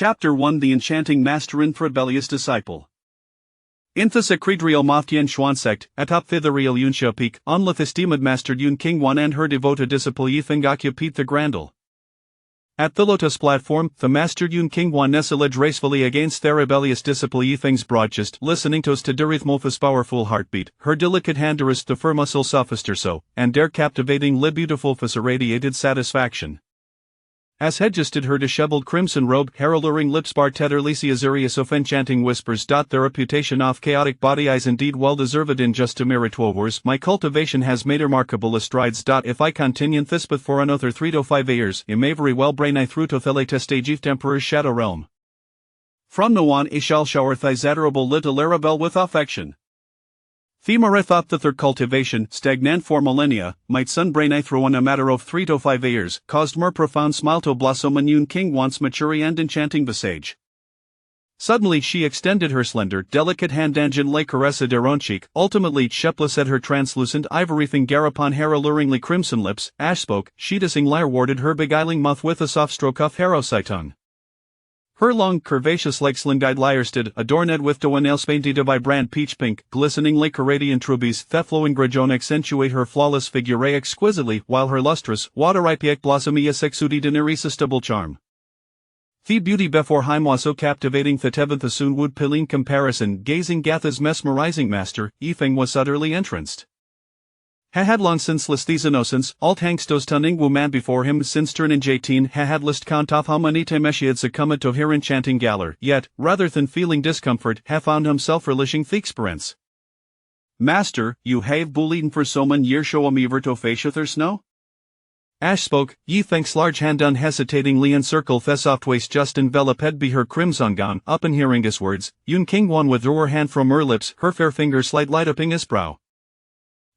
Chapter 1 The Enchanting Master and Rebellious Disciple. Inthas acredrial maftian schwansect, atop thitharial yunsha peak, onlith estimad master yun king one and her devoted disciple ythingakya pete the grandel. At the lotus platform, the master yun king one nesseled gracefully against their rebellious disciple ythings broadchest, listening to rhythmofus powerful heartbeat, her delicate handerist the fur muscle sophister so, and their captivating lib beautiful fus irradiated satisfaction. As hedgested her disheveled crimson robe, heralluring lips bar tetherlisi azurius of enchanting whispers. Their reputation off chaotic body eyes indeed well deserved in just to merit my cultivation has made remarkable strides. If I continue thispeth for another 3 to 5 years, imavery well brain I through to thelate temporar's shadow realm. From now on I shall shower thys adorable little Arabelle with affection. Themare thought that their cultivation, stagnant for millennia, might sun brain I through in a matter of 3 to 5 years, caused more profound smile to blossom in yun king once mature and enchanting visage. Suddenly she extended her slender, delicate hand and lay caressa der own cheek, ultimately shepless at her translucent ivory finger upon her alluringly crimson lips. Ash spoke, she dissing lyre warded her beguiling mouth with a soft stroke of herosai tongue. Her long, curvaceous like sling-eyed lyre stood, adorned with nails painted by brand peach pink, glistening like radiant rubies, theflowing grajon accentuate her flawless figure exquisitely, while her lustrous, water-ipiec blossomia exuded an irresistible charm. The beauty before him was so captivating that heaven the soon would peel in comparison, gazing Gatha's mesmerizing master, Efeng was utterly entranced. Had long since list these innocents, alt hangstos tunning woman before him since turn in 18 had list count off how many times she had succumbed to her enchanting galler, yet, rather than feeling discomfort, found himself relishing the experience. Master, you have bullied for so many years show amever to facia thir snow? Ash spoke, ye thanks large hand unhesitatingly encircle the soft waist just enveloped be her crimson gown, up in hearing his words, yun king one withdrew her hand from her lips, her fair finger slight light upping his brow.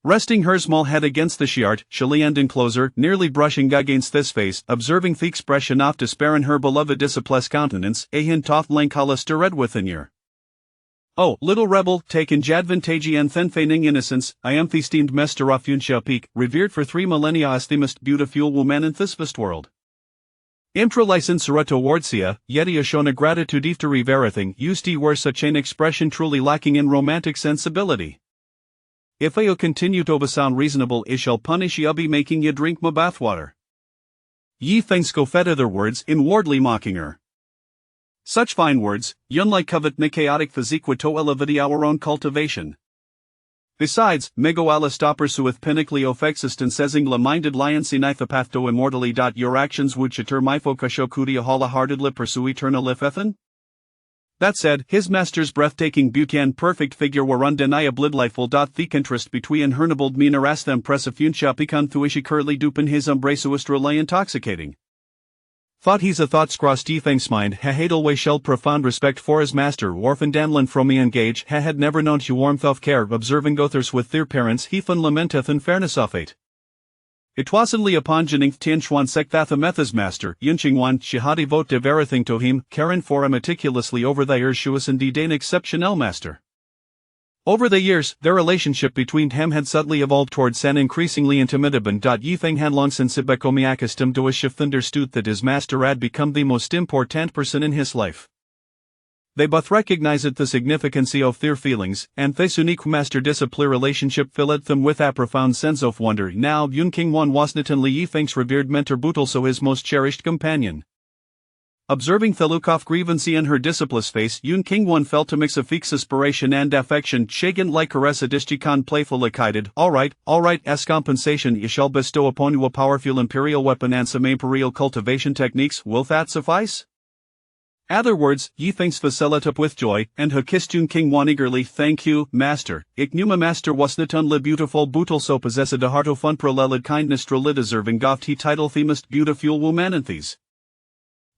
Resting her small head against the shiart, she leaned in closer, nearly brushing against this face, observing the expression of despair in her beloved disciples' countenance, a hint of melancholy stirred within her. Oh, little rebel, taken jadvantage and then feigning innocence, I am the esteemed Master of Yunsha Peak, revered for 3 millennia as the most beautiful woman in this vast world. Impra licensura towardsia, yet he has shown a gratitude if to everything, used he were such an expression truly lacking in romantic sensibility. If I continue to sound reasonable I shall punish ye be making ye drink my bathwater. Ye thanks go fed other words inwardly mocking her. Such fine words, yun like covet na chaotic physique to elevate our own cultivation. Besides, mego ala stopper sueth pinnacly of existence sezing la minded lion sinithopath to immortally. Your actions would chatter my fokashokudia holla heartedly pursue eternal ethan? That said, his master's breathtaking beauty and perfect figure were undeniably delightful. The contrast between hernabled meaner as them pressifuncia pican thuishi curly dupen his umbrasuistrally intoxicating. Thought he's a thoughts crossed Efeng's mind hadelway shelled profound respect for his master orphan danlin from me engage had never known to warmth of care observing gothers with their parents heathen lamenteth in fairness of fate. It wasnn't upon Janingth Tianchuan Sekthathamethas master, Yunchingwan, Shihadi vote de everything to him, Karen for a meticulously over the years Shuas and Dane exceptional master. Over the years, their relationship between them had subtly evolved towards an increasingly intimate bond. Yifeng had long since bekomi accustomed to a shift understood that his master had become the most important person in his life. They both recognized the significance of their feelings, and this unique master-disciple relationship filled them with a profound sense of wonder. Now Yun King Wan wasn't only Yifeng's revered mentor but also his most cherished companion. Observing the look of grievancy in her disciple's face, Yun King Wan felt a mix of exasperation and affection. Shagan like caressa dischicon playful akided, alright, as compensation you shall bestow upon you a powerful imperial weapon and some imperial cultivation techniques, will that suffice? Other words, ye thanks facilitate with joy, and ha kissed Yun King Wan eagerly. Thank you, master. Ik knew my master was not only beautiful but also possessed a heart of unparalleled kindness truly deserving of he title the most beautiful womananthes.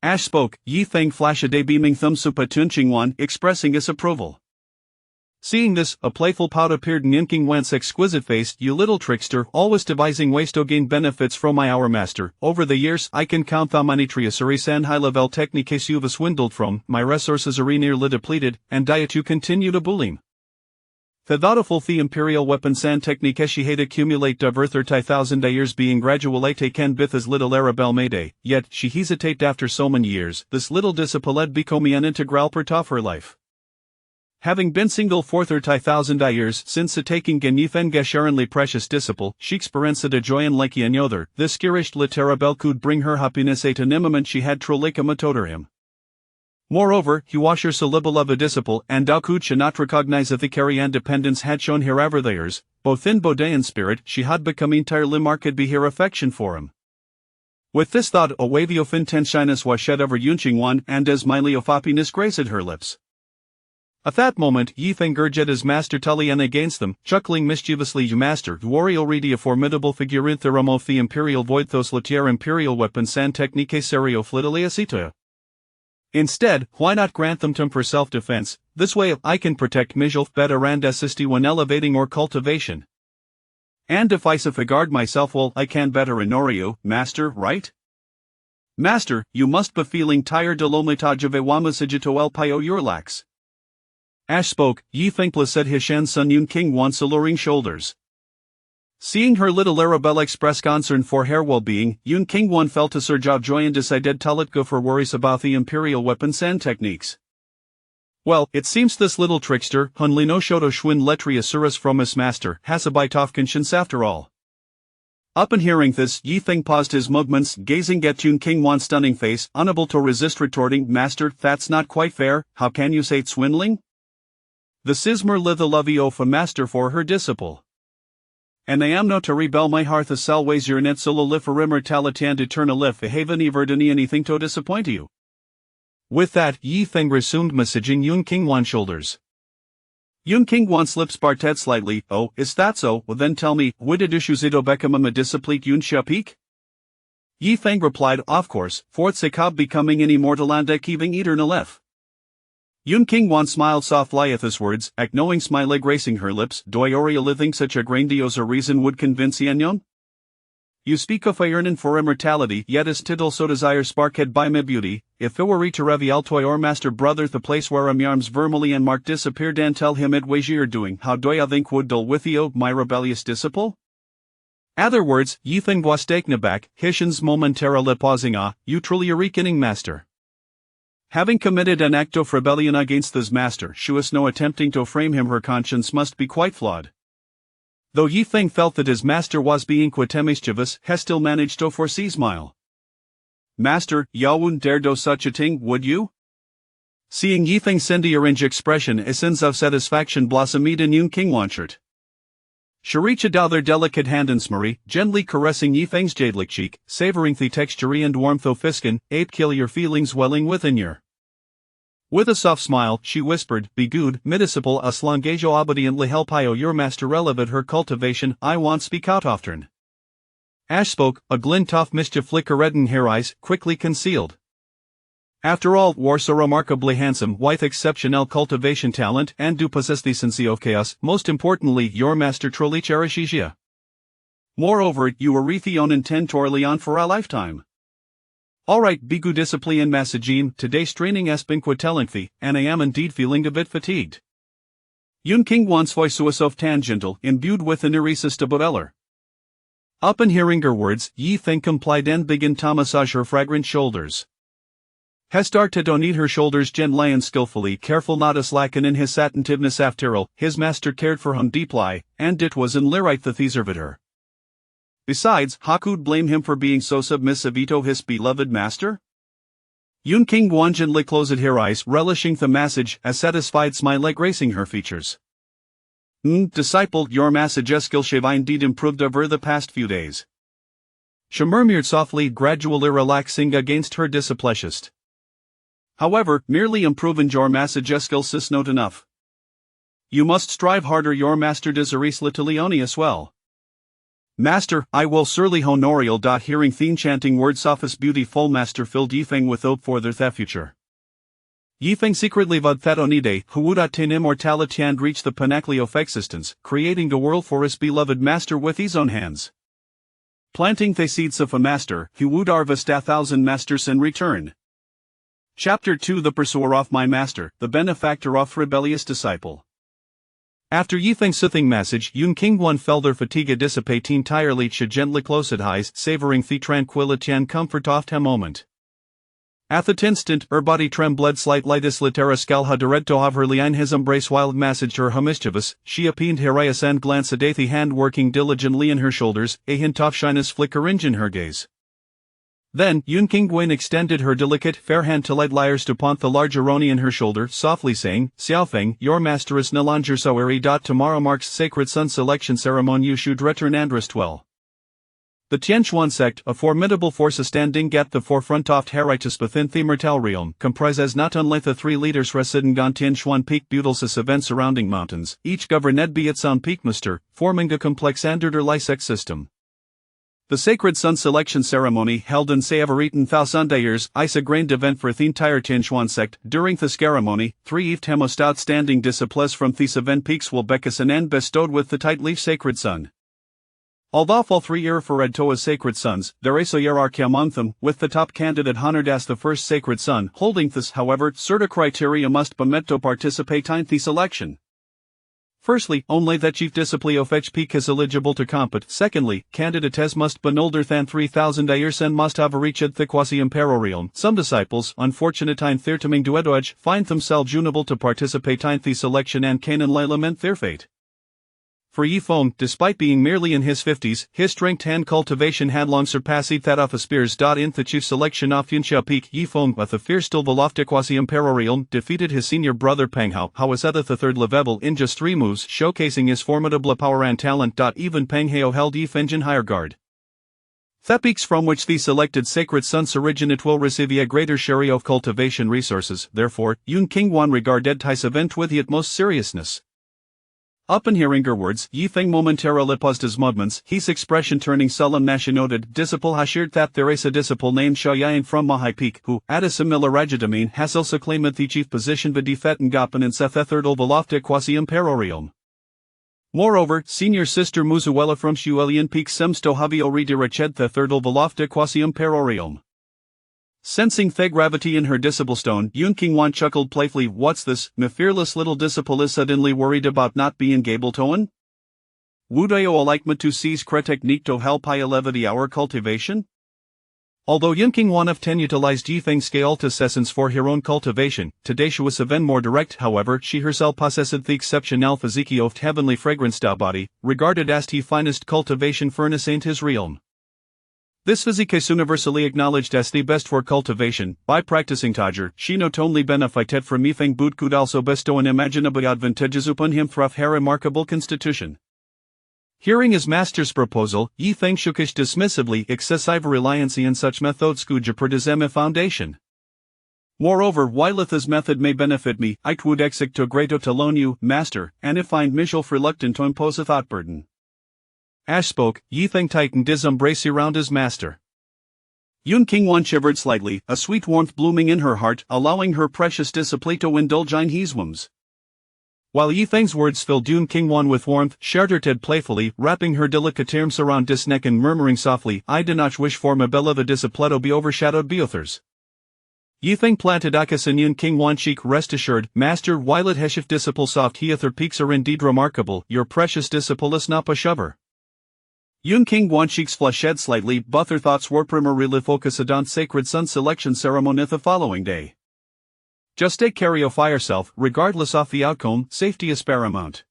Ash spoke, ye thang flash a day beaming thumb supa Tunching Wan, expressing his approval. Seeing this, a playful pout appeared in Yun King Wan's exquisite face. You little trickster, always devising ways to gain benefits from our master. Over the years, I can count the many triasaries and high-level techniques you've swindled from, my resources are nearly depleted, and diet you continue to bully. Thedautiful the imperial weapon san technique hate accumulate diverther 1000 years being gradualate can bith as little arabel made, yet she hesitate after so many years, this little discipline become an integral part of her life. Having been single for 30,000 years since taking genithen gesharenly precious disciple, she experienced a joy and like another, this skirished literabel could bring her happiness at an immoment she had trolika matoder him. Moreover, he washer so beloved disciple and thou could not recognize that the carry dependence had shown herever theirs, both in body and spirit, she had become entirely marked by her affection for him. With this thought a wavy of intense shyness was shed over Yunqing Wan and a smiley of happiness graced her lips. At that moment Yi Feng urged his master Tulian against them, chuckling mischievously. You master, you are already a formidable figure in the realm of the imperial void thos latier imperial weapons san technique serio flitaliacita. Instead, why not grant them to for self-defense? This way I can protect myself better and assist you in elevating or cultivation. And if I guard myself well, I can better honor you, master, right? Master, you must be feeling tired de l'omitage wama sigito el pio urlax. Ash spoke, Yi Fengpla said Hishan Sun Yunqing Wan's alluring shoulders. Seeing her little Arabella express concern for her well-being, Yunqing Wan felt a surge of joy and decided to let go for worries about the imperial weapons and techniques. Well, it seems this little trickster, Hunli no shoto schwin letri asuras from his master, has a bite of conscience after all. Upon hearing this, Yi Feng paused his movements, gazing at Yunqing Wan's stunning face, unable to resist retorting, Master, that's not quite fair, how can you say it's swindling? The Sismer li the lovey of a master for her disciple. And I am no to rebel my hearth a selways your net solo li for immortality and eternal life a haven everdany anything to disappoint you. With that, Yi Feng resumed massaging Yunqing Wan's shoulders. Yunqing Wan's lips parted slightly. Oh, is that so? Well then tell me, would it issues it obekam a disciplined Yun Shapik? Yi Feng replied, of course, for it's a becoming an immortal and achieving eternal life. Yunqing Wan smiled softly at his words, knowing smile gracing her lips. Doyoria living such a grandiose reason would convince Yanyon? You speak of yearning for immortality, yet as tittle so desire sparked by my beauty, if it were to reveal to your master brother the place where yarms vermily and mark disappeared and tell him it was you're doing, how do I think would dull with you, my rebellious disciple? Other words, Yi Feng was taken aback, Hishan's momentarily pausing you truly a reckoning master. Having committed an act of rebellion against his master, she was no attempting to frame him her conscience must be quite flawed. Though Yi Feng felt that his master was being quite mischievous, he still managed to foresee smile. Master, ya wouldn't dare do such a thing, would you? Seeing Yi Feng's orange expression, a sense of satisfaction blossomed in Yunqing Wan's shirt. She reached out their delicate hand and Smurry, gently caressing Yi Feng's jadelic cheek, savoring the texture and warmth of fiskin, ape kill your feelings welling within your. With a soft smile, she whispered, Be good, municipal aslangejo obediently helpio your master relevant her cultivation, I want speak out often. Ash spoke, a glint of mischief flickered in her eyes, quickly concealed. After all, war so remarkably handsome, with exceptional cultivation talent, and do possess the sense of chaos, most importantly, your master truly cherishes you. Moreover, you are Rethion intent Torleon for a lifetime. Alright, bigu discipline massagine, today straining espinquitelengthy, and I am indeed feeling a bit fatigued. Yunqing Wan's voice was of tangential, imbued with an irresistible eller. Upon hearing her words, Yi Feng complied and began to massage her fragrant shoulders. He started to knead her shoulders gently and skillfully, careful not to slacken in his satentiveness after all, his master cared for him deeply, and it was in lyrite that he served her. Besides, how could blame him for being so submissive to his beloved master? Yunqing Wan gently closed her eyes, relishing the massage, a satisfied smile gracing her features. Disciple, your massage skill have indeed improved over the past few days. She murmured softly, gradually relaxing against her displeasure. However, merely improving your massage skills is not enough. You must strive harder, your master desires Litalioni as well. Master, I will surely honorial. Hearing the enchanting words of his beautiful master filled Yi Feng with hope for their future. Yi Feng secretly vowed that Onide, who would attain immortality and reach the pinnacle of existence, creating a world for his beloved master with his own hands. Planting the seeds of a master, he would harvest 1,000 masters in return. Chapter 2 The Pursuer of My Master, the Benefactor of Rebellious Disciple. After Yifeng soothing message, Yun King Wan felt their fatigue dissipate entirely, gently close at highs, savoring the tranquility and comfort of the moment. At that instant, her body trembled slightly this litera scalha direct to have her lian his embrace wild message her mischievous, she appeaned Herias and glanced at the hand working diligently in her shoulders, a hint of shyness flickering in her gaze. Then, Yun King Gwen extended her delicate, fair hand to light liars to pont the large aroni in her shoulder, softly saying, Xiaofeng, your master is no longer so airy. Tomorrow marks Sacred Sun selection ceremony. You should return and rest well. The Tianquan sect, a formidable force standing at the forefront of Heritas within the Immortality realm, comprises not unlike the three leaders resident on Tianquan Peak Budelsis events surrounding mountains, each governed by its own peak master, forming a complex and orderly sect system. The Sacred Sun selection ceremony held in Saavaritan Thousand is a grand event for the entire Tianquan sect. During the ceremony, 3 of the most outstanding disciples from the seven peaks will beckon and bestowed with the title Sacred Sun. Although all 3 are for Toa's Sacred Sons, there is a hierarchy among them, with the top candidate honored as the first Sacred Son. Holding this, however, certain criteria must be met to participate in the selection. Firstly, only the chief disciple of each peak is eligible to compete. Secondly, candidates must be older than 3,000 years and must have reached the quasi-imperial realm. Some disciples, unfortunate in their timing duetoage, find themselves unable to participate in the selection and can lament their fate. For Yifeng, despite being merely in his 50s, his strength and cultivation had long surpassed that of Aspirs. In the chief selection of Yunxia Peak, Yifeng, with a fierce still velofte quasi-imperial realm, defeated his senior brother Peng Hao, who was at the third level in just 3 moves, showcasing his formidable power and talent. Even Peng Hao held Yifeng in higher guard. The peaks from which the selected Sacred Sons originate will receive a greater share of cultivation resources. Therefore, Yun King Wan regarded this event with the utmost seriousness. Upon hearing her words, Yifeng momentarily paused his movements, his expression turning solemn as she noted, disciple has shared that there is a disciple named Xiaoyang from Mahai Peak, who, at a similar regimen, has also claimed the chief position but defeated Gapan in Seth third Ovalofte quasi-imperial realm. Moreover, senior sister Muzuela from Xuelian Peak seems to have already reached the third Ovalofte quasi-imperial realm. Sensing the gravity in her disciple stone, Yun King Wan chuckled playfully. What's this, my fearless little disciple is suddenly worried about not being able to win? Would I like me to seize technique to help I elevate our cultivation? Although Yun King Wan often utilized Yifeng's scale to essence for her own cultivation, today she was even more direct. However, she herself possessed the exceptional physique of heavenly fragrance body, regarded as the finest cultivation furnace in his realm. This physique is universally acknowledged as the best for cultivation. By practicing Tajer, she not only benefited from Yifeng but could also bestow unimaginable advantages upon him through her remarkable constitution. Hearing his master's proposal, Yifeng shook his dismissively. Excessive reliance in such methods could jeopardize my foundation. Moreover, while this method may benefit me, I would exect to greater to loan you, master, and if find myself reluctant to impose a thought burden. As spoke, Yifeng tightened his embrace around his master. Yun King Wan shivered slightly, a sweet warmth blooming in her heart, allowing her precious disciple to indulge in his whims. While Yifeng's words filled Yun King Wan with warmth, shuddered playfully, wrapping her delicate arms around his neck and murmuring softly, I do not wish for my bella the disciple to be overshadowed by others. Yifeng planted Akas in Yun King Wan cheek. Rest assured, master, while it heshif disciple soft heather peaks are indeed remarkable, your precious disciple is not a shover. Yun King Wan cheeks flushed slightly, but her thoughts were primarily focused on Sacred Sun selection ceremony the following day. Just take care of yourself, regardless of the outcome, safety is paramount.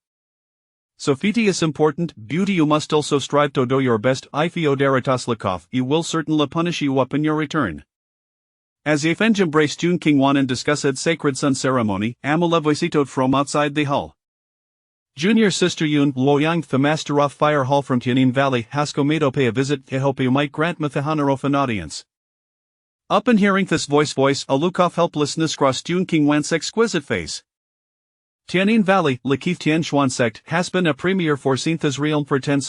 Safety is important, beauty you must also strive to do your best. If you Taslikov, he will certainly punish you upon your return. As Yifeng embraced Yun King Wan and discussed Sacred Sun ceremony, Amula voiced from outside the hall. Junior sister Yun Luoyang, the master of Fire Hall from Tianin Valley, has come to pay a visit. I hope you might grant me the honor of an audience. Upon hearing this voice, a look of helplessness crossed Yun King Wan's exquisite face. Tianin Valley, Lakif Tianquan sect, has been a premier for Sintha's realm for 10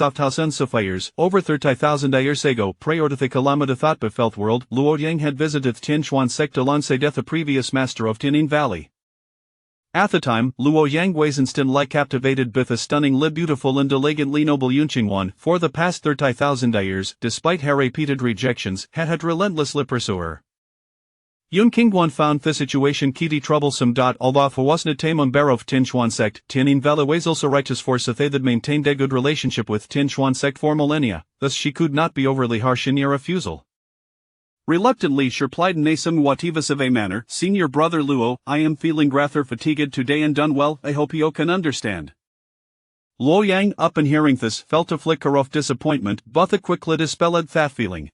years. Over 30,000 years ago, prior to the calamity that befell the world, Luoyang had visited Tianquan sect alongside the previous master of Tianin Valley. At the time, Luo Yang was instantly captivated by the stunningly beautiful and elegantly noble Yun King Wan. For the past 30,000 years, despite her repeated rejections, had relentlessly pursued her. Yun Kingwan found the situation kitty troublesome. Although wasn't tamon barov Tin Xuan sect, Tinin Vala was also righteous for they that maintained a good relationship with Tin Xuan sect for millennia, thus she could not be overly harsh in her refusal. Reluctantly she replied in a somewhat evasive manner, Senior brother Luo, I am feeling rather fatigued today and done well, I hope you can understand. Luo Yang, upon hearing this, felt a flicker of disappointment, but quickly dispelled that feeling.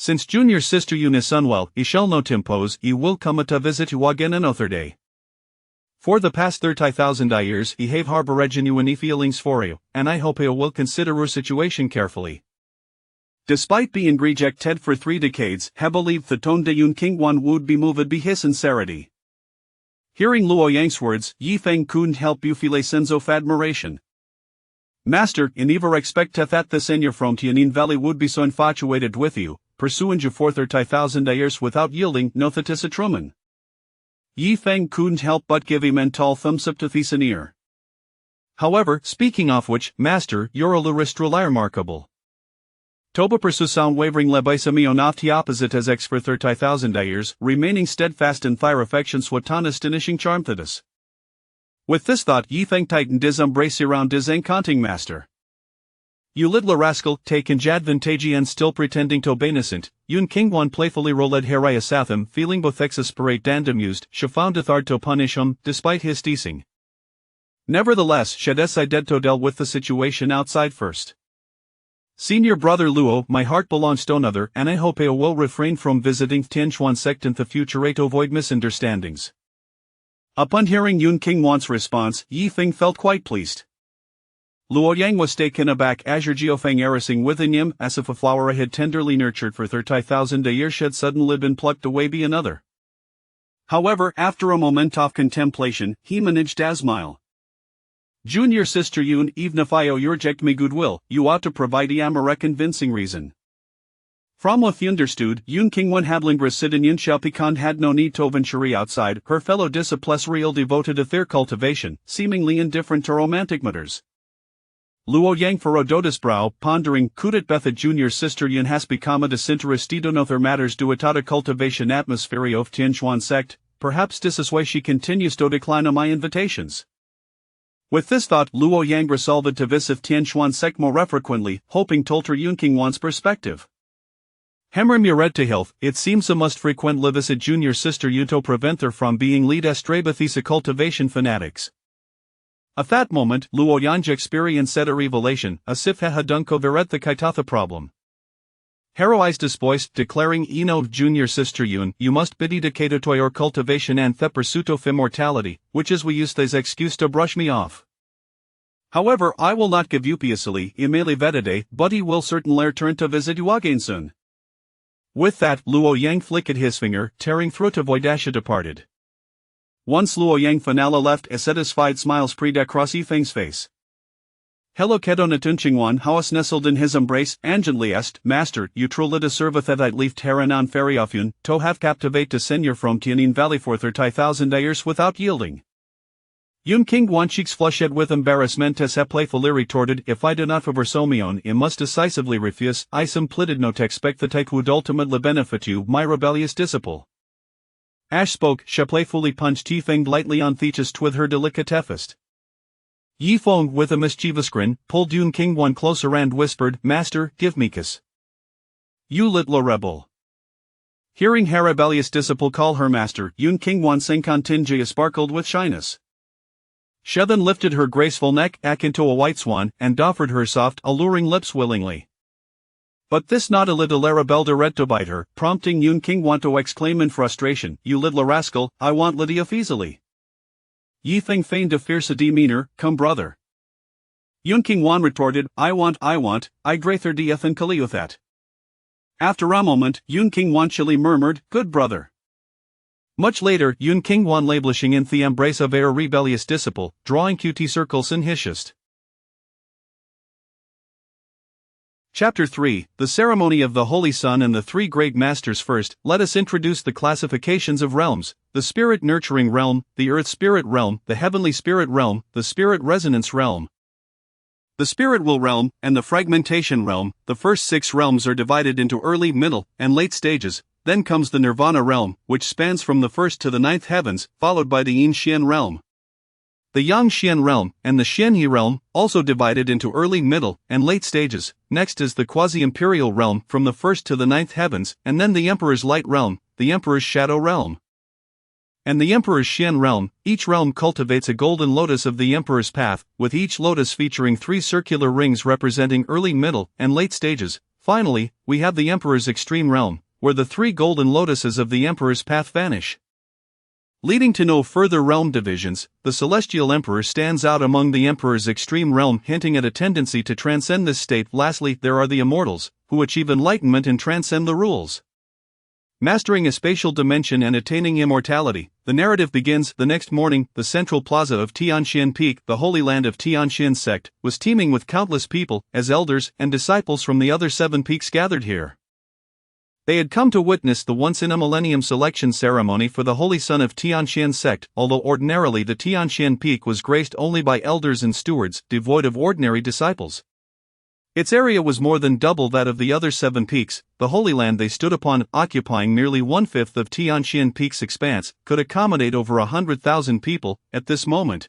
Since junior sister Yun is unwell, I shall not impose, I will come to visit you again another day. For the past 30,000 years I have harbored genuine feelings for you, and I hope you will consider your situation carefully. Despite being rejected for 3 decades, he believed the tone de Yun Kingwan would be moved by his sincerity. Hearing Luo Yang's words, Yi Feng couldn't help but feel a sense of admiration. Master, I never expected that the senior from Tianyin Valley would be so infatuated with you, pursuing you for 30,000 years without yielding, no that is a truman. Yi Feng couldn't help but give a mental thumbs up to this ear. However, speaking of which, Master, your allure truly remarkable. Toba pursues unwavering lebisami on the opposite as X for 30,000 years, remaining steadfast in thy affections what ton astonishing charm to us. With this thought, Yi Feng tightened his embrace around his encanting master. You little rascal, taken advantage and still pretending to be innocent, Yun Kingwan playfully rolled Haraya Satham, feeling both exasperate and amused, she found it hard to punish him, despite his teasing. Nevertheless, she decided to deal with the situation outside first. Senior brother Luo, my heart belongs to another, and I hope I will refrain from visiting Tin Xuan sect in the future to avoid misunderstandings. Upon hearing Yun Kingwan's response, Yi Feng felt quite pleased. Luo Yang was taken aback as her Jiofeng erasing within him, as if a flower I had tenderly nurtured for 30,000 years had suddenly been plucked away by another. However, after a moment of contemplation, he managed to smile. Junior sister Yun, even if I owe you reject me goodwill, you ought to provide a convincing reason. From what you understood, Yun Kingwan Hadlingras Sidin Yun Xiaopikon had no need to venture outside, her fellow disciples real devoted to their cultivation, seemingly indifferent to romantic matters. Luo Yang furrowed brow, pondering, could it be that junior sister Yun has become a disinterested on other matters due to the cultivation atmosphere of Tin Xuan sect, perhaps this is why she continues to decline on my invitations. With this thought, Luo Yang resolved to visit Tin Xuan sect more frequently, hoping to alter Yun Kingwan's perspective. Hemmer Mured to health, it seems a must frequently visit junior sister Yun to prevent her from being led astray by these cultivation fanatics. At that moment, Luo Yang experienced a revelation, as if he had done coveret the Kaitatha problem. Heroized his voice, declaring, of junior sister Yun, you must be dedicated to your cultivation and the pursuit of immortality, which is we use this excuse to brush me off. However, I will not give you piously, imeli vedade, but he will certainly return to visit you again soon. With that, Luo Yang flicked his finger, tearing through to Voidasha departed. Once Luo Yang finale left, a satisfied smile spread across Yi Feng's face. Hello Kedo Natunchingwan Haus nestled in his embrace, and gently asked, Master, you truly deserve that I'd leave Terran on ferry off Yun, to have captivate to senior from Tianyin Valley for 30,000 years without yielding. Yun Kingwan cheeks flushed with embarrassment as he playfully retorted, if I do not favor Somion, I must decisively refuse, I simply did not expect that I would ultimately benefit you, my rebellious disciple. Ash spoke, she playfully punched Yi Feng lightly on the chest with her delicate fist. Yi Feng, with a mischievous grin, pulled Yun Kingwan closer and whispered, Master, give me kiss. You little rebel. Hearing her rebellious disciple call her master, Yun Kingwan Senkantinjia sparkled with shyness. She then lifted her graceful neck into a white swan, and offered her soft, alluring lips willingly. But this not a little rebel read to bite her, prompting Yun Kingwan to exclaim in frustration, You little rascal, I want Lydia easily. Yi Feng feigned a fierce demeanor, come brother. Yun Kingwan retorted, I want, I'd rather death than Kaliuthat. After a moment, Yun Kingwan chilly murmured, good brother. Much later, Yun Kingwan languishing in the embrace of a rebellious disciple, drawing QT circles in his chest. Chapter 3, The Ceremony of the Holy Sun and the Three Great Masters. First, let us introduce the classifications of realms: the Spirit Nurturing Realm, the Earth Spirit Realm, the Heavenly Spirit Realm, the Spirit Resonance Realm. The Spirit Will Realm, and the Fragmentation Realm. The first 6 realms are divided into early, middle, and late stages. Then comes the Nirvana realm, which spans from the first to the ninth heavens, followed by the Yin Xian realm. The Yang Xian realm and the Xianhe realm, also divided into early, middle, and late stages. Next is the quasi-imperial realm from the first to the ninth heavens, and then the Emperor's light realm, the Emperor's shadow realm, and the Emperor's Xian realm. Each realm cultivates a golden lotus of the Emperor's path, with each lotus featuring 3 circular rings representing early, middle, and late stages. Finally, we have the Emperor's extreme realm, where the 3 golden lotuses of the Emperor's path vanish, leading to no further realm divisions. The Celestial Emperor stands out among the Emperor's extreme realm, hinting at a tendency to transcend this state. Lastly, there are the Immortals, who achieve enlightenment and transcend the rules, mastering a spatial dimension and attaining immortality. The narrative begins the next morning. The central plaza of Tianxian Peak, the holy land of Tianxian sect, was teeming with countless people, as elders and disciples from the other 7 peaks gathered here. They had come to witness the once-in-a-millennium selection ceremony for the Holy Son of Tianxian sect. Although ordinarily the Tianxian Peak was graced only by elders and stewards, devoid of ordinary disciples, its area was more than double that of the other 7 peaks. The Holy Land they stood upon, occupying nearly 1/5 of Tianxian Peak's expanse, could accommodate over 100,000 people at this moment.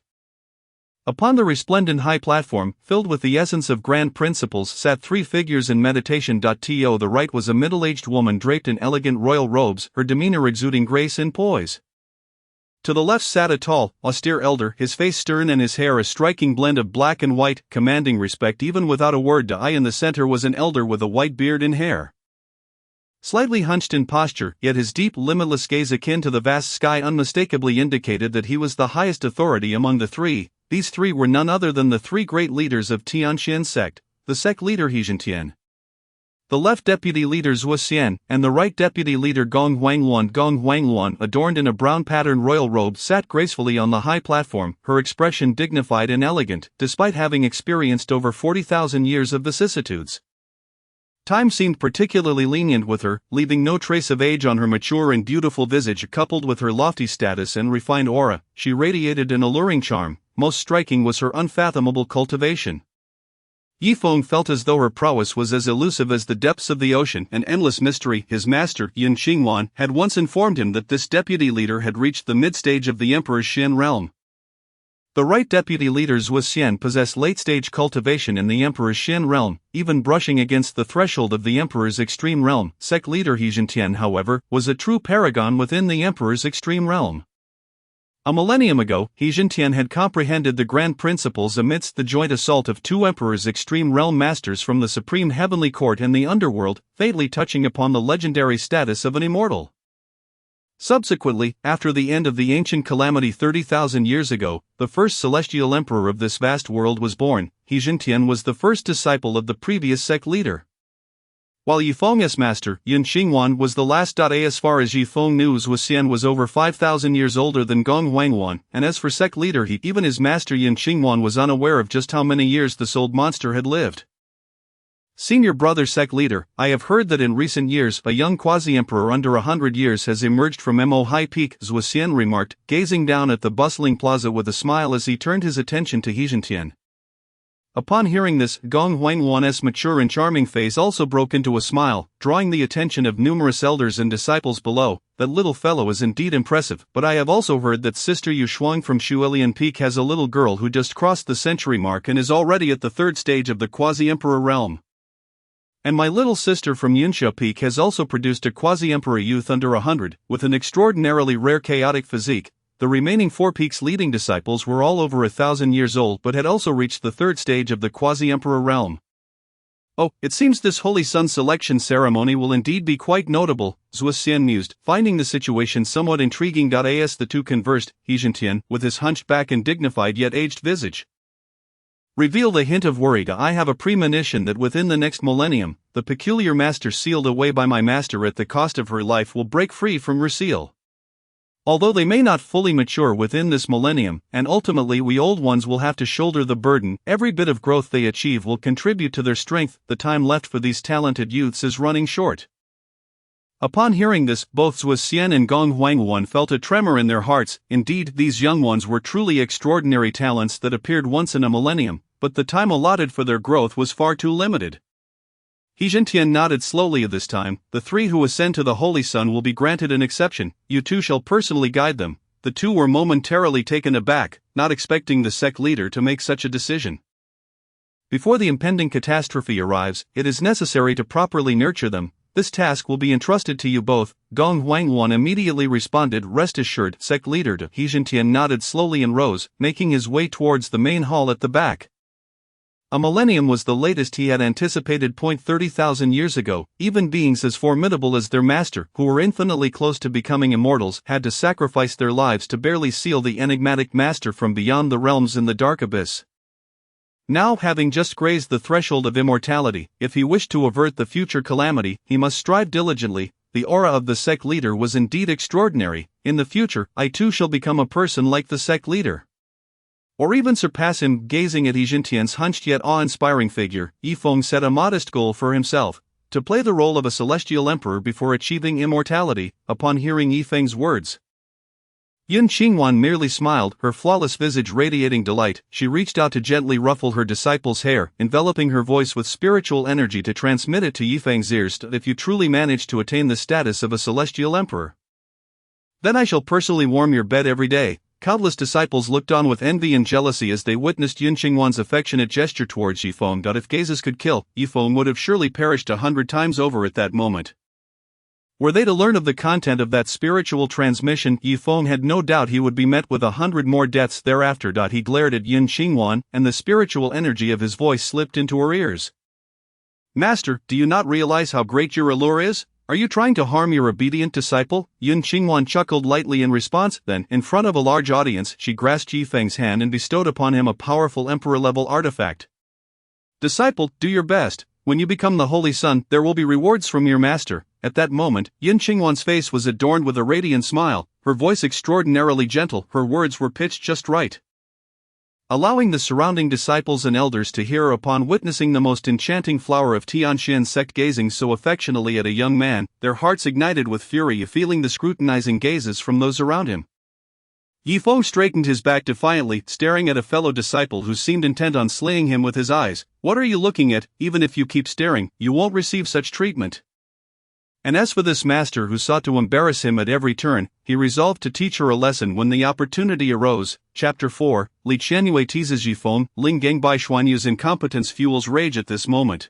Upon the resplendent high platform, filled with the essence of grand principles, sat 3 figures in meditation. To the right was a middle-aged woman draped in elegant royal robes, her demeanor exuding grace and poise. To the left sat a tall, austere elder, his face stern and his hair a striking blend of black and white, commanding respect even without a word. In the center was an elder with a white beard and hair, slightly hunched in posture, yet his deep, limitless gaze akin to the vast sky unmistakably indicated that he was the highest authority among the 3. These 3 were none other than the 3 great leaders of Tianxian sect, the sect leader Hizhentian, the left deputy leader Zhuo Xian, and the right deputy leader Gong Huangluan. Gong Huangluan, adorned in a brown-patterned royal robe, sat gracefully on the high platform, her expression dignified and elegant, despite having experienced over 40,000 years of vicissitudes. Time seemed particularly lenient with her, leaving no trace of age on her mature and beautiful visage. Coupled with her lofty status and refined aura, she radiated an alluring charm. Most striking was her unfathomable cultivation. Yifeng felt as though her prowess was as elusive as the depths of the ocean, an endless mystery. His master, Yin Xinghuan, had once informed him that this deputy leader had reached the mid-stage of the Emperor's Xian realm. The right deputy leader Zhuo Xian possessed late-stage cultivation in the Emperor's Xian realm, even brushing against the threshold of the Emperor's extreme realm. Sect leader Hizhentian, however, was a true paragon within the Emperor's extreme realm. A millennium ago, Hizhentian had comprehended the grand principles amidst the joint assault of 2 Emperor's extreme realm masters from the supreme heavenly court and the underworld, fatally touching upon the legendary status of an immortal. Subsequently, after the end of the ancient calamity 30,000 years ago, the first celestial emperor of this vast world was born. Hizhentian was the first disciple of the previous sect leader, while Yifeng's master, Yin Xinghuan, was the last. As far as Yifeng knew, Zhuo Xian was over 5,000 years older than Gong Huangluan, and as for sect leader even his master Yin Xinghuan was unaware of just how many years the souled monster had lived. Senior brother sect leader, I have heard that in recent years a young quasi-emperor under 100 years has emerged from Mo High Peak, Zhuo Xian remarked, gazing down at the bustling plaza with a smile as he turned his attention to Hizhentian. Upon hearing this, Gong Huangluan's mature and charming face also broke into a smile, drawing the attention of numerous elders and disciples below. That little fellow is indeed impressive, but I have also heard that Sister Yu Shuang from Shuilian Peak has a little girl who just crossed the century mark and is already at the 3rd stage of the quasi-emperor realm. And my little sister from Yunxia Peak has also produced a quasi-emperor youth under 100, with an extraordinarily rare chaotic physique. The remaining 4 peaks' leading disciples were all over 1,000 years old but had also reached the 3rd stage of the quasi-emperor realm. Oh, it seems this Holy Sun selection ceremony will indeed be quite notable, Zhuo Xian mused, finding the situation somewhat intriguing. As the 2 conversed, Hizhentian, with his hunched back and dignified yet aged visage, revealed a hint of worry. I have a premonition that within the next millennium, the peculiar master sealed away by my master at the cost of her life will break free from her seal. Although they may not fully mature within this millennium, and ultimately we old ones will have to shoulder the burden, every bit of growth they achieve will contribute to their strength. The time left for these talented youths is running short. Upon hearing this, both Zhuo Xian and Gong Huangluan felt a tremor in their hearts. Indeed, these young ones were truly extraordinary talents that appeared once in a millennium, but the time allotted for their growth was far too limited. He Jintian nodded slowly. This time, the three who ascend to the Holy Sun will be granted an exception. You two shall personally guide them. The two were momentarily taken aback, not expecting the sect leader to make such a decision. Before the impending catastrophe arrives, it is necessary to properly nurture them. This task will be entrusted to you both. Gong Huangwan immediately responded. Rest assured. Sect leader He Jintian nodded slowly and rose, making his way towards the main hall at the back. A millennium was the latest he had anticipated. 30,000 years ago, even beings as formidable as their master, who were infinitely close to becoming immortals, had to sacrifice their lives to barely seal the enigmatic master from beyond the realms in the dark abyss. Now, having just grazed the threshold of immortality, if he wished to avert the future calamity, he must strive diligently. The aura of the sect leader was indeed extraordinary. In the future, I too shall become a person like the sect leader, or even surpass him. Gazing at He Jintian's hunched yet awe-inspiring figure, Yifeng set a modest goal for himself: to play the role of a celestial emperor before achieving immortality. Upon hearing Yifeng's words, Yun Qingwan merely smiled, her flawless visage radiating delight. She reached out to gently ruffle her disciple's hair, enveloping her voice with spiritual energy to transmit it to Yifeng's ears. If you truly manage to attain the status of a celestial emperor, then I shall personally warm your bed every day. Countless disciples looked on with envy and jealousy as they witnessed Yun Qingwan's affectionate gesture towards Yifeng. If gazes could kill, Yifeng would have surely perished 100 times over at that moment. Were they to learn of the content of that spiritual transmission, Yifeng had no doubt he would be met with 100 more deaths thereafter. He glared at Yun Qingwan, and the spiritual energy of his voice slipped into her ears. Master, do you not realize how great your allure is? Are you trying to harm your obedient disciple? Yun Qingwan chuckled lightly in response. Then, in front of a large audience, she grasped Yifeng's hand and bestowed upon him a powerful emperor-level artifact. Disciple, do your best. When you become the Holy Sun, there will be rewards from your master. At that moment, Yun Qingwan's face was adorned with a radiant smile, her voice extraordinarily gentle, her words were pitched just right, allowing the surrounding disciples and elders to hear. Upon witnessing the most enchanting flower of Tianxian sect gazing so affectionately at a young man, their hearts ignited with fury, feeling the scrutinizing gazes from those around him. Yifeng straightened his back defiantly, staring at a fellow disciple who seemed intent on slaying him with his eyes. What are you looking at? Even if you keep staring, you won't receive such treatment. And as for this master who sought to embarrass him at every turn, he resolved to teach her a lesson when the opportunity arose. Chapter 4, Li Qianyue teases Yifeng. Ling Gangbai Xuanyu's incompetence fuels rage at this moment.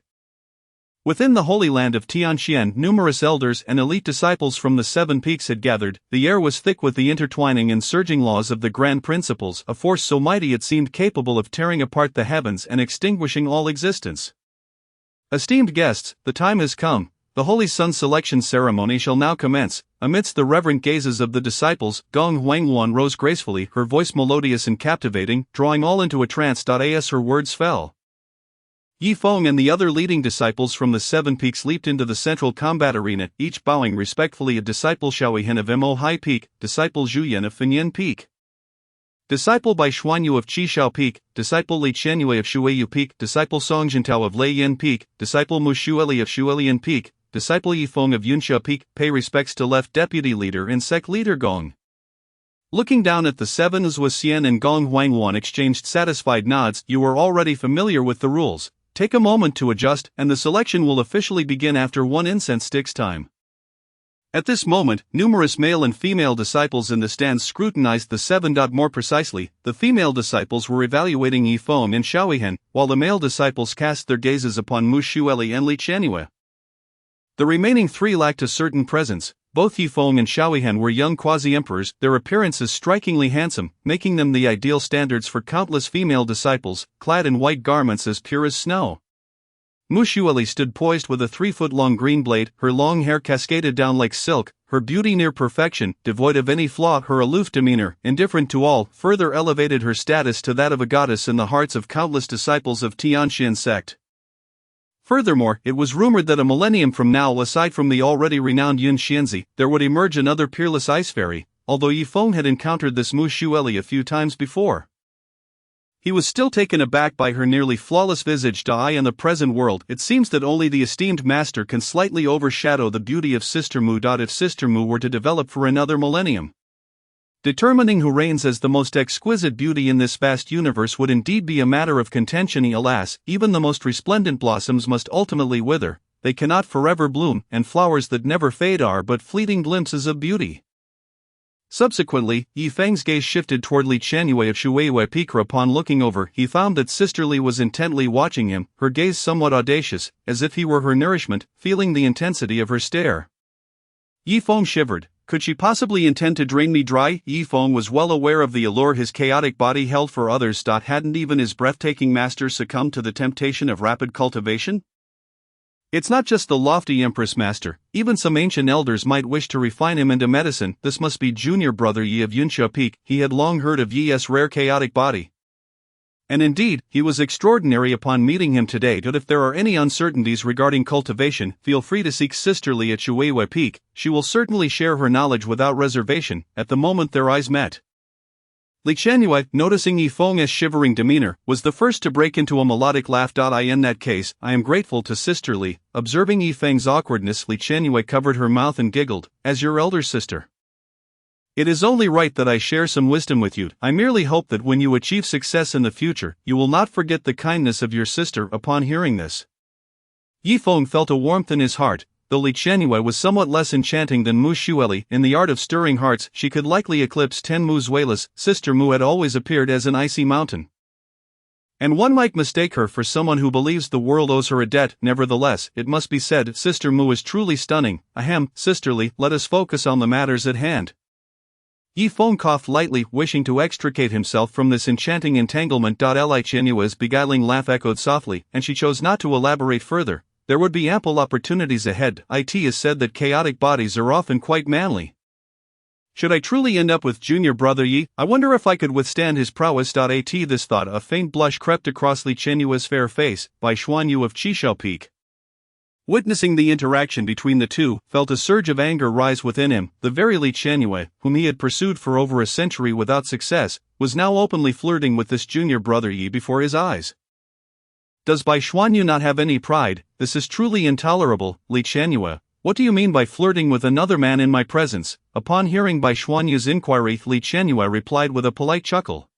Within the Holy Land of Tianxian, numerous elders and elite disciples from the Seven Peaks had gathered. The air was thick with the intertwining and surging laws of the Grand Principles, a force so mighty it seemed capable of tearing apart the heavens and extinguishing all existence. Esteemed guests, the time has come. The Holy Sun selection ceremony shall now commence. Amidst the reverent gazes of the disciples, Gong Huangwan rose gracefully, her voice melodious and captivating, drawing all into a trance. As her words fell, Yifeng and the other leading disciples from the Seven Peaks leaped into the central combat arena, each bowing respectfully. A disciple Xiaoyihan of Mo Hai Peak, disciple Zhuyan of Finyan Peak, disciple Bai Xuanyu of Qishao Peak, disciple Li Qianyue of Shuiyu Peak, disciple Song Jintao of Leiyin Peak, disciple Mu Shueli of Shuelian Peak, disciple Yifeng of Yunsha Peak. Pay respects to left deputy leader and sect leader Gong. Looking down at the seven, Zhua Xian and Gong Huangwan exchanged satisfied nods. You are already familiar with the rules. Take a moment to adjust, and the selection will officially begin after one incense stick's time. At this moment, numerous male and female disciples in the stands scrutinized the seven. More precisely, the female disciples were evaluating Yifeng and Xiaoyihan, while the male disciples cast their gazes upon Mu Shueli and Li Qianyue. The remaining three lacked a certain presence. Both Yifeng and Xiaoyihan were young quasi-emperors, their appearances strikingly handsome, making them the ideal standards for countless female disciples, clad in white garments as pure as snow. Mu Shueli stood poised with a 3-foot-long green blade, her long hair cascaded down like silk, her beauty near perfection, devoid of any flaw. Her aloof demeanor, indifferent to all, further elevated her status to that of a goddess in the hearts of countless disciples of Tianxian sect. Furthermore, it was rumored that a millennium from now, aside from the already renowned Yun Xianzi, there would emerge another peerless ice fairy. Although Yifeng had encountered this Mu Shueli a few times before, he was still taken aback by her nearly flawless visage. In the present world, it seems that only the esteemed master can slightly overshadow the beauty of Sister Mu. If Sister Mu were to develop for another millennium, determining who reigns as the most exquisite beauty in this vast universe would indeed be a matter of contention. Alas, even the most resplendent blossoms must ultimately wither. they cannot forever bloom, and flowers that never fade are but fleeting glimpses of beauty. Subsequently, Yi Feng's gaze shifted toward Li Qianyue of Shuiwei Peak. Upon looking over, he found that Sister Li was intently watching him, her gaze somewhat audacious, as if he were her nourishment, feeling the intensity of her stare. Yi Feng shivered. Could she possibly intend to drain me dry? Yi Feng was well aware of the allure his chaotic body held for others. Hadn't even his breathtaking master succumbed to the temptation of rapid cultivation? It's not just the lofty Empress Master, even some ancient elders might wish to refine him into medicine. This must be junior brother Yi of Yunxia Peak. He had long heard of Yi's rare chaotic body. And indeed, he was extraordinary upon meeting him today. But if there are any uncertainties regarding cultivation, feel free to seek Sister Li at Shuiwei Peak. She will certainly share her knowledge without reservation. At the moment their eyes met, Li Qianyue, noticing Yi Feng's shivering demeanor, was the first to break into a melodic laugh. In that case, I am grateful to Sister Li. Observing Yi Feng's awkwardness, Li Qianyue covered her mouth and giggled. As your elder sister, it is only right that I share some wisdom with you. I merely hope that when you achieve success in the future, you will not forget the kindness of your sister. Upon hearing this, Yi Feng felt a warmth in his heart. Though Li Qianyue was somewhat less enchanting than Mu Xueli in the art of stirring hearts, she could likely eclipse 10 Mu Zuelas. Sister Mu had always appeared as an icy mountain, and one might mistake her for someone who believes the world owes her a debt. Nevertheless, it must be said, Sister Mu is truly stunning. Ahem, Sister Li, let us focus on the matters at hand. Yi Feng coughed lightly, wishing to extricate himself from this enchanting entanglement. Li Qianyue's beguiling laugh echoed softly, and she chose not to elaborate further. There would be ample opportunities ahead. It is said that chaotic bodies are often quite manly. Should I truly end up with junior brother Yi, I wonder if I could withstand his prowess. This thought, a faint blush crept across Li Qianyue's fair face. Bai Xuanyu of Qishao Peak, witnessing the interaction between the two, felt a surge of anger rise within him. The very Li Qianyue, whom he had pursued for over a century without success, was now openly flirting with this junior brother Yi before his eyes. Does Bai Xuanyu not have any pride? This is truly intolerable. Li Qianyue, what do you mean by flirting with another man in my presence? Upon hearing Bai Xuanyu's inquiry, Li Qianyue replied with a polite chuckle.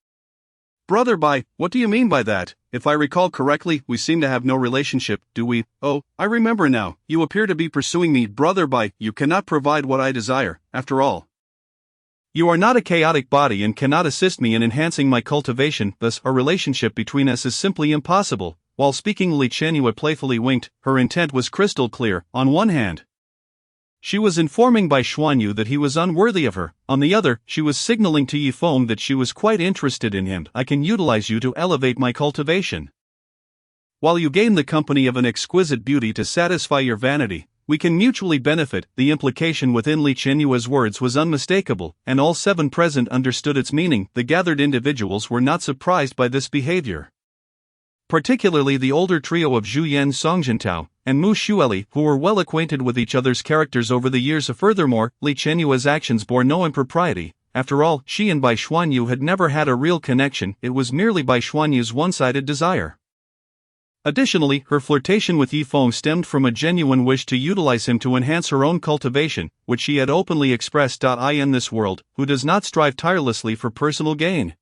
Brother Bai, what do you mean by that? If I recall correctly, we seem to have no relationship, do we? Oh, I remember now, you appear to be pursuing me. Brother Bai, you cannot provide what I desire, after all. You are not a chaotic body and cannot assist me in enhancing my cultivation, thus a relationship between us is simply impossible. While speaking, Li Qianyue playfully winked. Her intent was crystal clear. On one hand, she was informing Bai Xuanyu that he was unworthy of her. On the other, she was signaling to Yi Feng that she was quite interested in him. I can utilize you to elevate my cultivation, while you gain the company of an exquisite beauty to satisfy your vanity. We can mutually benefit. The implication within Li Qianyue's words was unmistakable, and all 7 present understood its meaning. The gathered individuals were not surprised by this behavior, particularly the older trio of Zhu Yan Songjintao and Mu Xueli, who were well acquainted with each other's characters over the years. Furthermore, Li Qianyue's actions bore no impropriety. After all, she and Bai Xuanyu had never had a real connection, it was merely Bai Xuanyu's one-sided desire. Additionally, her flirtation with Yi Feng stemmed from a genuine wish to utilize him to enhance her own cultivation, which she had openly expressed. In this world, who does not strive tirelessly for personal gain?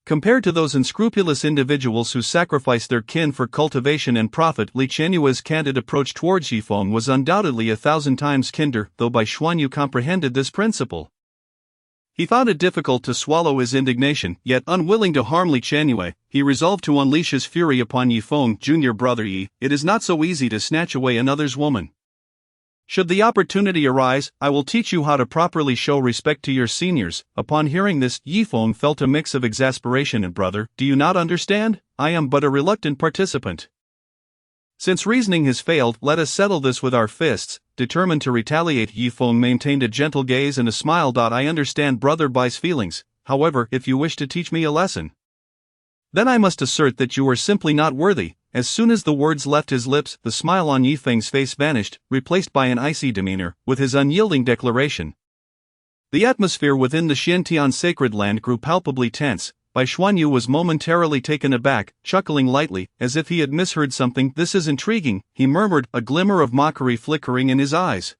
Compared to those unscrupulous individuals who sacrifice their kin for cultivation and profit, Li Qianyue's candid approach towards Yi Feng was undoubtedly 1,000 times kinder. Though Bai Xuanyu comprehended this principle, he found it difficult to swallow his indignation. Yet, unwilling to harm Li Qianyue, he resolved to unleash his fury upon Yi Feng. Junior brother Yi, it is not so easy to snatch away another's woman. Should the opportunity arise, I will teach you how to properly show respect to your seniors. Upon hearing this, Yi Feng felt a mix of exasperation and brother, do you not understand? I am but a reluctant participant. Since reasoning has failed, let us settle this with our fists. Determined to retaliate, Yi Feng maintained a gentle gaze and a smile. I understand brother Bai's feelings, however, if you wish to teach me a lesson, then I must assert that you are simply not worthy. As soon as the words left his lips, the smile on Yi Feng's face vanished, replaced by an icy demeanor. With his unyielding declaration, the atmosphere within the Xiantian sacred land grew palpably tense. Bai Xuanyu was momentarily taken aback, chuckling lightly, as if he had misheard something. This is intriguing, he murmured, a glimmer of mockery flickering in his eyes,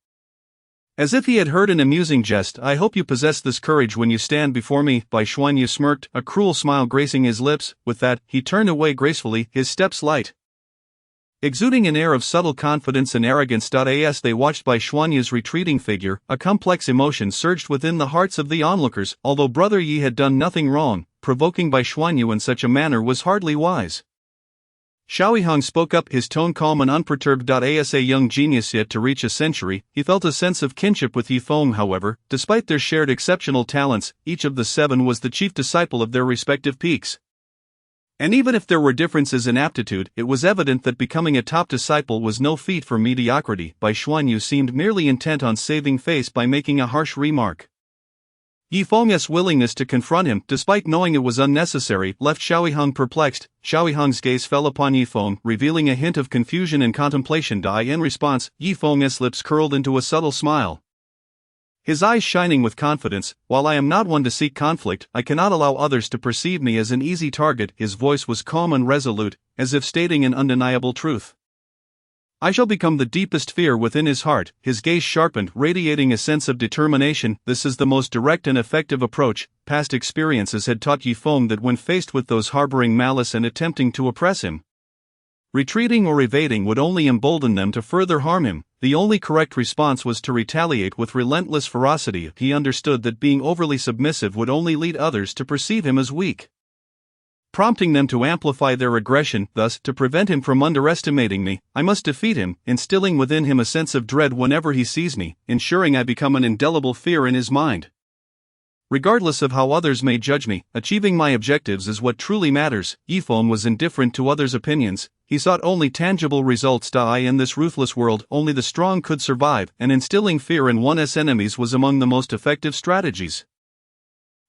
as if he had heard an amusing jest. I hope you possess this courage when you stand before me. Bai Xuanyu smirked, a cruel smile gracing his lips. With that, he turned away gracefully, his steps light. Exuding an air of subtle confidence and arrogance. As they watched Bai Xuanyu's retreating figure, a complex emotion surged within the hearts of the onlookers. Although Brother Yi had done nothing wrong, provoking Bai Xuanyu in such a manner was hardly wise. Xiaoyiheng spoke up, his tone calm and unperturbed. As a young genius yet to reach a century, he felt a sense of kinship with Yifeng. However, despite their shared exceptional talents, each of the seven was the chief disciple of their respective peaks. And even if there were differences in aptitude, it was evident that becoming a top disciple was no feat for mediocrity. Bai Xuanyu seemed merely intent on saving face by making a harsh remark. Yifeng's willingness to confront him, despite knowing it was unnecessary, left Xiaoyiheng perplexed. Xiaoyiheng's gaze fell upon Yifeng, revealing a hint of confusion and contemplation. In response, Yifeng's lips curled into a subtle smile, his eyes shining with confidence. While I am not one to seek conflict, I cannot allow others to perceive me as an easy target. His voice was calm and resolute, as if stating an undeniable truth. I shall become the deepest fear within his heart. His gaze sharpened, radiating a sense of determination. This is the most direct and effective approach. Past experiences had taught Yifeng that when faced with those harboring malice and attempting to oppress him, retreating or evading would only embolden them to further harm him. The only correct response was to retaliate with relentless ferocity. He understood that being overly submissive would only lead others to perceive him as weak, prompting them to amplify their aggression. Thus, to prevent him from underestimating me, I must defeat him, instilling within him a sense of dread whenever he sees me, ensuring I become an indelible fear in his mind. Regardless of how others may judge me, achieving my objectives is what truly matters. Yifeng was indifferent to others' opinions. He sought only tangible results. In this ruthless world, only the strong could survive, and instilling fear in one's enemies was among the most effective strategies.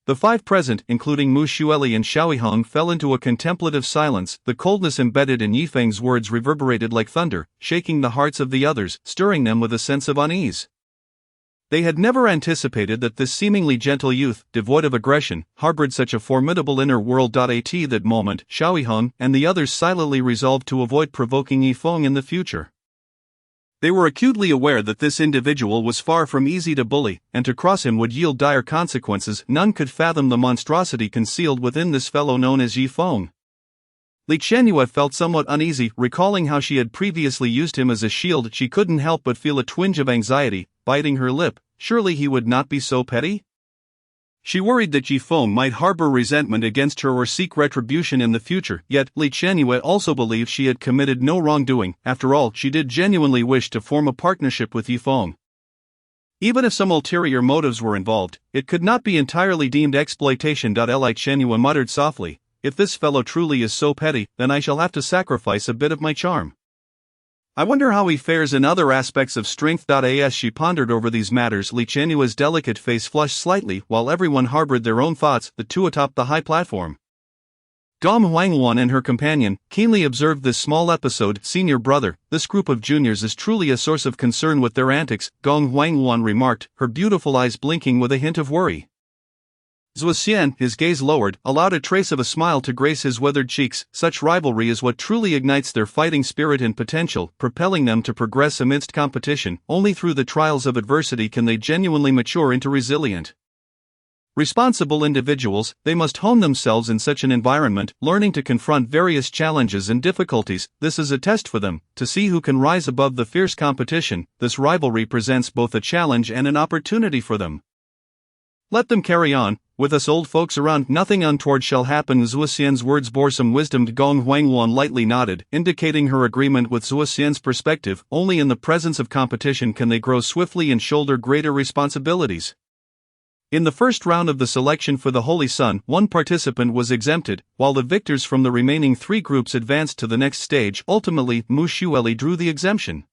The five present, including Mu Xueli and Xiaoyiheng, fell into a contemplative silence. The coldness embedded in Yifeng's words reverberated like thunder, shaking the hearts of the others, stirring them with a sense of unease. They had never anticipated that this seemingly gentle youth, devoid of aggression, harbored such a formidable inner world. At that moment, Xiaoyiheng and the others silently resolved to avoid provoking Yifeng in the future. They were acutely aware that this individual was far from easy to bully, and to cross him would yield dire consequences. None could fathom the monstrosity concealed within this fellow known as Yifeng. Li Qianyue felt somewhat uneasy, recalling how she had previously used him as a shield. She couldn't help but feel a twinge of anxiety, biting her lip. Surely he would not be so petty? She worried that Yifeng might harbor resentment against her or seek retribution in the future, yet Li Qianyue also believed she had committed no wrongdoing. After all, she did genuinely wish to form a partnership with Yifeng. Even if some ulterior motives were involved, it could not be entirely deemed exploitation. Li Qianyue muttered softly, if this fellow truly is so petty, then I shall have to sacrifice a bit of my charm. I wonder how he fares in other aspects of strength. As she pondered over these matters, Li Qianyue's delicate face flushed slightly. While everyone harbored their own thoughts, the two atop the high platform, Gong Huangwan and her companion, keenly observed this small episode. Senior brother, this group of juniors is truly a source of concern with their antics, Gong Huangwan remarked, her beautiful eyes blinking with a hint of worry. Zhuo Xian, his gaze lowered, allowed a trace of a smile to grace his weathered cheeks. Such rivalry is what truly ignites their fighting spirit and potential, propelling them to progress amidst competition. Only through the trials of adversity can they genuinely mature into resilient, responsible individuals. They must hone themselves in such an environment, learning to confront various challenges and difficulties. This is a test for them, to see who can rise above the fierce competition. This rivalry presents both a challenge and an opportunity for them. Let them carry on. With us old folks around, nothing untoward shall happen. Zhuo Xian's words bore some wisdom. Gong Huangwan lightly nodded, indicating her agreement with Zhuo Xian's perspective. Only in the presence of competition can they grow swiftly and shoulder greater responsibilities. In the first round of the selection for the Holy Sun, one participant was exempted, while the victors from the remaining three groups advanced to the next stage. Ultimately, Mu Xueli drew the exemption.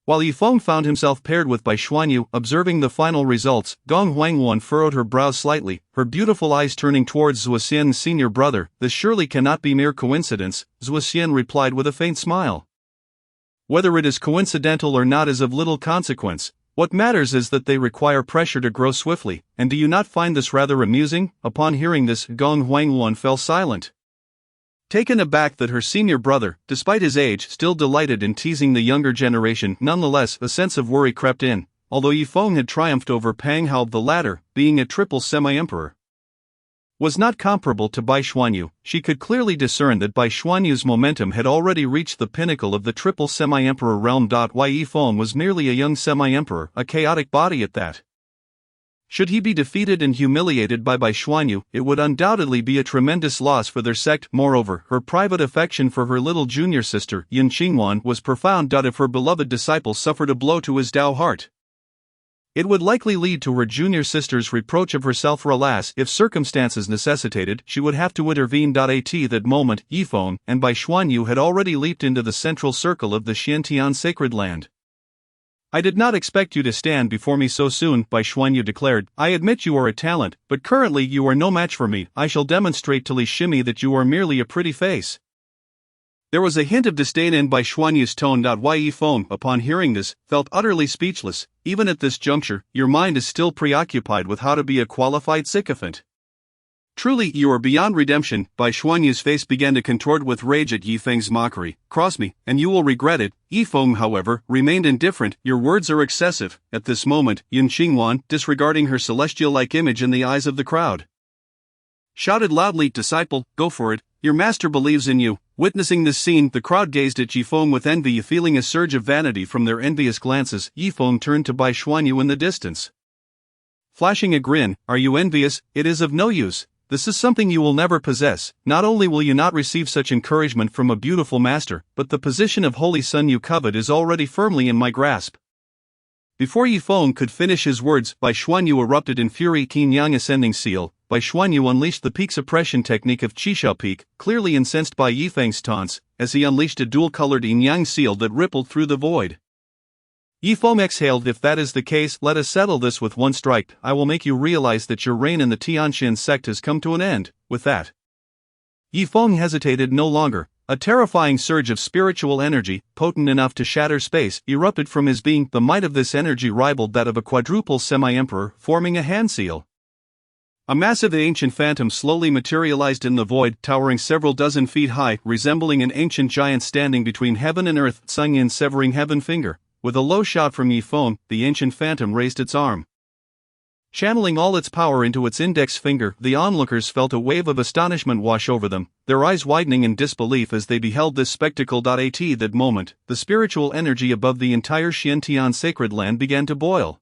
While Yifeng found himself paired with Bai Xuanyu, observing the final results, Gong Huangwan furrowed her brows slightly, her beautiful eyes turning towards Zhuo Xian's senior brother. This surely cannot be mere coincidence, Zhuo Xian replied with a faint smile. Whether it is coincidental or not is of little consequence. What matters is that they require pressure to grow swiftly, and do you not find this rather amusing? Upon hearing this, Gong Huangwan fell silent, taken aback that her senior brother, despite his age, still delighted in teasing the younger generation. Nonetheless, a sense of worry crept in, although Yifeng had triumphed over Pang Hao, the latter being a triple semi-emperor. was not comparable to Bai Xuanyu. She could clearly discern that Bai Xuanyu's momentum had already reached the pinnacle of the triple semi-emperor realm. Yi Feng was merely a young semi-emperor, a chaotic body at that. Should he be defeated and humiliated by Bai Xuanyu, it would undoubtedly be a tremendous loss for their sect. Moreover, her private affection for her little junior sister, Yin Qingwan, was profound. If her beloved disciple suffered a blow to his Dao heart, it would likely lead to her junior sister's reproach of herself. Alas, if circumstances necessitated, she would have to intervene. At that moment, Yi Feng and Bai Xuanyu had already leaped into the central circle of the Xiantian sacred land. I did not expect you to stand before me so soon, Bai Xuanyu declared. I admit you are a talent, but currently you are no match for me. I shall demonstrate to Li Shimi that you are merely a pretty face. There was a hint of disdain in Bai Xuanyu's tone. Yi Feng, upon hearing this, felt utterly speechless. Even at this juncture, your mind is still preoccupied with how to be a qualified sycophant. Truly, you are beyond redemption. Bai Xuanyu's face began to contort with rage at Yi Feng's mockery. Cross me, and you will regret it. Yi Feng, however, remained indifferent. Your words are excessive. At this moment, Yin Qingwan, disregarding her celestial-like image in the eyes of the crowd, shouted loudly, "Disciple, go for it. Your master believes in you." Witnessing this scene, the crowd gazed at Yi Feng with envy. Feeling a surge of vanity from their envious glances, Yi Feng turned to Bai Xuanyu in the distance, flashing a grin. "Are you envious? It is of no use. This is something you will never possess. Not only will you not receive such encouragement from a beautiful master, but the position of holy son you covet is already firmly in my grasp." Before Yi Feng could finish his words, Bai Xuanyu erupted in fury. Qin Yang ascending seal. Bai Xuanyu unleashed the peak suppression technique of Qishao peak, clearly incensed by Yi Feng's taunts, as he unleashed a dual-colored Yin Yang seal that rippled through the void. Yi Feng exhaled. "If that is the case, let us settle this with one strike. I will make you realize that your reign in the Tianxian sect has come to an end." With that, Yi Feng hesitated no longer. A terrifying surge of spiritual energy, potent enough to shatter space, erupted from his being. The might of this energy rivaled that of a quadruple semi-emperor, forming a hand seal. A massive ancient phantom slowly materialized in the void, towering several dozen feet high, resembling an ancient giant standing between heaven and earth. Sung Yin severing heaven finger. With a low shout from Yi Feng, the ancient phantom raised its arm, channeling all its power into its index finger. The onlookers felt a wave of astonishment wash over them, their eyes widening in disbelief as they beheld this spectacle. At that moment, the spiritual energy above the entire Xiantian sacred land began to boil.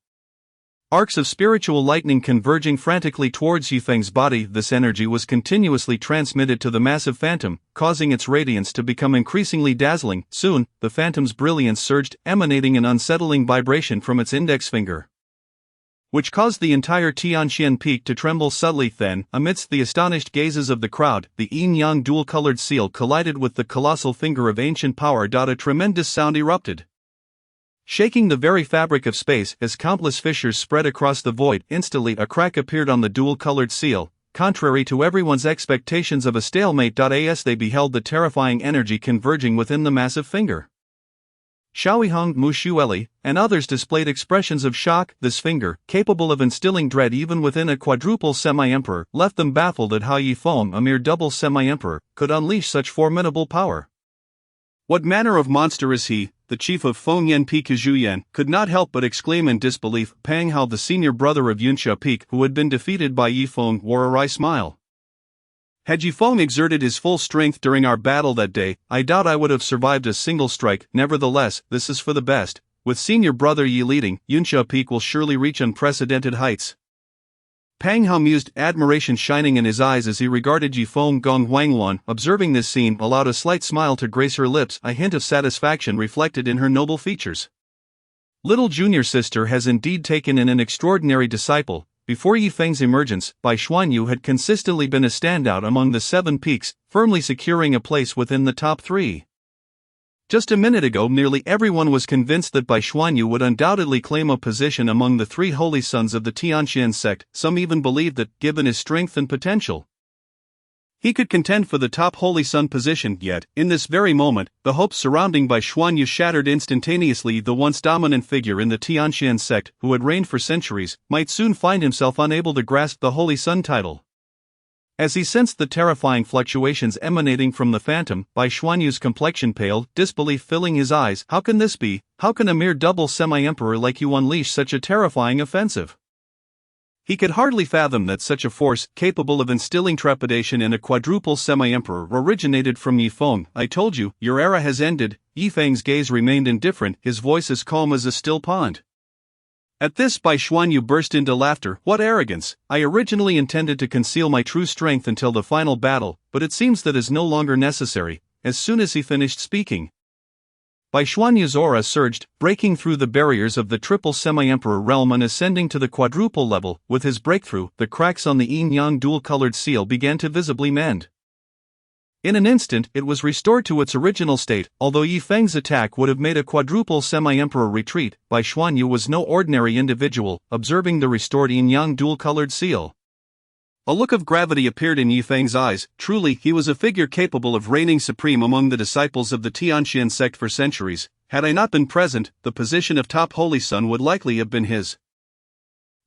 Arcs of spiritual lightning converging frantically towards Yi Feng's body. This energy was continuously transmitted to the massive phantom, causing its radiance to become increasingly dazzling. Soon, the phantom's brilliance surged, emanating an unsettling vibration from its index finger, which caused the entire Tianxian peak to tremble subtly. Then, amidst the astonished gazes of the crowd, the yin-yang dual-colored seal collided with the colossal finger of ancient power. A tremendous sound erupted, shaking the very fabric of space as countless fissures spread across the void. Instantly, a crack appeared on the dual-colored seal, contrary to everyone's expectations of a stalemate. As they beheld the terrifying energy converging within the massive finger, Xiaoyiheng, Mu Xueli, and others displayed expressions of shock. This finger, capable of instilling dread even within a quadruple semi-emperor, left them baffled at how Yi Feng, a mere double semi-emperor, could unleash such formidable power. "What manner of monster is he?" the chief of Fengyan Peak Zhuyan could not help but exclaim in disbelief. Pang Hao, the senior brother of Yunsha Peak, who had been defeated by Yi Feng, wore a wry smile. "Had Yi Feng exerted his full strength during our battle that day, I doubt I would have survived a single strike. Nevertheless, this is for the best. With senior brother Yi leading, Yunsha Peak will surely reach unprecedented heights." Pang Hao mused, admiration shining in his eyes as he regarded Yi Feng. Gong Huangwan, observing this scene, allowed a slight smile to grace her lips, a hint of satisfaction reflected in her noble features. Little junior sister has indeed taken in an extraordinary disciple. Before Yi Feng's emergence, Bai Xuanyu had consistently been a standout among the 7 peaks, firmly securing a place within the top 3. Just a minute ago, nearly everyone was convinced that Bai Xuanyu would undoubtedly claim a position among the 3 holy sons of the Tianxian sect. Some even believed that, given his strength and potential, he could contend for the top holy son position. Yet, in this very moment, the hopes surrounding Bai Xuanyu shattered instantaneously. The once dominant figure in the Tianxian sect, who had reigned for centuries, might soon find himself unable to grasp the holy son title. As he sensed the terrifying fluctuations emanating from the phantom, Bai Xuanyu's complexion paled, disbelief filling his eyes. "How can this be? How can a mere double semi-emperor like you unleash such a terrifying offensive?" He could hardly fathom that such a force, capable of instilling trepidation in a quadruple semi-emperor, originated from Yi Feng. "I told you, your era has ended." Yi Feng's gaze remained indifferent, his voice as calm as a still pond. At this, Bai Xuanyu burst into laughter. "What arrogance! I originally intended to conceal my true strength until the final battle, but it seems that is no longer necessary." As soon as he finished speaking, Bai Xuanyu's aura surged, breaking through the barriers of the triple semi-emperor realm and ascending to the quadruple level. With his breakthrough, the cracks on the yin-yang dual-colored seal began to visibly mend. In an instant, it was restored to its original state. Although Yi Feng's attack would have made a quadruple semi-emperor retreat, Bai Xuanyu was no ordinary individual, observing the restored yin-yang dual-colored seal. A look of gravity appeared in Yi Feng's eyes. Truly, he was a figure capable of reigning supreme among the disciples of the Tianqian sect for centuries. Had I not been present, the position of top holy son would likely have been his.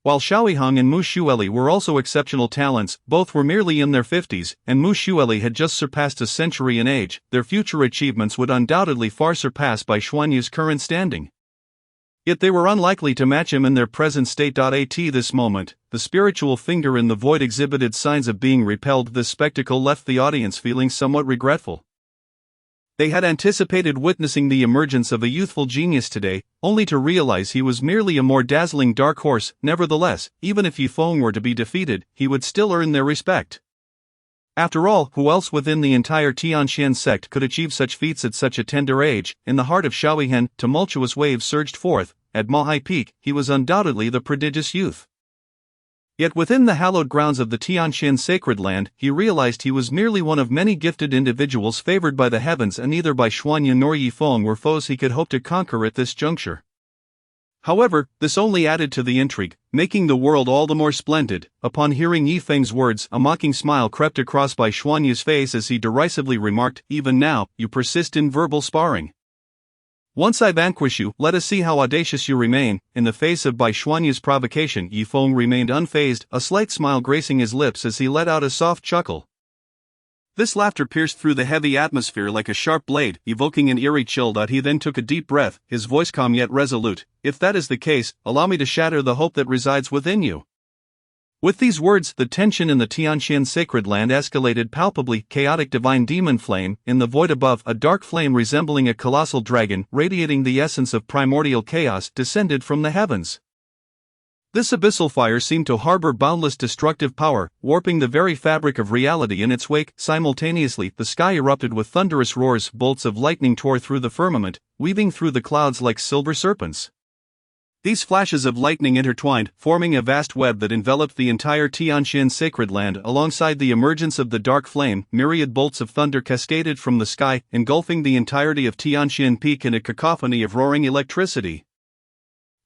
While Shaoheng and Mu Xueli were also exceptional talents, both were merely in their 50s, and Mu Xueli had just surpassed a century in age. Their future achievements would undoubtedly far surpass Bai Xuanyu's current standing. Yet they were unlikely to match him in their present state. At this moment, the spiritual finger in the void exhibited signs of being repelled. This spectacle left the audience feeling somewhat regretful. They had anticipated witnessing the emergence of a youthful genius today, only to realize he was merely a more dazzling dark horse. Nevertheless, even if Yi Feng were to be defeated, he would still earn their respect. After all, who else within the entire Tianqian sect could achieve such feats at such a tender age? In the heart of Shaoheng, tumultuous waves surged forth. At Mahai Peak, he was undoubtedly the prodigious youth. Yet within the hallowed grounds of the Tianqian sacred land, he realized he was merely one of many gifted individuals favored by the heavens, and neither Bai Xuanyu nor Yi Feng were foes he could hope to conquer at this juncture. However, this only added to the intrigue, making the world all the more splendid. Upon hearing Yi Feng's words, a mocking smile crept across Bai Xuanyu's face as he derisively remarked, "Even now, you persist in verbal sparring. Once I vanquish you, let us see how audacious you remain." In the face of Bai Xuanyu's provocation, Yi Feng remained unfazed, a slight smile gracing his lips as he let out a soft chuckle. This laughter pierced through the heavy atmosphere like a sharp blade, evoking an eerie chill. He then took a deep breath, his voice calm yet resolute. "If that is the case, allow me to shatter the hope that resides within you." With these words, the tension in the Tianqian sacred land escalated palpably. Chaotic divine demon flame, in the void above, a dark flame resembling a colossal dragon, radiating the essence of primordial chaos, descended from the heavens. This abyssal fire seemed to harbor boundless destructive power, warping the very fabric of reality in its wake. Simultaneously, the sky erupted with thunderous roars. Bolts of lightning tore through the firmament, weaving through the clouds like silver serpents. These flashes of lightning intertwined, forming a vast web that enveloped the entire Tianqian sacred land. Alongside the emergence of the dark flame, myriad bolts of thunder cascaded from the sky, engulfing the entirety of Tianqian Peak in a cacophony of roaring electricity.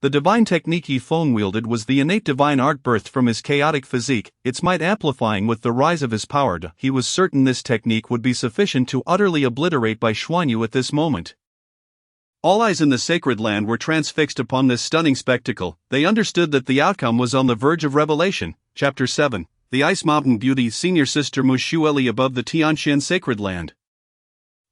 The divine technique Yi Feng wielded was the innate divine art birthed from his chaotic physique, its might amplifying with the rise of his power. He was certain this technique would be sufficient to utterly obliterate Bai Xuanyu at this moment. All eyes in the sacred land were transfixed upon this stunning spectacle. They understood that the outcome was on the verge of revelation. Chapter 7. The Ice Mountain Beauty. Senior Sister Mu Xueli above the Tianqian sacred land.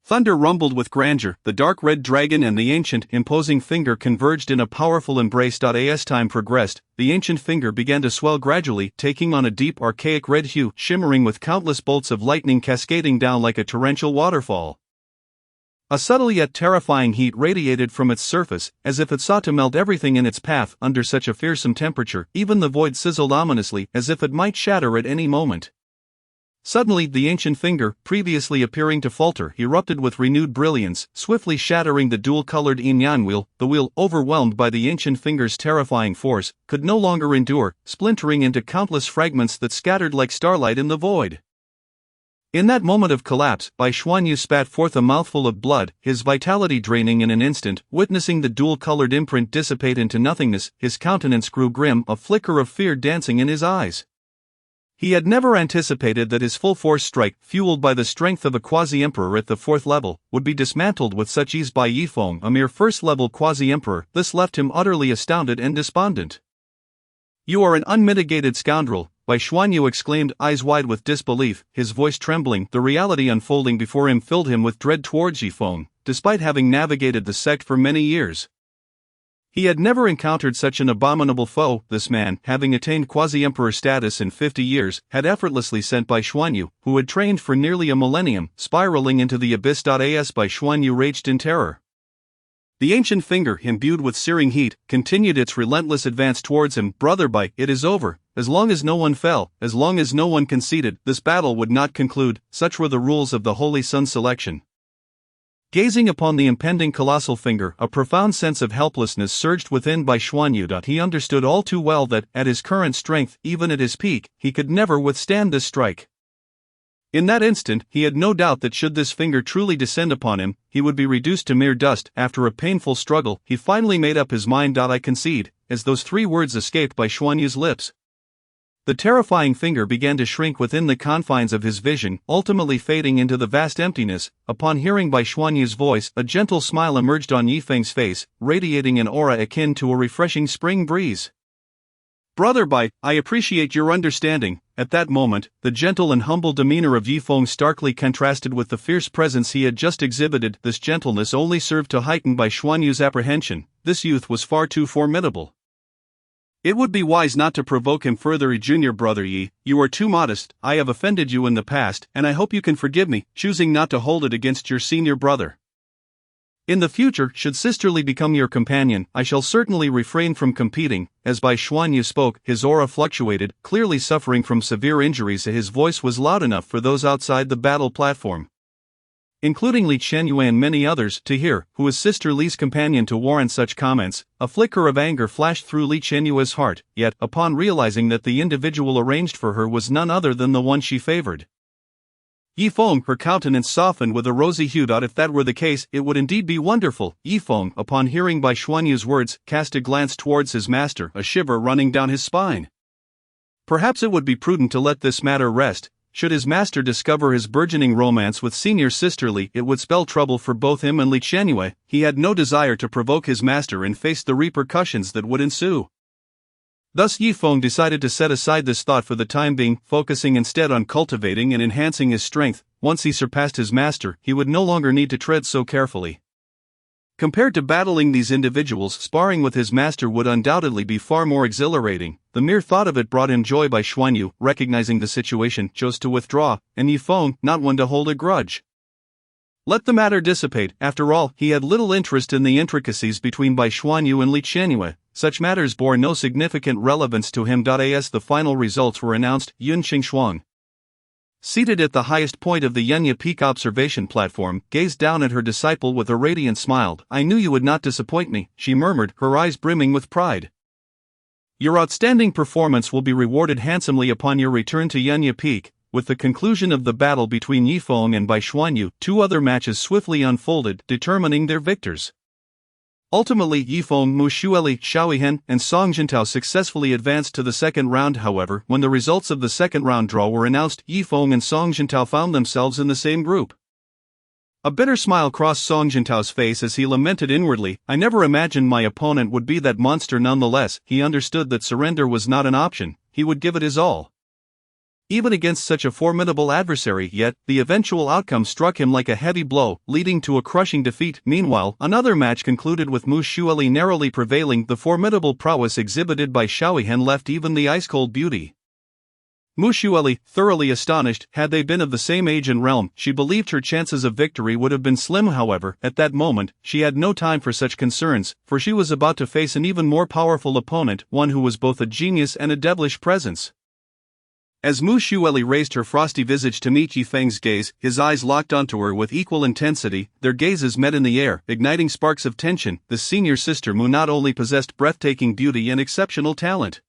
Thunder rumbled with grandeur. The dark red dragon and the ancient, imposing finger converged in a powerful embrace. As time progressed, the ancient finger began to swell gradually, taking on a deep archaic red hue, shimmering with countless bolts of lightning cascading down like a torrential waterfall. A subtle yet terrifying heat radiated from its surface, as if it sought to melt everything in its path. Under such a fearsome temperature, even the void sizzled ominously, as if it might shatter at any moment. Suddenly, the ancient finger, previously appearing to falter, erupted with renewed brilliance, swiftly shattering the dual-colored yin-yang wheel. The wheel, overwhelmed by the ancient finger's terrifying force, could no longer endure, splintering into countless fragments that scattered like starlight in the void. In that moment of collapse, Bai Xuanyu spat forth a mouthful of blood, his vitality draining in an instant. Witnessing the dual-colored imprint dissipate into nothingness, his countenance grew grim, a flicker of fear dancing in his eyes. He had never anticipated that his full-force strike, fueled by the strength of a quasi-emperor at the 4th level, would be dismantled with such ease by Yi Feng, a mere first-level quasi-emperor. This left him utterly astounded and despondent. "You are an unmitigated scoundrel," Bai Xuanyu exclaimed, eyes wide with disbelief, his voice trembling. The reality unfolding before him filled him with dread towards Yi Feng, despite having navigated the sect for many years. He had never encountered such an abominable foe. This man, having attained quasi-emperor status in 50 years, had effortlessly sent Bai Xuanyu, who had trained for nearly a millennium, spiraling into the abyss. As Bai Xuanyu raged in terror, the ancient finger, imbued with searing heat, continued its relentless advance towards him. Brother Bai, it is over. As long as no one fell, as long as no one conceded, this battle would not conclude. Such were the rules of the Holy Sun selection. Gazing upon the impending colossal finger, a profound sense of helplessness surged within Bai Xuanyu. He understood all too well that, at his current strength, even at his peak, he could never withstand this strike. In that instant, he had no doubt that should this finger truly descend upon him, he would be reduced to mere dust. After a painful struggle, he finally made up his mind. I concede, as those three words escaped Bai Xuanyu's lips. The terrifying finger began to shrink within the confines of his vision, ultimately fading into the vast emptiness. Upon hearing Bai Xuanyu's voice, a gentle smile emerged on Yifeng's face, radiating an aura akin to a refreshing spring breeze. Brother Bai, I appreciate your understanding. At that moment, the gentle and humble demeanor of Yifeng starkly contrasted with the fierce presence he had just exhibited. This gentleness only served to heighten Bai Xuanyu's apprehension. This youth was far too formidable. It would be wise not to provoke him further. Junior brother Yi, you are too modest. I have offended you in the past, and I hope you can forgive me, choosing not to hold it against your senior brother. In the future, should sisterly become your companion, I shall certainly refrain from competing. As Bai Xuanyu spoke, his aura fluctuated, clearly suffering from severe injuries. His voice was loud enough for those outside the battle platform, including Li Qianyue and many others, to hear. Who is Sister Li's companion to warrant such comments? A flicker of anger flashed through Li Qianyue's heart, yet, upon realizing that the individual arranged for her was none other than the one she favored, Yifeng, her countenance softened with a rosy hue. If that were the case, it would indeed be wonderful. Yifeng, upon hearing Bai Xuanyu's words, cast a glance towards his master, a shiver running down his spine. Perhaps it would be prudent to let this matter rest. Should his master discover his burgeoning romance with senior sister Li, it would spell trouble for both him and Li Qianyue. He had no desire to provoke his master and face the repercussions that would ensue. Thus Yifeng decided to set aside this thought for the time being, focusing instead on cultivating and enhancing his strength. Once he surpassed his master, he would no longer need to tread so carefully. Compared to battling these individuals, sparring with his master would undoubtedly be far more exhilarating. The mere thought of it brought him joy. Bai Xuanyu, recognizing the situation, chose to withdraw, and Yifeng, not one to hold a grudge, let the matter dissipate. After all, he had little interest in the intricacies between Bai Xuanyu and Li Qianyue. Such matters bore no significant relevance to him. As the final results were announced, Yun Xingxuang, seated at the highest point of the Yunya Peak observation platform, gazed down at her disciple with a radiant smile. I knew you would not disappoint me, she murmured, her eyes brimming with pride. Your outstanding performance will be rewarded handsomely upon your return to Yunya Peak. With the conclusion of the battle between Yifeng and Bai Xuanyu, two other matches swiftly unfolded, determining their victors. Ultimately, Yifeng, Mu Xueli, Xiaoyihen, and Song Jintao successfully advanced to the second round. However, when the results of the second round draw were announced, Yifeng and Song Jintao found themselves in the same group. A bitter smile crossed Song Jintao's face as he lamented inwardly, I never imagined my opponent would be that monster. Nonetheless, he understood that surrender was not an option. He would give it his all, even against such a formidable adversary. Yet, the eventual outcome struck him like a heavy blow, leading to a crushing defeat. Meanwhile, another match concluded with Mu Xueli narrowly prevailing. The formidable prowess exhibited by Xiaoyihen left even the ice-cold beauty Mu Xueli thoroughly astonished. Had they been of the same age and realm, she believed her chances of victory would have been slim. However, at that moment, she had no time for such concerns, for she was about to face an even more powerful opponent, one who was both a genius and a devilish presence. As Mu Xueli raised her frosty visage to meet Yifeng's gaze, his eyes locked onto her with equal intensity. Their gazes met in the air, igniting sparks of tension. The senior sister Mu not only possessed breathtaking beauty and exceptional talent,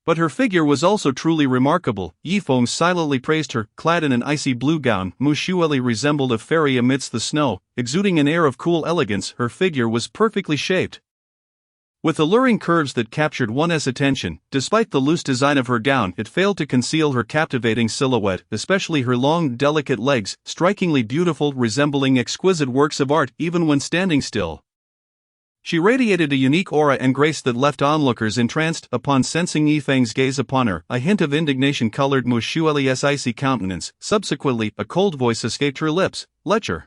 but her figure was also truly remarkable. Yifeng silently praised her. Clad in an icy blue gown, Mu Xueli resembled a fairy amidst the snow, exuding an air of cool elegance. Her figure was perfectly shaped, with alluring curves that captured one's attention. Despite the loose design of her gown, it failed to conceal her captivating silhouette, especially her long, delicate legs, strikingly beautiful, resembling exquisite works of art even when standing still. She radiated a unique aura and grace that left onlookers entranced. Upon sensing Yifeng's gaze upon her, a hint of indignation colored Mu Xueli's icy countenance. Subsequently, a cold voice escaped her lips. Lecher,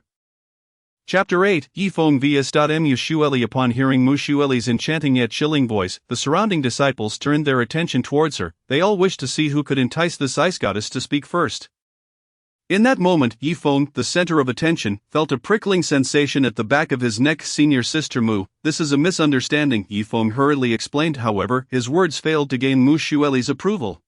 Chapter 8 Yifeng vs. Mushueli. Upon hearing Mushueli's enchanting yet chilling voice, the surrounding disciples turned their attention towards her. They all wished to see who could entice this ice goddess to speak first. In that moment, Yifeng, the center of attention, felt a prickling sensation at the back of his neck. Senior sister Mu, this is a misunderstanding, Yifeng hurriedly explained. However, his words failed to gain Mushueli's approval.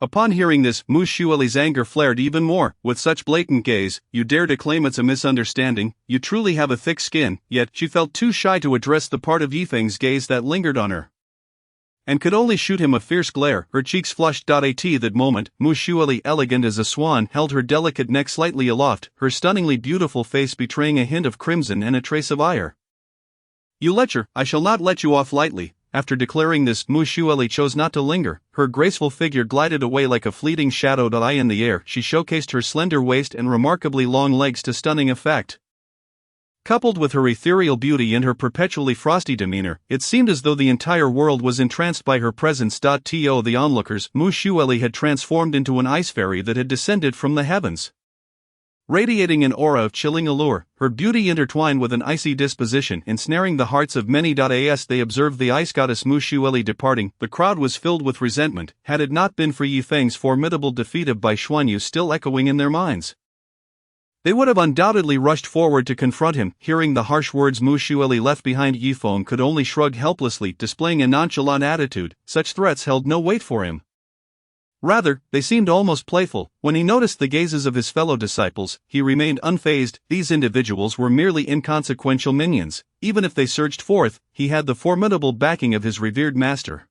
Upon hearing this, Mushueli's anger flared even more. With such blatant gaze, you dare to claim it's a misunderstanding? You truly have a thick skin. Yet, she felt too shy to address the part of Yifeng's gaze that lingered on her, and could only shoot him a fierce glare. Her cheeks flushed. At that moment, Mushueli, elegant as a swan, held her delicate neck slightly aloft, her stunningly beautiful face betraying a hint of crimson and a trace of ire. You lecher, I shall not let you off lightly. After declaring this, Mushueli chose not to linger. Her graceful figure glided away like a fleeting shadow. In the air, she showcased her slender waist and remarkably long legs to stunning effect. Coupled with her ethereal beauty and her perpetually frosty demeanor, it seemed as though the entire world was entranced by her presence. To the onlookers, Mushueli had transformed into an ice fairy that had descended from the heavens. Radiating an aura of chilling allure, her beauty intertwined with an icy disposition, ensnaring the hearts of many. As they observed the ice goddess Mushueli departing, the crowd was filled with resentment, had it not been for Yifeng's formidable defeat of Bai Xuanyu still echoing in their minds. They would have undoubtedly rushed forward to confront him. Hearing the harsh words Mushueli left behind, Yifeng could only shrug helplessly, displaying a nonchalant attitude. Such threats held no weight for him. Rather, they seemed almost playful. When he noticed the gazes of his fellow disciples, he remained unfazed. These individuals were merely inconsequential minions. Even if they surged forth, he had the formidable backing of his revered master.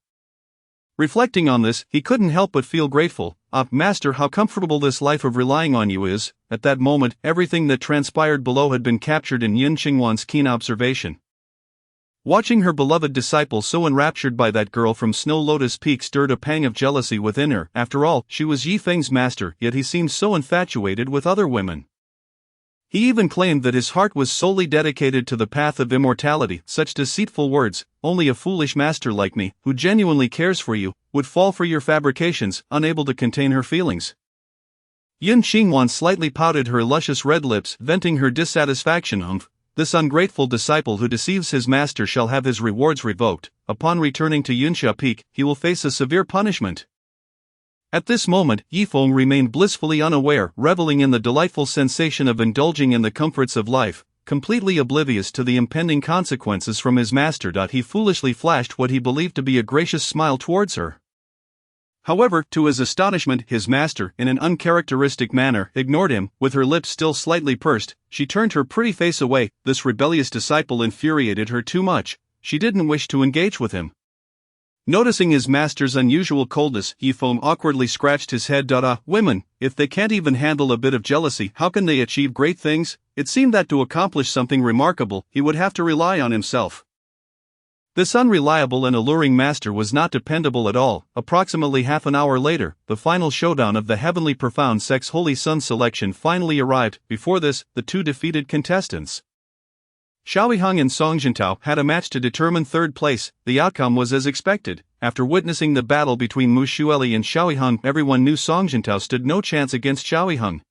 Reflecting on this, he couldn't help but feel grateful. Master, how comfortable this life of relying on you is. At that moment, everything that transpired below had been captured in Yun Qingwan's keen observation. Watching her beloved disciple so enraptured by that girl from Snow Lotus Peak stirred a pang of jealousy within her. After all, she was Yifeng's master, yet he seemed so infatuated with other women. He even claimed that his heart was solely dedicated to the path of immortality. Such deceitful words. Only a foolish master like me, who genuinely cares for you, would fall for your fabrications. Unable to contain her feelings, Yun Qingwan slightly pouted her luscious red lips, venting her dissatisfaction. This ungrateful disciple who deceives his master shall have his rewards revoked. Upon returning to Yunsha Peak, he will face a severe punishment. At this moment, Yifeng remained blissfully unaware, reveling in the delightful sensation of indulging in the comforts of life, completely oblivious to the impending consequences from his master. He foolishly flashed what he believed to be a gracious smile towards her. However, to his astonishment, his master, in an uncharacteristic manner, ignored him. With her lips still slightly pursed, she turned her pretty face away. This rebellious disciple infuriated her too much. She didn't wish to engage with him. Noticing his master's unusual coldness, Yifeng awkwardly scratched his head. Women, if they can't even handle a bit of jealousy, how can they achieve great things? It seemed that to accomplish something remarkable, he would have to rely on himself. This unreliable and alluring master was not dependable at all. Approximately half an hour later, the final showdown of the Heavenly Profound Sect's Holy Sun selection finally arrived. Before this, the two defeated contestants, Xiaoyiheng and Song Jintao, had a match to determine third place. The outcome was as expected. After witnessing the battle between Mushueli and Xiaoyiheng, everyone knew Song Jintao stood no chance against Xiaoyiheng.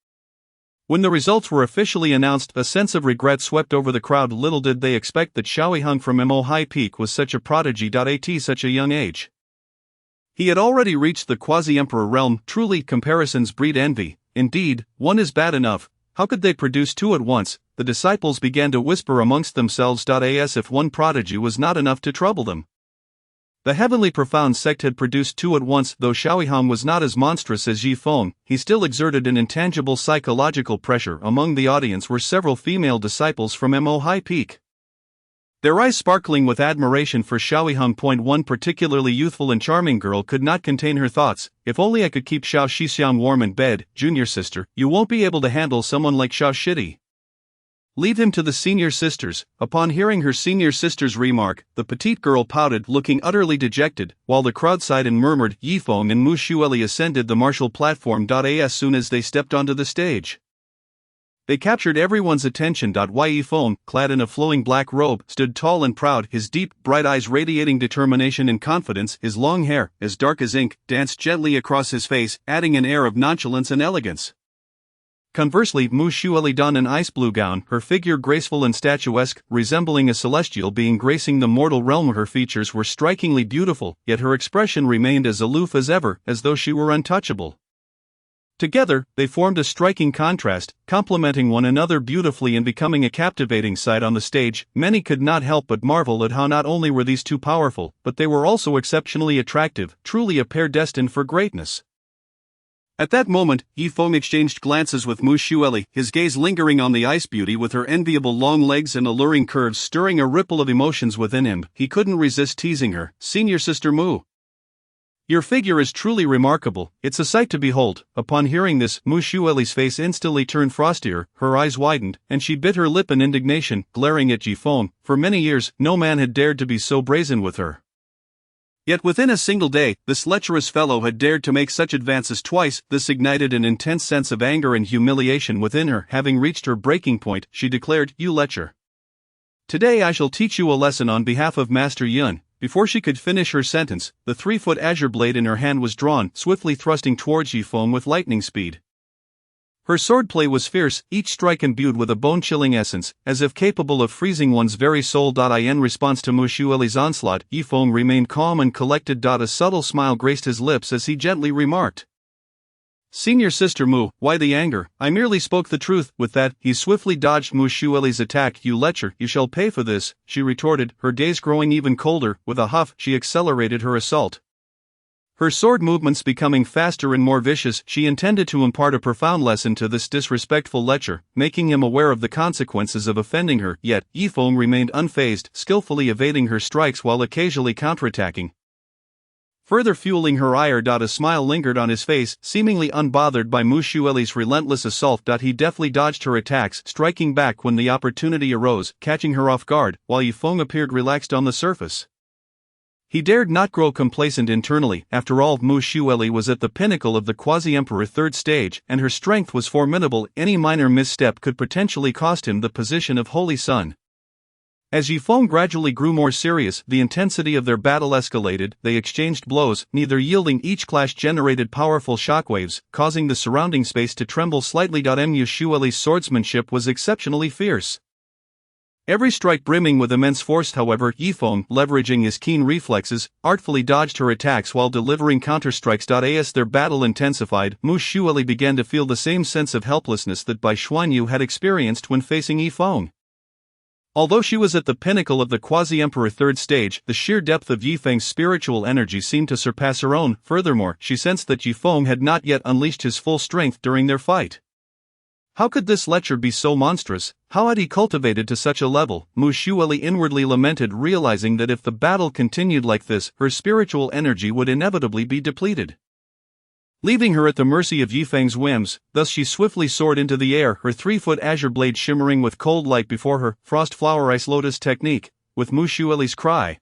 When the results were officially announced, a sense of regret swept over the crowd. Little did they expect that Xiaoyiheng from Immortality Peak was such a prodigy. At such a young age, he had already reached the quasi-emperor realm. Truly, comparisons breed envy. Indeed, one is bad enough. How could they produce two at once? The disciples began to whisper amongst themselves. As if one prodigy was not enough to trouble them, the Heavenly Profound Sect had produced two at once. Though Xiaoyiheng was not as monstrous as Yifeng, he still exerted an intangible psychological pressure. Among the audience were several female disciples from Immortality Peak, their eyes sparkling with admiration for Xiaoyiheng. One particularly youthful and charming girl could not contain her thoughts. If only I could keep Xiao Shixiang warm in bed. Junior sister, you won't be able to handle someone like Xiao Shidi. Leave him to the senior sisters. Upon hearing her senior sister's remark, the petite girl pouted, looking utterly dejected, while the crowd sighed and murmured. Yifeng and Mushueli ascended the martial platform. As soon as they stepped onto the stage, they captured everyone's attention. Yifeng, clad in a flowing black robe, stood tall and proud, his deep, bright eyes radiating determination and confidence. His long hair, as dark as ink, danced gently across his face, adding an air of nonchalance and elegance. Conversely, Mu Xueli donned an ice blue gown, her figure graceful and statuesque, resembling a celestial being gracing the mortal realm. Her features were strikingly beautiful, yet her expression remained as aloof as ever, as though she were untouchable. Together, they formed a striking contrast, complementing one another beautifully and becoming a captivating sight on the stage. Many could not help but marvel at how not only were these two powerful, but they were also exceptionally attractive, truly a pair destined for greatness. At that moment, Yifeng exchanged glances with Mu Xueli, his gaze lingering on the ice beauty with her enviable long legs and alluring curves stirring a ripple of emotions within him. He couldn't resist teasing her. "Senior Sister Mu, your figure is truly remarkable, it's a sight to behold." Upon hearing this, Mu Xueli's face instantly turned frostier, her eyes widened, and she bit her lip in indignation, glaring at Yifeng. For many years, no man had dared to be so brazen with her. Yet within a single day, this lecherous fellow had dared to make such advances twice. This ignited an intense sense of anger and humiliation within her. Having reached her breaking point, she declared, "You lecher! Today I shall teach you a lesson on behalf of Master Yun." Before she could finish her sentence, the 3-foot azure blade in her hand was drawn, swiftly thrusting towards Yifeng with lightning speed. Her swordplay was fierce, each strike imbued with a bone-chilling essence, as if capable of freezing one's very soul. In response to Mu Xueli's onslaught, Yifeng remained calm and collected. A subtle smile graced his lips as he gently remarked, "Senior Sister Mu, why the anger? I merely spoke the truth." With that, he swiftly dodged Mu Xueli's attack. "You lecher, you shall pay for this," she retorted, her gaze growing even colder. With a huff, she accelerated her assault. Her sword movements becoming faster and more vicious. She intended to impart a profound lesson to this disrespectful lecher, making him aware of the consequences of offending her. Yet, Yifeng remained unfazed, skillfully evading her strikes while occasionally counterattacking. Further fueling her ire. A smile lingered on his face, seemingly unbothered by Mu Xueli's relentless assault. He deftly dodged her attacks, striking back when the opportunity arose, catching her off guard, while Yifeng appeared relaxed on the surface. He dared not grow complacent internally. After all, Mu Xueli was at the pinnacle of the Quasi-Emperor third stage, and her strength was formidable. Any minor misstep could potentially cost him the position of Holy Son. As Yifeng gradually grew more serious, the intensity of their battle escalated. They exchanged blows, neither yielding. Each clash generated powerful shockwaves, causing the surrounding space to tremble slightly. Mu Xueli's swordsmanship was exceptionally fierce, every strike brimming with immense force. However, Yifeng, leveraging his keen reflexes, artfully dodged her attacks while delivering counterstrikes. As their battle intensified, Mu Xueli began to feel the same sense of helplessness that Bai Xuanyu had experienced when facing Yifeng. Although she was at the pinnacle of the Quasi-Emperor third stage, the sheer depth of Yifeng's spiritual energy seemed to surpass her own. Furthermore, she sensed that Yifeng had not yet unleashed his full strength during their fight. How could this lecher be so monstrous? How had he cultivated to such a level? Mu Xueli inwardly lamented, realizing that if the battle continued like this, her spiritual energy would inevitably be depleted, leaving her at the mercy of Yifeng's whims. Thus she swiftly soared into the air, her 3-foot azure blade shimmering with cold light before her. Frost flower ice lotus technique, with Mu Xueli's cry.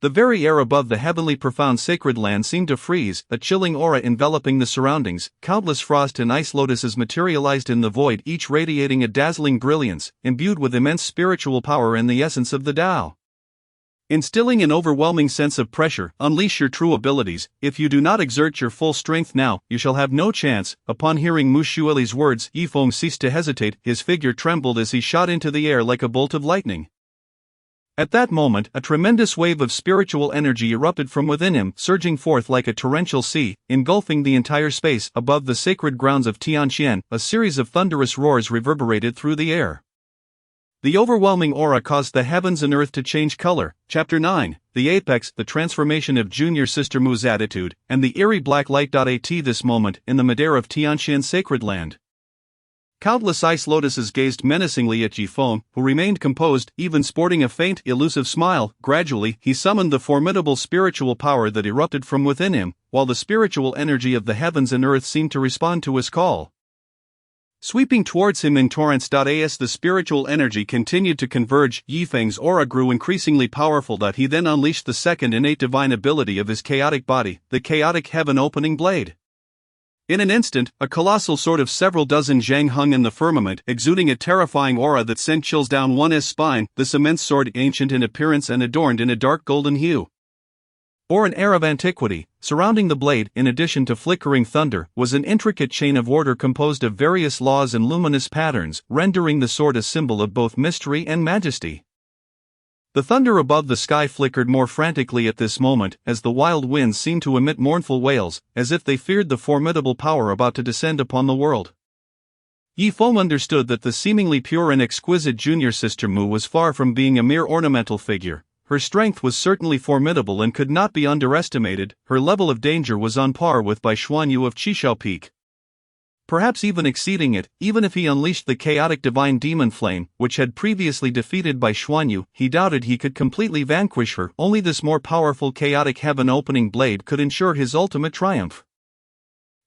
The very air above the heavenly profound sacred land seemed to freeze, a chilling aura enveloping the surroundings. Countless frost and ice lotuses materialized in the void, each radiating a dazzling brilliance, imbued with immense spiritual power and the essence of the Tao, instilling an overwhelming sense of pressure. "Unleash your true abilities. If you do not exert your full strength now, you shall have no chance." Upon hearing Mu Xueli's words, Yifeng ceased to hesitate. His figure trembled as he shot into the air like a bolt of lightning. At that moment, a tremendous wave of spiritual energy erupted from within him, surging forth like a torrential sea, engulfing the entire space. Above the sacred grounds of Tianqian, a series of thunderous roars reverberated through the air. The overwhelming aura caused the heavens and earth to change color. Chapter 9, The Apex, the transformation of Junior Sister Mu's attitude, and the eerie black light. At this moment, in the Madeira of Tianqian's sacred land, countless ice lotuses gazed menacingly at Yifeng, who remained composed, even sporting a faint, elusive smile. Gradually, he summoned the formidable spiritual power that erupted from within him, while the spiritual energy of the heavens and earth seemed to respond to his call, sweeping towards him in torrents. As the spiritual energy continued to converge, Yifeng's aura grew increasingly powerful. He then unleashed the second innate divine ability of his chaotic body, the chaotic heaven-opening blade. In an instant, a colossal sword of several dozen zhang hung in the firmament, exuding a terrifying aura that sent chills down one's spine. This immense sword, ancient in appearance and adorned in a dark golden hue, or an air of antiquity. Surrounding the blade, in addition to flickering thunder, was an intricate chain of order composed of various laws and luminous patterns, rendering the sword a symbol of both mystery and majesty. The thunder above the sky flickered more frantically at this moment, as the wild winds seemed to emit mournful wails, as if they feared the formidable power about to descend upon the world. Yi Feng understood that the seemingly pure and exquisite junior sister Mu was far from being a mere ornamental figure. Her strength was certainly formidable and could not be underestimated. Her level of danger was on par with Bai Xuanyu of Qishao Peak, perhaps even exceeding it. Even if he unleashed the chaotic divine demon flame, which had previously defeated Bai Xuanyu, he doubted he could completely vanquish her. Only this more powerful chaotic heaven-opening blade could ensure his ultimate triumph.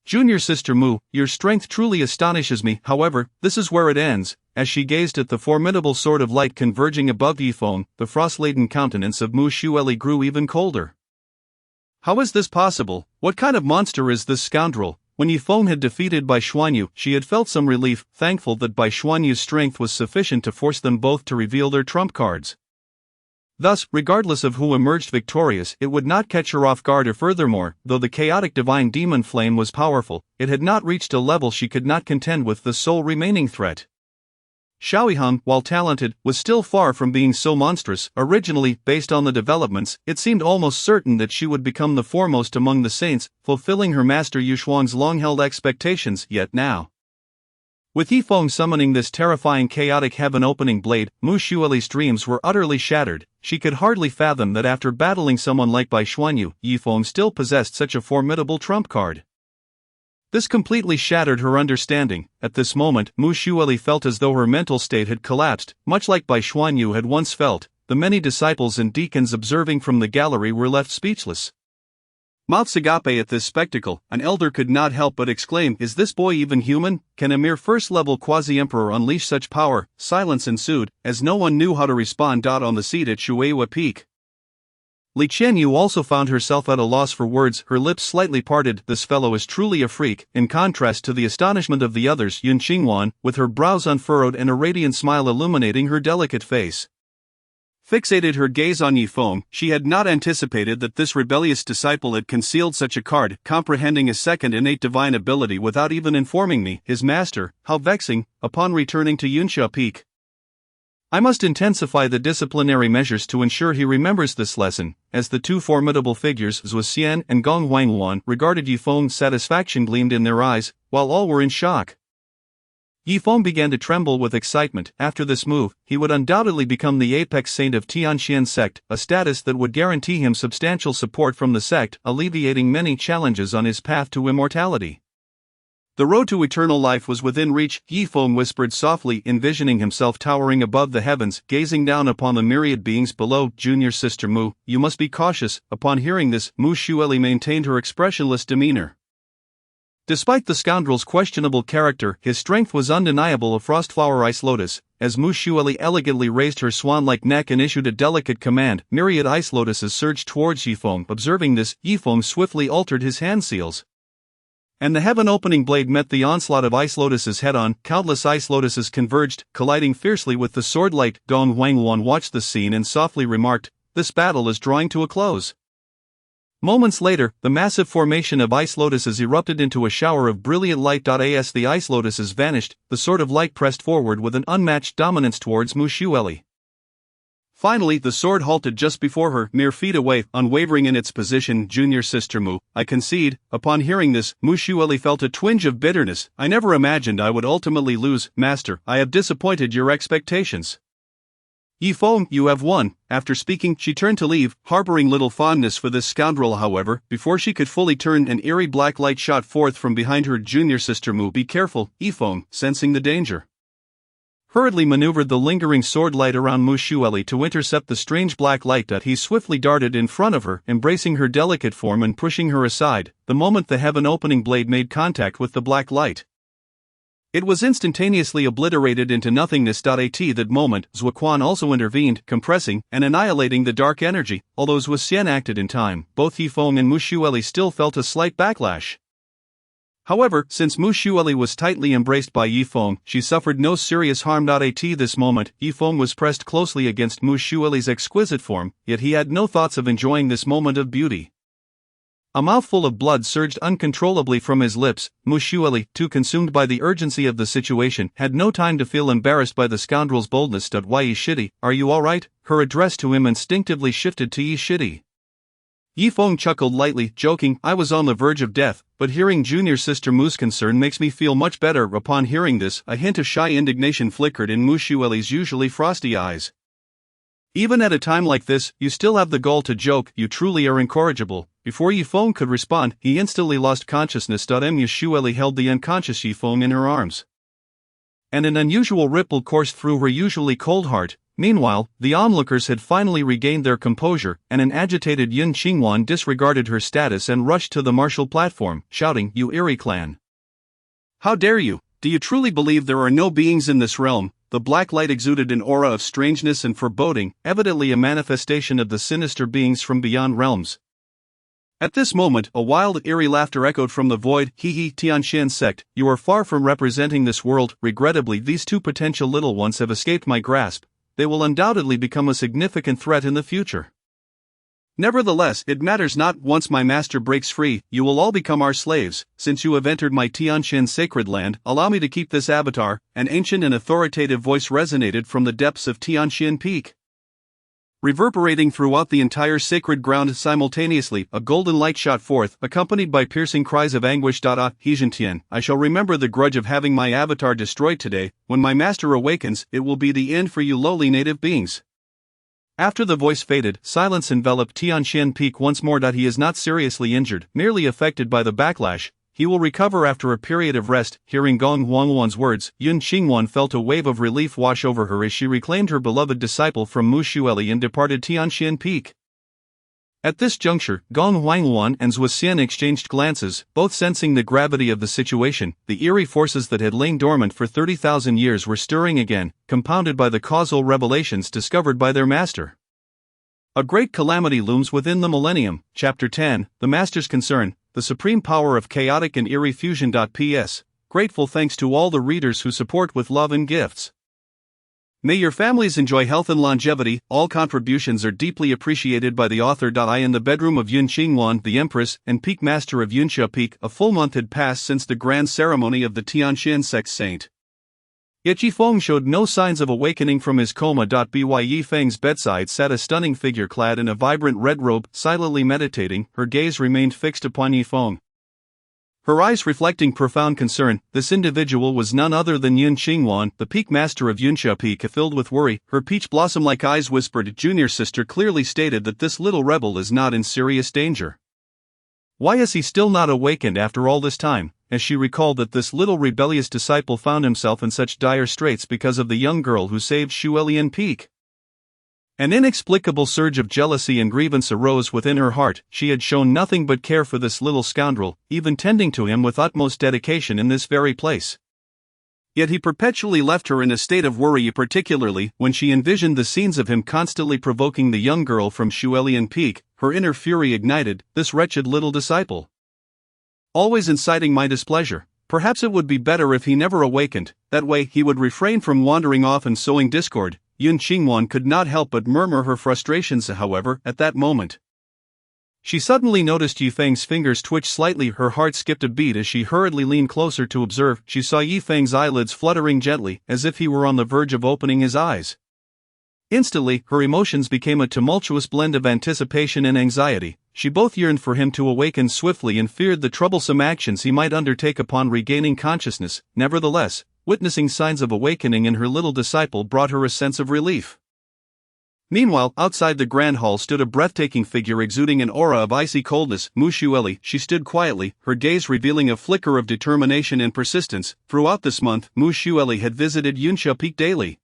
Junior sister Mu, your strength truly astonishes me. However, this is where it ends. As she gazed at the formidable sword of light converging above Yi Feng, the frost-laden countenance of Mu Xueli grew even colder. How is this possible? What kind of monster is this scoundrel? When Yi Feng had defeated Bai Xuanyu, she had felt some relief, thankful that Bai Xuanyu's strength was sufficient to force them both to reveal their trump cards. Thus, regardless of who emerged victorious, it would not catch her off guard. Or furthermore, though the chaotic divine demon flame was powerful, it had not reached a level she could not contend with the sole remaining threat. Xiaoyiheng, while talented, was still far from being so monstrous. Originally, based on the developments, it seemed almost certain that she would become the foremost among the saints, fulfilling her master Yushuang's long-held expectations. Yet now, with Yi Feng summoning this terrifying chaotic heaven-opening blade, Mu Xueli's dreams were utterly shattered. She could hardly fathom that after battling someone like Bai Xuanyu, Yi Feng still possessed such a formidable trump card. This completely shattered her understanding. At this moment, Mu Xueli felt as though her mental state had collapsed, much like Bai Xuanyu had once felt. The many disciples and deacons observing from the gallery were left speechless. Mouths agape at this spectacle, an elder could not help but exclaim, "Is this boy even human? Can a mere first-level quasi-emperor unleash such power?" Silence ensued, as no one knew how to respond. On the seat at Shueihua Peak, Li Qianyu also found herself at a loss for words, her lips slightly parted. This fellow is truly a freak. In contrast to the astonishment of the others, Yun Qingwan, with her brows unfurrowed and a radiant smile illuminating her delicate face, fixated her gaze on Yi Feng. She had not anticipated that this rebellious disciple had concealed such a card, comprehending a second innate divine ability without even informing me. His master, how vexing. Upon returning to Yunsha Peak, I must intensify the disciplinary measures to ensure he remembers this lesson. As the two formidable figures, Zhuo Xian and Gong Huangwan, regarded Yi Feng, satisfaction gleamed in their eyes, while all were in shock. Yi Feng began to tremble with excitement. After this move, he would undoubtedly become the apex saint of Tianxian sect, a status that would guarantee him substantial support from the sect, alleviating many challenges on his path to immortality. The road to eternal life was within reach. Yi Feng whispered softly, envisioning himself towering above the heavens, gazing down upon the myriad beings below. Junior sister Mu, you must be cautious. Upon hearing this, Mu Xueli maintained her expressionless demeanor. Despite the scoundrel's questionable character, his strength was undeniable. A frostflower ice lotus. As Mu Xueli elegantly raised her swan-like neck and issued a delicate command, myriad ice lotuses surged towards Yi Feng. Observing this, Yi Feng swiftly altered his hand seals, and the heaven-opening blade met the onslaught of ice lotuses head-on. Countless ice lotuses converged, colliding fiercely with the sword light. Gong Huangwan watched the scene and softly remarked, "This battle is drawing to a close." Moments later, the massive formation of ice lotuses erupted into a shower of brilliant light. As the ice lotuses vanished, the sword of light pressed forward with an unmatched dominance towards Mu Xueli. Finally, the sword halted just before her, mere feet away, unwavering in its position. Junior sister Mu, I concede. Upon hearing this, Mu Xueli felt a twinge of bitterness. I never imagined I would ultimately lose. Master, I have disappointed your expectations. Yi Feng, you have won. After speaking, she turned to leave, harboring little fondness for this scoundrel. However, before she could fully turn, an eerie black light shot forth from behind her. Junior sister Mu, be careful. Yi Feng, sensing the danger, hurriedly maneuvered the lingering sword light around Mu Xueli to intercept the strange black light. He swiftly darted in front of her, embracing her delicate form and pushing her aside. The moment the heaven-opening blade made contact with the black light, it was instantaneously obliterated into nothingness. At that moment, Zuoquan also intervened, compressing and annihilating the dark energy. Although Zhuo Xian acted in time, both Yi Feng and Mu Xueli still felt a slight backlash. However, since Mu Xueli was tightly embraced by Yi Feng, she suffered no serious harm. At this moment, Yi Feng was pressed closely against Mu Xueli's exquisite form, yet he had no thoughts of enjoying this moment of beauty. A mouthful of blood surged uncontrollably from his lips. Mu Xueli, too consumed by the urgency of the situation, had no time to feel embarrassed by the scoundrel's boldness. Why Yi Shidi, are you alright? Her address to him instinctively shifted to Yi Shidi. Yi Feng chuckled lightly, joking, I was on the verge of death, but hearing junior sister Mu's concern makes me feel much better. Upon hearing this, a hint of shy indignation flickered in Mu Xueli's usually frosty eyes. Even at a time like this, you still have the gall to joke, you truly are incorrigible. Before Yi Feng could respond, he instantly lost consciousness. Mu Xueli held the unconscious Yi Feng in her arms, and an unusual ripple coursed through her usually cold heart. Meanwhile, the onlookers had finally regained their composure, and an agitated Yun Qingwan disregarded her status and rushed to the martial platform, shouting, You Eerie clan! How dare you? Do you truly believe there are no beings in this realm? The black light exuded an aura of strangeness and foreboding, evidently a manifestation of the sinister beings from beyond realms. At this moment, a wild, eerie laughter echoed from the void. Hee Tianxian sect, you are far from representing this world. Regrettably, these two potential little ones have escaped my grasp. They will undoubtedly become a significant threat in the future. Nevertheless, it matters not. Once my master breaks free, you will all become our slaves. Since you have entered my Tianxian sacred land, allow me to keep this avatar. An ancient and authoritative voice resonated from the depths of Tianxian Peak, reverberating throughout the entire sacred ground simultaneously. A golden light shot forth, accompanied by piercing cries of anguish. Heizhentian, I shall remember the grudge of having my avatar destroyed today. When my master awakens, it will be the end for you lowly native beings. After the voice faded, silence enveloped Tianxian Peak once more. He is not seriously injured, merely affected by the backlash. He will recover after a period of rest. Hearing Gong Huangwan's words, Yun Qingwan felt a wave of relief wash over her as she reclaimed her beloved disciple from Mu Xueli and departed Tianxian Peak. At this juncture, Gong Huangwan and Zhuo Xian exchanged glances, both sensing the gravity of the situation. The eerie forces that had lain dormant for 30,000 years were stirring again, compounded by the causal revelations discovered by their master. A great calamity looms within the millennium. Chapter 10, The Master's Concern, the supreme power of chaotic and eerie fusion. P.S. Grateful thanks to all the readers who support with love and gifts. May your families enjoy health and longevity. All contributions are deeply appreciated by the author. I in the bedroom of Yun Qingwan, the Empress and Peak Master of Yunxia Peak. A full month had passed since the grand ceremony of the Tianxian sect saint. Yet Yi Feng showed no signs of awakening from his coma. By Yi Feng's bedside sat a stunning figure clad in a vibrant red robe, silently meditating. Her gaze remained fixed upon Yi Feng, her eyes reflecting profound concern. This individual was none other than Yun Qingwan, the Peak Master of Yunxia Peak. Filled with worry, her peach blossom-like eyes whispered, Junior sister clearly stated that this little rebel is not in serious danger. Why is he still not awakened after all this time? As she recalled that this little rebellious disciple found himself in such dire straits because of the young girl who saved Xuelian Peak. An inexplicable surge of jealousy and grievance arose within her heart. She had shown nothing but care for this little scoundrel, even tending to him with utmost dedication in this very place. Yet he perpetually left her in a state of worry, particularly when she envisioned the scenes of him constantly provoking the young girl from Xuelian Peak. Her inner fury ignited. This wretched little disciple, always inciting my displeasure. Perhaps it would be better if he never awakened, that way he would refrain from wandering off and sowing discord. Yun Qingwan could not help but murmur her frustrations. However, at that moment, she suddenly noticed Yi Feng's fingers twitch slightly. Her heart skipped a beat as she hurriedly leaned closer to observe. She saw Yi Feng's eyelids fluttering gently, as if he were on the verge of opening his eyes. Instantly, her emotions became a tumultuous blend of anticipation and anxiety. She both yearned for him to awaken swiftly and feared the troublesome actions he might undertake upon regaining consciousness. Nevertheless, witnessing signs of awakening in her little disciple brought her a sense of relief. Meanwhile, outside the grand hall stood a breathtaking figure exuding an aura of icy coldness. Mu Xueli. She stood quietly, her gaze revealing a flicker of determination and persistence. Throughout this month, Mu Xueli had visited Yunxia Peak daily.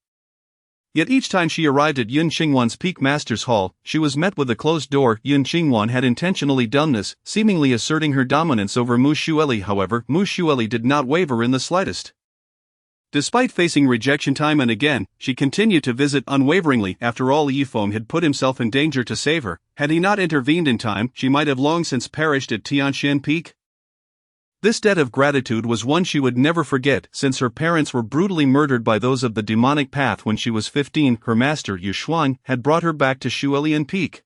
Yet each time she arrived at Yun Qingwan's Peak Master's Hall, she was met with a closed door. Yun Qingwan had intentionally done this, seemingly asserting her dominance over Mu Xueli. However, Mu Xueli did not waver in the slightest. Despite facing rejection time and again, she continued to visit unwaveringly. After all, Yi Feng had put himself in danger to save her. Had he not intervened in time, she might have long since perished at Tianxian Peak. This debt of gratitude was one she would never forget, since her parents were brutally murdered by those of the demonic path when she was 15. Her master, Yu Xuan, had brought her back to Xuelian Peak.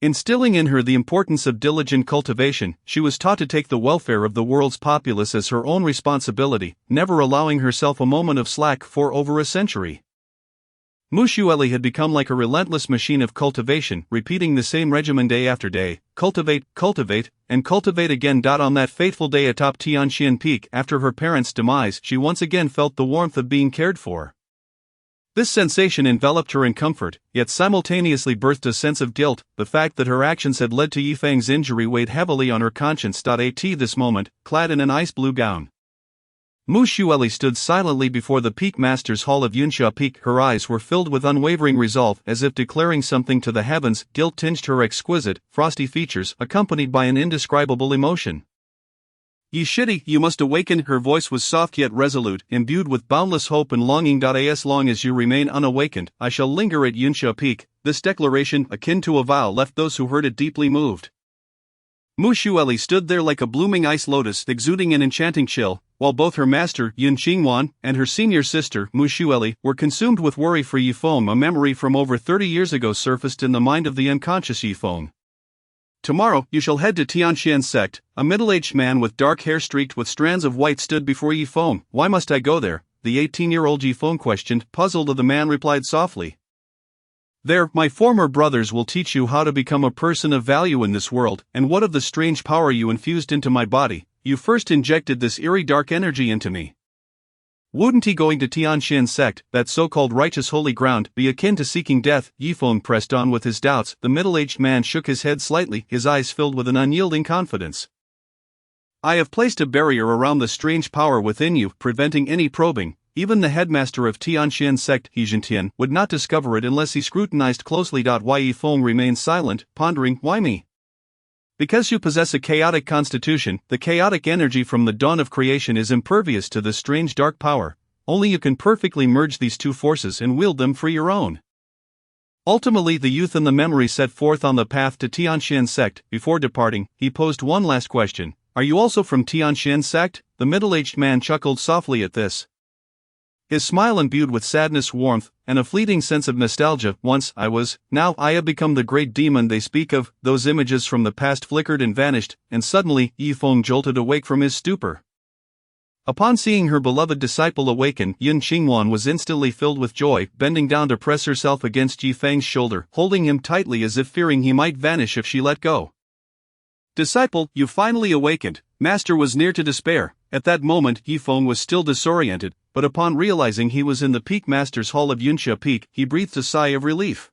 Instilling in her the importance of diligent cultivation, she was taught to take the welfare of the world's populace as her own responsibility, never allowing herself a moment of slack for over a century. Mushueli had become like a relentless machine of cultivation, repeating the same regimen day after day: cultivate, cultivate, and cultivate again. On that fateful day atop Tianxian Peak after her parents' demise, she once again felt the warmth of being cared for. This sensation enveloped her in comfort, yet simultaneously birthed a sense of guilt. The fact that her actions had led to Yifeng's injury weighed heavily on her conscience. At this moment, clad in an ice blue gown, Mu Xueli stood silently before the Peak Master's Hall of Yunsha Peak. Her eyes were filled with unwavering resolve, as if declaring something to the heavens. Guilt tinged her exquisite, frosty features, accompanied by an indescribable emotion. Ye Shidi, you must awaken. Her voice was soft yet resolute, imbued with boundless hope and longing. As long as you remain unawakened, I shall linger at Yunsha Peak. This declaration, akin to a vow, left those who heard it deeply moved. Mu Xueli stood there like a blooming ice lotus, exuding an enchanting chill, while both her master, Yun Qingwan, and her senior sister, Mu Xueli, were consumed with worry for Yifeng. A memory from over 30 years ago surfaced in the mind of the unconscious Yifeng. Tomorrow, you shall head to Tianxian sect. A middle-aged man with dark hair streaked with strands of white stood before Yifeng. Why must I go there? The 18-year-old Yifeng questioned. Puzzled, the man replied softly. There, my former brothers will teach you how to become a person of value in this world. And what of the strange power you infused into my body? You first injected this eerie dark energy into me. Wouldn't he going to Tianxian sect, that so-called righteous holy ground, be akin to seeking death? Yifeng pressed on with his doubts. The middle-aged man shook his head slightly, his eyes filled with an unyielding confidence. I have placed a barrier around the strange power within you, preventing any probing. Even the headmaster of Tianxian sect, He Jintian, would not discover it unless he scrutinized closely. Why? Yifeng remained silent, pondering. Why me? Because you possess a chaotic constitution. The chaotic energy from the dawn of creation is impervious to this strange dark power. Only you can perfectly merge these two forces and wield them for your own. Ultimately, the youth and the memory set forth on the path to Tianxian sect. Before departing, he posed one last question. Are you also from Tianxian sect? The middle-aged man chuckled softly at this. His smile imbued with sadness, warmth, and a fleeting sense of nostalgia. Once I was, now I have become the great demon they speak of. Those images from the past flickered and vanished, and suddenly, Yifeng jolted awake from his stupor. Upon seeing her beloved disciple awaken, Yun Qingwan was instantly filled with joy, bending down to press herself against Yifeng's shoulder, holding him tightly as if fearing he might vanish if she let go. Disciple, you finally awakened. Master was near to despair. At that moment, Yifeng was still disoriented, but upon realizing he was in the Peak Master's Hall of Yunsha Peak, he breathed a sigh of relief.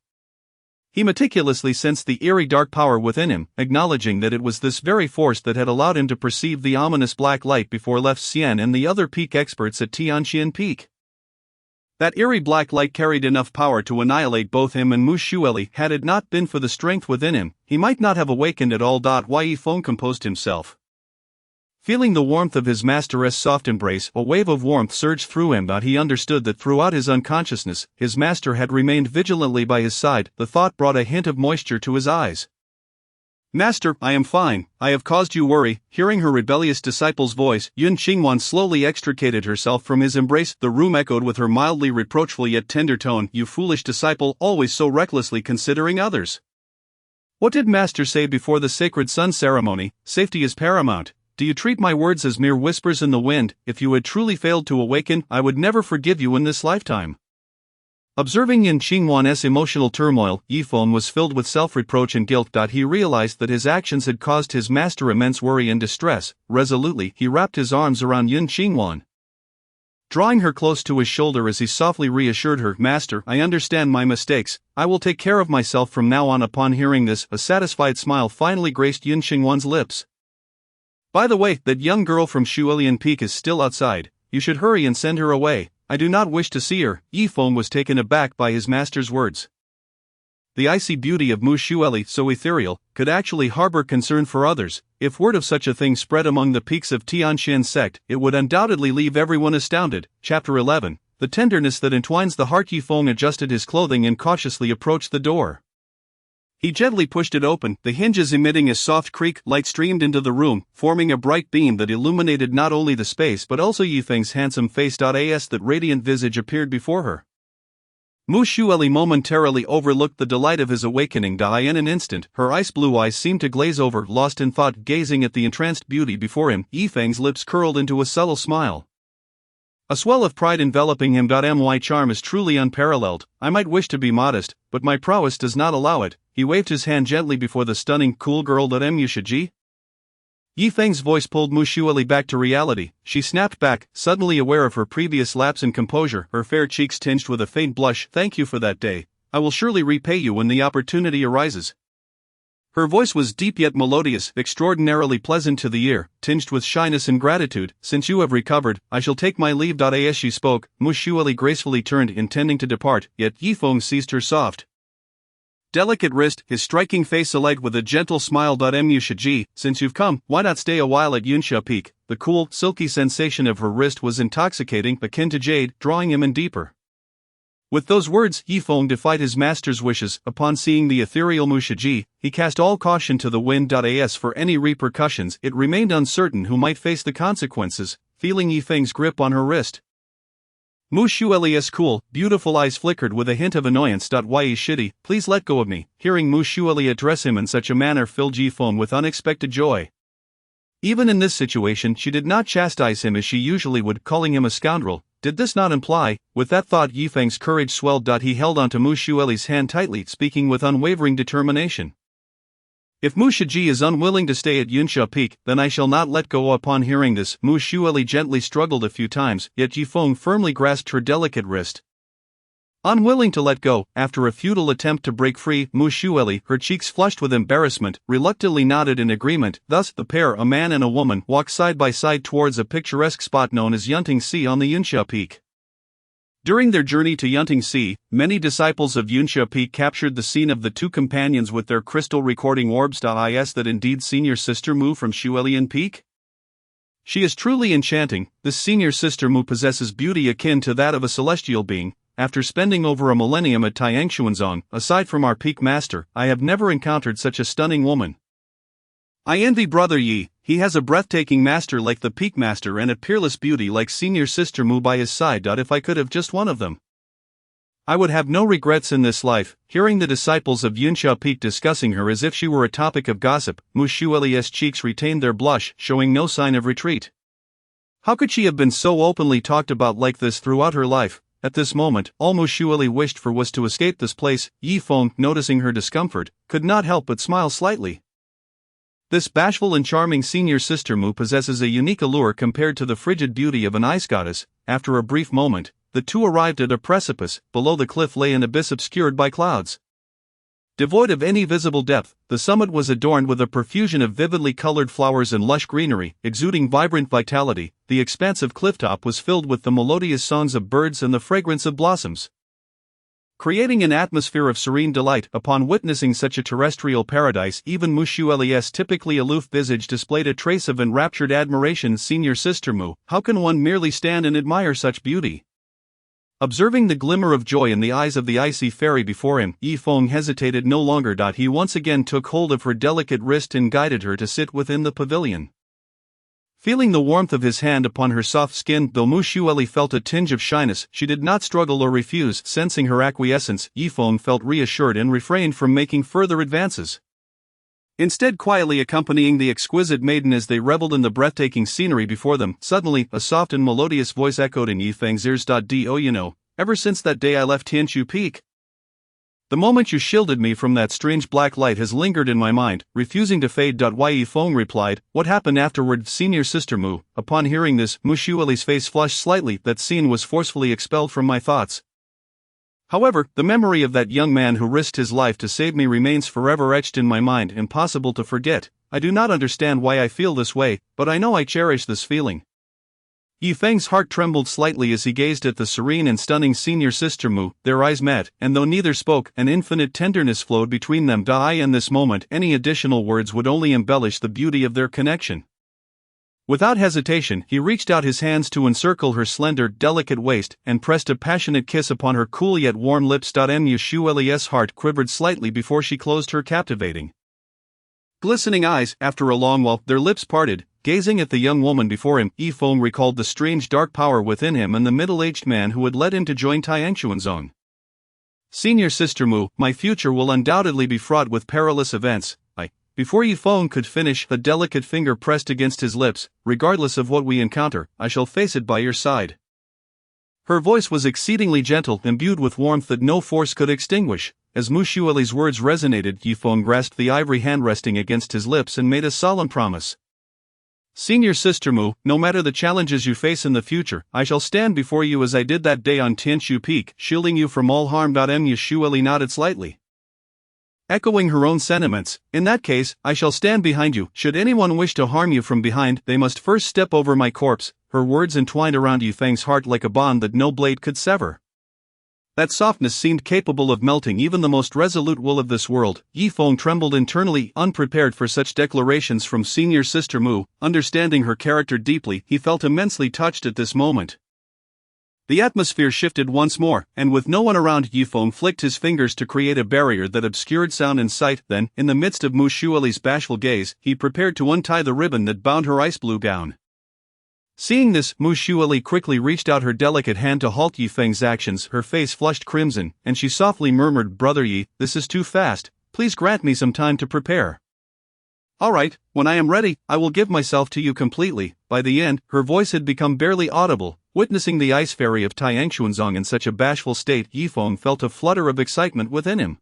He meticulously sensed the eerie dark power within him, acknowledging that it was this very force that had allowed him to perceive the ominous black light before left Xian and the other peak experts at Tianxian Peak. That eerie black light carried enough power to annihilate both him and Mu Xueli. Had it not been for the strength within him, he might not have awakened at all. Why? Yifeng composed himself. Feeling the warmth of his master's soft embrace, a wave of warmth surged through him. He understood that throughout his unconsciousness, his master had remained vigilantly by his side. The thought brought a hint of moisture to his eyes. Master, I am fine. I have caused you worry. Hearing her rebellious disciple's voice, Yun Qingwan slowly extricated herself from his embrace. The room echoed with her mildly reproachful yet tender tone. You foolish disciple, always so recklessly considering others. What did Master say before the sacred sun ceremony? Safety is paramount. Do you treat my words as mere whispers in the wind? If you had truly failed to awaken, I would never forgive you in this lifetime. Observing Yun Qingwan's emotional turmoil, Yifeng was filled with self-reproach and guilt. He realized that his actions had caused his master immense worry and distress. Resolutely, he wrapped his arms around Yun Qingwan, drawing her close to his shoulder as he softly reassured her. Master, I understand my mistakes. I will take care of myself from now on. Upon hearing this, a satisfied smile finally graced Yun Qingwan's lips. By the way, that young girl from Shuilian Peak is still outside. You should hurry and send her away. I do not wish to see her. Yifeng was taken aback by his master's words. The icy beauty of Mu Xueli, so ethereal, could actually harbor concern for others. If word of such a thing spread among the peaks of Tianxian sect, it would undoubtedly leave everyone astounded. Chapter 11. The tenderness that entwines the heart. Yifeng adjusted his clothing and cautiously approached the door. He gently pushed it open, the hinges emitting a soft creak. Light streamed into the room, forming a bright beam that illuminated not only the space but also Yifeng's handsome face. As that radiant visage appeared before her. Mu Shueli momentarily overlooked the delight of his awakening. In an instant, her ice-blue eyes seemed to glaze over, lost in thought, gazing at the entranced beauty before him. Yifeng's lips curled into a subtle smile. A swell of pride enveloping him. My charm is truly unparalleled. I might wish to be modest, but my prowess does not allow it. He waved his hand gently before the stunning, cool girl. Mushaji? Yifeng's voice pulled Mu Shueli back to reality. She snapped back, suddenly aware of her previous lapse in composure, her fair cheeks tinged with a faint blush. Thank you for that day. I will surely repay you when the opportunity arises. Her voice was deep yet melodious, extraordinarily pleasant to the ear, tinged with shyness and gratitude. Since you have recovered, I shall take my leave. As she spoke, Mu Shueli gracefully turned, intending to depart, yet Yifeng seized her soft, delicate wrist, his striking face alight with a gentle smile. Mushaji, since you've come, why not stay a while at Yunsha Peak? The cool, silky sensation of her wrist was intoxicating, akin to jade, drawing him in deeper. With those words, Yifeng defied his master's wishes. Upon seeing the ethereal Mushaji, he cast all caution to the wind. As for any repercussions, it remained uncertain who might face the consequences, feeling Yifeng's grip on her wrist. Mu Shueli's cool, beautiful eyes flickered with a hint of annoyance. Ye shitty, please let go of me. Hearing Mu Shueli address him in such a manner filled Yifeng with unexpected joy. Even in this situation, she did not chastise him as she usually would, calling him a scoundrel. Did this not imply? With that thought, Yifeng's courage swelled. He held onto Mu Shueli's hand tightly, speaking with unwavering determination. If Mushaji is unwilling to stay at Yunsha Peak, then I shall not let go. Upon hearing this, Mu Shueli gently struggled a few times, yet Yifeng firmly grasped her delicate wrist. Unwilling to let go, after a futile attempt to break free, Mu Shueli, her cheeks flushed with embarrassment, reluctantly nodded in agreement. Thus, the pair, a man and a woman, walked side by side towards a picturesque spot known as Yunting Sea on the Yunsha Peak. During their journey to Yunting Sea, many disciples of Yunsha Peak captured the scene of the two companions with their crystal recording orbs. Is that indeed senior sister Mu from Shuelian Peak? She is truly enchanting. This senior sister Mu possesses beauty akin to that of a celestial being. After spending over a millennium at Tiangshuanzong, aside from our peak master, I have never encountered such a stunning woman. I envy Brother Yi. He has a breathtaking master like the peak master and a peerless beauty like senior sister Mu by his side. If I could have just one of them, I would have no regrets in this life. Hearing the disciples of Yunsha Peak discussing her as if she were a topic of gossip, Mu Shueli's cheeks retained their blush, showing no sign of retreat. How could she have been so openly talked about like this throughout her life? At this moment, all Mu Shueli wished for was to escape this place. Yifeng, noticing her discomfort, could not help but smile slightly. This bashful and charming senior sister Mu possesses a unique allure compared to the frigid beauty of an ice goddess. After a brief moment, the two arrived at a precipice. Below the cliff lay an abyss obscured by clouds. Devoid of any visible depth, the summit was adorned with a profusion of vividly colored flowers and lush greenery, exuding vibrant vitality. The expansive clifftop was filled with the melodious songs of birds and the fragrance of blossoms, creating an atmosphere of serene delight. Upon witnessing such a terrestrial paradise, even Mu Shueli's typically aloof visage displayed a trace of enraptured admiration. Senior sister Mu, how can one merely stand and admire such beauty? Observing the glimmer of joy in the eyes of the icy fairy before him, Yifeng hesitated no longer. He once again took hold of her delicate wrist and guided her to sit within the pavilion. Feeling the warmth of his hand upon her soft skin, though Mu Shueli felt a tinge of shyness, she did not struggle or refuse. Sensing her acquiescence, Yifeng felt reassured and refrained from making further advances, instead quietly accompanying the exquisite maiden as they reveled in the breathtaking scenery before them. Suddenly, a soft and melodious voice echoed in Yifeng's ears. You know, ever since that day I left Tianshu Peak, the moment you shielded me from that strange black light has lingered in my mind, refusing to fade. Yifeng replied, what happened afterward? Senior sister Mu. Upon hearing this, Mu Shueli's face flushed slightly. That scene was forcefully expelled from my thoughts. However, the memory of that young man who risked his life to save me remains forever etched in my mind, impossible to forget. I do not understand why I feel this way, but I know I cherish this feeling. Yifeng's heart trembled slightly as he gazed at the serene and stunning senior sister Mu. Their eyes met, and though neither spoke, an infinite tenderness flowed between them. In this moment, any additional words would only embellish the beauty of their connection. Without hesitation, he reached out his hands to encircle her slender, delicate waist, and pressed a passionate kiss upon her cool yet warm lips. Mu Shueli's heart quivered slightly before she closed her captivating, glistening eyes. After a long while, their lips parted. Gazing at the young woman before him, Yifeng recalled the strange dark power within him and the middle-aged man who had led him to join Tiangshuanzong. Senior Sister Mu, my future will undoubtedly be fraught with perilous events. Before Yifeng could finish, a delicate finger pressed against his lips. Regardless of what we encounter, I shall face it by your side. Her voice was exceedingly gentle, imbued with warmth that no force could extinguish. As Mu Xueli's words resonated, Yifeng grasped the ivory hand resting against his lips and made a solemn promise. Senior Sister Mu, no matter the challenges you face in the future, I shall stand before you as I did that day on Tianshu Peak, shielding you from all harm. Mu Xueli nodded slightly, echoing her own sentiments. In that case, I shall stand behind you. Should anyone wish to harm you from behind, they must first step over my corpse. Her words entwined around Yifeng's heart like a bond that no blade could sever. That softness seemed capable of melting even the most resolute will of this world. Yifeng trembled internally, unprepared for such declarations from Senior Sister Mu. Understanding her character deeply, he felt immensely touched at this moment. The atmosphere shifted once more, and with no one around, Yifeng flicked his fingers to create a barrier that obscured sound and sight. Then, in the midst of Mu Xueli's bashful gaze, he prepared to untie the ribbon that bound her ice blue gown. Seeing this, Mu Xueli quickly reached out her delicate hand to halt Yifeng's actions. Her face flushed crimson, and she softly murmured, "Brother Yi, this is too fast. Please grant me some time to prepare." "All right, when I am ready, I will give myself to you completely." By the end, her voice had become barely audible. Witnessing the ice fairy of Tianxuanzong in such a bashful state, Yifeng felt a flutter of excitement within him.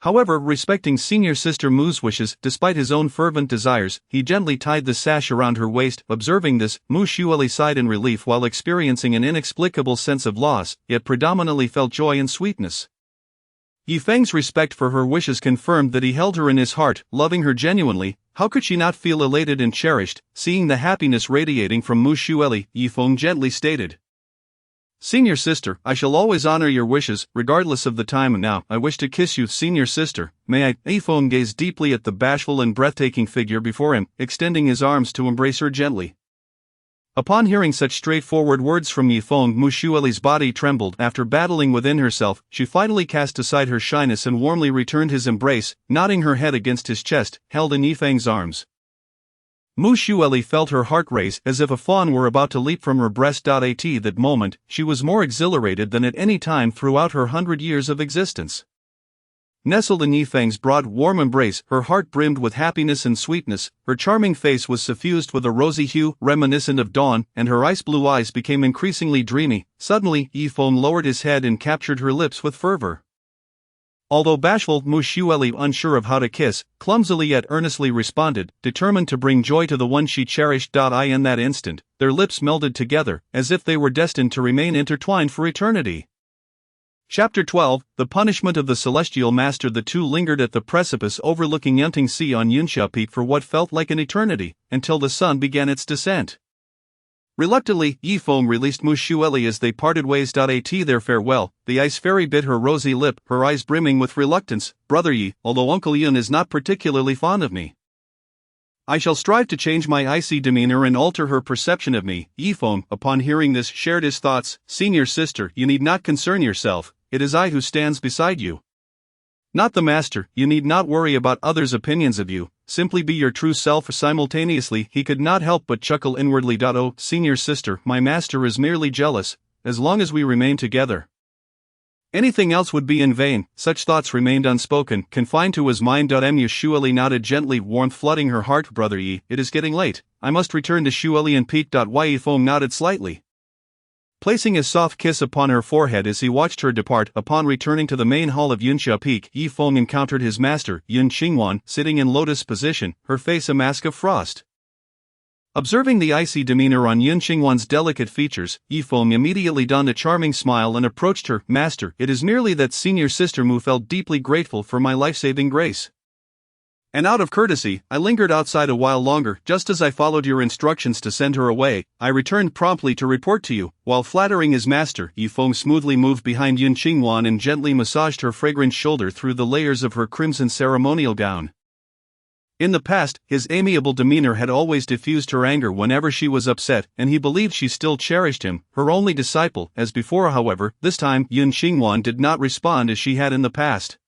However, respecting Senior Sister Mu's wishes, despite his own fervent desires, he gently tied the sash around her waist. Observing this, Mu Xueli sighed in relief while experiencing an inexplicable sense of loss, yet predominantly felt joy and sweetness. Yifeng's respect for her wishes confirmed that he held her in his heart, loving her genuinely. How could she not feel elated and cherished? Seeing the happiness radiating from Mu Xueli, Yifeng gently stated, "Senior Sister, I shall always honor your wishes, regardless of the time. And now, I wish to kiss you, Senior Sister. May I?" Yifeng gazed deeply at the bashful and breathtaking figure before him, extending his arms to embrace her gently. Upon hearing such straightforward words from Yifeng, Mu Xueli's body trembled. After battling within herself, she finally cast aside her shyness and warmly returned his embrace, nodding her head against his chest, held in Yifeng's arms. Mu Xueli felt her heart race as if a fawn were about to leap from her breast. At that moment, she was more exhilarated than at any time throughout her 100 years of existence. Nestled in Yifeng's broad, warm embrace, her heart brimmed with happiness and sweetness. Her charming face was suffused with a rosy hue, reminiscent of dawn, and her ice-blue eyes became increasingly dreamy. Suddenly, Yifeng lowered his head and captured her lips with fervor. Although bashful, Mu Xueli, unsure of how to kiss, clumsily yet earnestly responded, determined to bring joy to the one she cherished. In that instant, their lips melded together, as if they were destined to remain intertwined for eternity. Chapter 12, The Punishment of the Celestial Master. The two lingered at the precipice overlooking Yunting Sea on Yunsha Peak for what felt like an eternity, until the sun began its descent. Reluctantly, Yifeng released Mu Xueli as they parted ways. At their farewell, the ice fairy bit her rosy lip, her eyes brimming with reluctance. "Brother Yi, although Uncle Yun is not particularly fond of me, I shall strive to change my icy demeanor and alter her perception of me." Yifeng, upon hearing this, shared his thoughts. "Senior Sister, you need not concern yourself. It is I who stands beside you, not the master. You need not worry about others' opinions of you. Simply be your true self." Simultaneously, he could not help but chuckle inwardly. "Oh, Senior Sister, my master is merely jealous. As long as we remain together, anything else would be in vain." Such thoughts remained unspoken, confined to his mind. Mu Xueli nodded gently, warmth flooding her heart. "Brother Yi, it is getting late. I must return to Xuelian Peak." Yifeng nodded slightly, placing a soft kiss upon her forehead as he watched her depart. Upon returning to the main hall of Yunsha Peak, Yifeng encountered his master, Yun Qingwan, sitting in lotus position, her face a mask of frost. Observing the icy demeanor on Yun Qingwan's delicate features, Yifeng immediately donned a charming smile and approached her. "Master, it is merely that Senior Sister Mu felt deeply grateful for my life-saving grace, and out of courtesy, I lingered outside a while longer. Just as I followed your instructions to send her away, I returned promptly to report to you." While flattering his master, Yifeng smoothly moved behind Yun Qingwan and gently massaged her fragrant shoulder through the layers of her crimson ceremonial gown. In the past, his amiable demeanor had always diffused her anger whenever she was upset, and he believed she still cherished him, her only disciple. As before, however, this time Yun Qingwan did not respond as she had in the past.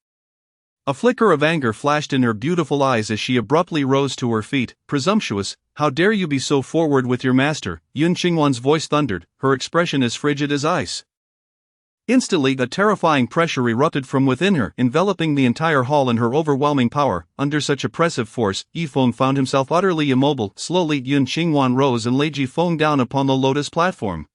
A flicker of anger flashed in her beautiful eyes as she abruptly rose to her feet. "Presumptuous, how dare you be so forward with your master?" Yun Qingwan's voice thundered, her expression as frigid as ice. Instantly, a terrifying pressure erupted from within her, enveloping the entire hall in her overwhelming power. Under such oppressive force, Yifeng found himself utterly immobile. Slowly, Yun Qingwan rose and laid Yifeng down upon the lotus platform.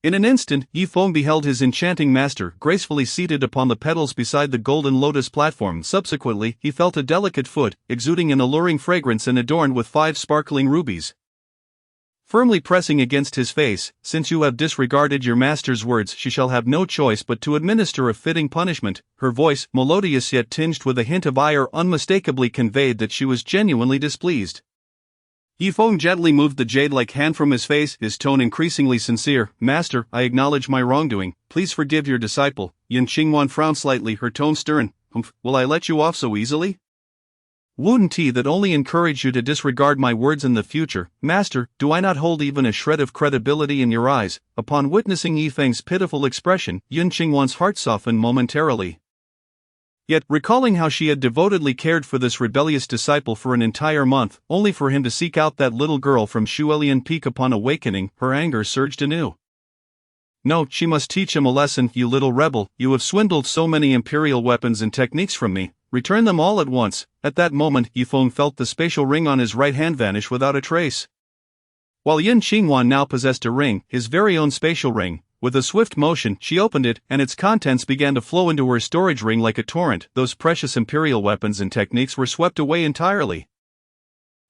In an instant, Yifeng beheld his enchanting master gracefully seated upon the petals beside the golden lotus platform. Subsequently, he felt a delicate foot, exuding an alluring fragrance and adorned with 5 sparkling rubies. Firmly pressing against his face, "Since you have disregarded your master's words, she shall have no choice but to administer a fitting punishment." Her voice, melodious yet tinged with a hint of ire, unmistakably conveyed that she was genuinely displeased. Yifeng gently moved the jade-like hand from his face, his tone increasingly sincere. "Master, I acknowledge my wrongdoing. Please forgive your disciple." Yun Qingwan frowned slightly, her tone stern. Will I let you off so easily? Wouldn't he that only encourage you to disregard my words in the future? Master, do I not hold even a shred of credibility in your eyes?" Upon witnessing Yifeng's pitiful expression, Yun Qingwan's heart softened momentarily. Yet, recalling how she had devotedly cared for this rebellious disciple for an entire month, only for him to seek out that little girl from Shuelian Peak upon awakening, her anger surged anew. No, she must teach him a lesson. "You little rebel, you have swindled so many imperial weapons and techniques from me. Return them all at once." At that moment, Yifeng felt the spatial ring on his right hand vanish without a trace. While Yun Qingwan now possessed a ring, his very own spatial ring. With a swift motion, she opened it, and its contents began to flow into her storage ring like a torrent. Those precious imperial weapons and techniques were swept away entirely,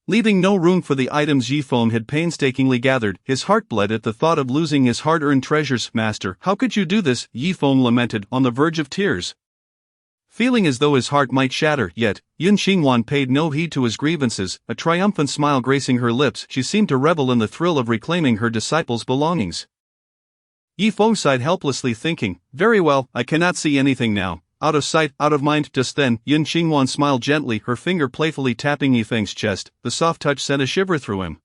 leaving no room for the items Yifeng had painstakingly gathered. His heart bled at the thought of losing his hard-earned treasures. "Master, how could you do this?" Yifeng lamented, on the verge of tears. Feeling as though his heart might shatter, yet, Yun Qingwan paid no heed to his grievances, a triumphant smile gracing her lips. She seemed to revel in the thrill of reclaiming her disciple's belongings. Yifeng sighed helplessly, thinking, "Very well, I cannot see anything now. Out of sight, out of mind." Just then, Yun Qingwan smiled gently, her finger playfully tapping Yifeng's chest. The soft touch sent a shiver through him.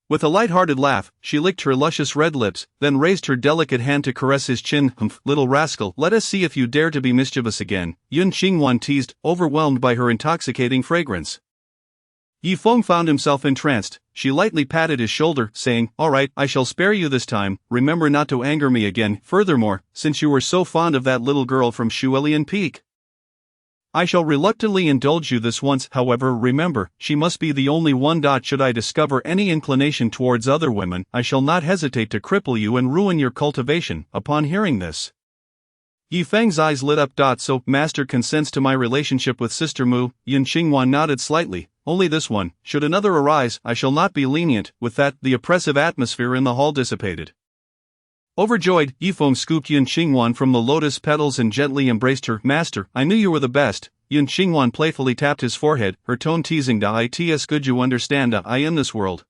With a light-hearted laugh, she licked her luscious red lips, then raised her delicate hand to caress his chin. "Little rascal, let us see if you dare to be mischievous again," Yun Qingwan teased, overwhelmed by her intoxicating fragrance. Yifeng found himself entranced. She lightly patted his shoulder, saying, "All right, I shall spare you this time. Remember not to anger me again. Furthermore, since you were so fond of that little girl from Shuelian Peak, I shall reluctantly indulge you this once. However, remember, she must be the only one. Should I discover any inclination towards other women, I shall not hesitate to cripple you and ruin your cultivation." Upon hearing this, Yifeng's eyes lit up. "So, Master consents to my relationship with Sister Mu?" Yun Qingwan nodded slightly. "Only this one. Should another arise, I shall not be lenient." With that, the oppressive atmosphere in the hall dissipated. Overjoyed, Yifeng scooped Yun Qingwan from the lotus petals and gently embraced her. "Master, I knew you were the best." Yun Qingwan playfully tapped his forehead, her tone teasing. "It's good you understand. I in this world.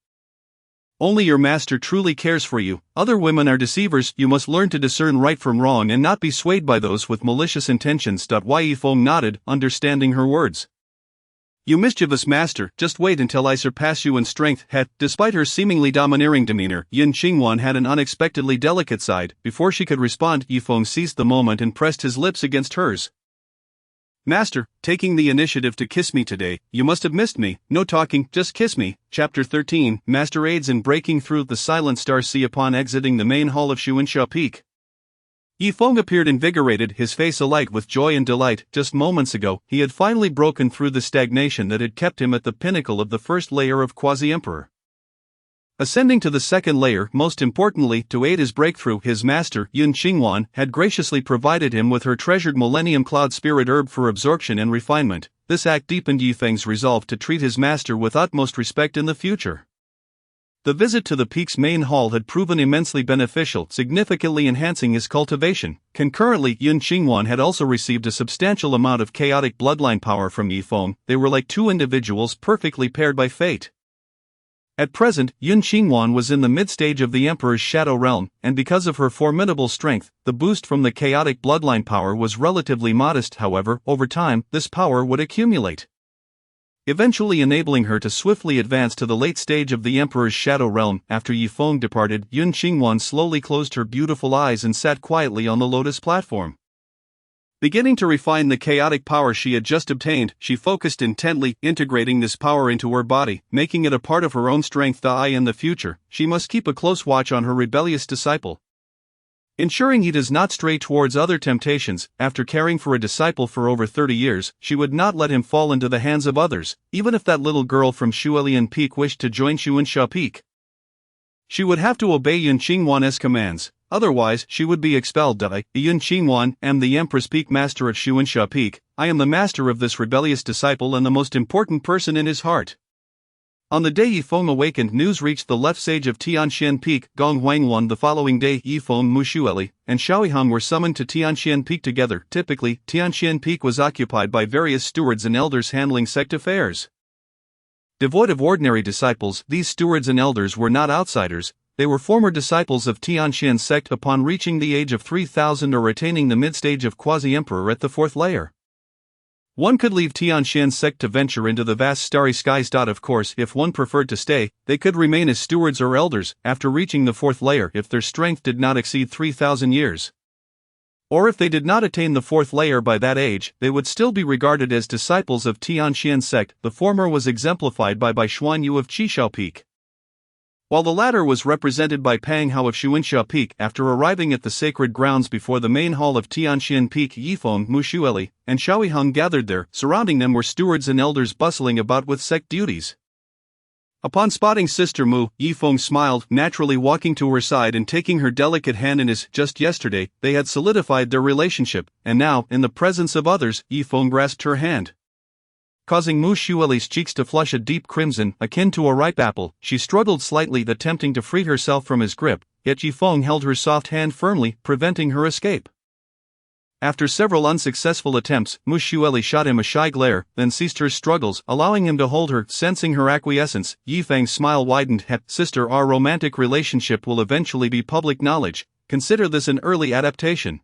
Only your master truly cares for you. Other women are deceivers. You must learn to discern right from wrong and not be swayed by those with malicious intentions." Yifeng nodded, understanding her words. "You mischievous master, just wait until I surpass you in strength." Despite her seemingly domineering demeanor, Yun Qingwan had an unexpectedly delicate side. Before she could respond, Yifeng seized the moment and pressed his lips against hers. "Master, taking the initiative to kiss me today. You must have missed me. No talking, just kiss me." Chapter 13, Master aids in breaking through the silent star sea. Upon exiting the main hall of Shuensha Peak, Yifeng appeared invigorated, his face alight with joy and delight. Just moments ago, he had finally broken through the stagnation that had kept him at the pinnacle of the first layer of Quasi-Emperor. Ascending to the second layer, most importantly, to aid his breakthrough, his master, Yun Qingwan, had graciously provided him with her treasured Millennium Cloud Spirit Herb for absorption and refinement. This act deepened Yifeng's resolve to treat his master with utmost respect in the future. The visit to the peak's main hall had proven immensely beneficial, significantly enhancing his cultivation. Concurrently, Yun Qingwan had also received a substantial amount of chaotic bloodline power from Yifeng. They were like two individuals perfectly paired by fate. At present, Yun Qingwan was in the mid-stage of the Emperor's Shadow Realm, and because of her formidable strength, the boost from the chaotic bloodline power was relatively modest. However, over time, this power would accumulate, eventually enabling her to swiftly advance to the late stage of the Emperor's Shadow Realm. After Yifeng departed, Yun Qingwan slowly closed her beautiful eyes and sat quietly on the lotus platform. Beginning to refine the chaotic power she had just obtained, she focused intently, integrating this power into her body, making it a part of her own strength. In the future, she must keep a close watch on her rebellious disciple. Ensuring he does not stray towards other temptations. After caring for a disciple for over 30 years, she would not let him fall into the hands of others, even if that little girl from Shuelian Peak wished to join Xuanxia Peak. She would have to obey Yun Qingwan's commands, otherwise she would be expelled. Yun Qingwan, am the Empress Peak Master at Xuanxia Peak. I am the master of this rebellious disciple and the most important person in his heart. On the day Yifeng awakened, news reached the left sage of Tianxian Peak, Gong Huangwan. The following day, Yifeng, Mu Xueli, and Shaoyiheng were summoned to Tianxian Peak together. Typically, Tianxian Peak was occupied by various stewards and elders handling sect affairs. Devoid of ordinary disciples, these stewards and elders were not outsiders, they were former disciples of Tianxian sect upon reaching the age of 3000 or attaining the mid-stage of quasi-emperor at the fourth layer. One could leave Tianxian sect to venture into the vast starry skies. Of course, if one preferred to stay, they could remain as stewards or elders after reaching the fourth layer if their strength did not exceed 3000 years. Or if they did not attain the fourth layer by that age, they would still be regarded as disciples of Tianxian sect. The former was exemplified by Xuan Yu of Qishao Peak, while the latter was represented by Pang Hao of Xuanxia Peak. After arriving at the sacred grounds before the main hall of Tianxian Peak, Yifeng, Mu Xueli, and Shaoyiheng gathered there. Surrounding them were stewards and elders bustling about with sect duties. Upon spotting Sister Mu, Yifeng smiled, naturally walking to her side and taking her delicate hand in his. Just yesterday, they had solidified their relationship, and now, in the presence of others, Yifeng grasped her hand, causing Mu Xueli's cheeks to flush a deep crimson, akin to a ripe apple. She struggled slightly, attempting to free herself from his grip, yet Yifeng held her soft hand firmly, preventing her escape. After several unsuccessful attempts, Mu Xueli shot him a shy glare, then ceased her struggles, allowing him to hold her. Sensing her acquiescence, Yifeng's smile widened. Sister, our romantic relationship will eventually be public knowledge. Consider this an early adaptation.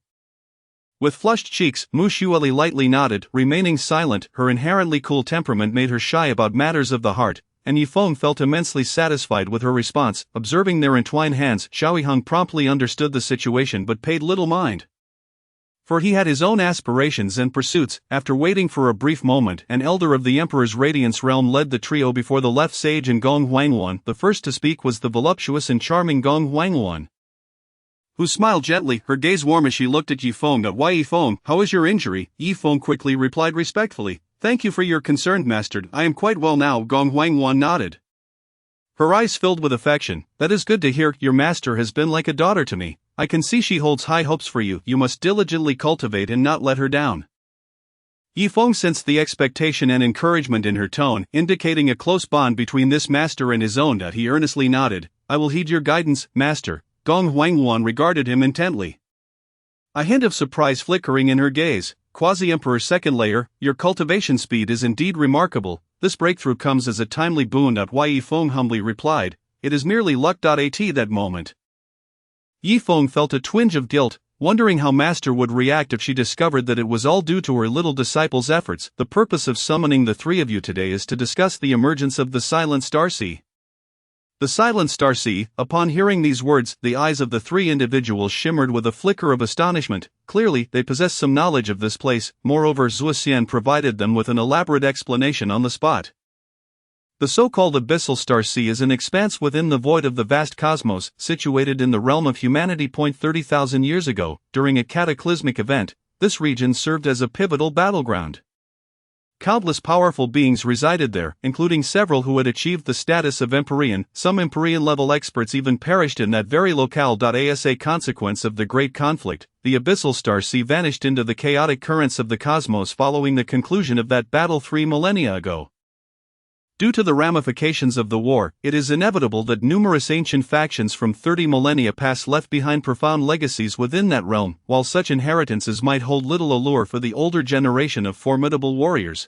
With flushed cheeks, Mu Xueli lightly nodded, remaining silent. Her inherently cool temperament made her shy about matters of the heart, and Yifeng felt immensely satisfied with her response. Observing their entwined hands, Shaoyiheng promptly understood the situation but paid little mind, for he had his own aspirations and pursuits. After waiting for a brief moment, an elder of the Emperor's Radiance realm led the trio before the left sage and Gong Huangwan. The first to speak was the voluptuous and charming Gong Huangwan, who smiled gently, her gaze warm as she looked at Yifeng. Why, Yifeng, how is your injury? Yifeng quickly replied respectfully, thank you for your concern, master. I am quite well now. Gong Huangwan nodded, her eyes filled with affection. That is good to hear. Your master has been like a daughter to me. I can see she holds high hopes for you. You must diligently cultivate and not let her down. Yifeng sensed the expectation and encouragement in her tone, indicating a close bond between this master and his own. He earnestly nodded, I will heed your guidance, master. Gong Huangwan regarded him intently, a hint of surprise flickering in her gaze. Quasi-Emperor second layer, your cultivation speed is indeed remarkable. This breakthrough comes as a timely boon. Yifeng humbly replied, it is merely luck. At that moment, Yifeng felt a twinge of guilt, wondering how master would react if she discovered that it was all due to her little disciple's efforts. The purpose of summoning the three of you today is to discuss the emergence of the Silent Star Sea. The Silent Star Sea. Upon hearing these words, the eyes of the three individuals shimmered with a flicker of astonishment. Clearly, they possessed some knowledge of this place. Moreover, Zuoxian provided them with an elaborate explanation on the spot. The so-called Abyssal Star Sea is an expanse within the void of the vast cosmos, situated in the realm of humanity. 30,000 years ago, during a cataclysmic event, this region served as a pivotal battleground. Countless powerful beings resided there, including several who had achieved the status of Empyrean. Some Empyrean-level experts even perished in that very locale. As a consequence of the Great Conflict, the Abyssal Star Sea vanished into the chaotic currents of the cosmos following the conclusion of that battle 3 millennia ago. Due to the ramifications of the war, it is inevitable that numerous ancient factions from 30 millennia past left behind profound legacies within that realm. While such inheritances might hold little allure for the older generation of formidable warriors,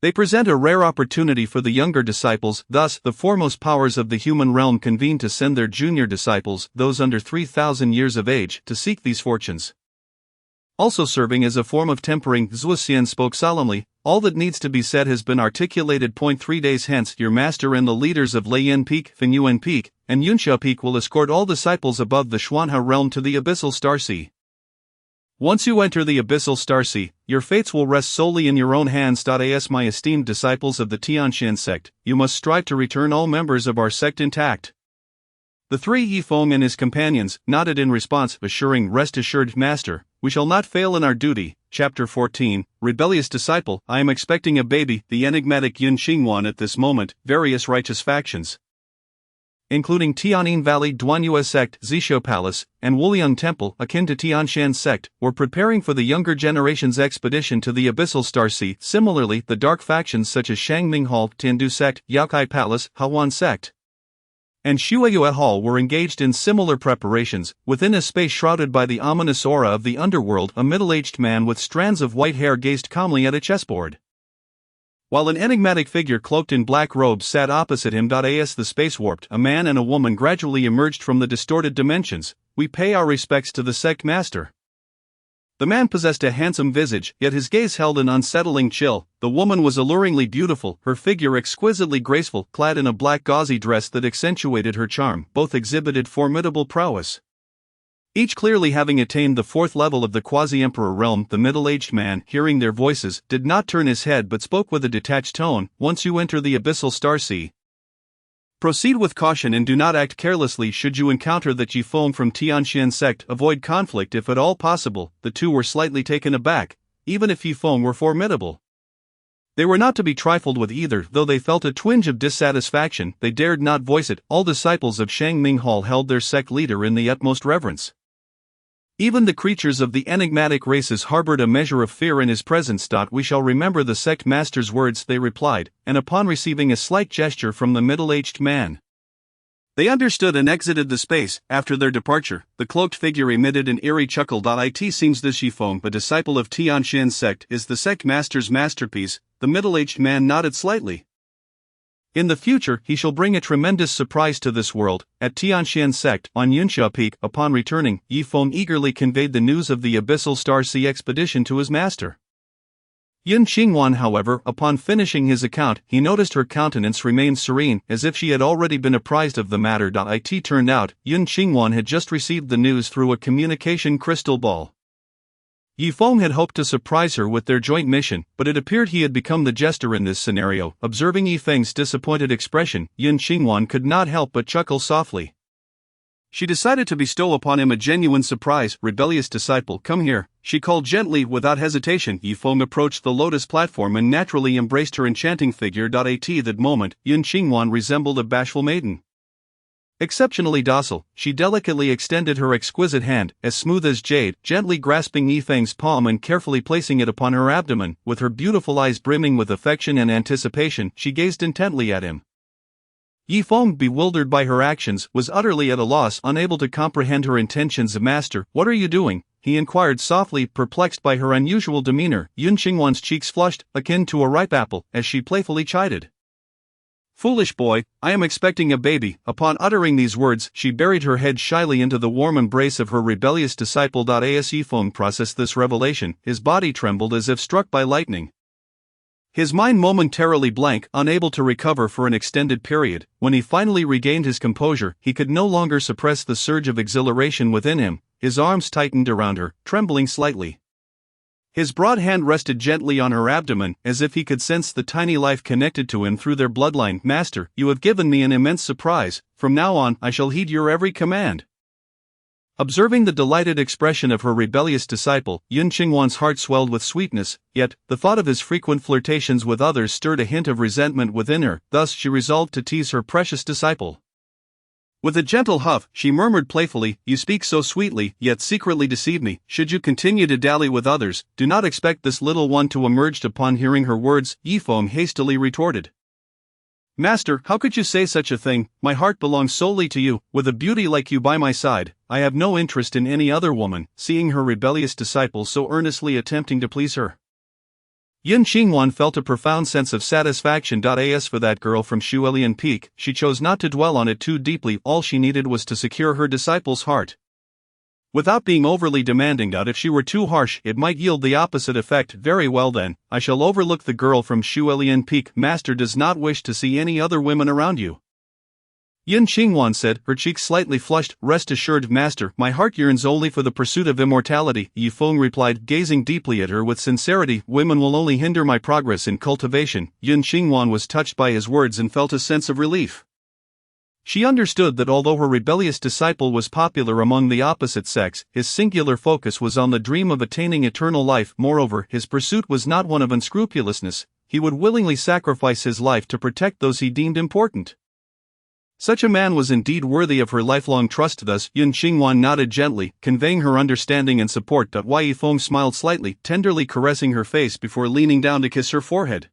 they present a rare opportunity for the younger disciples. Thus, the foremost powers of the human realm convene to send their junior disciples, those under 3,000 years of age, to seek these fortunes. Also serving as a form of tempering, Zuoxian spoke solemnly, all that needs to be said has been articulated. 3 days hence, your master and the leaders of Leiyan Peak, Fenyuan Peak, and Yunxia Peak will escort all disciples above the Xuanha realm to the Abyssal Star Sea. Once you enter the Abyssal Star Sea, your fates will rest solely in your own hands. As my esteemed disciples of the Tianxian sect, you must strive to return all members of our sect intact. The 3 Yifeng and his companions nodded in response, assuring, "Rest assured, Master, we shall not fail in our duty." Chapter 14, Rebellious Disciple. I am expecting a baby. The enigmatic Yun Xingwan at this moment. Various righteous factions, including Tianin Valley Duanyue sect, Zixio Palace, and Wuliang Temple, akin to Tianshan sect, were preparing for the younger generation's expedition to the Abyssal Star Sea. Similarly, the dark factions such as Shangming Hall, Tiandu sect, Yaokai Palace, Hawan sect, and Shueyue Hall were engaged in similar preparations. Within a space shrouded by the ominous aura of the underworld, a middle-aged man with strands of white hair gazed calmly at a chessboard, while an enigmatic figure cloaked in black robes sat opposite him. As the space warped, a man and a woman gradually emerged from the distorted dimensions. We pay our respects to the sect master. The man possessed a handsome visage, yet his gaze held an unsettling chill. The woman was alluringly beautiful, her figure exquisitely graceful, clad in a black gauzy dress that accentuated her charm. Both exhibited formidable prowess, each clearly having attained the 4th level of the quasi-emperor realm. The middle-aged man, hearing their voices, did not turn his head but spoke with a detached tone. Once you enter the Abyssal Star Sea, proceed with caution and do not act carelessly. Should you encounter the Yifeng from Tianshan sect, avoid conflict if at all possible. The two were slightly taken aback. Even if Yifeng were formidable, they were not to be trifled with either. Though they felt a twinge of dissatisfaction, they dared not voice it. All disciples of Shangming Hall held their sect leader in the utmost reverence. Even the creatures of the enigmatic races harbored a measure of fear in his presence. We shall remember the sect master's words, they replied, and upon receiving a slight gesture from the middle-aged man, they understood and exited the space. After their departure, the cloaked figure emitted an eerie chuckle. It seems this Yifeng, a disciple of Tianshan sect, is the sect master's masterpiece. The middle-aged man nodded slightly. In the future, he shall bring a tremendous surprise to this world. At Tianshan sect, on Yunxia Peak, upon returning, Yifeng eagerly conveyed the news of the Abyssal Star Sea expedition to his master. Yun Xingwan, however, upon finishing his account, he noticed her countenance remained serene, as if she had already been apprised of the matter. It turned out, Yun Xingwan had just received the news through a communication crystal ball. Yifeng had hoped to surprise her with their joint mission, but it appeared he had become the jester in this scenario. Observing Yifeng's disappointed expression, Yun Xingwan could not help but chuckle softly. She decided to bestow upon him a genuine surprise. Rebellious disciple, come here, she called gently. Without hesitation, Yifeng approached the lotus platform and naturally embraced her enchanting figure. At that moment, Yun Xingwan resembled a bashful maiden. Exceptionally docile, she delicately extended her exquisite hand, as smooth as jade, gently grasping Yifeng's palm and carefully placing it upon her abdomen. With her beautiful eyes brimming with affection and anticipation, she gazed intently at him. Yifeng, bewildered by her actions, was utterly at a loss, unable to comprehend her intentions. Master, what are you doing? He inquired softly, perplexed by her unusual demeanor. Yun Xingwan's cheeks flushed, akin to a ripe apple, as she playfully chided. Foolish boy, I am expecting a baby. Upon uttering these words, she buried her head shyly into the warm embrace of her rebellious disciple. As Yifeng processed this revelation, his body trembled as if struck by lightning. His mind momentarily blank, unable to recover for an extended period. When he finally regained his composure, he could no longer suppress the surge of exhilaration within him. His arms tightened around her, trembling slightly. His broad hand rested gently on her abdomen, as if he could sense the tiny life connected to him through their bloodline. Master, you have given me an immense surprise. From now on, I shall heed your every command. Observing the delighted expression of her rebellious disciple, Yun Xingwan's heart swelled with sweetness, yet, the thought of his frequent flirtations with others stirred a hint of resentment within her. Thus she resolved to tease her precious disciple. With a gentle huff, she murmured playfully, "You speak so sweetly, yet secretly deceive me. Should you continue to dally with others, do not expect this little one to emerge." Upon hearing her words, Yifeng hastily retorted, "Master, how could you say such a thing? My heart belongs solely to you. With a beauty like you by my side, I have no interest in any other woman." Seeing her rebellious disciple so earnestly attempting to please her, Yun Xingwan felt a profound sense of satisfaction. As for that girl from Shuelian Peak, she chose not to dwell on it too deeply. All she needed was to secure her disciple's heart, without being overly demanding. If she were too harsh, it might yield the opposite effect. Very well then, I shall overlook the girl from Shuelian Peak. Master does not wish to see any other women around you, Yun Xingwan said, her cheeks slightly flushed. "Rest assured, Master, my heart yearns only for the pursuit of immortality," Yifeng replied, gazing deeply at her with sincerity. "Women will only hinder my progress in cultivation." Yun Xingwan was touched by his words and felt a sense of relief. She understood that although her rebellious disciple was popular among the opposite sex, his singular focus was on the dream of attaining eternal life. Moreover, his pursuit was not one of unscrupulousness. He would willingly sacrifice his life to protect those he deemed important. Such a man was indeed worthy of her lifelong trust. Thus, Yun Qingwan nodded gently, conveying her understanding and support. Wai Yifeng smiled slightly, tenderly caressing her face before leaning down to kiss her forehead.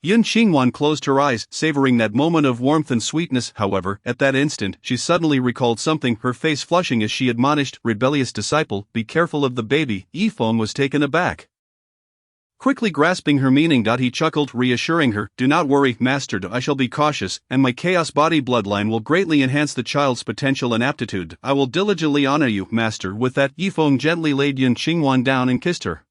Yun Qingwan closed her eyes, savoring that moment of warmth and sweetness. However, at that instant, she suddenly recalled something, her face flushing as she admonished, "Rebellious disciple, be careful of the baby." Yifeng was taken aback. Quickly grasping her meaning, he chuckled, reassuring her, "Do not worry, Master. I shall be cautious, and my chaos body bloodline will greatly enhance the child's potential and aptitude. I will diligently honor you, Master." With that, Yifeng gently laid Yun Qingwan down and kissed her.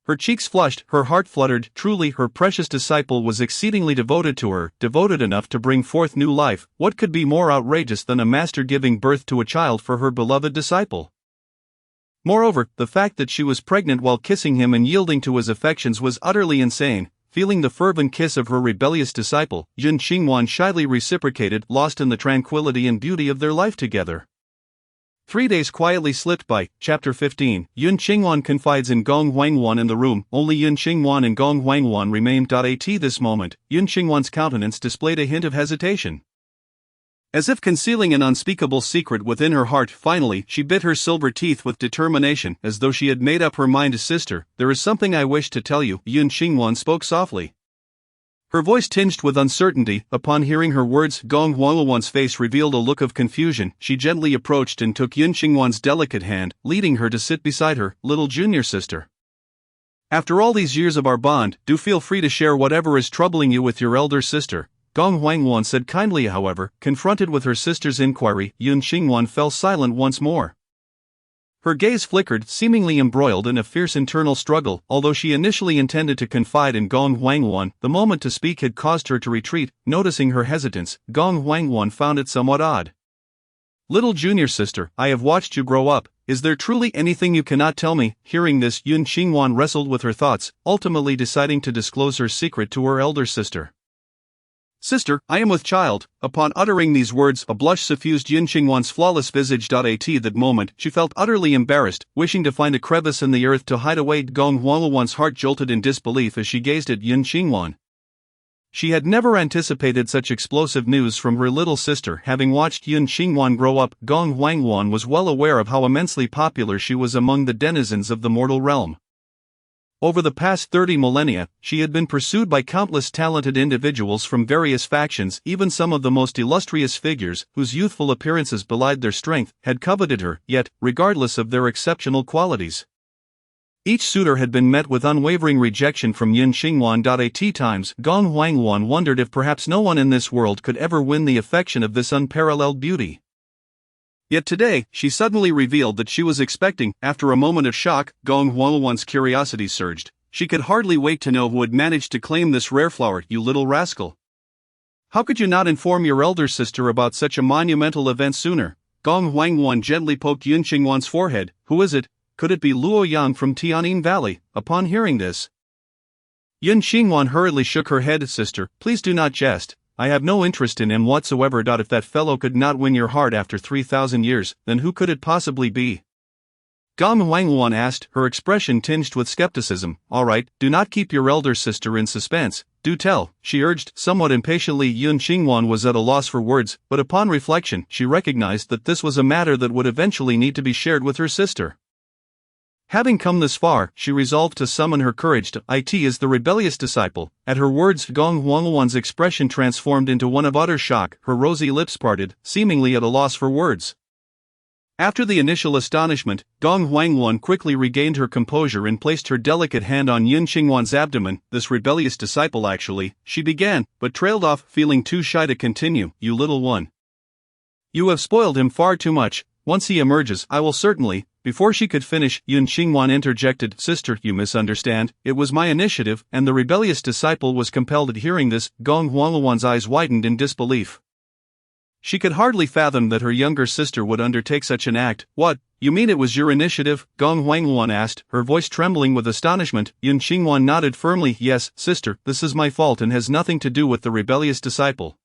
Her cheeks flushed, her heart fluttered. Truly, her precious disciple was exceedingly devoted to her, devoted enough to bring forth new life. What could be more outrageous than a master giving birth to a child for her beloved disciple? Moreover, the fact that she was pregnant while kissing him and yielding to his affections was utterly insane. Feeling the fervent kiss of her rebellious disciple, Yun Qingwan shyly reciprocated, lost in the tranquility and beauty of their life together. 3 days quietly slipped by. Chapter 15. Yun Qingwan confides in Gong Huangwan in the room. Only Yun Qingwan and Gong Huangwan remained. At this moment, Yun Qingwan's countenance displayed a hint of hesitation. As if concealing an unspeakable secret within her heart, finally, she bit her silver teeth with determination, as though she had made up her mind. "Sister, there is something I wish to tell you," Yun Qingwan spoke softly. Her voice tinged with uncertainty. Upon hearing her words, Gong Huangwan's face revealed a look of confusion. She gently approached and took Yun Qingwan's delicate hand, leading her to sit beside her, "Little junior sister. After all these years of our bond, do feel free to share whatever is troubling you with your elder sister." Gong Huangwan said kindly. However, confronted with her sister's inquiry, Yun Qingwan fell silent once more. Her gaze flickered, seemingly embroiled in a fierce internal struggle. Although she initially intended to confide in Gong Huangwan, the moment to speak had caused her to retreat. Noticing her hesitance, Gong Huangwan found it somewhat odd. "Little junior sister, I have watched you grow up. Is there truly anything you cannot tell me?" Hearing this, Yun Qingwan wrestled with her thoughts, ultimately deciding to disclose her secret to her elder sister. "Sister, I am with child." Upon uttering these words, a blush suffused Yun Qingwan's flawless visage. At that moment, she felt utterly embarrassed, wishing to find a crevice in the earth to hide away. Gong Huangwan's heart jolted in disbelief as she gazed at Yun Qingwan. She had never anticipated such explosive news from her little sister. Having watched Yun Qingwan grow up, Gong Huangwan was well aware of how immensely popular she was among the denizens of the mortal realm. Over the past 30 millennia, she had been pursued by countless talented individuals from various factions. Even some of the most illustrious figures, whose youthful appearances belied their strength, had coveted her. Yet, regardless of their exceptional qualities, each suitor had been met with unwavering rejection from Yun Qingwan. At times, Gong Huangwan wondered if perhaps no one in this world could ever win the affection of this unparalleled beauty. Yet today, she suddenly revealed that she was expecting. After a moment of shock, Gong Huangwan's curiosity surged. She could hardly wait to know who had managed to claim this rare flower. "You little rascal. How could you not inform your elder sister about such a monumental event sooner?" Gong Huangwan gently poked Yun Qingwan's forehead. "Who is it? Could it be Luo Yang from Tianyin Valley?" Upon hearing this, Yun Qingwan hurriedly shook her head. "Sister, please do not jest. I have no interest in him whatsoever. If that fellow could not win your heart after 3,000 years, then who could it possibly be?" Gong Huangwan asked, her expression tinged with skepticism. "All right, do not keep your elder sister in suspense. Do tell," she urged, somewhat impatiently. Yun Qingwan was at a loss for words, but upon reflection, she recognized that this was a matter that would eventually need to be shared with her sister. Having come this far, she resolved to summon her courage. "It is the rebellious disciple." At her words, Gong Huangwan's expression transformed into one of utter shock, her rosy lips parted, seemingly at a loss for words. After the initial astonishment, Gong Huangwan quickly regained her composure and placed her delicate hand on Yun Qingwan's abdomen. "This rebellious disciple actually," she began, but trailed off, feeling too shy to continue. "You little one. You have spoiled him far too much. Once he emerges, I will certainly..." Before she could finish, Yun Qingwan interjected, "Sister, you misunderstand. It was my initiative," and the rebellious disciple was compelled. At hearing this, Gong Huangwan's eyes widened in disbelief. She could hardly fathom that her younger sister would undertake such an act. "What, you mean it was your initiative?" Gong Huangwan asked, her voice trembling with astonishment. Yun Qingwan nodded firmly. "Yes, sister, this is my fault and has nothing to do with the rebellious disciple."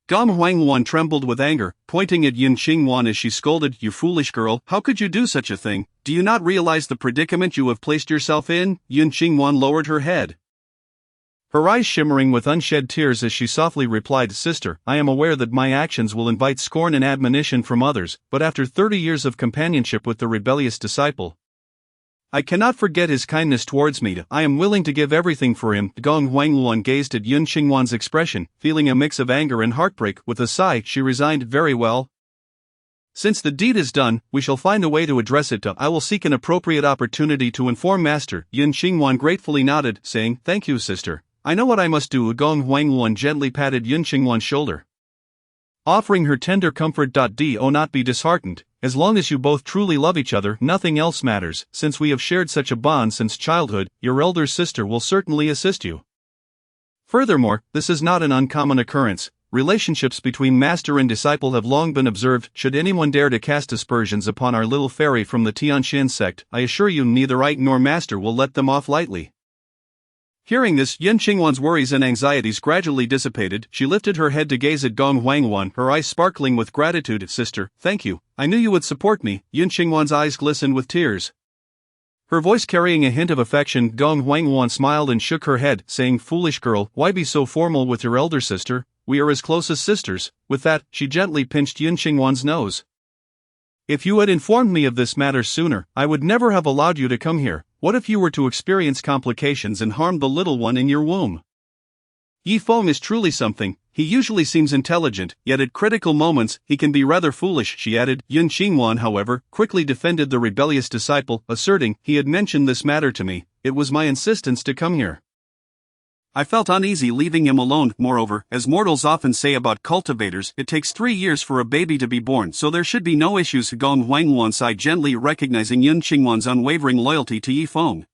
Gong Huangluan trembled with anger, pointing at Yun Qingwan as she scolded, "You foolish girl, how could you do such a thing? Do you not realize the predicament you have placed yourself in?" Yun Qingwan lowered her head, her eyes shimmering with unshed tears as she softly replied, "Sister, I am aware that my actions will invite scorn and admonition from others, but after 30 years of companionship with the rebellious disciple, I cannot forget his kindness towards me. I am willing to give everything for him." Gong Huangluan gazed at Yun Qingwan's expression, feeling a mix of anger and heartbreak. With a sigh, she resigned, "Very well. Since the deed is done, we shall find a way to address it. I will seek an appropriate opportunity to inform Master." Yun Qingwan gratefully nodded, saying, "Thank you, sister. I know what I must do." Gong Huangluan gently patted Yun Qingwan's shoulder, offering her tender comfort. Do not be disheartened. As long as you both truly love each other, nothing else matters. Since we have shared such a bond since childhood, your elder sister will certainly assist you. Furthermore, this is not an uncommon occurrence. Relationships between master and disciple have long been observed. Should anyone dare to cast aspersions upon our little fairy from the Tianxian sect, I assure you neither I nor master will let them off lightly." Hearing this, Yun Qingwan's worries and anxieties gradually dissipated. She lifted her head to gaze at Gong Huangluan, her eyes sparkling with gratitude. "Sister, thank you. I knew you would support me." Yun Qingwan's eyes glistened with tears, her voice carrying a hint of affection. Gong Huangluan smiled and shook her head, saying, "Foolish girl, why be so formal with your elder sister? We are as close as sisters." With that, she gently pinched Yun Qingwan's nose. "If you had informed me of this matter sooner, I would never have allowed you to come here. What if you were to experience complications and harm the little one in your womb?" Yi Feng is truly something. He usually seems intelligent, yet at critical moments, he can be rather foolish, she added. Yun Qingwan, however, quickly defended the rebellious disciple, asserting, "He had mentioned this matter to me. It was my insistence to come here. I felt uneasy leaving him alone. Moreover, as mortals often say about cultivators, it takes 3 years for a baby to be born, so there should be no issues." Gong Huangluan sighed, gently recognizing Yun Qingwan's unwavering loyalty to Yi Feng.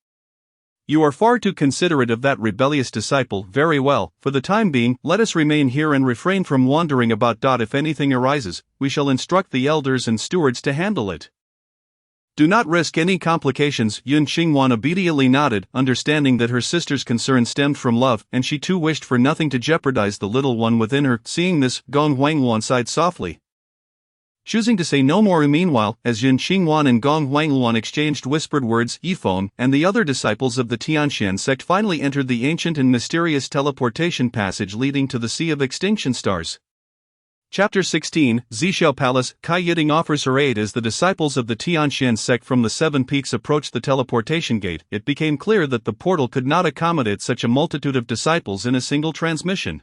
"You are far too considerate of that rebellious disciple. Very well, for the time being, let us remain here and refrain from wandering about. If anything arises, we shall instruct the elders and stewards to handle it. Do not risk any complications." Yun Qingwan obediently nodded, understanding that her sister's concern stemmed from love, and she too wished for nothing to jeopardize the little one within her. Seeing this, Gong Huangluan sighed softly, choosing to say no more. Meanwhile, as Yun Qingwan and Gong Huangluan exchanged whispered words, Yi Feng and the other disciples of the Tianxian sect finally entered the ancient and mysterious teleportation passage leading to the Sea of Extinction Stars. Chapter 16, Zhixiao Palace. Kai Yiting offers her aid. As the disciples of the Tianxian sect from the Seven Peaks approached the teleportation gate, it became clear that the portal could not accommodate such a multitude of disciples in a single transmission.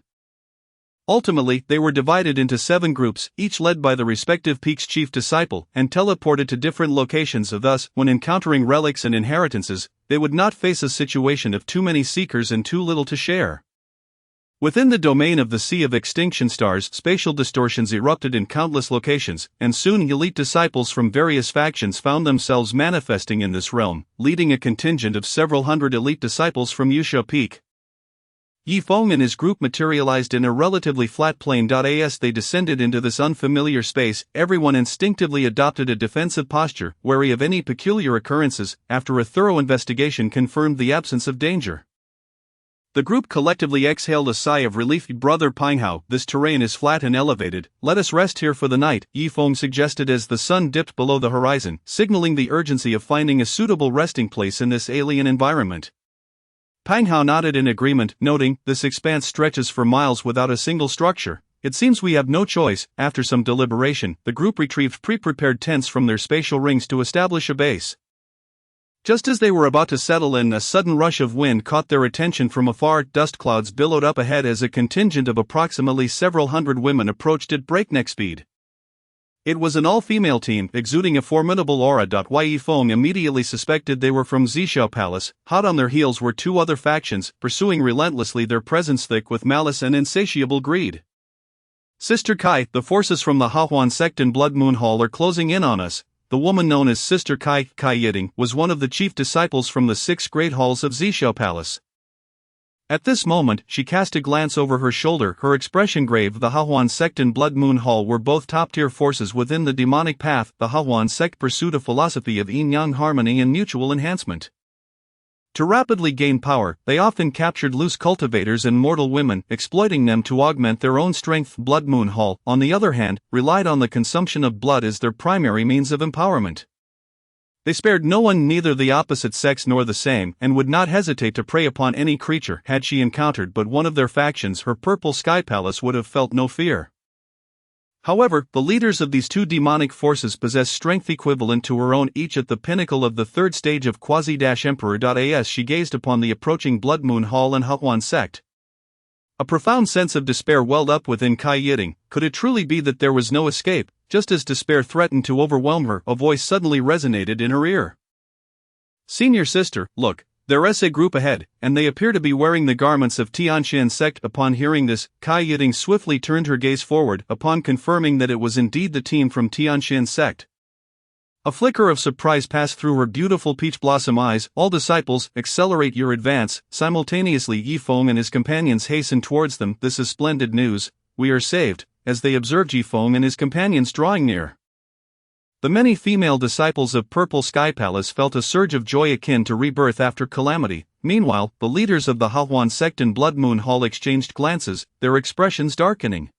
Ultimately, they were divided into 7 groups, each led by the respective peak's chief disciple, and teleported to different locations. Thus, when encountering relics and inheritances, they would not face a situation of too many seekers and too little to share. Within the domain of the Sea of Extinction Stars, spatial distortions erupted in countless locations, and soon elite disciples from various factions found themselves manifesting in this realm, leading a contingent of several hundred elite disciples from Yusha Peak. Yi Feng and his group materialized in a relatively flat plain. As they descended into this unfamiliar space, everyone instinctively adopted a defensive posture, wary of any peculiar occurrences. After a thorough investigation confirmed the absence of danger, the group collectively exhaled a sigh of relief. "Brother Pinghao, this terrain is flat and elevated. Let us rest here for the night," Yi Feng suggested as the sun dipped below the horizon, signaling the urgency of finding a suitable resting place in this alien environment. Pinghao nodded in agreement, noting, "This expanse stretches for miles without a single structure. It seems we have no choice." After some deliberation, the group retrieved pre-prepared tents from their spatial rings to establish a base. Just as they were about to settle in, a sudden rush of wind caught their attention from afar. Dust clouds billowed up ahead as a contingent of approximately several hundred women approached at breakneck speed. It was an all-female team, exuding a formidable aura. Yi Feng immediately suspected they were from Zhixiao Palace. Hot on their heels were 2 other factions, pursuing relentlessly, their presence thick with malice and insatiable greed. "Sister Kai, the forces from the Hahuan sect in Blood Moon Hall are closing in on us." The woman known as Sister Kai Yiting was one of the chief disciples from the 6 great halls of Zhixiao Palace. At this moment, she cast a glance over her shoulder, her expression grave. The Hahuan sect and Blood Moon Hall were both top-tier forces within the demonic path. The Hahuan sect pursued a philosophy of yin-yang harmony and mutual enhancement. To rapidly gain power, they often captured loose cultivators and mortal women, exploiting them to augment their own strength. Blood Moon Hall, on the other hand, relied on the consumption of blood as their primary means of empowerment. They spared no one, neither the opposite sex nor the same, and would not hesitate to prey upon any creature had she encountered but one of their factions. Her Purple Sky Palace would have felt no fear. However, the leaders of these two demonic forces possess strength equivalent to her own, each at the pinnacle of the third stage of Quasi-Emperor. As she gazed upon the approaching Blood Moon Hall and Hahuan sect, a profound sense of despair welled up within Kai Yiting. Could it truly be that there was no escape? Just as despair threatened to overwhelm her, a voice suddenly resonated in her ear. "Senior sister, look, there's a group ahead, and they appear to be wearing the garments of Tianxian sect." Upon hearing this, Kai Yiting swiftly turned her gaze forward, upon confirming that it was indeed the team from Tianxian sect. A flicker of surprise passed through her beautiful peach blossom eyes. "All disciples, accelerate your advance." Simultaneously, Yifeng and his companions hastened towards them. "This is splendid news, we are saved," as they observed Yifeng and his companions drawing near. The many female disciples of Purple Sky Palace felt a surge of joy akin to rebirth after calamity. Meanwhile, the leaders of the Hahuan sect in Blood Moon Hall exchanged glances, their expressions darkening.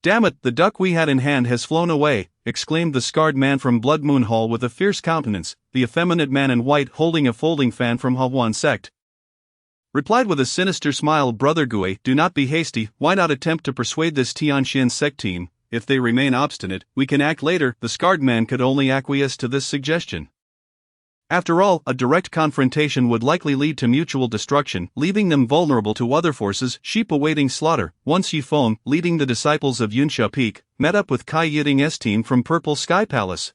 "Damn it, the duck we had in hand has flown away," exclaimed the scarred man from Blood Moon Hall with a fierce countenance. The effeminate man in white, holding a folding fan from Hahuan sect, replied with a sinister smile. "Brother Gue, do not be hasty. Why not attempt to persuade this Tianxian sect team? If they remain obstinate, we can act later." The scarred man could only acquiesce to this suggestion. After all, a direct confrontation would likely lead to mutual destruction, leaving them vulnerable to other forces, sheep awaiting slaughter. Once Yifeng, leading the disciples of Yunsha Peak, met up with Kai Yiting's team from Purple Sky Palace,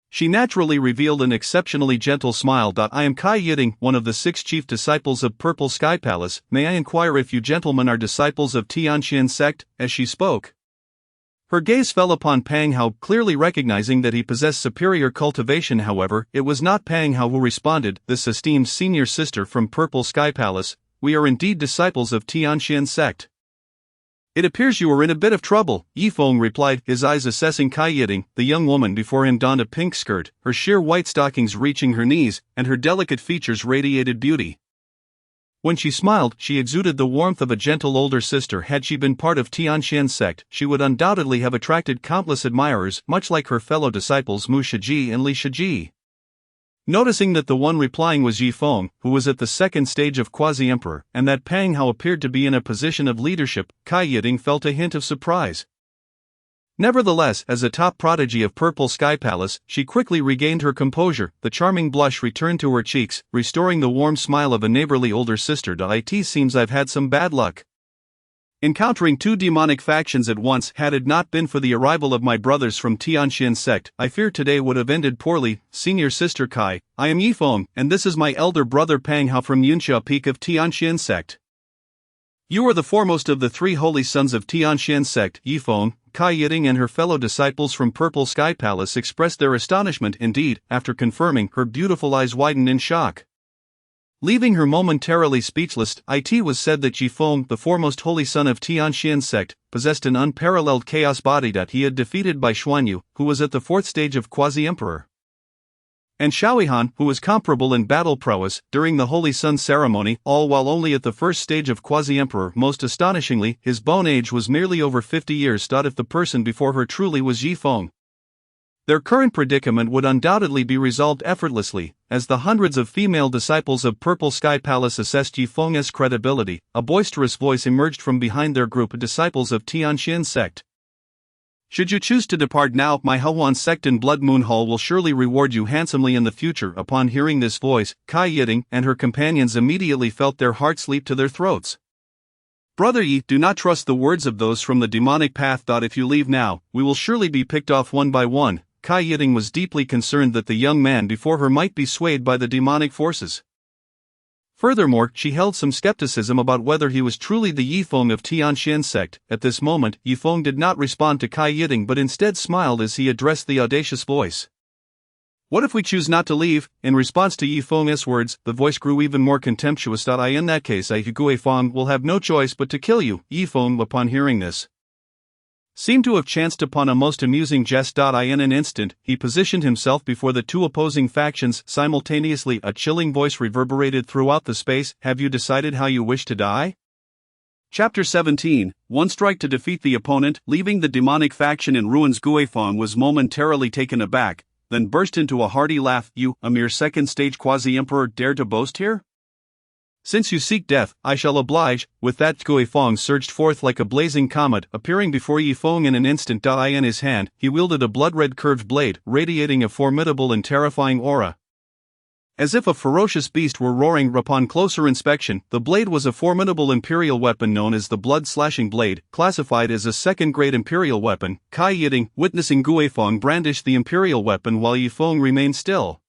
she naturally revealed an exceptionally gentle smile. "I am Kai Yiting, one of the 6 chief disciples of Purple Sky Palace. May I inquire if you gentlemen are disciples of Tianxian sect?" As she spoke, her gaze fell upon Pang Hao, clearly recognizing that he possessed superior cultivation. However, it was not Pang Hao who responded. "This esteemed senior sister from Purple Sky Palace, we are indeed disciples of Tianxian sect." "It appears you are in a bit of trouble," Yifeng replied, his eyes assessing Kai Yiting. The young woman before him donned a pink skirt, her sheer white stockings reaching her knees, and her delicate features radiated beauty. When she smiled, she exuded the warmth of a gentle older sister. Had she been part of Tianxian sect, she would undoubtedly have attracted countless admirers, much like her fellow disciples Mu Shiji and Li Shiji. Noticing that the one replying was Yifeng, who was at the second stage of Quasi-Emperor, and that Pang Hao appeared to be in a position of leadership, Kai Yiting felt a hint of surprise. Nevertheless, as a top prodigy of Purple Sky Palace, she quickly regained her composure. The charming blush returned to her cheeks, restoring the warm smile of a neighborly older sister. "It seems I've had some bad luck encountering 2 demonic factions at once. Had it not been for the arrival of my brothers from Tianxian sect, I fear today would have ended poorly. Senior sister Kai, I am Yifeng, and this is my elder brother Pang Hao from Yunsha Peak of Tianxian sect. You are the foremost of the 3 holy sons of Tianxian sect." Yifeng, Kai Yiting and her fellow disciples from Purple Sky Palace expressed their astonishment. Indeed, after confirming, her beautiful eyes widened in shock. Leaving her momentarily speechless, it was said that Yifeng, the foremost holy son of Tianxian sect, possessed an unparalleled chaos body that he had defeated by Xuanyu, who was at the 4th stage of Quasi-Emperor, and Shaoihan, who was comparable in battle prowess, during the Holy Sun ceremony, all while only at the 1st stage of Quasi-Emperor. Most astonishingly, his bone age was merely over 50 years. If the person before her truly was Yifeng, their current predicament would undoubtedly be resolved effortlessly. As the hundreds of female disciples of Purple Sky Palace assessed Yifeng's credibility, a boisterous voice emerged from behind their group of disciples of Tianxian sect. "Should you choose to depart now, my Hahuan sect in Blood Moon Hall will surely reward you handsomely in the future." Upon hearing this voice, Kai Yiting and her companions immediately felt their hearts leap to their throats. "Brother Yi, do not trust the words of those from the demonic path. If you leave now, we will surely be picked off one by one." Kai Yiting was deeply concerned that the young man before her might be swayed by the demonic forces. Furthermore, she held some skepticism about whether he was truly the Yifeng of Tianxian sect. At this moment, Yifeng did not respond to Kai Yiting but instead smiled as he addressed the audacious voice. "What if we choose not to leave?" In response to Yifeng's words, the voice grew even more contemptuous. "In that case, Gue Fong will have no choice but to kill you." Yifeng, upon hearing this, seemed to have chanced upon a most amusing jest. In an instant, he positioned himself before the two opposing factions simultaneously. A chilling voice reverberated throughout the space. Have you decided how you wish to die? Chapter 17, One strike to defeat the opponent. Leaving the demonic faction in ruins, Guifeng was momentarily taken aback, then burst into a hearty laugh. You, a mere second-stage quasi-emperor, dare to boast here? Since you seek death, I shall oblige. With that, Guifeng surged forth like a blazing comet, appearing before Yifeng in an instant. In his hand, he wielded a blood-red curved blade, radiating a formidable and terrifying aura. As if a ferocious beast were roaring. Upon closer inspection, the blade was a formidable imperial weapon known as the blood-slashing blade, classified as a second-grade imperial weapon. Kai Yiting, witnessing Guifeng brandish the imperial weapon while Yifeng remained still,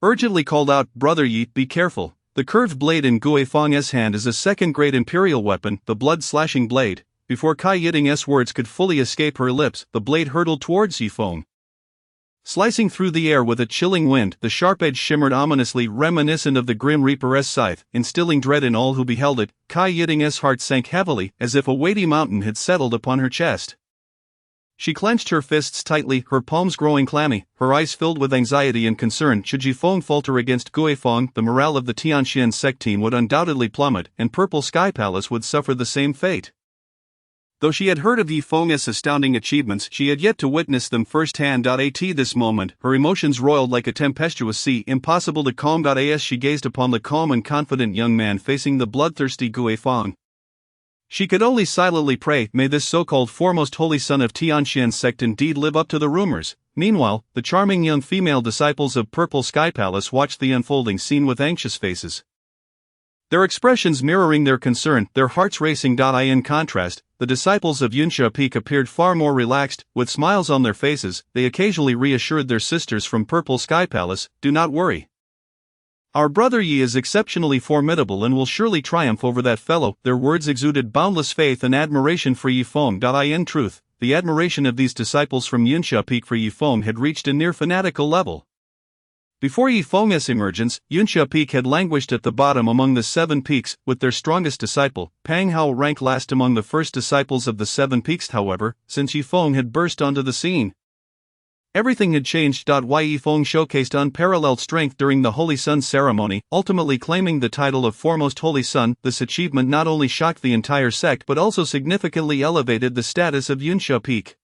urgently called out, "Brother Yi, be careful. The curved blade in Guifeng's hand is a second-grade imperial weapon, the blood-slashing blade." Before Kai Yiting's words could fully escape her lips, the blade hurtled towards Yifeng. Slicing through the air with a chilling wind, the sharp edge shimmered ominously, reminiscent of the Grim Reaper's scythe, instilling dread in all who beheld it. Kai Yiting's heart sank heavily, as if a weighty mountain had settled upon her chest. She clenched her fists tightly, her palms growing clammy, her eyes filled with anxiety and concern. Should Yifeng falter against Guifeng, the morale of the Tianxian sect team would undoubtedly plummet, and Purple Sky Palace would suffer the same fate. Though she had heard of Yifeng's astounding achievements, she had yet to witness them firsthand. At this moment, her emotions roiled like a tempestuous sea, impossible to calm. As she gazed upon the calm and confident young man facing the bloodthirsty Guifeng, she could only silently pray, may this so-called foremost holy son of Tianxian sect indeed live up to the rumors. Meanwhile, the charming young female disciples of Purple Sky Palace watched the unfolding scene with anxious faces, their expressions mirroring their concern, their hearts racing. In contrast, the disciples of Yunsha Peak appeared far more relaxed, with smiles on their faces. They occasionally reassured their sisters from Purple Sky Palace, "Do not worry. Our brother Yi is exceptionally formidable and will surely triumph over that fellow." Their words exuded boundless faith and admiration for Yifeng. In truth, the admiration of these disciples from Yunsha Peak for Yifeng had reached a near fanatical level. Before Yifeng's emergence, Yunsha Peak had languished at the bottom among the 7 peaks, with their strongest disciple, Pang Hao, ranked last among the first disciples of the 7 peaks. However, since Yifeng had burst onto the scene, everything had changed. Yifeng showcased unparalleled strength during the Holy Sun ceremony, ultimately claiming the title of Foremost Holy Sun. This achievement not only shocked the entire sect but also significantly elevated the status of Yunsha Peak.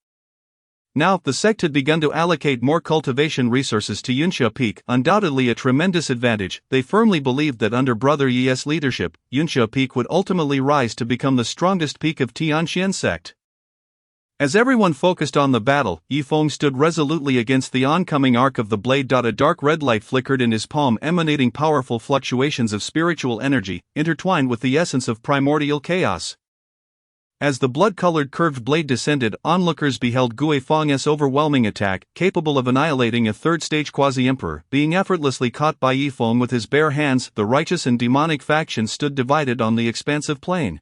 Now, the sect had begun to allocate more cultivation resources to Yunsha Peak, undoubtedly a tremendous advantage. They firmly believed that under Brother Yi's leadership, Yunsha Peak would ultimately rise to become the strongest peak of Tianxian sect. As everyone focused on the battle, Yifeng stood resolutely against the oncoming arc of the blade. A dark red light flickered in his palm, emanating powerful fluctuations of spiritual energy, intertwined with the essence of primordial chaos. As the blood-colored curved blade descended, onlookers beheld Guifeng's overwhelming attack, capable of annihilating a third-stage quasi-emperor, being effortlessly caught by Yifeng with his bare hands. The righteous and demonic factions stood divided on the expansive plain,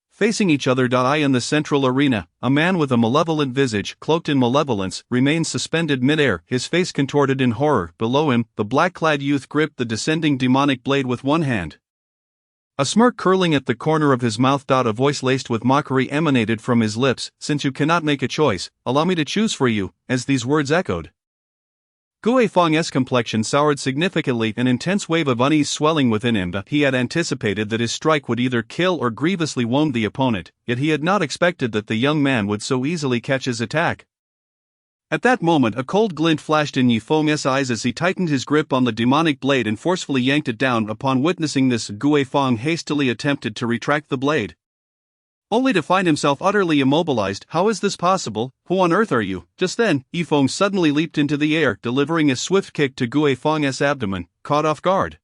facing each other. In the central arena, a man with a malevolent visage, cloaked in malevolence, remained suspended mid-air, his face contorted in horror. Below him, the black-clad youth gripped the descending demonic blade with one hand, a smirk curling at the corner of his mouth. A voice laced with mockery emanated from his lips, "Since you cannot make a choice, allow me to choose for you." As these words echoed, Guifeng's complexion soured significantly, an intense wave of unease swelling within him. He had anticipated that his strike would either kill or grievously wound the opponent, yet he had not expected that the young man would so easily catch his attack. At that moment, a cold glint flashed in Yifeng's eyes as he tightened his grip on the demonic blade and forcefully yanked it down. Upon witnessing this, Guifeng hastily attempted to retract the blade, only to find himself utterly immobilized. "How is this possible? Who on earth are you?" Just then, Yifeng suddenly leaped into the air, delivering a swift kick to Guifeng's abdomen. Caught off guard,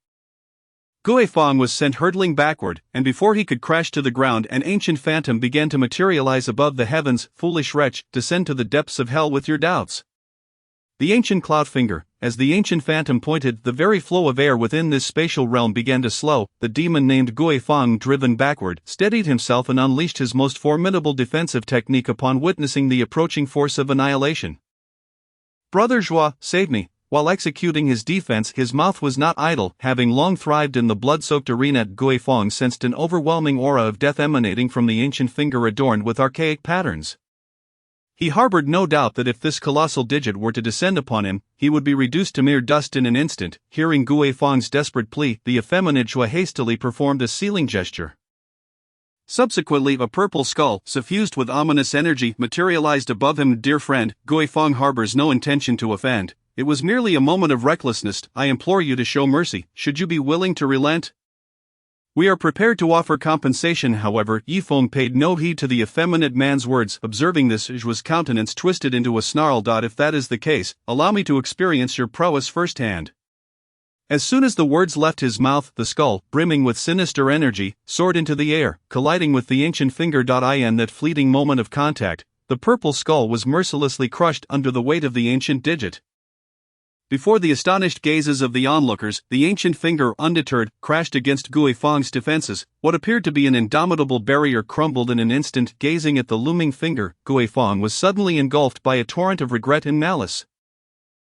Guifeng was sent hurtling backward, and before he could crash to the ground, an ancient phantom began to materialize above the heavens. "Foolish wretch, descend to the depths of hell with your doubts." The ancient Cloudfinger, as the ancient phantom pointed, the very flow of air within this spatial realm began to slow. The demon named Guifeng, driven backward, steadied himself and unleashed his most formidable defensive technique upon witnessing the approaching force of annihilation. "Brother Joie, save me." While executing his defense, his mouth was not idle. Having long thrived in the blood-soaked arena, Guifeng sensed an overwhelming aura of death emanating from the ancient finger adorned with archaic patterns. He harbored no doubt that if this colossal digit were to descend upon him, he would be reduced to mere dust in an instant. Hearing Gui Feng's desperate plea, the effeminate Zhua hastily performed a sealing gesture. Subsequently, a purple skull, suffused with ominous energy, materialized above him. Dear friend, Gui Feng harbors no intention to offend. It was merely a moment of recklessness. I implore you to show mercy, should you be willing to relent. We are prepared to offer compensation. However, Yifeng paid no heed to the effeminate man's words. Observing this, Zhua's countenance twisted into a snarl. If that is the case, allow me to experience your prowess firsthand. As soon as the words left his mouth, the skull, brimming with sinister energy, soared into the air, colliding with the ancient finger. In that fleeting moment of contact, the purple skull was mercilessly crushed under the weight of the ancient digit. Before the astonished gazes of the onlookers, the ancient finger, undeterred, crashed against Gui Feng's defenses. What appeared to be an indomitable barrier crumbled in an instant. Gazing at the looming finger, Gui Feng was suddenly engulfed by a torrent of regret and malice.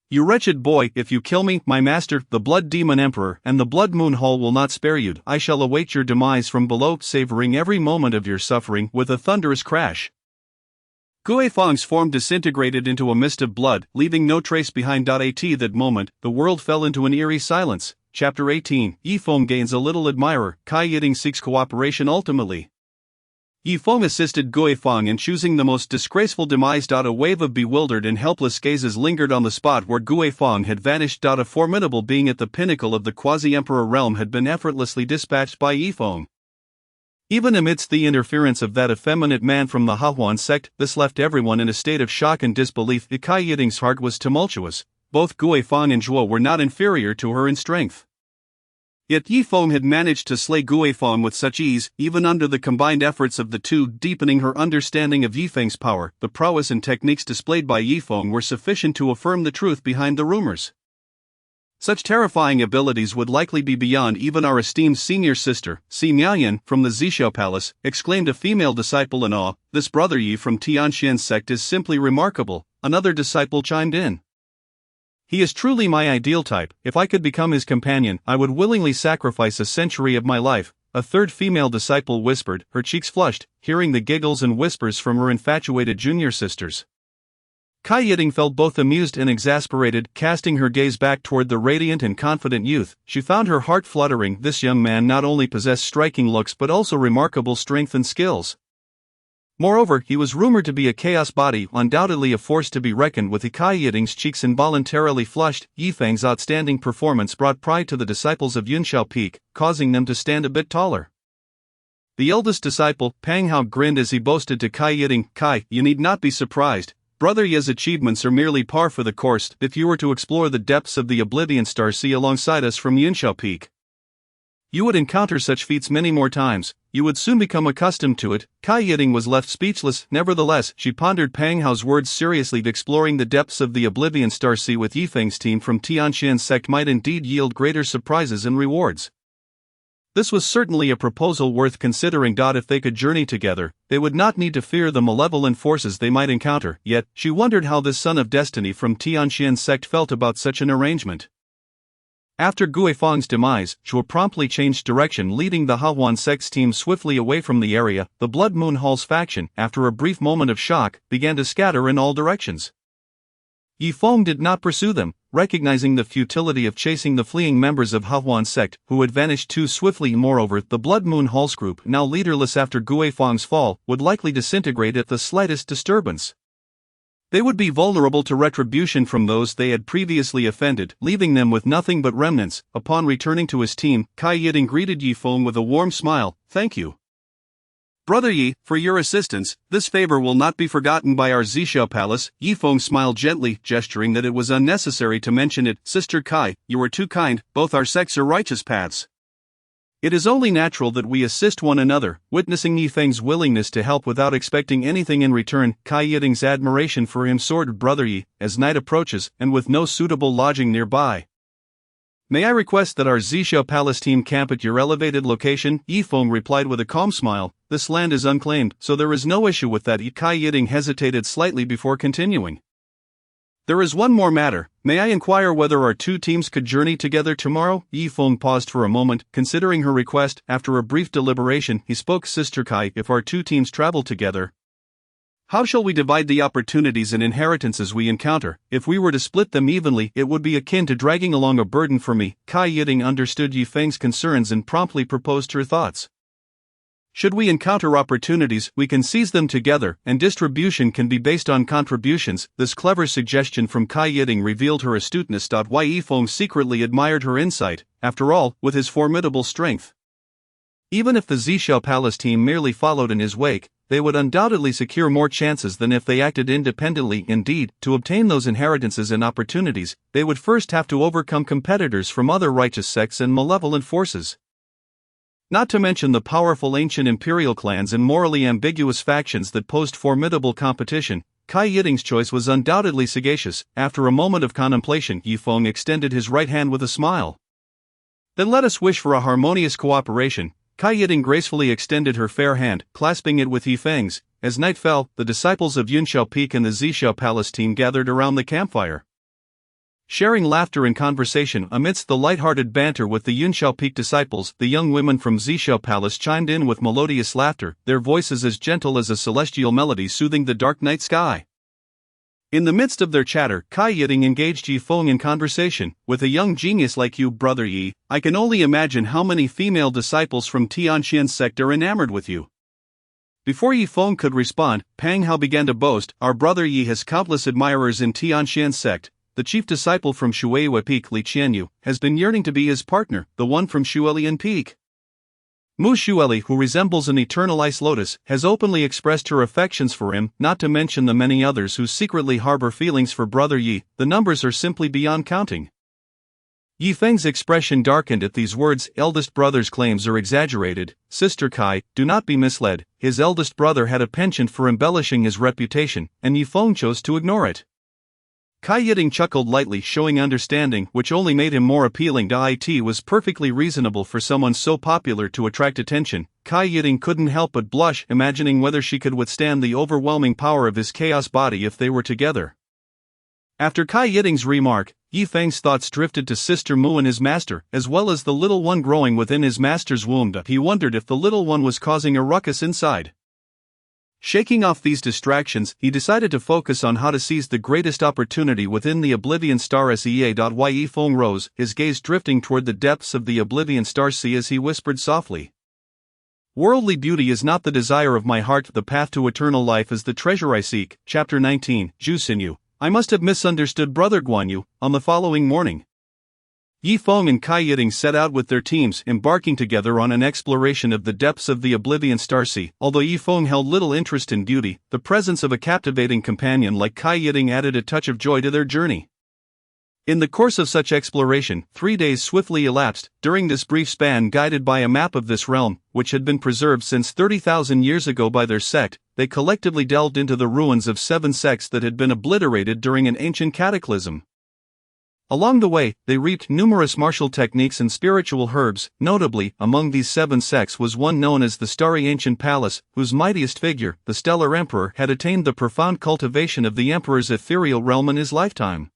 You wretched boy, if you kill me, my master, the Blood Demon Emperor, and the Blood Moon Hall will not spare you. I shall await your demise from below, savoring every moment of your suffering. With a thunderous crash, Gui Feng's form disintegrated into a mist of blood, leaving no trace behind. At that moment, the world fell into an eerie silence. Chapter 18. Yifeng gains a little admirer. Cai Yiting seeks cooperation. Ultimately, Yifeng assisted Gui Feng in choosing the most disgraceful demise. A wave of bewildered and helpless gazes lingered on the spot where Gui Feng had vanished. A formidable being at the pinnacle of the quasi-emperor realm had been effortlessly dispatched by Yifeng. Even amidst the interference of that effeminate man from the Hahuan sect, this left everyone in a state of shock and disbelief. Cai Yiting's heart was tumultuous. Both Gui Feng and Zhuo were not inferior to her in strength. Yet Yifeng had managed to slay Gui Feng with such ease, even under the combined efforts of the two. Deepening her understanding of Yifeng's power, the prowess and techniques displayed by Yifeng were sufficient to affirm the truth behind the rumors. Such terrifying abilities would likely be beyond even our esteemed senior sister, Si Miaoyan, from the Zhixiao Palace, exclaimed a female disciple in awe. This brother Yi from Tianxian's sect is simply remarkable, another disciple chimed in. He is truly my ideal type. If I could become his companion, I would willingly sacrifice a century of my life, a third female disciple whispered, her cheeks flushed, hearing the giggles and whispers from her infatuated junior sisters. Cai Yiting felt both amused and exasperated. Casting her gaze back toward the radiant and confident youth, she found her heart fluttering. This young man not only possessed striking looks but also remarkable strength and skills. Moreover, he was rumored to be a chaos body, undoubtedly a force to be reckoned with. Cai Yiting's cheeks involuntarily flushed. Yifeng's outstanding performance brought pride to the disciples of Yunxiao Peak, causing them to stand a bit taller. The eldest disciple, Pang Hao, grinned as he boasted to Cai Yiting, "Cai, you need not be surprised. Brother Ye's achievements are merely par for the course. If you were to explore the depths of the Oblivion Star Sea alongside us from Yunxiao Peak, you would encounter such feats many more times. You would soon become accustomed to it." Cai Yiting was left speechless. Nevertheless, she pondered Pang Hao's words seriously. Exploring the depths of the Oblivion Star Sea with Yifeng's team from Tianxian's sect might indeed yield greater surprises and rewards. This was certainly a proposal worth considering. If they could journey together, they would not need to fear the malevolent forces they might encounter. Yet, she wondered how this son of destiny from Tianxian's sect felt about such an arrangement. After Gui Feng's demise, Zhuo promptly changed direction, leading the Hahuan sect's team swiftly away from the area. The Blood Moon Hall's faction, after a brief moment of shock, began to scatter in all directions. Yifeng did not pursue them, recognizing the futility of chasing the fleeing members of Hahuan sect, who had vanished too swiftly. Moreover, the Blood Moon Hall's group, now leaderless after Gui Feng's fall, would likely disintegrate at the slightest disturbance. They would be vulnerable to retribution from those they had previously offended, leaving them with nothing but remnants. Upon returning to his team, Cai Yiting greeted Yifeng with a warm smile. "Thank you, Brother Yi, for your assistance. This favor will not be forgotten by our Zhixiao Palace." Yifeng smiled gently, gesturing that it was unnecessary to mention it. "Sister Cai, you are too kind. Both our sects are righteous paths. It is only natural that we assist one another." Witnessing Yifeng's willingness to help without expecting anything in return, Cai Yiting's admiration for him soared. "Brother Yi, as night approaches, and with no suitable lodging nearby, may I request that our Zhixiao Palace team camp at your elevated location?" Yifeng replied with a calm smile. "This land is unclaimed, so there is no issue with that." Cai Yiting hesitated slightly before continuing. "There is one more matter. May I inquire whether our two teams could journey together tomorrow?" Yifeng paused for a moment, considering her request. After a brief deliberation, he spoke. "Sister Cai, if our two teams travel together, How shall we divide the opportunities and inheritances we encounter? If we were to split them evenly, it would be akin to dragging along a burden for me. Cai Yiting understood Yifeng's concerns and promptly proposed her thoughts. Should we encounter opportunities, we can seize them together, and distribution can be based on contributions. This clever suggestion from Cai Yiting revealed her astuteness. Yifeng secretly admired her insight, after all, with his formidable strength. Even if the Zishao Palace team merely followed in his wake, they would undoubtedly secure more chances than if they acted independently. Indeed, to obtain those inheritances and opportunities, they would first have to overcome competitors from other righteous sects and malevolent forces. Not to mention the powerful ancient imperial clans and morally ambiguous factions that posed formidable competition. Cai Yiting's choice was undoubtedly sagacious. After a moment of contemplation, Yifeng extended his right hand with a smile. Then let us wish for a harmonious cooperation. Cai Yiting gracefully extended her fair hand, clasping it with Yifeng's. As night fell, the disciples of Yunshao Peak and the Zishao Palace team gathered around the campfire. Sharing laughter and conversation amidst the light-hearted banter with the Yunshao Peak disciples, the young women from Zishao Palace chimed in with melodious laughter, their voices as gentle as a celestial melody soothing the dark night sky. In the midst of their chatter, Cai Yiting engaged Yifeng in conversation. With a young genius like you, Brother Yi, I can only imagine how many female disciples from Tianxian's sect are enamored with you. Before Yifeng could respond, Pang Hao began to boast, our Brother Yi has countless admirers in Tianxian's sect. The chief disciple from Shueiyue Peak, Li Qianyu, has been yearning to be his partner, the one from Shuelian Peak. Mu Shueli, who resembles an eternal ice lotus, has openly expressed her affections for him, not to mention the many others who secretly harbor feelings for Brother Yi. The numbers are simply beyond counting. Yifeng's expression darkened at these words. Eldest brother's claims are exaggerated. Sister Cai, do not be misled. His eldest brother had a penchant for embellishing his reputation, and Yifeng chose to ignore it. Cai Yiting chuckled lightly, showing understanding, which only made him more appealing. It was perfectly reasonable for someone so popular to attract attention. Cai Yiting couldn't help but blush, imagining whether she could withstand the overwhelming power of his chaos body if they were together. After Cai Yiting's remark, Yifeng's thoughts drifted to Sister Mu and his master, as well as the little one growing within his master's womb. He wondered if the little one was causing a ruckus inside. Shaking off these distractions, he decided to focus on how to seize the greatest opportunity within the Oblivion Star Sea. Yifeng rose, his gaze drifting toward the depths of the Oblivion Star Sea as he whispered softly. Worldly beauty is not the desire of my heart, the path to eternal life is the treasure I seek. Chapter 19, Zhu Xinyu. I must have misunderstood Brother Guanyu. On the following morning, Yifeng and Cai Yiting set out with their teams, embarking together on an exploration of the depths of the Oblivion Star Sea. Although Yifeng held little interest in beauty, the presence of a captivating companion like Cai Yiting added a touch of joy to their journey. In the course of such exploration, 3 days swiftly elapsed. During this brief span, guided by a map of this realm, which had been preserved since 30,000 years ago by their sect, they collectively delved into the ruins of 7 sects that had been obliterated during an ancient cataclysm. Along the way, they reaped numerous martial techniques and spiritual herbs. Notably, among these 7 sects was one known as the Starry Ancient Palace, whose mightiest figure, the Stellar Emperor, had attained the profound cultivation of the Emperor's ethereal realm in his lifetime.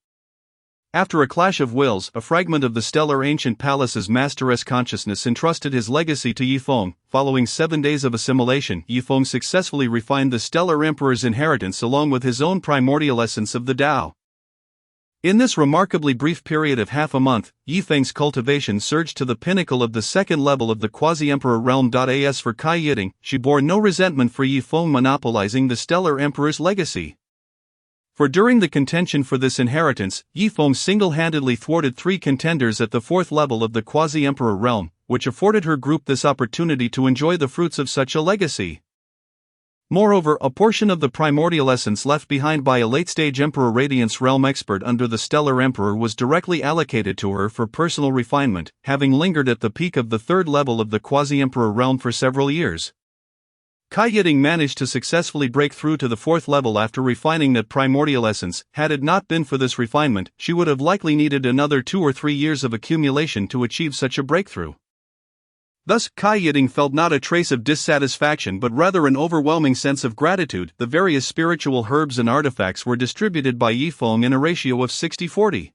After a clash of wills, a fragment of the Stellar Ancient Palace's master's consciousness entrusted his legacy to Yifeng. Following 7 days of assimilation, Yifeng successfully refined the Stellar Emperor's inheritance along with his own primordial essence of the Tao. In this remarkably brief period of half a month, Yifeng's cultivation surged to the pinnacle of the second level of the quasi-emperor realm. As for Cai Yiting, she bore no resentment for Yifeng monopolizing the Stellar Emperor's legacy. For during the contention for this inheritance, Yifeng single-handedly thwarted 3 contenders at the 4th level of the quasi-emperor realm, which afforded her group this opportunity to enjoy the fruits of such a legacy. Moreover, a portion of the primordial essence left behind by a late-stage Emperor Radiance realm expert under the Stellar Emperor was directly allocated to her for personal refinement, having lingered at the peak of the 3rd level of the quasi-emperor realm for several years. Cai Yiting managed to successfully break through to the 4th level after refining that primordial essence. Had it not been for this refinement, she would have likely needed another 2 or 3 years of accumulation to achieve such a breakthrough. Thus, Cai Yiting felt not a trace of dissatisfaction but rather an overwhelming sense of gratitude. The various spiritual herbs and artifacts were distributed by Yifeng in a ratio of 60-40.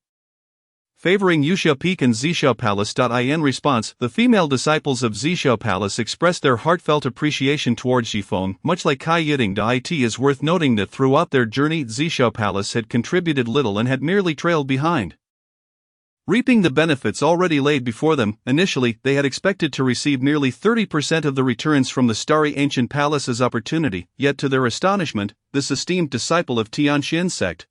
favoring Yuxia Peak and Zixia Palace. In response, the female disciples of Zixia Palace expressed their heartfelt appreciation towards Yifeng, much like Kai Yiting. It is worth noting that throughout their journey, Zixia Palace had contributed little and had merely trailed behind. Reaping the benefits already laid before them, initially, they had expected to receive nearly 30% of the returns from the starry ancient palace as opportunity, yet to their astonishment, this esteemed disciple of Tianxin sect,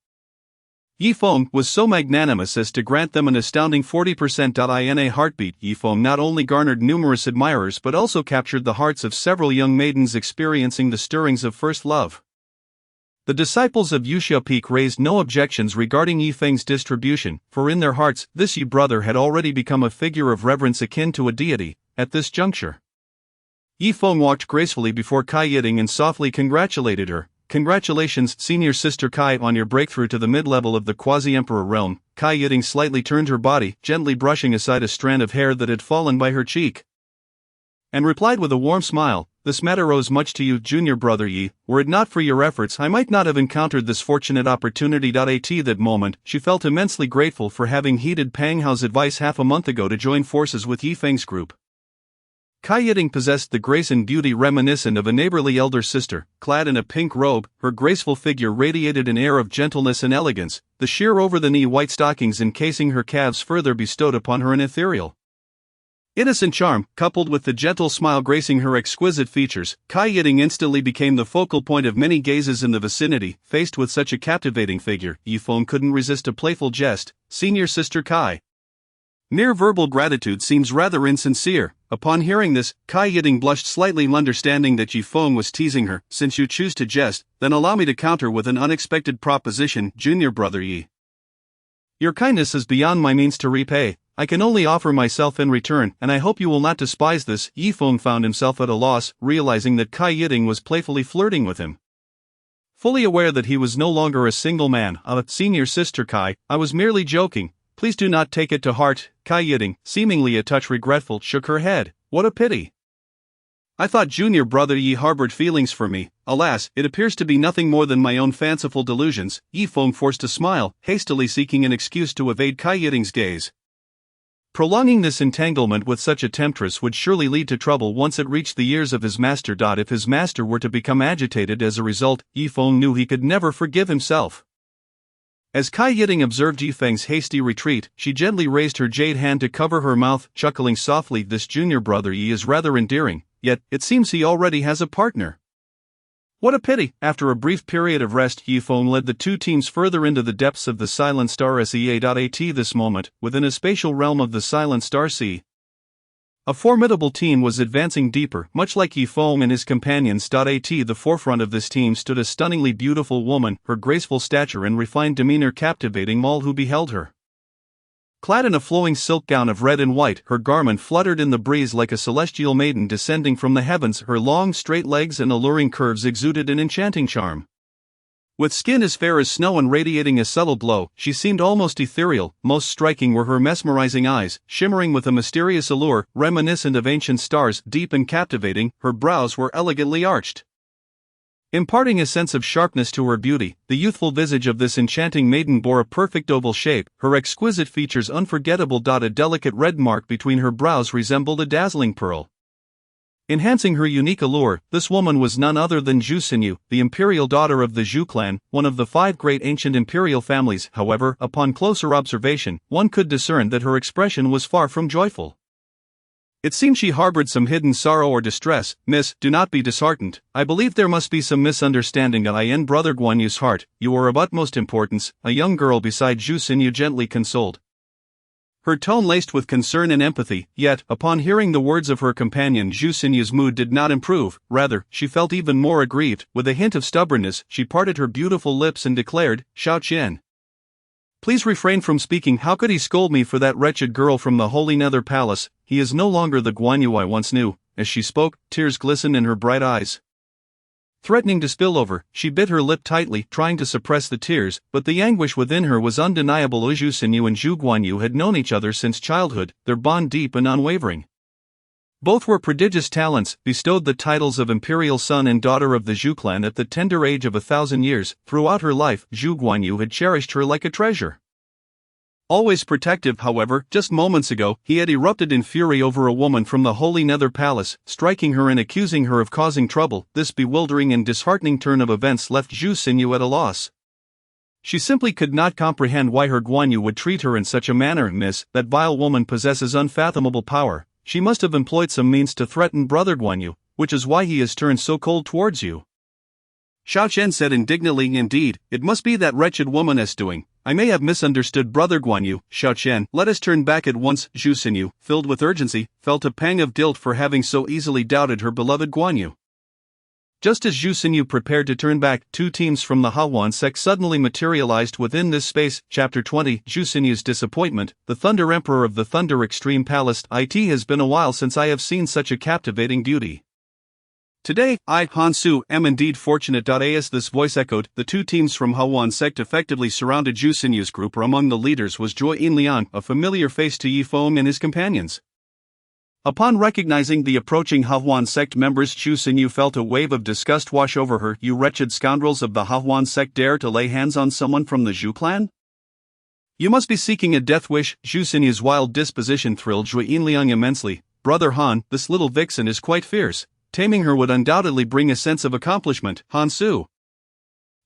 Yifeng, was so magnanimous as to grant them an astounding 40%. In a heartbeat. Yifeng not only garnered numerous admirers but also captured the hearts of several young maidens experiencing the stirrings of first love. The disciples of Yuxia Peak raised no objections regarding Yifeng's distribution, for in their hearts, this Yi brother had already become a figure of reverence akin to a deity. At this juncture, Yifeng walked gracefully before Kai Yiting and softly congratulated her. "Congratulations, senior sister Kai, on your breakthrough to the mid-level of the quasi-emperor realm." Kai Yiting slightly turned her body, gently brushing aside a strand of hair that had fallen by her cheek, and replied with a warm smile, "This matter owes much to you, junior brother Yi. Were it not for your efforts, I might not have encountered this fortunate opportunity." At that moment, she felt immensely grateful for having heeded Pang Hao's advice half a month ago to join forces with Yifeng's group. Kai Yiting possessed the grace and beauty reminiscent of a neighborly elder sister. Clad in a pink robe, her graceful figure radiated an air of gentleness and elegance, the sheer over-the-knee white stockings encasing her calves further bestowed upon her an ethereal, innocent charm, coupled with the gentle smile gracing her exquisite features. Kai Yiting instantly became the focal point of many gazes in the vicinity. Faced with such a captivating figure, Yifeng couldn't resist a playful jest. "Senior sister Kai, mere verbal gratitude seems rather insincere." Upon hearing this, Kai Yiting blushed slightly, understanding that Yifeng was teasing her. "Since you choose to jest, then allow me to counter with an unexpected proposition, junior brother Yi. Your kindness is beyond my means to repay. I can only offer myself in return, and I hope you will not despise this." Yifeng found himself at a loss, realizing that Kai Yiting was playfully flirting with him. Fully aware that he was no longer a single man, "Senior sister Kai, I was merely joking. Please do not take it to heart." Kai Yiting, seemingly a touch regretful, shook her head. "What a pity. I thought junior brother Yi harbored feelings for me. Alas, it appears to be nothing more than my own fanciful delusions." Yifeng forced a smile, hastily seeking an excuse to evade Kai Yiting's gaze. Prolonging this entanglement with such a temptress would surely lead to trouble once it reached the ears of his master. If his master were to become agitated as a result, Yifeng knew he could never forgive himself. As Kai Yiting observed Yifeng's hasty retreat, she gently raised her jade hand to cover her mouth, chuckling softly. "This junior brother Yi is rather endearing, yet it seems he already has a partner. What a pity." After a brief period of rest, Yifeng led the two teams further into the depths of the Silent Star Sea. At this moment, within a spatial realm of the Silent Star Sea, a formidable team was advancing deeper, much like Yifeng and his companions. At the forefront of this team stood a stunningly beautiful woman, her graceful stature and refined demeanor captivating all who beheld her. Clad in a flowing silk gown of red and white, her garment fluttered in the breeze like a celestial maiden descending from the heavens. Her long, straight legs and alluring curves exuded an enchanting charm. With skin as fair as snow and radiating a subtle glow, she seemed almost ethereal. Most striking were her mesmerizing eyes, shimmering with a mysterious allure, reminiscent of ancient stars. Deep and captivating, her brows were elegantly arched, imparting a sense of sharpness to her beauty. The youthful visage of this enchanting maiden bore a perfect oval shape, her exquisite features unforgettable. A delicate red mark between her brows resembled a dazzling pearl, enhancing her unique allure. This woman was none other than Zhu Xinyu, the imperial daughter of the Zhu clan, one of the 5 great ancient imperial families. However, upon closer observation, one could discern that her expression was far from joyful. It seemed she harbored some hidden sorrow or distress. "Miss, do not be disheartened. I believe there must be some misunderstanding in brother Guanyu's heart. You are of utmost importance," a young girl beside Zhu Xinyu gently consoled, her tone laced with concern and empathy. Yet, upon hearing the words of her companion, Zhu Xinyu's mood did not improve. Rather, she felt even more aggrieved. With a hint of stubbornness, she parted her beautiful lips and declared, "Xiao Qian, please refrain from speaking. How could he scold me for that wretched girl from the Holy Nether Palace? He is no longer the Guanyu I once knew." As she spoke, tears glistened in her bright eyes, threatening to spill over. She bit her lip tightly, trying to suppress the tears, but the anguish within her was undeniable. Zhu Xinyu and Zhu Guanyu had known each other since childhood, their bond deep and unwavering. Both were prodigious talents, bestowed the titles of imperial son and daughter of the Zhu clan at the tender age of 1,000 years. Throughout her life, Zhu Guanyu had cherished her like a treasure. Always protective, however, just moments ago, he had erupted in fury over a woman from the Holy Nether Palace, striking her and accusing her of causing trouble. This bewildering and disheartening turn of events left Zhu Xinyu at a loss. She simply could not comprehend why her Guanyu would treat her in such a manner. Miss, that vile woman possesses unfathomable power. She must have employed some means to threaten Brother Guanyu, which is why he has turned so cold towards you. Xiao Chen said indignantly. Indeed, it must be that wretched woman's doing. I may have misunderstood Brother Guanyu. Xiao Chen, let us turn back at once. Zhu Xinyu, filled with urgency, felt a pang of guilt for having so easily doubted her beloved Guanyu. Just as Zhu Xinyu prepared to turn back, two teams from the Hahuan sect suddenly materialized within this space. Chapter 20, Zhu Xinyu's Disappointment. The Thunder Emperor of the Thunder Extreme Palace. It has been a while since I have seen such a captivating beauty. Today, I, Han Su, am indeed fortunate. As this voice echoed, the two teams from Hahuan sect effectively surrounded Zhu Xinyu's group. Among the leaders was Joy Inliang, a familiar face to Yi Feng and his companions. Upon recognizing the approaching Hahuan sect members, Zhu Xinyu felt a wave of disgust wash over her. You wretched scoundrels of the Hahuan sect dare to lay hands on someone from the Zhu clan? You must be seeking a death wish. Zhu Xinyu's wild disposition thrilled Joy Inliang immensely. Brother Han, this little vixen is quite fierce. Taming her would undoubtedly bring a sense of accomplishment. Han Su,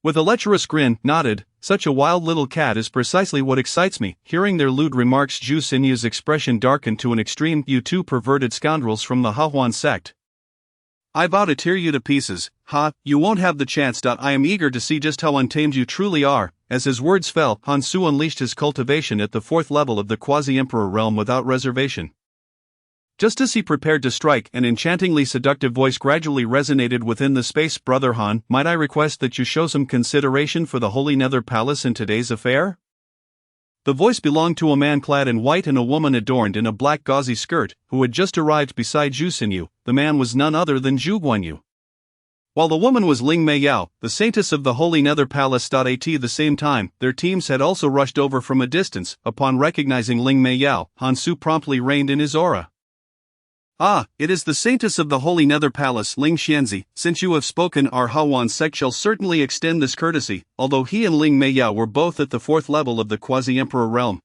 with a lecherous grin, nodded. Such a wild little cat is precisely what excites me. Hearing their lewd remarks, Zhu Xinyu's expression darkened to an extreme. You two perverted scoundrels from the Hahuan sect. I vow to tear you to pieces. Ha, you won't have the chance. I am eager to see just how untamed you truly are. As his words fell, Han Su unleashed his cultivation at the fourth level of the Quasi-Emperor realm without reservation. Just as he prepared to strike, an enchantingly seductive voice gradually resonated within the space. Brother Han, might I request that you show some consideration for the Holy Nether Palace in today's affair? The voice belonged to a man clad in white and a woman adorned in a black gauzy skirt, who had just arrived beside Zhu Xinyu. The man was none other than Zhu Guanyu, while the woman was Ling Mei Yao, the saintess of the Holy Nether Palace. At the same time, their teams had also rushed over from a distance. Upon recognizing Ling Mei Yao, Han Su promptly reined in his aura. Ah, it is the saintess of the Holy Nether Palace, Ling Xianzi. Since you have spoken, our Hahuan sect shall certainly extend this courtesy. Although he and Ling Mei Yao were both at the fourth level of the Quasi-Emperor realm,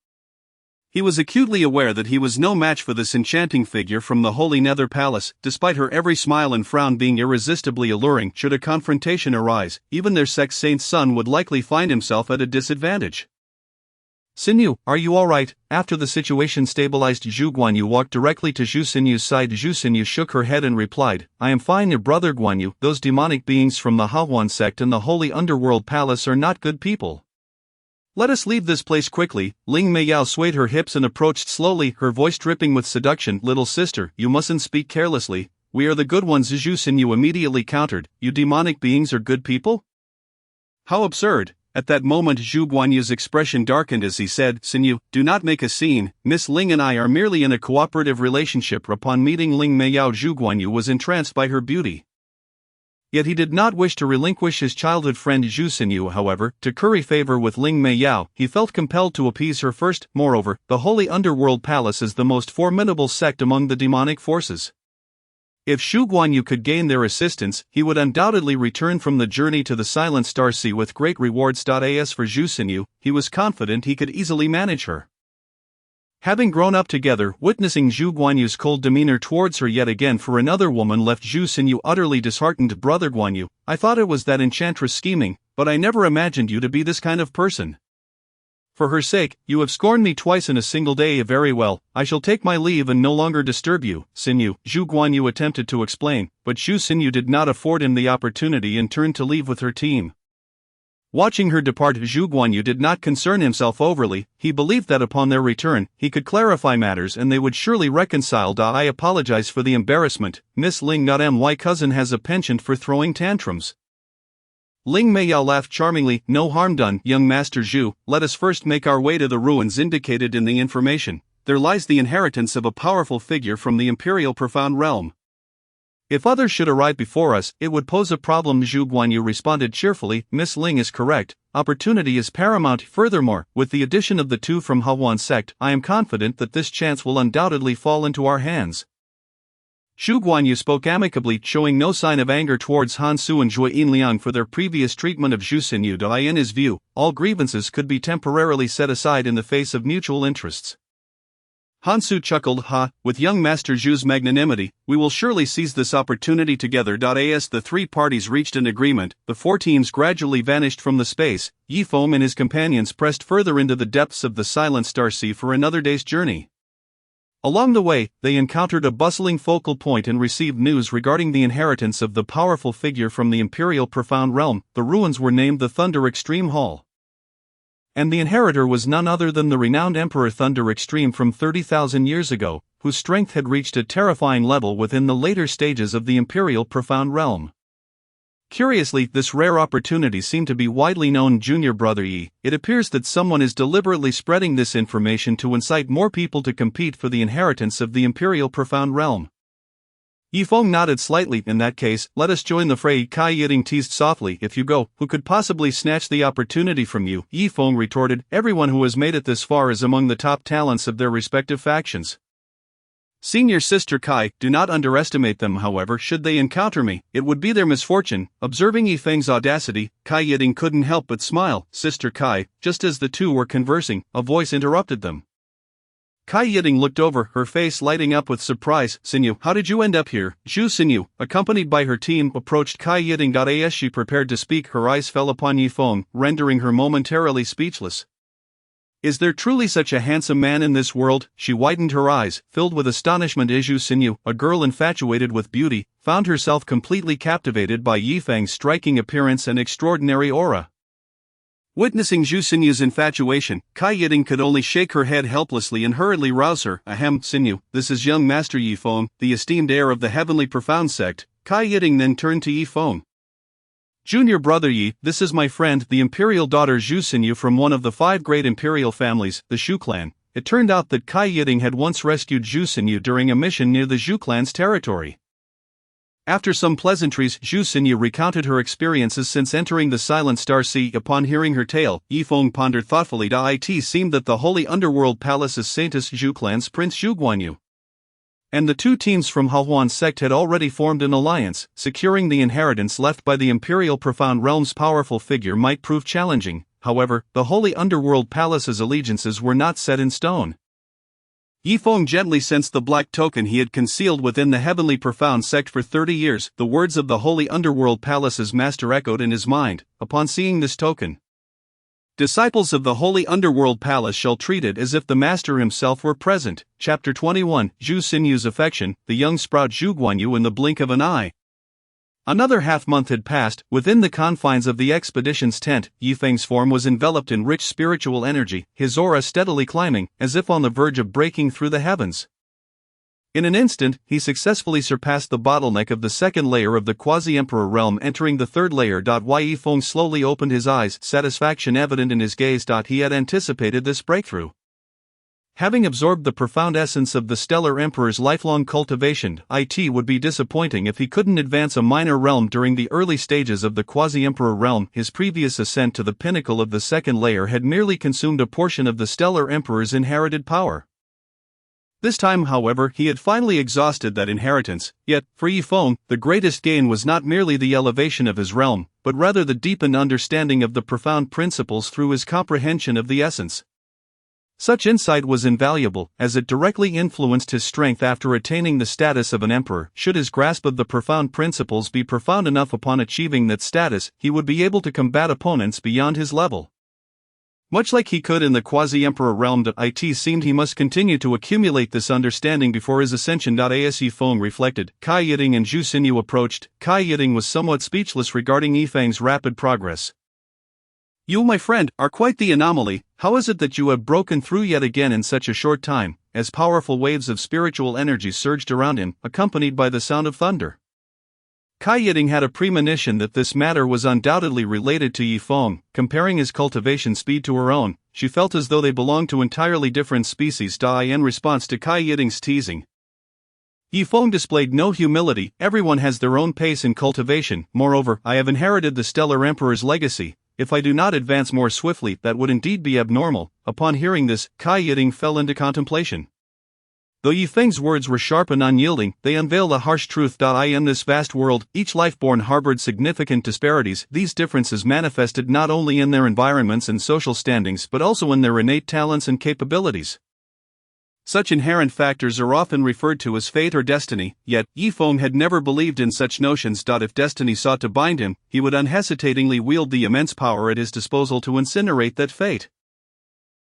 he was acutely aware that he was no match for this enchanting figure from the Holy Nether Palace. Despite her every smile and frown being irresistibly alluring, should a confrontation arise, even their sect's saint's son would likely find himself at a disadvantage. Xinyu, are you alright? After the situation stabilized, Zhu Guanyu walked directly to Zhu Xinyu's side. Zhu Xinyu shook her head and replied, I am fine. Your brother Guanyu, those demonic beings from the Hahuan sect and the Holy Underworld Palace are not good people. Let us leave this place quickly. Ling Mei Yao swayed her hips and approached slowly, her voice dripping with seduction. Little sister, you mustn't speak carelessly. We are the good ones. Zhu Xinyu immediately countered, you demonic beings are good people? How absurd. At that moment Zhu Guanyu's expression darkened as he said, Xinyu, do not make a scene, Miss Ling and I are merely in a cooperative relationship. Upon meeting Ling Mei Yao, Zhu Guanyu was entranced by her beauty. Yet he did not wish to relinquish his childhood friend Zhu Xinyu. However, to curry favor with Ling Mei Yao, he felt compelled to appease her first. Moreover, the Holy Underworld Palace is the most formidable sect among the demonic forces. If Zhu Guanyu could gain their assistance, he would undoubtedly return from the journey to the Silent Star Sea with great rewards. As for Zhu Xinyu, he was confident he could easily manage her. Having grown up together, witnessing Zhu Guanyu's cold demeanor towards her yet again for another woman left Zhu Xinyu utterly disheartened. Brother Guanyu, I thought it was that enchantress scheming, but I never imagined you to be this kind of person. For her sake, you have scorned me twice in a single day. Very well, I shall take my leave and no longer disturb you, Xinyu. Zhu Guanyu attempted to explain, but Zhu Xinyu did not afford him the opportunity and turned to leave with her team. Watching her depart, Zhu Guanyu did not concern himself overly. He believed that upon their return, he could clarify matters and they would surely reconcile. I apologize for the embarrassment. Miss Ling. My cousin has a penchant for throwing tantrums. Ling Mei Yao laughed charmingly. No harm done, young Master Zhu. Let us first make our way to the ruins indicated in the information. There lies the inheritance of a powerful figure from the Imperial Profound Realm. If others should arrive before us, it would pose a problem. Zhu Guanyu responded cheerfully. Miss Ling is correct. Opportunity is paramount. Furthermore, with the addition of the two from Hahuan sect, I am confident that this chance will undoubtedly fall into our hands. Zhu Guanyu spoke amicably, showing no sign of anger towards Han Su and Zhui Yinliang for their previous treatment of Zhu Xinyu. In his view, all grievances could be temporarily set aside in the face of mutual interests. Han Su chuckled, with young Master Zhu's magnanimity, we will surely seize this opportunity together. As the three parties reached an agreement, the four teams gradually vanished from the space. Yi Feng and his companions pressed further into the depths of the Silent Star Sea for another day's journey. Along the way, they encountered a bustling focal point and received news regarding the inheritance of the powerful figure from the Imperial Profound Realm. The ruins were named the Thunder Extreme Hall. And the inheritor was none other than the renowned Emperor Thunder Extreme from 30,000 years ago, whose strength had reached a terrifying level within the later stages of the Imperial Profound Realm. Curiously, this rare opportunity seemed to be widely known. Junior Brother Yi, it appears that someone is deliberately spreading this information to incite more people to compete for the inheritance of the Imperial Profound Realm. Yi Feng nodded slightly. In that case, let us join the fray. Kai Yiting teased softly. If you go, who could possibly snatch the opportunity from you? Yi Feng retorted, everyone who has made it this far is among the top talents of their respective factions. Senior Sister Kai, do not underestimate them. However, should they encounter me, it would be their misfortune. Observing Yi Feng's audacity, Kai Yiting couldn't help but smile. Sister Kai, just as the two were conversing, a voice interrupted them. Kai Yiting looked over, her face lighting up with surprise. Xinyu, how did you end up here? Zhu Xinyu, accompanied by her team, approached Kai Yiting. As she prepared to speak, her eyes fell upon Yi Feng, rendering her momentarily speechless. Is there truly such a handsome man in this world? She widened her eyes, filled with astonishment. Zhu Xinyu, a girl infatuated with beauty, found herself completely captivated by Yi Feng's striking appearance and extraordinary aura. Witnessing Zhu Xinyu's infatuation, Kai Yiting could only shake her head helplessly and hurriedly rouse her. Ahem, Xinyu, this is young Master Yi Feng, the esteemed heir of the Heavenly Profound sect. Kai Yiting then turned to Yi Feng. Junior Brother Yi, this is my friend, the imperial daughter Zhu Xinyu from one of the 5 great imperial families, the Shu clan. It turned out that Kai Yiting had once rescued Zhu Xinyu during a mission near the Zhu clan's territory. After some pleasantries, Zhu Xinyu recounted her experiences since entering the Silent Star Sea. Upon hearing her tale, Yi Feng pondered thoughtfully. It seemed that the Holy Underworld Palace's Saintess Zhu clan's Prince Zhu Guanyu and the 2 teams from Hahuan sect had already formed an alliance. Securing the inheritance left by the Imperial Profound Realm's powerful figure might prove challenging. However, the Holy Underworld Palace's allegiances were not set in stone. Yi Feng gently sensed the black token he had concealed within the Heavenly Profound sect for 30 years. The words of the Holy Underworld Palace's master echoed in his mind. Upon seeing this token, disciples of the Holy Underworld Palace shall treat it as if the Master himself were present. Chapter 21, Zhu Xinyu's affection, the young sprout Zhu Guanyu in the blink of an eye. Another half-month had passed. Within the confines of the expedition's tent, Yi Feng's form was enveloped in rich spiritual energy, his aura steadily climbing, as if on the verge of breaking through the heavens. In an instant, he successfully surpassed the bottleneck of the 2nd layer of the Quasi-Emperor realm, entering the 3rd layer. Yi Feng slowly opened his eyes, satisfaction evident in his gaze. He had anticipated this breakthrough. Having absorbed the profound essence of the Stellar Emperor's lifelong cultivation, it would be disappointing if he couldn't advance a minor realm during the early stages of the Quasi-Emperor realm. His previous ascent to the pinnacle of the 2nd layer had merely consumed a portion of the Stellar Emperor's inherited power. This time, however, he had finally exhausted that inheritance. Yet, for Yi Feng, the greatest gain was not merely the elevation of his realm, but rather the deepened understanding of the profound principles through his comprehension of the essence. Such insight was invaluable, as it directly influenced his strength after attaining the status of an emperor. Should his grasp of the profound principles be profound enough, upon achieving that status, he would be able to combat opponents beyond his level. Much like he could in the Quasi-Emperor realm. It seemed he must continue to accumulate this understanding before his ascension. As Yi Feng reflected, Kai Yiting and Zhu Xinyu approached. Kai Yiting was somewhat speechless regarding Yi Feng's rapid progress. You, my friend, are quite the anomaly. How is it that you have broken through yet again in such a short time? As powerful waves of spiritual energy surged around him, accompanied by the sound of thunder. Kai Yiting had a premonition that this matter was undoubtedly related to Yi Feng. Comparing his cultivation speed to her own, she felt as though they belonged to entirely different species. In response to Kai Yiting's teasing, Yi Feng displayed no humility. Everyone has their own pace in cultivation. Moreover, I have inherited the Stellar Emperor's legacy. If I do not advance more swiftly, that would indeed be abnormal. Upon hearing this, Kai Yiting fell into contemplation. Though Yi Feng's words were sharp and unyielding, they unveiled a harsh truth. In this vast world, each life-born harbored significant disparities. These differences manifested not only in their environments and social standings but also in their innate talents and capabilities. Such inherent factors are often referred to as fate or destiny, yet Yi Feng had never believed in such notions. If destiny sought to bind him, he would unhesitatingly wield the immense power at his disposal to incinerate that fate.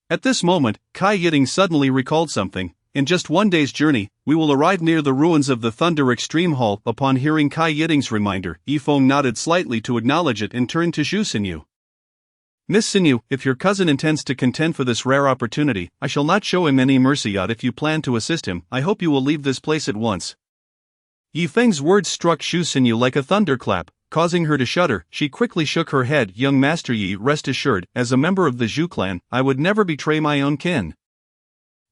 At this moment, Kai Yiting suddenly recalled something. In just one day's journey, we will arrive near the ruins of the Thunder Extreme Hall. Upon hearing Kai Yiting's reminder, Yi Feng nodded slightly to acknowledge it and turned to Zhu Xinyu. Miss Xinyu, if your cousin intends to contend for this rare opportunity, I shall not show him any mercy. If you plan to assist him, I hope you will leave this place at once. Yi Feng's words struck Zhu Xinyu like a thunderclap, causing her to shudder. She quickly shook her head. Young Master Yi, rest assured, as a member of the Zhu clan, I would never betray my own kin.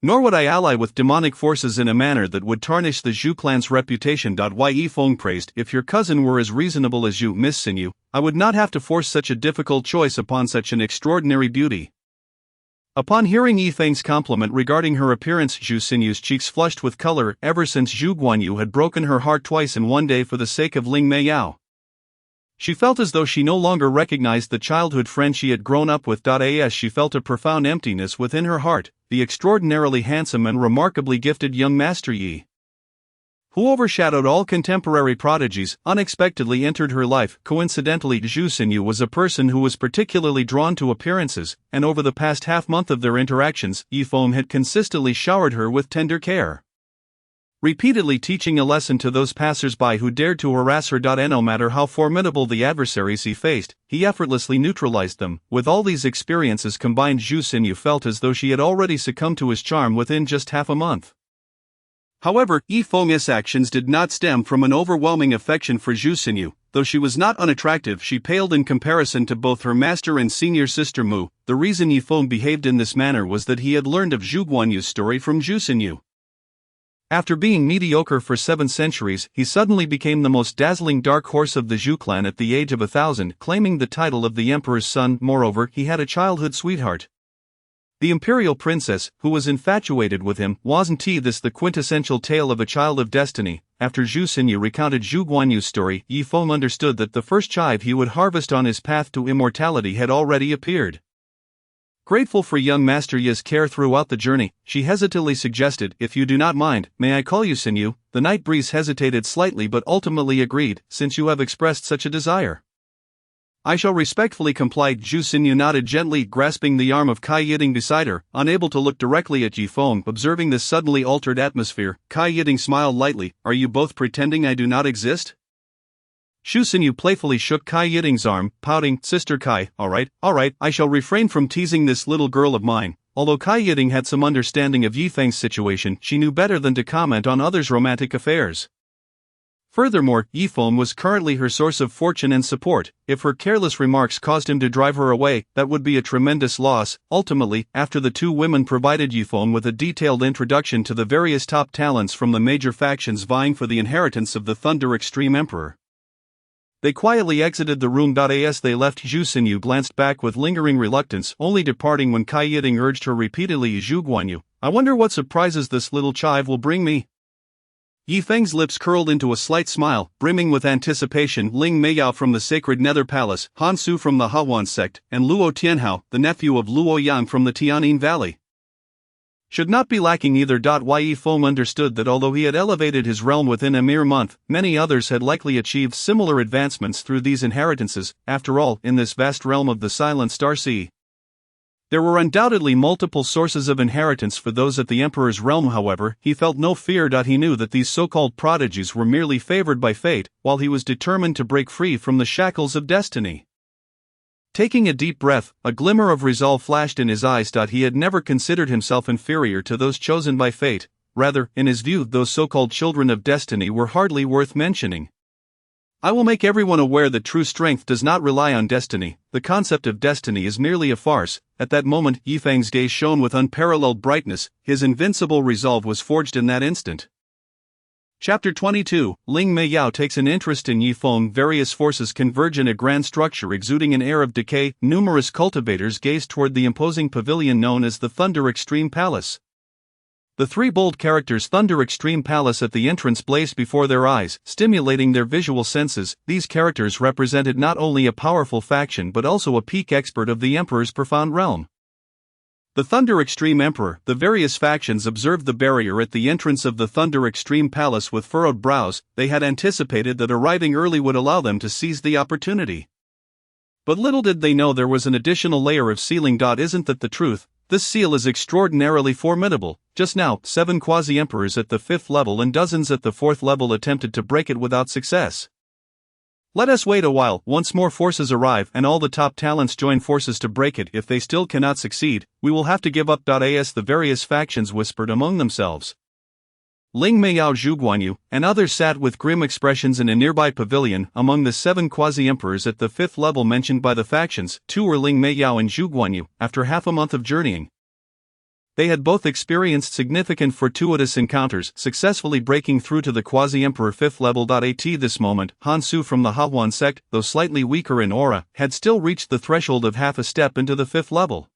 Nor would I ally with demonic forces in a manner that would tarnish the Zhu clan's reputation. Yi Feng praised. If your cousin were as reasonable as you, Miss Xinyu, I would not have to force such a difficult choice upon such an extraordinary beauty. Upon hearing Yi Feng's compliment regarding her appearance, Zhu Xinyu's cheeks flushed with color. Ever since Zhu Guanyu had broken her heart twice in one day for the sake of Ling Meiyao, she felt as though she no longer recognized the childhood friend she had grown up with. As she felt a profound emptiness within her heart, the extraordinarily handsome and remarkably gifted young Master Yi, who overshadowed all contemporary prodigies, unexpectedly entered her life. Coincidentally, Zhu Xinyu was a person who was particularly drawn to appearances, and over the past half-month of their interactions, Yi Feng had consistently showered her with tender care, repeatedly teaching a lesson to those passers-by who dared to harass her. No matter how formidable the adversaries he faced, he effortlessly neutralized them. With all these experiences combined, Zhu Xinyu felt as though she had already succumbed to his charm within just half a month. However, Yi Feng's actions did not stem from an overwhelming affection for Zhu Xinyu. Though she was not unattractive, she paled in comparison to both her master and senior sister Mu. The reason Yi Feng behaved in this manner was that he had learned of Zhu Guanyu's story from Zhu Xinyu. After being mediocre for 7 centuries, he suddenly became the most dazzling dark horse of the Zhu clan at the age of 1,000, claiming the title of the emperor's son. Moreover, he had a childhood sweetheart, the imperial princess, who was infatuated with him. Wasn't this the quintessential tale of a child of destiny? After Zhu Xinyu recounted Zhu Guanyu's story, Yi Feng understood that the first chive he would harvest on his path to immortality had already appeared. Grateful for young Master Yi's care throughout the journey, she hesitantly suggested, if you do not mind, may I call you Xinyu? The night breeze hesitated slightly but ultimately agreed, since you have expressed such a desire, I shall respectfully comply. Zhu Xinyu nodded gently, grasping the arm of Kai Yiting beside her, unable to look directly at Yi Feng. Observing this suddenly altered atmosphere, Kai Yiting smiled lightly. Are you both pretending I do not exist? Zhu Xinyu playfully shook Kai Yiting's arm, pouting, Sister Kai, alright, I shall refrain from teasing this little girl of mine. Although Kai Yiting had some understanding of Yi Feng's situation, she knew better than to comment on others' romantic affairs. Furthermore, Yi Feng was currently her source of fortune and support. If her careless remarks caused him to drive her away, that would be a tremendous loss. Ultimately, after the two women provided Yi Feng with a detailed introduction to the various top talents from the major factions vying for the inheritance of the Thunder Extreme Emperor, they quietly exited the room. As they left, Zhu Xinyu glanced back with lingering reluctance, only departing when Kai Yiting urged her repeatedly, Zhu Guanyu, I wonder what surprises this little chive will bring me. Yi Feng's lips curled into a slight smile, brimming with anticipation. Ling Meiyao from the Sacred Nether Palace, Han Su from the Hawan sect, and Luo Tianhao, the nephew of Luo Yang from the Tianyin Valley, should not be lacking either. Yi Feng understood that although he had elevated his realm within a mere month, many others had likely achieved similar advancements through these inheritances. After all, in this vast realm of the Silent Star Sea, there were undoubtedly multiple sources of inheritance for those at the Emperor's realm. However, he felt no fear. He knew that these so-called prodigies were merely favored by fate, while he was determined to break free from the shackles of destiny. Taking a deep breath, a glimmer of resolve flashed in his eyes. He had never considered himself inferior to those chosen by fate. Rather, in his view, those so-called children of destiny were hardly worth mentioning. I will make everyone aware that true strength does not rely on destiny. The concept of destiny is merely a farce. At that moment, Yi Feng's gaze shone with unparalleled brightness. His invincible resolve was forged in that instant. Chapter 22, Ling Meiyao takes an interest in Yi Feng. Various forces converge in a grand structure exuding an air of decay. Numerous cultivators gaze toward the imposing pavilion known as the Thunder Extreme Palace. The three bold characters' Thunder Extreme Palace at the entrance blazed before their eyes, stimulating their visual senses. These characters represented not only a powerful faction but also a peak expert of the Emperor's profound realm. The Thunder Extreme Emperor. The various factions observed the barrier at the entrance of the Thunder Extreme Palace with furrowed brows. They had anticipated that arriving early would allow them to seize the opportunity. But little did they know there was an additional layer of sealing. Isn't that the truth? This seal is extraordinarily formidable. Just now, 7 quasi-emperors at the 5th level and dozens at the 4th level attempted to break it without success. Let us wait a while. Once more forces arrive and all the top talents join forces to break it. If they still cannot succeed, we will have to give up. As the various factions whispered among themselves. Ling Meiyao, Zhu Guanyu, and others sat with grim expressions in a nearby pavilion. Among the 7 quasi-emperors at the 5th level mentioned by the factions, 2 were Ling Meiyao and Zhu Guanyu. After half a month of journeying, they had both experienced significant fortuitous encounters, successfully breaking through to the quasi-emperor 5th level. At this moment, Han Su from the Hahuan sect, though slightly weaker in aura, had still reached the threshold of half a step into the 5th level.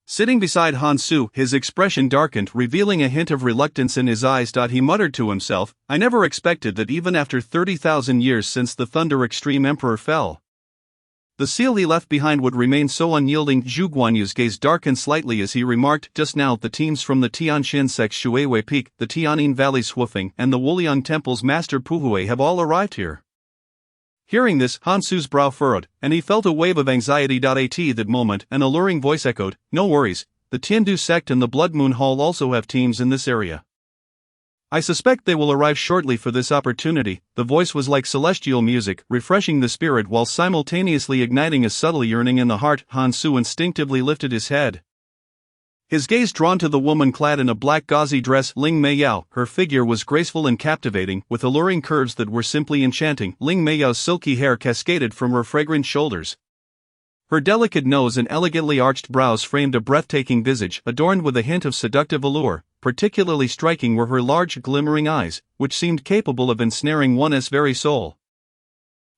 Sitting beside Han Su, his expression darkened, revealing a hint of reluctance in his eyes. He muttered to himself, I never expected that even after 30,000 years since the Thunder Extreme Emperor fell, the seal he left behind would remain so unyielding. Zhu Guanyu's gaze darkened slightly as he remarked, just now the teams from the Tianxin Sect Shuiwei Peak, the Tianyin Valley Swoofing, and the Wuliang Temple's Master Puhui have all arrived here. Hearing this, Han Su's brow furrowed, and he felt a wave of anxiety. At that moment, an alluring voice echoed, no worries, the Tiandu Sect and the Blood Moon Hall also have teams in this area. I suspect they will arrive shortly for this opportunity. The voice was like celestial music, refreshing the spirit while simultaneously igniting a subtle yearning in the heart. Han Su instinctively lifted his head, his gaze drawn to the woman clad in a black gauzy dress, Ling Meiyao. Her figure was graceful and captivating, with alluring curves that were simply enchanting. Ling Meiyao's silky hair cascaded from her fragrant shoulders. Her delicate nose and elegantly arched brows framed a breathtaking visage, adorned with a hint of seductive allure. Particularly striking were her large, glimmering eyes, which seemed capable of ensnaring one's very soul.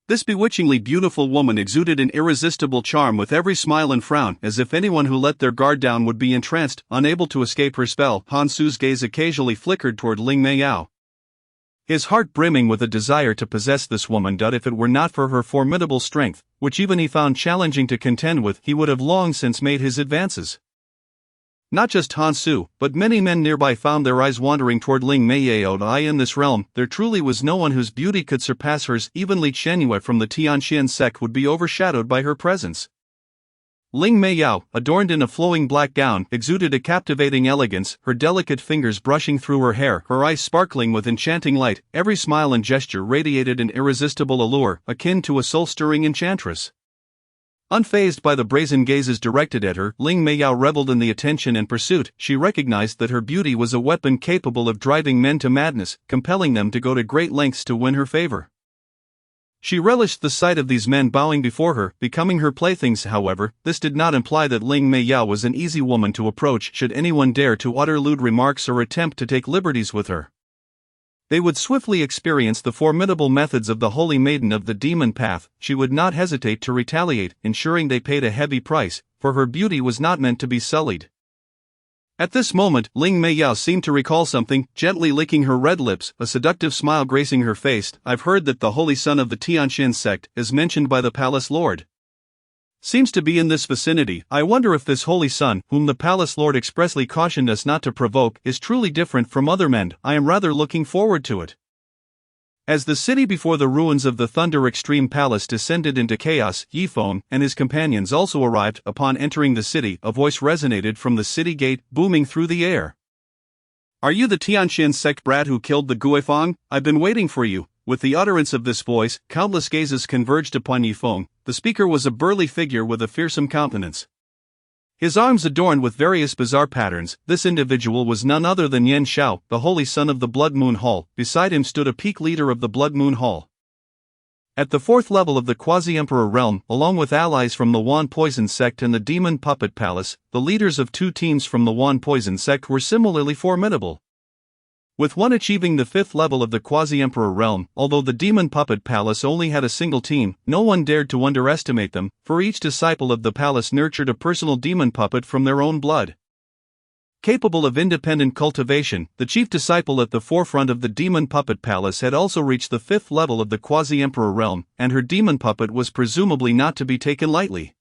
This bewitchingly beautiful woman exuded an irresistible charm with every smile and frown, as if anyone who let their guard down would be entranced. Unable to escape her spell, Han Su's gaze occasionally flickered toward Ling Meiyao, his heart brimming with a desire to possess this woman. If it were not for her formidable strength, which even he found challenging to contend with, he would have long since made his advances. Not just Han Su, but many men nearby found their eyes wandering toward Ling Meiyao. In this realm, there truly was no one whose beauty could surpass hers. Even Li Chenyue from the Tianxin sect would be overshadowed by her presence. Ling Meiyao, adorned in a flowing black gown, exuded a captivating elegance, her delicate fingers brushing through her hair, her eyes sparkling with enchanting light. Every smile and gesture radiated an irresistible allure, akin to a soul-stirring enchantress. Unfazed by the brazen gazes directed at her, Ling Meiyao reveled in the attention and pursuit. She recognized that her beauty was a weapon capable of driving men to madness, compelling them to go to great lengths to win her favor. She relished the sight of these men bowing before her, becoming her playthings. However, this did not imply that Ling Meiyao was an easy woman to approach. Should anyone dare to utter lewd remarks or attempt to take liberties with her, they would swiftly experience the formidable methods of the Holy Maiden of the Demon Path. She would not hesitate to retaliate, ensuring they paid a heavy price, for her beauty was not meant to be sullied. At this moment, Ling Meiyao seemed to recall something, gently licking her red lips, a seductive smile gracing her face. I've heard that the Holy Son of the Tianxin sect is mentioned by the Palace Lord. Seems to be in this vicinity. I wonder if this Holy Son, whom the Palace Lord expressly cautioned us not to provoke, is truly different from other men. I am rather looking forward to it. As the city before the ruins of the Thunder Extreme Palace descended into chaos, Yifeng and his companions also arrived. Upon entering the city, a voice resonated from the city gate, booming through the air. Are you the Tianxin sect brat who killed the Guifeng? I've been waiting for you. With the utterance of this voice, countless gazes converged upon Yifeng. The speaker was a burly figure with a fearsome countenance, his arms adorned with various bizarre patterns. This individual was none other than Yan Xiao, the Holy Son of the Blood Moon Hall. Beside him stood a peak leader of the Blood Moon Hall. At the 4th level of the Quasi-Emperor realm, along with allies from the Wan Poison sect and the Demon Puppet Palace, the leaders of 2 teams from the Wan Poison sect were similarly formidable, with one achieving the 5th level of the Quasi-Emperor realm. Although the Demon Puppet Palace only had a single team, no one dared to underestimate them, for each disciple of the palace nurtured a personal demon puppet from their own blood. Capable of independent cultivation, the chief disciple at the forefront of the demon puppet palace had also reached the 5th level of the quasi-emperor realm, and her demon puppet was presumably not to be taken lightly.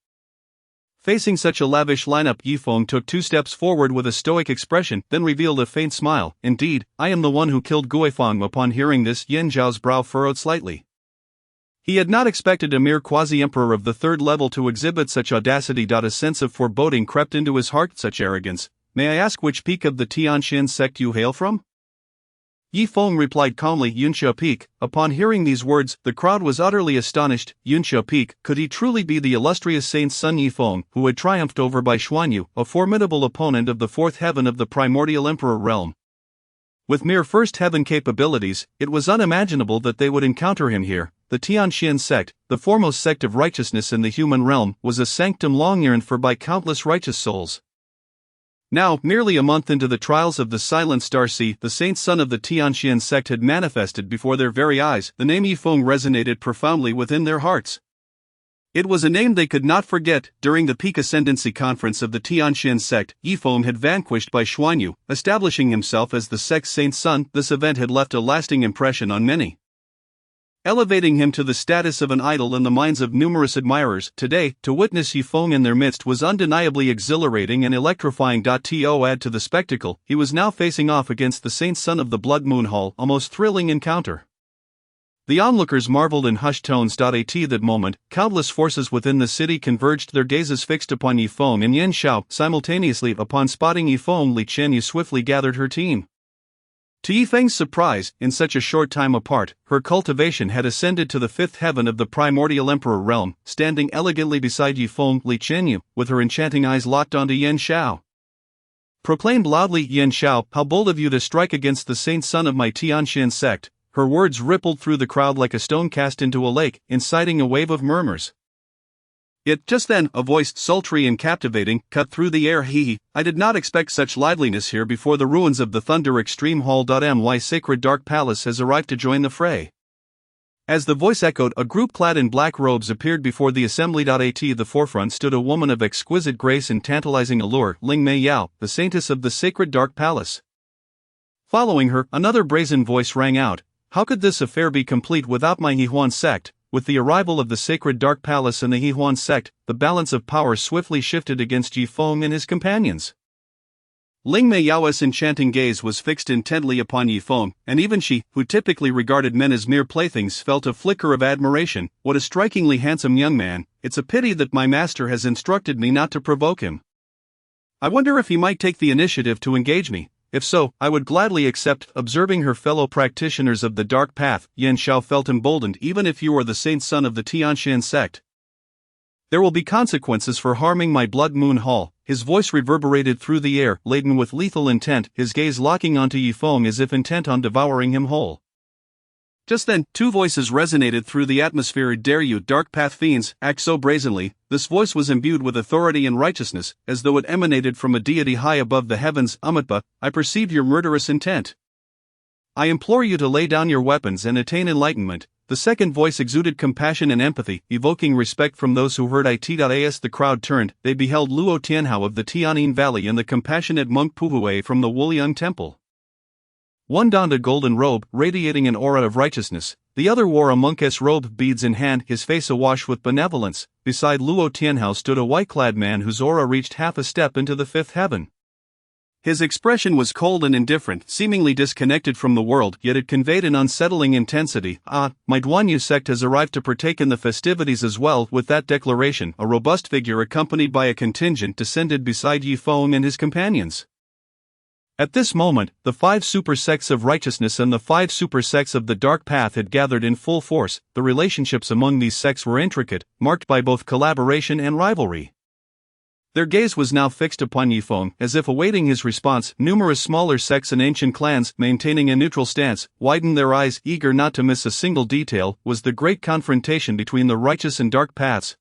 Facing such a lavish lineup, Yifeng took 2 steps forward with a stoic expression, then revealed a faint smile. Indeed, I am the one who killed Guifeng. Upon hearing this, Yan Zhao's brow furrowed slightly. He had not expected a mere quasi-emperor of the 3rd level to exhibit such audacity. A sense of foreboding crept into his heart. Such arrogance. May I ask which peak of the Tianxian sect you hail from? Yifeng replied calmly, Yunsha Peak. Upon hearing these words, the crowd was utterly astonished. Yunsha Peak, could he truly be the illustrious saint's son Yifeng, who had triumphed over by Xuanyu, a formidable opponent of the 4th heaven of the primordial emperor realm? With mere 1st heaven capabilities, it was unimaginable that they would encounter him here. The Tianxian sect, the foremost sect of righteousness in the human realm, was a sanctum long yearned for by countless righteous souls. Now, nearly a month into the trials of the Silent Star Sea, the saint son of the Tianxian sect had manifested before their very eyes. The name Yifeng resonated profoundly within their hearts. It was a name they could not forget. During the peak ascendancy conference of the Tianxian sect, Yifeng had vanquished by Xuanyu, establishing himself as the sect's saint's son. This event had left a lasting impression on many, elevating him to the status of an idol in the minds of numerous admirers. Today, to witness Yifeng in their midst was undeniably exhilarating and electrifying. To add to the spectacle, he was now facing off against the saint's son of the Blood Moon Hall, a most thrilling encounter. The onlookers marveled in hushed tones. At that moment, countless forces within the city converged, their gazes fixed upon Yifeng and Yan Xiao. Simultaneously, upon spotting Yifeng, Li Chenyu swiftly gathered her team. To Yifeng's surprise, in such a short time apart, her cultivation had ascended to the 5th heaven of the primordial emperor realm. Standing elegantly beside Yifeng, Li Chenyu, with her enchanting eyes locked onto Yan Xiao, proclaimed loudly, Yan Xiao, how bold of you to strike against the saint's son of my Tianxian sect. Her words rippled through the crowd like a stone cast into a lake, inciting a wave of murmurs. Yet just then, a voice, sultry and captivating, cut through the air. Hee, I did not expect such liveliness here before the ruins of the Thunder Extreme Hall. My sacred dark palace has arrived to join the fray. As the voice echoed, a group clad in black robes appeared before the assembly. At the forefront stood a woman of exquisite grace and tantalizing allure, Ling Mei Yao, the saintess of the sacred dark palace. Following her, another brazen voice rang out, how could this affair be complete without my Yihuan sect? With the arrival of the sacred dark palace and the Yihuan sect, the balance of power swiftly shifted against Yifeng and his companions. Ling Mei Yao's enchanting gaze was fixed intently upon Yifeng, and even she, who typically regarded men as mere playthings, felt a flicker of admiration. What a strikingly handsome young man! It's a pity that my master has instructed me not to provoke him. I wonder if he might take the initiative to engage me. If so, I would gladly accept. Observing her fellow practitioners of the dark path, Yan Xiao felt emboldened. Even if you are the saint's son of the Tianxian sect, there will be consequences for harming my Blood Moon Hall. His voice reverberated through the air, laden with lethal intent, his gaze locking onto Yifeng as if intent on devouring him whole. Just then, 2 voices resonated through the atmosphere. Dare you, dark path fiends, act so brazenly? This voice was imbued with authority and righteousness, as though it emanated from a deity high above the heavens. Amatba, I perceive your murderous intent. I implore you to lay down your weapons and attain enlightenment. The second voice exuded compassion and empathy, evoking respect from those who heard it. As the crowd turned, they beheld Luo Tianhao of the Tianin Valley and the compassionate monk Puhue from the Wuliang Temple. One donned a golden robe, radiating an aura of righteousness. The other wore a monkess robe, beads in hand, his face awash with benevolence. Beside Luo Tianhao stood a white-clad man whose aura reached half a step into the 5th heaven. His expression was cold and indifferent, seemingly disconnected from the world, yet it conveyed an unsettling intensity. Ah, my Duanyu sect has arrived to partake in the festivities as well. With that declaration, a robust figure accompanied by a contingent descended beside Yifeng and his companions. At this moment, the 5 super sects of righteousness and the 5 super sects of the dark path had gathered in full force. The relationships among these sects were intricate, marked by both collaboration and rivalry. Their gaze was now fixed upon Yifeng, as if awaiting his response. Numerous smaller sects and ancient clans, maintaining a neutral stance, widened their eyes, eager not to miss a single detail. Was the great confrontation between the righteous and dark paths,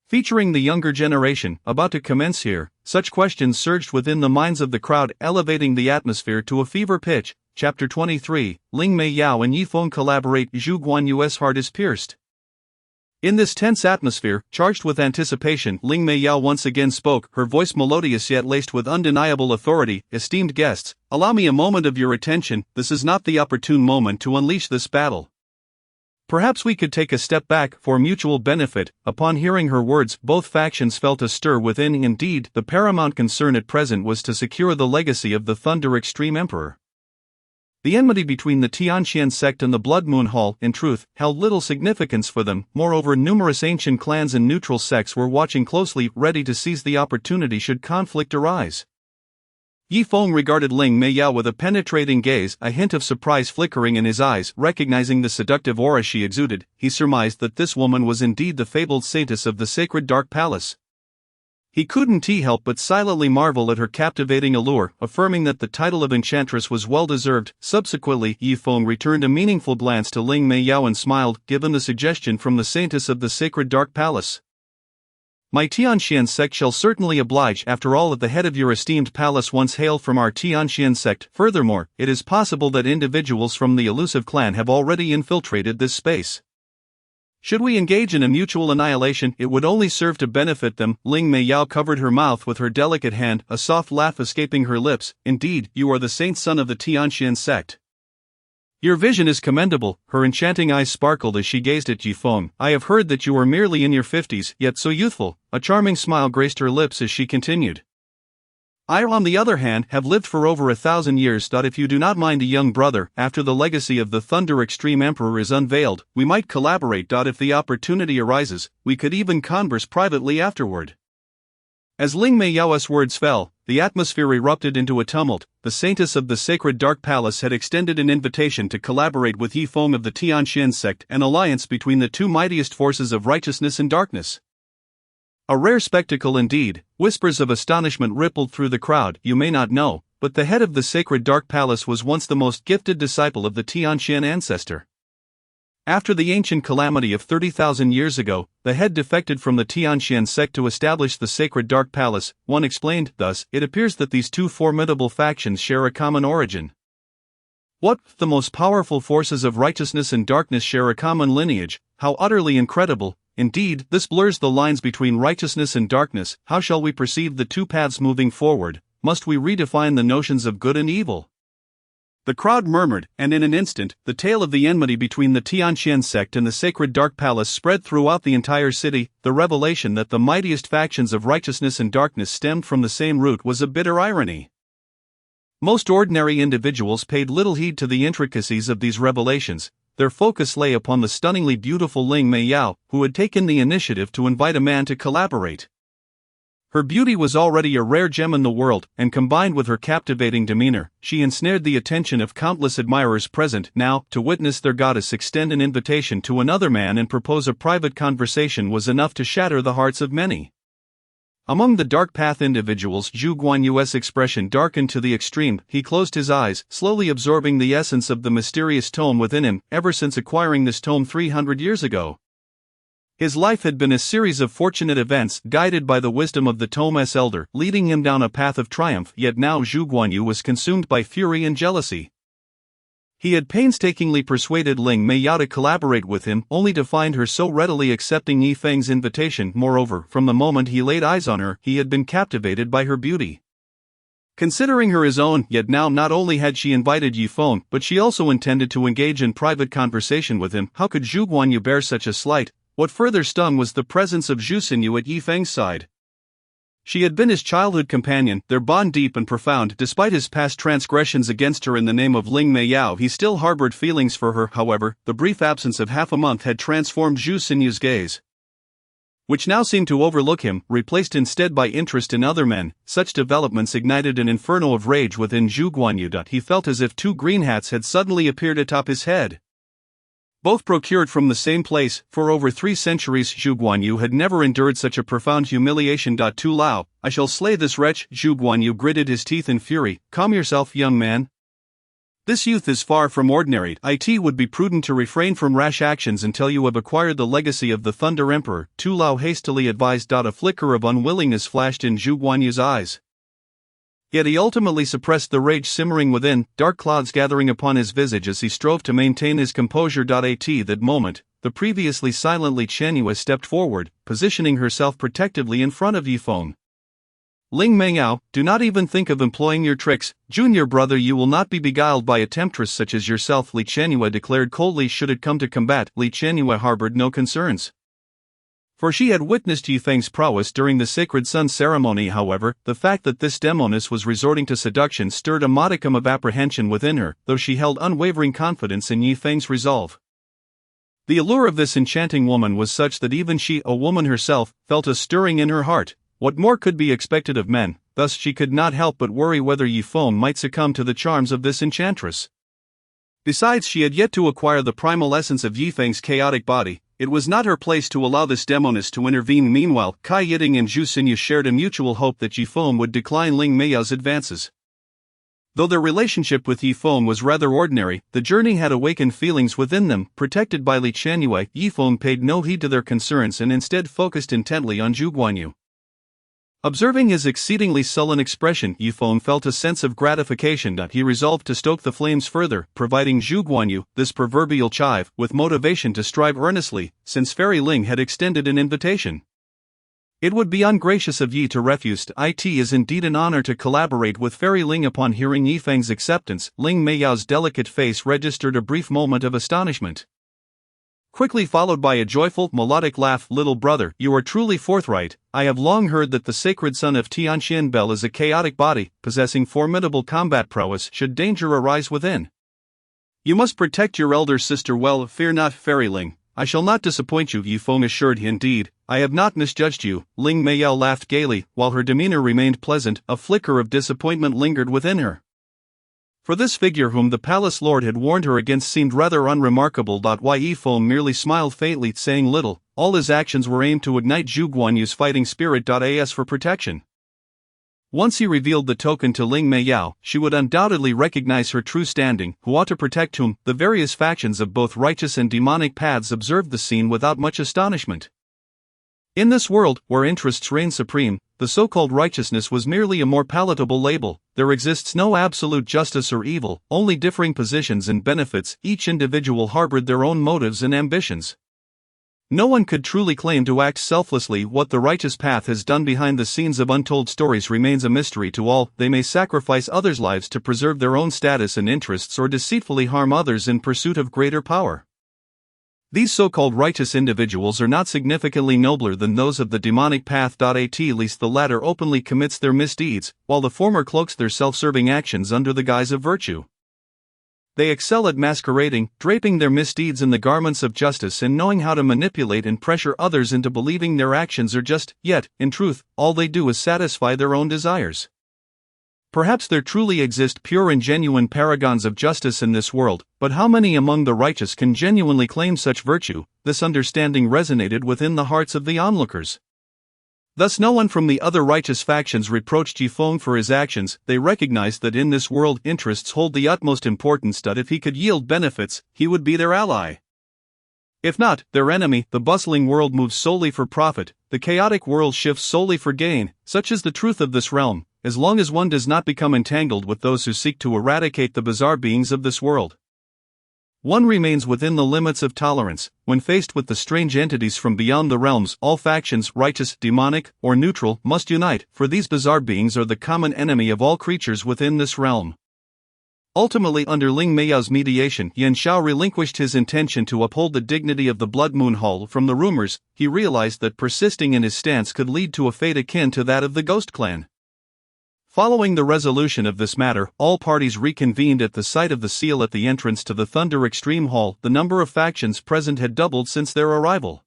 featuring the younger generation, about to commence here? Such questions surged within the minds of the crowd, elevating the atmosphere to a fever pitch. Chapter 23, Ling Mei Yao and Yifeng collaborate. Zhu Guanyu's heart is pierced. In this tense atmosphere, charged with anticipation, Ling Meiyao once again spoke, her voice melodious yet laced with undeniable authority. Esteemed guests, allow me a moment of your attention. This is not the opportune moment to unleash this battle. Perhaps we could take a step back, for mutual benefit. Upon hearing her words, both factions felt a stir within. Indeed, the paramount concern at present was to secure the legacy of the Thunder Extreme Emperor. The enmity between the Tianqian sect and the Blood Moon Hall, in truth, held little significance for them. Moreover, numerous ancient clans and neutral sects were watching closely, ready to seize the opportunity should conflict arise. Yi Feng regarded Ling Meiyao with a penetrating gaze, a hint of surprise flickering in his eyes. Recognizing the seductive aura she exuded, he surmised that this woman was indeed the fabled saintess of the sacred Dark Palace. He couldn't help but silently marvel at her captivating allure, affirming that the title of enchantress was well-deserved. Subsequently, Yi Feng returned a meaningful glance to Ling Meiyao and smiled, given the suggestion from the saintess of the sacred Dark Palace. My Tianqian sect shall certainly oblige. After all, at the head of your esteemed palace once hailed from our Tianqian sect. Furthermore, it is possible that individuals from the elusive clan have already infiltrated this space. Should we engage in a mutual annihilation, it would only serve to benefit them. Ling Meiyao covered her mouth with her delicate hand, a soft laugh escaping her lips. Indeed, you are the saint son of the Tianqian sect. Your vision is commendable. Her enchanting eyes sparkled as she gazed at Yi Feng. I have heard that you are merely in your 50s, yet so youthful. A charming smile graced her lips as she continued. I, on the other hand, have lived for over 1,000 years. If you do not mind, a young brother, after the legacy of the Thunder Extreme Emperor is unveiled, we might collaborate. If the opportunity arises, we could even converse privately afterward. As Ling Meiyao's words fell, the atmosphere erupted into a tumult. The saintess of the sacred Dark Palace had extended an invitation to collaborate with Yi Feng of the Tianqian sect, an alliance between the two mightiest forces of righteousness and darkness. A rare spectacle indeed. Whispers of astonishment rippled through the crowd. You may not know, but the head of the sacred Dark Palace was once the most gifted disciple of the Tianqian ancestor. After the ancient calamity of 30,000 years ago, the head defected from the Tianqian sect to establish the sacred Dark Palace. One explained. Thus, it appears that these two formidable factions share a common origin. What? The most powerful forces of righteousness and darkness share a common lineage? How utterly incredible! Indeed, this blurs the lines between righteousness and darkness. How shall we perceive the two paths moving forward? Must we redefine the notions of good and evil? The crowd murmured, and in an instant, the tale of the enmity between the Tianqian sect and the sacred Dark Palace spread throughout the entire city. The revelation that the mightiest factions of righteousness and darkness stemmed from the same root was a bitter irony. Most ordinary individuals paid little heed to the intricacies of these revelations. Their focus lay upon the stunningly beautiful Ling Meiyao, who had taken the initiative to invite a man to collaborate. Her beauty was already a rare gem in the world, and combined with her captivating demeanor, she ensnared the attention of countless admirers present. Now, to witness their goddess extend an invitation to another man and propose a private conversation was enough to shatter the hearts of many. Among the Dark Path individuals, Zhu Guanyu's expression darkened to the extreme. He closed his eyes, slowly absorbing the essence of the mysterious tome within him. Ever since acquiring this tome 300 years ago, his life had been a series of fortunate events, guided by the wisdom of the tome's elder, leading him down a path of triumph. Yet now Zhu Guanyu was consumed by fury and jealousy. He had painstakingly persuaded Ling Meiyao to collaborate with him, only to find her so readily accepting Yi Feng's invitation. Moreover, from the moment he laid eyes on her, he had been captivated by her beauty. Considering her his own, yet now not only had she invited Yi Feng, but she also intended to engage in private conversation with him. How could Zhu Guanyu bear such a slight? What further stung was the presence of Zhu Xinyu at Yi Feng's side. She had been his childhood companion, their bond deep and profound. Despite his past transgressions against her in the name of Ling Meiyao, he still harbored feelings for her. However, the brief absence of half a month had transformed Zhu Xinyu's gaze, which now seemed to overlook him, replaced instead by interest in other men. Such developments ignited an inferno of rage within Zhu Guanyu. He felt as if two green hats had suddenly appeared atop his head. Both procured from the same place. For over 3 centuries Zhu Guanyu had never endured such a profound humiliation. Tu Lao, I shall slay this wretch. Zhu Guanyu gritted his teeth in fury. Calm yourself, young man. This youth is far from ordinary. It would be prudent to refrain from rash actions until you have acquired the legacy of the Thunder Emperor, Tu Lao hastily advised. A flicker of unwillingness flashed in Zhu Guanyu's eyes. Yet he ultimately suppressed the rage simmering within, dark clouds gathering upon his visage as he strove to maintain his composure. At that moment, the previously silent Li Qianyue stepped forward, positioning herself protectively in front of Yifeng. Ling Meiyao, do not even think of employing your tricks, junior brother. You will not be beguiled by a temptress such as yourself, Li Qianyue declared coldly. Should it come to combat, Li Qianyue harbored no concerns. For she had witnessed Yifeng's prowess during the Sacred Sun ceremony. However, the fact that this demoness was resorting to seduction stirred a modicum of apprehension within her, though she held unwavering confidence in Yifeng's resolve. The allure of this enchanting woman was such that even she, a woman herself, felt a stirring in her heart. What more could be expected of men? Thus she could not help but worry whether Yifeng might succumb to the charms of this enchantress. Besides, she had yet to acquire the primal essence of Yifeng's chaotic body. It was not her place to allow this demoness to intervene. Meanwhile, Cai Yiting and Zhu Xinyu shared a mutual hope that Yifeng would decline Ling Meiyao's advances. Though their relationship with Yifeng was rather ordinary, the journey had awakened feelings within them. Protected by Li Qianyue, Yifeng paid no heed to their concerns and instead focused intently on Zhu Guanyu. Observing his exceedingly sullen expression, Yifeng felt a sense of gratification that he resolved to stoke the flames further, providing Zhu Guanyu, this proverbial chive, with motivation to strive earnestly, since Fairy Ling had extended an invitation. It would be ungracious of Yi to refuse. It is indeed an honor to collaborate with Fairy Ling. Upon hearing Yifeng's acceptance, Ling Meiyao's delicate face registered a brief moment of astonishment, quickly followed by a joyful, melodic laugh. Little brother, you are truly forthright. I have long heard that the sacred son of Tianxian Bell is a chaotic body, possessing formidable combat prowess should danger arise within. You must protect your elder sister well. Fear not, Fairy Ling. I shall not disappoint you, Yifeng assured him. Indeed, I have not misjudged you. Ling Meiyao laughed gaily, while her demeanor remained pleasant. A flicker of disappointment lingered within her. For this figure whom the palace lord had warned her against seemed rather unremarkable. Why Yifeng merely smiled faintly, saying little. All his actions were aimed to ignite Zhu Guanyu's fighting spirit. As for protection, once he revealed the token to Ling Meiyao, she would undoubtedly recognize her true standing. Who ought to protect whom? The various factions of both righteous and demonic paths observed the scene without much astonishment. In this world, where interests reign supreme, the so-called righteousness was merely a more palatable label. There exists no absolute justice or evil, only differing positions and benefits. Each individual harbored their own motives and ambitions. No one could truly claim to act selflessly. What the righteous path has done behind the scenes of untold stories remains a mystery to all. They may sacrifice others' lives to preserve their own status and interests, or deceitfully harm others in pursuit of greater power. These so-called righteous individuals are not significantly nobler than those of the demonic path. At least the latter openly commits their misdeeds, while the former cloaks their self-serving actions under the guise of virtue. They excel at masquerading, draping their misdeeds in the garments of justice and knowing how to manipulate and pressure others into believing their actions are just. Yet, in truth, all they do is satisfy their own desires. Perhaps there truly exist pure and genuine paragons of justice in this world, but how many among the righteous can genuinely claim such virtue? This understanding resonated within the hearts of the onlookers. Thus no one from the other righteous factions reproached Yifeng for his actions. They recognized that in this world interests hold the utmost importance, that if he could yield benefits, he would be their ally. If not, their enemy. The bustling world moves solely for profit, the chaotic world shifts solely for gain. Such is the truth of this realm, as long as one does not become entangled with those who seek to eradicate the bizarre beings of this world. One remains within the limits of tolerance. When faced with the strange entities from beyond the realms, all factions, righteous, demonic, or neutral, must unite, for these bizarre beings are the common enemy of all creatures within this realm. Ultimately, under Ling Meiyao's mediation, Yan Xiao relinquished his intention to uphold the dignity of the Blood Moon Hall. From the rumors, he realized that persisting in his stance could lead to a fate akin to that of the Ghost Clan. Following the resolution of this matter, all parties reconvened at the site of the seal at the entrance to the Thunder Extreme Hall. The number of factions present had doubled since their arrival.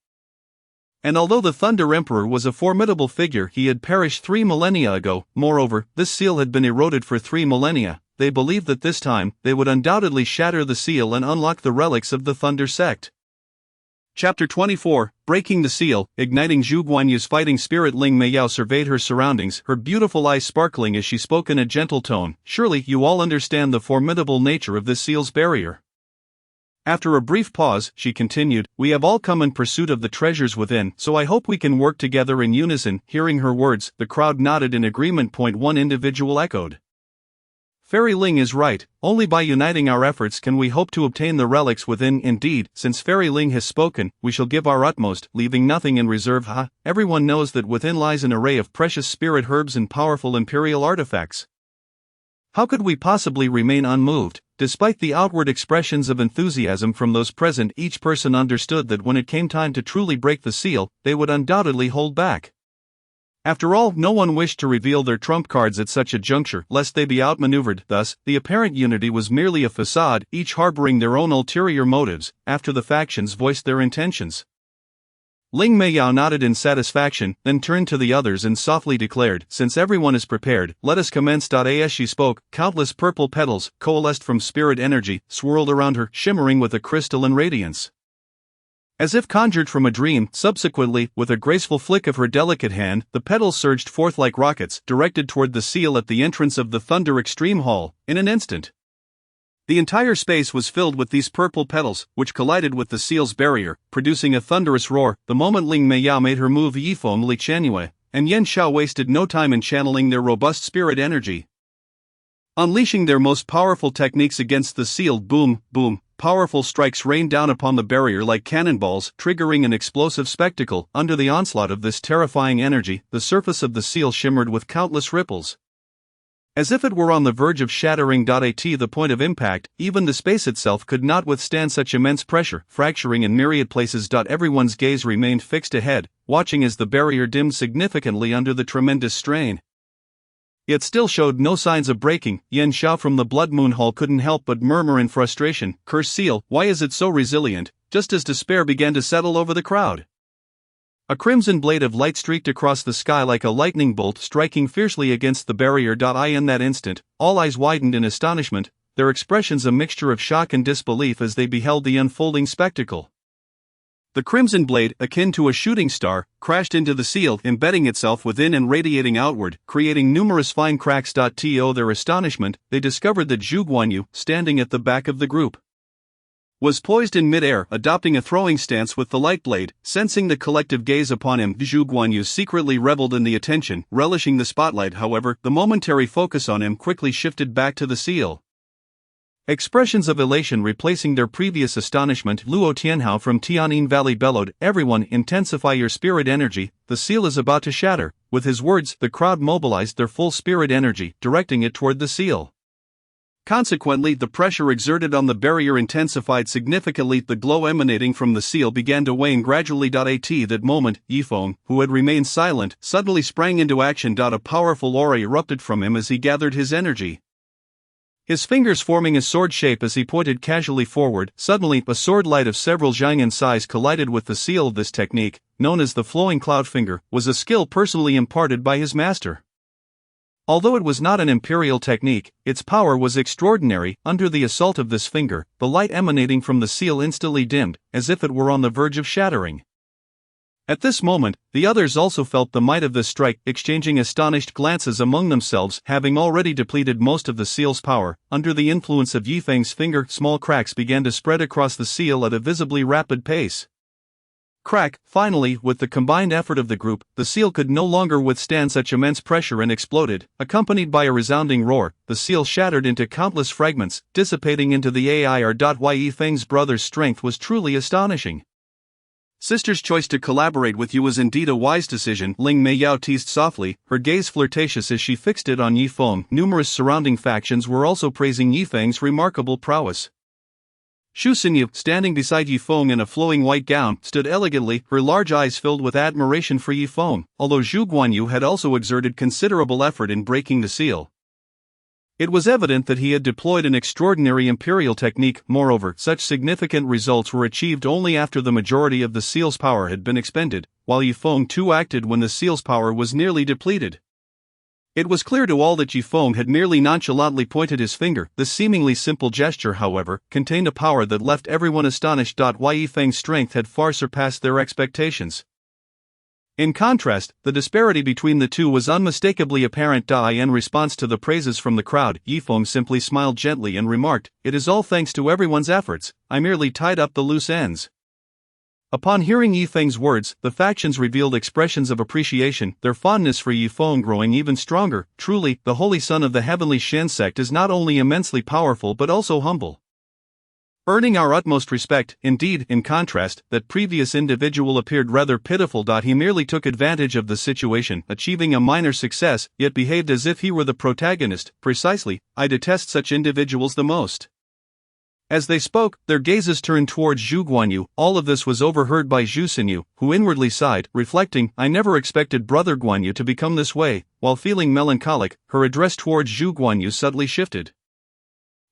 And although the Thunder Emperor was a formidable figure, he had perished 3 millennia ago. Moreover, this seal had been eroded for 3 millennia. They believed that this time, they would undoubtedly shatter the seal and unlock the relics of the Thunder Sect. Chapter 24, Breaking the Seal, Igniting Zhu Guanyu's fighting spirit. Ling Meiyao surveyed her surroundings, her beautiful eyes sparkling as she spoke in a gentle tone. Surely you all understand the formidable nature of this seal's barrier. After a brief pause, she continued, we have all come in pursuit of the treasures within, so I hope we can work together in unison. Hearing her words, the crowd nodded in agreement. One individual echoed, Fairy Ling is right, only by uniting our efforts can we hope to obtain the relics within. Indeed, since Fairy Ling has spoken, we shall give our utmost, leaving nothing in reserve. Everyone knows that within lies an array of precious spirit herbs and powerful imperial artifacts. How could we possibly remain unmoved? Despite the outward expressions of enthusiasm from those present, each person understood that when it came time to truly break the seal, they would undoubtedly hold back. After all, no one wished to reveal their trump cards at such a juncture, lest they be outmaneuvered. Thus, the apparent unity was merely a facade, each harboring their own ulterior motives, after the factions voiced their intentions. Ling Meiyao nodded in satisfaction, then turned to the others and softly declared, "Since everyone is prepared, let us commence." As she spoke, countless purple petals, coalesced from spirit energy, swirled around her, shimmering with a crystalline radiance. As if conjured from a dream, subsequently, with a graceful flick of her delicate hand, the petals surged forth like rockets, directed toward the seal at the entrance of the Thunder Extreme Hall, in an instant. The entire space was filled with these purple petals, which collided with the seal's barrier, producing a thunderous roar. The moment Ling Meiyao made her move, Yifeng, Li Qianyue, and Yan Xiao wasted no time in channeling their robust spirit energy. Unleashing their most powerful techniques against the seal, boom, boom, powerful strikes rained down upon the barrier like cannonballs, triggering an explosive spectacle. Under the onslaught of this terrifying energy, the surface of the seal shimmered with countless ripples, as if it were on the verge of shattering. At the point of impact, even the space itself could not withstand such immense pressure, fracturing in myriad places. Everyone's gaze remained fixed ahead, watching as the barrier dimmed significantly under the tremendous strain. It still showed no signs of breaking. Yan Xiao from the Blood Moon Hall couldn't help but murmur in frustration, "Cursed seal, why is it so resilient?" just as despair began to settle over the crowd. A crimson blade of light streaked across the sky like a lightning bolt, striking fiercely against the barrier. In that instant, all eyes widened in astonishment, their expressions a mixture of shock and disbelief as they beheld the unfolding spectacle. The crimson blade, akin to a shooting star, crashed into the seal, embedding itself within and radiating outward, creating numerous fine cracks. To their astonishment, they discovered that Zhu Guanyu, standing at the back of the group, was poised in mid-air, adopting a throwing stance with the light blade. Sensing the collective gaze upon him, Zhu Guanyu secretly reveled in the attention, relishing the spotlight. However, the momentary focus on him quickly shifted back to the seal. Expressions of elation replacing their previous astonishment. Luo Tianhao from Tianin Valley bellowed, "Everyone, intensify your spirit energy, the seal is about to shatter." With his words, the crowd mobilized their full spirit energy, directing it toward the seal. Consequently, the pressure exerted on the barrier intensified significantly. The glow emanating from the seal began to wane gradually. At that moment, Yifeng, who had remained silent, suddenly sprang into action. A powerful aura erupted from him as he gathered his energy, his fingers forming a sword shape as he pointed casually forward. Suddenly, a sword light of several zhang in size collided with the seal. This technique, known as the flowing cloud finger, was a skill personally imparted by his master. Although it was not an imperial technique, its power was extraordinary. Under the assault of this finger, the light emanating from the seal instantly dimmed, as if it were on the verge of shattering. At this moment, the others also felt the might of the strike, exchanging astonished glances among themselves. Having already depleted most of the seal's power, under the influence of Yifeng's finger, small cracks began to spread across the seal at a visibly rapid pace. Crack! Finally, with the combined effort of the group, the seal could no longer withstand such immense pressure and exploded. Accompanied by a resounding roar, the seal shattered into countless fragments, dissipating into the air. Yifeng's brother's strength was truly astonishing. "Sister's choice to collaborate with you was indeed a wise decision," Ling Meiyao teased softly, her gaze flirtatious as she fixed it on Yifeng. Numerous surrounding factions were also praising Yifeng's remarkable prowess. Xu Xinyu, standing beside Yifeng in a flowing white gown, stood elegantly, her large eyes filled with admiration for Yifeng, although Zhu Guanyu had also exerted considerable effort in breaking the seal. It was evident that he had deployed an extraordinary imperial technique. Moreover, such significant results were achieved only after the majority of the seal's power had been expended, while Yifeng too acted when the seal's power was nearly depleted. It was clear to all that Yifeng had merely nonchalantly pointed his finger. This seemingly simple gesture, however, contained a power that left everyone astonished. Yifeng's strength had far surpassed their expectations. In contrast, the disparity between the two was unmistakably apparent. In response to the praises from the crowd, Yifeng simply smiled gently and remarked, "It is all thanks to everyone's efforts, I merely tied up the loose ends." Upon hearing Yi Feng's words, the factions revealed expressions of appreciation, their fondness for Yi Feng growing even stronger. Truly, the holy son of the heavenly Shen sect is not only immensely powerful but also humble, earning our utmost respect. Indeed, in contrast, that previous individual appeared rather pitiful. He merely took advantage of the situation, achieving a minor success, yet behaved as if he were the protagonist. Precisely, I detest such individuals the most. As they spoke, their gazes turned towards Zhu Guanyu. All of this was overheard by Zhu Xinyu, who inwardly sighed, reflecting, I never expected Brother Guanyu to become this way. While feeling melancholic, her address towards Zhu Guanyu subtly shifted.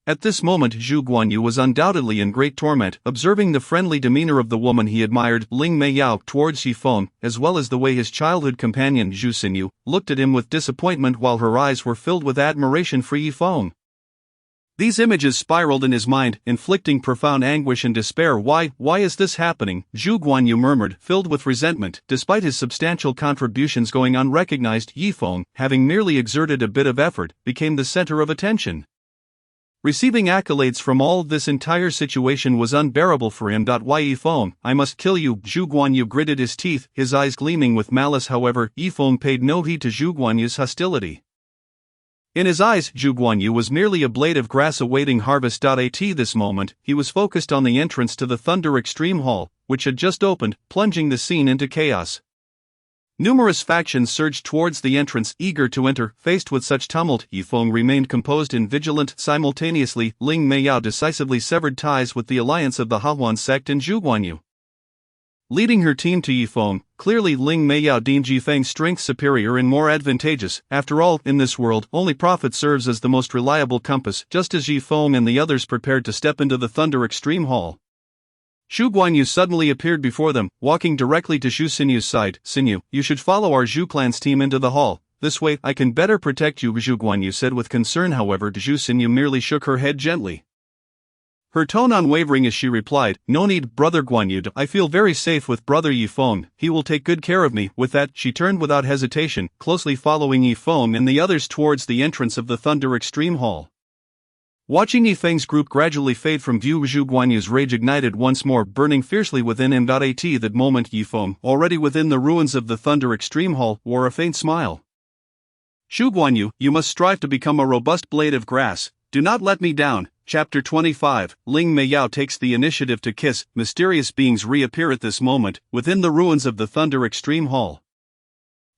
At this moment Zhu Guanyu was undoubtedly in great torment, observing the friendly demeanor of the woman he admired, Ling Meiyao, towards Yi Feng, as well as the way his childhood companion Zhu Xinyu looked at him with disappointment while her eyes were filled with admiration for Yi Feng. These images spiraled in his mind, inflicting profound anguish and despair. Why is this happening? Zhu Guanyu murmured, filled with resentment. Despite his substantial contributions going unrecognized, Yi Feng, having merely exerted a bit of effort, became the center of attention. Receiving accolades from all, this entire situation was unbearable for him. Yi Feng, I must kill you. Zhu Guanyu gritted his teeth, his eyes gleaming with malice. However, Yi Feng paid no heed to Zhu Guanyu's hostility. In his eyes, Zhu Guanyu was merely a blade of grass awaiting harvest. At this moment, he was focused on the entrance to the Thunder Extreme Hall, which had just opened, plunging the scene into chaos. Numerous factions surged towards the entrance, eager to enter. Faced with such tumult, Yi Feng remained composed and vigilant. Simultaneously, Ling Meiyao decisively severed ties with the alliance of the Hahuan sect and Zhu Guanyu, leading her team to Yi Feng. Clearly Ling Meiyao deemed Yi Feng's strength superior and more advantageous. After all, in this world, only profit serves as the most reliable compass. Just as Yi Feng and the others prepared to step into the Thunder Extreme Hall, Zhu Guanyu suddenly appeared before them, walking directly to Zhu Xinyu's side. Xinyu, you should follow our Zhu clan's team into the hall. This way, I can better protect you, Zhu Guanyu said with concern. However, Zhu Xinyu merely shook her head gently, her tone unwavering as she replied, no need, Brother Guanyu. I feel very safe with Brother Yi Feng. He will take good care of me. With that, she turned without hesitation, closely following Yi Feng and the others towards the entrance of the Thunder Extreme Hall. Watching Yi Feng's group gradually fade from view, Zhu Guanyu's rage ignited once more, burning fiercely within him. At that moment, Yi Feng, already within the ruins of the Thunder Extreme Hall, wore a faint smile. Zhu Guanyu, you must strive to become a robust blade of grass. Do not let me down. Chapter 25, Ling Meiyao takes the initiative to kiss. Mysterious beings reappear at this moment, within the ruins of the Thunder Extreme Hall.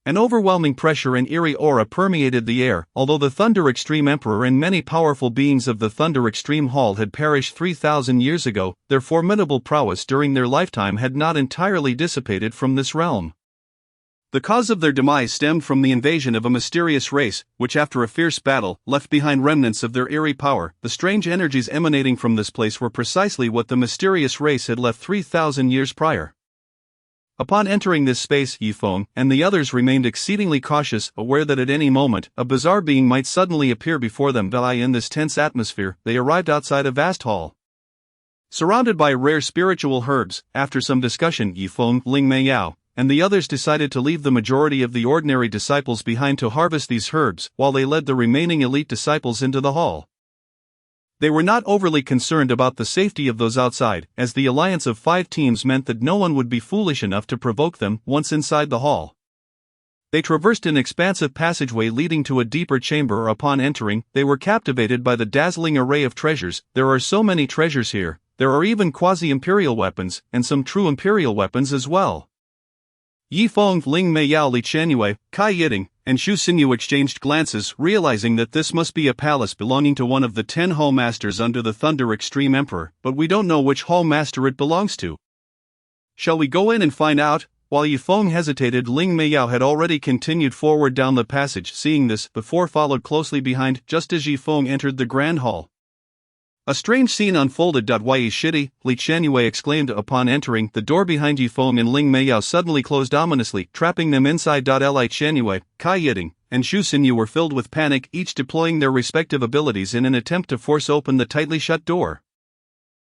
An overwhelming pressure and eerie aura permeated the air. Although the Thunder Extreme Emperor and many powerful beings of the Thunder Extreme Hall had perished 3,000 years ago, their formidable prowess during their lifetime had not entirely dissipated from this realm. The cause of their demise stemmed from the invasion of a mysterious race, which after a fierce battle, left behind remnants of their eerie power. The strange energies emanating from this place were precisely what the mysterious race had left 3,000 years prior. Upon entering this space, Yi Feng and the others remained exceedingly cautious, aware that at any moment, a bizarre being might suddenly appear before them. In this tense atmosphere, they arrived outside a vast hall, surrounded by rare spiritual herbs. After some discussion, Yi Feng, Ling Meiyao, and the others decided to leave the majority of the ordinary disciples behind to harvest these herbs, while they led the remaining elite disciples into the hall. They were not overly concerned about the safety of those outside, as the alliance of 5 teams meant that no one would be foolish enough to provoke them. Once inside the hall, they traversed an expansive passageway leading to a deeper chamber. Upon entering, they were captivated by the dazzling array of treasures. There are so many treasures here. There are even quasi-imperial weapons, and some true imperial weapons as well. Yi Feng, Ling Meiyao, Li Qianyue, Kai Yiting, and Zhu Xinyu exchanged glances, realizing that this must be a palace belonging to one of the 10 hall masters under the Thunder Extreme Emperor, but we don't know which hall master it belongs to. Shall we go in and find out? While Yi Feng hesitated, Ling Meiyao had already continued forward down the passage. Seeing this, the 4 followed closely behind, just as Yi Feng entered the grand hall. A strange scene unfolded. Yi Shidi, Li Qianyue exclaimed upon entering. The door behind Yi Feng and Ling Meiyao suddenly closed ominously, trapping them inside. Li Qianyue, Kai Yiting, and Zhu Xinyu were filled with panic, each deploying their respective abilities in an attempt to force open the tightly shut door.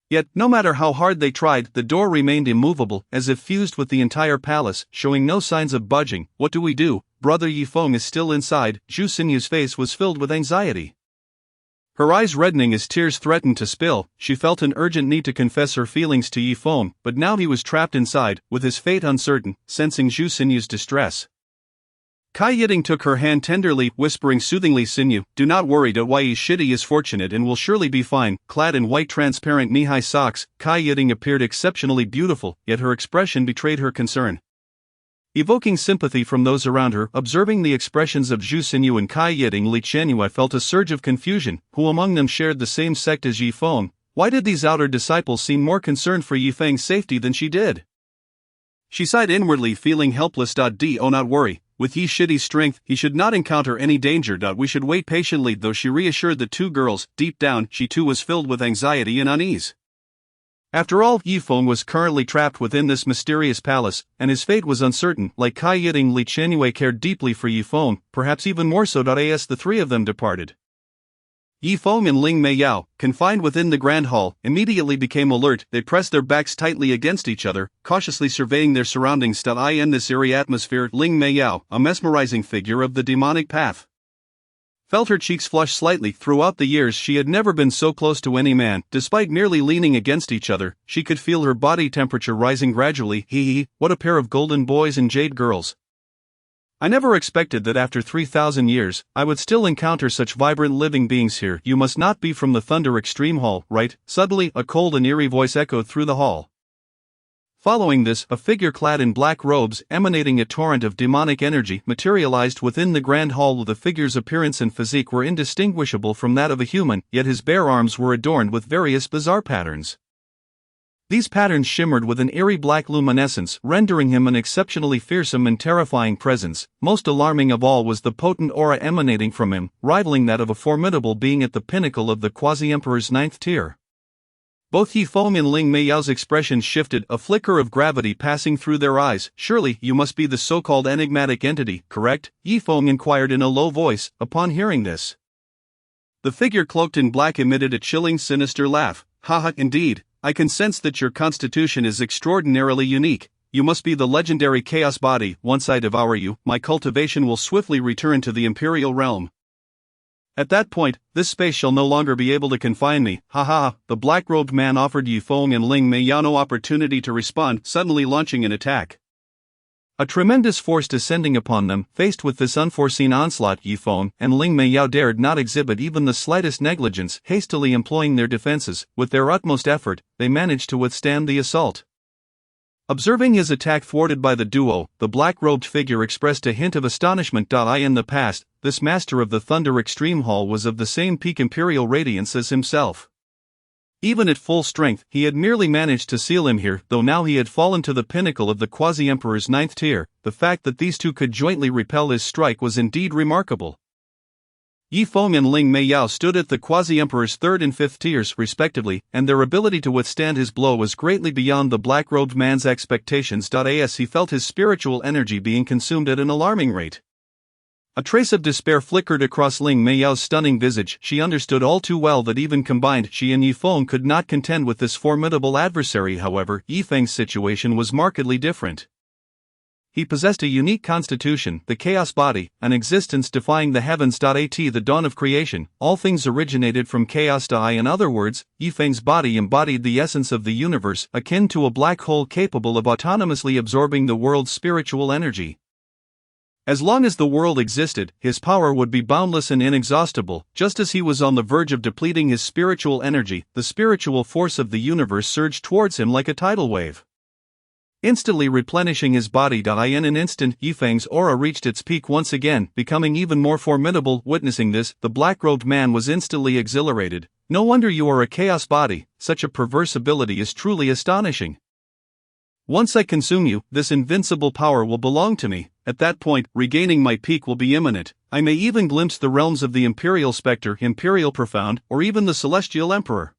Yet, no matter how hard they tried, the door remained immovable, as if fused with the entire palace, showing no signs of budging. What do we do? Brother Yi Feng is still inside. Zhu Xinyu's face was filled with anxiety. Her eyes reddening as tears threatened to spill, she felt an urgent need to confess her feelings to Yi Feng, but now he was trapped inside, with his fate uncertain, sensing Zhu Sinyu's distress. Kai Yiting took her hand tenderly, whispering soothingly, "Sinyu, do not worry. Yi Shidi is fortunate and will surely be fine." Clad in white transparent knee-high socks, Kai Yiting appeared exceptionally beautiful, yet her expression betrayed her concern. Evoking sympathy from those around her, observing the expressions of Zhu Sinyu and Kai Yiting, Li Qianyue felt a surge of confusion. Who among them shared the same sect as Yi Feng? Why did these outer disciples seem more concerned for Yi Feng's safety than she did? She sighed inwardly, feeling helpless. Do not worry. With Yi Shidi's strength, he should not encounter any danger. We should wait patiently. Though she reassured the two girls, deep down, she too was filled with anxiety and unease. After all, Yi Feng was currently trapped within this mysterious palace, and his fate was uncertain. Like Kai Yiting, Li Qianyue cared deeply for Yi Feng, perhaps even more so. As the three of them departed, Yi Feng and Ling Meiyao, confined within the grand hall, immediately became alert. They pressed their backs tightly against each other, cautiously surveying their surroundings. In this eerie atmosphere, Ling Meiyao, a mesmerizing figure of the demonic path, felt her cheeks flush slightly. Throughout the years she had never been so close to any man. Despite merely leaning against each other, she could feel her body temperature rising gradually. What a pair of golden boys and jade girls. I never expected that after 3,000 years, I would still encounter such vibrant living beings here. You must not be from the Thunder Extreme Hall, right? Suddenly, a cold and eerie voice echoed through the hall. Following this, a figure clad in black robes, emanating a torrent of demonic energy, materialized within the grand hall. The figure's appearance and physique were indistinguishable from that of a human, yet his bare arms were adorned with various bizarre patterns. These patterns shimmered with an eerie black luminescence, rendering him an exceptionally fearsome and terrifying presence. Most alarming of all was the potent aura emanating from him, rivaling that of a formidable being at the pinnacle of the Quasi-Emperor's 9th tier. Both Yi Feng and Ling Meiyao's expressions shifted, a flicker of gravity passing through their eyes. "Surely, you must be the so-called enigmatic entity, correct?" Yi Feng inquired in a low voice. Upon hearing this, the figure cloaked in black emitted a chilling, sinister laugh. "Haha, indeed. I can sense that your constitution is extraordinarily unique. You must be the legendary chaos body. Once I devour you, my cultivation will swiftly return to the imperial realm. At that point, this space shall no longer be able to confine me." The black-robed man offered Yi Feng and Ling Meiyao no opportunity to respond, suddenly launching an attack. A tremendous force descending upon them. Faced with this unforeseen onslaught, Yi Feng and Ling Meiyao dared not exhibit even the slightest negligence. Hastily employing their defenses, with their utmost effort, they managed to withstand the assault. Observing his attack thwarted by the duo, the black-robed figure expressed a hint of astonishment. In the past, this master of the Thunder Extreme Hall was of the same peak imperial radiance as himself. Even at full strength, he had merely managed to seal him here, though now he had fallen to the pinnacle of the Quasi-Emperor's 9th tier. The fact that these two could jointly repel his strike was indeed remarkable. Yi Feng and Ling Meiyao stood at the Quasi-Emperor's 3rd and 5th tiers, respectively, and their ability to withstand his blow was greatly beyond the black-robed man's expectations. As he felt his spiritual energy being consumed at an alarming rate, a trace of despair flickered across Ling Meiyao's stunning visage. She understood all too well that even combined, she and Yi Feng could not contend with this formidable adversary. However, Yi Feng's situation was markedly different. He possessed a unique constitution, the chaos body, an existence defying the heavens. At the dawn of creation, all things originated from chaos. In other words, Yi Feng's body embodied the essence of the universe, akin to a black hole capable of autonomously absorbing the world's spiritual energy. As long as the world existed, his power would be boundless and inexhaustible. Just as he was on the verge of depleting his spiritual energy, the spiritual force of the universe surged towards him like a tidal wave, instantly replenishing his body. In an instant, Yi Feng's aura reached its peak once again, becoming even more formidable. Witnessing this, the black-robed man was instantly exhilarated. "No wonder you are a chaos body. Such a perverse ability is truly astonishing. Once I consume you, this invincible power will belong to me. At that point, regaining my peak will be imminent. I may even glimpse the realms of the Imperial Spectre, Imperial Profound, or even the Celestial Emperor."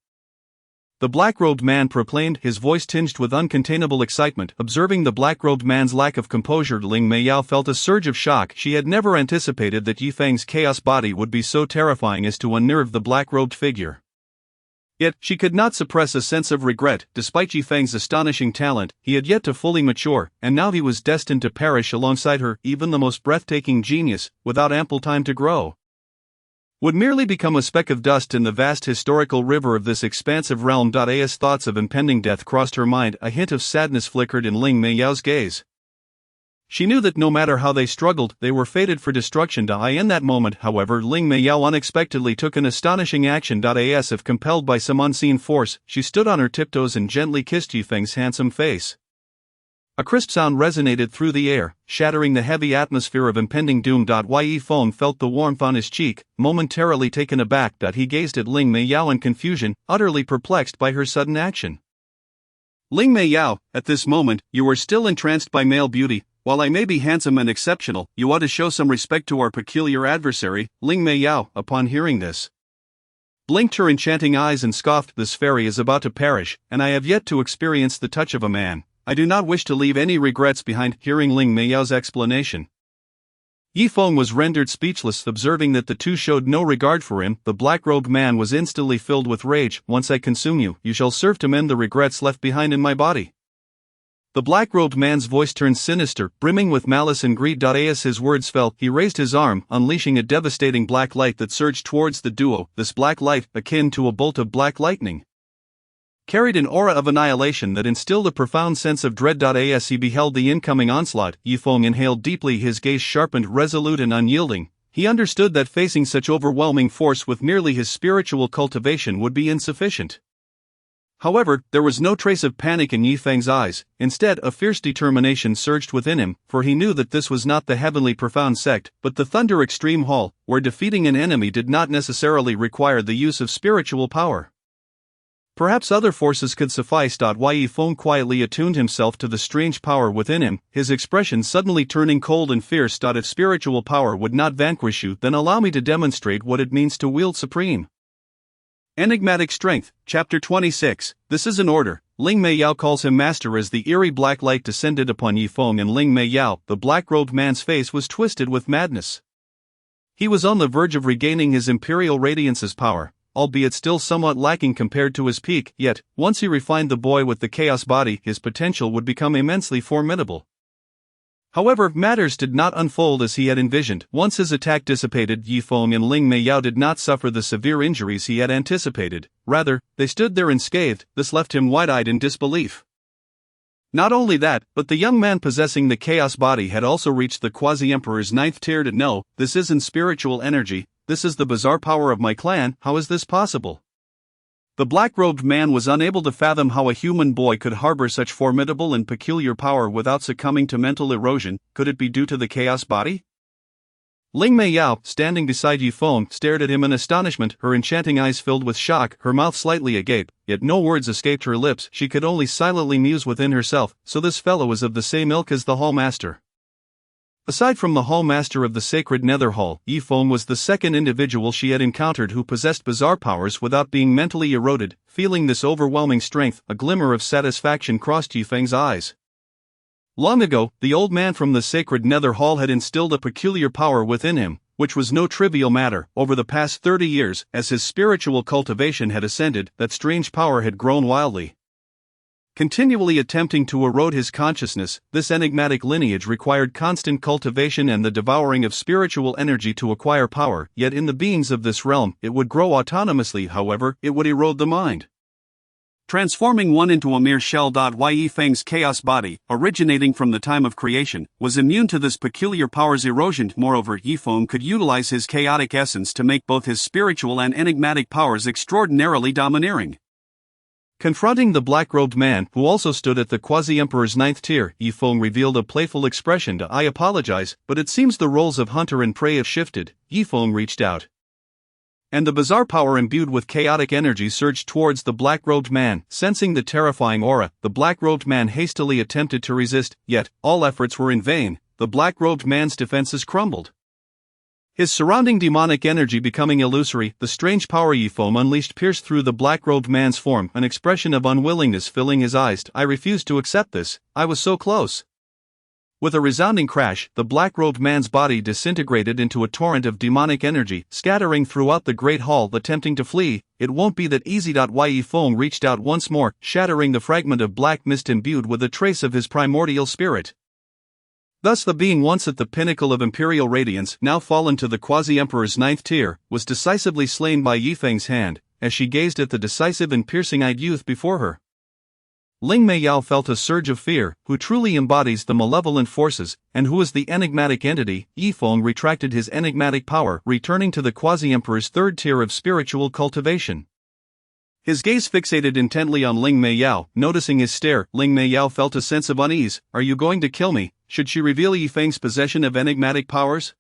The black-robed man proclaimed, his voice tinged with uncontainable excitement. Observing the black-robed man's lack of composure, Ling Meiyao felt a surge of shock. She had never anticipated that Yi Feng's chaos body would be so terrifying as to unnerve the black-robed figure. Yet, she could not suppress a sense of regret. Despite Yi Feng's astonishing talent, he had yet to fully mature, and now he was destined to perish alongside her, even the most breathtaking genius, without ample time to grow. would merely become a speck of dust in the vast historical river of this expansive realm. As thoughts of impending death crossed her mind, a hint of sadness flickered in Ling Meiyao's gaze. She knew that no matter how they struggled, they were fated for destruction. In that moment, however, Ling Meiyao unexpectedly took an astonishing action. As if compelled by some unseen force, she stood on her tiptoes and gently kissed Yifeng's handsome face. A crisp sound resonated through the air, shattering the heavy atmosphere of impending doom. Yifeng felt the warmth on his cheek, momentarily taken aback. He gazed at Ling Meiyao in confusion, utterly perplexed by her sudden action. Ling Meiyao, at this moment, you are still entranced by male beauty. While I may be handsome and exceptional, you ought to show some respect to our peculiar adversary. Ling Meiyao, upon hearing this, blinked her enchanting eyes and scoffed. This fairy is about to perish, and I have yet to experience the touch of a man. I do not wish to leave any regrets behind. Hearing Ling Meiyao's explanation, Yifeng was rendered speechless. Observing that the two showed no regard for him, the black-robed man was instantly filled with rage. Once I consume you, you shall serve to mend the regrets left behind in my body. The black-robed man's voice turned sinister, brimming with malice and greed. As his words fell, he raised his arm, unleashing a devastating black light that surged towards the duo. This black light, akin to a bolt of black lightning, carried an aura of annihilation that instilled a profound sense of dread. As he beheld the incoming onslaught, Yifeng inhaled deeply, his gaze sharpened, resolute and unyielding. He understood that facing such overwhelming force with merely his spiritual cultivation would be insufficient. However, there was no trace of panic in Yifeng's eyes. Instead, a fierce determination surged within him, for he knew that this was not the heavenly profound sect, but the Thunder Extreme Hall, where defeating an enemy did not necessarily require the use of spiritual power. Perhaps other forces could suffice. Yifeng quietly attuned himself to the strange power within him, his expression suddenly turning cold and fierce. If spiritual power would not vanquish you, then allow me to demonstrate what it means to wield supreme enigmatic strength. Chapter 26. This is an order. Ling Meiyao calls him master. As the eerie black light descended upon Yifeng and Ling Meiyao, the black-robed man's face was twisted with madness. He was on the verge of regaining his imperial radiance's power, albeit still somewhat lacking compared to his peak. Yet, once he refined the boy with the chaos body, his potential would become immensely formidable. However, matters did not unfold as he had envisioned. Once his attack dissipated, Yifeng and Ling Meiyao did not suffer the severe injuries he had anticipated. Rather, they stood there unscathed. This left him wide-eyed in disbelief. Not only that, but the young man possessing the chaos body had also reached the Quasi-Emperor's 9th tier. No, this isn't spiritual energy, this is the bizarre power of my clan. How is this possible? The black-robed man was unable to fathom how a human boy could harbor such formidable and peculiar power without succumbing to mental erosion. Could it be due to the chaos body? Ling Meiyao, standing beside Yifeng, stared at him in astonishment, her enchanting eyes filled with shock, her mouth slightly agape, yet no words escaped her lips. She could only silently muse within herself, so this fellow is of the same ilk as the Hall Master. Aside from the Hall Master of the Sacred Nether Hall, Yifeng was the second individual she had encountered who possessed bizarre powers without being mentally eroded. Feeling this overwhelming strength, a glimmer of satisfaction crossed Yifeng's eyes. Long ago, the old man from the Sacred Nether Hall had instilled a peculiar power within him, which was no trivial matter. Over the past 30 years, as his spiritual cultivation had ascended, that strange power had grown wildly, continually attempting to erode his consciousness. This enigmatic lineage required constant cultivation and the devouring of spiritual energy to acquire power, yet in the beings of this realm, it would grow autonomously. However, it would erode the mind, transforming one into a mere shell. Yifeng's chaos body, originating from the time of creation, was immune to this peculiar power's erosion. Moreover, Yifeng could utilize his chaotic essence to make both his spiritual and enigmatic powers extraordinarily domineering. Confronting the black-robed man, who also stood at the Quasi-Emperor's 9th tier, Yifeng revealed a playful expression. I apologize, but it seems the roles of hunter and prey have shifted. Yifeng reached out, and the bizarre power imbued with chaotic energy surged towards the black-robed man. Sensing the terrifying aura, the black-robed man hastily attempted to resist, yet, all efforts were in vain. The black-robed man's defenses crumbled, his surrounding demonic energy becoming illusory. The strange power Yifeng unleashed pierced through the black-robed man's form, an expression of unwillingness filling his eyes. I refuse to accept this, I was so close. With a resounding crash, the black-robed man's body disintegrated into a torrent of demonic energy, scattering throughout the great hall. Attempting to flee, it won't be that easy. Yifeng reached out once more, shattering the fragment of black mist imbued with a trace of his primordial spirit. Thus the being once at the pinnacle of imperial radiance, now fallen to the quasi-emperor's ninth tier, was decisively slain by Yifeng's hand, as she gazed at the decisive and piercing-eyed youth before her. Ling Meiyao felt a surge of fear. Who truly embodies the malevolent forces, and who is the enigmatic entity? Yifeng retracted his enigmatic power, returning to the quasi-emperor's third tier of spiritual cultivation. His gaze fixated intently on Ling Meiyao. Noticing his stare, Ling Meiyao felt a sense of unease. Are you going to kill me? Should she reveal Yifeng's possession of enigmatic powers?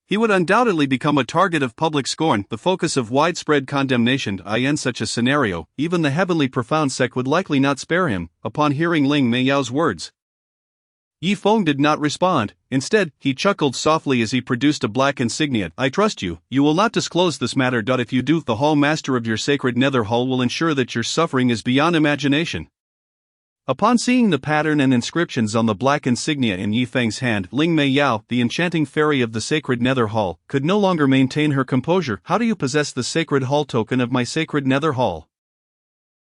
He would undoubtedly become a target of public scorn, the focus of widespread condemnation. In such a scenario, even the heavenly profound sect would likely not spare him. Upon hearing Ling Meiyao's words, Yifeng did not respond. Instead, he chuckled softly as he produced a black insignia. I trust you. You will not disclose this matter. If you do, the Hall Master of your sacred nether hall will ensure that your suffering is beyond imagination. Upon seeing the pattern and inscriptions on the black insignia in Yifeng's hand, Ling Meiyao, the enchanting fairy of the sacred nether hall, could no longer maintain her composure. How do you possess the sacred hall token of my sacred nether hall?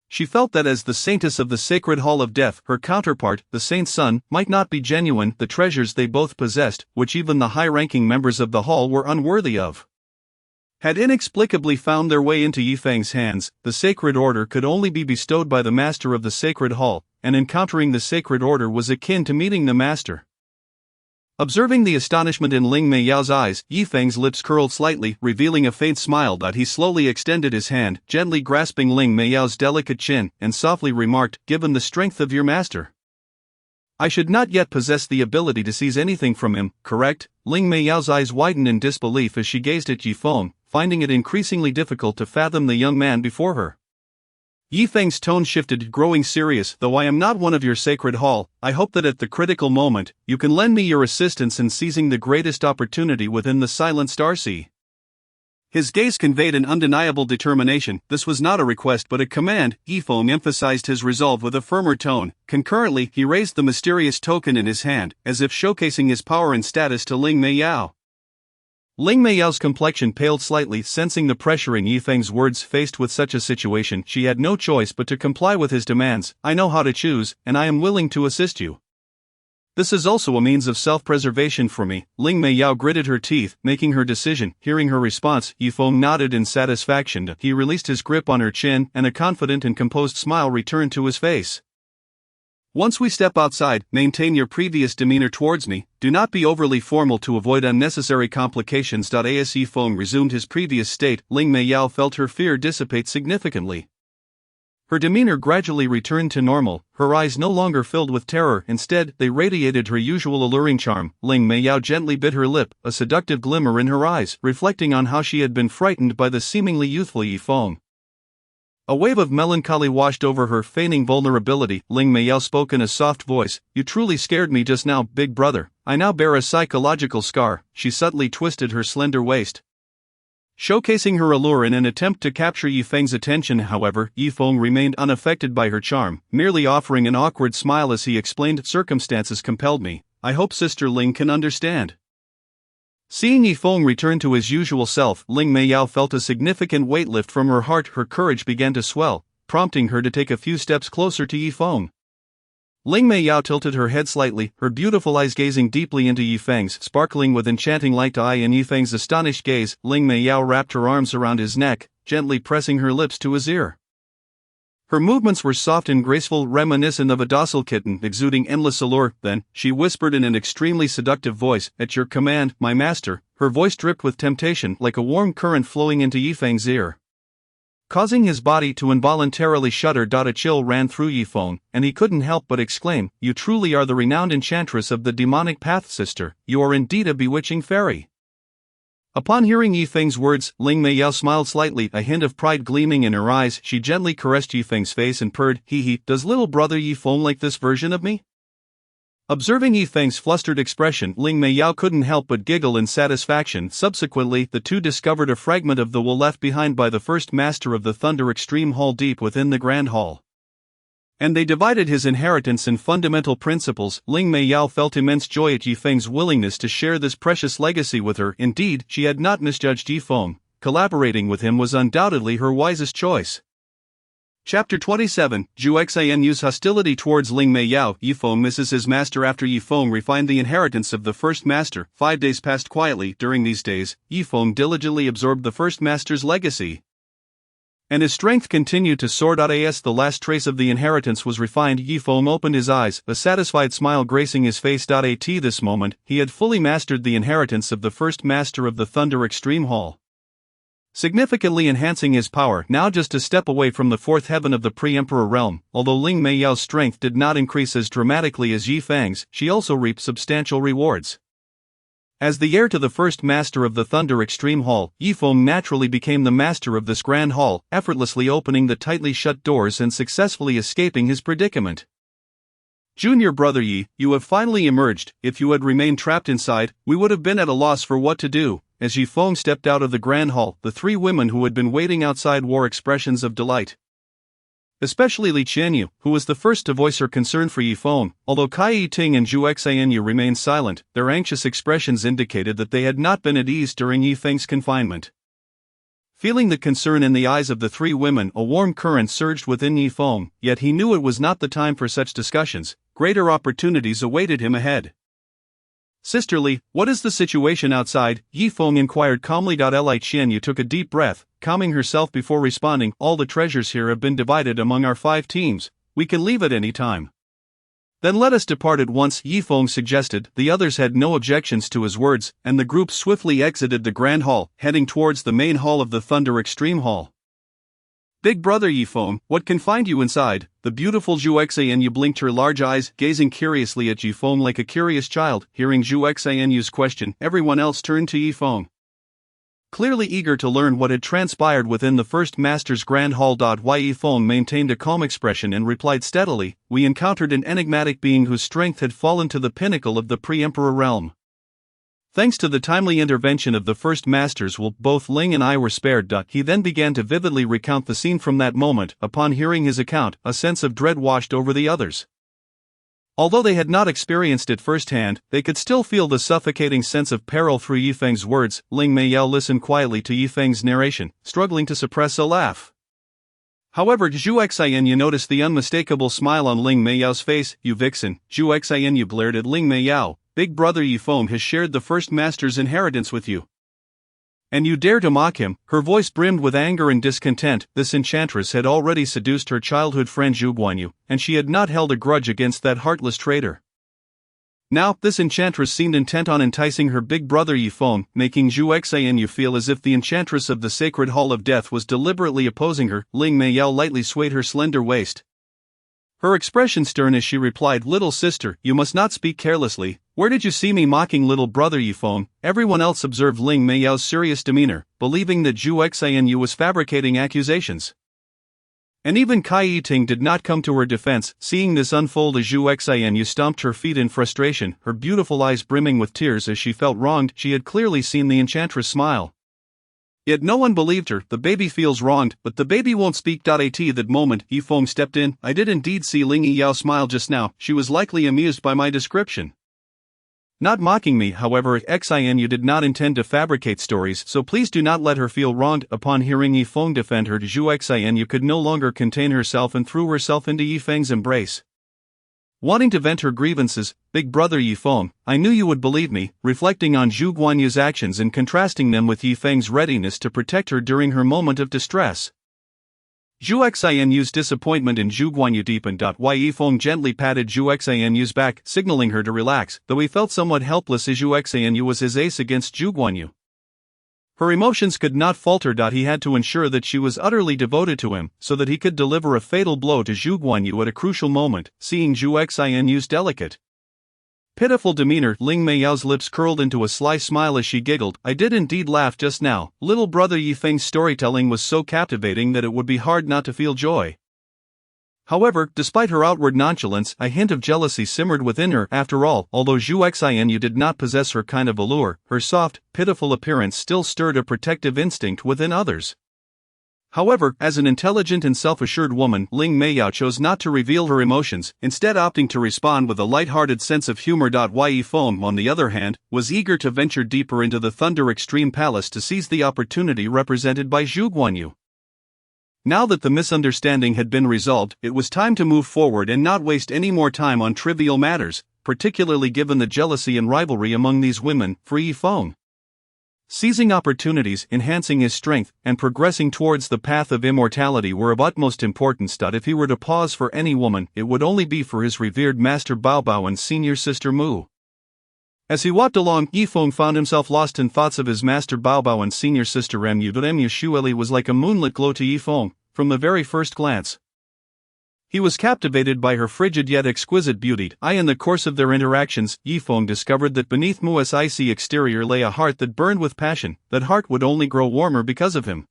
She felt that as the saintess of the sacred hall of death, her counterpart, the saint's son, might not be genuine. The treasures they both possessed, which even the high-ranking members of the hall were unworthy of, had inexplicably found their way into Yifeng's hands. The sacred order could only be bestowed by the master of the sacred hall, and encountering the sacred order was akin to meeting the master. Observing the astonishment in Ling Meiyao's eyes, Yifeng's lips curled slightly, revealing a faint smile. He slowly extended his hand, gently grasping Ling Meiyao's delicate chin, and softly remarked, given the strength of your master, I should not yet possess the ability to seize anything from him, correct? Ling Meiyao's eyes widened in disbelief as she gazed at Yifeng, finding it increasingly difficult to fathom the young man before her. Yifeng's tone shifted, growing serious. Though I am not one of your sacred hall, I hope that at the critical moment, you can lend me your assistance in seizing the greatest opportunity within the Silent Star Sea. His gaze conveyed an undeniable determination. This was not a request but a command. Yifeng emphasized his resolve with a firmer tone. Concurrently, he raised the mysterious token in his hand, as if showcasing his power and status to Ling Meiyao. Ling Meiyao's complexion paled slightly, sensing the pressure in Yifeng's words. Faced with such a situation, she had no choice but to comply with his demands. I know how to choose, and I am willing to assist you. This is also a means of self-preservation for me. Ling Meiyao gritted her teeth, making her decision. Hearing her response, Yifeng nodded in satisfaction. He released his grip on her chin, and a confident and composed smile returned to his face. Once we step outside, maintain your previous demeanor towards me. Do not be overly formal to avoid unnecessary complications. As Yifeng resumed his previous state, Ling Meiyao felt her fear dissipate significantly. Her demeanor gradually returned to normal, her eyes no longer filled with terror. Instead, they radiated her usual alluring charm. Ling Meiyao gently bit her lip, a seductive glimmer in her eyes, reflecting on how she had been frightened by the seemingly youthful Yifeng. A wave of melancholy washed over her, feigning vulnerability. Ling Meiyao spoke in a soft voice. You truly scared me just now, big brother. I now bear a psychological scar. She subtly twisted her slender waist, showcasing her allure in an attempt to capture Yifeng's attention. However, Yifeng remained unaffected by her charm, merely offering an awkward smile as he explained, circumstances compelled me. I hope Sister Ling can understand. Seeing Yifeng return to his usual self, Ling Meiyao felt a significant weight lift from her heart. Her courage began to swell, prompting her to take a few steps closer to Yifeng. Ling Meiyao tilted her head slightly, her beautiful eyes gazing deeply into Yifeng's, sparkling with enchanting light. In Yifeng's astonished gaze, Ling Meiyao wrapped her arms around his neck, gently pressing her lips to his ear. Her movements were soft and graceful, reminiscent of a docile kitten, exuding endless allure. Then, she whispered in an extremely seductive voice, at your command, my master. Her voice dripped with temptation, like a warm current flowing into Yifeng's ear, causing his body to involuntarily shudder. A chill ran through Yifeng, and he couldn't help but exclaim, you truly are the renowned enchantress of the demonic path, sister. You are indeed a bewitching fairy. Upon hearing Yifeng's words, Ling Meiyao smiled slightly, a hint of pride gleaming in her eyes. She gently caressed Yifeng's face and purred, hee. Does little brother Yifeng like this version of me? Observing Yifeng's flustered expression, Ling Meiyao couldn't help but giggle in satisfaction. Subsequently, the two discovered a fragment of the wool left behind by the first master of the Thunder Extreme Hall deep within the Grand Hall, and they divided his inheritance and fundamental principles. Ling Meiyao felt immense joy at Yifeng's willingness to share this precious legacy with her. Indeed, she had not misjudged Yifeng. Collaborating with him was undoubtedly her wisest choice. Chapter 27, Zhu Xianyu's hostility towards Ling Mei Yao. Yifeng misses his master. After Yifeng refined the inheritance of the first master, 5 days passed quietly. During these days, Yifeng diligently absorbed the first master's legacy, and his strength continued to soar. As the last trace of the inheritance was refined, Yifeng opened his eyes, a satisfied smile gracing his face. At this moment, he had fully mastered the inheritance of the first master of the Thunder Extreme Hall, significantly enhancing his power. Now just a step away from the fourth heaven of the pre-emperor realm. Although Ling Mei Yao's strength did not increase as dramatically as Yifeng's, she also reaped substantial rewards. As the heir to the first master of the Thunder Extreme Hall, Yifeng naturally became the master of this grand hall, effortlessly opening the tightly shut doors and successfully escaping his predicament. Junior brother Yi, you have finally emerged. If you had remained trapped inside, we would have been at a loss for what to do. As Yifeng stepped out of the grand hall, the 3 women who had been waiting outside wore expressions of delight. Especially Li Qianyu, who was the first to voice her concern for Yifeng. Although Cai Yiting and Zhu Xianyu remained silent, their anxious expressions indicated that they had not been at ease during Yifeng's confinement. Feeling the concern in the eyes of the 3 women, a warm current surged within Yifeng, yet he knew it was not the time for such discussions. Greater opportunities awaited him ahead. Sisterly, what is the situation outside? Yifeng inquired calmly. Li Qianyu took a deep breath, calming herself before responding. All the treasures here have been divided among our 5 teams. We can leave at any time. Then let us depart at once, Yifeng suggested. The others had no objections to his words, and the group swiftly exited the grand hall, heading towards the main hall of the Thunder Extreme Hall. Big brother Yifeng, what can find you inside? The beautiful Zhu Xianyu blinked her large eyes, gazing curiously at Yifeng like a curious child. Hearing Zhu Xianyu's question, everyone else turned to Yifeng, clearly eager to learn what had transpired within the first master's grand hall. Yifeng maintained a calm expression and replied steadily, we encountered an enigmatic being whose strength had fallen to the pinnacle of the pre-emperor realm. Thanks to the timely intervention of the first masters, both Ling and I were spared. He then began to vividly recount the scene from that moment. Upon hearing his account, a sense of dread washed over the others. Although they had not experienced it firsthand, they could still feel the suffocating sense of peril through Yifeng's words. Ling Mei Yao listened quietly to Yifeng's narration, struggling to suppress a laugh. However, Zhu Xianyu noticed the unmistakable smile on Ling Mei Yao's face. You vixen, Zhu Xianyu glared at Ling Mei Yao. Big brother Yifeng has shared the first master's inheritance with you, and you dare to mock him? Her voice brimmed with anger and discontent. This enchantress had already seduced her childhood friend Zhu Guanyu, and she had not held a grudge against that heartless traitor. Now, this enchantress seemed intent on enticing her big brother Yifeng, making Zhu Xianyu feel as if the enchantress of the sacred hall of death was deliberately opposing her. Ling Mei Yao lightly swayed her slender waist, her expression stern as she replied, little sister, you must not speak carelessly. Where did you see me mocking little brother Yifeng? Everyone else observed Ling Mei Yao's serious demeanor, believing that Zhu Xianyu was fabricating accusations. And even Cai Yiting did not come to her defense. Seeing this unfold, as Zhu Xianyu stomped her feet in frustration, her beautiful eyes brimming with tears as she felt wronged. She had clearly seen the enchantress smile, yet no one believed her. The baby feels wronged, but the baby won't speak. At that moment, Yifeng stepped in. I did indeed see Ling Yao smile just now. She was likely amused by my description. Not mocking me, however. Xianyu did not intend to fabricate stories, so please do not let her feel wronged. Upon hearing Yifeng defend her, Zhu Xianyu could no longer contain herself and threw herself into Yifeng's embrace, wanting to vent her grievances. Big brother Yifeng, I knew you would believe me. Reflecting on Zhu Guanyu's actions and contrasting them with Yifeng's readiness to protect her during her moment of distress, Zhu Xianyu's disappointment in Zhu Guanyu deepened. Yifeng gently patted Zhu Xianyu's back, signaling her to relax, though he felt somewhat helpless as Zhu Xianyu was his ace against Zhu Guanyu. Her emotions could not falter. He had to ensure that she was utterly devoted to him, so that he could deliver a fatal blow to Zhu Guanyu at a crucial moment. Seeing Zhu Xianyu's delicate, pitiful demeanor, Ling Mei Yao's lips curled into a sly smile as she giggled. I did indeed laugh just now. Little brother Yifeng's storytelling was so captivating that it would be hard not to feel joy. However, despite her outward nonchalance, a hint of jealousy simmered within her. After all, although Zhu Xianyu did not possess her kind of allure, her soft, pitiful appearance still stirred a protective instinct within others. However, as an intelligent and self-assured woman, Ling Mei Yao chose not to reveal her emotions, instead opting to respond with a light-hearted sense of humor. Yifeng, on the other hand, was eager to venture deeper into the Thunder Extreme Palace to seize the opportunity represented by Zhu Guanyu. Now that the misunderstanding had been resolved, it was time to move forward and not waste any more time on trivial matters, particularly given the jealousy and rivalry among these women for Yifeng. Seizing opportunities, enhancing his strength, and progressing towards the path of immortality were of utmost importance. If he were to pause for any woman, it would only be for his revered master Baobao and senior sister Mu. As he walked along, Yifeng found himself lost in thoughts of his master Baobao and senior sister Mu. Mu Shueli was like a moonlit glow to Yifeng, from the very first glance. He was captivated by her frigid yet exquisite beauty. In the course of their interactions, Yifeng discovered that beneath Mu's icy exterior lay a heart that burned with passion. That heart would only grow warmer because of him.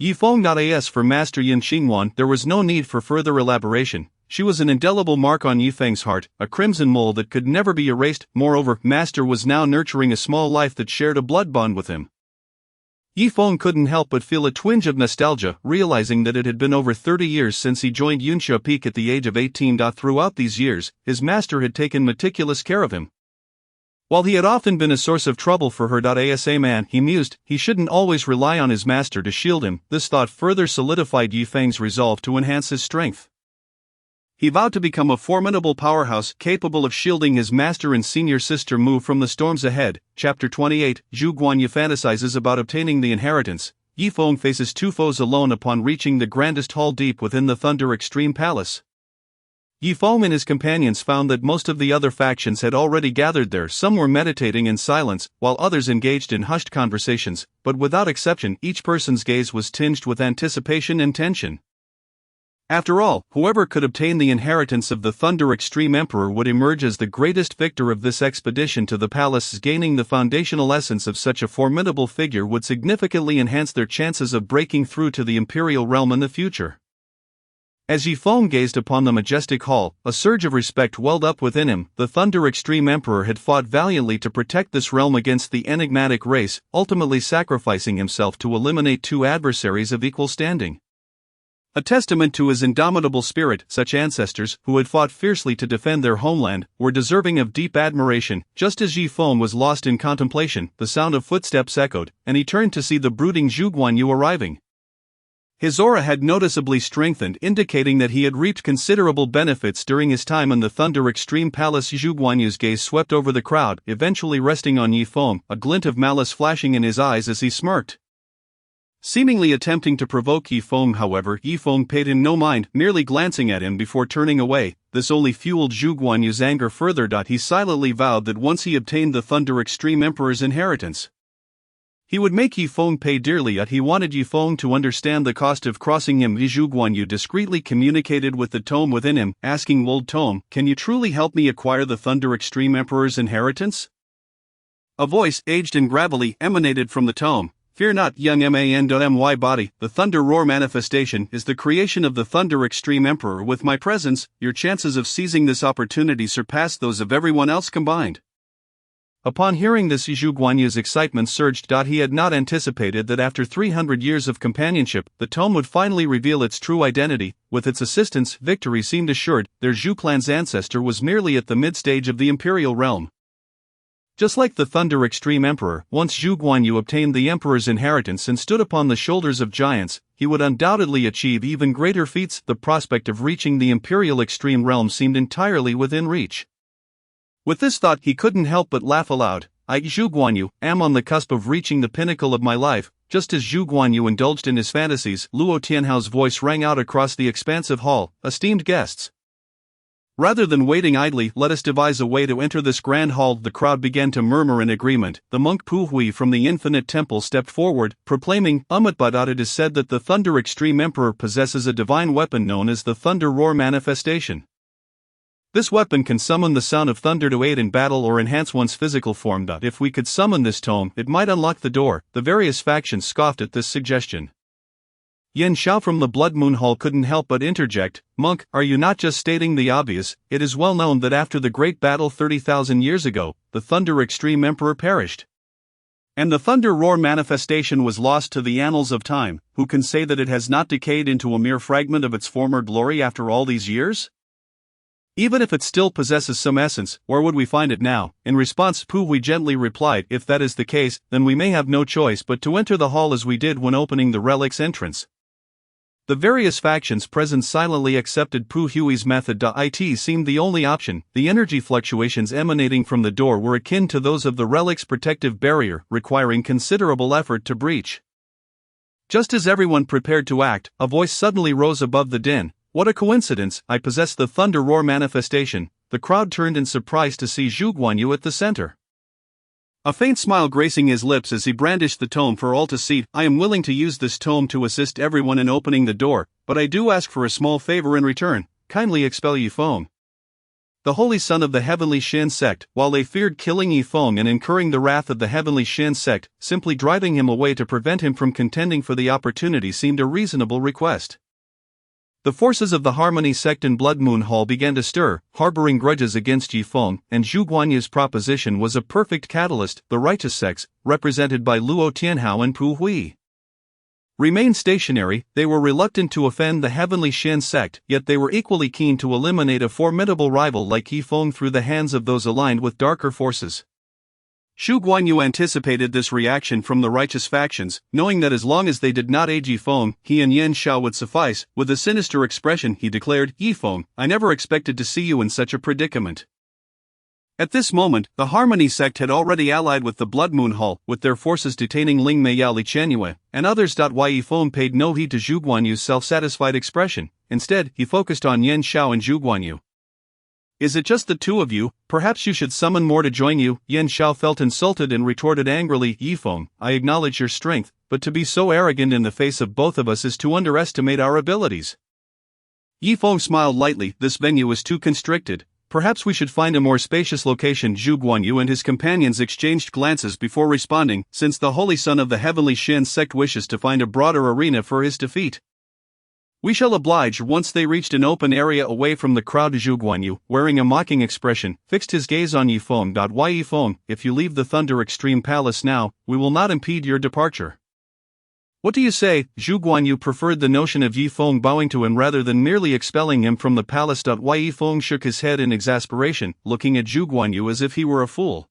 Yifeng.as for Master Yin Xingwan. There was no need for further elaboration. She was an indelible mark on Yifeng's heart, a crimson mole that could never be erased. Moreover, Master was now nurturing a small life that shared a blood bond with him. Yifeng couldn't help but feel a twinge of nostalgia, realizing that it had been over 30 years since he joined Yunxia Peak at the age of 18. Throughout these years, his master had taken meticulous care of him. While he had often been a source of trouble for her. As a man, he mused, he shouldn't always rely on his master to shield him. This thought further solidified Yifeng's resolve to enhance his strength. He vowed to become a formidable powerhouse capable of shielding his master and senior sister Mu from the storms ahead. Chapter 28. Zhu Guanyu fantasizes about obtaining the inheritance. Yifeng faces two foes alone upon reaching the grandest hall deep within the Thunder Extreme Palace. Yifeng and his companions found that most of the other factions had already gathered there. Some were meditating in silence, while others engaged in hushed conversations, but without exception, each person's gaze was tinged with anticipation and tension. After all, whoever could obtain the inheritance of the Thunder Extreme Emperor would emerge as the greatest victor of this expedition to the palace. Gaining the foundational essence of such a formidable figure would significantly enhance their chances of breaking through to the imperial realm in the future. As Yifeng gazed upon the majestic hall, a surge of respect welled up within him. The Thunder Extreme Emperor had fought valiantly to protect this realm against the enigmatic race, ultimately sacrificing himself to eliminate two adversaries of equal standing. A testament to his indomitable spirit. Such ancestors, who had fought fiercely to defend their homeland, were deserving of deep admiration. Just as Yifeng was lost in contemplation, the sound of footsteps echoed, and he turned to see the brooding Zhu Guanyu arriving. His aura had noticeably strengthened, indicating that he had reaped considerable benefits during his time in the Thunder Extreme Palace. Zhu Guanyu's gaze swept over the crowd, eventually resting on Yifeng, a glint of malice flashing in his eyes as he smirked. Seemingly attempting to provoke Yifeng, however, Yifeng paid him no mind, merely glancing at him before turning away. This only fueled Zhu Guanyu's anger further. He silently vowed that once he obtained the Thunder Extreme Emperor's inheritance, he would make Yifeng pay dearly. He wanted Yifeng to understand the cost of crossing him. Zhu Guanyu discreetly communicated with the tome within him, asking, "Old tome, can you truly help me acquire the Thunder Extreme Emperor's inheritance?" A voice, aged and gravelly, emanated from the tome. "Fear not, young man.My body, the Thunder Roar manifestation, is the creation of the Thunder Extreme Emperor. With my presence, your chances of seizing this opportunity surpass those of everyone else combined." Upon hearing this, Zhu Guanyu's excitement surged. He had not anticipated that after 300 years of companionship, the tome would finally reveal its true identity. With its assistance, victory seemed assured. Their Zhu clan's ancestor was merely at the mid-stage of the imperial realm. Just like the Thunder Extreme Emperor, once Zhu Guanyu obtained the Emperor's inheritance and stood upon the shoulders of giants, he would undoubtedly achieve even greater feats. The prospect of reaching the Imperial Extreme Realm seemed entirely within reach. With this thought, he couldn't help but laugh aloud. "I, Zhu Guanyu, am on the cusp of reaching the pinnacle of my life." Just as Zhu Guanyu indulged in his fantasies, Luo Tianhao's voice rang out across the expansive hall. "Esteemed guests, rather than waiting idly, let us devise a way to enter this grand hall." The crowd began to murmur in agreement. The monk Pu Hui from the Infinite Temple stepped forward, proclaiming, "But it is said that the Thunder Extreme Emperor possesses a divine weapon known as the Thunder Roar manifestation. This weapon can summon the sound of thunder to aid in battle or enhance one's physical form. If we could summon this tome, it might unlock the door." The various factions scoffed at this suggestion. Yen Xiao from the Blood Moon Hall couldn't help but interject, "Monk, are you not just stating the obvious? It is well known that after the great battle 30,000 years ago, the Thunder Extreme Emperor perished, and the Thunder Roar manifestation was lost to the annals of time. Who can say that it has not decayed into a mere fragment of its former glory after all these years? Even if it still possesses some essence, where would we find it now?" In response, Pu Hui gently replied, "If that is the case, then we may have no choice but to enter the hall as we did when opening the relic's entrance." The various factions present silently accepted Pu Hui's method. It seemed the only option. The energy fluctuations emanating from the door were akin to those of the relic's protective barrier, requiring considerable effort to breach. Just as everyone prepared to act, a voice suddenly rose above the din. What a coincidence, I possess the thunder roar manifestation. The crowd turned in surprise to see Zhu Guanyu at the center. A faint smile gracing his lips as he brandished the tome for all to see. I am willing to use this tome to assist everyone in opening the door, but I do ask for a small favor in return. Kindly expel Yi Feng. The holy son of the heavenly Shen sect, while they feared killing Yi Feng and incurring the wrath of the heavenly Shen sect, simply driving him away to prevent him from contending for the opportunity seemed a reasonable request. The forces of the Harmony sect in Blood Moon Hall began to stir, harboring grudges against Yi Feng, and Zhu Guanyu's proposition was a perfect catalyst. The righteous sects, represented by Luo Tianhao and Pu Hui, remained stationary. They were reluctant to offend the heavenly Shen sect, yet they were equally keen to eliminate a formidable rival like Yi Feng through the hands of those aligned with darker forces. Zhu Guanyu anticipated this reaction from the righteous factions, knowing that as long as they did not aid Yi Feng, he and Yan Xiao would suffice. With a sinister expression he declared, Yi Feng, I never expected to see you in such a predicament. At this moment, the Harmony sect had already allied with the Blood Moon Hall, with their forces detaining Ling Meiyao Li Chenyue, and others. Yi Feng paid no heed to Zhu Guanyu's self-satisfied expression. Instead, he focused on Yan Xiao and Zhu Guanyu. Is it just the two of you? Perhaps you should summon more to join you. Yan Xiao felt insulted and retorted angrily, Yi Feng, I acknowledge your strength, but to be so arrogant in the face of both of us is to underestimate our abilities. Yi Feng smiled lightly, this venue is too constricted. Perhaps we should find a more spacious location. Zhu Guanyu and his companions exchanged glances before responding, since the holy son of the heavenly Shen sect wishes to find a broader arena for his defeat. We shall oblige. Once they reached an open area away from the crowd, Zhu Guanyu, wearing a mocking expression, fixed his gaze on Yi Feng. Yi Feng, if you leave the Thunder Extreme Palace now, we will not impede your departure. What do you say? Zhu Guanyu preferred the notion of Yi Feng bowing to him rather than merely expelling him from the palace. Yi Feng shook his head in exasperation, looking at Zhu Guanyu as if he were a fool.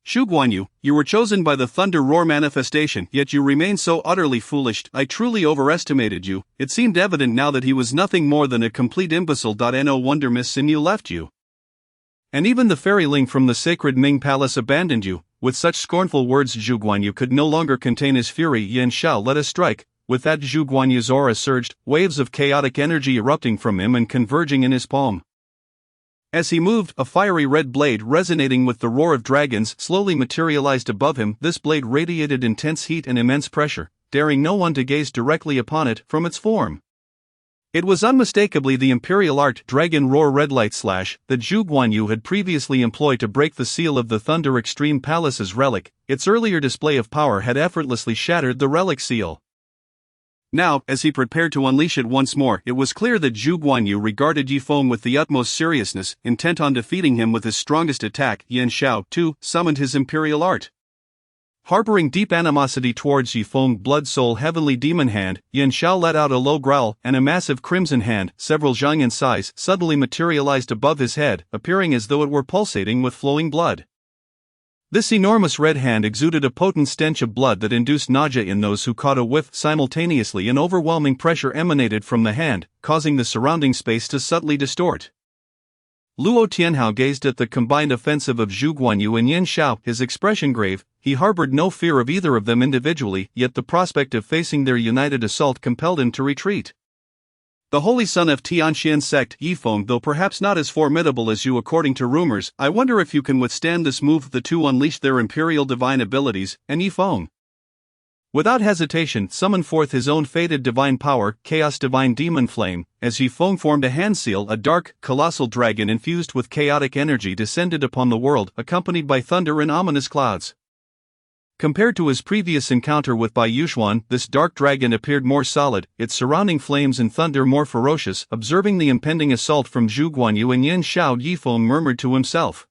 Zhu Guanyu, you were chosen by the Thunder Roar manifestation, yet you remain so utterly foolish. I truly overestimated you. It seemed evident now that he was nothing more than a complete imbecile. No wonder Miss Sinyu left you. And even the fairy Ling from the sacred Ming Palace abandoned you. With such scornful words, Zhu Guanyu could no longer contain his fury. Yan Xiao, let us strike. With that, Zhu Guanyu's aura surged, waves of chaotic energy erupting from him and converging in his palm. As he moved, a fiery red blade resonating with the roar of dragons slowly materialized above him. This blade radiated intense heat and immense pressure, daring no one to gaze directly upon it from its form. It was unmistakably the imperial art Dragon Roar Red Light Slash that Zhu Guanyu had previously employed to break the seal of the Thunder Extreme Palace's relic. Its earlier display of power had effortlessly shattered the relic seal. Now, as he prepared to unleash it once more, it was clear that Zhu Guanyu regarded Yi Feng with the utmost seriousness, intent on defeating him with his strongest attack. Yan Xiao, too, summoned his imperial art. Harboring deep animosity towards Yi Feng, Blood Soul Heavenly Demon Hand, Yan Xiao let out a low growl, and a massive crimson hand, several zhang in size, suddenly materialized above his head, appearing as though it were pulsating with flowing blood. This enormous red hand exuded a potent stench of blood that induced nausea in those who caught a whiff. Simultaneously, an overwhelming pressure emanated from the hand, causing the surrounding space to subtly distort. Luo Tianhao gazed at the combined offensive of Zhu Guanyu and Yan Xiao, his expression grave. He harbored no fear of either of them individually, yet the prospect of facing their united assault compelled him to retreat. The holy son of Tianxian sect, Yi Feng, though perhaps not as formidable as you according to rumors, I wonder if you can withstand this move. The two unleashed their imperial divine abilities, and Yi Feng, without hesitation, summoned forth his own fated divine power, Chaos Divine Demon Flame. As Yi Feng formed a hand seal, a dark, colossal dragon infused with chaotic energy descended upon the world, accompanied by thunder and ominous clouds. Compared to his previous encounter with Bai Yuxuan, this dark dragon appeared more solid, its surrounding flames and thunder more ferocious. Observing the impending assault from Zhu Guanyu and Yan Xiao, Yi Feng murmured to himself,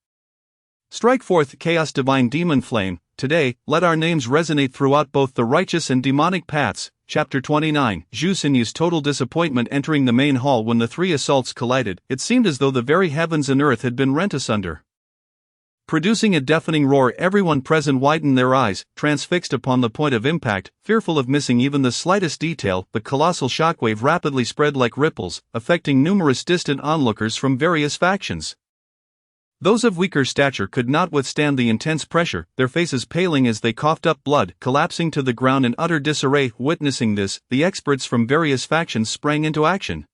strike forth, Chaos Divine Demon Flame. Today, let our names resonate throughout both the righteous and demonic paths. Chapter 29. Zhu Sinyu's total disappointment entering the main hall. When the three assaults collided, it seemed as though the very heavens and earth had been rent asunder. Producing a deafening roar, everyone present widened their eyes, transfixed upon the point of impact, fearful of missing even the slightest detail. The colossal shockwave rapidly spread like ripples, affecting numerous distant onlookers from various factions. Those of weaker stature could not withstand the intense pressure, their faces paling as they coughed up blood, collapsing to the ground in utter disarray. Witnessing this, the experts from various factions sprang into action,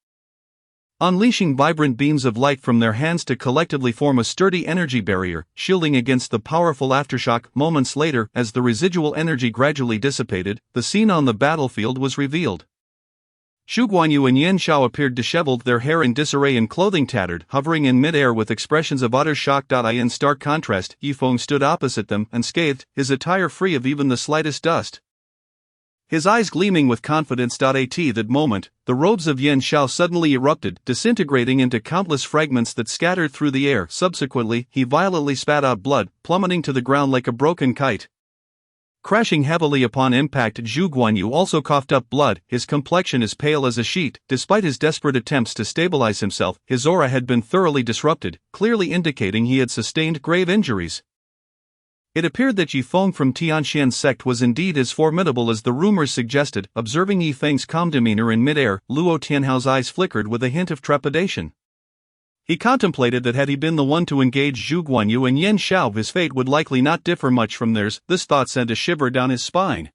unleashing vibrant beams of light from their hands to collectively form a sturdy energy barrier, shielding against the powerful aftershock. Moments later, as the residual energy gradually dissipated, the scene on the battlefield was revealed. Xu Guanyu and Yan Xiao appeared disheveled, their hair in disarray and clothing tattered, hovering in mid-air with expressions of utter shock. In stark contrast, Yifeng stood opposite them, unscathed, his attire free of even the slightest dust, his eyes gleaming with confidence. At that moment, the robes of Yan Xiao suddenly erupted, disintegrating into countless fragments that scattered through the air. Subsequently, he violently spat out blood, plummeting to the ground like a broken kite. Crashing heavily upon impact, Zhu Guanyu also coughed up blood, his complexion as pale as a sheet. Despite his desperate attempts to stabilize himself, his aura had been thoroughly disrupted, clearly indicating he had sustained grave injuries. It appeared that Yifeng from Tianxian's sect was indeed as formidable as the rumors suggested. Observing Yifeng's calm demeanor in mid-air, Luo Tianhao's eyes flickered with a hint of trepidation. He contemplated that had he been the one to engage Zhu Guanyu and Yan Xiao, his fate would likely not differ much from theirs. This thought sent a shiver down his spine,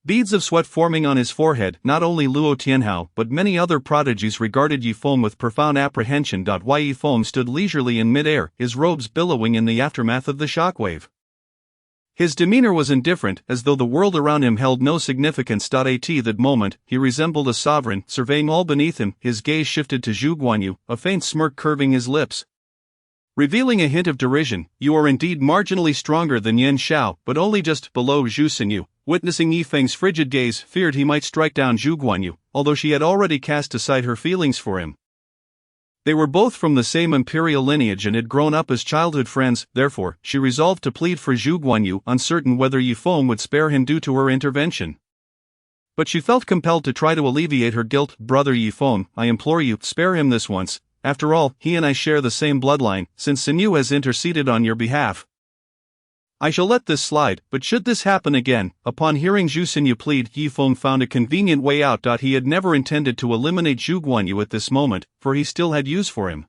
beads of sweat forming on his forehead. Not only Luo Tianhao but many other prodigies regarded Yifeng with profound apprehension. While Yifeng stood leisurely in mid-air, his robes billowing in the aftermath of the shockwave. His demeanor was indifferent, as though the world around him held no significance. At that moment, he resembled a sovereign, surveying all beneath him. His gaze shifted to Zhu Guanyu, a faint smirk curving his lips, revealing a hint of derision. You are indeed marginally stronger than Yan Xiao, but only just below Zhu Xinyu. Witnessing Yifeng's frigid gaze, feared he might strike down Zhu Guanyu, although she had already cast aside her feelings for him. They were both from the same imperial lineage and had grown up as childhood friends. Therefore, she resolved to plead for Zhu Guanyu, uncertain whether Yifeng would spare him due to her intervention. But she felt compelled to try to alleviate her guilt. Brother Yifeng, I implore you, spare him this once. After all, he and I share the same bloodline, since Xinyu has interceded on your behalf. I shall let this slide, but should this happen again. Upon hearing Zhu Xinyu plead, Yifeng found a convenient way out. He had never intended to eliminate Zhu Guanyu at this moment, for he still had use for him.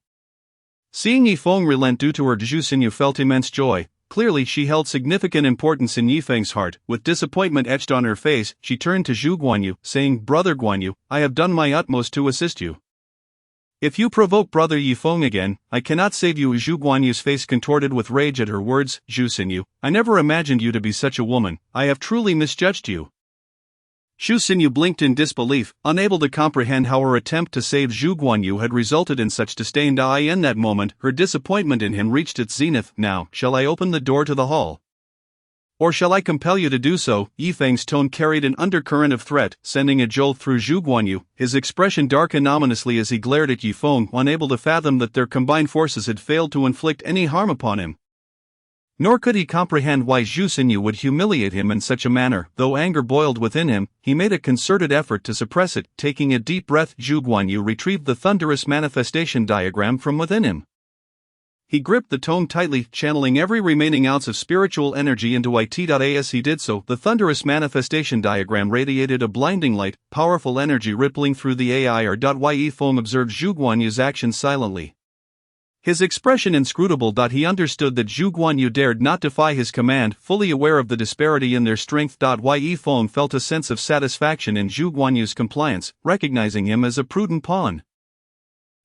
Seeing Yifeng relent due to her, Zhu Xinyu felt immense joy. Clearly she held significant importance in Yifeng's heart. With disappointment etched on her face, she turned to Zhu Guanyu, saying, Brother Guanyu, I have done my utmost to assist you. If you provoke Brother Yifeng again, I cannot save you. Zhu Guanyu's face contorted with rage at her words. Zhu Xinyu, I never imagined you to be such a woman. I have truly misjudged you. Zhu Xinyu blinked in disbelief, unable to comprehend how her attempt to save Zhu Guanyu had resulted in such disdain. In that moment, her disappointment in him reached its zenith. Now, shall I open the door to the hall? Or shall I compel you to do so? Yifeng's tone carried an undercurrent of threat, sending a jolt through Zhu Guanyu. His expression darkened ominously as he glared at Yifeng, unable to fathom that their combined forces had failed to inflict any harm upon him. Nor could he comprehend why Zhu Xinyu would humiliate him in such a manner. Though anger boiled within him, he made a concerted effort to suppress it. Taking a deep breath, Zhu Guanyu retrieved the thunderous manifestation diagram from within him. He gripped the tome tightly, channeling every remaining ounce of spiritual energy into it. As he did so, the thunderous manifestation diagram radiated a blinding light, powerful energy rippling through the air. Yifeng observed Zhu Guanyu's actions silently, his expression inscrutable. He understood that Zhu Guanyu dared not defy his command, fully aware of the disparity in their strength. Yifeng felt a sense of satisfaction in Zhu Guanyu's compliance, recognizing him as a prudent pawn.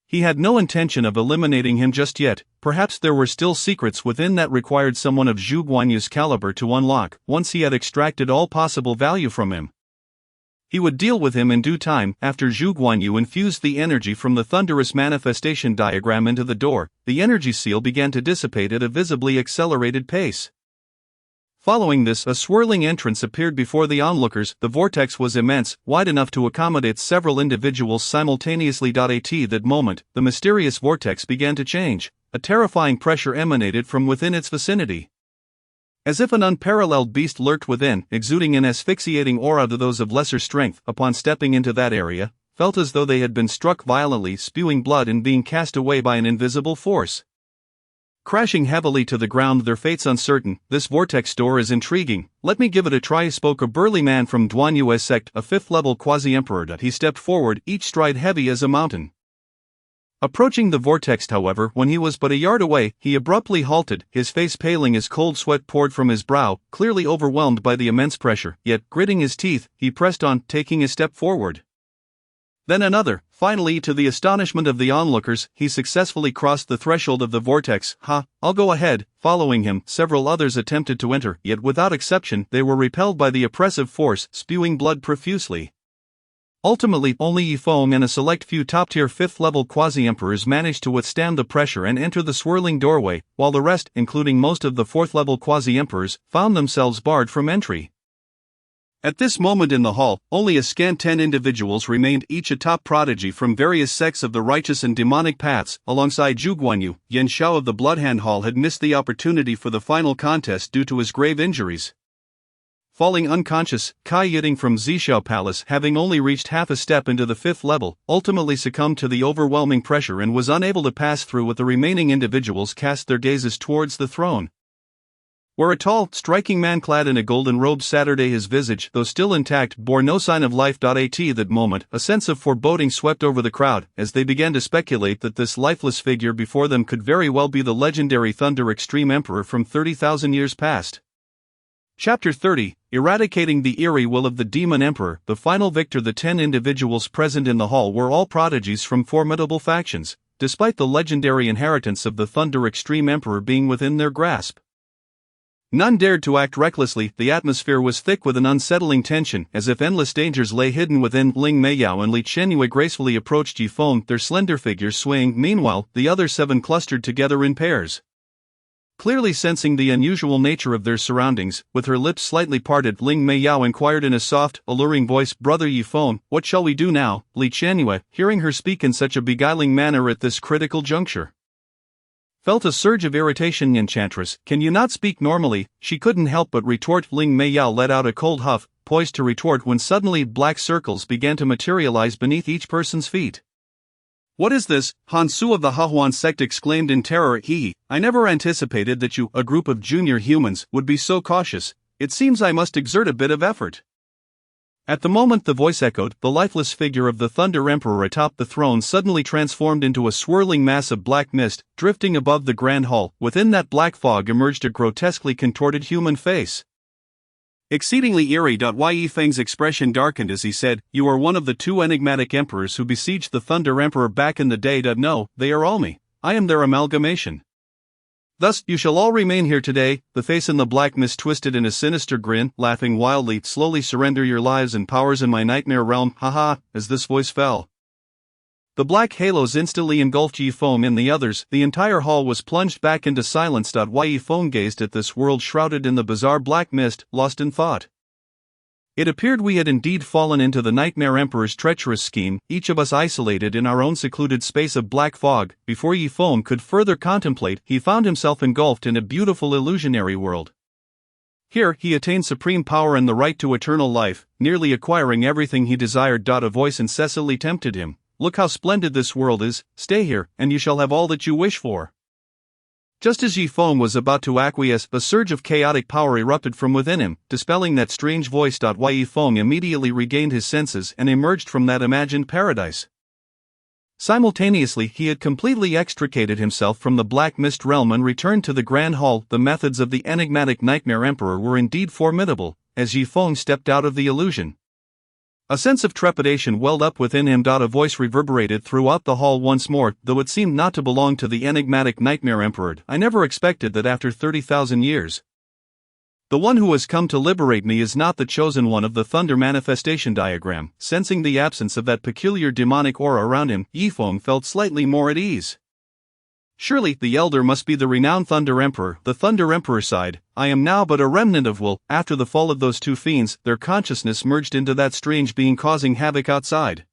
He had no intention of eliminating him just yet. Perhaps there were still secrets within that required someone of Zhu Guanyu's caliber to unlock. Once he had extracted all possible value from him, he would deal with him in due time. After Zhu Guanyu infused the energy from the thunderous manifestation diagram into the door, the energy seal began to dissipate at a visibly accelerated pace. Following this, a swirling entrance appeared before the onlookers. The vortex was immense, wide enough to accommodate several individuals simultaneously. At that moment, the mysterious vortex began to change. A terrifying pressure emanated from within its vicinity, as if an unparalleled beast lurked within, exuding an asphyxiating aura to those of lesser strength. Upon stepping into that area, felt as though they had been struck violently, spewing blood and being cast away by an invisible force. crashing heavily to the ground, their fates uncertain. This vortex door is intriguing, let me give it a try, spoke a burly man from Duanyue's sect, a 5th-level quasi-emperor. He stepped forward, each stride heavy as a mountain. Approaching the vortex, however, when he was but a yard away, he abruptly halted, his face paling as cold sweat poured from his brow, clearly overwhelmed by the immense pressure, yet, gritting his teeth, he pressed on, taking a step forward. Then another. Finally, to the astonishment of the onlookers, he successfully crossed the threshold of the vortex. I'll go ahead. Following him, several others attempted to enter, yet without exception, they were repelled by the oppressive force, spewing blood profusely. Ultimately, only Yifeng and a select few top-tier 5th-level quasi-emperors managed to withstand the pressure and enter the swirling doorway, while the rest, including most of the 4th-level quasi-emperors, found themselves barred from entry. At this moment in the hall, only a scant 10 individuals remained, each a top prodigy from various sects of the righteous and demonic paths. Alongside Zhu Guanyu, Yan Xiao of the Bloodhand Hall had missed the opportunity for the final contest due to his grave injuries. Falling unconscious, Kai Yiting from Zishao Palace, having only reached half a step into the 5th level, ultimately succumbed to the overwhelming pressure and was unable to pass through, with the remaining individuals cast their gazes towards the throne, where a tall, striking man clad in a golden robe Saturday, his visage, though still intact, bore no sign of life. At that moment, a sense of foreboding swept over the crowd, as they began to speculate that this lifeless figure before them could very well be the legendary Thunder Extreme Emperor from 30,000 years past. Chapter 30, Eradicating the Eerie Will of the Demon Emperor. The final victor. The 10 individuals present in the hall were all prodigies from formidable factions, despite the legendary inheritance of the Thunder Extreme Emperor being within their grasp. None dared to act recklessly. The atmosphere was thick with an unsettling tension, as if endless dangers lay hidden within. Ling Meiyao and Li Chenyue gracefully approached Yifeng, their slender figures swaying. Meanwhile, the other 7 clustered together in pairs. Clearly sensing the unusual nature of their surroundings, with her lips slightly parted, Ling Meiyao inquired in a soft, alluring voice, "Brother Yifeng, what shall we do now?" Li Chenyue, hearing her speak in such a beguiling manner at this critical juncture, felt a surge of irritation. "Enchantress, can you not speak normally?" she couldn't help but retort. Ling Meiyao let out a cold huff, poised to retort when suddenly black circles began to materialize beneath each person's feet. "What is this?" Han Su of the Hahuan sect exclaimed in terror. I never anticipated that you, a group of junior humans, would be so cautious. It seems I must exert a bit of effort." At the moment the voice echoed, the lifeless figure of the Thunder Emperor atop the throne suddenly transformed into a swirling mass of black mist, drifting above the Grand Hall. Within that black fog emerged a grotesquely contorted human face. Exceedingly eerie. Yifeng's expression darkened as he said, "You are one of the 2 enigmatic emperors who besieged the Thunder Emperor back in the day." "No, they are all me. I am their amalgamation. Thus, you shall all remain here today." The face in the black mist twisted in a sinister grin, laughing wildly. "Slowly surrender your lives and powers in my nightmare realm." As this voice fell, the black halos instantly engulfed Yifeng and the others. The entire hall was plunged back into silence. Yifeng gazed at this world shrouded in the bizarre black mist, lost in thought. It appeared we had indeed fallen into the Nightmare Emperor's treacherous scheme, each of us isolated in our own secluded space of black fog. Before Yifeng could further contemplate, he found himself engulfed in a beautiful illusionary world. Here, he attained supreme power and the right to eternal life, nearly acquiring everything he desired. A voice incessantly tempted him. "Look how splendid this world is, stay here, and you shall have all that you wish for." Just as Yifeng was about to acquiesce, a surge of chaotic power erupted from within him, dispelling that strange voice. Yifeng immediately regained his senses and emerged from that imagined paradise. Simultaneously, he had completely extricated himself from the black mist realm and returned to the Grand Hall. The methods of the enigmatic Nightmare Emperor were indeed formidable, as Yifeng stepped out of the illusion. A sense of trepidation welled up within him. A voice reverberated throughout the hall once more, though it seemed not to belong to the enigmatic Nightmare Emperor. "I never expected that after 30,000 years. The one who has come to liberate me is not the chosen one of the Thunder manifestation diagram." Sensing the absence of that peculiar demonic aura around him, Yifeng felt slightly more at ease. Surely, the elder must be the renowned Thunder Emperor. The Thunder Emperor sighed, "I am now but a remnant of will." After the fall of those 2 fiends, their consciousness merged into that strange being causing havoc outside.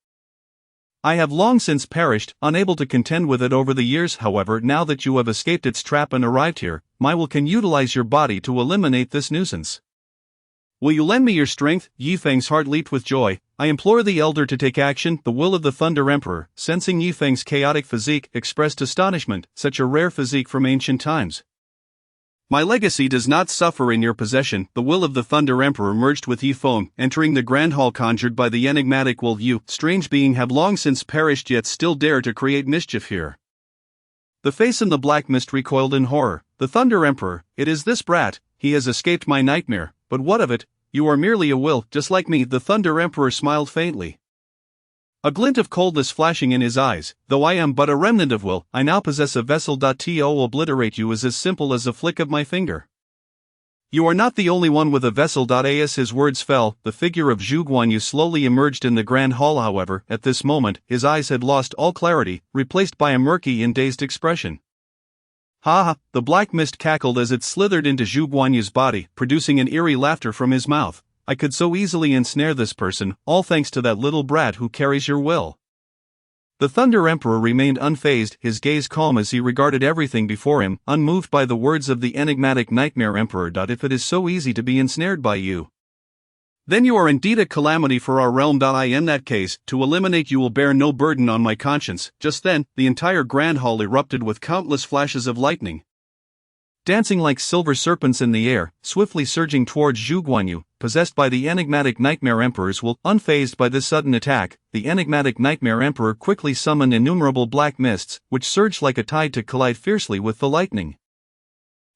"I have long since perished, unable to contend with it over the years. However, now that you have escaped its trap and arrived here, my will can utilize your body to eliminate this nuisance." Will you lend me your strength? Yifeng's heart leaped with joy. I implore the elder to take action. The will of the Thunder Emperor, sensing Yifeng's chaotic physique, expressed astonishment, such a rare physique from ancient times. My legacy does not suffer in your possession. The will of the Thunder Emperor merged with Yifeng, entering the grand hall conjured by the enigmatic will. You, strange being, have long since perished yet still dare to create mischief here. The face in the black mist recoiled in horror. The Thunder Emperor, it is this brat, he has escaped my nightmare, but what of it? You are merely a will, just like me. The Thunder Emperor smiled faintly, a glint of coldness flashing in his eyes. Though I am but a remnant of will, I now possess a vessel. To obliterate you is as simple as a flick of my finger. You are not the only one with a vessel. As his words fell, the figure of Zhu Guanyu slowly emerged in the grand hall. However, at this moment, his eyes had lost all clarity, replaced by a murky and dazed expression. Ha ha! The black mist cackled as it slithered into Zhu Guanyu's body, producing an eerie laughter from his mouth. I could so easily ensnare this person, all thanks to that little brat who carries your will. The Thunder Emperor remained unfazed, his gaze calm as he regarded everything before him, unmoved by the words of the enigmatic Nightmare Emperor. If it is so easy to be ensnared by you, then you are indeed a calamity for our realm. In that case, to eliminate you will bear no burden on my conscience. Just then, the entire grand hall erupted with countless flashes of lightning, dancing like silver serpents in the air, swiftly surging towards Zhu Guanyu, possessed by the enigmatic Nightmare Emperor's will. Unfazed by this sudden attack, the enigmatic Nightmare Emperor quickly summoned innumerable black mists, which surged like a tide to collide fiercely with the lightning.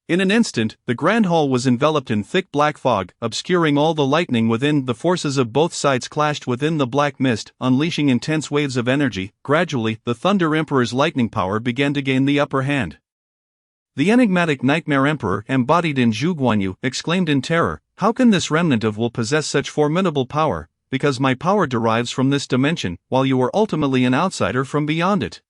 In an instant, the grand hall was enveloped in thick black fog, obscuring all the lightning within. The forces of both sides clashed within the black mist, unleashing intense waves of energy. Gradually, the Thunder Emperor's lightning power began to gain the upper hand. The enigmatic Nightmare Emperor, embodied in Zhu Guanyu, exclaimed in terror, "How can this remnant of will possess such formidable power? Because my power derives from this dimension, while you are ultimately an outsider from beyond it."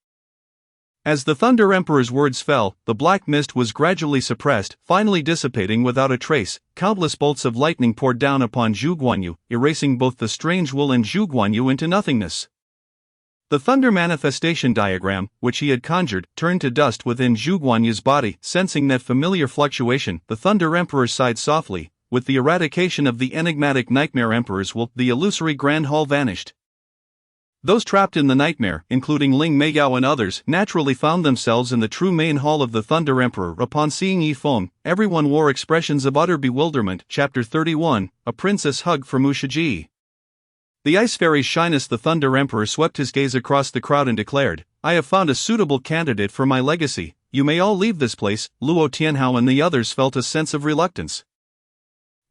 As the Thunder Emperor's words fell, the black mist was gradually suppressed, finally dissipating without a trace. Countless bolts of lightning poured down upon Zhu Guanyu, erasing both the strange will and Zhu Guanyu into nothingness. The thunder manifestation diagram, which he had conjured, turned to dust within Zhu Guanyu's body. Sensing that familiar fluctuation, the Thunder Emperor sighed softly. With the eradication of the enigmatic Nightmare Emperor's will, the illusory Grand Hall vanished. Those trapped in the nightmare, including Ling Meiyao and others, naturally found themselves in the true main hall of the Thunder Emperor. Upon seeing Yifeng, everyone wore expressions of utter bewilderment. Chapter 31, A Princess Hug from Ushiji. The Ice Fairy's shyness. The Thunder Emperor swept his gaze across the crowd and declared, "I have found a suitable candidate for my legacy. You may all leave this place." Luo Tianhao and the others felt a sense of reluctance.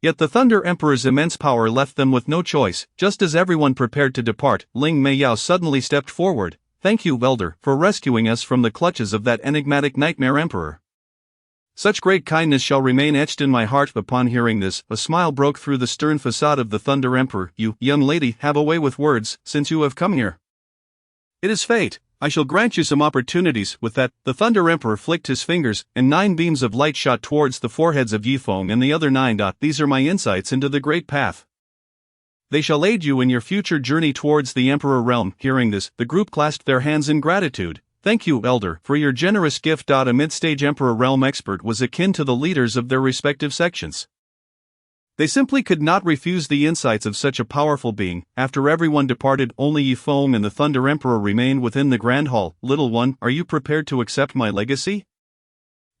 Yet the Thunder Emperor's immense power left them with no choice. Just as everyone prepared to depart, Ling Meiyao suddenly stepped forward. "Thank you, Elder, for rescuing us from the clutches of that enigmatic Nightmare Emperor. Such great kindness shall remain etched in my heart." Upon hearing this, a smile broke through the stern facade of the Thunder Emperor. "You, young lady, have a way with words, since you have come here. It is fate. I shall grant you some opportunities." With that, the Thunder Emperor flicked his fingers, and 9 beams of light shot towards the foreheads of Yifeng and the other 9. "These are my insights into the Great Path. They shall aid you in your future journey towards the Emperor realm." Hearing this, the group clasped their hands in gratitude. "Thank you, Elder, for your generous gift." A mid-stage Emperor realm expert was akin to the leaders of their respective sections. They simply could not refuse the insights of such a powerful being. After everyone departed, only Yifeng and the Thunder Emperor remained within the Grand Hall. "Little one, are you prepared to accept my legacy?"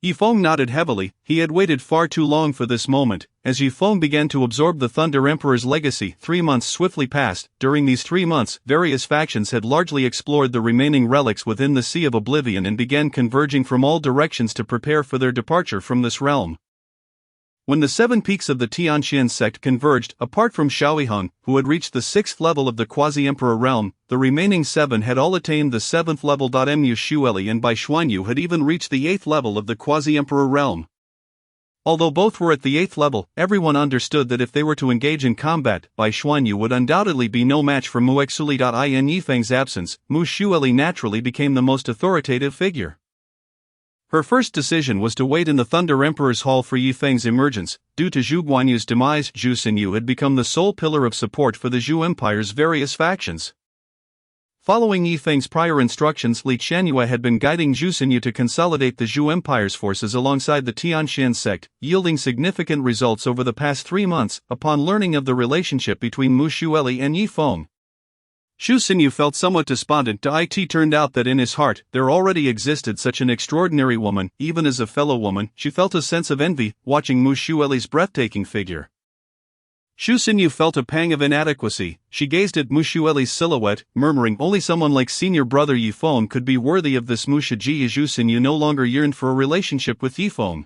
Yifeng nodded heavily. He had waited far too long for this moment. As Yifeng began to absorb the Thunder Emperor's legacy, 3 months swiftly passed. During these 3 months, various factions had largely explored the remaining relics within the Sea of Oblivion and began converging from all directions to prepare for their departure from this realm. When the 7 peaks of the Tianxian sect converged, apart from Xiaoyiheng, who had reached the 6th level of the Quasi-Emperor realm, the remaining 7 had all attained the 7th level. Mu Xueli and Bai Xuanyu had even reached the 8th level of the Quasi-Emperor realm. Although both were at the 8th level, everyone understood that if they were to engage in combat, Bai Xuanyu would undoubtedly be no match for Mu Xueli. In Yifeng's absence, Mu Xueli naturally became the most authoritative figure. Her first decision was to wait in the Thunder Emperor's hall for Yifeng's emergence. Due to Zhu Guanyu's demise, Zhu Xinyu had become the sole pillar of support for the Zhu Empire's various factions. Following Yifeng's prior instructions, Li Qianyue had been guiding Zhu Xinyu to consolidate the Zhou Empire's forces alongside the Tianxian sect, yielding significant results over the past 3 months. Upon learning of the relationship between Mu Xueli and Yifeng, Zhu Xinyu felt somewhat despondent. It turned out that in his heart there already existed such an extraordinary woman. Even as a fellow woman, she felt a sense of envy watching Mu Xueli's breathtaking figure. Zhu Xinyu felt a pang of inadequacy. She gazed at Mu Xueli's silhouette, murmuring, only someone like senior brother Yifeng could be worthy of this. Mu Shiji. Zhu Xinyu no longer yearned for a relationship with Yifeng.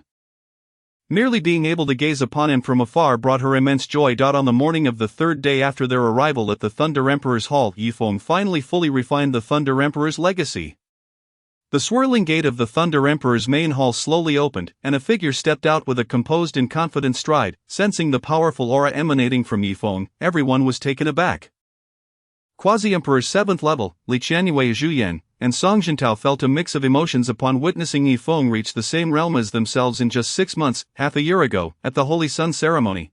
Merely being able to gaze upon him from afar brought her immense joy. On the morning of the 3rd day after their arrival at the Thunder Emperor's hall, Yifeng finally fully refined the Thunder Emperor's legacy. The swirling gate of the Thunder Emperor's main hall slowly opened, and a figure stepped out with a composed and confident stride. Sensing the powerful aura emanating from Yifeng, everyone was taken aback. Quasi-Emperor's 7th level, Li Qianyue, Zhu Yan, and Song Jintao felt a mix of emotions upon witnessing Yifeng reach the same realm as themselves in just 6 months, half a year ago, at the Holy Sun ceremony.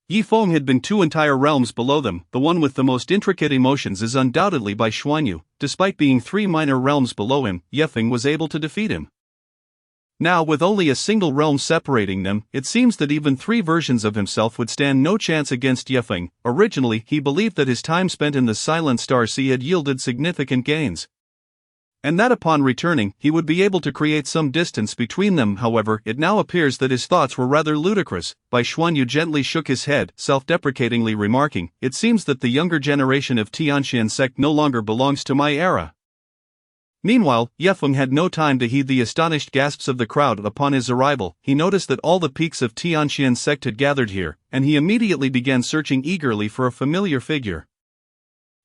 Yifeng had been 2 entire realms below them. The one with the most intricate emotions is undoubtedly by Xuanyu. Despite being 3 minor realms below him, Yifeng was able to defeat him. Now, with only a single realm separating them, it seems that even 3 versions of himself would stand no chance against Yifeng. Originally, he believed that his time spent in the Silent Star Sea had yielded significant gains, and that upon returning, he would be able to create some distance between them. However, it now appears that his thoughts were rather ludicrous. Bai Xuanyu gently shook his head, self-deprecatingly remarking, it seems that the younger generation of Tianxian sect no longer belongs to my era. Meanwhile, Yifeng had no time to heed the astonished gasps of the crowd. Upon his arrival, he noticed that all the peaks of Tianxian sect had gathered here, and he immediately began searching eagerly for a familiar figure.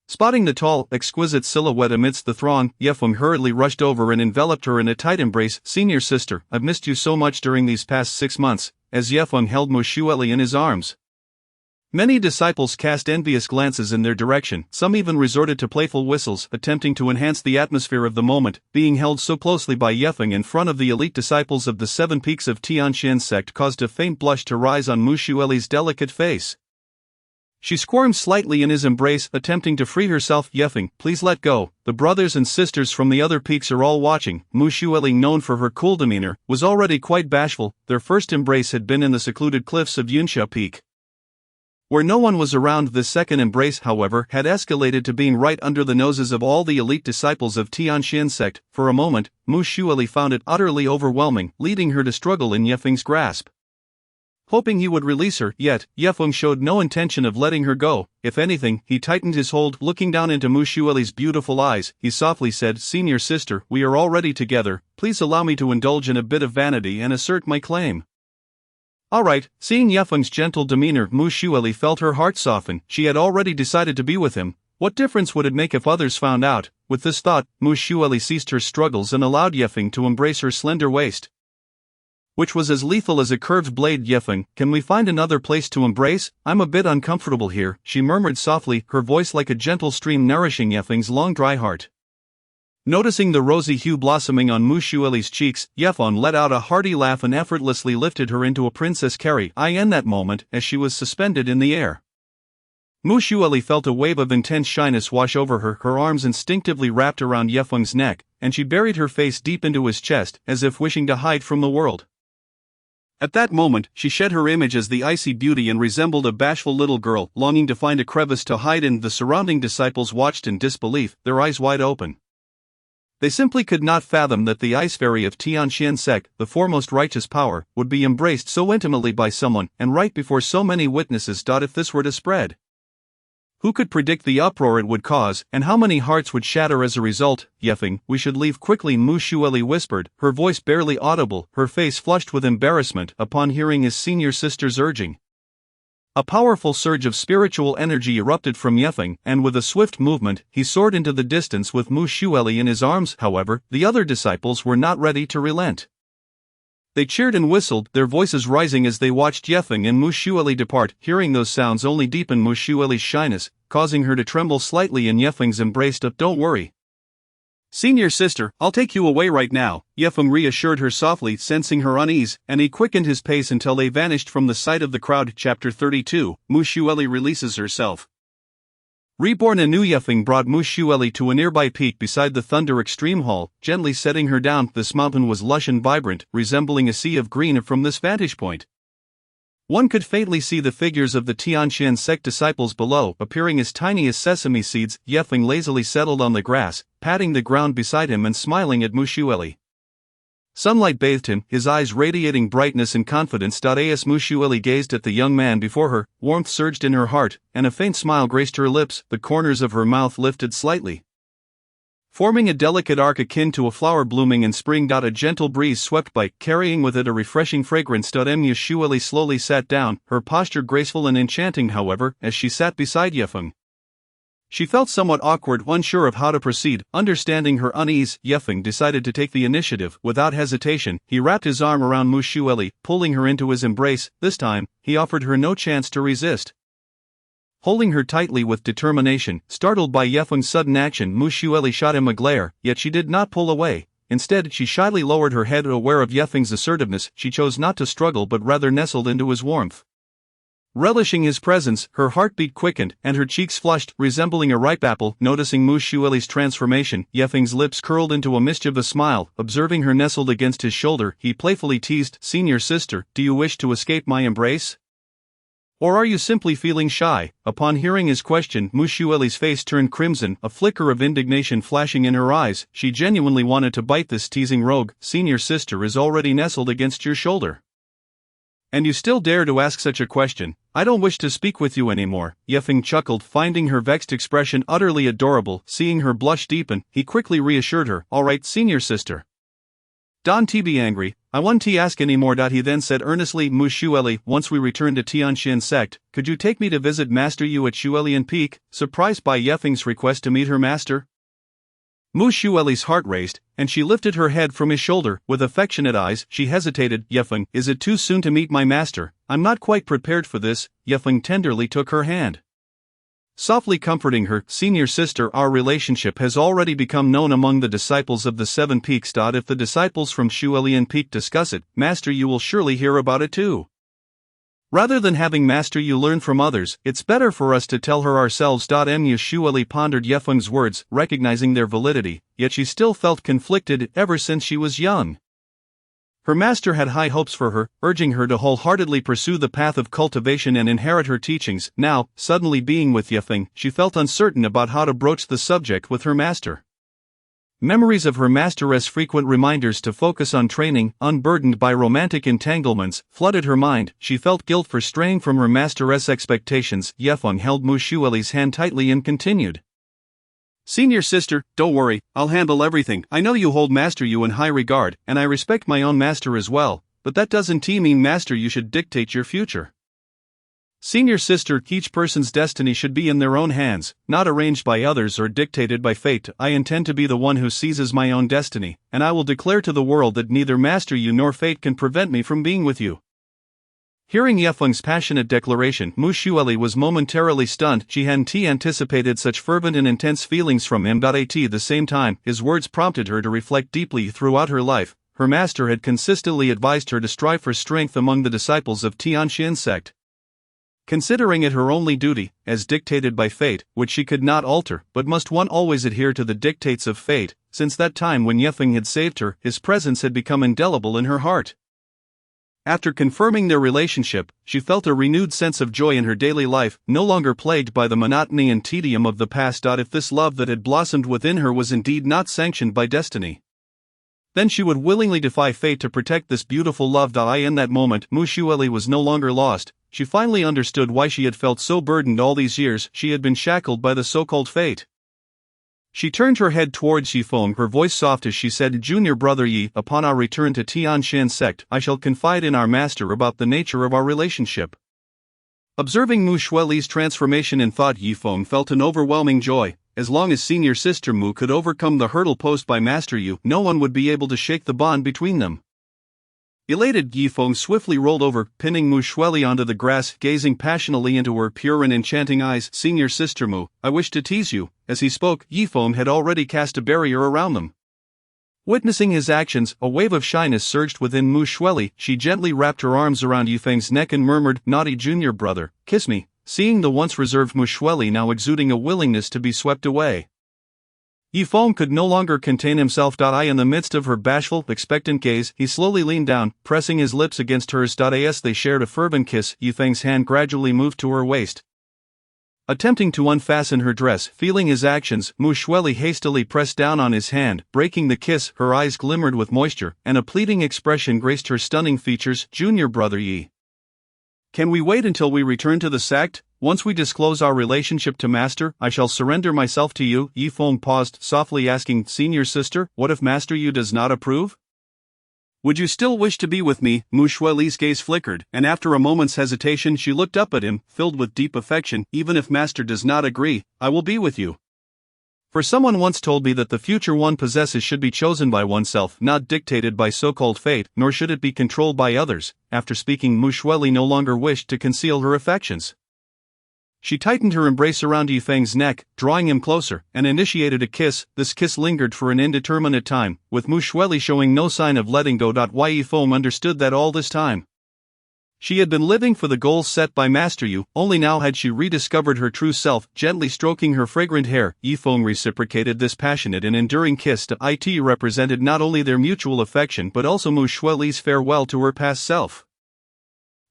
Spotting the tall, exquisite silhouette amidst the throng, Yifeng hurriedly rushed over and enveloped her in a tight embrace. Senior sister, I've missed you so much during these past 6 months, as Yifeng held Mu Xueli in his arms. Many disciples cast envious glances in their direction, some even resorted to playful whistles, attempting to enhance the atmosphere of the moment. Being held so closely by Yifeng in front of the elite disciples of the 7 peaks of Tianxian sect caused a faint blush to rise on Mu Xueli's delicate face. She squirmed slightly in his embrace, attempting to free herself. Yifeng, please let go, the brothers and sisters from the other peaks are all watching. Mu Xueli, known for her cool demeanor, was already quite bashful. Their first embrace had been in the secluded cliffs of Yunsha Peak, where no one was around. This second embrace, however, had escalated to being right under the noses of all the elite disciples of Tianxian sect. For a moment, Mu Xueli found it utterly overwhelming, leading her to struggle in Yifeng's grasp. Hoping he would release her, yet, Yifeng showed no intention of letting her go. If anything, he tightened his hold. Looking down into Mu Xueli's beautiful eyes, he softly said, Senior sister, we are already together, please allow me to indulge in a bit of vanity and assert my claim. Alright. Seeing Yifeng's gentle demeanor, Mu Xueli felt her heart soften. She had already decided to be with him. What difference would it make if others found out? With this thought, Mu Xueli ceased her struggles and allowed Yifeng to embrace her slender waist, which was as lethal as a curved blade. Yifeng, can we find another place to embrace? I'm a bit uncomfortable here, she murmured softly, her voice like a gentle stream nourishing Yifeng's long dry heart. Noticing the rosy hue blossoming on Mu Xueli's cheeks, Yifeng let out a hearty laugh and effortlessly lifted her into a princess carry. In that moment, as she was suspended in the air, Mu Xueli felt a wave of intense shyness wash over her. Her arms instinctively wrapped around Yifeng's neck, and she buried her face deep into his chest, as if wishing to hide from the world. At that moment, she shed her image as the icy beauty and resembled a bashful little girl, longing to find a crevice to hide in. The surrounding disciples watched in disbelief, their eyes wide open. They simply could not fathom that the Ice Fairy of Tianxian sect, the foremost righteous power, would be embraced so intimately by someone, and right before so many witnesses. If this were to spread, who could predict the uproar it would cause, and how many hearts would shatter as a result? Yifeng, we should leave quickly, Mu Xueli whispered, her voice barely audible, her face flushed with embarrassment upon hearing his senior sister's urging. A powerful surge of spiritual energy erupted from Yifeng, and with a swift movement, he soared into the distance with Mu Xueli in his arms. However, the other disciples were not ready to relent. They cheered and whistled, their voices rising as they watched Yifeng and Mu Xueli depart. Hearing those sounds only deepened Mu Xueli's shyness, causing her to tremble slightly in Yifeng's embrace. Don't worry, senior sister, I'll take you away right now, Yifeng reassured her softly, sensing her unease, and he quickened his pace until they vanished from the sight of the crowd. Chapter 32, Mu Xueli releases herself. Reborn anew, Yefeng brought Mu Xueli to a nearby peak beside the Thunder Extreme Hall, gently setting her down. This mountain was lush and vibrant, resembling a sea of green from this vantage point. One could faintly see the figures of the Tianxian sect disciples below, appearing as tiny as sesame seeds. Yefeng lazily settled on the grass, patting the ground beside him and smiling at Mu Xueli. Sunlight bathed him, his eyes radiating brightness and confidence. As Mu Xueli gazed at the young man before her, warmth surged in her heart, and a faint smile graced her lips. The corners of her mouth lifted slightly, forming a delicate arc akin to a flower blooming in spring. A gentle breeze swept by, carrying with it a refreshing fragrance. Mu Xueli slowly sat down, her posture graceful and enchanting. However, as she sat beside Yefeng, she felt somewhat awkward, unsure of how to proceed. Understanding her unease, Yefeng decided to take the initiative. Without hesitation, he wrapped his arm around Mu Xueli, pulling her into his embrace. This time, he offered her no chance to resist. Holding her tightly with determination, startled by Yefeng's sudden action, Mu Xueli shot him a glare, yet she did not pull away. Instead, she shyly lowered her head. Aware of Yefeng's assertiveness, she chose not to struggle but rather nestled into his warmth. Relishing his presence, her heartbeat quickened, and her cheeks flushed, resembling a ripe apple. Noticing Mu Xueli's transformation, Yefeng's lips curled into a mischievous smile. Observing her nestled against his shoulder, he playfully teased, "Senior sister, do you wish to escape my embrace? Or are you simply feeling shy?" Upon hearing his question, Mu Xueli's face turned crimson, a flicker of indignation flashing in her eyes. She genuinely wanted to bite this teasing rogue. "Senior sister is already nestled against your shoulder, and you still dare to ask such a question? I don't wish to speak with you anymore." Yefeng chuckled, finding her vexed expression utterly adorable. Seeing her blush deepen, he quickly reassured her, "All right, senior sister. Don't be angry, I won't ask anymore." He then said earnestly, "Mu Xueli, once we return to Tianxian sect, could you take me to visit Master Yu at Xuelian Peak?" Surprised by Yefeng's request to meet her master, Mu Xueli's heart raced, and she lifted her head from his shoulder. With affectionate eyes, she hesitated. "Yefeng, is it too soon to meet my master? I'm not quite prepared for this." Yefeng tenderly took her hand, softly comforting her. "Senior sister, our relationship has already become known among the disciples of the Seven Peaks. If the disciples from Xuelian Peak discuss it, Master Yu will surely hear about it too. Rather than having Master Yu learn from others, it's better for us to tell her ourselves." Mu Xueli pondered Yefeng's words, recognizing their validity, yet she still felt conflicted. Ever since she was young, her master had high hopes for her, urging her to wholeheartedly pursue the path of cultivation and inherit her teachings. Now, suddenly being with Yefeng, she felt uncertain about how to broach the subject with her master. Memories of her master's frequent reminders to focus on training, unburdened by romantic entanglements, flooded her mind. She felt guilt for straying from her master's expectations. Yefeng held Mu Xueli's hand tightly and continued, "Senior sister, don't worry, I'll handle everything. I know you hold Master Yu in high regard, and I respect my own master as well, but that doesn't mean Master Yu should dictate your future. Senior sister, each person's destiny should be in their own hands, not arranged by others or dictated by fate. I intend to be the one who seizes my own destiny, and I will declare to the world that neither Master Yu nor fate can prevent me from being with you." Hearing Yefeng's passionate declaration, Mu Xueli was momentarily stunned. She hadn't anticipated such fervent and intense feelings from him. At the same time, his words prompted her to reflect deeply. Throughout her life, her master had consistently advised her to strive for strength among the disciples of Tianxian sect, considering it her only duty, as dictated by fate, which she could not alter. But must one always adhere to the dictates of fate? Since that time when Yefeng had saved her, his presence had become indelible in her heart. After confirming their relationship, she felt a renewed sense of joy in her daily life, no longer plagued by the monotony and tedium of the past. If this love that had blossomed within her was indeed not sanctioned by destiny, then she would willingly defy fate to protect this beautiful love. In that moment, Mu Xueli was no longer lost. She finally understood why she had felt so burdened all these years. She had been shackled by the so-called fate. She turned her head towards Yifeng, her voice soft as she said, "Junior brother Yi, upon our return to Tianshan sect, I shall confide in our master about the nature of our relationship." Observing Mu Xueli's transformation in thought, Yifeng felt an overwhelming joy. As long as senior sister Mu could overcome the hurdle posed by Master Yu, no one would be able to shake the bond between them. Elated, Yifeng swiftly rolled over, pinning Mu Xueli onto the grass, gazing passionately into her pure and enchanting eyes. "Senior sister Mu, I wish to tease you." As he spoke, Yifeng had already cast a barrier around them. Witnessing his actions, a wave of shyness surged within Mu Xueli. She gently wrapped her arms around Yifeng's neck and murmured, "Naughty junior brother, kiss me." seeing the once reserved Mushweli now exuding a willingness to be swept away. Yifeng could no longer contain himself. In the midst of her bashful, expectant gaze, he slowly leaned down, pressing his lips against hers. As they shared a fervent kiss, Yifeng's hand gradually moved to her waist. Attempting to unfasten her dress, feeling his actions, Mushweli hastily pressed down on his hand, breaking the kiss. Her eyes glimmered with moisture, and a pleading expression graced her stunning features. Junior brother Yi, can we wait until we return to the sect? Once we disclose our relationship to Master, I shall surrender myself to you. Yifeng paused, softly asking, Senior sister, what if Master Yu does not approve? Would you still wish to be with me? Mushweli's gaze flickered, and after a moment's hesitation she looked up at him, filled with deep affection. Even if Master does not agree, I will be with you. For someone once told me that the future one possesses should be chosen by oneself, not dictated by so-called fate, nor should it be controlled by others. After speaking, Mushweli no longer wished to conceal her affections. She tightened her embrace around Yifeng's neck, drawing him closer, and initiated a kiss. This kiss lingered for an indeterminate time, with Mushweli showing no sign of letting go. Yifeng understood that all this time she had been living for the goals set by Master Yu, only now had she rediscovered her true self. Gently stroking her fragrant hair, Yifeng reciprocated this passionate and enduring kiss. It represented not only their mutual affection but also Mushweli's farewell to her past self.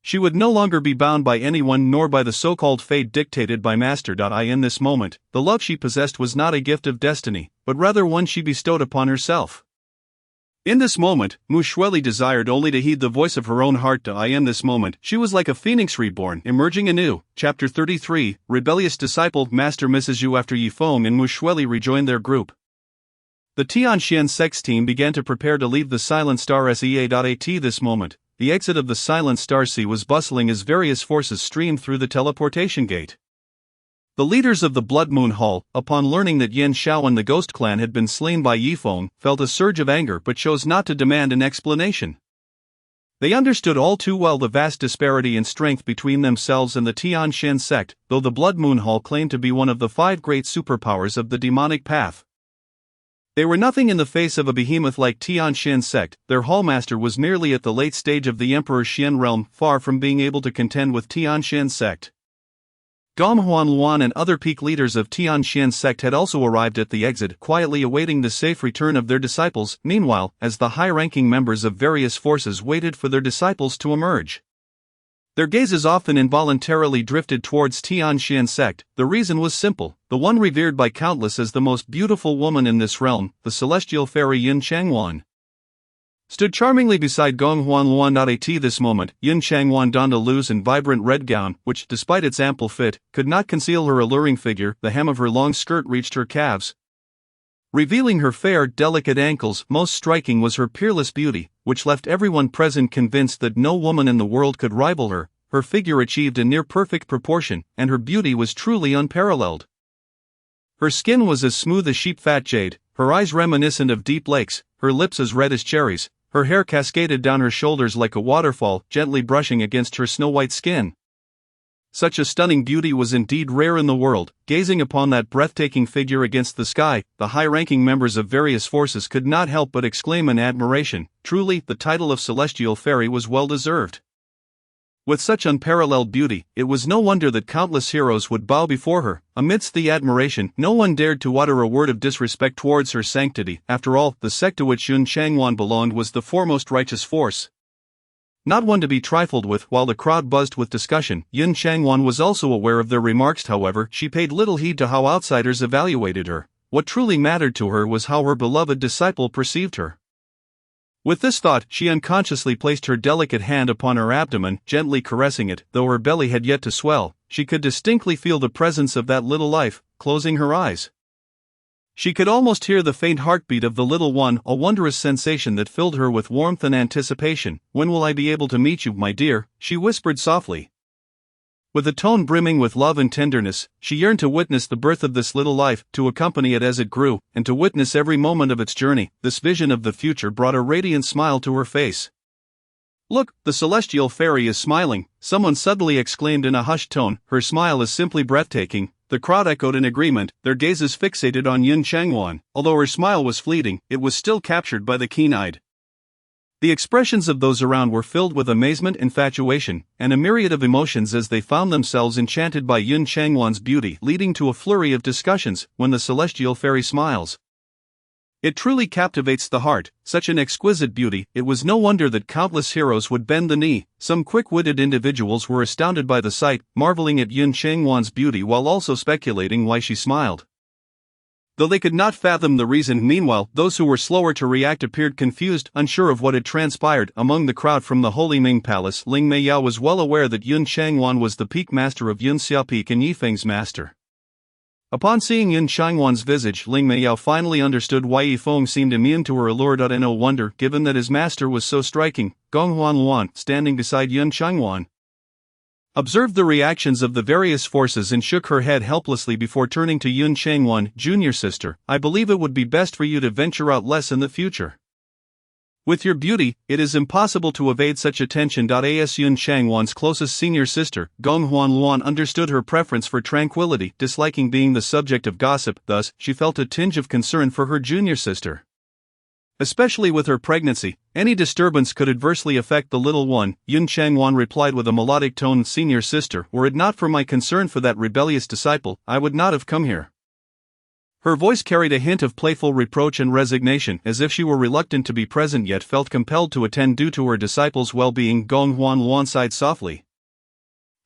She would no longer be bound by anyone nor by the so-called fate dictated by Master. In this moment, the love she possessed was not a gift of destiny, but rather one she bestowed upon herself. In this moment, Mushweli desired only to heed the voice of her own heart. In this moment, she was like a phoenix reborn, emerging anew. Chapter 33, Rebellious Disciple. Master misses you. After Yifeng and Mushweli rejoined their group, the Tianxian sect's team began to prepare to leave the Silent Star SEA. At this moment, the exit of the Silent Star Sea was bustling as various forces streamed through the teleportation gate. The leaders of the Blood Moon Hall, upon learning that Yin Xiao and the Ghost Clan had been slain by Yifeng, felt a surge of anger but chose not to demand an explanation. They understood all too well the vast disparity in strength between themselves and the Tianxian sect, though the Blood Moon Hall claimed to be one of the 5 great superpowers of the demonic path. They were nothing in the face of a behemoth like Tianxian sect. Their hallmaster was merely at the late stage of the Emperor Xian realm, far from being able to contend with Tianxian sect. Gom Huanluan and other peak leaders of Tianxian sect had also arrived at the exit, quietly awaiting the safe return of their disciples. Meanwhile, as the high-ranking members of various forces waited for their disciples to emerge, their gazes often involuntarily drifted towards Tianxian sect. The reason was simple: the one revered by countless as the most beautiful woman in this realm, the celestial fairy Yin Changwan, stood charmingly beside Gong Huanluan. At this moment, Yin Changwan donned a loose and vibrant red gown, which, despite its ample fit, could not conceal her alluring figure. The hem of her long skirt reached her calves, revealing her fair, delicate ankles. Most striking was her peerless beauty, which left everyone present convinced that no woman in the world could rival her. Her figure achieved a near-perfect proportion, and her beauty was truly unparalleled. Her skin was as smooth as sheep-fat jade, her eyes reminiscent of deep lakes, her lips as red as cherries, her hair cascaded down her shoulders like a waterfall, gently brushing against her snow-white skin. Such a stunning beauty was indeed rare in the world. Gazing upon that breathtaking figure against the sky, the high-ranking members of various forces could not help but exclaim in admiration. Truly, the title of Celestial Fairy was well-deserved. With such unparalleled beauty, it was no wonder that countless heroes would bow before her. Amidst the admiration, no one dared to utter a word of disrespect towards her sanctity. After all, the sect to which Yun Changwan belonged was the foremost righteous force, not one to be trifled with. While the crowd buzzed with discussion, Yin Changwan was also aware of their remarks. However, she paid little heed to how outsiders evaluated her. What truly mattered to her was how her beloved disciple perceived her. With this thought, she unconsciously placed her delicate hand upon her abdomen, gently caressing it. Though her belly had yet to swell, she could distinctly feel the presence of that little life. Closing her eyes, she could almost hear the faint heartbeat of the little one, a wondrous sensation that filled her with warmth and anticipation. "When will I be able to meet you, my dear?" she whispered softly. With a tone brimming with love and tenderness, she yearned to witness the birth of this little life, to accompany it as it grew, and to witness every moment of its journey. This vision of the future brought a radiant smile to her face. "Look, the celestial fairy is smiling," someone suddenly exclaimed in a hushed tone. "Her smile is simply breathtaking." The crowd echoed in agreement, their gazes fixated on Yin Changwan. Although her smile was fleeting, it was still captured by the keen-eyed The expressions of those around were filled with amazement, infatuation, and a myriad of emotions as they found themselves enchanted by Yun Changwan's beauty, leading to a flurry of discussions when the celestial fairy smiles. It truly captivates the heart, such an exquisite beauty. It was no wonder that countless heroes would bend the knee. Some quick-witted individuals were astounded by the sight, marveling at Yun Changwan's beauty while also speculating why she smiled. Though they could not fathom the reason. Meanwhile, those who were slower to react appeared confused, unsure of what had transpired. Among the crowd from the Holy Ming Palace, Ling Meiyao was well aware that Yun Changwan was the peak master of Yun Xiao Peak and Yifeng's master. Upon seeing Yun Changwan's visage, Ling Meiyao finally understood why Yifeng seemed immune to her allure. No wonder, given that his master was so striking. Gong Huanluan, standing beside Yun Changwan, observed the reactions of the various forces and shook her head helplessly before turning to Yun Changwan. Junior sister, I believe it would be best for you to venture out less in the future. With your beauty, it is impossible to evade such attention. As Yun Changwan's closest senior sister, Gong Huanluan understood her preference for tranquility, disliking being the subject of gossip. Thus, she felt a tinge of concern for her junior sister. Especially with her pregnancy, any disturbance could adversely affect the little one. Yun Changwan replied with a melodic tone, Senior sister, were it not for my concern for that rebellious disciple, I would not have come here. Her voice carried a hint of playful reproach and resignation, as if she were reluctant to be present yet felt compelled to attend due to her disciple's well-being. Gong Huanluan sighed softly.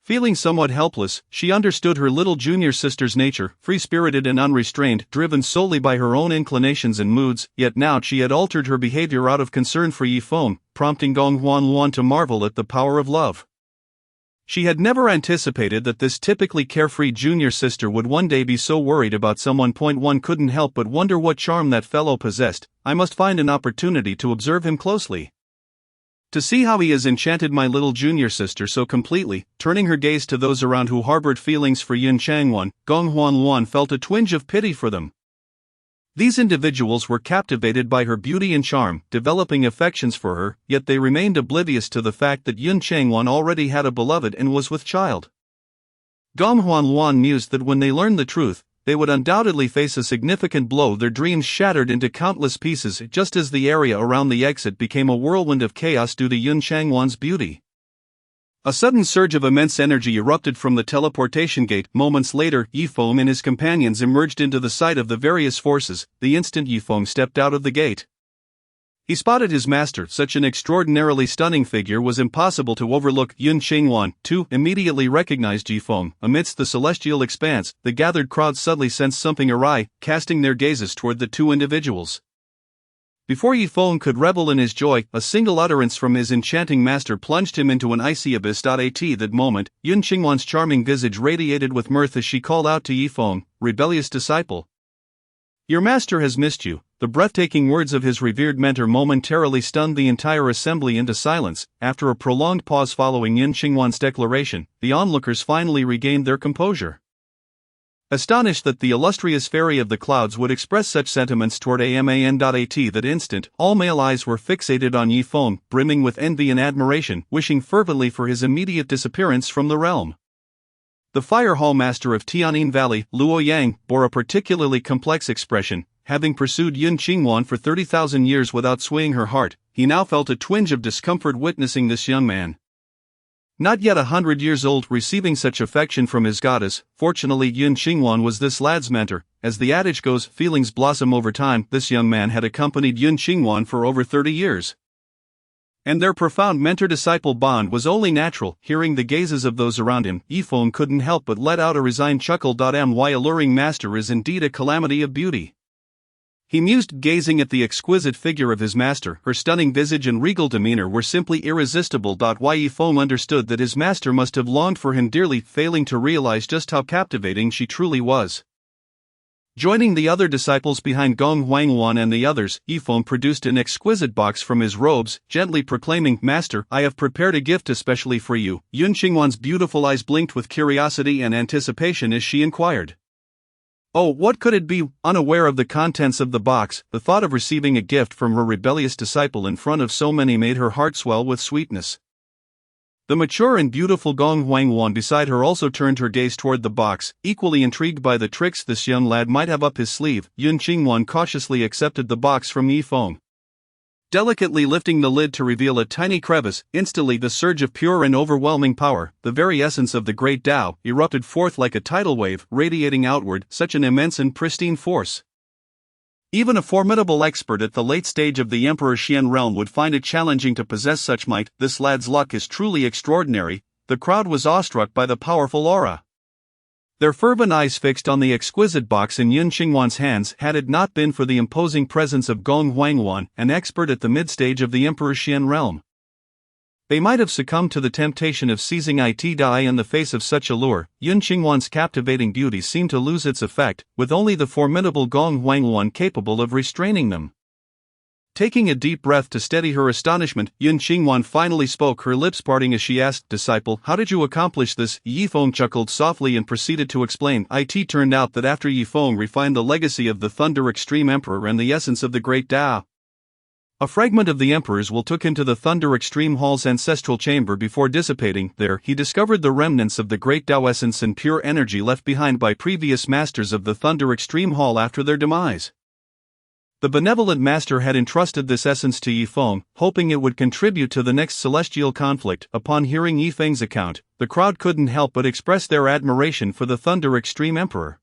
Feeling somewhat helpless, she understood her little junior sister's nature, free-spirited and unrestrained, driven solely by her own inclinations and moods, yet now she had altered her behavior out of concern for Yifeng, prompting Gong Huanluan to marvel at the power of love. She had never anticipated that this typically carefree junior sister would one day be so worried about someone. One couldn't help but wonder what charm that fellow possessed. I must find an opportunity to observe him closely, to see how he has enchanted my little junior sister so completely. Turning her gaze to those around who harbored feelings for Yun Changwan, Gong Huanluan felt a twinge of pity for them. These individuals were captivated by her beauty and charm, developing affections for her, yet they remained oblivious to the fact that Yun Changwan already had a beloved and was with child. Gong Huanluan mused that when they learned the truth, they would undoubtedly face a significant blow. Their dreams shattered into countless pieces just as the area around the exit became a whirlwind of chaos due to Yun Changwan's beauty. A sudden surge of immense energy erupted from the teleportation gate. Moments later, Yifeng and his companions emerged into the sight of the various forces. The instant Yifeng stepped out of the gate, he spotted his master. Such an extraordinarily stunning figure was impossible to overlook. Yun Changwan, too, immediately recognized Yifeng. Amidst the celestial expanse, the gathered crowd suddenly sensed something awry, casting their gazes toward the two individuals. Before Yifeng could revel in his joy, a single utterance from his enchanting master plunged him into an icy abyss. At that moment, Yun Changwan's charming visage radiated with mirth as she called out to Yifeng, rebellious disciple, your master has missed you. The breathtaking words of his revered mentor momentarily stunned the entire assembly into silence. After a prolonged pause following Yun Changwan's declaration, the onlookers finally regained their composure. Astonished that the illustrious fairy of the clouds would express such sentiments toward Aman. That instant, all male eyes were fixated on Yifeng, brimming with envy and admiration, wishing fervently for his immediate disappearance from the realm. The Fire Hall Master of Tianin Valley, Luo Yang, bore a particularly complex expression. Having pursued Yun Changwan for 30,000 years without swaying her heart, he now felt a twinge of discomfort witnessing this young man, not yet 100 years old, receiving such affection from his goddess. Fortunately, Yun Changwan was this lad's mentor. As the adage goes, feelings blossom over time. This young man had accompanied Yun Changwan for over 30 years. And their profound mentor-disciple bond was only natural. Hearing the gazes of those around him, Yifeng couldn't help but let out a resigned chuckle. My alluring master is indeed a calamity of beauty, he mused, gazing at the exquisite figure of his master. Her stunning visage and regal demeanor were simply irresistible. Yifeng understood that his master must have longed for him dearly, failing to realize just how captivating she truly was. Joining the other disciples behind Gong Huanluan and the others, Yifeng produced an exquisite box from his robes, gently proclaiming, Master, I have prepared a gift especially for you. Yun Changwan's beautiful eyes blinked with curiosity and anticipation as she inquired, oh, what could it be? Unaware of the contents of the box, the thought of receiving a gift from her rebellious disciple in front of so many made her heart swell with sweetness. The mature and beautiful Gong Huanluan beside her also turned her gaze toward the box, equally intrigued by the tricks this young lad might have up his sleeve. Yun Changwan cautiously accepted the box from Yifeng. Delicately lifting the lid to reveal a tiny crevice, instantly the surge of pure and overwhelming power, the very essence of the great Tao, erupted forth like a tidal wave, radiating outward, such an immense and pristine force. Even a formidable expert at the late stage of the Emperor Xian realm would find it challenging to possess such might. This lad's luck is truly extraordinary. The crowd was awestruck by the powerful aura. Their fervent eyes fixed on the exquisite box in Yun Qingwan's hands. Had it not been for the imposing presence of Gong Huangwan, an expert at the mid-stage of the Emperor Xian realm, they might have succumbed to the temptation of seizing it Dai in the face of such allure. Yun Qingwan's captivating beauty seemed to lose its effect, with only the formidable Gong Huangwan capable of restraining them. Taking a deep breath to steady her astonishment, Yun Qingwan finally spoke, her lips parting as she asked, "Disciple, how did you accomplish this?" Yifeng chuckled softly and proceeded to explain. It turned out that after Yifeng refined the legacy of the Thunder Extreme Emperor and the essence of the Great Tao, a fragment of the Emperor's will took him to the Thunder Extreme Hall's ancestral chamber. Before dissipating, there he discovered the remnants of the Great Tao essence and pure energy left behind by previous masters of the Thunder Extreme Hall after their demise. The benevolent master had entrusted this essence to Yifeng, hoping it would contribute to the next celestial conflict. Upon hearing Yifeng's account, the crowd couldn't help but express their admiration for the Thunder Extreme Emperor.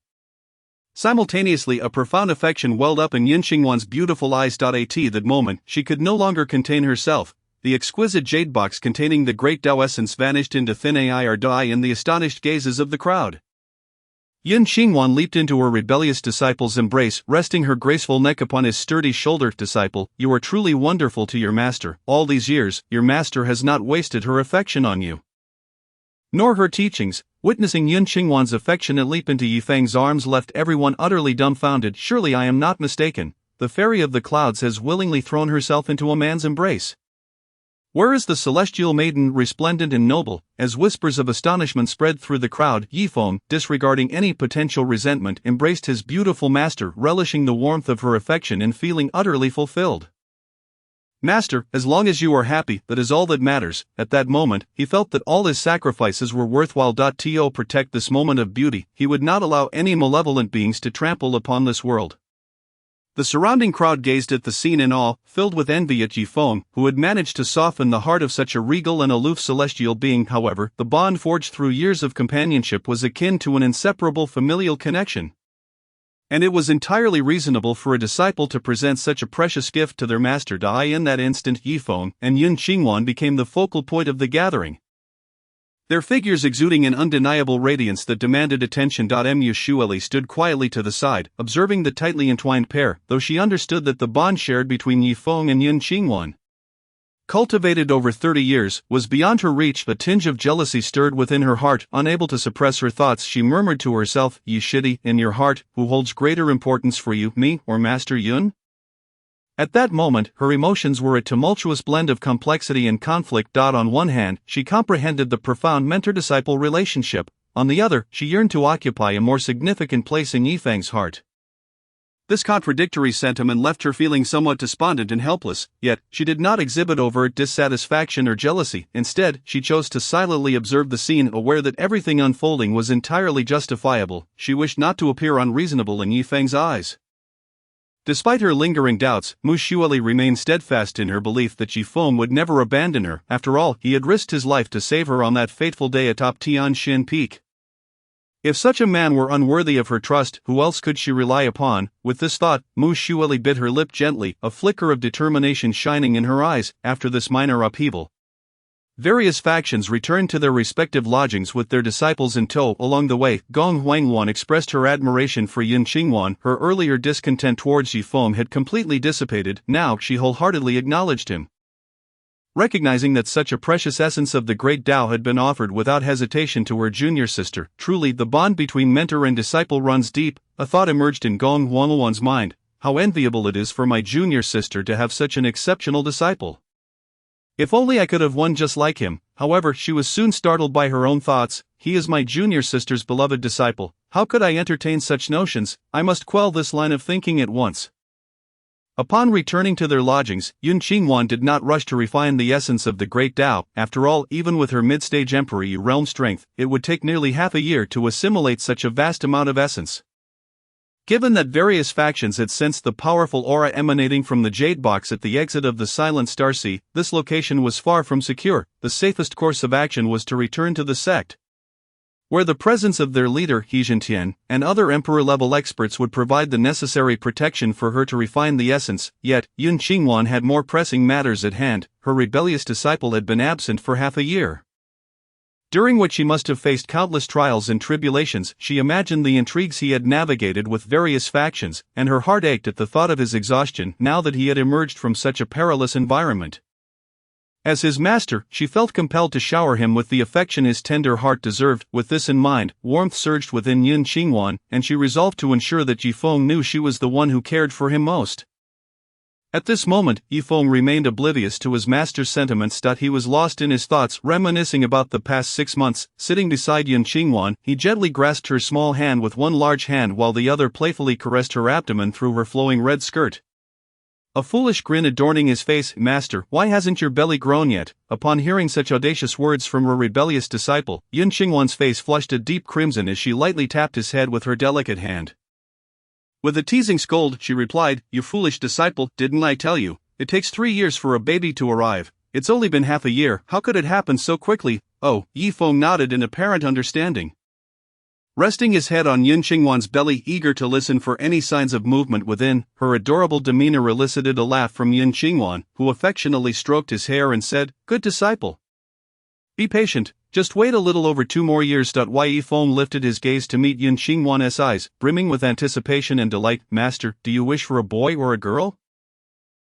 Simultaneously, a profound affection welled up in Yun Qingwan's beautiful eyes. At that moment, she could no longer contain herself. The exquisite jade box containing the great Tao essence vanished into thin air dye in the astonished gazes of the crowd. Yun Qingwan leaped into her rebellious disciple's embrace, resting her graceful neck upon his sturdy shoulder. "Disciple, you are truly wonderful to your master. All these years, your master has not wasted her affection on you, nor her teachings." Witnessing Yun Qingwan's affectionate leap into Yifeng's arms left everyone utterly dumbfounded. "Surely I am not mistaken. The fairy of the clouds has willingly thrown herself into a man's embrace. Where is the celestial maiden, resplendent and noble?" As whispers of astonishment spread through the crowd, Yifeng, disregarding any potential resentment, embraced his beautiful master, relishing the warmth of her affection and feeling utterly fulfilled. "Master, as long as you are happy, that is all that matters." At that moment, he felt that all his sacrifices were worthwhile. To protect this moment of beauty, he would not allow any malevolent beings to trample upon this world. The surrounding crowd gazed at the scene in awe, filled with envy at Yifeng, who had managed to soften the heart of such a regal and aloof celestial being. However, the bond forged through years of companionship was akin to an inseparable familial connection, and it was entirely reasonable for a disciple to present such a precious gift to their master. In that instant, Yifeng and Yun Qingwan became the focal point of the gathering, their figures exuding an undeniable radiance that demanded attention. Mu Shueli stood quietly to the side, observing the tightly entwined pair, though she understood that the bond shared between Yifeng and Yun Qingwan, cultivated over 30 years, was beyond her reach. A tinge of jealousy stirred within her heart. Unable to suppress her thoughts, she murmured to herself, "Yishidi, in your heart, who holds greater importance for you, me or Master Yun?" At that moment, her emotions were a tumultuous blend of complexity and conflict. On one hand, she comprehended the profound mentor-disciple relationship. On the other, she yearned to occupy a more significant place in Yifeng's heart. This contradictory sentiment left her feeling somewhat despondent and helpless, yet she did not exhibit overt dissatisfaction or jealousy. Instead, she chose to silently observe the scene, aware that everything unfolding was entirely justifiable. She wished not to appear unreasonable in Yifeng's eyes. Despite her lingering doubts, Mu Shueli remained steadfast in her belief that Yifeng would never abandon her. After all, he had risked his life to save her on that fateful day atop Tianxin Peak. If such a man were unworthy of her trust, who else could she rely upon? With this thought, Mu Shueli bit her lip gently, a flicker of determination shining in her eyes. After this minor upheaval, various factions returned to their respective lodgings with their disciples in tow. Along the way, Gong Huangwan expressed her admiration for Yun Qingwan. Her earlier discontent towards Yifeng had completely dissipated. Now she wholeheartedly acknowledged him. Recognizing that such a precious essence of the great Tao had been offered without hesitation to her junior sister, truly the bond between mentor and disciple runs deep. A thought emerged in Gong Huangwan's mind: how enviable it is for my junior sister to have such an exceptional disciple. If only I could have one just like him. However, she was soon startled by her own thoughts. He is my junior sister's beloved disciple. How could I entertain such notions? I must quell this line of thinking at once. Upon returning to their lodgings, Yun Qingwan did not rush to refine the essence of the great Tao. After all, even with her mid-stage emperor realm strength, it would take nearly half a year to assimilate such a vast amount of essence. Given that various factions had sensed the powerful aura emanating from the Jade Box at the exit of the Silent Star Sea, this location was far from secure. The safest course of action was to return to the sect, where the presence of their leader, He Jintian, and other Emperor-level experts would provide the necessary protection for her to refine the essence. Yet, Yun Qingwan had more pressing matters at hand. Her rebellious disciple had been absent for half a year, during which he must have faced countless trials and tribulations. She imagined the intrigues he had navigated with various factions, and her heart ached at the thought of his exhaustion now that he had emerged from such a perilous environment. As his master, she felt compelled to shower him with the affection his tender heart deserved. With this in mind, warmth surged within Yun Qingwan, and she resolved to ensure that Yifeng knew she was the one who cared for him most. At this moment, Yifeng remained oblivious to his master's sentiments. He was lost in his thoughts, reminiscing about the past 6 months. Sitting beside Yun Qingwan, he gently grasped her small hand with one large hand while the other playfully caressed her abdomen through her flowing red skirt, a foolish grin adorning his face. "Master, why hasn't your belly grown yet?" Upon hearing such audacious words from her rebellious disciple, Yun Qingwan's face flushed a deep crimson as she lightly tapped his head with her delicate hand. With a teasing scold, she replied, "You foolish disciple, didn't I tell you? It takes 3 years for a baby to arrive. It's only been half a year, how could it happen so quickly?" "Oh," Yifeng nodded in apparent understanding, resting his head on Yun Qingwan's belly, eager to listen for any signs of movement within. Her adorable demeanor elicited a laugh from Yun Qingwan, who affectionately stroked his hair and said, "Good disciple, be patient, just wait a little over 2 more years." Yifeng lifted his gaze to meet Yun Qingwan's eyes, brimming with anticipation and delight. "Master, do you wish for a boy or a girl?"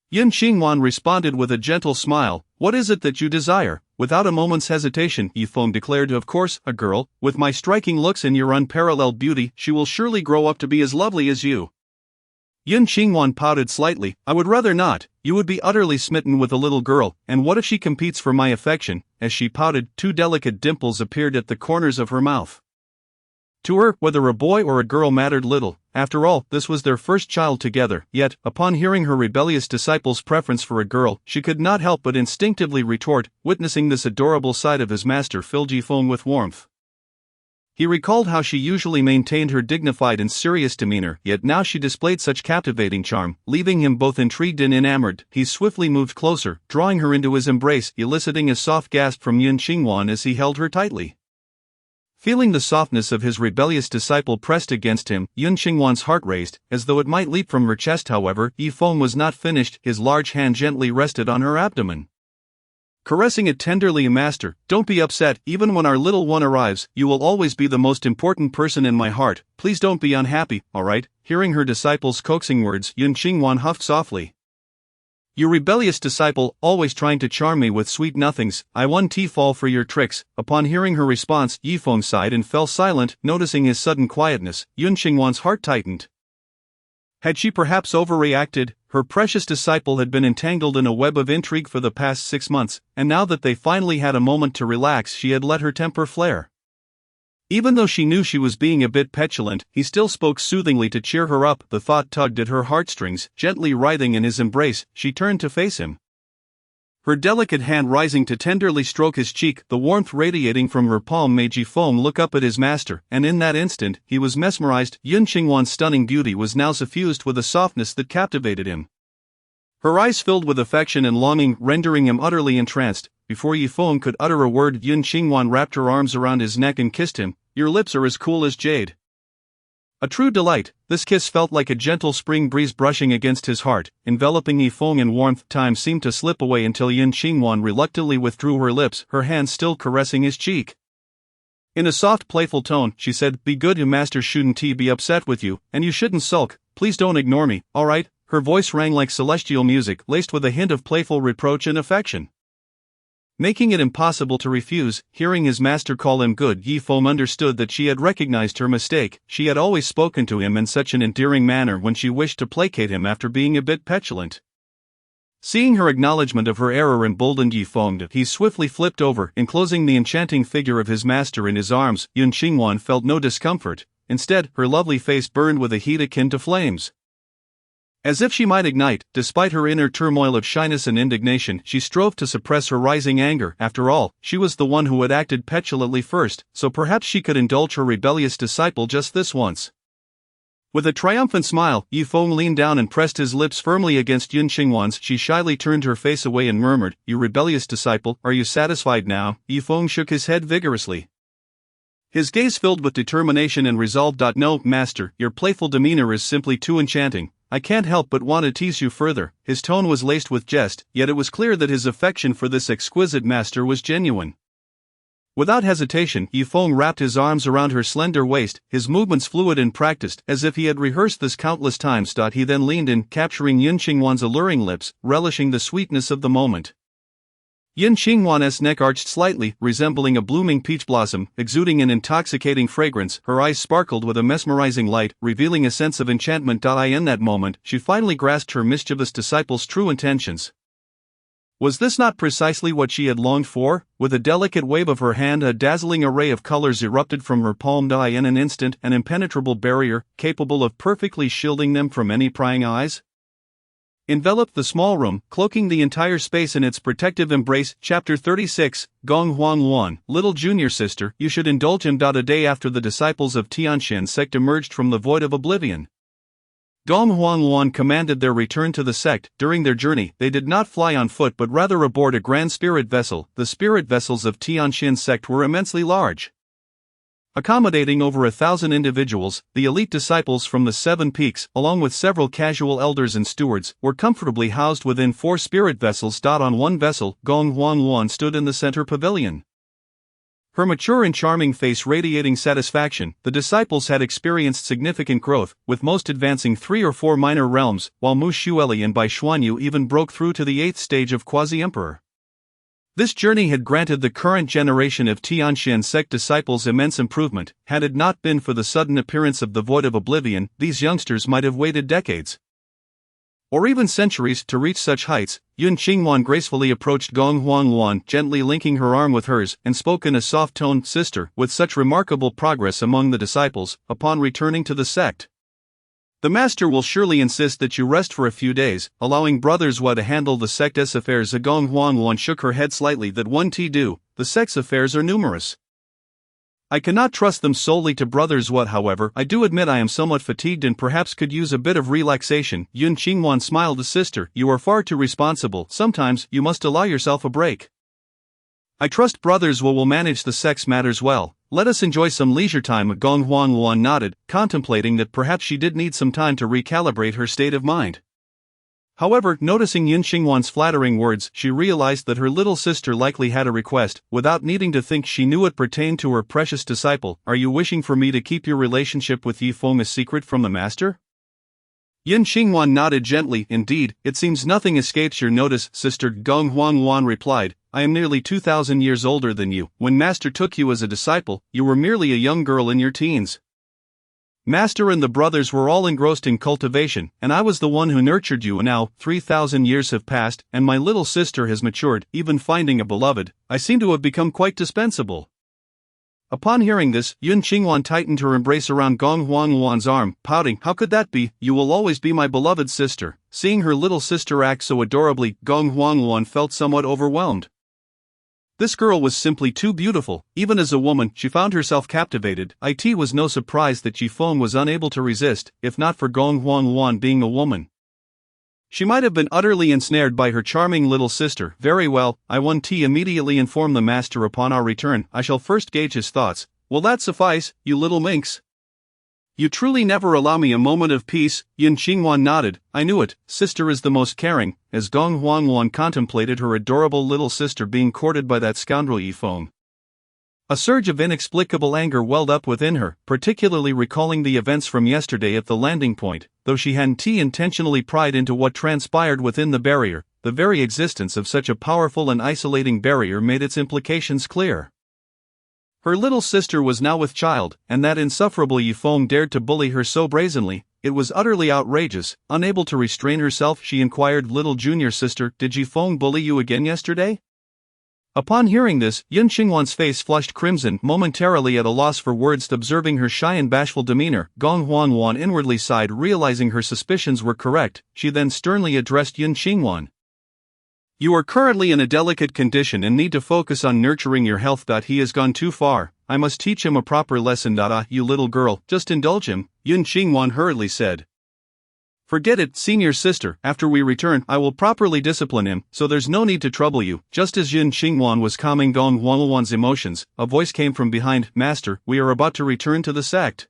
Yun Qingwan responded with a gentle smile. "What is it that you desire?" Without a moment's hesitation, Yifeng declared, "Of course, a girl. With my striking looks and your unparalleled beauty, she will surely grow up to be as lovely as you." Yun Qingwan pouted slightly. "I would rather not. You would be utterly smitten with a little girl, and what if she competes for my affection?" As she pouted, 2 delicate dimples appeared at the corners of her mouth. To her, whether a boy or a girl mattered little. After all, this was their first child together. Yet, upon hearing her rebellious disciple's preference for a girl, she could not help but instinctively retort. Witnessing this adorable side of his master filled Yifeng with warmth. He recalled how she usually maintained her dignified and serious demeanor, yet now she displayed such captivating charm, leaving him both intrigued and enamored. He swiftly moved closer, drawing her into his embrace, eliciting a soft gasp from Yun Qingwan as he held her tightly. Feeling the softness of his rebellious disciple pressed against him, Yun Qingwan's heart raced, as though it might leap from her chest. However, Yifeng was not finished. His large hand gently rested on her abdomen, caressing it tenderly. "Master, don't be upset. Even when our little one arrives, you will always be the most important person in my heart. Please don't be unhappy, alright?" Hearing her disciple's coaxing words, Yun Qingwan huffed softly. "You rebellious disciple, always trying to charm me with sweet nothings. I won't fall for your tricks." Upon hearing her response, Yifeng sighed and fell silent. Noticing his sudden quietness, Yun Qingwan's heart tightened. Had she perhaps overreacted? Her precious disciple had been entangled in a web of intrigue for the past 6 months, and now that they finally had a moment to relax, she had let her temper flare. Even though she knew she was being a bit petulant, he still spoke soothingly to cheer her up. The thought tugged at her heartstrings. Gently writhing in his embrace, she turned to face him, her delicate hand rising to tenderly stroke his cheek. The warmth radiating from her palm made Yifeng look up at his master, and in that instant, he was mesmerized. Yun Qingwan's stunning beauty was now suffused with a softness that captivated him. Her eyes filled with affection and longing, rendering him utterly entranced. Before Yifeng could utter a word, Yun Qingwan wrapped her arms around his neck and kissed him. "Your lips are as cool as jade." A true delight, this kiss felt like a gentle spring breeze brushing against his heart, enveloping Yifeng in warmth. Time seemed to slip away until Yun Qingwan reluctantly withdrew her lips, her hand still caressing his cheek. In a soft, playful tone, she said, "Be good, your master shouldn't be upset with you, and you shouldn't sulk. Please don't ignore me, alright?" Her voice rang like celestial music, laced with a hint of playful reproach and affection, making it impossible to refuse. Hearing his master call him good, Yifeng understood that she had recognized her mistake. She had always spoken to him in such an endearing manner when she wished to placate him after being a bit petulant. Seeing her acknowledgement of her error emboldened Yifeng, he swiftly flipped over, enclosing the enchanting figure of his master in his arms. Yun Qingwan felt no discomfort. Instead, her lovely face burned with a heat akin to flames. As if she might ignite, despite her inner turmoil of shyness and indignation, she strove to suppress her rising anger. After all, she was the one who had acted petulantly first, so perhaps she could indulge her rebellious disciple just this once. With a triumphant smile, Yifeng leaned down and pressed his lips firmly against Yun Qingwan's. She shyly turned her face away and murmured, "You rebellious disciple, are you satisfied now?" Yifeng shook his head vigorously. His gaze filled with determination and resolve. "No, master, your playful demeanor is simply too enchanting. I can't help but want to tease you further." His tone was laced with jest, yet it was clear that his affection for this exquisite master was genuine. Without hesitation, Yifeng wrapped his arms around her slender waist, his movements fluid and practiced, as if he had rehearsed this countless times. He then leaned in, capturing Yun Qingwan's alluring lips, relishing the sweetness of the moment. Yun Qingwan's neck arched slightly, resembling a blooming peach blossom, exuding an intoxicating fragrance. Her eyes sparkled with a mesmerizing light, revealing a sense of enchantment. In that moment, she finally grasped her mischievous disciple's true intentions. Was this not precisely what she had longed for? With a delicate wave of her hand, a dazzling array of colors erupted from her palm. In an instant, an impenetrable barrier, capable of perfectly shielding them from any prying eyes, enveloped the small room, cloaking the entire space in its protective embrace. Chapter 36, Gong Huangluan, Little Junior Sister, you should indulge him. A day after the disciples of Tianxian sect emerged from the void of oblivion, Gong Huangluan commanded their return to the sect. During their journey, they did not fly on foot but rather aboard a grand spirit vessel. The spirit vessels of Tianxian sect were immensely large, accommodating over 1,000 individuals. The elite disciples from the Seven Peaks, along with several casual elders and stewards, were comfortably housed within 4 spirit vessels. On one vessel, Gong Huangluan stood in the center pavilion, her mature and charming face radiating satisfaction. The disciples had experienced significant growth, with most advancing 3 or 4 minor realms, while Mu Xueli and Bai Xuanyu even broke through to the 8th stage of Quasi-Emperor. This journey had granted the current generation of Tianxian sect disciples immense improvement. Had it not been for the sudden appearance of the Void of Oblivion, these youngsters might have waited decades, or even centuries, to reach such heights. Yun Qingwan gracefully approached Gong Huangluan, gently linking her arm with hers, and spoke in a soft tone, "Sister, with such remarkable progress among the disciples, upon returning to the sect, the master will surely insist that you rest for a few days, allowing brothers Hua to handle the sect's affairs." Gong Huangluan shook her head slightly. "That one do, the sect's affairs are numerous. I cannot trust them solely to brothers Hua. However, I do admit I am somewhat fatigued and perhaps could use a bit of relaxation." Yun Qingwan smiled. "Sister, you are far too responsible. Sometimes, you must allow yourself a break. I trust brothers Hua will manage the sect's matters well. Let us enjoy some leisure time." Gong Huangluan nodded, contemplating that perhaps she did need some time to recalibrate her state of mind. However, noticing Yun Qingwan's flattering words, she realized that her little sister likely had a request. Without needing to think, she knew it pertained to her precious disciple. "Are you wishing for me to keep your relationship with Yifeng a secret from the master?" Yun Qingwan nodded gently. "Indeed, it seems nothing escapes your notice, sister." Gong Huangluan replied, "I am nearly 2,000 years older than you. When master took you as a disciple, you were merely a young girl in your teens. Master and the brothers were all engrossed in cultivation, and I was the one who nurtured you. Now, 3,000 years have passed, and my little sister has matured. Even finding a beloved, I seem to have become quite dispensable." Upon hearing this, Yun Qingwan tightened her embrace around Gong Huangluan's arm, pouting, "How could that be? You will always be my beloved sister." Seeing her little sister act so adorably, Gong Huangluan felt somewhat overwhelmed. This girl was simply too beautiful. Even as a woman, she found herself captivated. It was no surprise that Yifeng was unable to resist, if not for Gong Huangluan being a woman. She might have been utterly ensnared by her charming little sister. "Very well, I want to immediately inform the master upon our return. I shall first gauge his thoughts. Will that suffice, you little minx? You truly never allow me a moment of peace." Yun Qingwan nodded. "I knew it. Sister is the most caring." As Gong Huangluan contemplated her adorable little sister being courted by that scoundrel Yifeng, a surge of inexplicable anger welled up within her, particularly recalling the events from yesterday at the landing point. Though she hadn't intentionally pried into what transpired within the barrier, the very existence of such a powerful and isolating barrier made its implications clear. Her little sister was now with child, and that insufferable Yifeng dared to bully her so brazenly. It was utterly outrageous. Unable to restrain herself, she inquired, "Little junior sister, did Yifeng bully you again yesterday?" Upon hearing this, Yun Qingwan's face flushed crimson, momentarily at a loss for words. Observing her shy and bashful demeanor, Gong Huangluan inwardly sighed, realizing her suspicions were correct. She then sternly addressed Yun Qingwan. "You are currently in a delicate condition and need to focus on nurturing your health. He has gone too far. I must teach him a proper lesson. You little girl, just indulge him, Yun Qingwan hurriedly said. Forget it, senior sister, after we return I will properly discipline him, so there's no need to trouble you. Just as Yun Qingwan was calming Gong Huangwan's emotions, a voice came from behind. Master, we are about to return to the sect.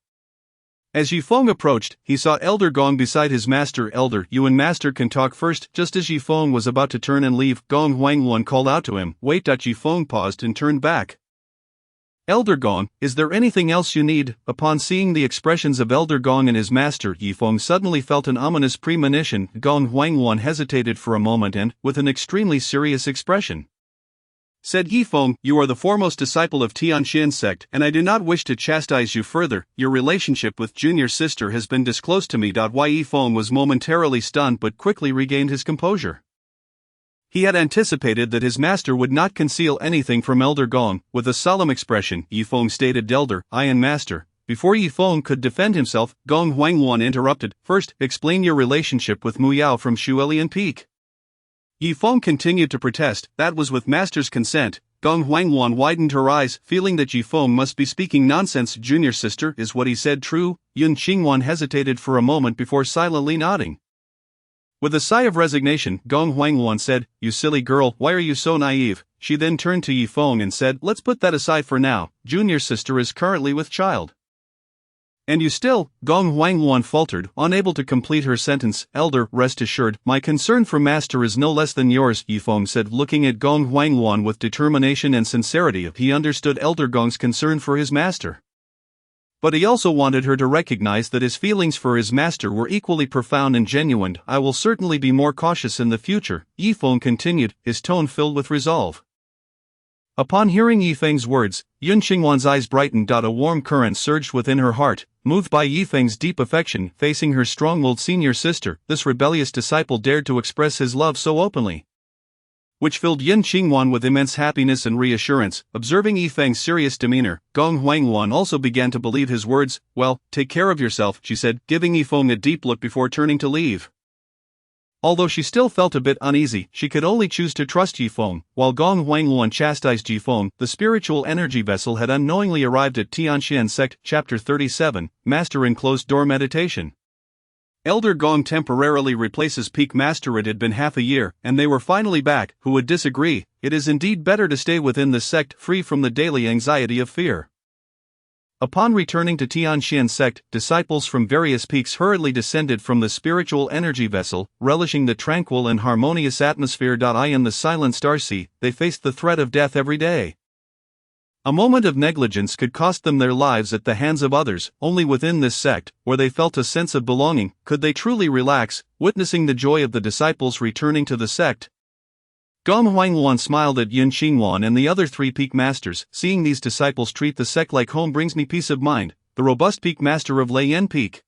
As Yifeng approached, he saw Elder Gong beside his master. Elder, you and master can talk first. Just as Yifeng was about to turn and leave, Gong Huangwan called out to him. Wait. Yifeng paused and turned back. Elder Gong, is there anything else you need? Upon seeing the expressions of Elder Gong and his master, Yifeng suddenly felt an ominous premonition. Gong Huangwan hesitated for a moment and, with an extremely serious expression, said, Yifeng, you are the foremost disciple of Tianxian sect, and I do not wish to chastise you further. Your relationship with junior sister has been disclosed to me. Yifeng was momentarily stunned but quickly regained his composure. He had anticipated that his master would not conceal anything from Elder Gong. With a solemn expression, Yifeng stated, Elder, I and master. Before Yifeng could defend himself, Gong Huangwan interrupted. First, explain your relationship with Mu Yao from Shuelian Peak. Yifeng continued to protest. That was with master's consent. Gong Huangwan widened her eyes, feeling that Yifeng must be speaking nonsense. Junior sister, is what he said true? Yun Qingwan hesitated for a moment before silently nodding. With a sigh of resignation, Gong Huangwan said, You silly girl, why are you so naive? She then turned to Yifeng and said, Let's put that aside for now. Junior sister is currently with child. And you still? Gong Huangwan faltered, unable to complete her sentence. Elder, rest assured, my concern for master is no less than yours, Yifeng said, looking at Gong Huangwan with determination and sincerity. He understood Elder Gong's concern for his master, but he also wanted her to recognize that his feelings for his master were equally profound and genuine. I will certainly be more cautious in the future, Yifeng continued, his tone filled with resolve. Upon hearing Yifeng's words, Yun Qingwan's eyes brightened. A warm current surged within her heart, moved by Yifeng's deep affection. Facing her strong-willed senior sister, this rebellious disciple dared to express his love so openly, which filled Yun Qingwan with immense happiness and reassurance. Observing Yifeng's serious demeanor, Gong Huangwan also began to believe his words. Well, take care of yourself, she said, giving Yifeng a deep look before turning to leave. Although she still felt a bit uneasy, she could only choose to trust Yifeng. While Gong Huangwan chastised Yifeng, the spiritual energy vessel had unknowingly arrived at Tianxian sect. Chapter 37, Master in Closed Door Meditation. Elder Gong temporarily replaces Peak Master. It had been half a year, and they were finally back. Who would disagree? It is indeed better to stay within the sect, free from the daily anxiety of fear. Upon returning to Tianxian sect, disciples from various peaks hurriedly descended from the spiritual energy vessel, relishing the tranquil and harmonious atmosphere. In the silent Starsea, they faced the threat of death every day. A moment of negligence could cost them their lives at the hands of others. Only within this sect, where they felt a sense of belonging, could they truly relax, witnessing the joy of the disciples returning to the sect. Gong Huangwan smiled at Yun Qingwan and the other three peak masters. Seeing these disciples treat the sect like home brings me peace of mind. The robust peak master of Lei Peak,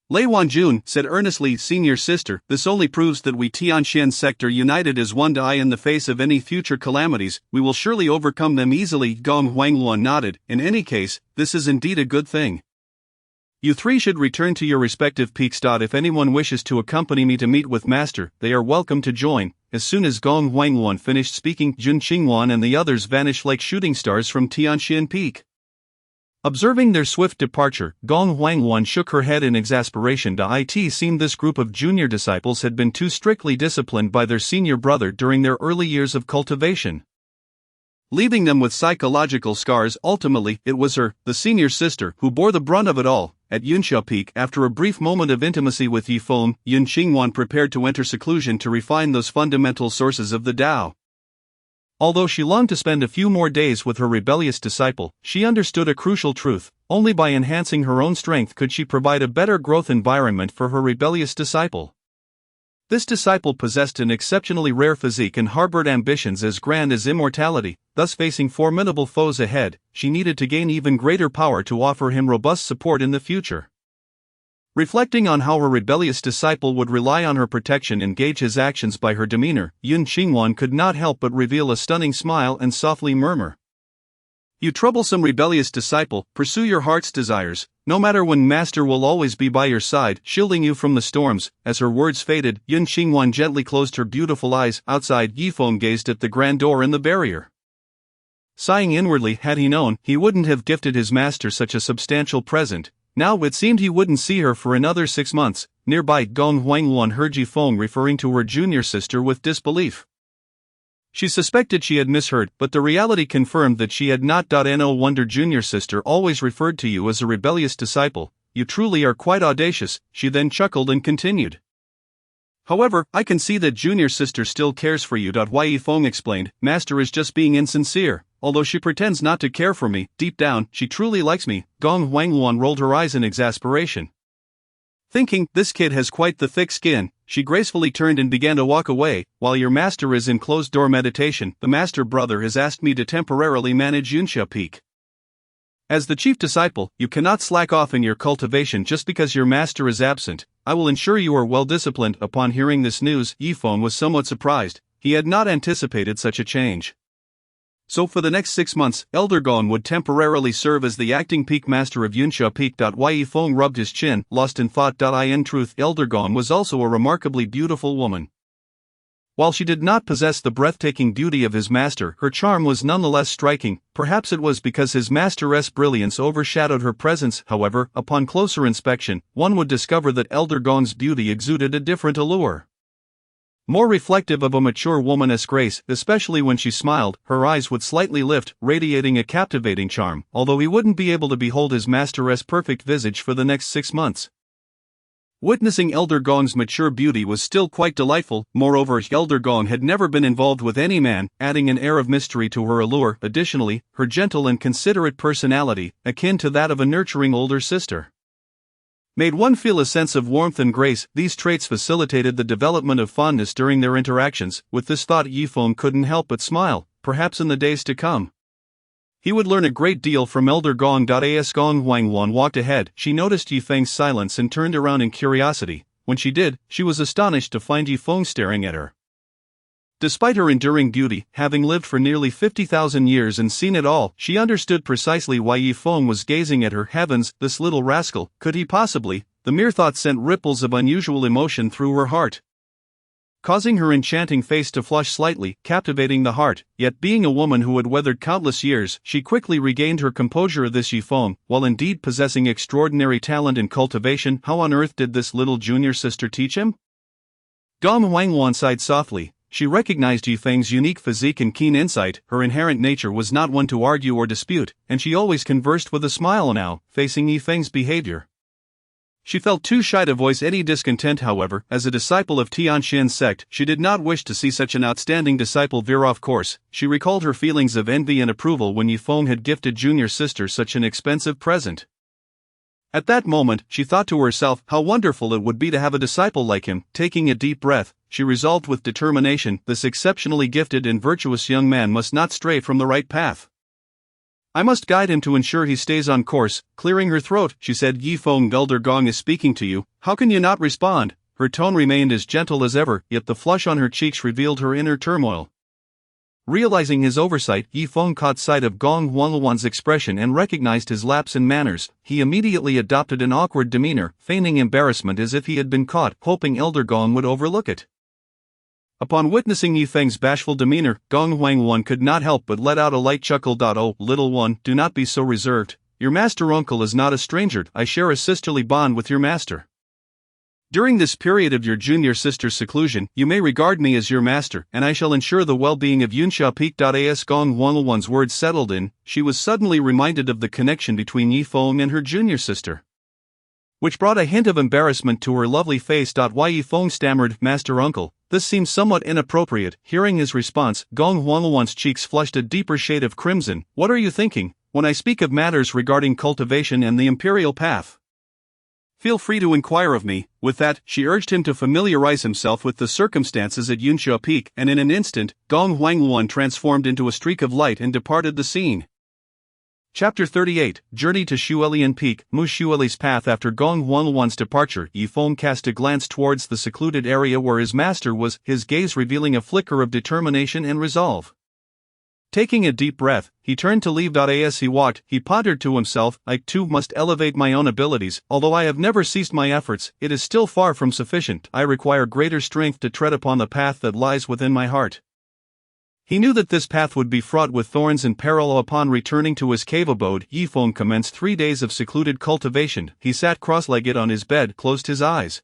Lei Wanjun, said earnestly, Senior sister, this only proves that we Tianxian sect are united as one. In the face of any future calamities, we will surely overcome them easily. Gong Huangwan nodded. In any case, this is indeed a good thing. You three should return to your respective peaks. If anyone wishes to accompany me to meet with master, they are welcome to join. As soon as Gong Huangwan finished speaking, Yun Qingwan and the others vanished like shooting stars from Tianxian Peak. Observing their swift departure, Gong Huangwan shook her head in exasperation. It seemed this group of junior disciples had been too strictly disciplined by their senior brother during their early years of cultivation, leaving them with psychological scars. Ultimately, it was her, the senior sister, who bore the brunt of it all. At Yunsha Peak, after a brief moment of intimacy with Yifeng, Yun Qingwan prepared to enter seclusion to refine those fundamental sources of the Tao. Although she longed to spend a few more days with her rebellious disciple, she understood a crucial truth: only by enhancing her own strength could she provide a better growth environment for her rebellious disciple. This disciple possessed an exceptionally rare physique and harbored ambitions as grand as immortality. Thus, facing formidable foes ahead, she needed to gain even greater power to offer him robust support in the future. Reflecting on how her rebellious disciple would rely on her protection and gauge his actions by her demeanor, Yun Qingwan could not help but reveal a stunning smile and softly murmur, You troublesome rebellious disciple, pursue your heart's desires. No matter when, master will always be by your side, shielding you from the storms. As her words faded, Yun Qingwan gently closed her beautiful eyes. Outside, Yifeng gazed at the grand door in the barrier. Sighing inwardly, had he known, he wouldn't have gifted his master such a substantial present. Now it seemed he wouldn't see her for another 6 months. Nearby, Gong Huangluan heard Yi Feng referring to her junior sister with disbelief. She suspected she had misheard, but the reality confirmed that she had not. No wonder junior sister always referred to you as a rebellious disciple. You truly are quite audacious, she then chuckled and continued. However, I can see that junior sister still cares for you. Yi Feng explained, master is just being insincere. Although she pretends not to care for me, deep down, she truly likes me. Gong Huangluan rolled her eyes in exasperation. Thinking, this kid has quite the thick skin, she gracefully turned and began to walk away. While your master is in closed-door meditation, the master brother has asked me to temporarily manage Yunxia Peak. As the chief disciple, you cannot slack off in your cultivation just because your master is absent. I will ensure you are well disciplined. Upon hearing this news, Yi Feng was somewhat surprised. He had not anticipated such a change. So for the next 6 months, Elder Gong would temporarily serve as the acting peak master of Yunxia Peak. Yi Feng rubbed his chin, lost in thought. In truth, Elder Gong was also a remarkably beautiful woman. While she did not possess the breathtaking beauty of his master, her charm was nonetheless striking. Perhaps it was because his master's brilliance overshadowed her presence. However, upon closer inspection, one would discover that Elder Gong's beauty exuded a different allure. More reflective of a mature woman's grace, especially when she smiled, her eyes would slightly lift, radiating a captivating charm, although he wouldn't be able to behold his master's perfect visage for the next 6 months. Witnessing Elder Gong's mature beauty was still quite delightful. Moreover, Elder Gong had never been involved with any man, adding an air of mystery to her allure. Additionally, her gentle and considerate personality, akin to that of a nurturing older sister, made one feel a sense of warmth and grace. These traits facilitated the development of fondness during their interactions. With this thought, Yi Feng couldn't help but smile. Perhaps in the days to come, he would learn a great deal from Elder Gong. As Gong Huangluan walked ahead, she noticed Yi Feng's silence and turned around in curiosity. When she did, she was astonished to find Yi Feng staring at her. Despite her enduring beauty, having lived for nearly 50,000 years and seen it all, she understood precisely why Yi Feng was gazing at her. Heavens, this little rascal, could he possibly? The mere thought sent ripples of unusual emotion through her heart, causing her enchanting face to flush slightly, captivating the heart. Yet being a woman who had weathered countless years, she quickly regained her composure. This Yi Feng, while indeed possessing extraordinary talent in cultivation, how on earth did this little junior sister teach him? Gong Huangluan sighed softly. She recognized Yi Feng's unique physique and keen insight. Her inherent nature was not one to argue or dispute, and she always conversed with a smile. Now, facing Yi Feng's behavior, she felt too shy to voice any discontent. However, as a disciple of Tianxin's sect, she did not wish to see such an outstanding disciple veer off course. She recalled her feelings of envy and approval when Yi Feng had gifted junior sister such an expensive present. At that moment, she thought to herself how wonderful it would be to have a disciple like him. Taking a deep breath, she resolved with determination, this exceptionally gifted and virtuous young man must not stray from the right path. I must guide him to ensure he stays on course. Clearing her throat, she said, Yi Feng, Elder Gong is speaking to you. How can you not respond? Her tone remained as gentle as ever, yet the flush on her cheeks revealed her inner turmoil. Realizing his oversight, Yi Feng caught sight of Gong Huangluan's expression and recognized his lapse in manners. He immediately adopted an awkward demeanor, feigning embarrassment as if he had been caught, hoping Elder Gong would overlook it. Upon witnessing Yi Feng's bashful demeanor, Gong Huangluan could not help but let out a light chuckle. Oh, little one, do not be so reserved. Your master uncle is not a stranger. I share a sisterly bond with your master. During this period of your junior sister's seclusion, you may regard me as your master, and I shall ensure the well-being of Yunxia Peak. As Gong Huangluan's words settled in, she was suddenly reminded of the connection between Yi Feng and her junior sister, which brought a hint of embarrassment to her lovely face. Yi Feng stammered, Master Uncle, this seems somewhat inappropriate. Hearing his response, Gong Huangluan's cheeks flushed a deeper shade of crimson. What are you thinking? When I speak of matters regarding cultivation and the imperial path, feel free to inquire of me. With that, she urged him to familiarize himself with the circumstances at Yunxia Peak, and in an instant, Gong Huangluan transformed into a streak of light and departed the scene. Chapter 38, Journey to Shuelian Peak. Mu Shueli's path. After Gong Huangluan's departure, Yi Feng cast a glance towards the secluded area where his master was, his gaze revealing a flicker of determination and resolve. Taking a deep breath, he turned to leave. As he walked, he pondered to himself, I too must elevate my own abilities. Although I have never ceased my efforts, it is still far from sufficient. I require greater strength to tread upon the path that lies within my heart. He knew that this path would be fraught with thorns and peril. Upon returning to his cave abode, Yifeng commenced 3 days of secluded cultivation. He sat cross-legged on his bed, closed his eyes,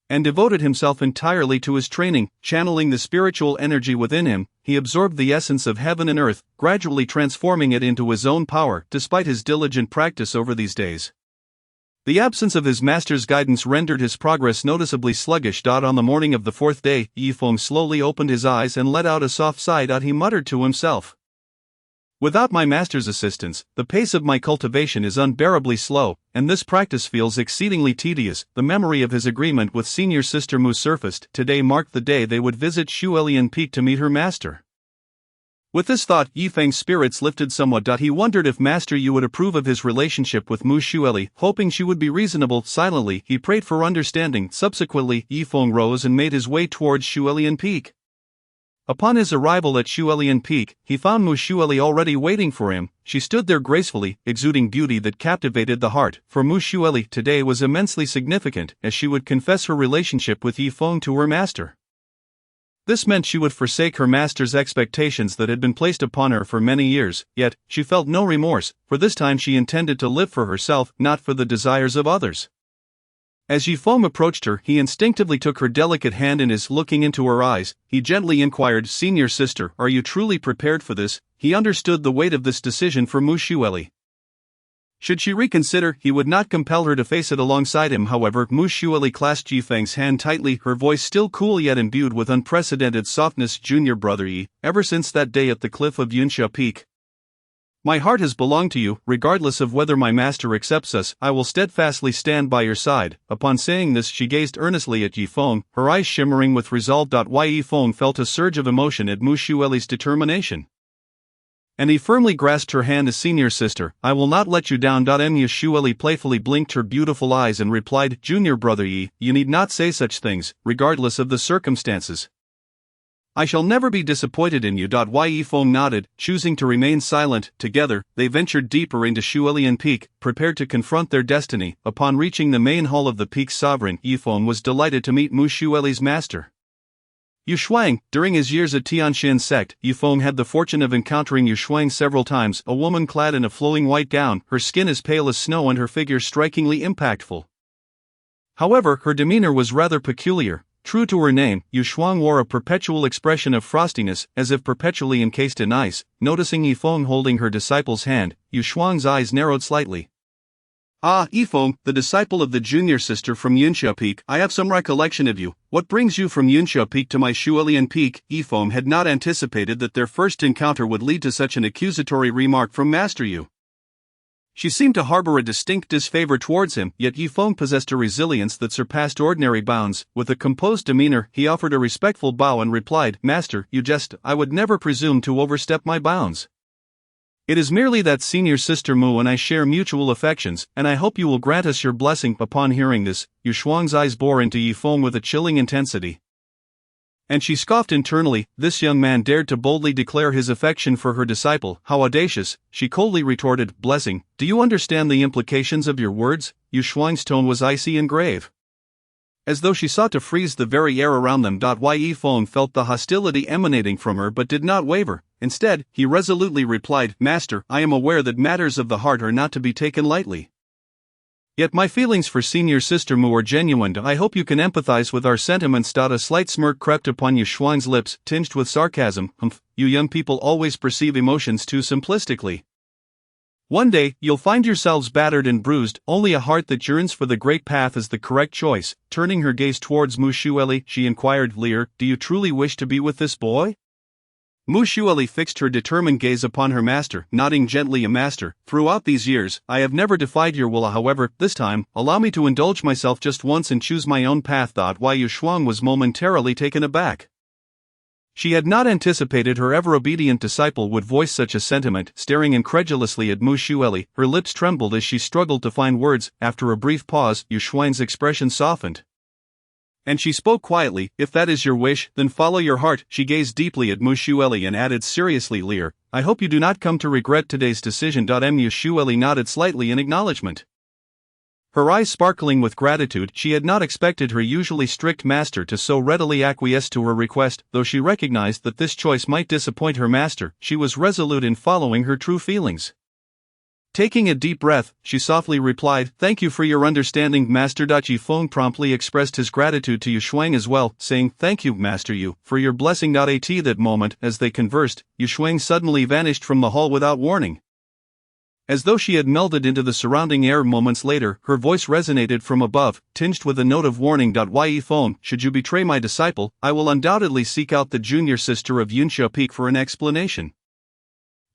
and devoted himself entirely to his training. Channeling the spiritual energy within him, he absorbed the essence of heaven and earth, gradually transforming it into his own power. Despite his diligent practice over these days, the absence of his master's guidance rendered his progress noticeably sluggish. On the morning of the 4th day, Yifeng slowly opened his eyes and let out a soft sigh. He muttered to himself, "Without my master's assistance, the pace of my cultivation is unbearably slow, and this practice feels exceedingly tedious." The memory of his agreement with senior sister Mu surfaced. Today marked the day they would visit Shuelian Peak to meet her master. With this thought, Yifeng's spirits lifted somewhat. He wondered if Master Yu would approve of his relationship with Mu Xueli. Hoping she would be reasonable, silently, he prayed for understanding. Subsequently, Yifeng rose and made his way towards Shuelian Peak. Upon his arrival at Shuelian Peak, he found Mu Xueli already waiting for him. She stood there gracefully, exuding beauty that captivated the heart. For Mu Xueli, today was immensely significant, as she would confess her relationship with Yifeng to her master. This meant she would forsake her master's expectations that had been placed upon her for many years, yet, she felt no remorse, for this time she intended to live for herself, not for the desires of others. As Yifeng approached her, he instinctively took her delicate hand in his. Looking into her eyes, he gently inquired, "Senior sister, are you truly prepared for this?" He understood the weight of this decision for Mu Xueli. Should she reconsider, he would not compel her to face it alongside him. However, Mu Xueli clasped Yifeng's hand tightly, her voice still cool yet imbued with unprecedented softness. "Junior brother Yi, ever since that day at the cliff of Yunsha Peak, my heart has belonged to you. Regardless of whether my master accepts us, I will steadfastly stand by your side." Upon saying this, she gazed earnestly at Yifeng, her eyes shimmering with resolve. Yifeng felt a surge of emotion at Mu Xueli's determination, and he firmly grasped her hand as, "Senior sister, I will not let you down." Mu Xueli playfully blinked her beautiful eyes and replied, "Junior brother Yi, you need not say such things, regardless of the circumstances. I shall never be disappointed in you." Yifeng nodded, choosing to remain silent. Together, they ventured deeper into Shuelian Peak, prepared to confront their destiny. Upon reaching the main hall of the peak's sovereign, Yifeng was delighted to meet Mu Xueli's master, Yu Shuang. During his years at Tianxin sect, Yifeng had the fortune of encountering Yu Shuang several times, a woman clad in a flowing white gown, her skin as pale as snow and her figure strikingly impactful. However, her demeanor was rather peculiar. True to her name, Yu Shuang wore a perpetual expression of frostiness, as if perpetually encased in ice. Noticing Yifeng holding her disciple's hand, Yu Shuang's eyes narrowed slightly. "Ah, Yifeng, the disciple of the junior sister from Yunsha Peak, I have some recollection of you. What brings you from Yunsha Peak to my Shuelian Peak?" Yifeng had not anticipated that their first encounter would lead to such an accusatory remark from Master Yu. She seemed to harbor a distinct disfavor towards him, yet Yifeng possessed a resilience that surpassed ordinary bounds. With a composed demeanor, he offered a respectful bow and replied, "Master, you jest, I would never presume to overstep my bounds. It is merely that senior sister Mu and I share mutual affections, and I hope you will grant us your blessing." Upon hearing this, Yu Shuang's eyes bore into Yifeng with a chilling intensity, and she scoffed internally. This young man dared to boldly declare his affection for her disciple. How audacious! She coldly retorted, "Blessing, do you understand the implications of your words?" Yu Shuang's tone was icy and grave, as though she sought to freeze the very air around them. Yifeng felt the hostility emanating from her but did not waver. Instead, he resolutely replied, "Master, I am aware that matters of the heart are not to be taken lightly. Yet my feelings for senior sister Mu are genuine. I hope you can empathize with our sentiments." A slight smirk crept upon Yu Shuang's lips, tinged with sarcasm. "Humph, you young people always perceive emotions too simplistically. One day, you'll find yourselves battered and bruised. Only a heart that yearns for the great path is the correct choice." Turning her gaze towards Mu Xueli, she inquired, "Leer, do you truly wish to be with this boy?" Mu Xueli fixed her determined gaze upon her master, nodding gently. "Master, throughout these years, I have never defied your will. However, this time, allow me to indulge myself just once and choose my own path." Yu Shuang was momentarily taken aback. She had not anticipated her ever-obedient disciple would voice such a sentiment. Staring incredulously at Mu Xueli, her lips trembled as she struggled to find words. After a brief pause, Yu Shuang's expression softened, and she spoke quietly, "If that is your wish, then follow your heart." She gazed deeply at Mu Xueli and added seriously, "Leer, I hope you do not come to regret today's decision." Mu Xueli nodded slightly in acknowledgement. Her eyes sparkling with gratitude, she had not expected her usually strict master to so readily acquiesce to her request. Though she recognized that this choice might disappoint her master, she was resolute in following her true feelings. Taking a deep breath, she softly replied, "Thank you for your understanding, Master." Yifeng promptly expressed his gratitude to Yu Shuang as well, saying, "Thank you, Master Yu, for your blessing." At that moment, as they conversed, Yu Shuang suddenly vanished from the hall without warning. As though she had melded into the surrounding air. Moments later, her voice resonated from above, tinged with a note of warning. Yifeng, should you betray my disciple, I will undoubtedly seek out the junior sister of Yunxia Peak for an explanation.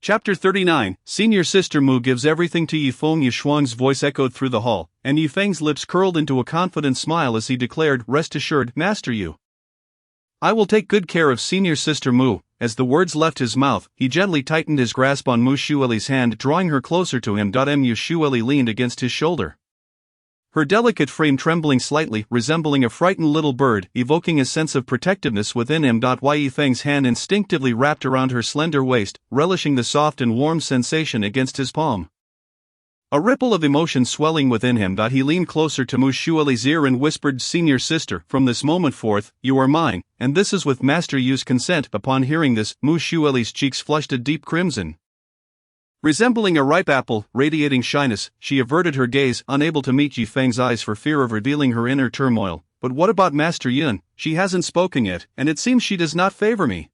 Chapter 39, Senior Sister Mu gives everything to Yifeng. Yu Shuang's voice echoed through the hall, and Yifeng's lips curled into a confident smile as he declared, "Rest assured, Master Yu. I will take good care of Senior Sister Mu." As the words left his mouth, he gently tightened his grasp on Mu Shueli's hand, drawing her closer to him. Mu Shueli leaned against his shoulder, her delicate frame trembling slightly, resembling a frightened little bird, evoking a sense of protectiveness within him. Yifeng's hand instinctively wrapped around her slender waist, relishing the soft and warm sensation against his palm. A ripple of emotion swelling within him. He leaned closer to Mu Shueli's ear and whispered, "Senior sister, from this moment forth, you are mine, and this is with Master Yu's consent." Upon hearing this, Mu Shueli's cheeks flushed a deep crimson. Resembling a ripe apple, radiating shyness, she averted her gaze, unable to meet Yifeng's eyes for fear of revealing her inner turmoil. "But what about Master Yun? She hasn't spoken yet, and it seems she does not favor me."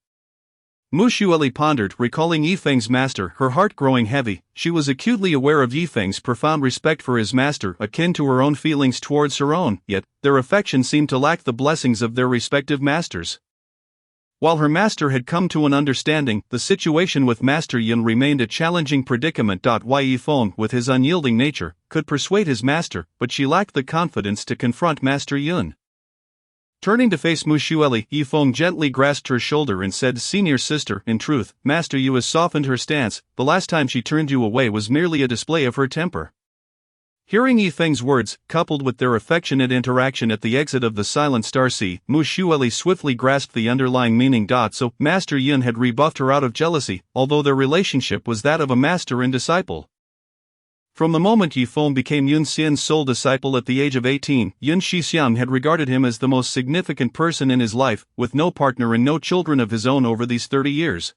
Mu Shueli pondered, recalling Yifeng's master, her heart growing heavy. She was acutely aware of Yifeng's profound respect for his master, akin to her own feelings towards her own, yet their affection seemed to lack the blessings of their respective masters. While her master had come to an understanding, the situation with Master Yun remained a challenging predicament. Yifeng, with his unyielding nature, could persuade his master, but she lacked the confidence to confront Master Yun. Turning to face Mu Shueli, Yifeng gently grasped her shoulder and said, "Senior sister, in truth, Master Yu has softened her stance. The last time she turned you away was merely a display of her temper." Hearing Yifeng's words, coupled with their affectionate interaction at the exit of the Silent Star Sea, Mu Shueli swiftly grasped the underlying meaning. So, Master Yun had rebuffed her out of jealousy, although their relationship was that of a master and disciple. From the moment Yifeng became Yun Xian's sole disciple at the age of 18, Yun Shixiang had regarded him as the most significant person in his life, with no partner and no children of his own over these 30 years.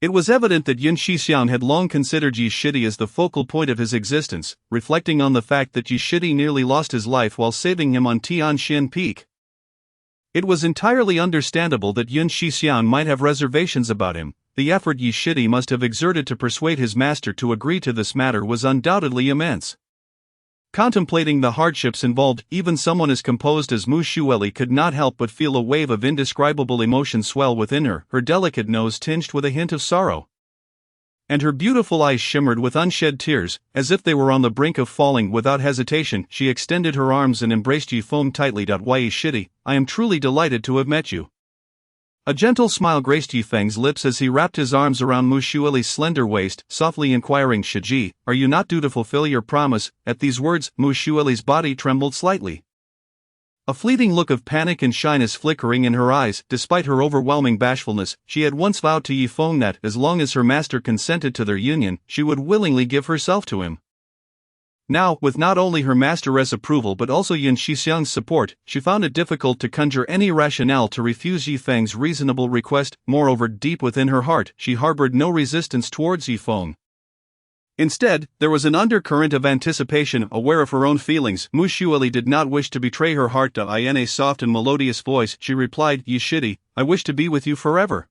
It was evident that Yun Shixiang had long considered Yi Shidi as the focal point of his existence, reflecting on the fact that Yi Shidi nearly lost his life while saving him on Tianxin Peak. It was entirely understandable that Yun Shixiang might have reservations about him. The effort Yi Shidi must have exerted to persuade his master to agree to this matter was undoubtedly immense. Contemplating the hardships involved, even someone as composed as Mu Shueli could not help but feel a wave of indescribable emotion swell within her, her delicate nose tinged with a hint of sorrow. And her beautiful eyes shimmered with unshed tears, as if they were on the brink of falling. Without hesitation, she extended her arms and embraced Yifeng tightly. Yi Shidi, I am truly delighted to have met you." A gentle smile graced Yifeng's lips as he wrapped his arms around Mu Shueli's slender waist, softly inquiring, "Shiji, are you not due to fulfill your promise?" At these words, Mu Shueli's body trembled slightly, a fleeting look of panic and shyness flickering in her eyes. Despite her overwhelming bashfulness, she had once vowed to Yifeng that, as long as her master consented to their union, she would willingly give herself to him. Now, with not only her master's approval but also Yun Shixiang's support, she found it difficult to conjure any rationale to refuse Yifeng's reasonable request. Moreover, deep within her heart, she harbored no resistance towards Yifeng. Instead, there was an undercurrent of anticipation. Aware of her own feelings, Mu Shueli did not wish to betray her heart. In a soft and melodious voice, she replied, "Yi Shidi, I wish to be with you forever.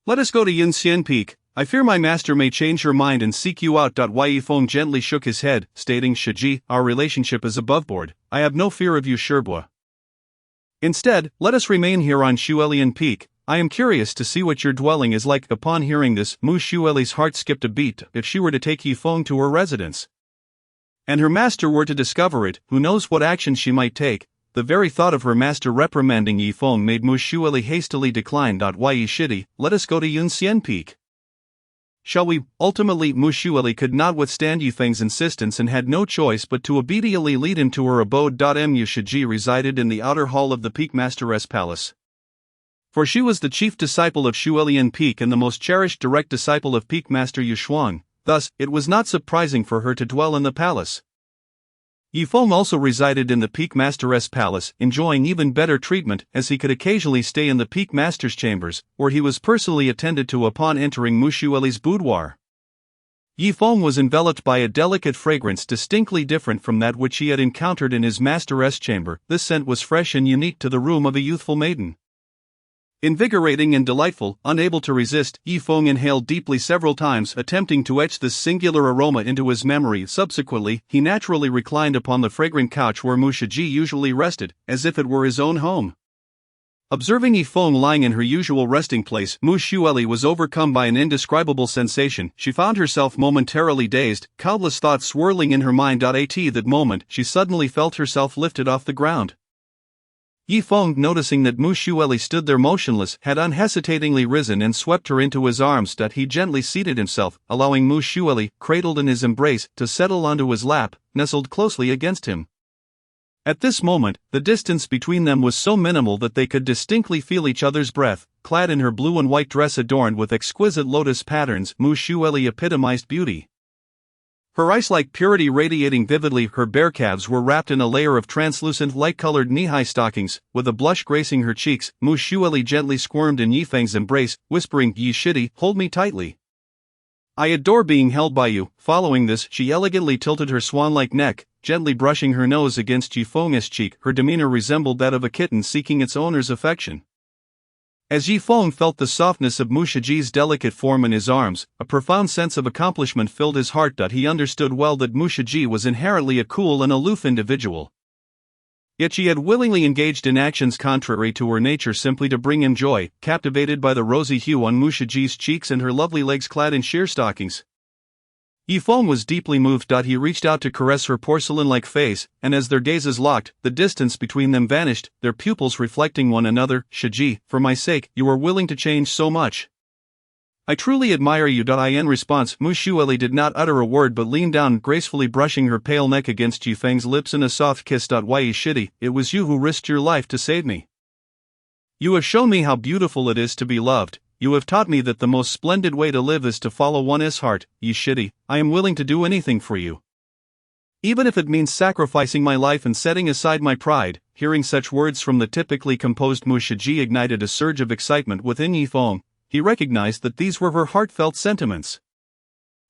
Let us go to Yunxian Peak. I fear my master may change her mind and seek you out." Yifeng gently shook his head, stating, "Shiji, our relationship is above board. I have no fear of you, Sherbua. Instead, let us remain here on Shuelian Peak. I am curious to see what your dwelling is like." Upon hearing this, Mu Shueli's heart skipped a beat. If she were to take Yifeng to her residence, and her master were to discover it, who knows what action she might take. The very thought of her master reprimanding Yifeng made Mu Shueli hastily decline. Yi Shidi, let us go to Yunxian Peak. Shall we? Ultimately, Mu Shueli could not withstand Yifeng's insistence and had no choice but to obediently lead him to her abode. Mu Shiji resided in the outer hall of the Peak Masteress Palace, for she was the chief disciple of Shuelian Peak and the most cherished direct disciple of Peak Master Yu Shuang. Thus, it was not surprising for her to dwell in the palace. Yifeng also resided in the Peak Master's palace, enjoying even better treatment as he could occasionally stay in the Peak Master's chambers, where he was personally attended to upon entering Mu Xueli's boudoir. Yifeng was enveloped by a delicate fragrance distinctly different from that which he had encountered in his master's chamber. This scent was fresh and unique to the room of a youthful maiden. Invigorating and delightful, unable to resist, Yifeng inhaled deeply several times, attempting to etch this singular aroma into his memory. Subsequently, he naturally reclined upon the fragrant couch where Mu Shiji usually rested, as if it were his own home. Observing Yifeng lying in her usual resting place, Mu Xueli was overcome by an indescribable sensation. She found herself momentarily dazed, countless thoughts swirling in her mind. At that moment, she suddenly felt herself lifted off the ground. Yifeng, noticing that Mu Xueli stood there motionless, had unhesitatingly risen and swept her into his arms. He gently seated himself, allowing Mu Xueli, cradled in his embrace, to settle onto his lap, nestled closely against him. At this moment, the distance between them was so minimal that they could distinctly feel each other's breath. Clad in her blue and white dress adorned with exquisite lotus patterns, Mu Xueli epitomized beauty. Her ice-like purity radiating vividly, her bare calves were wrapped in a layer of translucent light-colored knee-high stockings. With a blush gracing her cheeks, Mu Xueli gently squirmed in Yifeng's embrace, whispering, "Yi Shidi, hold me tightly. I adore being held by you." Following this, she elegantly tilted her swan-like neck, gently brushing her nose against Yifeng's cheek. Her demeanor resembled that of a kitten seeking its owner's affection. As Yifeng felt the softness of Mu Shiji's delicate form in his arms, a profound sense of accomplishment filled his heart. He understood well that Mu Shiji was inherently a cool and aloof individual. Yet she had willingly engaged in actions contrary to her nature simply to bring him joy, captivated by the rosy hue on Mu Shiji's cheeks and her lovely legs clad in sheer stockings. Yifeng was deeply moved. He reached out to caress her porcelain-like face, and as their gazes locked, the distance between them vanished, their pupils reflecting one another. "Shiji, for my sake, you are willing to change so much. I truly admire you." In response, Mu Xueli did not utter a word but leaned down, gracefully brushing her pale neck against Yifeng's lips in a soft kiss. Yi Shidi, it was you who risked your life to save me. You have shown me how beautiful it is to be loved. You have taught me that the most splendid way to live is to follow one's heart. Yi Shidi, I am willing to do anything for you. Even if it means sacrificing my life and setting aside my pride. Hearing such words from the typically composed Mu Shiji ignited a surge of excitement within Yifeng. He recognized that these were her heartfelt sentiments.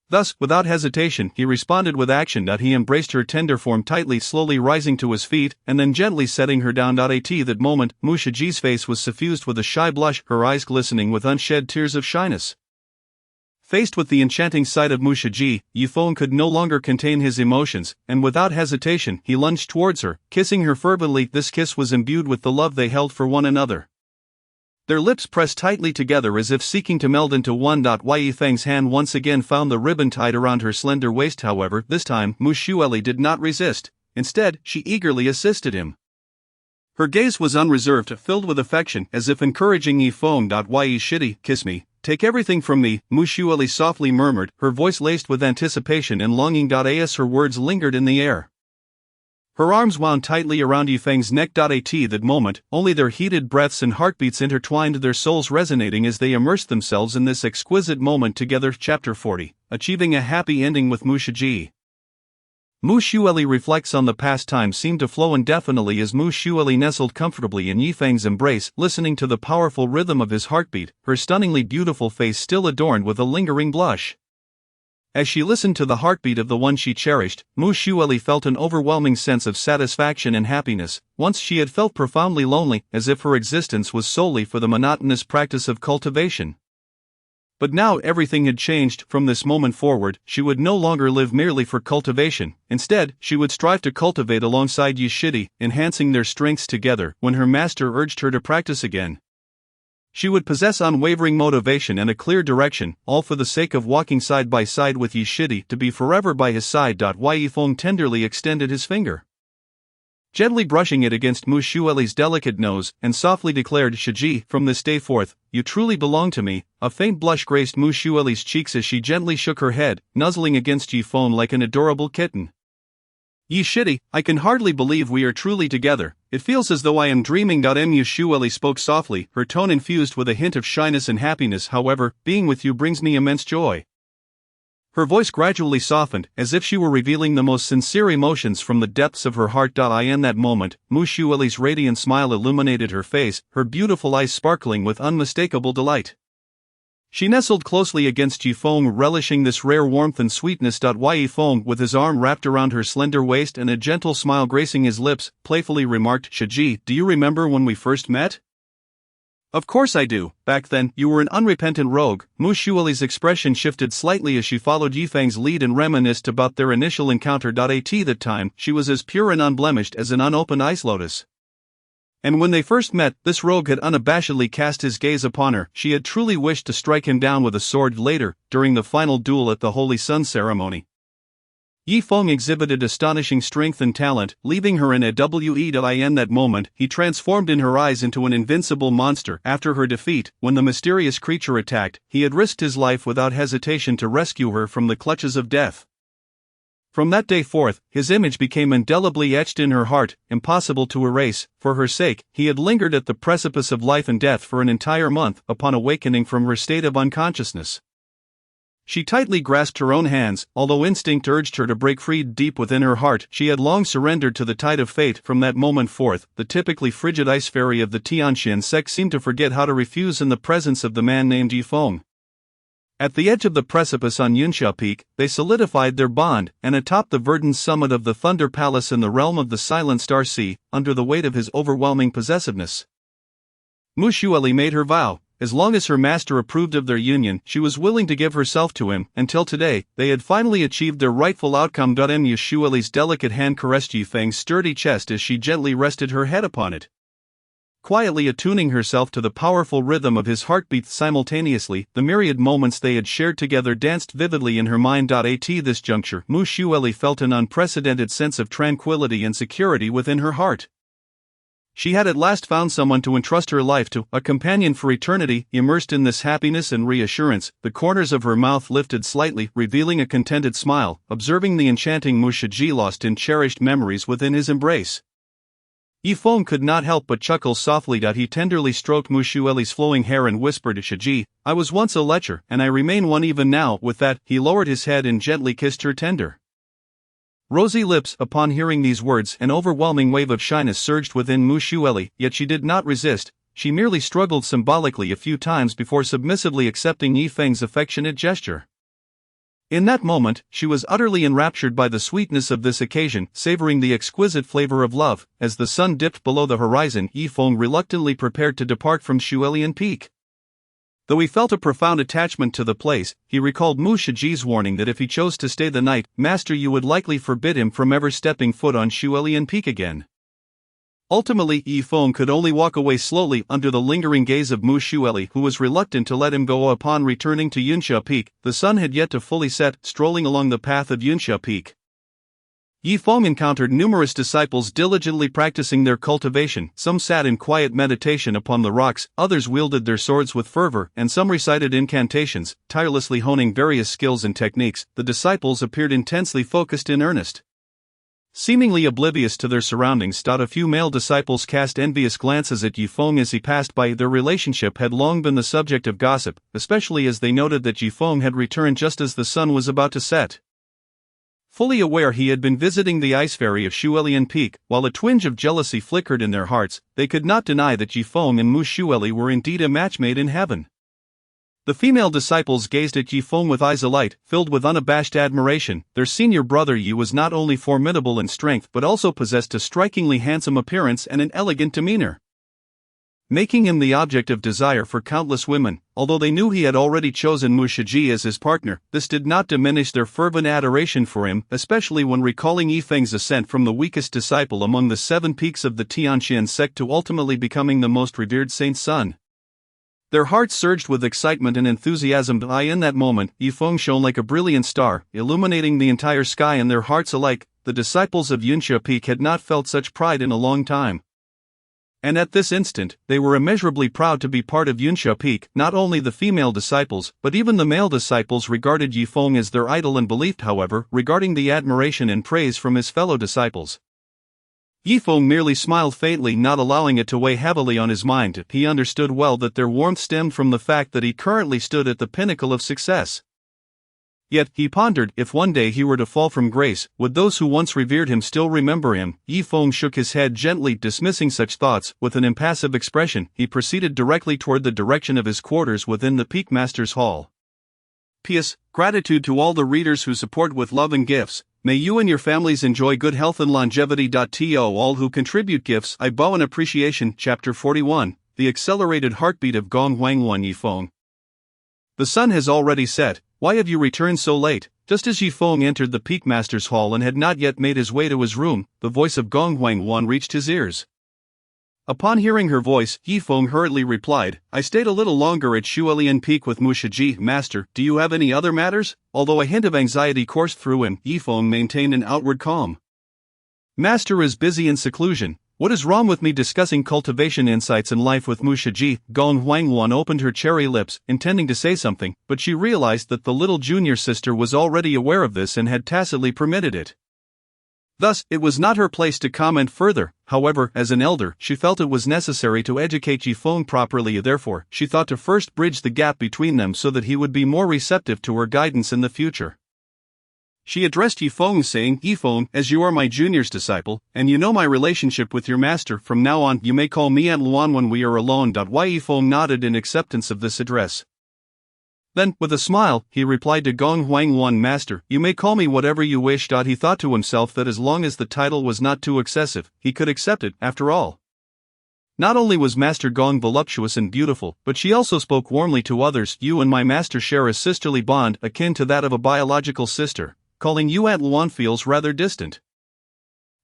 Thus, without hesitation, he responded with action. He embraced her tender form tightly, slowly rising to his feet, and then gently setting her down. At that moment, Mu Shiji's face was suffused with a shy blush, her eyes glistening with unshed tears of shyness. Faced with the enchanting sight of Mu Shiji, Yifeng could no longer contain his emotions, and without hesitation, he lunged towards her, kissing her fervently. This kiss was imbued with the love they held for one another. Their lips pressed tightly together as if seeking to meld into one. Yifeng's hand once again found the ribbon tied around her slender waist. However, this time, Mu Xueli did not resist. Instead, she eagerly assisted him. Her gaze was unreserved, filled with affection, as if encouraging Yifeng. Yi Shidi, kiss me, take everything from me, Mu Xueli softly murmured, her voice laced with anticipation and longing. As her words lingered in the air, her arms wound tightly around Yifeng's neck. At that moment, only their heated breaths and heartbeats intertwined, their souls resonating as they immersed themselves in this exquisite moment together. Chapter 40, Achieving a Happy Ending with Mu Shiji. Mu Xueli reflects on the past. Time seemed to flow indefinitely as Mu Xueli nestled comfortably in Yifeng's embrace, listening to the powerful rhythm of his heartbeat, her stunningly beautiful face still adorned with a lingering blush. As she listened to the heartbeat of the one she cherished, Mu Xueli felt an overwhelming sense of satisfaction and happiness. Once she had felt profoundly lonely, as if her existence was solely for the monotonous practice of cultivation. But now everything had changed. From this moment forward, she would no longer live merely for cultivation. Instead, she would strive to cultivate alongside Yi Shidi, enhancing their strengths together. When her master urged her to practice again, she would possess unwavering motivation and a clear direction, all for the sake of walking side by side with Yi Shidi, to be forever by his side. Yifeng tenderly extended his finger, gently brushing it against Mu Xueli's delicate nose, and softly declared, "Shiji, from this day forth, you truly belong to me." A faint blush graced Mu Xueli's cheeks as she gently shook her head, nuzzling against Yifeng like an adorable kitten. "Yi Shidi, I can hardly believe we are truly together. It feels as though I am dreaming." Mu Xueli spoke softly, her tone infused with a hint of shyness and happiness. "However, being with you brings me immense joy. Her voice gradually softened, as if she were revealing the most sincere emotions from the depths of her heart. In that moment, Mu Xueli's radiant smile illuminated her face, her beautiful eyes sparkling with unmistakable delight. She nestled closely against Yifeng, relishing this rare warmth and sweetness. Yifeng, with his arm wrapped around her slender waist and a gentle smile gracing his lips, playfully remarked, "Shiji, do you remember when we first met?" "Of course I do. Back then, you were an unrepentant rogue." Mu Xueli's expression shifted slightly as she followed Yifeng's lead and reminisced about their initial encounter. At that time, she was as pure and unblemished as an unopened ice lotus. And when they first met, this rogue had unabashedly cast his gaze upon her. She had truly wished to strike him down with a sword. Later, during the final duel at the Holy Sun ceremony, Yifeng exhibited astonishing strength and talent, leaving her in a in that moment. He transformed in her eyes into an invincible monster. After her defeat, when the mysterious creature attacked, he had risked his life without hesitation to rescue her from the clutches of death. From that day forth, his image became indelibly etched in her heart, impossible to erase. For her sake, he had lingered at the precipice of life and death for an entire month. Upon awakening from her state of unconsciousness, she tightly grasped her own hands. Although instinct urged her to break free deep within her heart, she had long surrendered to the tide of fate. From that moment forth, the typically frigid ice fairy of the Tianxian sect seemed to forget how to refuse in the presence of the man named Yifeng. At the edge of the precipice on Yunxia Peak, they solidified their bond, and atop the verdant summit of the Thunder Palace in the realm of the Silent Star Sea, under the weight of his overwhelming possessiveness, Mu Xueli made her vow. As long as her master approved of their union, she was willing to give herself to him. Until today, they had finally achieved their rightful outcome. Mu Xueli's delicate hand caressed Yifeng's sturdy chest as she gently rested her head upon it, quietly attuning herself to the powerful rhythm of his heartbeat. Simultaneously, the myriad moments they had shared together danced vividly in her mind. At this juncture, Mu Xueli felt an unprecedented sense of tranquility and security within her heart. She had at last found someone to entrust her life to, a companion for eternity. Immersed in this happiness and reassurance, the corners of her mouth lifted slightly, revealing a contented smile. Observing the enchanting Mu Shiji lost in cherished memories within his embrace, Yifeng could not help but chuckle softly. He tenderly stroked Mu Xueli's flowing hair and whispered, "Shiji, I was once a lecher, and I remain one even now." With that, he lowered his head and gently kissed her tender, rosy lips. Upon hearing these words, an overwhelming wave of shyness surged within Mu Xueli, yet she did not resist. She merely struggled symbolically a few times before submissively accepting Yifeng's affectionate gesture. In that moment, she was utterly enraptured by the sweetness of this occasion, savoring the exquisite flavor of love. As the sun dipped below the horizon, Yifeng reluctantly prepared to depart from Xuelian Peak. Though he felt a profound attachment to the place, he recalled Mu Shiji's warning that if he chose to stay the night, Master Yu would likely forbid him from ever stepping foot on Xuelian Peak again. Ultimately, Yifeng could only walk away slowly under the lingering gaze of Mu Xueli, who was reluctant to let him go. Upon returning to Yunxia Peak, the sun had yet to fully set. Strolling along the path of Yunxia Peak, Yifeng encountered numerous disciples diligently practicing their cultivation. Some sat in quiet meditation upon the rocks, others wielded their swords with fervor, and some recited incantations, tirelessly honing various skills and techniques. The disciples appeared intensely focused in earnest, seemingly oblivious to their surroundings. A few male disciples cast envious glances at Yifeng as he passed by. Their relationship had long been the subject of gossip, especially as they noted that Yifeng had returned just as the sun was about to set. Fully aware he had been visiting the ice fairy of Xuelian Peak, while a twinge of jealousy flickered in their hearts, they could not deny that Yifeng and Mu Xueli were indeed a match made in heaven. The female disciples gazed at Yifeng with eyes alight, filled with unabashed admiration. Their senior brother Yu was not only formidable in strength but also possessed a strikingly handsome appearance and an elegant demeanor, making him the object of desire for countless women. Although they knew he had already chosen Mu Shiji as his partner, this did not diminish their fervent adoration for him, especially when recalling Yifeng's ascent from the weakest disciple among the 7 peaks of the Tianxian sect to ultimately becoming the most revered saint's son. Their hearts surged with excitement and enthusiasm. In that moment, Yifeng shone like a brilliant star, illuminating the entire sky and their hearts alike. The disciples of Yunxia Peak had not felt such pride in a long time. And at this instant, they were immeasurably proud to be part of Yunxia Peak. Not only the female disciples, but even the male disciples regarded Yifeng as their idol and believed, however, regarding the admiration and praise from his fellow disciples. Yifeng merely smiled faintly, not allowing it to weigh heavily on his mind. He understood well that their warmth stemmed from the fact that he currently stood at the pinnacle of success. Yet, he pondered, if one day he were to fall from grace, would those who once revered him still remember him? Yifeng shook his head gently, dismissing such thoughts. With an impassive expression, he proceeded directly toward the direction of his quarters within the Peak Master's Hall. P.S. Gratitude to all the readers who support with love and gifts. May you and your families enjoy good health and longevity. To all who contribute gifts, I bow in appreciation. Chapter 41. The Accelerated Heartbeat of Gong Huangwan. Yifeng. The sun has already set. Why have you returned so late? Just as Yifeng entered the Peak Master's Hall and had not yet made his way to his room, the voice of Gong Huangwan reached his ears. Upon hearing her voice, Yifeng hurriedly replied, I stayed a little longer at Shualian Peak with Mushiji. Master, do you have any other matters? Although a hint of anxiety coursed through him, Yifeng maintained an outward calm. Master is busy in seclusion. What is wrong with me discussing cultivation insights in life with Mushiji? Gong Huangwan opened her cherry lips, intending to say something, but she realized that the little junior sister was already aware of this and had tacitly permitted it. Thus, it was not her place to comment further. However, as an elder, she felt it was necessary to educate Yifeng properly. Therefore, she thought to first bridge the gap between them so that he would be more receptive to her guidance in the future. She addressed Yifeng saying, Yifeng, as you are my junior's disciple, and you know my relationship with your master, from now on you may call me Aunt Luan when we are alone. Yifeng nodded in acceptance of this address. Then, with a smile, he replied to Gong Huangwan, Master, you may call me whatever you wish. He thought to himself that as long as the title was not too excessive, he could accept it, after all. Not only was Master Gong voluptuous and beautiful, but she also spoke warmly to others. You and my master share a sisterly bond akin to that of a biological sister. Calling you Aunt Luan feels rather distant.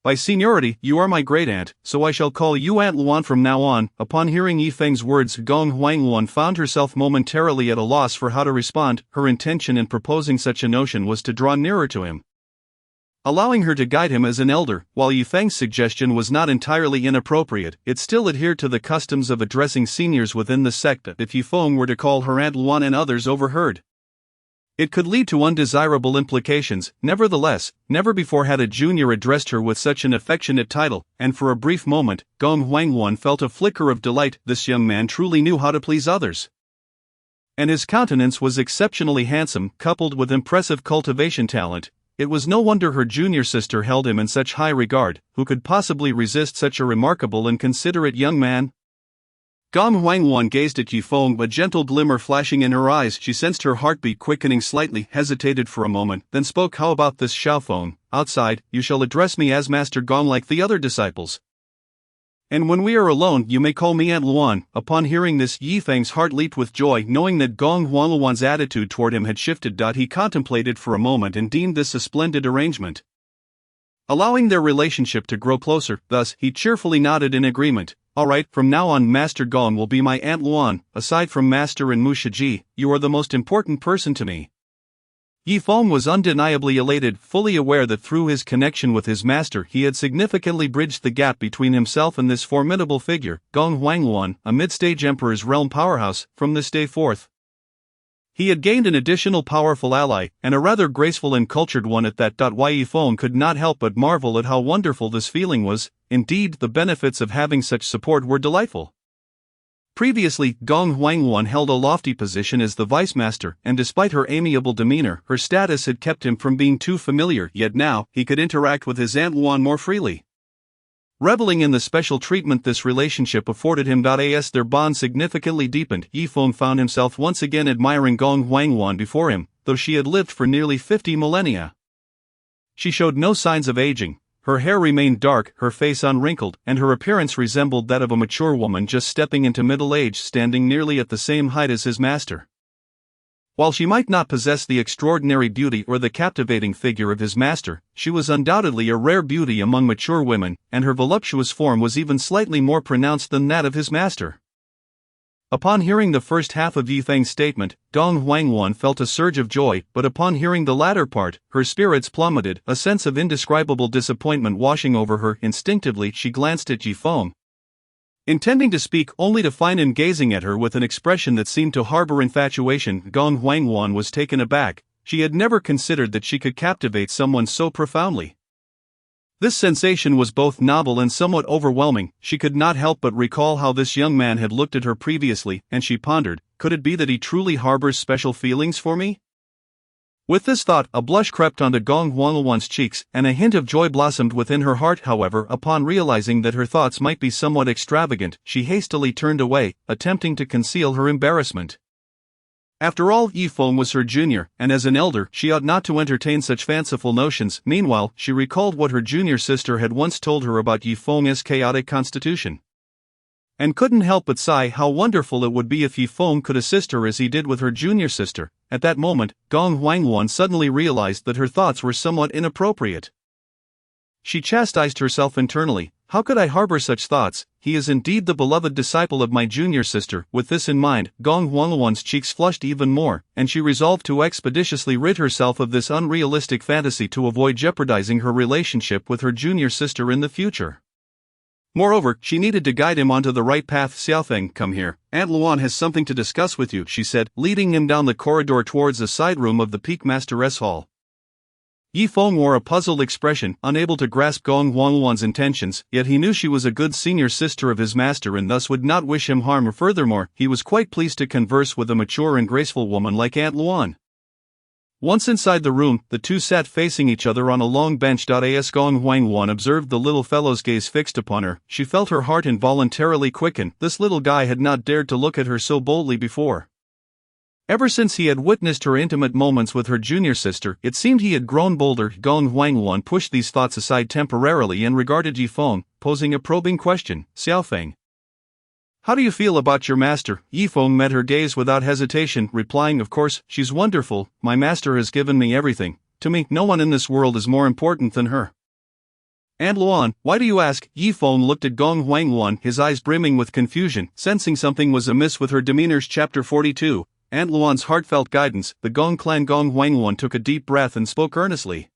By seniority, you are my great-aunt, so I shall call you Aunt Luan from now on. Upon hearing Yifeng's words, Gong Huangwan found herself momentarily at a loss for how to respond. Her intention in proposing such a notion was to draw nearer to him, allowing her to guide him as an elder. While Yifeng's suggestion was not entirely inappropriate, it still adhered to the customs of addressing seniors within the sect. If Yifeng were to call her Aunt Luan and others overheard, it could lead to undesirable implications. Nevertheless, never before had a junior addressed her with such an affectionate title, and for a brief moment, Gong Huangwan felt a flicker of delight. This young man truly knew how to please others. And his countenance was exceptionally handsome, coupled with impressive cultivation talent. It was no wonder her junior sister held him in such high regard. Who could possibly resist such a remarkable and considerate young man? Gong Huangwan gazed at Yifeng, a gentle glimmer flashing in her eyes. She sensed her heartbeat quickening slightly, hesitated for a moment, then spoke. How about this, Xiaofeng? Outside, you shall address me as Master Gong like the other disciples. And when we are alone, you may call me Aunt Luan. Upon hearing this, Yifeng's heart leaped with joy, knowing that Gong Huangwan's attitude toward him had shifted. He contemplated for a moment and deemed this a splendid arrangement, allowing their relationship to grow closer. Thus, he cheerfully nodded in agreement. All right, from now on Master Gong will be my Aunt Luan. Aside from Master and Mushiji, you are the most important person to me. Yifeng was undeniably elated, fully aware that through his connection with his master he had significantly bridged the gap between himself and this formidable figure, Gong Huangwan, a mid-stage emperor's realm powerhouse. From this day forth, he had gained an additional powerful ally, and a rather graceful and cultured one at that. Yifeng could not help but marvel at how wonderful this feeling was. Indeed, the benefits of having such support were delightful. Previously, Gong Huangwan held a lofty position as the vice master, and despite her amiable demeanor, her status had kept him from being too familiar. Yet now, he could interact with his Aunt Luan more freely. Reveling in the special treatment this relationship afforded him. As their bond significantly deepened, Yifeng found himself once again admiring Gong Huangwan before him, though she had lived for nearly 50 millennia. She showed no signs of aging. Her hair remained dark, her face unwrinkled, and her appearance resembled that of a mature woman just stepping into middle age, standing nearly at the same height as his master. While she might not possess the extraordinary beauty or the captivating figure of his master, she was undoubtedly a rare beauty among mature women, and her voluptuous form was even slightly more pronounced than that of his master. Upon hearing the first half of Yifeng's statement, Gong Huangwan felt a surge of joy, but upon hearing the latter part, her spirits plummeted, a sense of indescribable disappointment washing over her. Instinctively, she glanced at Yifeng, intending to speak, only to find him gazing at her with an expression that seemed to harbor infatuation. Gong Huangwan was taken aback. She had never considered that she could captivate someone so profoundly. This sensation was both novel and somewhat overwhelming. She could not help but recall how this young man had looked at her previously, and she pondered, could it be that he truly harbors special feelings for me? With this thought, a blush crept onto Gong Huangwan's cheeks, and a hint of joy blossomed within her heart. However, upon realizing that her thoughts might be somewhat extravagant, she hastily turned away, attempting to conceal her embarrassment. After all, Yifeng was her junior, and as an elder, she ought not to entertain such fanciful notions. Meanwhile, she recalled what her junior sister had once told her about Yifeng's chaotic constitution, and couldn't help but sigh how wonderful it would be if Yifeng could assist her as he did with her junior sister. At that moment, Gong Huangwan suddenly realized that her thoughts were somewhat inappropriate. She chastised herself internally. How could I harbor such thoughts? He is indeed the beloved disciple of my junior sister. With this in mind, Gong Huangwan's cheeks flushed even more, and she resolved to expeditiously rid herself of this unrealistic fantasy to avoid jeopardizing her relationship with her junior sister in the future. Moreover, she needed to guide him onto the right path. Xiaofeng, come here. Aunt Luan has something to discuss with you, she said, leading him down the corridor towards the side room of the Peak Master's hall. Yifeng wore a puzzled expression, unable to grasp Gong Huangwan's intentions, yet he knew she was a good senior sister of his master and thus would not wish him harm. Furthermore, he was quite pleased to converse with a mature and graceful woman like Aunt Luan. Once inside the room, the two sat facing each other on a long bench. As Gong Huangwan observed the little fellow's gaze fixed upon her, she felt her heart involuntarily quicken. This little guy had not dared to look at her so boldly before. Ever since he had witnessed her intimate moments with her junior sister, it seemed he had grown bolder. Gong Huangwan pushed these thoughts aside temporarily and regarded Yifeng, posing a probing question. Xiaofeng, how do you feel about your master? Yifeng met her gaze without hesitation, replying, of course, she's wonderful. My master has given me everything. To me, no one in this world is more important than her. Aunt Luan, why do you ask? Yifeng looked at Gong Huangwan, his eyes brimming with confusion, sensing something was amiss with her demeanor. Chapter 42. Aunt Luan's heartfelt guidance. The Gong clan. Gong Huangwan took a deep breath and spoke earnestly.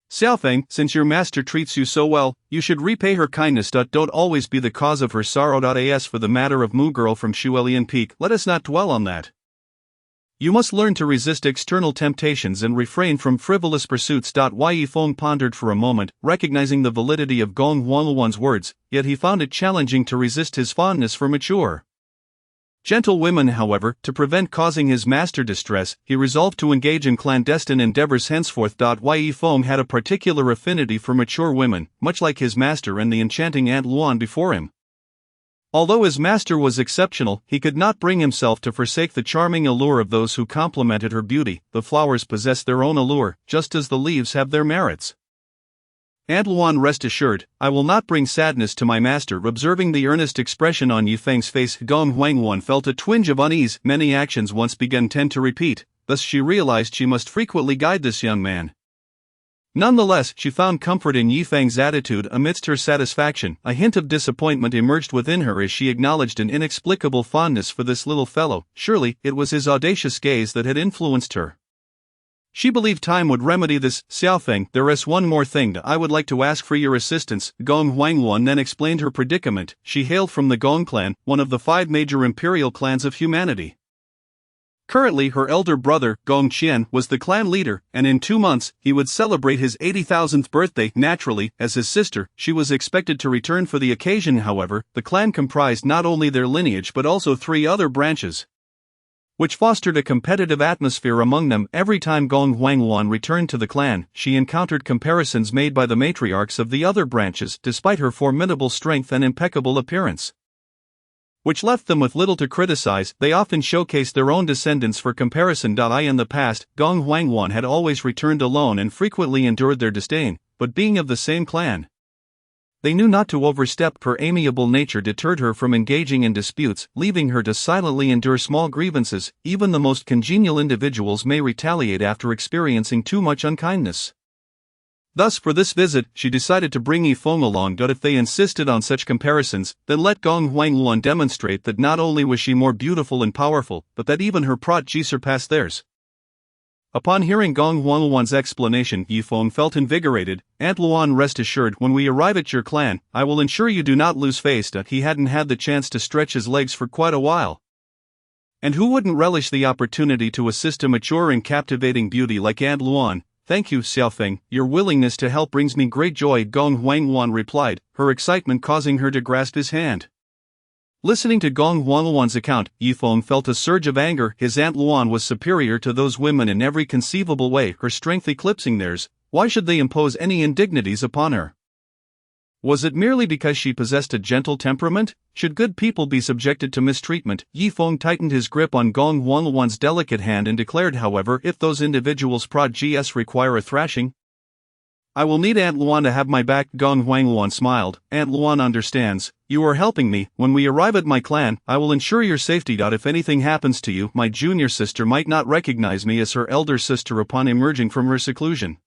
Xiaofeng, since your master treats you so well, you should repay her kindness. Don't always be the cause of her sorrow. As for the matter of Mu girl from Shuelian Peak, let us not dwell on that. You must learn to resist external temptations and refrain from frivolous pursuits. Yifeng pondered for a moment, recognizing the validity of Gong Huangwan's words, yet he found it challenging to resist his fondness for mature, gentle women. However, to prevent causing his master distress, he resolved to engage in clandestine endeavors henceforth. Yifeng had a particular affinity for mature women, much like his master and the enchanting Aunt Luan before him. Although his master was exceptional, he could not bring himself to forsake the charming allure of those who complemented her beauty. The flowers possess their own allure, just as the leaves have their merits. Aunt Luan, rest assured, I will not bring sadness to my master. Observing the earnest expression on Yifeng's face, Gong Huangwan felt a twinge of unease. Many actions once begun tend to repeat, thus she realized she must frequently guide this young man. Nonetheless, she found comfort in Yifeng's attitude. Amidst her satisfaction, a hint of disappointment emerged within her as she acknowledged an inexplicable fondness for this little fellow. Surely, it was his audacious gaze that had influenced her. She believed time would remedy this. Xiaofeng, there is one more thing I would like to ask for your assistance. Gong Huangwan then explained her predicament. She hailed from the Gong clan, one of the 5 major imperial clans of humanity. Currently, her elder brother, Gong Qian, was the clan leader, and in 2 months, he would celebrate his 80,000th birthday. Naturally, as his sister, she was expected to return for the occasion. However, the clan comprised not only their lineage but also 3 other branches, which fostered a competitive atmosphere among them. Every time Gong Huangwan returned to the clan, she encountered comparisons made by the matriarchs of the other branches, despite her formidable strength and impeccable appearance, which left them with little to criticize. They often showcased their own descendants for comparison. In the past, Gong Huangwan had always returned alone and frequently endured their disdain, but being of the same clan, they knew not to overstep. Her amiable nature deterred her from engaging in disputes, leaving her to silently endure small grievances. Even the most congenial individuals may retaliate after experiencing too much unkindness. Thus, for this visit, she decided to bring Yifeng along. If they insisted on such comparisons, then let Gong Huangwan demonstrate that not only was she more beautiful and powerful, but that even her prodigy surpassed theirs. Upon hearing Gong Huangwan's explanation, Yifeng felt invigorated. Aunt Luan, rest assured, when we arrive at your clan, I will ensure you do not lose face. He hadn't had the chance to stretch his legs for quite a while, and who wouldn't relish the opportunity to assist a mature and captivating beauty like Aunt Luan? Thank you, Xiaofeng, your willingness to help brings me great joy, Gong Huangwan replied, her excitement causing her to grasp his hand. Listening to Gong Huangluan's account, Yifeng felt a surge of anger. His Aunt Luan was superior to those women in every conceivable way, her strength eclipsing theirs. Why should they impose any indignities upon her? Was it merely because she possessed a gentle temperament? Should good people be subjected to mistreatment? Yifeng tightened his grip on Gong Huangluan's delicate hand and declared, however, if those individuals require a thrashing, I will need Aunt Luan to have my back. Gong Huangluan smiled. Aunt Luan understands. You are helping me. When we arrive at my clan, I will ensure your safety. If anything happens to you, my junior sister might not recognize me as her elder sister upon emerging from her seclusion.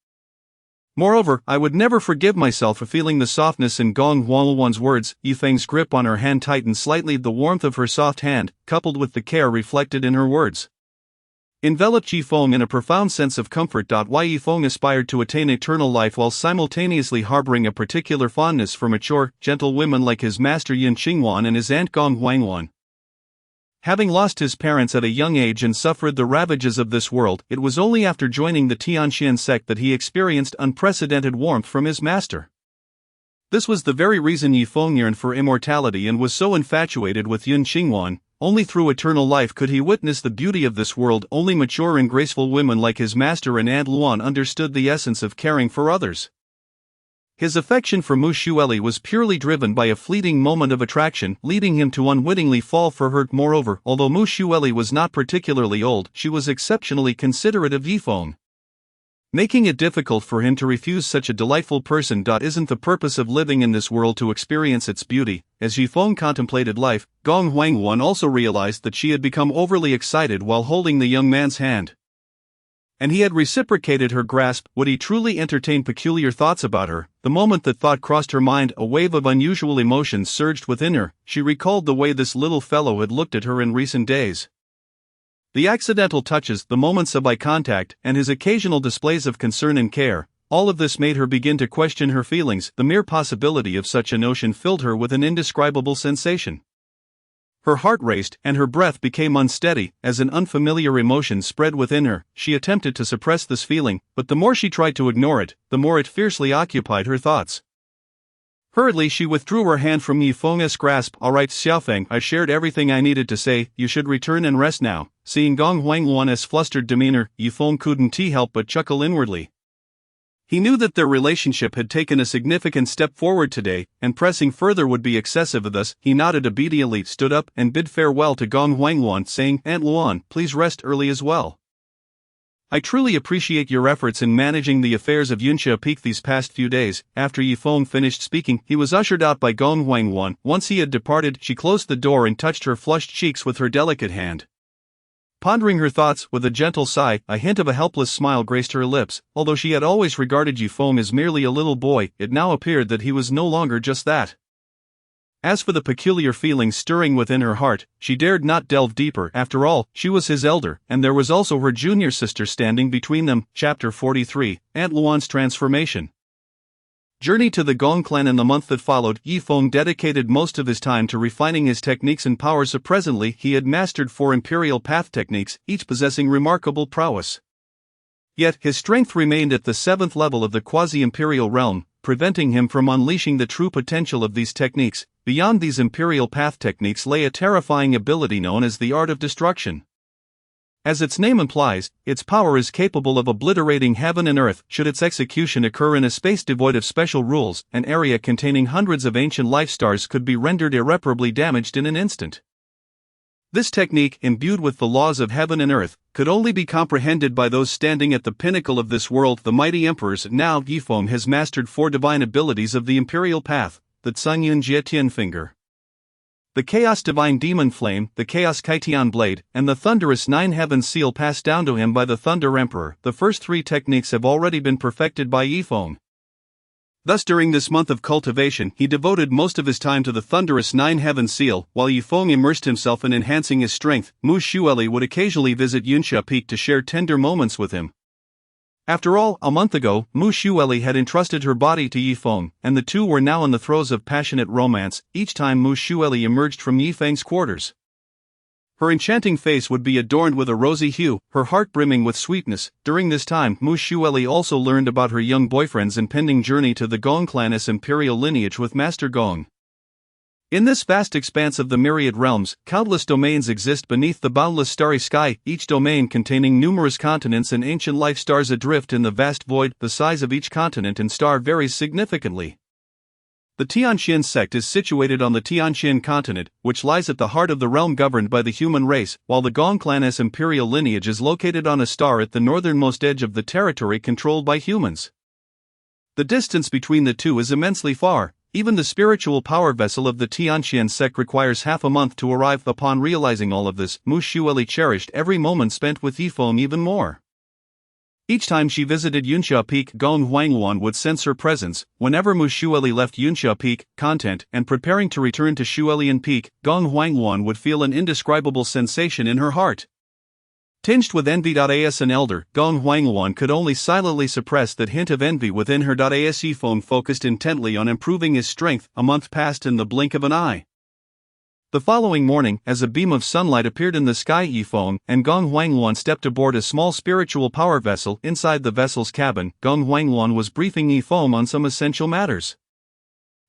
Moreover, I would never forgive myself for feeling the softness in Gong Huangluan's words. Yifeng's grip on her hand tightened slightly. The warmth of her soft hand, coupled with the care reflected in her words, enveloped Yifeng in a profound sense of comfort. Why Yifeng aspired to attain eternal life while simultaneously harboring a particular fondness for mature, gentle women like his master Yin Qingwan and his aunt Gong Huangluan. Having lost his parents at a young age and suffered the ravages of this world, it was only after joining the Tianxian sect that he experienced unprecedented warmth from his master. This was the very reason Yifeng yearned for immortality and was so infatuated with Yin Qingwan. Only through eternal life could he witness the beauty of this world. Only mature and graceful women like his master and Aunt Luan understood the essence of caring for others. His affection for Mu Xueli was purely driven by a fleeting moment of attraction, leading him to unwittingly fall for her. Moreover, although Mu Xueli was not particularly old, she was exceptionally considerate of Yifeng, making it difficult for him to refuse such a delightful person. Isn't the purpose of living in this world to experience its beauty? As Yifeng contemplated life, Gong Huangluan also realized that she had become overly excited while holding the young man's hand, and he had reciprocated her grasp. Would he truly entertain peculiar thoughts about her? The moment that thought crossed her mind, a wave of unusual emotions surged within her. She recalled the way this little fellow had looked at her in recent days. The accidental touches, the moments of eye contact, and his occasional displays of concern and care, all of this made her begin to question her feelings. The mere possibility of such a notion filled her with an indescribable sensation. Her heart raced, and her breath became unsteady. As an unfamiliar emotion spread within her, she attempted to suppress this feeling, but the more she tried to ignore it, the more it fiercely occupied her thoughts. Hurriedly she withdrew her hand from Yifeng's grasp. All right, Xiaofeng, I shared everything I needed to say, you should return and rest now. Seeing Gong Huangluan's flustered demeanor, Yifeng couldn't help but chuckle inwardly. He knew that their relationship had taken a significant step forward today, and pressing further would be excessive. Thus, he nodded obediently, stood up, and bid farewell to Gong Huangluan, saying, Aunt Luan, please rest early as well. I truly appreciate your efforts in managing the affairs of Yunxia Peak these past few days. After Yifeng finished speaking, he was ushered out by Gong Huangluan. Once he had departed, she closed the door and touched her flushed cheeks with her delicate hand. Pondering her thoughts, with a gentle sigh, a hint of a helpless smile graced her lips. Although she had always regarded Yifeng as merely a little boy, it now appeared that he was no longer just that. As for the peculiar feelings stirring within her heart, she dared not delve deeper. After all, she was his elder, and there was also her junior sister standing between them. Chapter 43, Aunt Luan's Transformation. Journey to the Gong clan. In the month that followed, Yifeng dedicated most of his time to refining his techniques and powers. Presently, he had mastered 4 imperial path techniques, each possessing remarkable prowess. Yet, his strength remained at the 7th level of the quasi-imperial realm, preventing him from unleashing the true potential of these techniques. Beyond these imperial path techniques lay a terrifying ability known as the Art of Destruction. As its name implies, its power is capable of obliterating heaven and earth. Should its execution occur in a space devoid of special rules, an area containing hundreds of ancient life stars could be rendered irreparably damaged in an instant. This technique, imbued with the laws of heaven and earth, could only be comprehended by those standing at the pinnacle of this world, the mighty emperors. Now, Yifeng has mastered 4 divine abilities of the imperial path: the Cungyun Jietian Finger, the Chaos Divine Demon Flame, the Chaos Kaitian Blade, and the Thunderous 9 Heaven Seal passed down to him by the Thunder Emperor. The first 3 techniques have already been perfected by Yifeng. Thus, during this month of cultivation, he devoted most of his time to the Thunderous 9 Heaven Seal. While Yifeng immersed himself in enhancing his strength, Mu Xueli would occasionally visit Yunxia Peak to share tender moments with him. After all, a month ago, Mu Xueli had entrusted her body to Yifeng, and the two were now in the throes of passionate romance. Each time Mu Xueli emerged from Yifeng's quarters, her enchanting face would be adorned with a rosy hue, her heart brimming with sweetness. During this time, Mu Xueli also learned about her young boyfriend's impending journey to the Gong clan's imperial lineage with Master Gong. In this vast expanse of the myriad realms, countless domains exist beneath the boundless starry sky, each domain containing numerous continents and ancient life stars adrift in the vast void. The size of each continent and star varies significantly. The Tianxian sect is situated on the Tianxian continent, which lies at the heart of the realm governed by the human race, while the Gong clan's imperial lineage is located on a star at the northernmost edge of the territory controlled by humans. The distance between the two is immensely far. Even the spiritual power vessel of the Tianxian sect requires half a month to arrive. Upon realizing all of this, Mu Xueli cherished every moment spent with Yifeng even more. Each time she visited Yunxia Peak, Gong Huangluan would sense her presence. Whenever Mu Xueli left Yunxia Peak, content, and preparing to return to Xuelian Peak, Gong Huangluan would feel an indescribable sensation in her heart. Tinged with envy. As an elder, Gong Huangluan could only silently suppress that hint of envy within her. As Yifeng focused intently on improving his strength, a month passed in the blink of an eye. The following morning, as a beam of sunlight appeared in the sky, Yifeng and Gong Huangluan stepped aboard a small spiritual power vessel. Inside the vessel's cabin, Gong Huangluan was briefing Yifeng on some essential matters.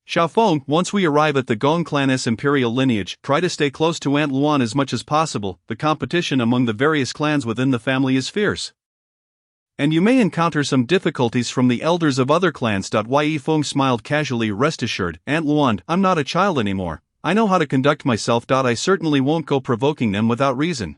Xiaofeng, once we arrive at the Gong clan's imperial lineage, try to stay close to Aunt Luan as much as possible. The competition among the various clans within the family is fierce, and you may encounter some difficulties from the elders of other clans. Yifeng smiled casually. Rest assured, Aunt Luan, I'm not a child anymore. I know how to conduct myself. I certainly won't go provoking them without reason.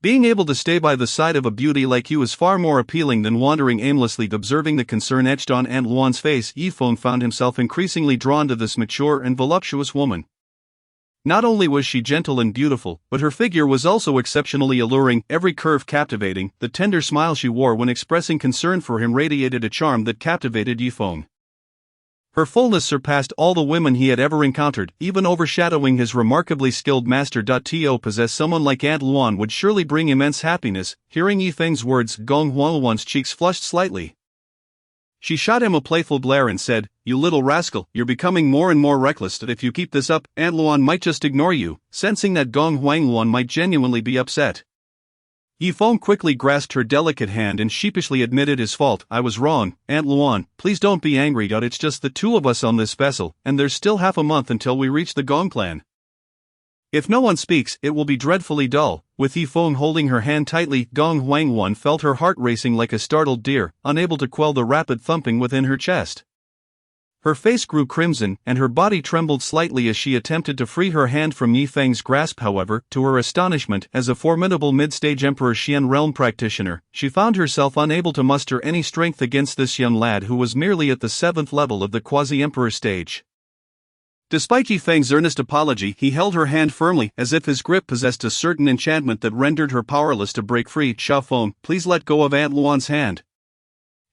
Being able to stay by the side of a beauty like you is far more appealing than wandering aimlessly. Observing the concern etched on Aunt Luan's face, Yifeng found himself increasingly drawn to this mature and voluptuous woman. Not only was she gentle and beautiful, but her figure was also exceptionally alluring, every curve captivating. The tender smile she wore when expressing concern for him radiated a charm that captivated Yifeng. Her fullness surpassed all the women he had ever encountered, even overshadowing his remarkably skilled master. To possess someone like Aunt Luan would surely bring immense happiness. Hearing Yifeng's words, Gong Huangluan's cheeks flushed slightly. She shot him a playful glare and said, "You little rascal, you're becoming more and more reckless. If you keep this up, Aunt Luan might just ignore you." Sensing that Gong Huangluan might genuinely be upset, Yifeng quickly grasped her delicate hand and sheepishly admitted his fault. "I was wrong, Aunt Luan, please don't be angry. It's just the two of us on this vessel, and there's still half a month until we reach the Gong clan. If no one speaks, it will be dreadfully dull." With Yifeng holding her hand tightly, Gong Huangluan felt her heart racing like a startled deer, unable to quell the rapid thumping within her chest. Her face grew crimson, and her body trembled slightly as she attempted to free her hand from Yifeng's grasp. However, to her astonishment, as a formidable mid-stage Emperor Xian realm practitioner, she found herself unable to muster any strength against this young lad who was merely at the 7th level of the quasi-emperor stage. Despite Yifeng's earnest apology, he held her hand firmly, as if his grip possessed a certain enchantment that rendered her powerless to break free. "Xiaofeng, please let go of Aunt Luan's hand,"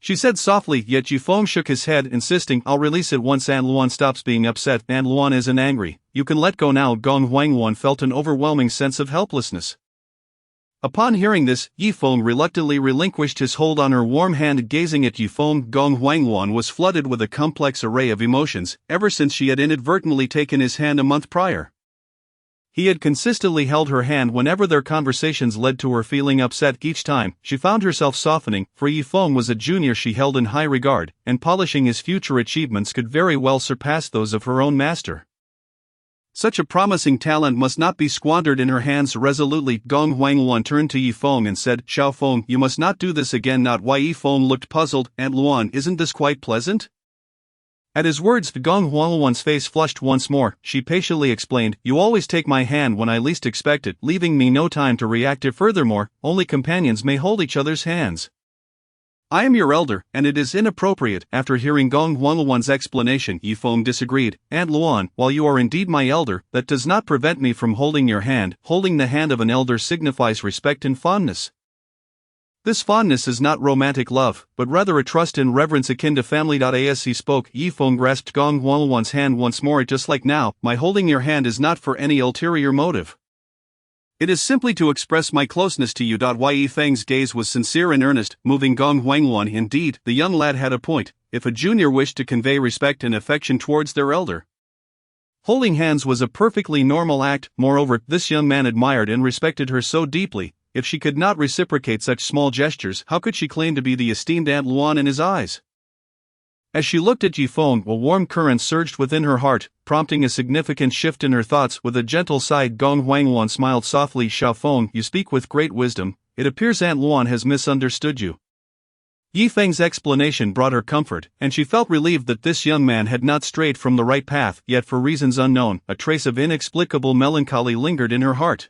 she said softly, yet Yifeng shook his head, insisting, "I'll release it once Aunt Luan stops being upset." "Aunt Luan isn't angry. You can let go now." Gong Huangluan felt an overwhelming sense of helplessness. Upon hearing this, Yifeng reluctantly relinquished his hold on her warm hand. Gazing at Yifeng, Gong Huangluan was flooded with a complex array of emotions, ever since she had inadvertently taken his hand a month prior. He had consistently held her hand whenever their conversations led to her feeling upset. Each time, she found herself softening, for Yifeng was a junior she held in high regard, and polishing his future achievements could very well surpass those of her own master. Such a promising talent must not be squandered in her hands. Resolutely, Gong Huangluan turned to Yifeng and said, "Xiaofeng, you must not do this again." Not why. Yifeng looked puzzled. "Aunt Luan, isn't this quite pleasant?" At his words, Gong Huangluan's face flushed once more. She patiently explained, "You always take my hand when I least expect it, leaving me no time to react. Furthermore, only companions may hold each other's hands. I am your elder, and it is inappropriate." After hearing Gong Huangluan's explanation, Yifeng disagreed. "Aunt Luan, while you are indeed my elder, that does not prevent me from holding your hand. Holding the hand of an elder signifies respect and fondness. This fondness is not romantic love, but rather a trust and reverence akin to family." As he spoke, Yifeng grasped Gong Huangluan's hand once more. "Just like now, my holding your hand is not for any ulterior motive. It is simply to express my closeness to you." Yifeng's gaze was sincere and earnest, moving Gong Huangluan. Indeed, the young lad had a point. If a junior wished to convey respect and affection towards their elder, holding hands was a perfectly normal act. Moreover, this young man admired and respected her so deeply. If she could not reciprocate such small gestures, how could she claim to be the esteemed Aunt Luan in his eyes? As she looked at Yifeng, a warm current surged within her heart, prompting a significant shift in her thoughts. With a gentle sigh, Gong Huangwan smiled softly. Xiaofeng, you speak with great wisdom. It appears Aunt Luan has misunderstood you. Yifeng's explanation brought her comfort, and she felt relieved that this young man had not strayed from the right path. Yet for reasons unknown, a trace of inexplicable melancholy lingered in her heart.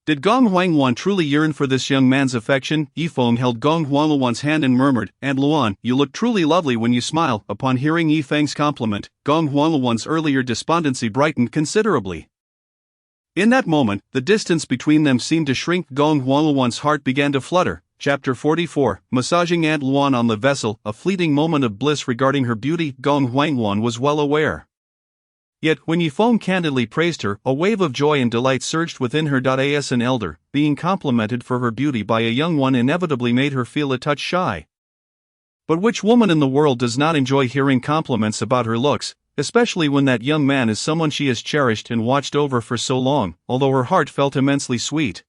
Did Gong Huangwan truly yearn for this young man's affection? Yifeng held Gong Huangwan's hand and murmured, Aunt Luan, you look truly lovely when you smile. Upon hearing Yifeng's compliment, Gong Huangwan's earlier despondency brightened considerably. In that moment, the distance between them seemed to shrink. Gong Huangwan's heart began to flutter. Chapter 44, Massaging Aunt Luan on the vessel, a fleeting moment of bliss regarding her beauty. Gong Huangwan was well aware. Yet, when Yifeng candidly praised her, a wave of joy and delight surged within her. As an elder, being complimented for her beauty by a young one inevitably made her feel a touch shy. But which woman in the world does not enjoy hearing compliments about her looks, especially when that young man is someone she has cherished and watched over for so long? Although her heart felt immensely sweet,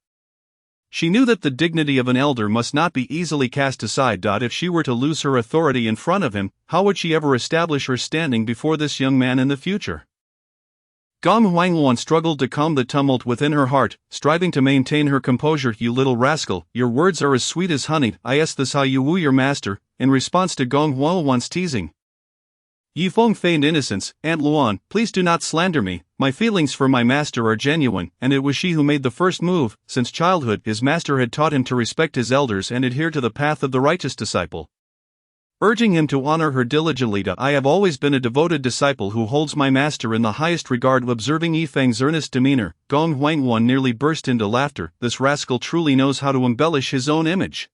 she knew that the dignity of an elder must not be easily cast aside. If she were to lose her authority in front of him, how would she ever establish her standing before this young man in the future? Gong Huangwan struggled to calm the tumult within her heart, striving to maintain her composure. You little rascal, your words are as sweet as honey. I ask this how you woo your master, in response to Gong Huangwan's teasing. Yifeng feigned innocence. Aunt Luan, please do not slander me. My feelings for my master are genuine, and it was she who made the first move. Since childhood, his master had taught him to respect his elders and adhere to the path of the righteous disciple, urging him to honor her diligently. I have always been a devoted disciple who holds my master in the highest regard. Observing Yifeng's earnest demeanor, Gong Huangwan nearly burst into laughter. This rascal truly knows how to embellish his own image.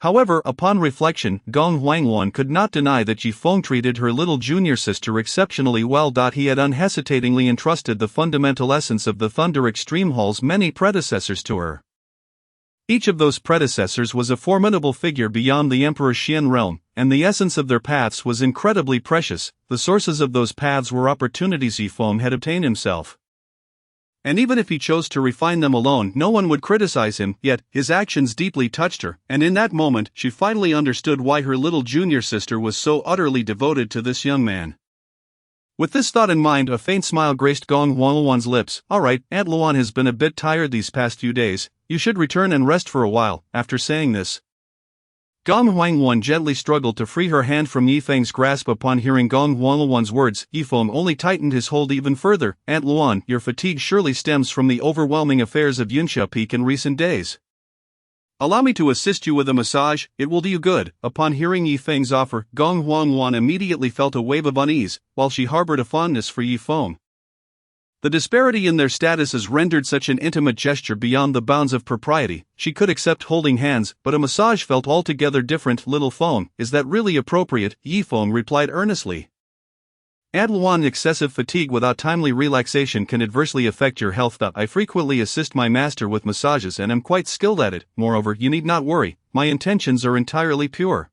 However, upon reflection, Gong Huangwan could not deny that Yifeng treated her little junior sister exceptionally well. He had unhesitatingly entrusted the fundamental essence of the Thunder Extreme Hall's many predecessors to her. Each of those predecessors was a formidable figure beyond the Emperor Xian realm, and the essence of their paths was incredibly precious. The sources of those paths were opportunities Yifeng had obtained himself. And even if he chose to refine them alone, no one would criticize him. Yet, his actions deeply touched her, and in that moment, she finally understood why her little junior sister was so utterly devoted to this young man. With this thought in mind, a faint smile graced Gong Huangwan's lips. Alright, Aunt Luan has been a bit tired these past few days. You should return and rest for a while. After saying this, Gong Huangwan gently struggled to free her hand from Yifeng's grasp. Upon hearing Gong Huangwan's words, Yifeng only tightened his hold even further. Aunt Luan, your fatigue surely stems from the overwhelming affairs of Yunsha Peak in recent days. Allow me to assist you with a massage, it will do you good. Upon hearing Yifeng's offer, Gong Huangwan immediately felt a wave of unease, while she harbored a fondness for Yifeng. The disparity in their statuses rendered such an intimate gesture beyond the bounds of propriety. She could accept holding hands, but a massage felt altogether different. Little Feng, is that really appropriate? Yifeng replied earnestly. Aunt Luan, excessive fatigue without timely relaxation can adversely affect your health. I frequently assist my master with massages and am quite skilled at it. Moreover, you need not worry, my intentions are entirely pure.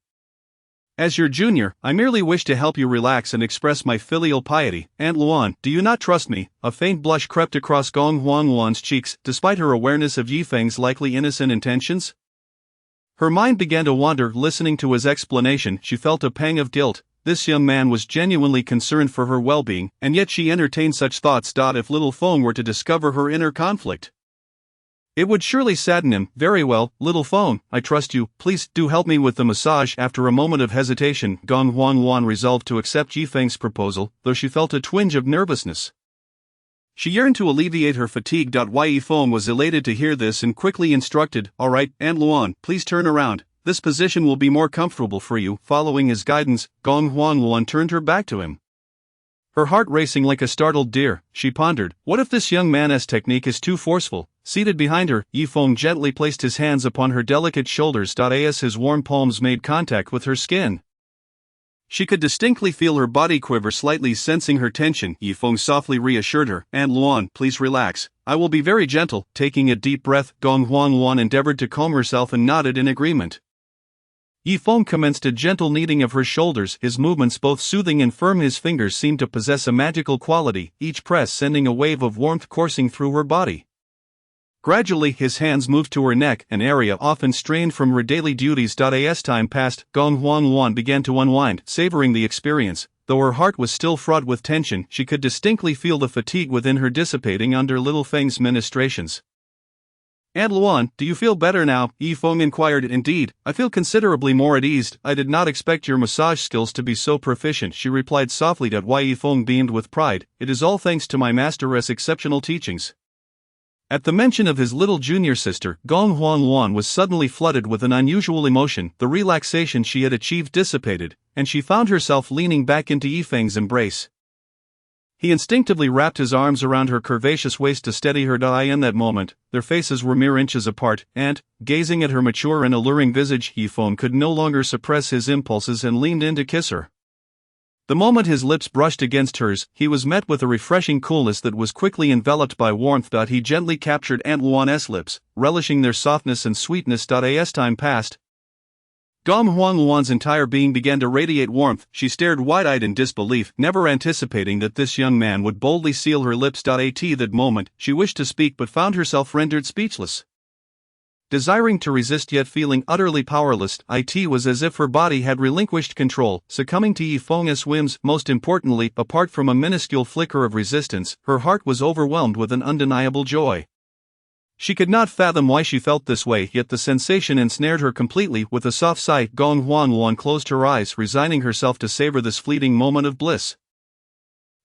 As your junior, I merely wish to help you relax and express my filial piety. Aunt Luan, do you not trust me? A faint blush crept across Gong Huangwan's cheeks, despite her awareness of Yifeng's likely innocent intentions. Her mind began to wander. Listening to his explanation, she felt a pang of guilt. This young man was genuinely concerned for her well-being, and yet she entertained such thoughts. If little Feng were to discover her inner conflict, it would surely sadden him. Very well, little Feng, I trust you. Please do help me with the massage. After a moment of hesitation, Gong Huangwan resolved to accept Yifeng's proposal, though she felt a twinge of nervousness. She yearned to alleviate her fatigue. Yifeng was elated to hear this and quickly instructed, Alright, Aunt Luan, please turn around. This position will be more comfortable for you. Following his guidance, Gong Huangwan turned her back to him. Her heart racing like a startled deer, she pondered, what if this young man's technique is too forceful? Seated behind her, Yifeng gently placed his hands upon her delicate shoulders. As his warm palms made contact with her skin, she could distinctly feel her body quiver slightly. Sensing her tension, Yifeng softly reassured her, Aunt Luan, please relax. I will be very gentle. Taking a deep breath, Gong Huangwan endeavored to calm herself and nodded in agreement. Yifeng commenced a gentle kneading of her shoulders, his movements both soothing and firm. His fingers seemed to possess a magical quality, each press sending a wave of warmth coursing through her body. Gradually his hands moved to her neck, an area often strained from her daily duties. As time passed, Gong Huangwan began to unwind, savoring the experience. Though her heart was still fraught with tension, she could distinctly feel the fatigue within her dissipating under Little Feng's ministrations. "Aunt Luan, do you feel better now?" Yi Feng inquired. "Indeed, I feel considerably more at ease. I did not expect your massage skills to be so proficient," she replied softly. Yi Feng beamed with pride. "It is all thanks to my master's exceptional teachings." At the mention of his little junior sister, Gong Huangwan was suddenly flooded with an unusual emotion. The relaxation she had achieved dissipated, and she found herself leaning back into Yi Feng's embrace. He instinctively wrapped his arms around her curvaceous waist to steady her. In that moment, their faces were mere inches apart, and, gazing at her mature and alluring visage, Yi Feng could no longer suppress his impulses and leaned in to kiss her. The moment his lips brushed against hers, he was met with a refreshing coolness that was quickly enveloped by warmth. He gently captured Aunt Luan's lips, relishing their softness and sweetness. As time passed, Gong Huangwan's entire being began to radiate warmth. She stared wide-eyed in disbelief, never anticipating that this young man would boldly seal her lips. At that moment, she wished to speak but found herself rendered speechless. Desiring to resist yet feeling utterly powerless, it was as if her body had relinquished control, succumbing to Yi Feng's whims. Most importantly, apart from a minuscule flicker of resistance, her heart was overwhelmed with an undeniable joy. She could not fathom why she felt this way, yet the sensation ensnared her completely. With a soft sigh, Gong Huangwan closed her eyes, resigning herself to savor this fleeting moment of bliss.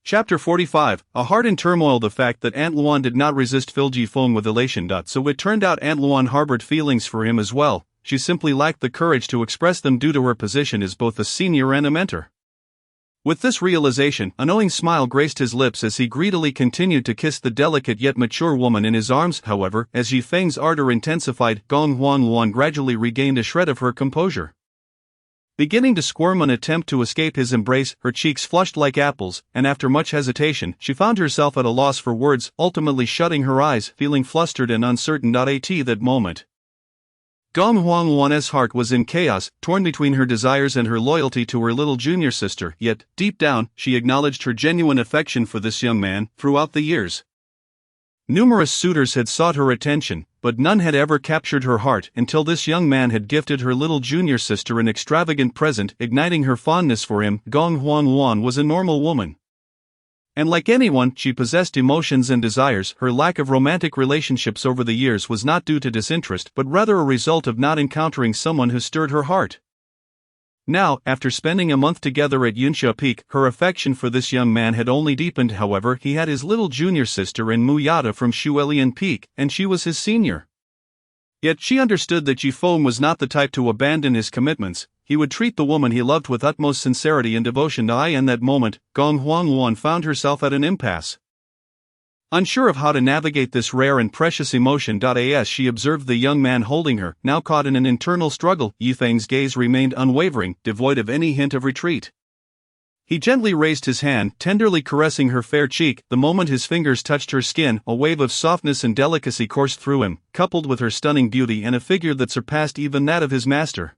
Chapter 45, A Heart in Turmoil. The fact that Aunt Luan did not resist filled Yi Feng with elation. So it turned out Aunt Luan harbored feelings for him as well. She simply lacked the courage to express them due to her position as both a senior and a mentor. With this realization, a knowing smile graced his lips as he greedily continued to kiss the delicate yet mature woman in his arms. However, as Yi Feng's ardor intensified, Gong Huangwan gradually regained a shred of her composure. Beginning to squirm an attempt to escape his embrace, her cheeks flushed like apples, and after much hesitation, she found herself at a loss for words, ultimately shutting her eyes, feeling flustered and uncertain. At that moment, Gong Huangwan's heart was in chaos, torn between her desires and her loyalty to her little junior sister, yet, deep down, she acknowledged her genuine affection for this young man. Throughout the years, numerous suitors had sought her attention, but none had ever captured her heart until this young man had gifted her little junior sister an extravagant present, igniting her fondness for him. Gong Huangwan was a normal woman, and like anyone, she possessed emotions and desires. Her lack of romantic relationships over the years was not due to disinterest, but rather a result of not encountering someone who stirred her heart. Now, after spending a month together at Yunsha Peak, her affection for this young man had only deepened. However, he had his little junior sister in Muyata from Shuelian Peak, and she was his senior. Yet she understood that Yi Feng was not the type to abandon his commitments. He would treat the woman he loved with utmost sincerity and devotion. In that moment, Gong Huangwan found herself at an impasse. Unsure of how to navigate this rare and precious emotion. As she observed the young man holding her, now caught in an internal struggle, Yi Feng's gaze remained unwavering, devoid of any hint of retreat. He gently raised his hand, tenderly caressing her fair cheek. The moment his fingers touched her skin, a wave of softness and delicacy coursed through him, coupled with her stunning beauty and a figure that surpassed even that of his master.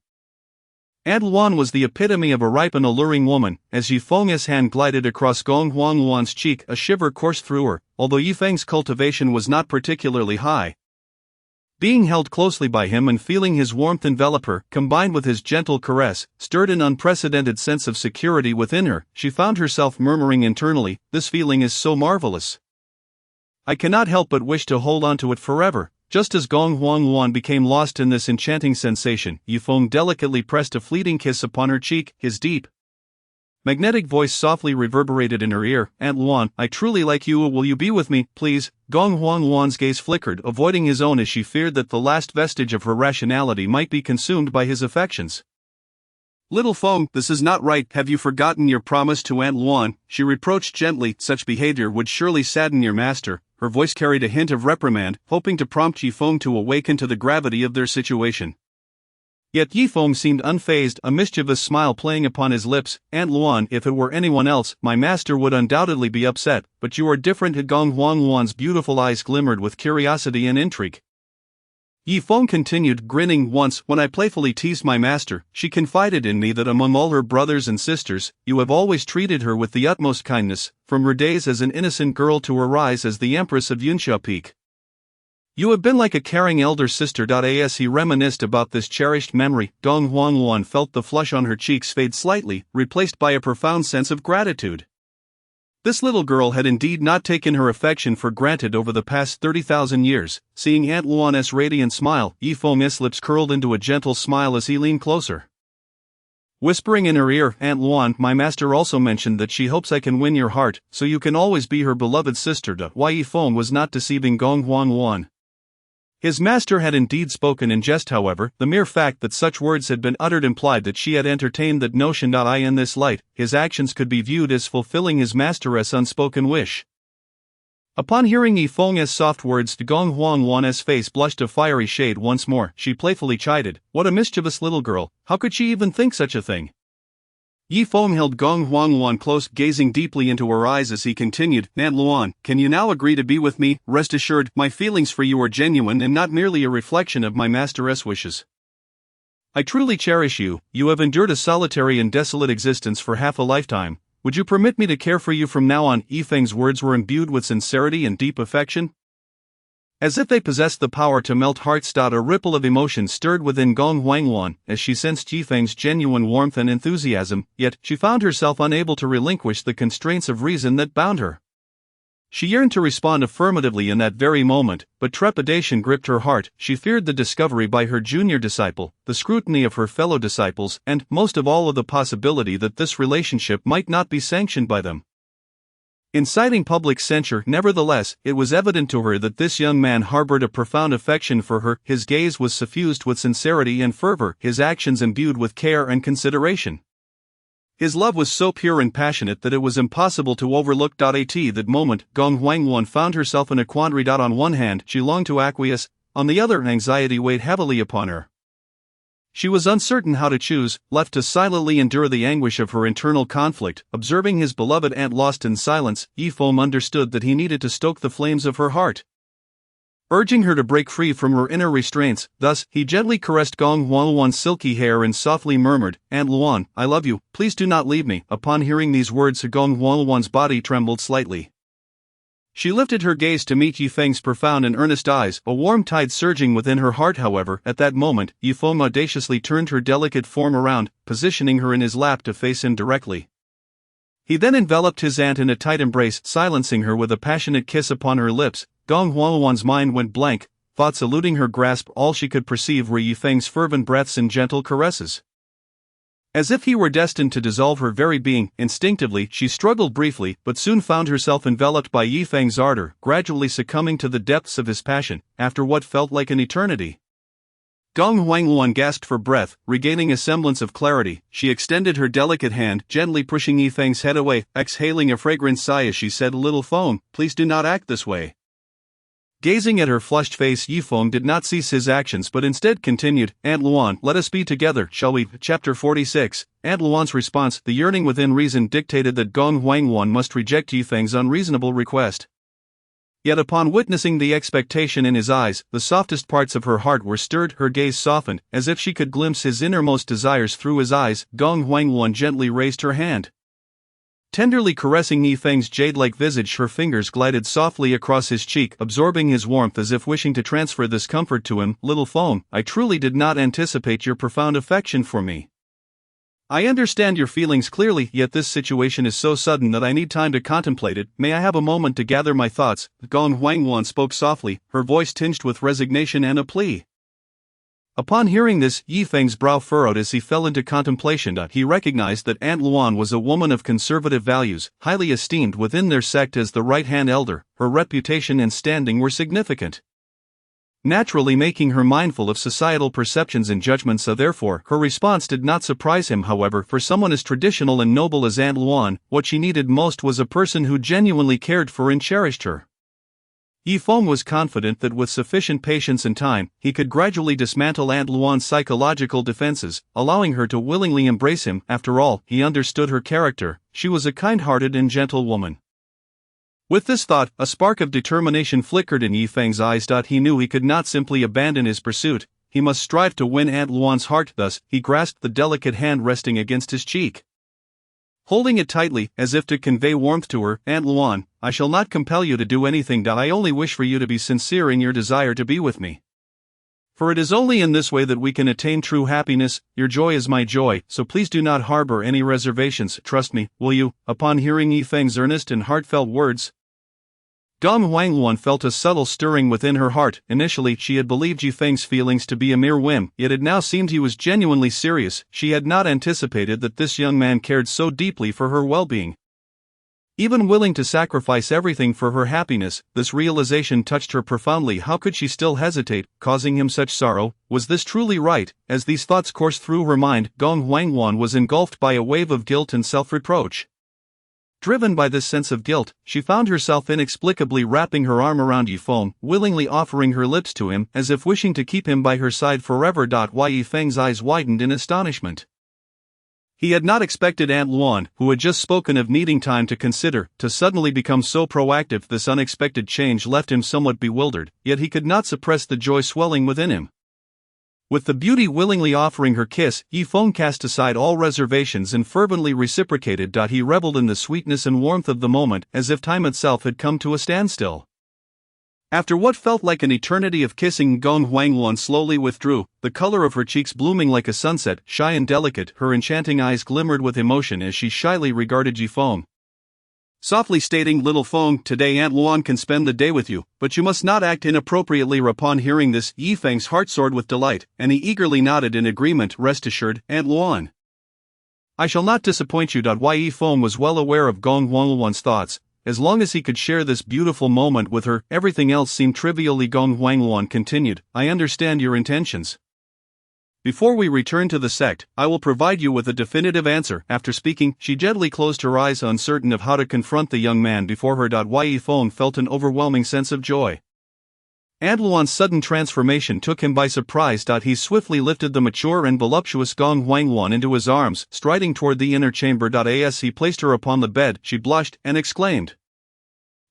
Aunt Luan was the epitome of a ripe and alluring woman. As Yi Feng's hand glided across Gong Huangwan's cheek, a shiver coursed through her. Although Yi Feng's cultivation was not particularly high, being held closely by him and feeling his warmth envelop her, combined with his gentle caress, stirred an unprecedented sense of security within her. She found herself murmuring internally, "This feeling is so marvelous. I cannot help but wish to hold on to it forever." Just as Gong Huangwan became lost in this enchanting sensation, Yi Feng delicately pressed a fleeting kiss upon her cheek. His deep, magnetic voice softly reverberated in her ear, "Aunt Luan, I truly like you. Will you be with me, please?" Gong Huangwan's gaze flickered, avoiding his own as she feared that the last vestige of her rationality might be consumed by his affections. "Little Feng, this is not right. Have you forgotten your promise to Aunt Luan?" she reproached gently. "Such behavior would surely sadden your master." Her voice carried a hint of reprimand, hoping to prompt Yi Feng to awaken to the gravity of their situation. Yet Yi Feng seemed unfazed, a mischievous smile playing upon his lips. "Aunt Luan, if it were anyone else, my master would undoubtedly be upset, but you are different." Gong Huangwan's beautiful eyes glimmered with curiosity and intrigue. Yi Feng continued, grinning. "Once, when I playfully teased my master, she confided in me that among all her brothers and sisters, you have always treated her with the utmost kindness, from her days as an innocent girl to her rise as the Empress of Yunsha Peak." You have been like a caring elder sister. As he reminisced about this cherished memory, Dong Huangluan felt the flush on her cheeks fade slightly, replaced by a profound sense of gratitude. This little girl had indeed not taken her affection for granted over the past 30,000 years. Seeing Aunt Luan's radiant smile, Yifeng's lips curled into a gentle smile as he leaned closer. Whispering in her ear, "Aunt Luan, my master also mentioned that she hopes I can win your heart, so you can always be her beloved sister." Why Yifeng was not deceiving Gong Huangluan. His master had indeed spoken in jest. However, the mere fact that such words had been uttered implied that she had entertained that notion. In this light, his actions could be viewed as fulfilling his master's unspoken wish. Upon hearing Yifeng's soft words, Gong Huangluan's face blushed a fiery shade once more. She playfully chided, "What a mischievous little girl, how could she even think such a thing?" Yifeng held Gong Huangluan close, gazing deeply into her eyes as he continued, "Aunt Luan, can you now agree to be with me? Rest assured, my feelings for you are genuine and not merely a reflection of my master's wishes. I truly cherish you. You have endured a solitary and desolate existence for half a lifetime. Would you permit me to care for you from now on?" Yifeng's words were imbued with sincerity and deep affection, as if they possessed the power to melt hearts. A ripple of emotion stirred within Gong Huangluan as she sensed Yifeng's genuine warmth and enthusiasm, yet she found herself unable to relinquish the constraints of reason that bound her. She yearned to respond affirmatively in that very moment, but trepidation gripped her heart. She feared the discovery by her junior disciple, the scrutiny of her fellow disciples, and, most of all, the possibility that this relationship might not be sanctioned by them. Inciting public censure, nevertheless, it was evident to her that this young man harbored a profound affection for her. His gaze was suffused with sincerity and fervor, his actions imbued with care and consideration. His love was so pure and passionate that it was impossible to overlook. At that moment, Gong Huangluan found herself in a quandary. On one hand, she longed to acquiesce, on the other, anxiety weighed heavily upon her. She was uncertain how to choose, left to silently endure the anguish of her internal conflict. Observing his beloved aunt lost in silence, Yifeng understood that he needed to stoke the flames of her heart, urging her to break free from her inner restraints. Thus, he gently caressed Gong Huangluan's silky hair and softly murmured, "Aunt Luan, I love you, please do not leave me." Upon hearing these words, Gong Huangluan's body trembled slightly. She lifted her gaze to meet Yifeng's profound and earnest eyes, a warm tide surging within her heart. However, at that moment, Yifeng audaciously turned her delicate form around, positioning her in his lap to face him directly. He then enveloped his aunt in a tight embrace, silencing her with a passionate kiss upon her lips. Gong Huangluan's mind went blank, thoughts eluding her grasp. All she could perceive were Yifeng's fervent breaths and gentle caresses. As if he were destined to dissolve her very being, instinctively she struggled briefly, but soon found herself enveloped by Yifeng's ardor, gradually succumbing to the depths of his passion, after what felt like an eternity. Gong Huangluan gasped for breath. Regaining a semblance of clarity, she extended her delicate hand, gently pushing Yifeng's head away, exhaling a fragrant sigh as she said, "Little Feng, please do not act this way." Gazing at her flushed face, Yifeng did not cease his actions but instead continued, "Aunt Luan, let us be together, shall we?" Chapter 46. Aunt Luan's response. The yearning within reason dictated that Gong Huangluan must reject Yifeng's unreasonable request. Yet upon witnessing the expectation in his eyes, the softest parts of her heart were stirred. Her gaze softened, as if she could glimpse his innermost desires through his eyes. Gong Huangluan gently raised her hand, tenderly caressing Yifeng's jade-like visage. Her fingers glided softly across his cheek, absorbing his warmth as if wishing to transfer this comfort to him. "Little Feng, I truly did not anticipate your profound affection for me. I understand your feelings clearly, yet this situation is so sudden that I need time to contemplate it. May I have a moment to gather my thoughts?" Gong Huangluan spoke softly, her voice tinged with resignation and a plea. Upon hearing this, Yifeng's brow furrowed as he fell into contemplation. He recognized that Aunt Luan was a woman of conservative values, highly esteemed within their sect as the right-hand elder. Her reputation and standing were significant, naturally making her mindful of societal perceptions and judgments. Therefore, her response did not surprise him. However, for someone as traditional and noble as Aunt Luan, what she needed most was a person who genuinely cared for and cherished her. Yifeng was confident that with sufficient patience and time, he could gradually dismantle Aunt Luan's psychological defenses, allowing her to willingly embrace him. After all, he understood her character. She was a kind-hearted and gentle woman. With this thought, a spark of determination flickered in Yifeng's eyes. He knew he could not simply abandon his pursuit. He must strive to win Aunt Luan's heart. Thus, he grasped the delicate hand resting against his cheek. Holding it tightly, as if to convey warmth to her, Aunt Luan, I shall not compel you to do anything. I only wish for you to be sincere in your desire to be with me. For it is only in this way that we can attain true happiness. Your joy is my joy, so please do not harbor any reservations. Trust me, will you?" Upon hearing Yi Feng's earnest and heartfelt words, Gong Huangluan felt a subtle stirring within her heart. Initially, she had believed Yi Feng's feelings to be a mere whim, yet it now seemed he was genuinely serious. She had not anticipated that this young man cared so deeply for her well-being. Even willing to sacrifice everything for her happiness, this realization touched her profoundly. How could she still hesitate, causing him such sorrow? Was this truly right? As these thoughts coursed through her mind, Gong Huangluan was engulfed by a wave of guilt and self-reproach. Driven by this sense of guilt, she found herself inexplicably wrapping her arm around Yi Feng, willingly offering her lips to him, as if wishing to keep him by her side forever. Yi Feng's eyes widened in astonishment. He had not expected Aunt Luan, who had just spoken of needing time to consider, to suddenly become so proactive. This unexpected change left him somewhat bewildered, yet he could not suppress the joy swelling within him. With the beauty willingly offering her kiss, Yi Feng cast aside all reservations and fervently reciprocated. He reveled in the sweetness and warmth of the moment, as if time itself had come to a standstill. After what felt like an eternity of kissing, Gong Huangluan slowly withdrew, the color of her cheeks blooming like a sunset. Shy and delicate, her enchanting eyes glimmered with emotion as she shyly regarded Yi Feng. Softly stating, "Little Feng, today Aunt Luan can spend the day with you, but you must not act inappropriately." Upon hearing this, Yi Feng's heart soared with delight, and he eagerly nodded in agreement. "Rest assured, Aunt Luan, I shall not disappoint you." Yi Feng was well aware of Gong Huangluan's thoughts. As long as he could share this beautiful moment with her, everything else seemed trivial. Gong Huangluan continued, "I understand your intentions. Before we return to the sect, I will provide you with a definitive answer." After speaking, she gently closed her eyes, uncertain of how to confront the young man before her. Yi Feng felt an overwhelming sense of joy. Aunt Luan's sudden transformation took him by surprise. He swiftly lifted the mature and voluptuous Gong Huangluan into his arms, striding toward the inner chamber. As he placed her upon the bed, she blushed and exclaimed,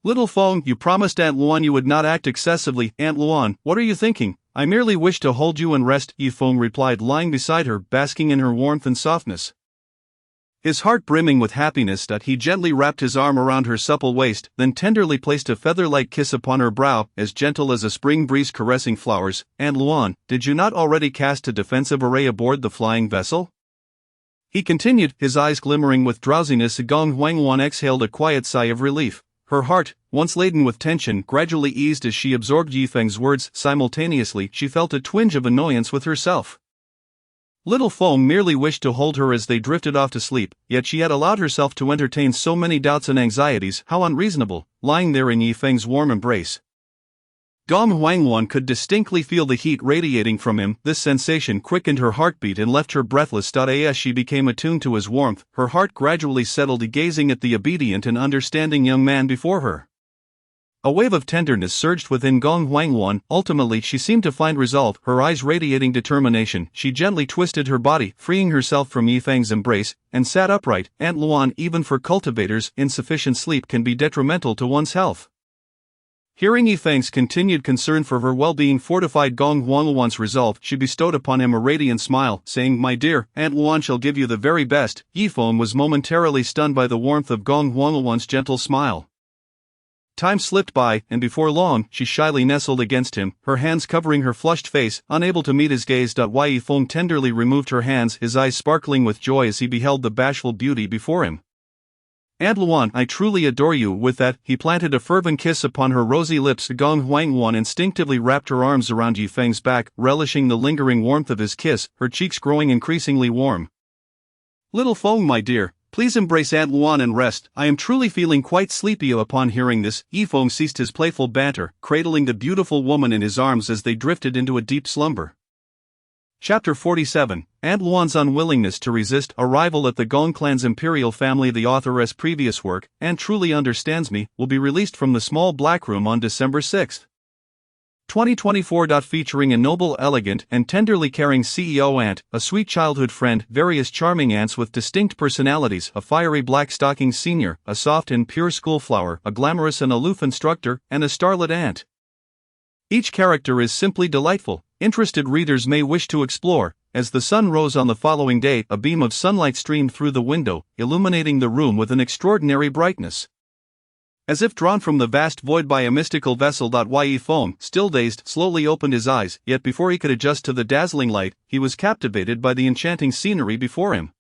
"Little Feng, you promised Aunt Luan you would not act excessively." "Aunt Luan, what are you thinking? I merely wish to hold you and rest," Yi Feng replied, lying beside her, basking in her warmth and softness. His heart brimming with happiness, he gently wrapped his arm around her supple waist, then tenderly placed a feather-like kiss upon her brow, as gentle as a spring breeze caressing flowers. "Aunt Luan, did you not already cast a defensive array aboard the flying vessel?" he continued, his eyes glimmering with drowsiness. Gong Huangluan exhaled a quiet sigh of relief. Her heart, once laden with tension, gradually eased as she absorbed Yi Feng's words. Simultaneously, she felt a twinge of annoyance with herself. Little Feng merely wished to hold her as they drifted off to sleep, yet she had allowed herself to entertain so many doubts and anxieties. How unreasonable, lying there in Yi Feng's warm embrace. Gong Huangluan could distinctly feel the heat radiating from him. This sensation quickened her heartbeat and left her breathless. As she became attuned to his warmth, her heart gradually settled, gazing at the obedient and understanding young man before her. A wave of tenderness surged within Gong Huangluan. Ultimately, she seemed to find resolve, her eyes radiating determination. She gently twisted her body, freeing herself from Yi Feng's embrace, and sat upright. "Aunt Luan, even for cultivators, insufficient sleep can be detrimental to one's health." Hearing Yi Feng's continued concern for her well-being fortified Gong Huangluan's resolve. She bestowed upon him a radiant smile, saying, "My dear, Aunt Luan shall give you the very best." Yi Feng was momentarily stunned by the warmth of Gong Huangluan's gentle smile. Time slipped by, and before long, she shyly nestled against him, her hands covering her flushed face, unable to meet his gaze. Yi Feng tenderly removed her hands, his eyes sparkling with joy as he beheld the bashful beauty before him. "Aunt Luan, I truly adore you." With that, he planted a fervent kiss upon her rosy lips. Gong Huangluan instinctively wrapped her arms around Yi Feng's back, relishing the lingering warmth of his kiss, her cheeks growing increasingly warm. "Little Feng, my dear, please embrace Aunt Luan and rest. I am truly feeling quite sleepy." Upon hearing this, Yi Feng ceased his playful banter, cradling the beautiful woman in his arms as they drifted into a deep slumber. Chapter 47, Aunt Luan's Unwillingness to Resist. Arrival at the Gong clan's imperial family. The author's previous work, Aunt Truly Understands Me, will be released from the small black room on December 6, 2024. Featuring a noble, elegant, and tenderly caring CEO aunt, a sweet childhood friend, various charming aunts with distinct personalities, a fiery black stocking senior, a soft and pure schoolflower, a glamorous and aloof instructor, and a starlet aunt. Each character is simply delightful. Interested readers may wish to explore. As the sun rose on the following day, a beam of sunlight streamed through the window, illuminating the room with an extraordinary brightness. As if drawn from the vast void by a mystical vessel. Yi Feng, still dazed, slowly opened his eyes, yet before he could adjust to the dazzling light, he was captivated by the enchanting scenery before him.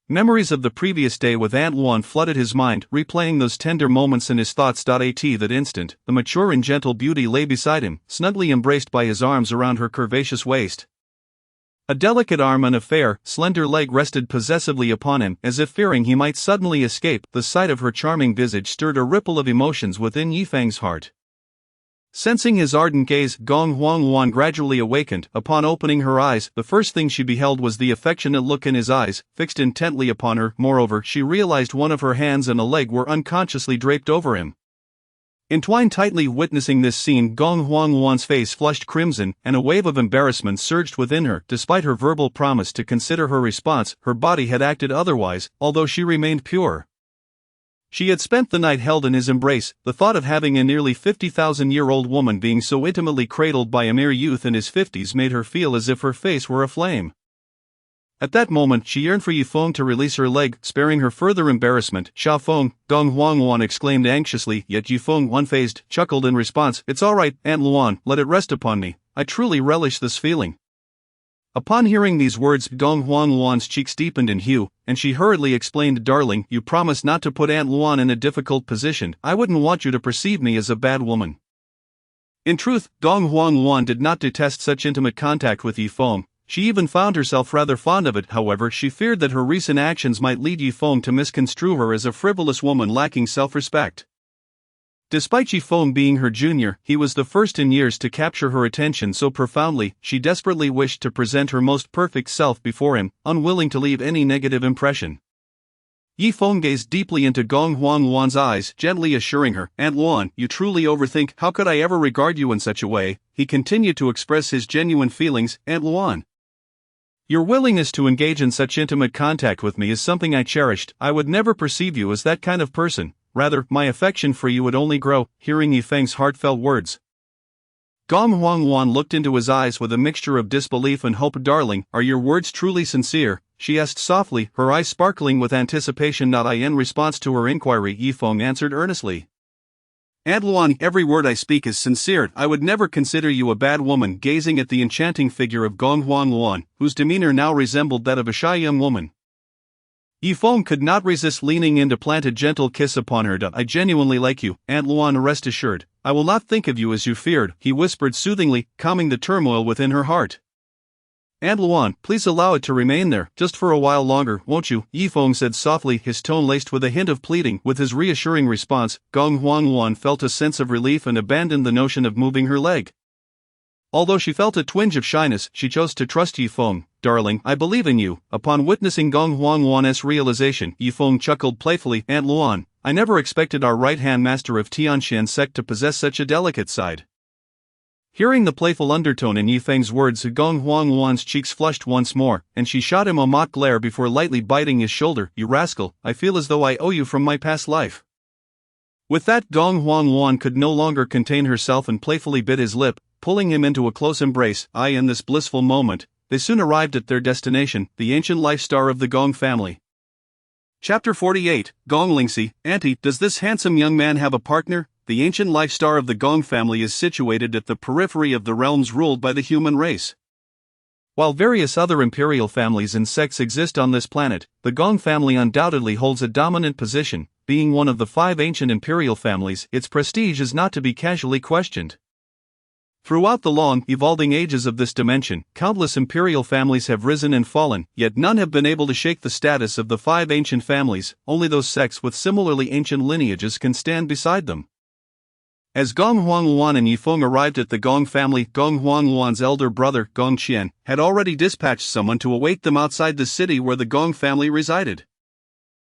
Memories of the previous day with Aunt Luan flooded his mind, replaying those tender moments in his thoughts. At that instant, the mature and gentle beauty lay beside him, snugly embraced by his arms around her curvaceous waist. A delicate arm and a fair, slender leg rested possessively upon him, as if fearing he might suddenly escape. The sight of her charming visage stirred a ripple of emotions within Yifeng's heart. Sensing his ardent gaze, Gong Huangwan gradually awakened. Upon opening her eyes, the first thing she beheld was the affectionate look in his eyes, fixed intently upon her. Moreover, she realized one of her hands and a leg were unconsciously draped over him. Entwined tightly, witnessing this scene, Gong Huangwan's face flushed crimson, and a wave of embarrassment surged within her. Despite her verbal promise to consider her response, her body had acted otherwise, although she remained pure. She had spent the night held in his embrace. The thought of having a nearly 50,000-year-old woman being so intimately cradled by a mere youth in his 50s made her feel as if her face were aflame. At that moment, she yearned for Yifeng to release her leg, sparing her further embarrassment. "Xia Feng," Gong Huangwan exclaimed anxiously, yet Yifeng, unfazed, chuckled in response. "It's all right, Aunt Luan, let it rest upon me. I truly relish this feeling." Upon hearing these words, Gong Huangwan's cheeks deepened in hue, and she hurriedly explained, "Darling, you promised not to put Aunt Luan in a difficult position. I wouldn't want you to perceive me as a bad woman." In truth, Gong Huangwan did not detest such intimate contact with Yifeng. She even found herself rather fond of it. However, she feared that her recent actions might lead Yifeng to misconstrue her as a frivolous woman lacking self-respect. Despite Yifeng being her junior, he was the first in years to capture her attention so profoundly. She desperately wished to present her most perfect self before him, unwilling to leave any negative impression. Yifeng gazed deeply into Gong Huangwan's eyes, gently assuring her, "Aunt Luan, you truly overthink. How could I ever regard you in such a way?" He continued to express his genuine feelings. "Aunt Luan, your willingness to engage in such intimate contact with me is something I cherished. I would never perceive you as that kind of person. Rather, my affection for you would only grow." Hearing Yifeng's heartfelt words, Gong Huangwan looked into his eyes with a mixture of disbelief and hope. "Darling, are your words truly sincere?" she asked softly, her eyes sparkling with anticipation. In response to her inquiry, Yifeng answered earnestly, "Aunt Luan, every word I speak is sincere. I would never consider you a bad woman." Gazing at the enchanting figure of Gong Huangwan, whose demeanor now resembled that of a shy young woman, Yifeng could not resist leaning in to plant a gentle kiss upon her. "I genuinely like you, Aunt Luan, rest assured. I will not think of you as you feared," he whispered soothingly, calming the turmoil within her heart. "Aunt Luan, please allow it to remain there, just for a while longer, won't you?" Yifeng said softly, his tone laced with a hint of pleading. With his reassuring response, Gong Huangwan felt a sense of relief and abandoned the notion of moving her leg. Although she felt a twinge of shyness, she chose to trust Yifeng. "Darling, I believe in you." Upon witnessing Gong Huangwan's realization, Yifeng chuckled playfully, "Aunt Luan, I never expected our right-hand master of Tianxian sect to possess such a delicate side." Hearing the playful undertone in Yifeng's words, Gong Huangwan's cheeks flushed once more, and she shot him a mock glare before lightly biting his shoulder. "You rascal, I feel as though I owe you from my past life." With that, Gong Huangwan could no longer contain herself and playfully bit his lip, pulling him into a close embrace. In this blissful moment, they soon arrived at their destination, the ancient life star of the Gong family. Chapter 48, Gong Lingxi. "Auntie, does this handsome young man have a partner?" The ancient life star of the Gong family is situated at the periphery of the realms ruled by the human race. While various other imperial families and sects exist on this planet, the Gong family undoubtedly holds a dominant position. Being one of the 5 ancient imperial families, its prestige is not to be casually questioned. Throughout the long, evolving ages of this dimension, countless imperial families have risen and fallen, yet none have been able to shake the status of the 5 ancient families. Only those sects with similarly ancient lineages can stand beside them. As Gong Huangwan and Yifeng arrived at the Gong family, Gong Huangwan's elder brother, Gong Qian, had already dispatched someone to await them outside the city where the Gong family resided.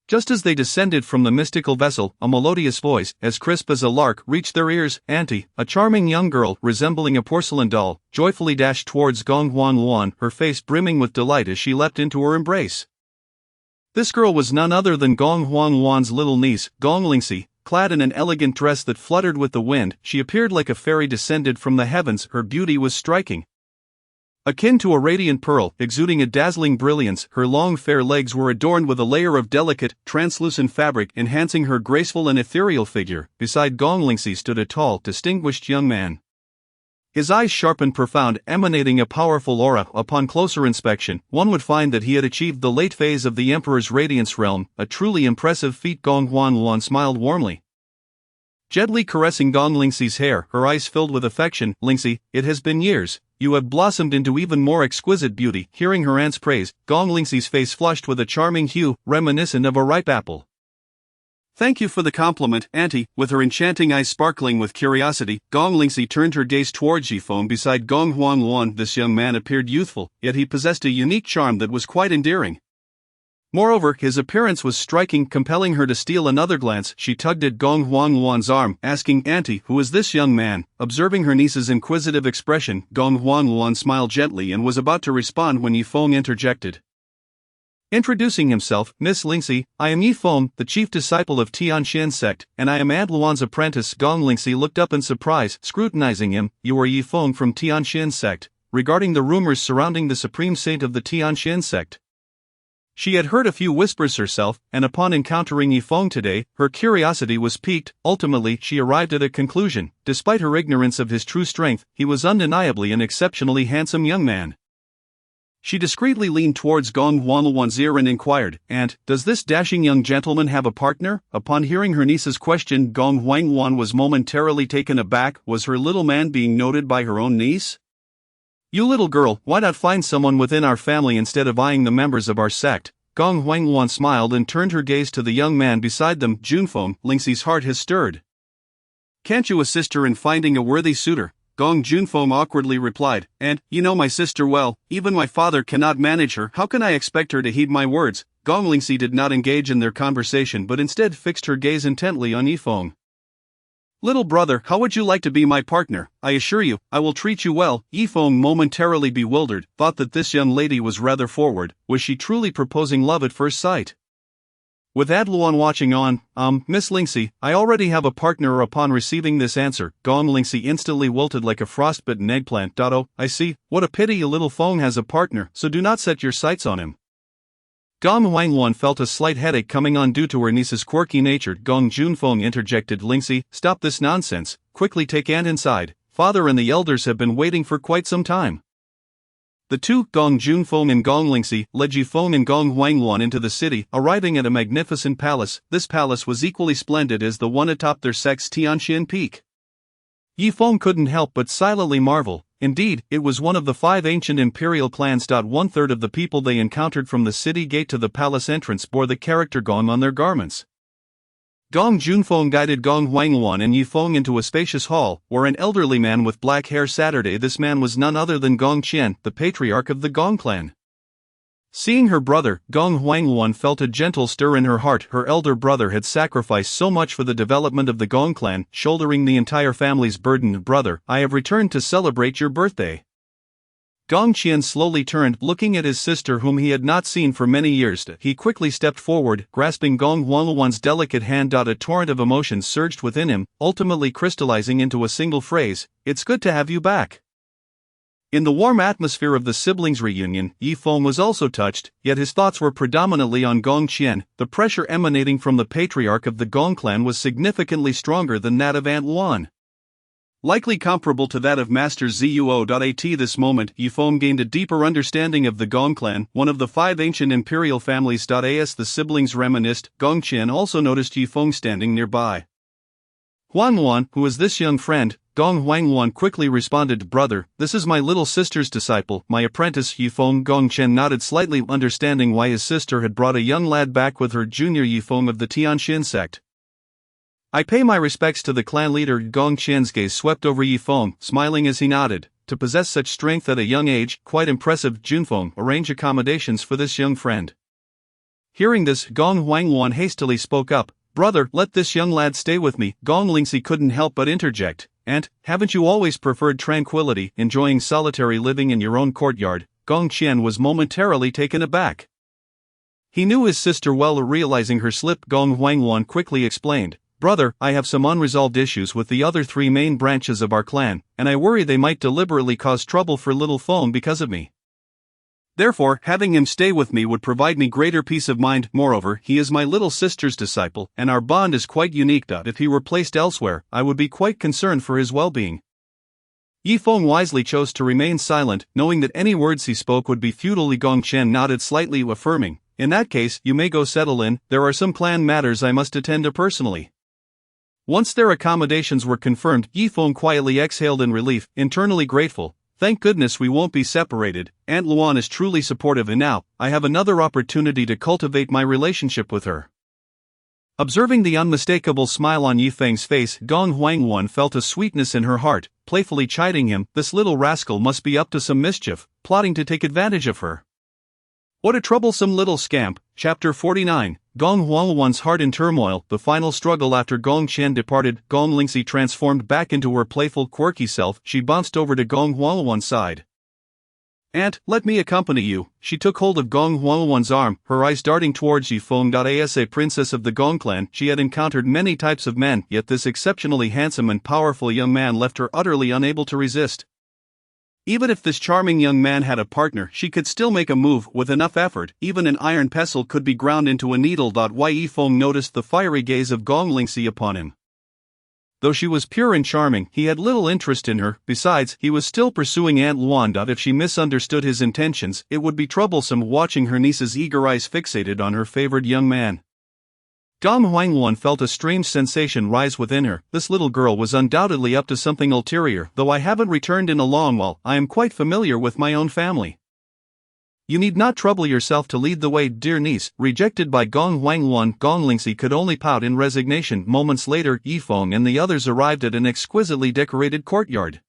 Just as they descended from the mystical vessel, a melodious voice, as crisp as a lark, reached their ears. "Auntie," a charming young girl, resembling a porcelain doll, joyfully dashed towards Gong Huangwan, her face brimming with delight as she leapt into her embrace. This girl was none other than Gong Huangwan's little niece, Gong Lingxi. Clad in an elegant dress that fluttered with the wind, she appeared like a fairy descended from the heavens. Her beauty was striking. Akin to a radiant pearl, exuding a dazzling brilliance, her long fair legs were adorned with a layer of delicate, translucent fabric enhancing her graceful and ethereal figure. Beside Gong Lingxi stood a tall, distinguished young man. His eyes sharp and profound, emanating a powerful aura. Upon closer inspection, one would find that he had achieved the late phase of the Emperor's Radiance realm, a truly impressive feat. Gong Huanluan smiled warmly, gently caressing Gong Lingxi's hair, her eyes filled with affection. Lingxi, it has been years. You have blossomed into even more exquisite beauty. Hearing her aunt's praise, Gong Lingxi's face flushed with a charming hue, reminiscent of a ripe apple. Thank you for the compliment, Auntie. With her enchanting eyes sparkling with curiosity, Gong Lingxi turned her gaze towards Yifeng beside Gong Huanluan. This young man appeared youthful, yet he possessed a unique charm that was quite endearing. Moreover, his appearance was striking, compelling her to steal another glance. She tugged at Gong Huanluan's arm, asking, Auntie, who is this young man? Observing her niece's inquisitive expression, Gong Huanluan smiled gently and was about to respond when Yifeng interjected. Introducing himself, Miss Lingxi, I am Yifeng, the chief disciple of Tianxian sect, and I am Aunt Luan's apprentice. Gong Lingxi looked up in surprise, scrutinizing him. You are Yifeng from Tianxian sect, regarding the rumors surrounding the supreme saint of the Tianxian sect. She had heard a few whispers herself, and upon encountering Yifeng today, her curiosity was piqued. Ultimately, she arrived at a conclusion. Despite her ignorance of his true strength, he was undeniably an exceptionally handsome young man. She discreetly leaned towards Gong Huanluan's ear and inquired, Aunt, does this dashing young gentleman have a partner? Upon hearing her niece's question, Gong Huanluan was momentarily taken aback. Was her little man being noted by her own niece? You little girl, why not find someone within our family instead of eyeing the members of our sect? Gong Huanluan smiled and turned her gaze to the young man beside them. Junfeng, Lingxi's heart has stirred. Can't you assist her in finding a worthy suitor? Gong Junfeng awkwardly replied, And, you know my sister well, even my father cannot manage her. How can I expect her to heed my words? Gong Lingxi did not engage in their conversation but instead fixed her gaze intently on Yifeng. Little brother, how would you like to be my partner? I assure you, I will treat you well. Yifeng, momentarily bewildered, thought that this young lady was rather forward. Was she truly proposing love at first sight? With Aunt Luan watching on, Miss Lingxi, I already have a partner. Upon receiving this answer, Gong Lingxi instantly wilted like a frostbitten eggplant. Oh, I see, what a pity your little Feng has a partner, so do not set your sights on him. Gong Huanluan felt a slight headache coming on due to her niece's quirky nature. Gong Junfeng interjected, Lingxi, stop this nonsense, quickly take Aunt inside, father and the elders have been waiting for quite some time. The two, Gong Junfeng and Gong Lingxi, led Yifeng and Gong Huanluan into the city, arriving at a magnificent palace. This palace was equally splendid as the one atop their sect's Tianxian peak. Yifeng couldn't help but silently marvel. Indeed, it was one of the 5 ancient imperial clans. 1/3 of the people they encountered from the city gate to the palace entrance bore the character Gong on their garments. Gong Junfeng guided Gong Huanluan and Yifeng into a spacious hall, where an elderly man with black hair sat. This man was none other than Gong Qian, the patriarch of the Gong clan. Seeing her brother, Gong Huanluan felt a gentle stir in her heart. Her elder brother had sacrificed so much for the development of the Gong clan, shouldering the entire family's burden. Brother, I have returned to celebrate your birthday. Gong Qian slowly turned, looking at his sister whom he had not seen for many years. He quickly stepped forward, grasping Gong Huanluan's delicate hand. A torrent of emotions surged within him, ultimately crystallizing into a single phrase, It's good to have you back. In the warm atmosphere of the siblings' reunion, Yifeng was also touched, yet his thoughts were predominantly on Gong Qian. The pressure emanating from the patriarch of the Gong clan was significantly stronger than that of Aunt Luan. Likely comparable to that of Master Zuo. At this moment, Yifeng gained a deeper understanding of the Gong clan, one of the 5 ancient imperial families. As the siblings reminisced, Gong Qian also noticed Yifeng standing nearby. Huanluan, who is this young friend? Gong Huanluan quickly responded, Brother, this is my little sister's disciple, my apprentice. Yifeng. Gong Qian nodded slightly, understanding why his sister had brought a young lad back with her. Junior Yifeng of the Tianxian sect. I pay my respects to the clan leader. Gong Qian's gaze swept over Yifeng, smiling as he nodded. To possess such strength at a young age, quite impressive. Junfeng, arrange accommodations for this young friend. Hearing this, Gong Huanluan hastily spoke up, Brother, let this young lad stay with me. Gong Lingxi couldn't help but interject, Aunt, haven't you always preferred tranquility, enjoying solitary living in your own courtyard? Gong Qian was momentarily taken aback. He knew his sister well. Realizing her slip, Gong Huanluan quickly explained, Brother, I have some unresolved issues with the other three main branches of our clan, and I worry they might deliberately cause trouble for little Feng because of me. Therefore, having him stay with me would provide me greater peace of mind. Moreover, he is my little sister's disciple, and our bond is quite unique. If he were placed elsewhere, I would be quite concerned for his well-being. Yi Feng wisely chose to remain silent, knowing that any words he spoke would be futile. Li Gongchen nodded slightly, affirming, "In that case, you may go settle in. There are some clan matters I must attend to personally." Once their accommodations were confirmed, Yi Feng quietly exhaled in relief, internally grateful. Thank goodness we won't be separated. Aunt Luan is truly supportive, and now I have another opportunity to cultivate my relationship with her. Observing the unmistakable smile on Yi Feng's face, Gong Huangwan felt a sweetness in her heart, playfully chiding him. This little rascal must be up to some mischief, plotting to take advantage of her. What a troublesome little scamp. Chapter 49. Gong Huangwan's heart in turmoil. The final struggle after Gong Chen departed. Gong Lingxi transformed back into her playful, quirky self. She bounced over to Gong Huangwan's side. "Aunt, let me accompany you." She took hold of Gong Huangwan's arm, her eyes darting towards Yi Feng. As a princess of the Gong clan, she had encountered many types of men, yet this exceptionally handsome and powerful young man left her utterly unable to resist. Even if this charming young man had a partner, she could still make a move with enough effort. Even an iron pestle could be ground into a needle. Yi Feng noticed the fiery gaze of Gong Lingxi upon him. Though she was pure and charming, he had little interest in her. Besides, he was still pursuing Aunt Luan. If she misunderstood his intentions, it would be troublesome watching her niece's eager eyes fixated on her favored young man. Gong Huangwan felt a strange sensation rise within her. This little girl was undoubtedly up to something ulterior. Though I haven't returned in a long while, I am quite familiar with my own family. You need not trouble yourself to lead the way, dear niece. Rejected by Gong Huangwan, Gong Lingxi could only pout in resignation. Moments later, Yi Feng and the others arrived at an exquisitely decorated courtyard.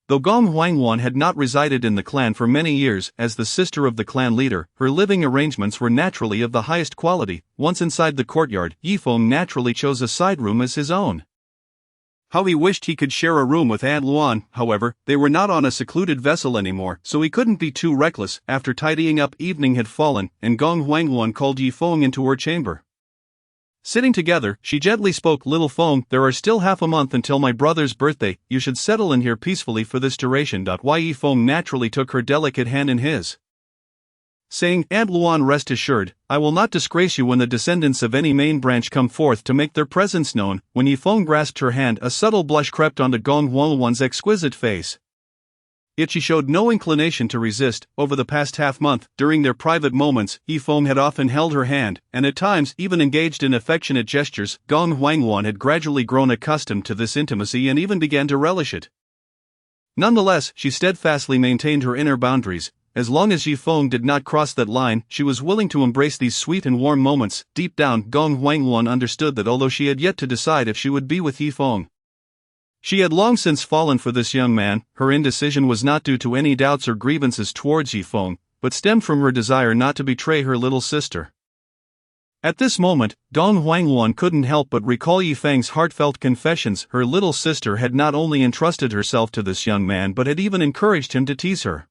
Though Gong Huangwan had not resided in the clan for many years, as the sister of the clan leader, her living arrangements were naturally of the highest quality. Once inside the courtyard, Yi Feng naturally chose a side room as his own. How he wished he could share a room with Aunt Luan. However, they were not on a secluded vessel anymore, so he couldn't be too reckless. After tidying up, evening had fallen, and Gong Huangwan called Yi Feng into her chamber. Sitting together, she gently spoke. "Little Feng, there are still half a month until my brother's birthday. You should settle in here peacefully for this duration." Yi Feng naturally took her delicate hand in his, saying, "Aunt Luan, rest assured, I will not disgrace you when the descendants of any main branch come forth to make their presence known." When Yi Feng grasped her hand, a subtle blush crept onto Gong Huangwan's exquisite face. Yet she showed no inclination to resist. Over the past half-month, during their private moments, Yi Feng had often held her hand, and at times even engaged in affectionate gestures. Gong Huangwan had gradually grown accustomed to this intimacy and even began to relish it. Nonetheless, she steadfastly maintained her inner boundaries. As long as Yi Feng did not cross that line, she was willing to embrace these sweet and warm moments. Deep down, Gong Huangwan understood that although she had yet to decide if she would be with Yi Feng, she had long since fallen for this young man. Her indecision was not due to any doubts or grievances towards Yi Feng, but stemmed from her desire not to betray her little sister. At this moment, Gong Huangwan couldn't help but recall Yi Feng's heartfelt confessions. Her little sister had not only entrusted herself to this young man but had even encouraged him to tease her.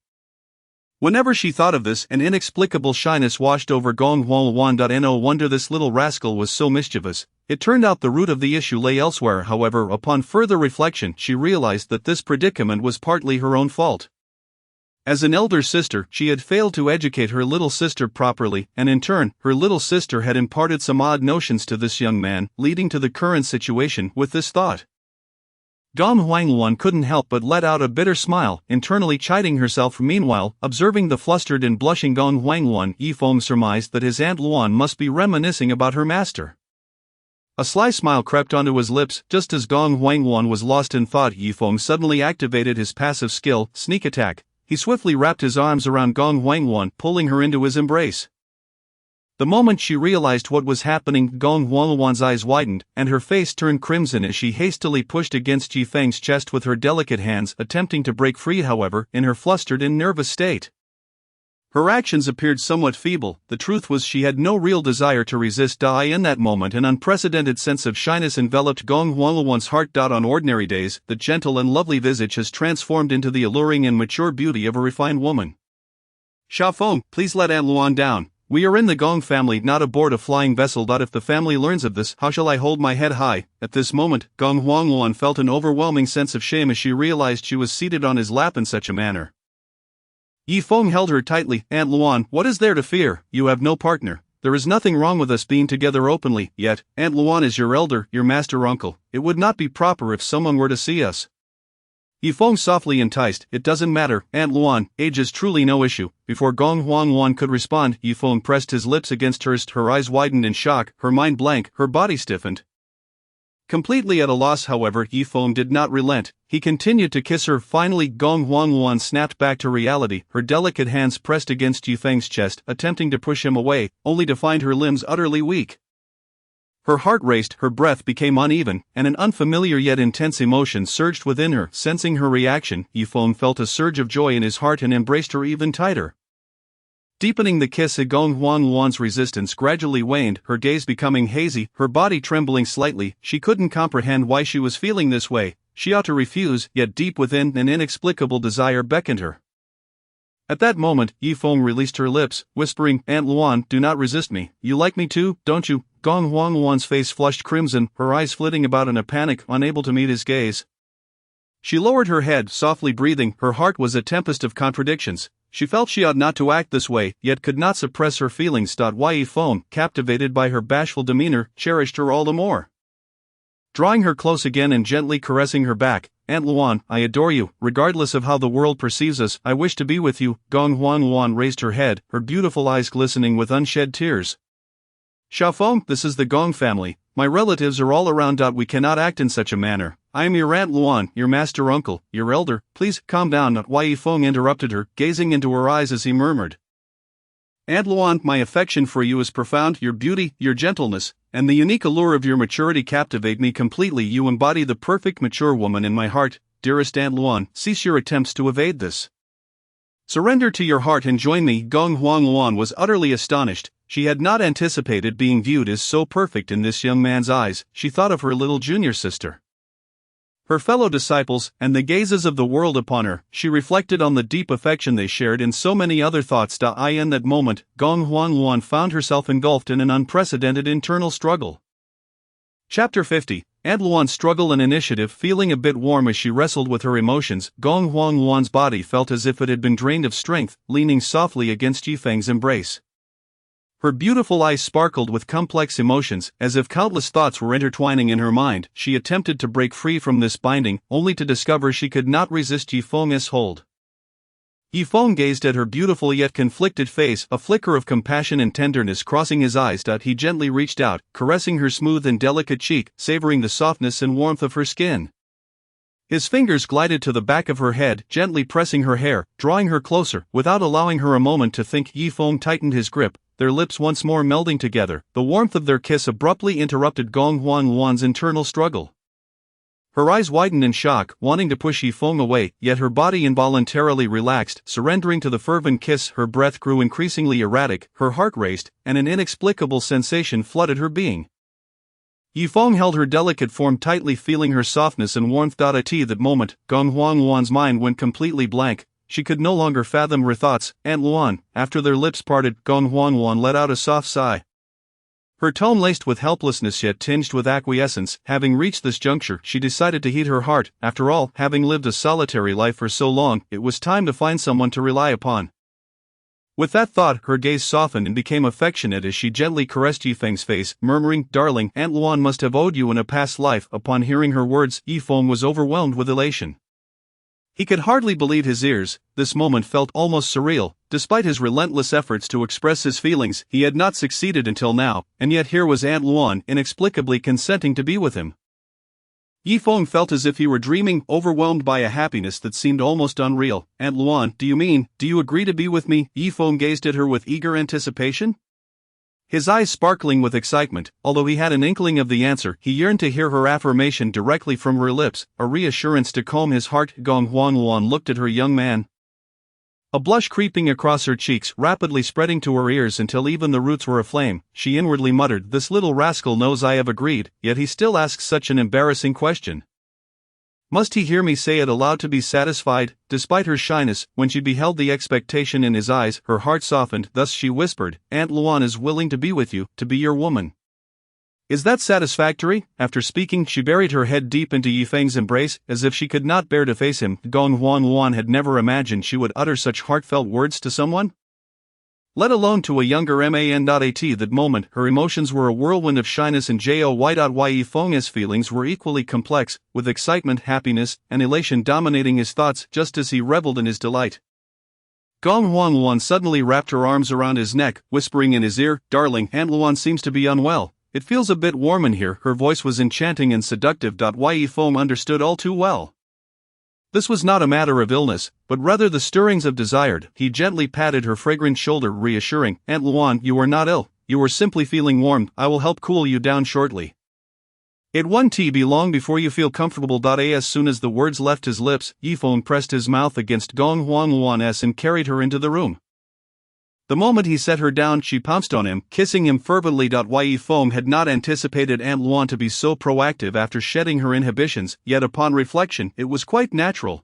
Whenever she thought of this, an inexplicable shyness washed over Gong Huangwan. No wonder this little rascal was so mischievous. It turned out the root of the issue lay elsewhere. However, upon further reflection, she realized that this predicament was partly her own fault. As an elder sister, she had failed to educate her little sister properly, and in turn, her little sister had imparted some odd notions to this young man, leading to the current situation. With this thought, Gong Huangwan couldn't help but let out a bitter smile, internally chiding herself. Meanwhile, observing the flustered and blushing Gong Huangwan, Yi Feng surmised that his Aunt Luan must be reminiscing about her master. A sly smile crept onto his lips. Just as Gong Huangwan was lost in thought, Yi Feng suddenly activated his passive skill, Sneak Attack. He swiftly wrapped his arms around Gong Huangwan, pulling her into his embrace. The moment she realized what was happening, Gong Huangwan's eyes widened, and her face turned crimson as she hastily pushed against Yi Feng's chest with her delicate hands, attempting to break free. However, in her flustered and nervous state, her actions appeared somewhat feeble. The truth was she had no real desire to resist. In that moment, an unprecedented sense of shyness enveloped Gong Huangwan's heart. On ordinary days, the gentle and lovely visage has transformed into the alluring and mature beauty of a refined woman. "Sha Feng, please let Aunt Luan down." We are in the Gong family, not aboard a flying vessel. If the family learns of this, how shall I hold my head high? At this moment, Gong Huangluan felt an overwhelming sense of shame as she realized she was seated on his lap in such a manner. Yi Feng held her tightly. Aunt Luan, what is there to fear? You have no partner. There is nothing wrong with us being together openly, yet, Aunt Luan is your elder, your master uncle. It would not be proper if someone were to see us. Yi Feng softly enticed. It doesn't matter, Aunt Luan, age is truly no issue. Before Gong Huangluan could respond, Yi Feng pressed his lips against hers. Her eyes widened in shock, her mind blank, her body stiffened. Completely at a loss, however, Yi Feng did not relent. He continued to kiss her. Finally, Gong Huangluan snapped back to reality, her delicate hands pressed against Yi Feng's chest, attempting to push him away, only to find her limbs utterly weak. Her heart raced, her breath became uneven, and an unfamiliar yet intense emotion surged within her. Sensing her reaction, Yi Feng felt a surge of joy in his heart and embraced her even tighter. Deepening the kiss, Gong Huangluan's resistance gradually waned, her gaze becoming hazy, her body trembling slightly. She couldn't comprehend why she was feeling this way. She ought to refuse, yet deep within, an inexplicable desire beckoned her. At that moment, Yi Feng released her lips, whispering, Aunt Luan, do not resist me. You like me too, don't you? Gong Huangluan's face flushed crimson, her eyes flitting about in a panic, unable to meet his gaze. She lowered her head, softly breathing. Her heart was a tempest of contradictions. She felt she ought not to act this way, yet could not suppress her feelings. Yi Feng, captivated by her bashful demeanor, cherished her all the more. Drawing her close again and gently caressing her back, Aunt Luan, I adore you, regardless of how the world perceives us. I wish to be with you. Gong Huangluan raised her head, her beautiful eyes glistening with unshed tears. Xiaofeng, this is the Gong family. My relatives are all around. We cannot act in such a manner. I am your Aunt Luan, your master uncle, your elder. Please, calm down. Yi Feng interrupted her, gazing into her eyes as he murmured. Aunt Luan, my affection for you is profound. Your beauty, your gentleness, and the unique allure of your maturity captivate me completely. You embody the perfect mature woman in my heart. Dearest Aunt Luan, cease your attempts to evade this. Surrender to your heart and join me. Gong Huangluan was utterly astonished. She had not anticipated being viewed as so perfect in this young man's eyes. She thought of her little junior sister, her fellow disciples, and the gazes of the world upon her. She reflected on the deep affection they shared and so many other thoughts. In that moment, Gong Huangluan found herself engulfed in an unprecedented internal struggle. Chapter 50. Aunt Luan's struggle and initiative. Feeling a bit warm as she wrestled with her emotions, Gong Huangluan's body felt as if it had been drained of strength, leaning softly against Yi Feng's embrace. Her beautiful eyes sparkled with complex emotions, as if countless thoughts were intertwining in her mind. She attempted to break free from this binding, only to discover she could not resist Yi Feng's hold. Yi Feng gazed at her beautiful yet conflicted face, a flicker of compassion and tenderness crossing his eyes. He gently reached out, caressing her smooth and delicate cheek, savoring the softness and warmth of her skin. His fingers glided to the back of her head, gently pressing her hair, drawing her closer. Without allowing her a moment to think, Yi Feng tightened his grip, their lips once more melding together. The warmth of their kiss abruptly interrupted Gong Huangluan's internal struggle. Her eyes widened in shock, wanting to push Yi Feng away, yet her body involuntarily relaxed, surrendering to the fervent kiss. Her breath grew increasingly erratic, her heart raced, and an inexplicable sensation flooded her being. Yi Feng held her delicate form tightly, feeling her softness and warmth. At that moment, Gong Huangluan's mind went completely blank. She could no longer fathom her thoughts. Aunt Luan. After their lips parted, Gong Huangluan let out a soft sigh, her tone laced with helplessness yet tinged with acquiescence. Having reached this juncture, she decided to heed her heart. After all, having lived a solitary life for so long, it was time to find someone to rely upon. With that thought, her gaze softened and became affectionate as she gently caressed Yi Feng's face, murmuring, Darling, Aunt Luan must have owed you in a past life. Upon hearing her words, Yi Feng was overwhelmed with elation. He could hardly believe his ears. This moment felt almost surreal. Despite his relentless efforts to express his feelings, he had not succeeded until now, and yet here was Aunt Luan inexplicably consenting to be with him. Yi Feng felt as if he were dreaming, overwhelmed by a happiness that seemed almost unreal. Aunt Luan, do you agree to be with me? Yi Feng gazed at her with eager anticipation, his eyes sparkling with excitement. Although he had an inkling of the answer, he yearned to hear her affirmation directly from her lips, a reassurance to calm his heart. Gong Huangluan looked at her young man, a blush creeping across her cheeks, rapidly spreading to her ears until even the roots were aflame. She inwardly muttered, This little rascal knows I have agreed, yet he still asks such an embarrassing question. Must he hear me say it aloud to be satisfied? Despite her shyness, when she beheld the expectation in his eyes, her heart softened. Thus she whispered, Aunt Luan is willing to be with you, to be your woman. Is that satisfactory? After speaking, she buried her head deep into Yifeng's embrace, as if she could not bear to face him. Gong Huan had never imagined she would utter such heartfelt words to someone, let alone to a younger man. At that moment, her emotions were a whirlwind of shyness and joy. Yifeng's feelings were equally complex, with excitement, happiness, and elation dominating his thoughts just as he reveled in his delight. Gong Huan suddenly wrapped her arms around his neck, whispering in his ear, Darling, Aunt Luan seems to be unwell. It feels a bit warm in here. Her voice was enchanting and seductive. Yifeng understood all too well. This was not a matter of illness, but rather the stirrings of desire. He gently patted her fragrant shoulder, reassuring, Aunt Luan, you are not ill, you are simply feeling warm. I will help cool you down shortly. It won't be long before you feel comfortable. As soon as the words left his lips, Yifeng pressed his mouth against Gong Huan's and carried her into the room. The moment he set her down, she pounced on him, kissing him fervently. Yifeng had not anticipated Aunt Luan to be so proactive after shedding her inhibitions, yet upon reflection, it was quite natural.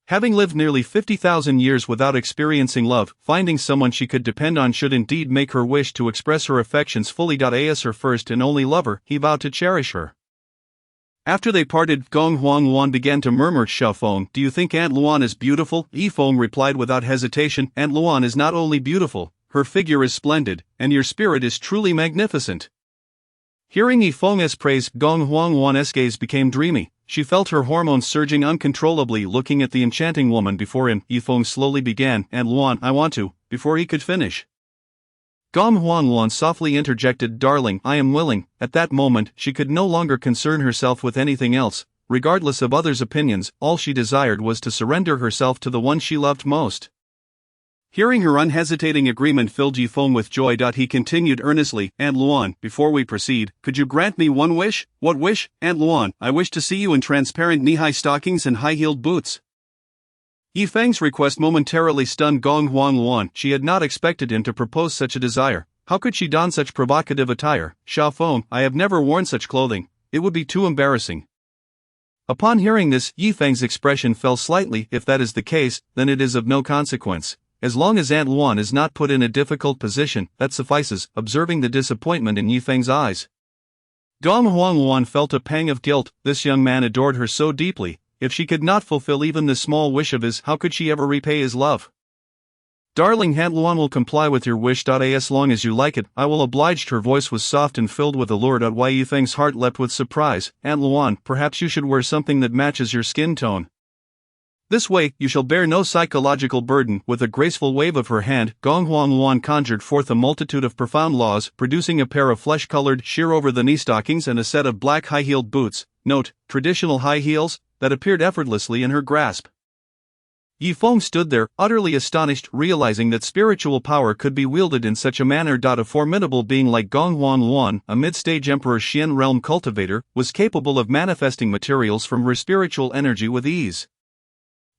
Having lived nearly 50,000 years without experiencing love, finding someone she could depend on should indeed make her wish to express her affections fully. As her first and only lover, he vowed to cherish her. After they parted, Gong Huan began to murmur, Xiaofeng, do you think Aunt Luan is beautiful? Yifeng replied without hesitation, Aunt Luan is not only beautiful, her figure is splendid, and your spirit is truly magnificent. Hearing Yifeng's praise, Gong Huan's gaze became dreamy. She felt her hormones surging uncontrollably. Looking at the enchanting woman before him, Yifeng slowly began, Aunt Luan, I want to, before he could finish. Gong Huan softly interjected, Darling, I am willing. At that moment, she could no longer concern herself with anything else. Regardless of others' opinions, all she desired was to surrender herself to the one she loved most. Hearing her unhesitating agreement filled Yifeng with joy. He continued earnestly, Aunt Luan, before we proceed, could you grant me one wish? What wish? Aunt Luan, I wish to see you in transparent knee-high stockings and high-heeled boots. Yifeng's request momentarily stunned Gong Huan. She had not expected him to propose such a desire. How could she don such provocative attire? Xiaofeng, I have never worn such clothing. It would be too embarrassing. Upon hearing this, Yifeng's expression fell slightly. If that is the case, then it is of no consequence. As long as Aunt Luan is not put in a difficult position, that suffices. Observing the disappointment in Yifeng's eyes, Gong Huan felt a pang of guilt. This young man adored her so deeply. If she could not fulfill even this small wish of his, how could she ever repay his love? Darling, Aunt Luan will comply with your wish. As long as you like it, I will oblige. Her voice was soft and filled with allure. Yifeng's heart leapt with surprise. Aunt Luan, perhaps you should wear something that matches your skin tone. This way, you shall bear no psychological burden. With a graceful wave of her hand, Gong Huan conjured forth a multitude of profound laws, producing a pair of flesh-colored, sheer over-the-knee stockings and a set of black high-heeled boots. Note, traditional high heels, that appeared effortlessly in her grasp. Yifeng stood there, utterly astonished, realizing that spiritual power could be wielded in such a manner. A formidable being like Gong Huan, a mid-stage Emperor Xian realm cultivator, was capable of manifesting materials from her spiritual energy with ease.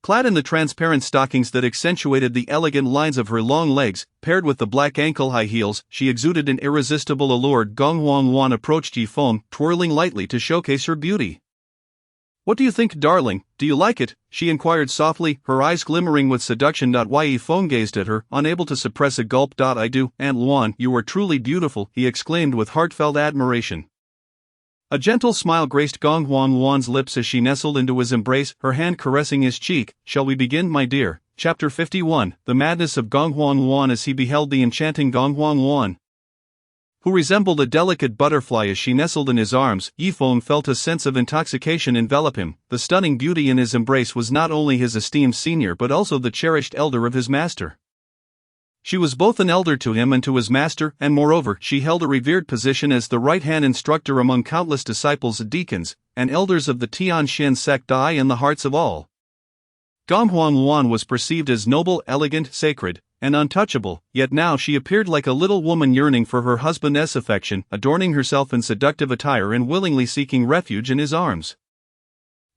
Clad in the transparent stockings that accentuated the elegant lines of her long legs, paired with the black ankle-high heels, she exuded an irresistible allure. Gong Huan approached Yifeng, twirling lightly to showcase her beauty. What do you think, darling? Do you like it? She inquired softly, her eyes glimmering with seduction. Yifeng gazed at her, unable to suppress a gulp. I do, Aunt Luan, you are truly beautiful, he exclaimed with heartfelt admiration. A gentle smile graced Gong Huan's lips as she nestled into his embrace, her hand caressing his cheek. Shall we begin, my dear? Chapter 51, The Madness of Gong Huan. As he beheld the enchanting Gong Huan, who resembled a delicate butterfly as she nestled in his arms, Yifeng felt a sense of intoxication envelop him. The stunning beauty in his embrace was not only his esteemed senior but also the cherished elder of his master. She was both an elder to him and to his master, and moreover, she held a revered position as the right-hand instructor among countless disciples, deacons, and elders of the Tianxian sect in the hearts of all. Gong Huan was perceived as noble, elegant, sacred, and untouchable, yet now she appeared like a little woman yearning for her husband's affection, adorning herself in seductive attire and willingly seeking refuge in his arms.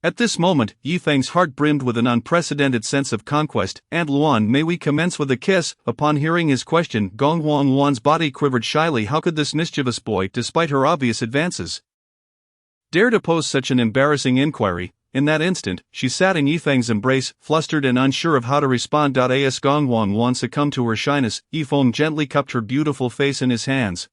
At this moment, Yifeng's heart brimmed with an unprecedented sense of conquest. Aunt Luan, may we commence with a kiss? Upon hearing his question, Gong Huan's body quivered shyly. How could this mischievous boy, despite her obvious advances, dare to pose such an embarrassing inquiry? In that instant, she sat in Yifeng's embrace, flustered and unsure of how to respond. As Gong Wan succumbed to her shyness, Yifeng gently cupped her beautiful face in his hands.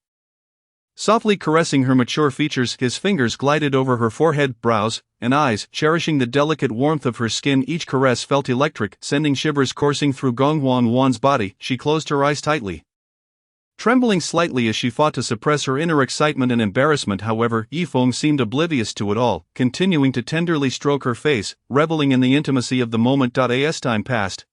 Softly caressing her mature features, his fingers glided over her forehead, brows, and eyes, cherishing the delicate warmth of her skin. Each caress felt electric, sending shivers coursing through Gong Wan's body. She closed her eyes tightly, trembling slightly as she fought to suppress her inner excitement and embarrassment. However, Yifeng seemed oblivious to it all, continuing to tenderly stroke her face, reveling in the intimacy of the moment. As time passed,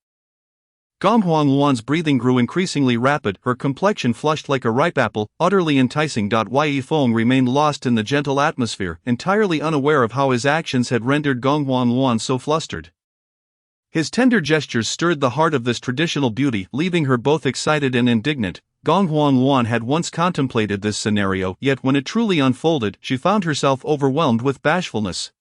Gong Wan's breathing grew increasingly rapid, her complexion flushed like a ripe apple, utterly enticing. Yifeng remained lost in the gentle atmosphere, entirely unaware of how his actions had rendered Gong Wan so flustered. His tender gestures stirred the heart of this traditional beauty, leaving her both excited and indignant. Gong Wan had once contemplated this scenario, yet when it truly unfolded, she found herself overwhelmed with bashfulness.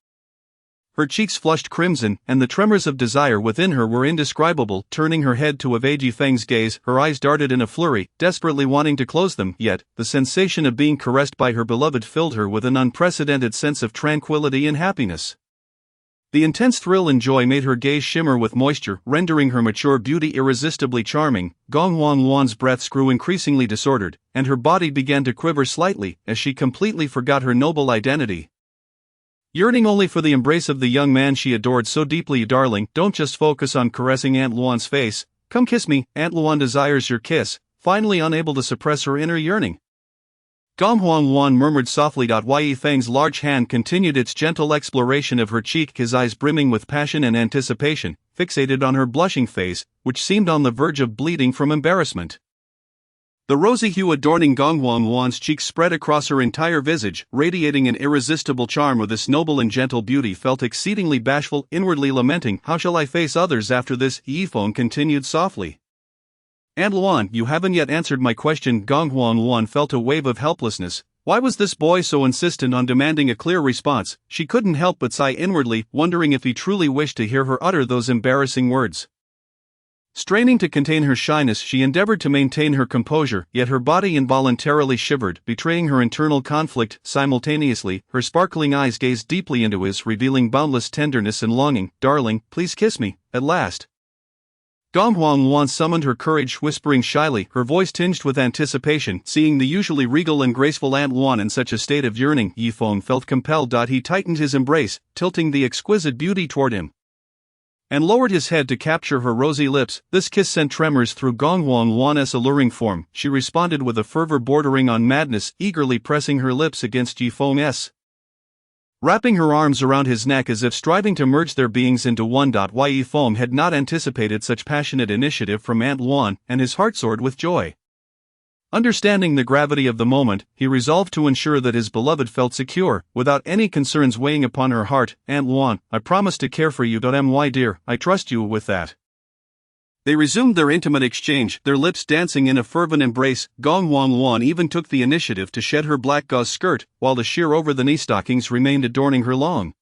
Her cheeks flushed crimson, and the tremors of desire within her were indescribable. Turning her head to evade Yifeng's gaze, her eyes darted in a flurry, desperately wanting to close them, yet the sensation of being caressed by her beloved filled her with an unprecedented sense of tranquility and happiness. The intense thrill and joy made her gaze shimmer with moisture, rendering her mature beauty irresistibly charming. Gong Wan's breaths grew increasingly disordered, and her body began to quiver slightly as she completely forgot her noble identity. Yearning only for the embrace of the young man she adored so deeply. Darling, don't just focus on caressing Aunt Luan's face, come kiss me. Aunt Luan desires your kiss. Finally unable to suppress her inner yearning, Gong Wan murmured softly. Yifeng's large hand continued its gentle exploration of her cheek, his eyes brimming with passion and anticipation, fixated on her blushing face, which seemed on the verge of bleeding from embarrassment. The rosy hue adorning Gong Wan's cheeks spread across her entire visage, radiating an irresistible charm. With this noble and gentle beauty felt exceedingly bashful, inwardly lamenting, how shall I face others after this? Yifeng continued softly. Aunt Luan, you haven't yet answered my question. Gong Wan felt a wave of helplessness. Why was this boy so insistent on demanding a clear response? She couldn't help but sigh inwardly, wondering if he truly wished to hear her utter those embarrassing words. Straining to contain her shyness, she endeavored to maintain her composure, yet her body involuntarily shivered, betraying her internal conflict. Simultaneously, her sparkling eyes gazed deeply into his, revealing boundless tenderness and longing. Darling, please kiss me, at last. Gong Wan summoned her courage, whispering shyly, her voice tinged with anticipation. Seeing the usually regal and graceful Aunt Luan in such a state of yearning, Yifeng felt compelled. He tightened his embrace, tilting the exquisite beauty toward him, and lowered his head to capture her rosy lips. This kiss sent tremors through Gong Wan's alluring form. She responded with a fervor bordering on madness, eagerly pressing her lips against Yifeng's, wrapping her arms around his neck as if striving to merge their beings into one. Yifeng had not anticipated such passionate initiative from Aunt Luan, and his heart soared with joy. Understanding the gravity of the moment, he resolved to ensure that his beloved felt secure, without any concerns weighing upon her heart. Aunt Luan, I promise to care for you. My dear, I trust you with that. They resumed their intimate exchange, their lips dancing in a fervent embrace. Gong Wan even took the initiative to shed her black gauze skirt, while the sheer over-the-knee stockings remained adorning her long,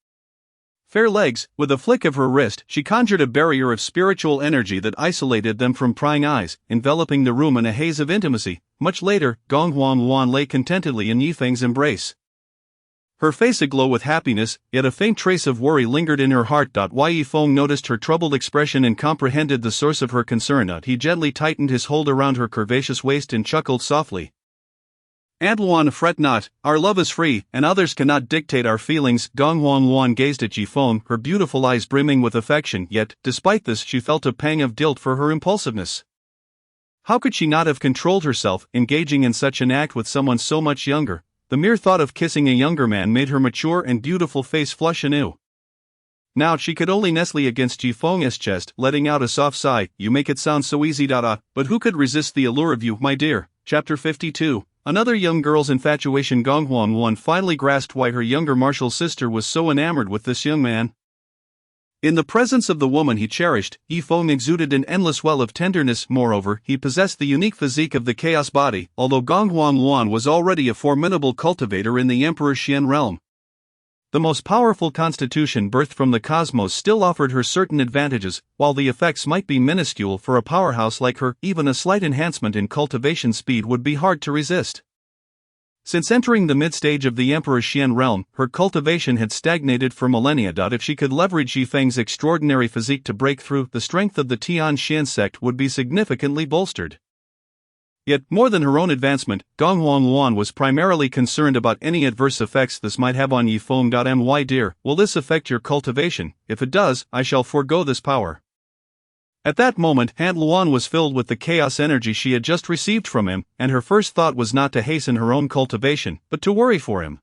fair legs. With a flick of her wrist, she conjured a barrier of spiritual energy that isolated them from prying eyes, enveloping the room in a haze of intimacy. Much later, Gong Wan lay contentedly in Yifeng's embrace, her face aglow with happiness, yet a faint trace of worry lingered in her heart. Yifeng noticed her troubled expression and comprehended the source of her concern. He gently tightened his hold around her curvaceous waist and chuckled softly. Aunt Luan, fret not, our love is free, and others cannot dictate our feelings. Gong Wan gazed at Yifeng, her beautiful eyes brimming with affection, yet, despite this, she felt a pang of guilt for her impulsiveness. How could she not have controlled herself, engaging in such an act with someone so much younger? The mere thought of kissing a younger man made her mature and beautiful face flush anew. Now she could only nestle against Yifeng's chest, letting out a soft sigh. You make it sound so easy. But who could resist the allure of you, my dear? Chapter 52. Another young girl's infatuation. Gong Wan finally grasped why her younger martial sister was so enamored with this young man. In the presence of the woman he cherished, Yifeng exuded an endless well of tenderness. Moreover, he possessed the unique physique of the Chaos Body, although Gong Wan was already a formidable cultivator in the Emperor Xian realm. The most powerful constitution birthed from the cosmos still offered her certain advantages. While the effects might be minuscule for a powerhouse like her, even a slight enhancement in cultivation speed would be hard to resist. Since entering the mid-stage of the Emperor Xian realm, her cultivation had stagnated for millennia. If she could leverage Yifeng's extraordinary physique to break through, the strength of the Tianxian sect would be significantly bolstered. Yet, more than her own advancement, Gong Huangluan was primarily concerned about any adverse effects this might have on Yifeng. My dear, will this affect your cultivation? If it does, I shall forego this power. At that moment, Aunt Luan was filled with the chaos energy she had just received from him, and her first thought was not to hasten her own cultivation, but to worry for him.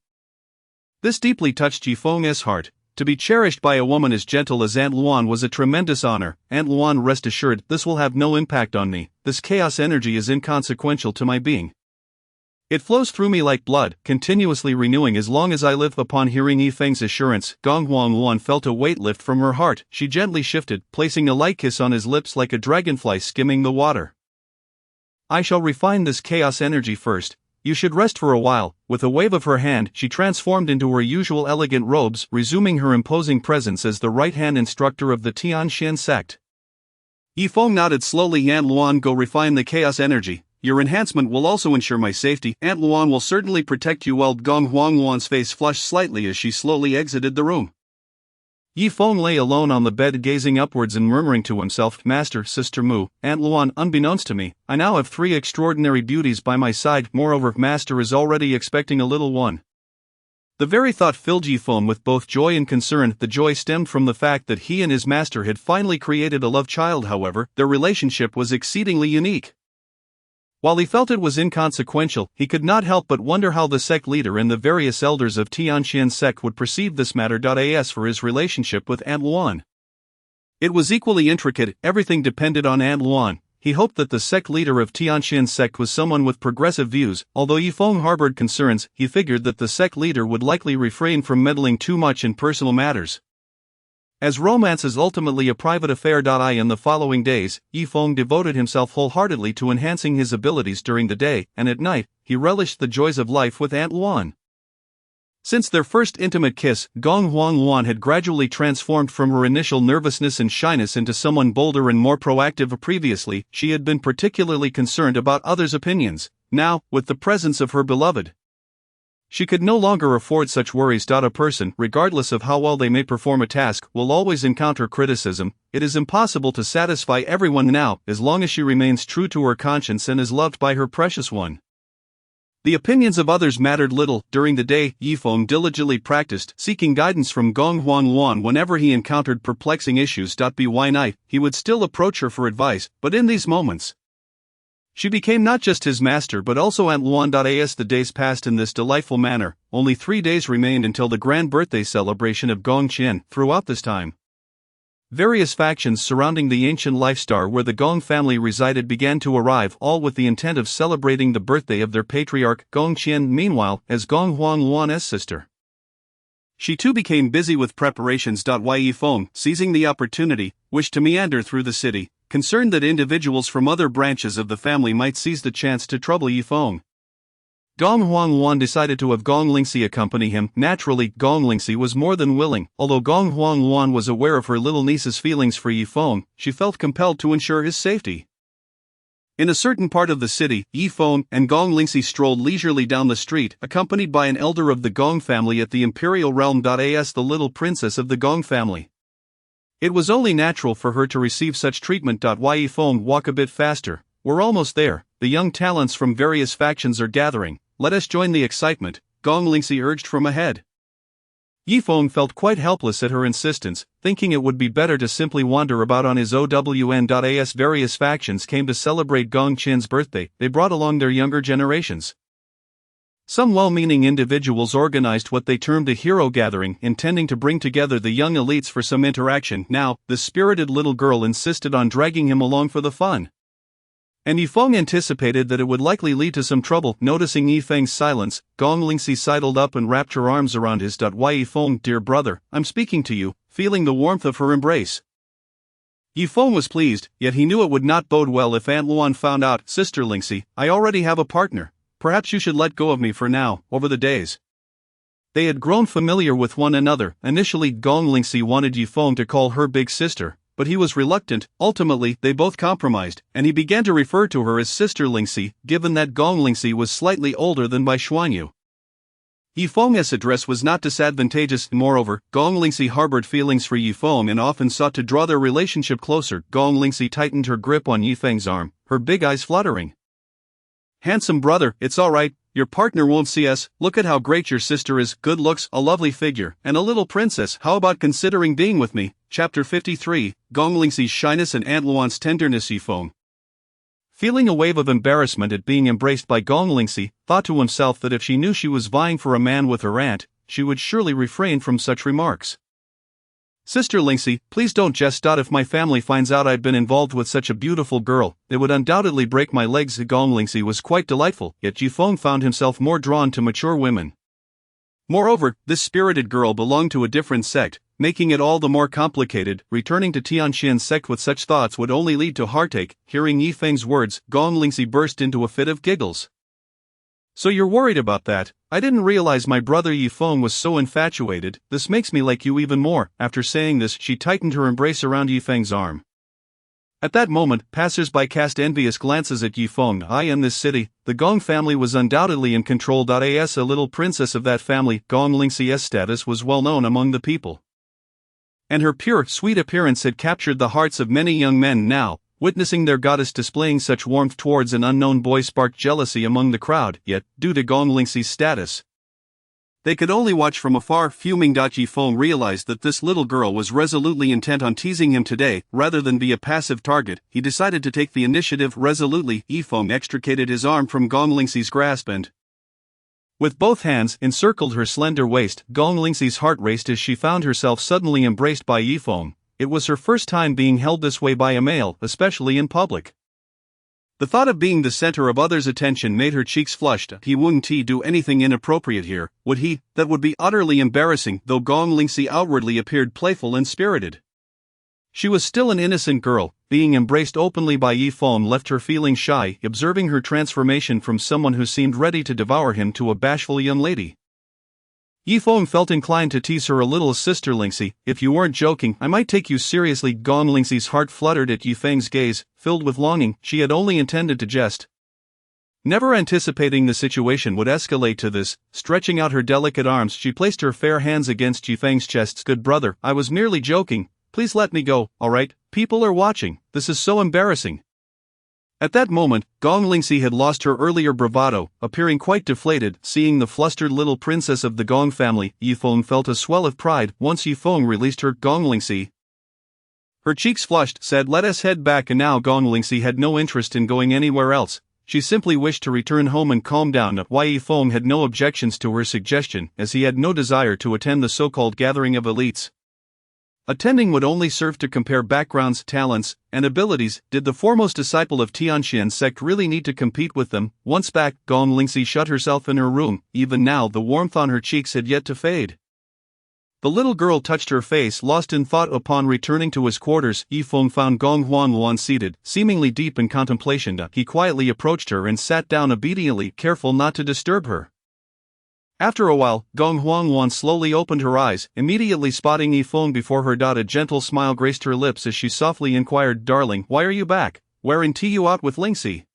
This deeply touched Yifeng's heart. To be cherished by a woman as gentle as Aunt Luan was a tremendous honor. Aunt Luan, rest assured, this will have no impact on me. This chaos energy is inconsequential to my being. It flows through me like blood, continuously renewing as long as I live. Upon hearing Yifeng's assurance, Gong Huangluan felt a weight lift from her heart. She gently shifted, placing a light kiss on his lips like a dragonfly skimming the water. I shall refine this chaos energy first. You should rest for a while. With a wave of her hand, she transformed into her usual elegant robes, resuming her imposing presence as the right-hand instructor of the Tianxian sect. Yifeng nodded slowly. Aunt Luan, go refine the chaos energy. Your enhancement will also ensure my safety. Aunt Luan will certainly protect you well. Gong Huangluan's face flushed slightly as she slowly exited the room. Yifeng lay alone on the bed gazing upwards and murmuring to himself, Master, Sister Mu, Aunt Luan, unbeknownst to me, I now have 3 extraordinary beauties by my side. Moreover, Master is already expecting a little one. The very thought filled Yifeng with both joy and concern. The joy stemmed from the fact that he and his master had finally created a love child. However, their relationship was exceedingly unique. While he felt it was inconsequential, he could not help but wonder how the sect leader and the various elders of Tianxian sect would perceive this matter. As for his relationship with Aunt Luan, it was equally intricate. Everything depended on Aunt Luan. He hoped that the sect leader of Tianxian sect was someone with progressive views. Although Yifeng harbored concerns, he figured that the sect leader would likely refrain from meddling too much in personal matters, as romance is ultimately a private affair. In the following days, Yifeng devoted himself wholeheartedly to enhancing his abilities during the day, and at night, he relished the joys of life with Aunt Luan. Since their first intimate kiss, Gong Huangluan had gradually transformed from her initial nervousness and shyness into someone bolder and more proactive. Previously, she had been particularly concerned about others' opinions. Now, with the presence of her beloved, she could no longer afford such worries. A person, regardless of how well they may perform a task, will always encounter criticism. It is impossible to satisfy everyone now, as long as she remains true to her conscience and is loved by her precious one. The opinions of others mattered little. During the day, Yifeng diligently practiced, seeking guidance from Gong Huangluan whenever he encountered perplexing issues. By night, he would still approach her for advice, but in these moments, she became not just his master but also Aunt Luan. As the days passed in this delightful manner, only 3 days remained until the grand birthday celebration of Gong Qian. Throughout this time, various factions surrounding the ancient lifestar where the Gong family resided began to arrive, all with the intent of celebrating the birthday of their patriarch, Gong Qian. Meanwhile, as Gong Huangluan's sister, she too became busy with preparations. Yifeng, seizing the opportunity, wished to meander through the city, concerned that individuals from other branches of the family might seize the chance to trouble Yifeng. Gong Huangluan decided to have Gong Lingxi accompany him. Naturally, Gong Lingxi was more than willing. Although Gong Huangluan was aware of her little niece's feelings for Yifeng, she felt compelled to ensure his safety. In a certain part of the city, Yifeng and Gong Lingxi strolled leisurely down the street, accompanied by an elder of the Gong family at the imperial realm. As the little princess of the Gong family, it was only natural for her to receive such treatment. Yifeng, walk a bit faster. We're almost there. The young talents from various factions are gathering. Let us join the excitement, Gong Lingxi urged from ahead. Yifeng felt quite helpless at her insistence, thinking it would be better to simply wander about on his own. As various factions came to celebrate Gong Qian's birthday, they brought along their younger generations. Some well-meaning individuals organized what they termed a hero gathering, intending to bring together the young elites for some interaction. Now, the spirited little girl insisted on dragging him along for the fun, and Yifeng anticipated that it would likely lead to some trouble. Noticing Yifeng's silence, Gong Lingxi sidled up and wrapped her arms around his. Yifeng, dear brother, I'm speaking to you, feeling the warmth of her embrace. Yifeng was pleased, yet he knew it would not bode well if Aunt Luan found out. Sister Lingxi, I already have a partner. Perhaps you should let go of me for now. Over the days, they had grown familiar with one another. Initially, Gong Lingxi wanted Yifeng to call her big sister, but he was reluctant. Ultimately, they both compromised, and he began to refer to her as Sister Lingxi, given that Gong Lingxi was slightly older than Bai Xuanyu. Yifeng's address was not disadvantageous. Moreover, Gong Lingxi harbored feelings for Yifeng and often sought to draw their relationship closer. Gong Lingxi tightened her grip on Yifeng's arm, her big eyes fluttering. "Handsome brother, it's alright, your partner won't see us. Look at how great your sister is, good looks, a lovely figure, and a little princess. How about considering being with me?" Chapter 53, Gong Lingxi's shyness and Aunt Luan's tenderness. Yifeng, feeling a wave of embarrassment at being embraced by Gong Lingxi, thought to himself that if she knew she was vying for a man with her aunt, she would surely refrain from such remarks. "Sister Lingxi, please don't jest. If my family finds out I've been involved with such a beautiful girl, they would undoubtedly break my legs." Gong Lingxi was quite delightful, yet Yifeng found himself more drawn to mature women. Moreover, this spirited girl belonged to a different sect, making it all the more complicated. Returning to Tianxian's sect with such thoughts would only lead to heartache. Hearing Yifeng's words, Gong Lingxi burst into a fit of giggles. "So you're worried about that? I didn't realize my brother Yifeng was so infatuated. This makes me like you even more." After saying this, she tightened her embrace around Yifeng's arm. At that moment, passers-by cast envious glances at Yifeng. In this city, the Gong family was undoubtedly in control. As a little princess of that family, Gong Lingxi's status was well known among the people. And her pure, sweet appearance had captured the hearts of many young men. Now, witnessing their goddess displaying such warmth towards an unknown boy sparked jealousy among the crowd, yet, due to Gong Lingxi's status, they could only watch from afar. Fuming, Yifeng realized that this little girl was resolutely intent on teasing him today. Rather than be a passive target, he decided to take the initiative resolutely. Yifeng extricated his arm from Gong Lingxi's grasp and, with both hands, encircled her slender waist. Gong Lingxi's heart raced as she found herself suddenly embraced by Yifeng. It was her first time being held this way by a male, especially in public. The thought of being the center of others' attention made her cheeks flush. He wouldn't do anything inappropriate here, would he? That would be utterly embarrassing. Though Gong Lingxi outwardly appeared playful and spirited, she was still an innocent girl. Being embraced openly by Yifeng left her feeling shy, observing her transformation from someone who seemed ready to devour him to a bashful young lady. Yifeng felt inclined to tease her a little. "Sister Lingxi, if you weren't joking, I might take you seriously." Gong Lingxi's heart fluttered at Yifeng's gaze, filled with longing. She had only intended to jest, never anticipating the situation would escalate to this. Stretching out her delicate arms, she placed her fair hands against Yifeng's chest. "Good brother, I was merely joking. Please let me go, alright? People are watching. This is so embarrassing." At that moment, Gong Lingxi had lost her earlier bravado, appearing quite deflated. Seeing the flustered little princess of the Gong family, Yifeng felt a swell of pride. Once Yifeng released her, Gong Lingxi, her cheeks flushed, said, "Let us head back." And now Gong Lingxi had no interest in going anywhere else. She simply wished to return home and calm down. Yifeng had no objections to her suggestion, as he had no desire to attend the so-called gathering of elites. Attending would only serve to compare backgrounds, talents, and abilities. Did the foremost disciple of Tianxian's sect really need to compete with them? Once back, Gong Lingxi shut herself in her room. Even now, the warmth on her cheeks had yet to fade. The little girl touched her face, lost in thought. Upon returning to his quarters, Yifeng found Gong Huanluan seated, seemingly deep in contemplation. He quietly approached her and sat down obediently, careful not to disturb her. After a while, Gong Huangwan slowly opened her eyes, immediately spotting Yifeng before her. A gentle smile graced her lips as she softly inquired, "Darling, why are you back? Weren't you out with Lingxi?"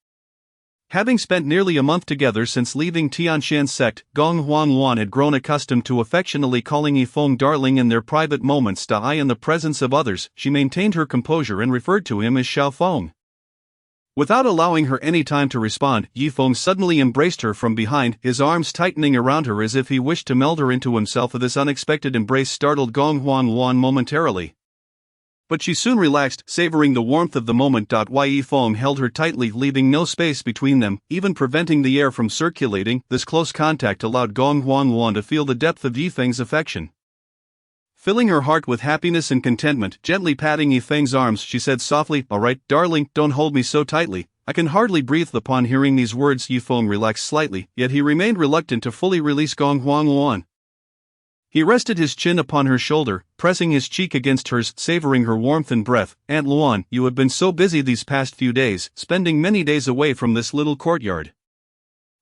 Having spent nearly a month together since leaving Tianxian's sect, Gong Huangwan had grown accustomed to affectionately calling Yifeng darling in their private moments. In the presence of others, she maintained her composure and referred to him as Xiaofeng. Without allowing her any time to respond, Yifeng suddenly embraced her from behind, his arms tightening around her as if he wished to meld her into himself. This unexpected embrace startled Gong Huanluan momentarily, but she soon relaxed, savoring the warmth of the moment. Yifeng held her tightly, leaving no space between them, even preventing the air from circulating. This close contact allowed Gong Huanluan to feel the depth of Yifeng's affection. Filling her heart with happiness and contentment, gently patting Yifeng's arms, she said softly, "Alright, darling, don't hold me so tightly. I can hardly breathe." Upon hearing these words, Yifeng relaxed slightly, yet he remained reluctant to fully release Gong Huangluan. He rested his chin upon her shoulder, pressing his cheek against hers, savoring her warmth and breath. "Aunt Luan, you have been so busy these past few days, spending many days away from this little courtyard.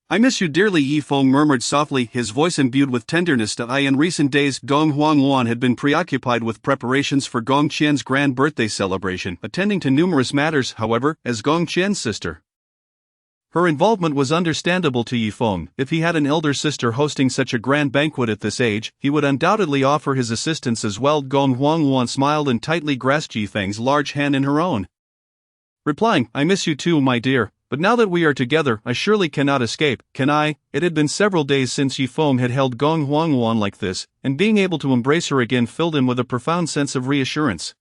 I miss you dearly," Yifeng murmured softly, his voice imbued with tenderness. In recent days, Gong Huangluan had been preoccupied with preparations for Gong Qian's grand birthday celebration, attending to numerous matters, however, as Gong Qian's sister. Her involvement was understandable to Yifeng. If he had an elder sister hosting such a grand banquet at this age, he would undoubtedly offer his assistance as well. Gong Huangwan smiled and tightly grasped Yifeng's large hand in her own, replying, "I miss you too, my dear, but now that we are together, I surely cannot escape, can I?" It had been several days since Yifeng had held Gong Huangwan like this, and being able to embrace her again filled him with a profound sense of reassurance.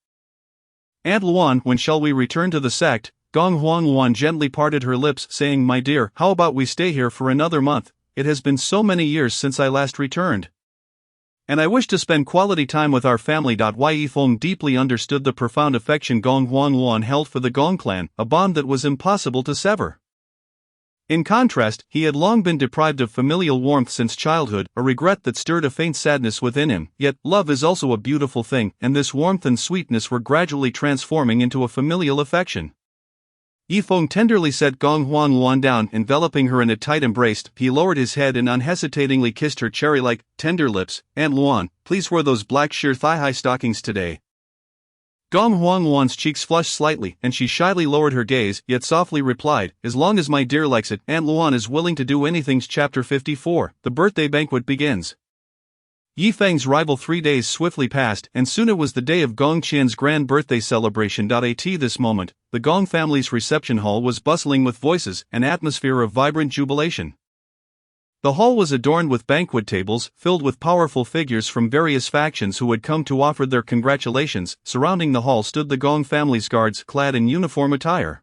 "Aunt Luan, when shall we return to the sect?" Gong Huangwan gently parted her lips, saying, "My dear, how about we stay here for another month? It has been so many years since I last returned. And I wish to spend quality time with our family." Yifeng deeply understood the profound affection Gong Huangwan held for the Gong clan, a bond that was impossible to sever. In contrast, he had long been deprived of familial warmth since childhood, a regret that stirred a faint sadness within him. Yet, love is also a beautiful thing, and this warmth and sweetness were gradually transforming into a familial affection. Yifeng tenderly set Gong Huangwan down, enveloping her in a tight embrace. He lowered his head and unhesitatingly kissed her cherry-like, tender lips. "Aunt Luan, please wear those black sheer thigh-high stockings today." Gong Huangwan's cheeks flushed slightly, and she shyly lowered her gaze, yet softly replied, "As long as my dear likes it, Aunt Luan is willing to do anything." Chapter 54, The Birthday Banquet begins. Yifeng's rival 3 days swiftly passed, and soon it was the day of Gong Qian's grand birthday celebration. At this moment, the Gong family's reception hall was bustling with voices, an atmosphere of vibrant jubilation. The hall was adorned with banquet tables, filled with powerful figures from various factions who had come to offer their congratulations. Surrounding the hall stood the Gong family's guards, clad in uniform attire.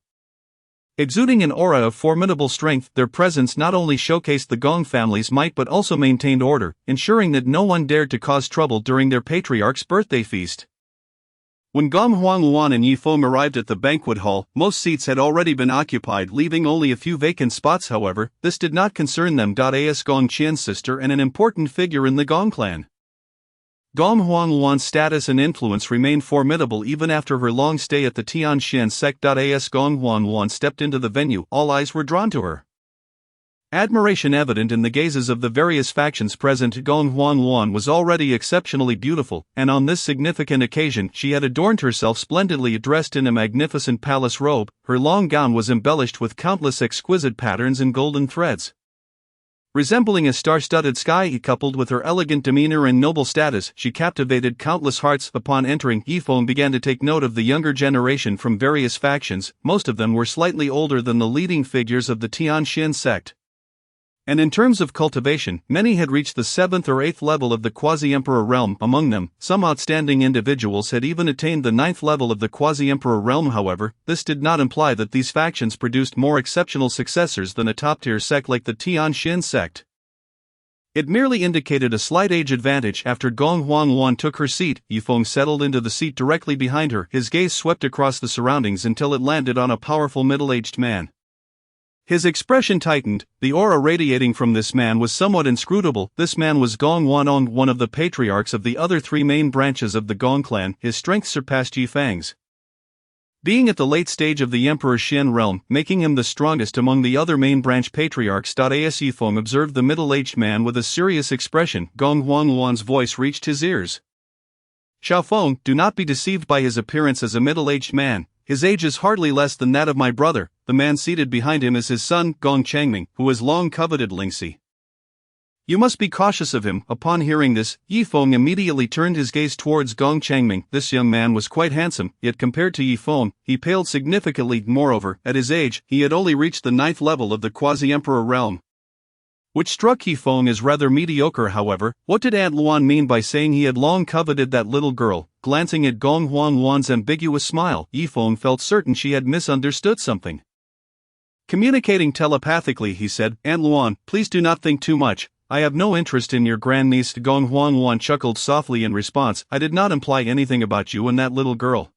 Exuding an aura of formidable strength, their presence not only showcased the Gong family's might but also maintained order, ensuring that no one dared to cause trouble during their patriarch's birthday feast. When Gong Huangwan and Yifeng arrived at the banquet hall, most seats had already been occupied, leaving only a few vacant spots. However, this did not concern them. As Gong Qian's sister and an important figure in the Gong clan, Gong Huangwan's status and influence remained formidable even after her long stay at the Tianxian sect. As Gong Huangwan stepped into the venue, all eyes were drawn to her. Admiration evident in the gazes of the various factions present. Gong Huangwan was already exceptionally beautiful, and on this significant occasion she had adorned herself splendidly. Dressed in a magnificent palace robe, her long gown was embellished with countless exquisite patterns and golden threads. Resembling a star-studded sky, coupled with her elegant demeanor and noble status, she captivated countless hearts. Upon entering, Yifeng began to take note of the younger generation from various factions. Most of them were slightly older than the leading figures of the Tianxian sect. And in terms of cultivation, many had reached the 7th or 8th level of the quasi-emperor realm. Among them, some outstanding individuals had even attained the 9th level of the quasi-emperor realm. However, this did not imply that these factions produced more exceptional successors than a top-tier sect like the Tianxian sect. It merely indicated a slight age advantage. After Gong Huangwan took her seat, Yifeng settled into the seat directly behind her. His gaze swept across the surroundings until it landed on a powerful middle-aged man. His expression tightened. The aura radiating from this man was somewhat inscrutable. This man was Gong Huanong, one of the patriarchs of the other 3 main branches of the Gong clan. His strength surpassed Yifeng's, being at the late stage of the Emperor Xian realm, making him the strongest among the other main branch patriarchs. As Yifeng observed the middle-aged man with a serious expression, Gong Huangwan's voice reached his ears. "Xiaofeng, do not be deceived by his appearance as a middle-aged man. His age is hardly less than that of my brother." The man seated behind him is his son, Gong Changming, who has long coveted Lingxi. "You must be cautious of him." Upon hearing this, Yifeng immediately turned his gaze towards Gong Changming. This young man was quite handsome, yet compared to Yifeng, he paled significantly. Moreover, at his age, he had only reached the 9th level of the quasi-emperor realm, which struck Yifeng as rather mediocre. However, what did Aunt Luan mean by saying he had long coveted that little girl? Glancing at Gong Huangwan's ambiguous smile, Yifeng felt certain she had misunderstood something. Communicating telepathically, he said, "Aunt Luan, please do not think too much. I have no interest in your grandniece." Gong Huangwan chuckled softly in response. "I did not imply anything about you and that little girl."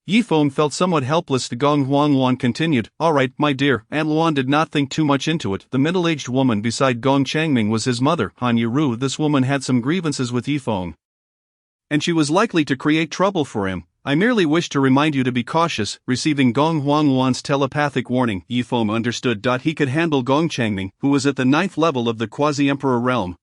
Yifeng felt somewhat helpless. Gong Huangwan continued, "All right, my dear." Aunt Luan did not think too much into it. The middle-aged woman beside Gong Changming was his mother, Han Yiru. This woman had some grievances with Yifeng, and she was likely to create trouble for him. "I merely wish to remind you to be cautious." Receiving Gong Huangwan's telepathic warning, Yifeng understood. He could handle Gong Changming, who was at the 9th level of the quasi-emperor realm,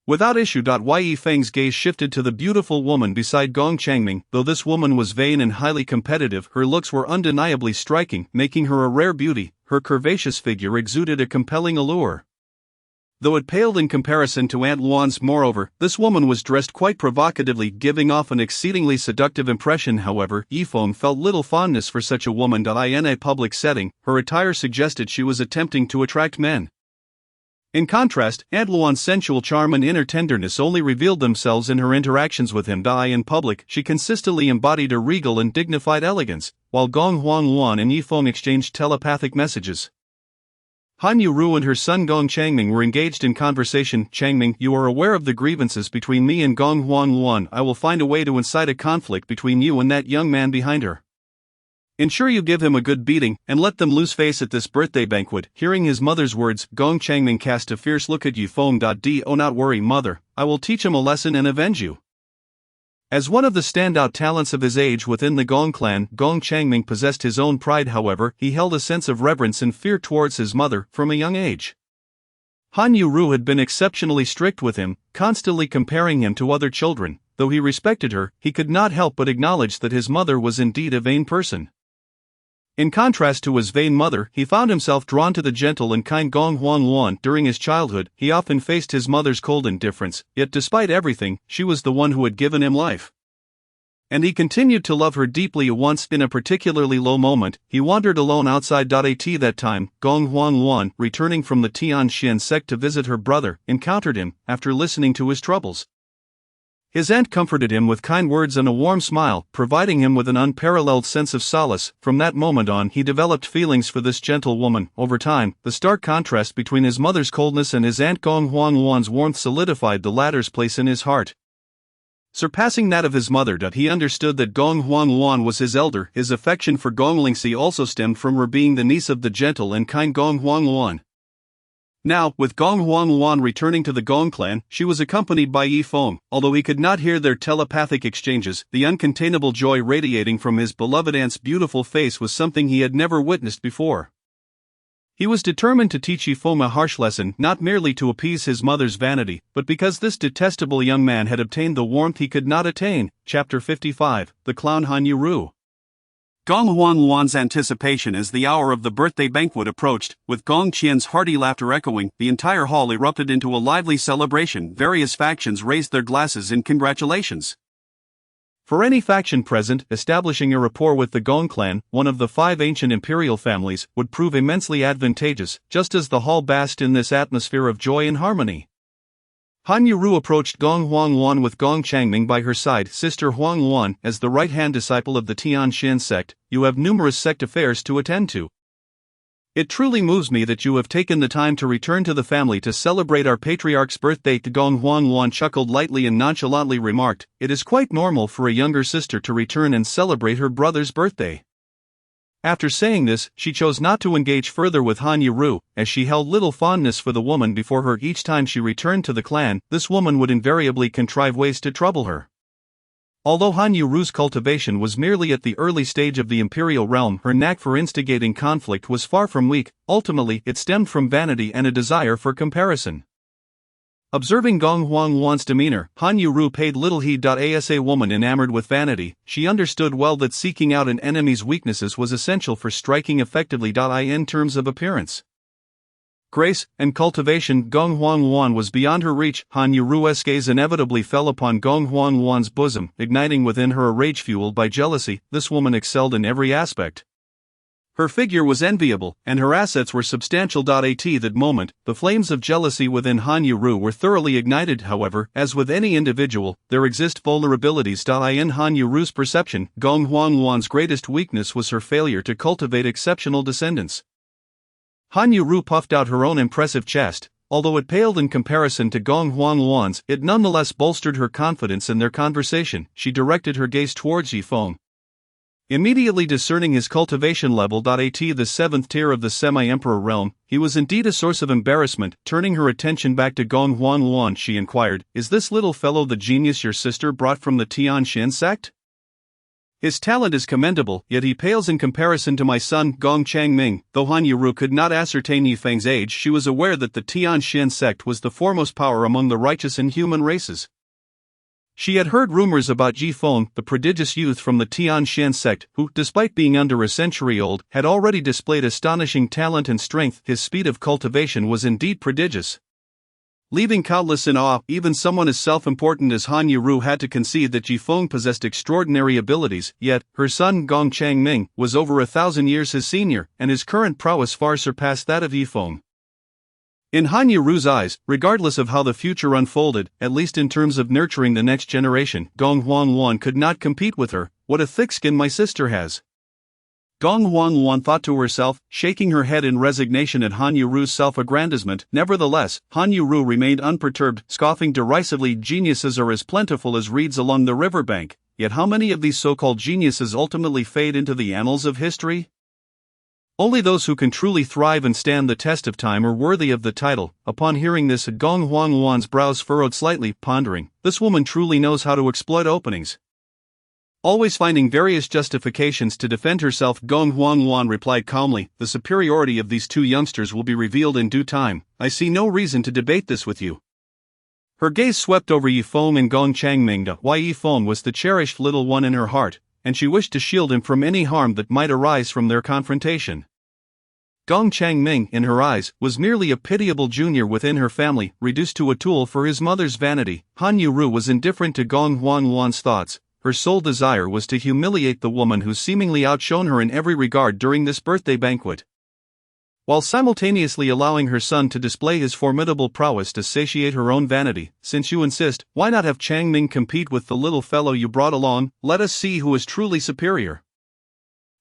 without issue. Yifeng's gaze shifted to the beautiful woman beside Gong Changming. Though this woman was vain and highly competitive, her looks were undeniably striking, making her a rare beauty. her curvaceous figure exuded a compelling allure. Though it paled in comparison to Aunt Luan's, moreover, this woman was dressed quite provocatively, giving off an exceedingly seductive impression. However, Yifeng felt little fondness for such a woman. In a public setting, her attire suggested she was attempting to attract men. In contrast, Aunt Luan's sensual charm and inner tenderness only revealed themselves in her interactions with him. In public, she consistently embodied a regal and dignified elegance, while Gong Huangluan and Yifeng exchanged telepathic messages. Han Yuru and her son Gong Changming were engaged in conversation. Changming, you are aware of the grievances between me and Gong Huangluan. I will find a way to incite a conflict between you and that young man behind her. Ensure you give him a good beating, and let them lose face at this birthday banquet. Hearing his mother's words, Gong Changming cast a fierce look at Yifeng. Do not worry, mother, I will teach him a lesson and avenge you. As one of the standout talents of his age within the Gong clan, Gong Changming possessed his own pride. However, he held a sense of reverence and fear towards his mother from a young age. Han Yuru had been exceptionally strict with him, constantly comparing him to other children. Though he respected her, he could not help but acknowledge that his mother was indeed a vain person. In contrast to his vain mother, he found himself drawn to the gentle and kind Gong Huangluan. During his childhood, he often faced his mother's cold indifference, yet despite everything, she was the one who had given him life. And he continued to love her deeply. Once, in a particularly low moment, he wandered alone outside. That time, Gong Huangluan, returning from the Tianxian sect to visit her brother, encountered him, after listening to his troubles. His aunt comforted him with kind words and a warm smile, providing him with an unparalleled sense of solace. From that moment on, he developed feelings for this gentle woman. Over time, the stark contrast between his mother's coldness and his aunt Gong Huangluan's warmth solidified the latter's place in his heart, surpassing that of his mother. He understood that Gong Huangluan was his elder. His affection for Gong Lingxi also stemmed from her being the niece of the gentle and kind Gong Huangluan. Now, with Gong Huangluan returning to the Gong clan, she was accompanied by Yifeng. Although he could not hear their telepathic exchanges, the uncontainable joy radiating from his beloved aunt's beautiful face was something he had never witnessed before. He was determined to teach Yifeng a harsh lesson, not merely to appease his mother's vanity, but because this detestable young man had obtained the warmth he could not attain. Chapter 55, The Clown Han Yuru. Gong Huangluan's anticipation as the hour of the birthday banquet approached, with Gong Qian's hearty laughter echoing, the entire hall erupted into a lively celebration. Various factions raised their glasses in congratulations. For any faction present, establishing a rapport with the Gong clan, one of the 5 ancient imperial families, would prove immensely advantageous, just as the hall basked in this atmosphere of joy and harmony. Han Yuru approached Gong Huangluan with Gong Changming by her side. Sister Huangluan, as the right-hand disciple of the Tianxian sect, you have numerous sect affairs to attend to. It truly moves me that you have taken the time to return to the family to celebrate our patriarch's birthday. Gong Huangluan chuckled lightly and nonchalantly remarked, it is quite normal for a younger sister to return and celebrate her brother's birthday. After saying this, she chose not to engage further with Han Yuru, as she held little fondness for the woman before her. Each time she returned to the clan, this woman would invariably contrive ways to trouble her. Although Han Yuru's cultivation was merely at the early stage of the imperial realm, her knack for instigating conflict was far from weak. Ultimately, it stemmed from vanity and a desire for comparison. Observing Gong Huangluan's demeanor, Han Yuru paid little heed. As a woman enamored with vanity, she understood well that seeking out an enemy's weaknesses was essential for striking effectively. In terms of appearance, grace, and cultivation, Gong Huangluan was beyond her reach. Han Yuru's gaze inevitably fell upon Gong Huangluan's bosom, igniting within her a rage fueled by jealousy. This woman excelled in every aspect. Her figure was enviable, and her assets were substantial. At that moment, the flames of jealousy within Han Yuru were thoroughly ignited. However, as with any individual, there exist vulnerabilities. In Han Yuru's perception, Gong Huangluan's greatest weakness was her failure to cultivate exceptional descendants. Han Yuru puffed out her own impressive chest. Although it paled in comparison to Gong Huangluan's, it nonetheless bolstered her confidence in their conversation. She directed her gaze towards Yifeng, immediately discerning his cultivation level. At the 7th tier of the semi-emperor realm, he was indeed a source of embarrassment. Turning her attention back to Gong Huangluan, she inquired, is this little fellow the genius your sister brought from the Tianxian sect? His talent is commendable, yet he pales in comparison to my son, Gong Changming. Though Han Yuru could not ascertain Yifeng's age, she was aware that the Tianxian sect was the foremost power among the righteous and human races. She had heard rumors about Yifeng, the prodigious youth from the Tian Shan sect, who, despite being under a century old, had already displayed astonishing talent and strength. His speed of cultivation was indeed prodigious. Leaving countless in awe, even someone as self-important as Han Yiru had to concede that Yifeng possessed extraordinary abilities, yet, her son Gong Changming was over 1,000 years his senior, and his current prowess far surpassed that of Yifeng. In Han Yiru's eyes, regardless of how the future unfolded, at least in terms of nurturing the next generation, Gong Huangluan could not compete with her. What a thick skin my sister has. Gong Huangluan thought to herself, shaking her head in resignation at Han Yiru's self-aggrandizement. Nevertheless, Han Yiru remained unperturbed, scoffing derisively. Geniuses are as plentiful as reeds along the riverbank, yet how many of these so-called geniuses ultimately fade into the annals of history? Only those who can truly thrive and stand the test of time are worthy of the title. Upon hearing this, Gong Huangluan's brows furrowed slightly, pondering, this woman truly knows how to exploit openings. Always finding various justifications to defend herself, Gong Huangluan replied calmly, the superiority of these two youngsters will be revealed in due time. I see no reason to debate this with you. Her gaze swept over Yifeng and Gong Changming. Yifeng was the cherished little one in her heart, and she wished to shield him from any harm that might arise from their confrontation. Gong Changming, in her eyes, was merely a pitiable junior within her family, reduced to a tool for his mother's vanity. Han Yiru was indifferent to Gong Huangluan's thoughts. Her sole desire was to humiliate the woman who seemingly outshone her in every regard during this birthday banquet, while simultaneously allowing her son to display his formidable prowess to satiate her own vanity. Since you insist, why not have Changming compete with the little fellow you brought along? Let us see who is truly superior.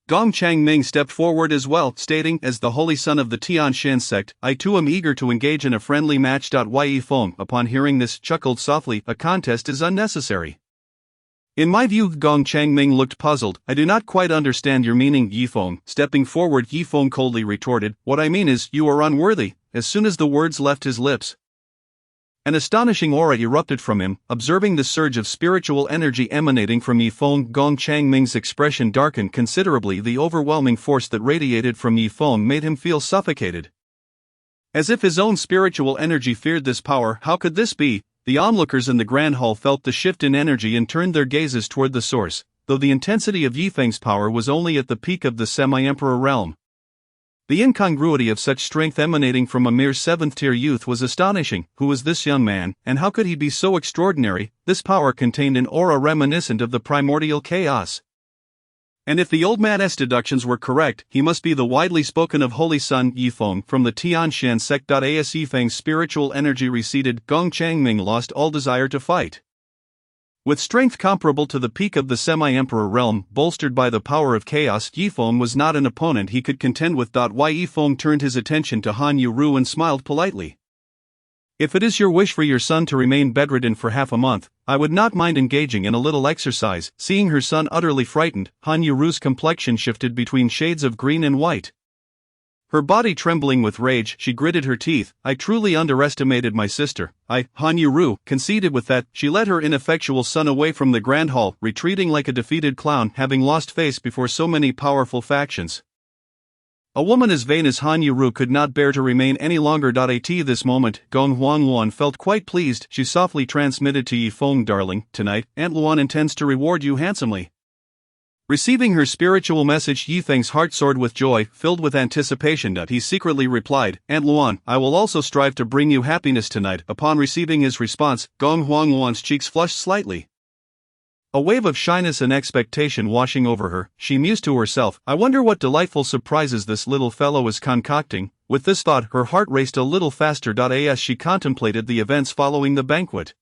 Gong Changming stepped forward as well, stating, as the holy son of the Tian Shan sect, I too am eager to engage in a friendly match. Yifeng, upon hearing this, chuckled softly, a contest is unnecessary. In my view, Gong Changming looked puzzled. I do not quite understand your meaning, Yifeng. Stepping forward, Yifeng coldly retorted, what I mean is, you are unworthy. As soon as the words left his lips, an astonishing aura erupted from him. Observing the surge of spiritual energy emanating from Yifeng, Gong Changming's expression darkened considerably. The overwhelming force that radiated from Yifeng made him feel suffocated, as if his own spiritual energy feared this power. How could this be? The onlookers in the grand hall felt the shift in energy and turned their gazes toward the source, though the intensity of Yifeng's power was only at the peak of the semi-emperor realm. The incongruity of such strength emanating from a mere 7th-tier youth was astonishing. Who was this young man, and how could he be so extraordinary? This power contained an aura reminiscent of the primordial chaos. And if the old man's deductions were correct, he must be the widely spoken of holy son, Yifeng, from the Tian Shan sect. As Yifeng's spiritual energy receded, Gong Changming lost all desire to fight. With strength comparable to the peak of the semi-emperor realm, bolstered by the power of chaos, Yifeng was not an opponent he could contend with. Yifeng turned his attention to Han Yiru and smiled politely. If it is your wish for your son to remain bedridden for half a month, I would not mind engaging in a little exercise. Seeing her son utterly frightened, Han Yiru's complexion shifted between shades of green and white. Her body trembling with rage, she gritted her teeth. I truly underestimated my sister. Han Yiru conceded. With that, she led her ineffectual son away from the grand hall, retreating like a defeated clown, having lost face before so many powerful factions. A woman as vain as Han Yiru could not bear to remain any longer. At this moment, Gong Huangluan felt quite pleased. She softly transmitted to Yifeng, darling, tonight, Aunt Luan intends to reward you handsomely. Receiving her spiritual message, Yifeng's heart soared with joy, filled with anticipation. He secretly replied, Aunt Luan, I will also strive to bring you happiness tonight. Upon receiving his response, Gong Huangluan's cheeks flushed slightly, a wave of shyness and expectation washing over her. She mused to herself, I wonder what delightful surprises this little fellow is concocting. With this thought, her heart raced a little faster. As she contemplated the events following the banquet,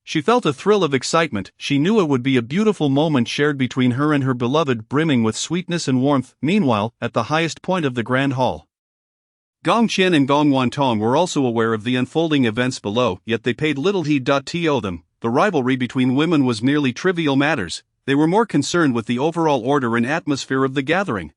she felt a thrill of excitement. She knew it would be a beautiful moment shared between her and her beloved, brimming with sweetness and warmth. Meanwhile, at the highest point of the grand hall, Gong Qian and Gong Wantong were also aware of the unfolding events below, yet they paid little heed. To them, the rivalry between women was merely trivial matters. They were more concerned with the overall order and atmosphere of the gathering,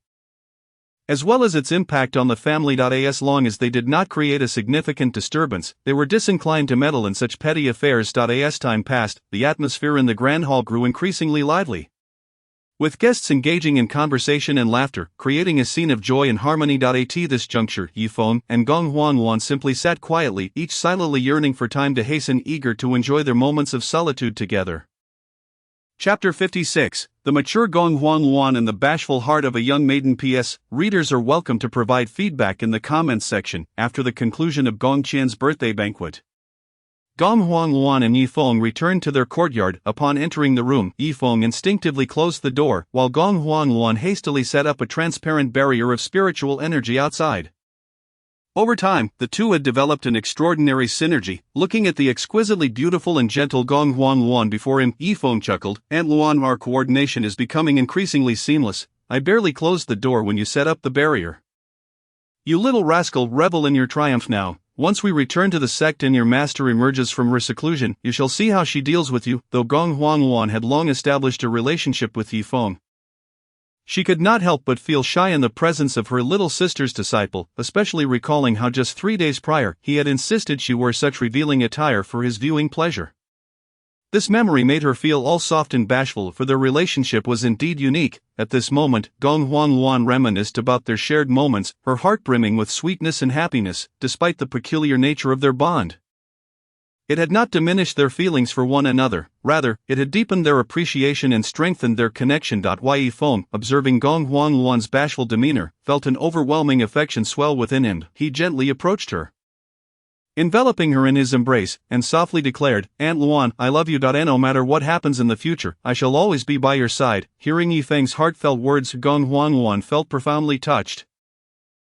as well as its impact on the family. As long as they did not create a significant disturbance, they were disinclined to meddle in such petty affairs. As time passed, the atmosphere in the grand hall grew increasingly lively. With guests engaging in conversation and laughter, creating a scene of joy and harmony. At this juncture, Yifeng and Gong Huanluan simply sat quietly, each silently yearning for time to hasten, eager to enjoy their moments of solitude together. Chapter 56, The Mature Gong Huanluan and the Bashful Heart of a Young Maiden. P.S. Readers are welcome to provide feedback in the comments section after the conclusion of Gong Qian's birthday banquet. Gong Huanluan and Yifeng returned to their courtyard. Upon entering the room, Yifeng instinctively closed the door, while Gong Huanluan hastily set up a transparent barrier of spiritual energy outside. Over time, the two had developed an extraordinary synergy. Looking at the exquisitely beautiful and gentle Gong Huanluan before him, Yifeng chuckled, "Aunt Luan, our coordination is becoming increasingly seamless. I barely closed the door when you set up the barrier. You little rascal, revel in your triumph now. Once we return to the sect and your master emerges from her seclusion, you shall see how she deals with you." Though Gong Huanluan had long established a relationship with Yifeng, she could not help but feel shy in the presence of her little sister's disciple, especially recalling how just 3 days prior he had insisted she wear such revealing attire for his viewing pleasure. This memory made her feel all soft and bashful, for their relationship was indeed unique. At this moment, Gong Huanluan reminisced about their shared moments, her heart brimming with sweetness and happiness, despite the peculiar nature of their bond. It had not diminished their feelings for one another, rather, it had deepened their appreciation and strengthened their connection. Yifeng, observing Gong Huanluan's bashful demeanor, felt an overwhelming affection swell within him. He gently approached her, enveloping her in his embrace, and softly declared, "Aunt Luan, I love you. And no matter what happens in the future, I shall always be by your side." Hearing Yifeng's heartfelt words, Gong Huanluan felt profoundly touched.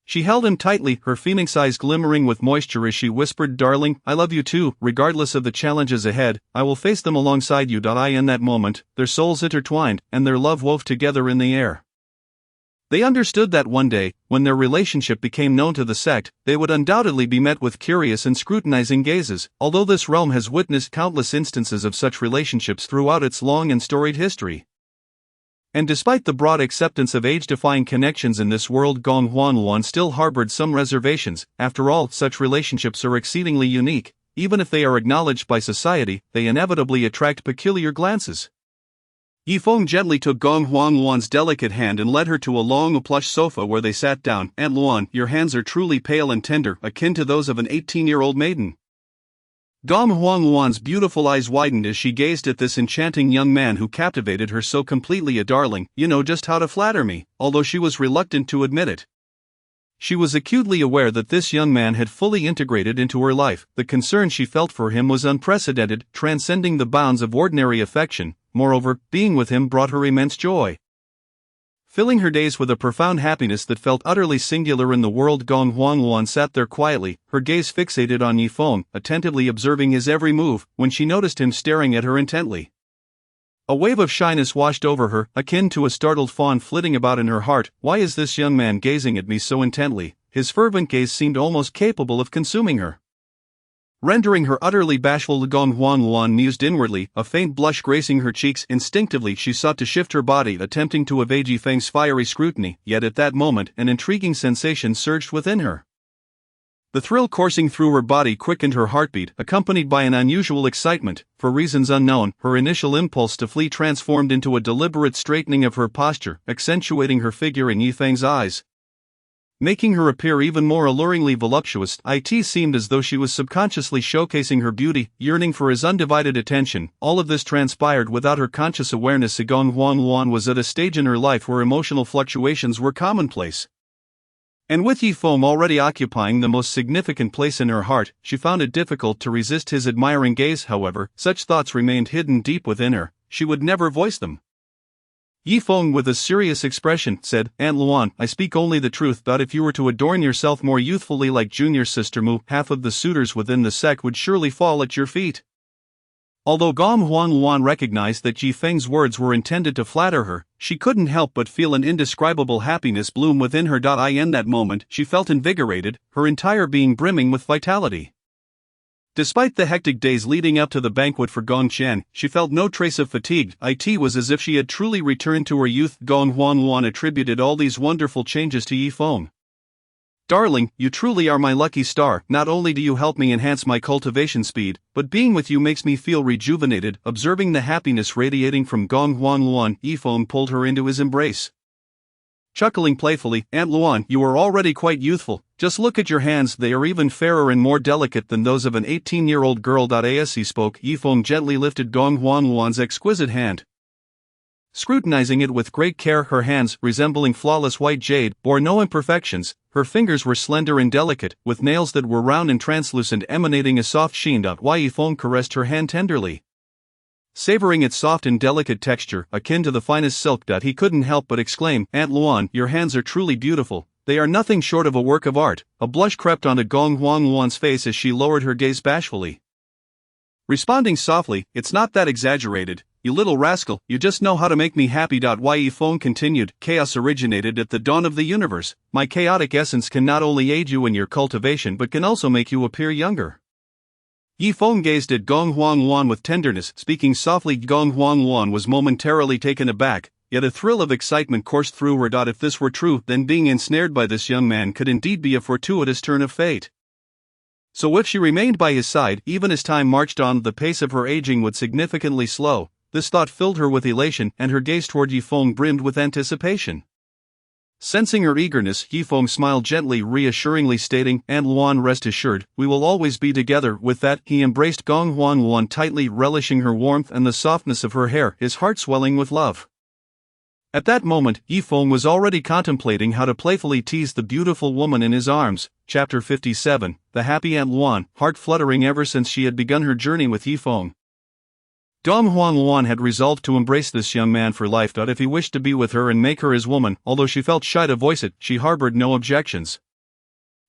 She held him tightly, her phoenix eyes glimmering with moisture as she whispered, "Darling, I love you too. Regardless of the challenges ahead, I will face them alongside you." In that moment, their souls intertwined, and their love wove together in the air. They understood that one day, when their relationship became known to the sect, they would undoubtedly be met with curious and scrutinizing gazes, although this realm has witnessed countless instances of such relationships throughout its long and storied history. And despite the broad acceptance of age-defying connections in this world, Gong Huanluan still harbored some reservations. After all, such relationships are exceedingly unique. Even if they are acknowledged by society, they inevitably attract peculiar glances. Yifeng gently took Gong Huanluan's delicate hand and led her to a long plush sofa where they sat down. "Aunt Luan, your hands are truly pale and tender, akin to those of an 18-year-old maiden." Gong Huanluan's beautiful eyes widened as she gazed at this enchanting young man who captivated her so completely. "A darling, you know just how to flatter me," although she was reluctant to admit it. She was acutely aware that this young man had fully integrated into her life. The concern she felt for him was unprecedented, transcending the bounds of ordinary affection. Moreover, being with him brought her immense joy, filling her days with a profound happiness that felt utterly singular in the world. Gong Huanluan sat there quietly, her gaze fixated on Yifeng, attentively observing his every move, when she noticed him staring at her intently. A wave of shyness washed over her, akin to a startled fawn flitting about in her heart. "Why is this young man gazing at me so intently?" His fervent gaze seemed almost capable of consuming her, rendering her utterly bashful. Gong Huanluan mused inwardly, a faint blush gracing her cheeks. Instinctively she sought to shift her body, attempting to evade Yifeng's fiery scrutiny, yet at that moment an intriguing sensation surged within her. The thrill coursing through her body quickened her heartbeat, accompanied by an unusual excitement. For reasons unknown, her initial impulse to flee transformed into a deliberate straightening of her posture, accentuating her figure in Yifeng's eyes, making her appear even more alluringly voluptuous. It seemed as though she was subconsciously showcasing her beauty, yearning for his undivided attention. All of this transpired without her conscious awareness. Gong Huanluan was at a stage in her life where emotional fluctuations were commonplace. And with Yifeng already occupying the most significant place in her heart, she found it difficult to resist his admiring gaze. However, such thoughts remained hidden deep within her, she would never voice them. Yifeng, with a serious expression, said, "Aunt Luan, I speak only the truth. But if you were to adorn yourself more youthfully like junior sister Mu, half of the suitors within the sect would surely fall at your feet." Although Gong Huanluan recognized that Yifeng's words were intended to flatter her, she couldn't help but feel an indescribable happiness bloom within her. In that moment, she felt invigorated, her entire being brimming with vitality. Despite the hectic days leading up to the banquet for Gong Qian, she felt no trace of fatigue. It was as if she had truly returned to her youth. Gong Huanluan attributed all these wonderful changes to Yifeng. Darling, you truly are my lucky star. Not only do you help me enhance my cultivation speed, but being with you makes me feel rejuvenated. Observing the happiness radiating from Gong Huang Luan, Yifeng pulled her into his embrace. Chuckling playfully, Aunt Luan, you are already quite youthful. Just look at your hands, they are even fairer and more delicate than those of an 18-year-old girl. As he spoke, Yifeng gently lifted Gong Huang Luan's exquisite hand. Scrutinizing it with great care, her hands, resembling flawless white jade, bore no imperfections. Her fingers were slender and delicate, with nails that were round and translucent, emanating a soft sheen. Yifeng caressed her hand tenderly, savoring its soft and delicate texture, akin to the finest silk. He couldn't help but exclaim, Aunt Luan, your hands are truly beautiful. They are nothing short of a work of art. A blush crept onto Gong Huang Luan's face as she lowered her gaze bashfully, responding softly, it's not that exaggerated, you little rascal, you just know how to make me happy. Yifeng continued, chaos originated at the dawn of the universe. My chaotic essence can not only aid you in your cultivation but can also make you appear younger. Yifeng gazed at Gong Huang Luan with tenderness, speaking softly. Gong Huang Luan was momentarily taken aback, yet a thrill of excitement coursed through her. If this were true, then being ensnared by this young man could indeed be a fortuitous turn of fate. So if she remained by his side, even as time marched on, the pace of her aging would significantly slow. This thought filled her with elation, and her gaze toward Yifeng brimmed with anticipation. Sensing her eagerness, Yifeng smiled gently, reassuringly stating, Aunt Luan, rest assured, we will always be together. With that, he embraced Gong Huang Luan tightly, relishing her warmth and the softness of her hair, his heart swelling with love. At that moment, Yifeng was already contemplating how to playfully tease the beautiful woman in his arms. Chapter 57, The Happy Aunt Luan, heart fluttering ever since she had begun her journey with Yifeng. Gong Huang Luan had resolved to embrace this young man for life. If he wished to be with her and make her his woman, although she felt shy to voice it, she harbored no objections.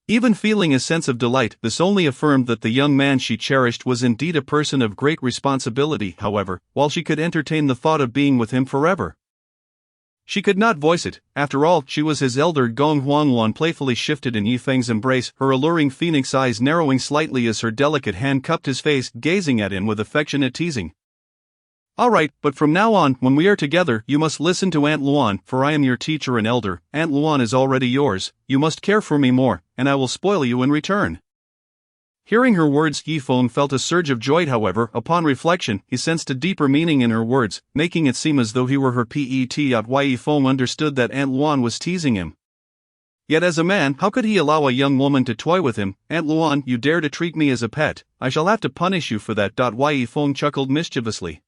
Even feeling a sense of delight, this only affirmed that the young man she cherished was indeed a person of great responsibility. However, while she could entertain the thought of being with him forever, she could not voice it. After all, she was his elder. Gong Huang Luan playfully shifted in Yifeng's embrace, her alluring phoenix eyes narrowing slightly as her delicate hand cupped his face, gazing at him with affectionate teasing. Alright, but from now on, when we are together, you must listen to Aunt Luan, for I am your teacher and elder. Aunt Luan is already yours, you must care for me more, and I will spoil you in return. Hearing her words, Yifeng felt a surge of joy. However, upon reflection, he sensed a deeper meaning in her words, making it seem as though he were her pet. Yifeng understood that Aunt Luan was teasing him. Yet as a man, how could he allow a young woman to toy with him? Aunt Luan, you dare to treat me as a pet, I shall have to punish you for that. Yifeng chuckled mischievously,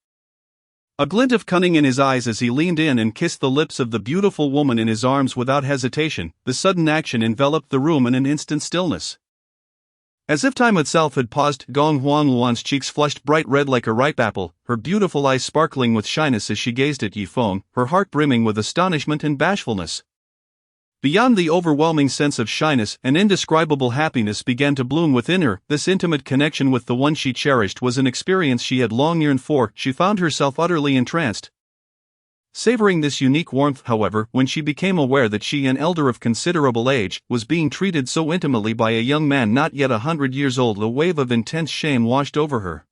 a glint of cunning in his eyes as he leaned in and kissed the lips of the beautiful woman in his arms without hesitation. The sudden action enveloped the room in an instant stillness. As if time itself had paused, Gong Huang Luan's cheeks flushed bright red like a ripe apple, her beautiful eyes sparkling with shyness as she gazed at Yifeng, her heart brimming with astonishment and bashfulness. Beyond the overwhelming sense of shyness, an indescribable happiness began to bloom within her. This intimate connection with the one she cherished was an experience she had long yearned for. She found herself utterly entranced, savoring this unique warmth. However, when she became aware that she, an elder of considerable age, was being treated so intimately by a young man not yet 100 years old, a wave of intense shame washed over her.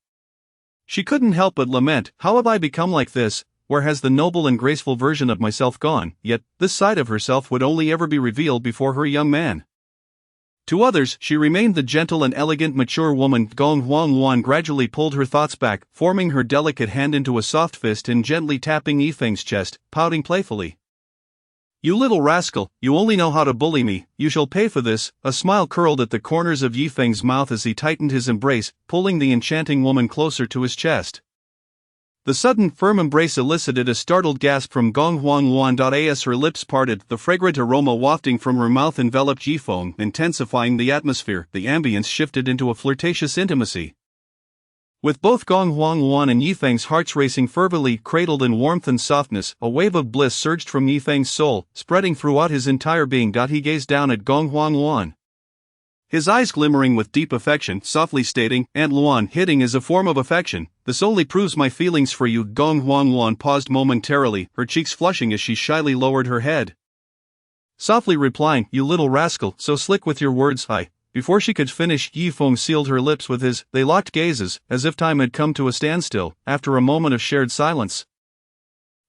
She couldn't help but lament, how have I become like this? Where has the noble and graceful version of myself gone? Yet, this side of herself would only ever be revealed before her young man. To others, she remained the gentle and elegant mature woman. Gong Huang Luan gradually pulled her thoughts back, forming her delicate hand into a soft fist and gently tapping Yifeng's chest, pouting playfully. You little rascal, you only know how to bully me, you shall pay for this. A smile curled at the corners of Yifeng's mouth as he tightened his embrace, pulling the enchanting woman closer to his chest. The sudden, firm embrace elicited a startled gasp from Gong Huang Luan. As her lips parted, the fragrant aroma wafting from her mouth enveloped Yifeng, intensifying the atmosphere. The ambience shifted into a flirtatious intimacy. With both Gong Huang Luan and Yifeng's hearts racing fervently, cradled in warmth and softness, a wave of bliss surged from Yifeng's soul, spreading throughout his entire being. He gazed down at Gong Huang Luan, his eyes glimmering with deep affection, softly stating, Aunt Luan, hitting is a form of affection. This only proves my feelings for you. Gong Huang Luan paused momentarily, her cheeks flushing as she shyly lowered her head, softly replying, you little rascal, so slick with your words. Before she could finish, Yifeng sealed her lips with his. They locked gazes, as if time had come to a standstill, after a moment of shared silence.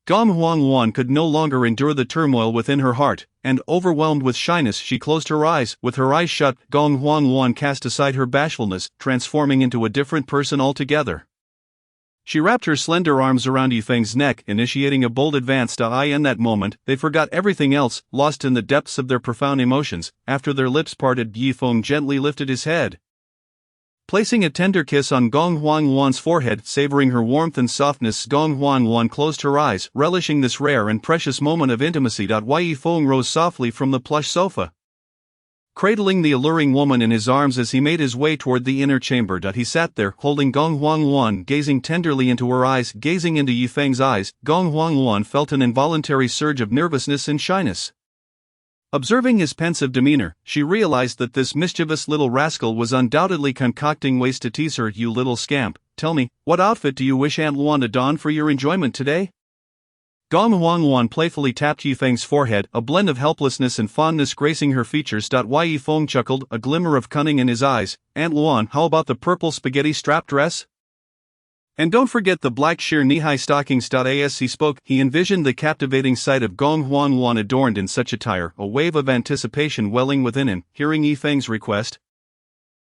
Gong Huangwan could no longer endure the turmoil within her heart, and overwhelmed with shyness she closed her eyes. With her eyes shut, Gong Huangwan cast aside her bashfulness, transforming into a different person altogether. She wrapped her slender arms around Yifeng's neck, initiating a bold advance. In that moment, they forgot everything else, lost in the depths of their profound emotions. After their lips parted, Yifeng gently lifted his head. Placing a tender kiss on Gong Huangwan's forehead, savoring her warmth and softness, Gong Huangwan closed her eyes, relishing this rare and precious moment of intimacy. Yifeng rose softly from the plush sofa, cradling the alluring woman in his arms as he made his way toward the inner chamber. He sat there, holding Gong Huangwan, gazing tenderly into her eyes. Gazing into Yifeng's eyes, Gong Huangwan felt an involuntary surge of nervousness and shyness. Observing his pensive demeanor, she realized that this mischievous little rascal was undoubtedly concocting ways to tease her. "You little scamp, tell me, what outfit do you wish Aunt Luan to don for your enjoyment today?" Gong Huangwan playfully tapped Yifeng's forehead, a blend of helplessness and fondness gracing her features. Yifeng chuckled, a glimmer of cunning in his eyes. "Aunt Luan, how about the purple spaghetti strap dress? And don't forget the black sheer knee-high stockings." As he spoke, he envisioned the captivating sight of Gong Huangwan adorned in such attire, a wave of anticipation welling within him. Hearing Yifeng's request,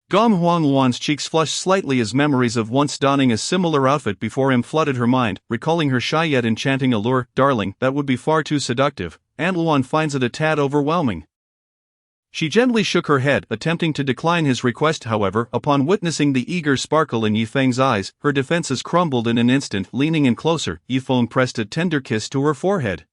Gong Huangwan's cheeks flushed slightly as memories of once donning a similar outfit before him flooded her mind, recalling her shy yet enchanting allure. "Darling, that would be far too seductive. Aunt Luan finds it a tad overwhelming." She gently shook her head, attempting to decline his request. However, upon witnessing the eager sparkle in Yifeng's eyes, her defenses crumbled in an instant. Leaning in closer, Yifeng pressed a tender kiss to her forehead,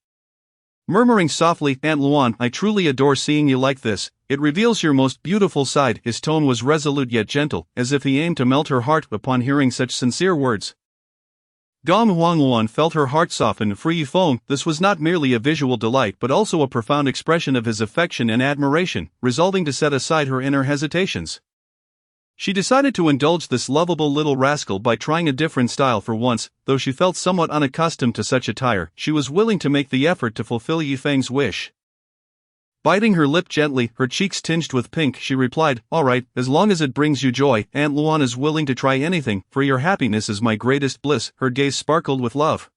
murmuring softly, "Aunt Luan, I truly adore seeing you like this. It reveals your most beautiful side." His tone was resolute yet gentle, as if he aimed to melt her heart. Upon hearing such sincere words, Gong Huangwan felt her heart soften. For Yifeng, this was not merely a visual delight but also a profound expression of his affection and admiration, resolving to set aside her inner hesitations. She decided to indulge this lovable little rascal by trying a different style for once. Though she felt somewhat unaccustomed to such attire, she was willing to make the effort to fulfill Yifeng's wish. Biting her lip gently, her cheeks tinged with pink, she replied, "All right, as long as it brings you joy. Aunt Luan is willing to try anything, for your happiness is my greatest bliss." Her gaze sparkled with love,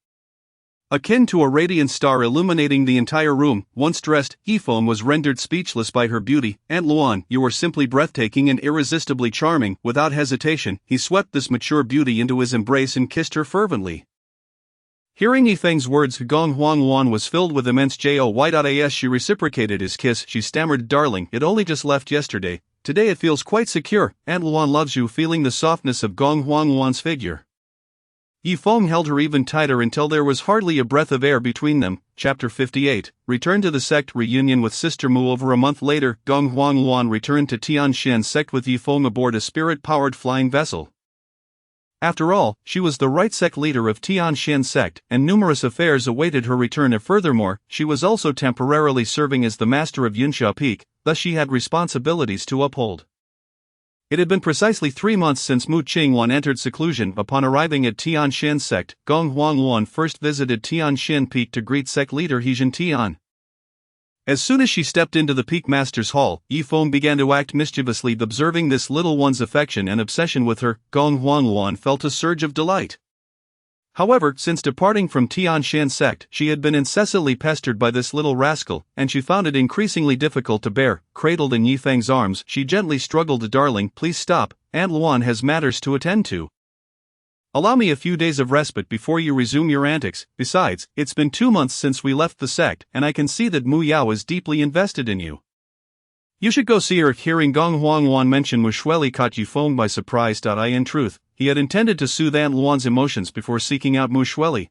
akin to a radiant star illuminating the entire room. Once dressed, Yifeng was rendered speechless by her beauty. "Aunt Luan, you are simply breathtaking and irresistibly charming." Without hesitation, he swept this mature beauty into his embrace and kissed her fervently. Hearing Yifeng's words, Gong Huangwan was filled with immense joy. As she reciprocated his kiss, she stammered, "Darling, it only just left yesterday. Today it feels quite secure. Aunt Luan loves you." Feeling the softness of Gong Huangwan's figure, Yifeng held her even tighter until there was hardly a breath of air between them. Chapter 58. Return to the sect. Reunion with Sister Mu. Over a month later, Gong Huangwan returned to Tianshan sect with Yifeng aboard a spirit-powered flying vessel. After all, she was the right sect leader of Tianshan sect, and numerous affairs awaited her return. Furthermore, she was also temporarily serving as the master of Yunsha Peak, thus she had responsibilities to uphold. It had been precisely 3 months since Mu Qingwan entered seclusion. Upon arriving at Tianshan sect, Gong Huangwan first visited Tianshan Peak to greet sect leader Heijin Tian. As soon as she stepped into the Peak Master's Hall, Yifeng began to act mischievously. Observing this little one's affection and obsession with her, Gong Huangwan felt a surge of delight. However, since departing from Tianshan sect, she had been incessantly pestered by this little rascal, and she found it increasingly difficult to bear. Cradled in Yifeng's arms, she gently struggled, "Darling, please stop. Aunt Luan has matters to attend to. Allow me a few days of respite before you resume your antics. Besides, it's been 2 months since we left the sect, and I can see that Mu Yao is deeply invested in you. You should go see her." Hearing Gong Huangwan mention Mu Shueli caught Yifeng by surprise. In truth, he had intended to soothe Aunt Luan's emotions before seeking out Mu Shueli,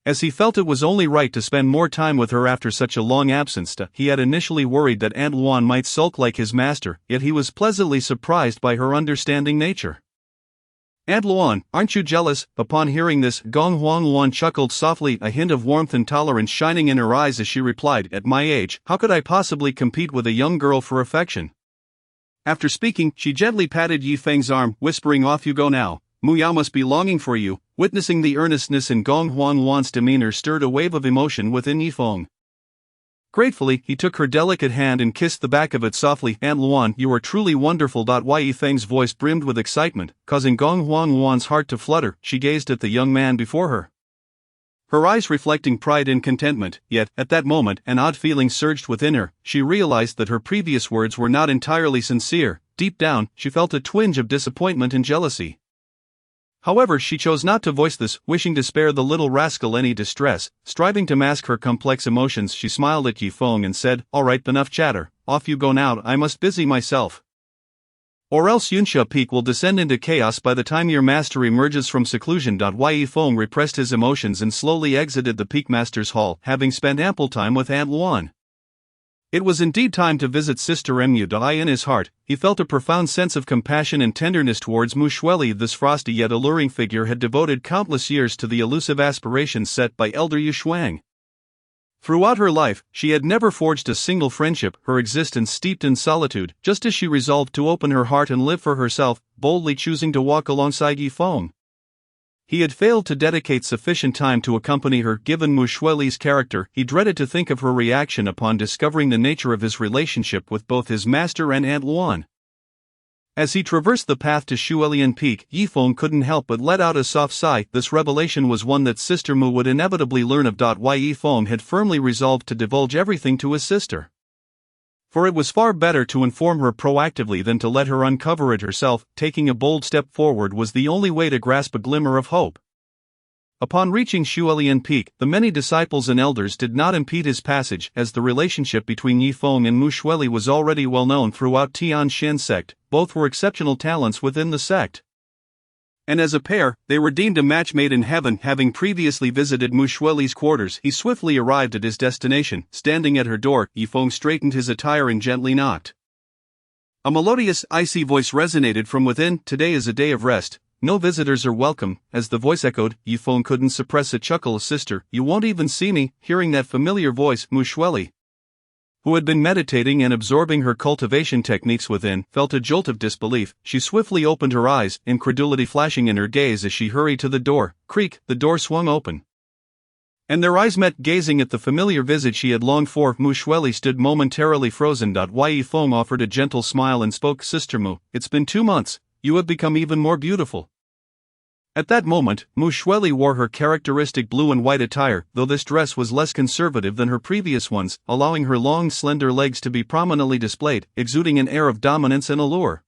as he felt it was only right to spend more time with her after such a long absence. He had initially worried that Aunt Luan might sulk like his master, yet he was pleasantly surprised by her understanding nature. "Aunt Luan, aren't you jealous?" Upon hearing this, Gong Huangwan chuckled softly, a hint of warmth and tolerance shining in her eyes as she replied, "At my age, how could I possibly compete with a young girl for affection?" After speaking, she gently patted Yifeng's arm, whispering, "Off you go now. Mu Yao must be longing for you." Witnessing the earnestness in Gong Huangwan's demeanor stirred a wave of emotion within Yifeng. Gratefully, he took her delicate hand and kissed the back of it softly. "Aunt Luan, you are truly wonderful." Yifeng's voice brimmed with excitement, causing Gong Huangwan's heart to flutter. She gazed at the young man before her, her eyes reflecting pride and contentment. Yet, at that moment, an odd feeling surged within her. She realized that her previous words were not entirely sincere. Deep down, she felt a twinge of disappointment and jealousy. However, she chose not to voice this, wishing to spare the little rascal any distress. Striving to mask her complex emotions, she smiled at Yifeng and said, "All right, enough chatter. Off you go now, I must busy myself. Or else Yunsha Peak will descend into chaos by the time your master emerges from seclusion." Yifeng repressed his emotions and slowly exited the Peak Master's Hall, having spent ample time with Aunt Luan. It was indeed time to visit Sister Mu. In his heart, he felt a profound sense of compassion and tenderness towards Mu Shueli. This frosty yet alluring figure had devoted countless years to the elusive aspirations set by Elder Yu Shuang. Throughout her life, she had never forged a single friendship, her existence steeped in solitude, just as she resolved to open her heart and live for herself, boldly choosing to walk alongside Yifeng. He had failed to dedicate sufficient time to accompany her. Given Mu Shueli's character, he dreaded to think of her reaction upon discovering the nature of his relationship with both his master and Aunt Luan. As he traversed the path to Shuelian Peak, Yifeng couldn't help but let out a soft sigh. This revelation was one that Sister Mu would inevitably learn of. Yifeng had firmly resolved to divulge everything to his sister. For it was far better to inform her proactively than to let her uncover it herself. Taking a bold step forward was the only way to grasp a glimmer of hope. Upon reaching Shuelian Peak, the many disciples and elders did not impede his passage, as the relationship between Yifeng and Mu Shueli was already well known throughout Tian Shan sect. Both were exceptional talents within the sect, and as a pair, they were deemed a match made in heaven. Having previously visited Mu Shueli's quarters, he swiftly arrived at his destination. Standing at her door, Yifeng straightened his attire and gently knocked. A melodious, icy voice resonated from within. "Today is a day of rest. No visitors are welcome." As the voice echoed, Yifeng couldn't suppress a chuckle. "Sister, you won't even see me." Hearing that familiar voice, Mu Shueli, who had been meditating and absorbing her cultivation techniques within, felt a jolt of disbelief. She swiftly opened her eyes, incredulity flashing in her gaze as she hurried to the door. Creak, the door swung open, and their eyes met, gazing at the familiar visage she had longed for. Mu Shueli stood momentarily frozen. Yifeng offered a gentle smile and spoke, "Sister Mu, it's been 2 months, you have become even more beautiful." At that moment, Mu Shueli wore her characteristic blue and white attire, though this dress was less conservative than her previous ones, allowing her long slender legs to be prominently displayed, exuding an air of dominance and allure.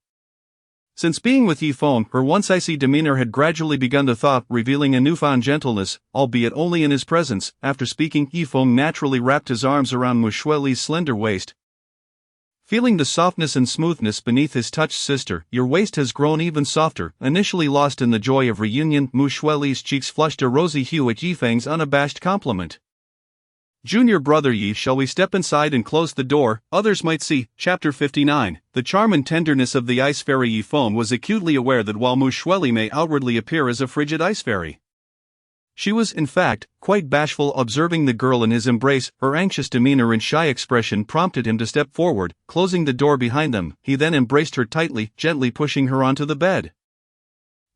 Since being with Yifeng, her once icy demeanor had gradually begun to thaw, revealing a newfound gentleness, albeit only in his presence. After speaking, Yifeng naturally wrapped his arms around Mu Shueli's slender waist, feeling the softness and smoothness beneath his touch. "Sister, your waist has grown even softer." Initially lost in the joy of reunion, Mu Shueli's cheeks flushed a rosy hue at Yifeng's unabashed compliment. "Junior brother Yi, shall we step inside and close the door? Others might see." Chapter 59. The charm and tenderness of the ice fairy. Yifeng was acutely aware that while Mu Shueli may outwardly appear as a frigid ice fairy, she was, in fact, quite bashful. Observing the girl in his embrace, her anxious demeanor and shy expression prompted him to step forward. Closing the door behind them, he then embraced her tightly, gently pushing her onto the bed.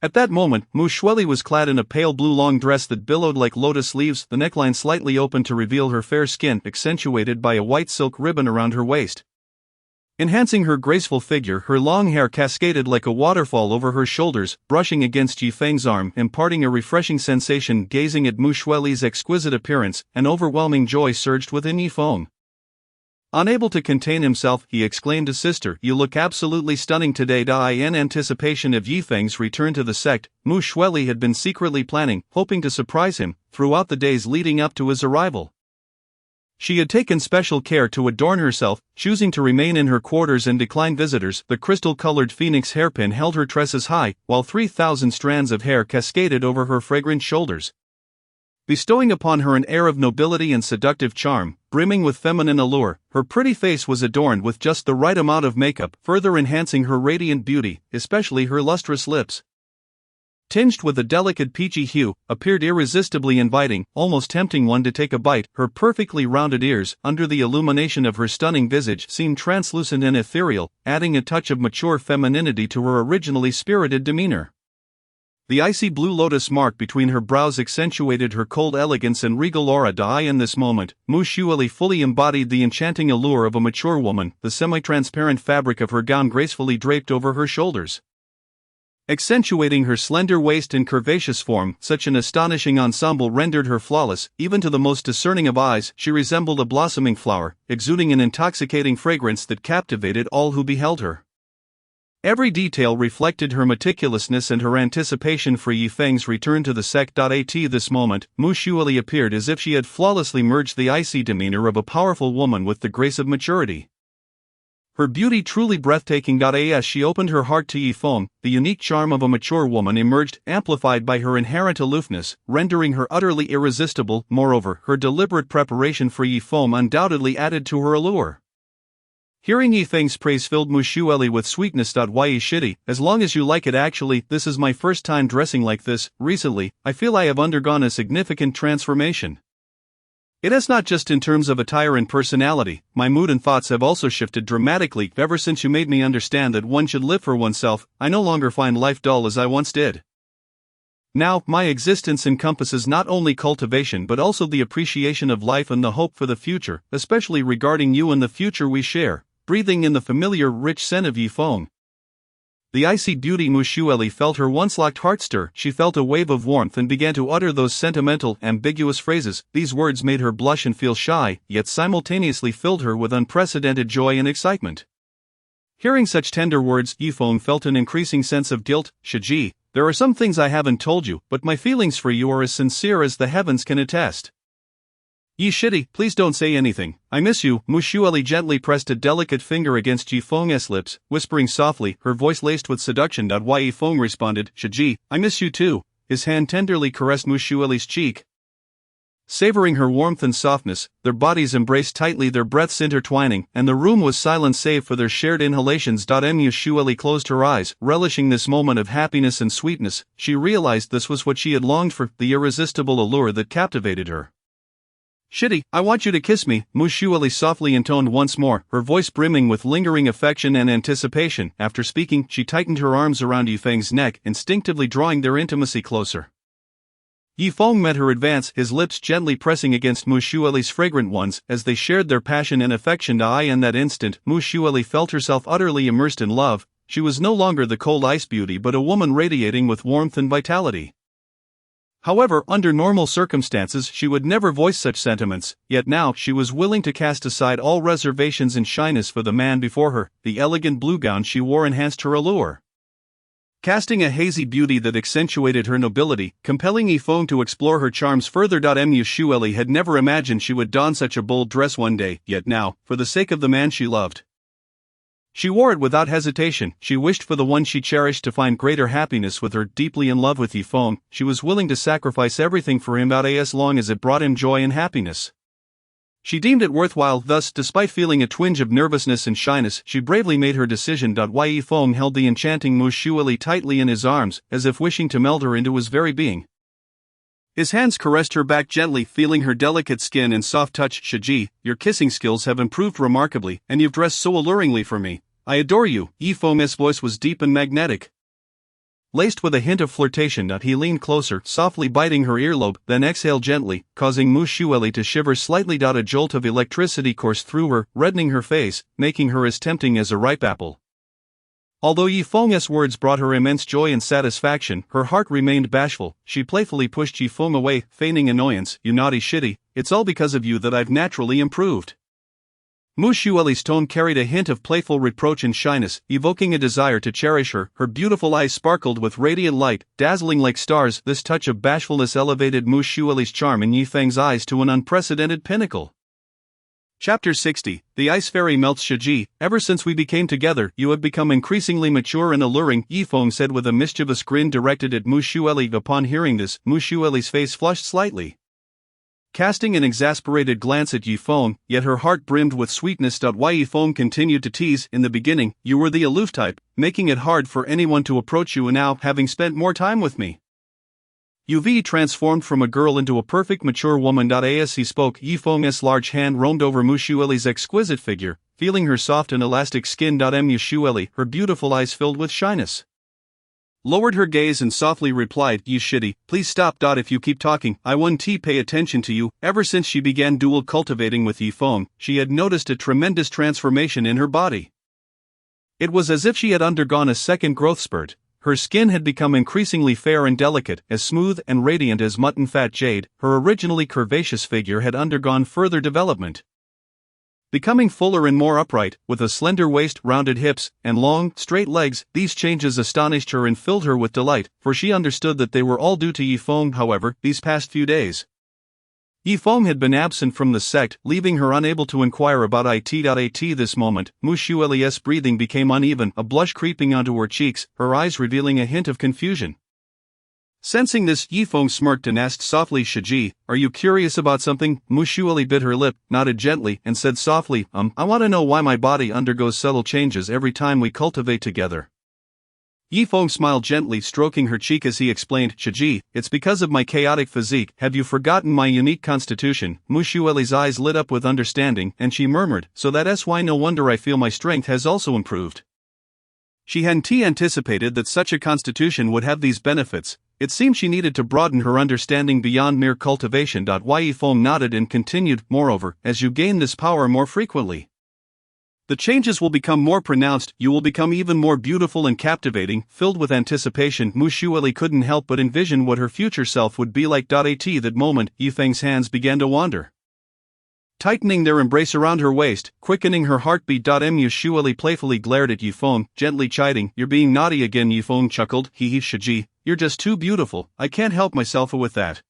At that moment, Mu Shueli was clad in a pale blue long dress that billowed like lotus leaves, the neckline slightly open to reveal her fair skin, accentuated by a white silk ribbon around her waist. Enhancing her graceful figure, her long hair cascaded like a waterfall over her shoulders, brushing against Yifeng's arm, imparting a refreshing sensation. Gazing at Mu Shueli's exquisite appearance, an overwhelming joy surged within Yifeng. Unable to contain himself, he exclaimed to Sister, "You look absolutely stunning today." In anticipation of Yifeng's return to the sect, Mu Shueli had been secretly planning, hoping to surprise him, throughout the days leading up to his arrival. She had taken special care to adorn herself, choosing to remain in her quarters and decline visitors. The crystal-colored phoenix hairpin held her tresses high, while 3,000 strands of hair cascaded over her fragrant shoulders, bestowing upon her an air of nobility and seductive charm, brimming with feminine allure. Her pretty face was adorned with just the right amount of makeup, further enhancing her radiant beauty, especially her lustrous lips, tinged with a delicate peachy hue, appeared irresistibly inviting, almost tempting one to take a bite. Her perfectly rounded ears, under the illumination of her stunning visage, seemed translucent and ethereal, adding a touch of mature femininity to her originally spirited demeanor. The icy blue lotus mark between her brows accentuated her cold elegance and regal aura. In this moment, Mu Shueli fully embodied the enchanting allure of a mature woman, the semi-transparent fabric of her gown gracefully draped over her shoulders, Accentuating her slender waist and curvaceous form, such an astonishing ensemble rendered her flawless. Even to the most discerning of eyes, she resembled a blossoming flower, exuding an intoxicating fragrance that captivated all who beheld her. Every detail reflected her meticulousness and her anticipation for Yi Feng's return to the sect. At this moment, Mu Xueli appeared as if she had flawlessly merged the icy demeanor of a powerful woman with the grace of maturity. Her beauty truly breathtaking. As she opened her heart to Yi Feng, the unique charm of a mature woman emerged, amplified by her inherent aloofness, rendering her utterly irresistible. Moreover, her deliberate preparation for Yi Feng undoubtedly added to her allure. Hearing Yi Feng's praise filled Mu Xueli with sweetness. Yi Shitty, as long as you like it. Actually, this is my first time dressing like this. Recently, I feel I have undergone a significant transformation. It is not just in terms of attire and personality, my mood and thoughts have also shifted dramatically ever since you made me understand that one should live for oneself. I no longer find life dull as I once did. Now, my existence encompasses not only cultivation but also the appreciation of life and the hope for the future, especially regarding you and the future we share. Breathing in the familiar, rich scent of Yi Feng, the icy beauty, Mu Xueli felt her once-locked heart stir. She felt a wave of warmth and began to utter those sentimental, ambiguous phrases. These words made her blush and feel shy, yet simultaneously filled her with unprecedented joy and excitement. Hearing such tender words, Yi Feng felt an increasing sense of guilt. Shiji, there are some things I haven't told you, but my feelings for you are as sincere as the heavens can attest. Yi Shitty, please don't say anything. I miss you. Mu Xueli gently pressed a delicate finger against Yi Feng's lips, whispering softly, her voice laced with seduction. Yi Feng responded, Shiji, I miss you too. His hand tenderly caressed Mu Xueli's cheek. Savoring her warmth and softness, their bodies embraced tightly, their breaths intertwining, and the room was silent save for their shared inhalations. Mu Xueli closed her eyes, relishing this moment of happiness and sweetness. She realized this was what she had longed for, the irresistible allure that captivated her. Shitty, I want you to kiss me, Mu Xueli softly intoned once more, her voice brimming with lingering affection and anticipation. After speaking, she tightened her arms around Yi Feng's neck, instinctively drawing their intimacy closer. Yi Feng met her advance, his lips gently pressing against Mu Xueli's fragrant ones, as they shared their passion and affection. In that instant, Mu Xueli felt herself utterly immersed in love. She was no longer the cold ice beauty but a woman radiating with warmth and vitality. However, under normal circumstances she would never voice such sentiments, yet now she was willing to cast aside all reservations and shyness for the man before her. The elegant blue gown she wore enhanced her allure, casting a hazy beauty that accentuated her nobility, compelling Yi Feng to explore her charms further. Mu Xueli had never imagined she would don such a bold dress one day, yet now, for the sake of the man she loved, she wore it without hesitation. She wished for the one she cherished to find greater happiness with her. Deeply in love with Yi Feng, she was willing to sacrifice everything for him as long as it brought him joy and happiness. She deemed it worthwhile. Thus, despite feeling a twinge of nervousness and shyness, she bravely made her decision. Yi Feng held the enchanting Mu Xueli tightly in his arms, as if wishing to meld her into his very being. His hands caressed her back gently, feeling her delicate skin and soft touch. Shiji, your kissing skills have improved remarkably, and you've dressed so alluringly for me. I adore you. Yi Feng's voice was deep and magnetic, laced with a hint of flirtation. He leaned closer, softly biting her earlobe, then exhaled gently, causing Mu Xueli to shiver slightly. A jolt of electricity coursed through her, reddening her face, making her as tempting as a ripe apple. Although Yi Feng's words brought her immense joy and satisfaction, her heart remained bashful. She playfully pushed Yi Feng away, feigning annoyance. You naughty Shitty, it's all because of you that I've naturally improved. Mu Xueli's tone carried a hint of playful reproach and shyness, evoking a desire to cherish her. Her beautiful eyes sparkled with radiant light, dazzling like stars. This touch of bashfulness elevated Mu Xueli's charm in Yi Feng's eyes to an unprecedented pinnacle. Chapter 60, The Ice Fairy Melts. Shiji, ever since we became together, you have become increasingly mature and alluring, Yi Feng said with a mischievous grin directed at Mu Xueli. Upon hearing this, Mu Xueli's face flushed slightly, casting an exasperated glance at Yi Feng, yet her heart brimmed with sweetness. Yi Feng continued to tease, in the beginning, you were the aloof type, making it hard for anyone to approach you, and now, having spent more time with me, you've transformed from a girl into a perfect mature woman. As he spoke, Yi Feng's large hand roamed over Mu Xueli's exquisite figure, feeling her soft and elastic skin. Mu Xueli, her beautiful eyes filled with shyness, lowered her gaze and softly replied, You Shitty, please stop. If you keep talking, I won't pay attention to you. Ever since she began dual cultivating with Yi Feng, she had noticed a tremendous transformation in her body. It was as if she had undergone a second growth spurt. Her skin had become increasingly fair and delicate, as smooth and radiant as mutton fat jade. Her originally curvaceous figure had undergone further development, becoming fuller and more upright, with a slender waist, rounded hips, and long, straight legs. These changes astonished her and filled her with delight, for she understood that they were all due to Yifeng. However, these past few days, Yifeng had been absent from the sect, leaving her unable to inquire about it. At this moment, Mu Xueli's breathing became uneven, a blush creeping onto her cheeks, her eyes revealing a hint of confusion. Sensing this, Yifeng smirked and asked softly, "Shiji, are you curious about something?" Mu Xueli bit her lip, nodded gently, and said softly, I want to know why my body undergoes subtle changes every time we cultivate together." Yifeng smiled gently, stroking her cheek as he explained, "Shiji, it's because of my chaotic physique. Have you forgotten my unique constitution?" Mu Xueli's eyes lit up with understanding, and she murmured, "So that's why, no wonder I feel my strength has also improved." She hadn't anticipated that such a constitution would have these benefits. It seemed she needed to broaden her understanding beyond mere cultivation. Yifeng nodded and continued, "Moreover, as you gain this power more frequently, the changes will become more pronounced. You will become even more beautiful and captivating." Filled with anticipation, Mu Xueli couldn't help but envision what her future self would be like. At that moment, Yifeng's hands began to wander, tightening their embrace around her waist, quickening her heartbeat. Mu Xueli playfully glared at Yifeng, gently chiding, "You're being naughty again." Yifeng chuckled, "Hee, Shiji, you're just too beautiful, I can't help myself with that."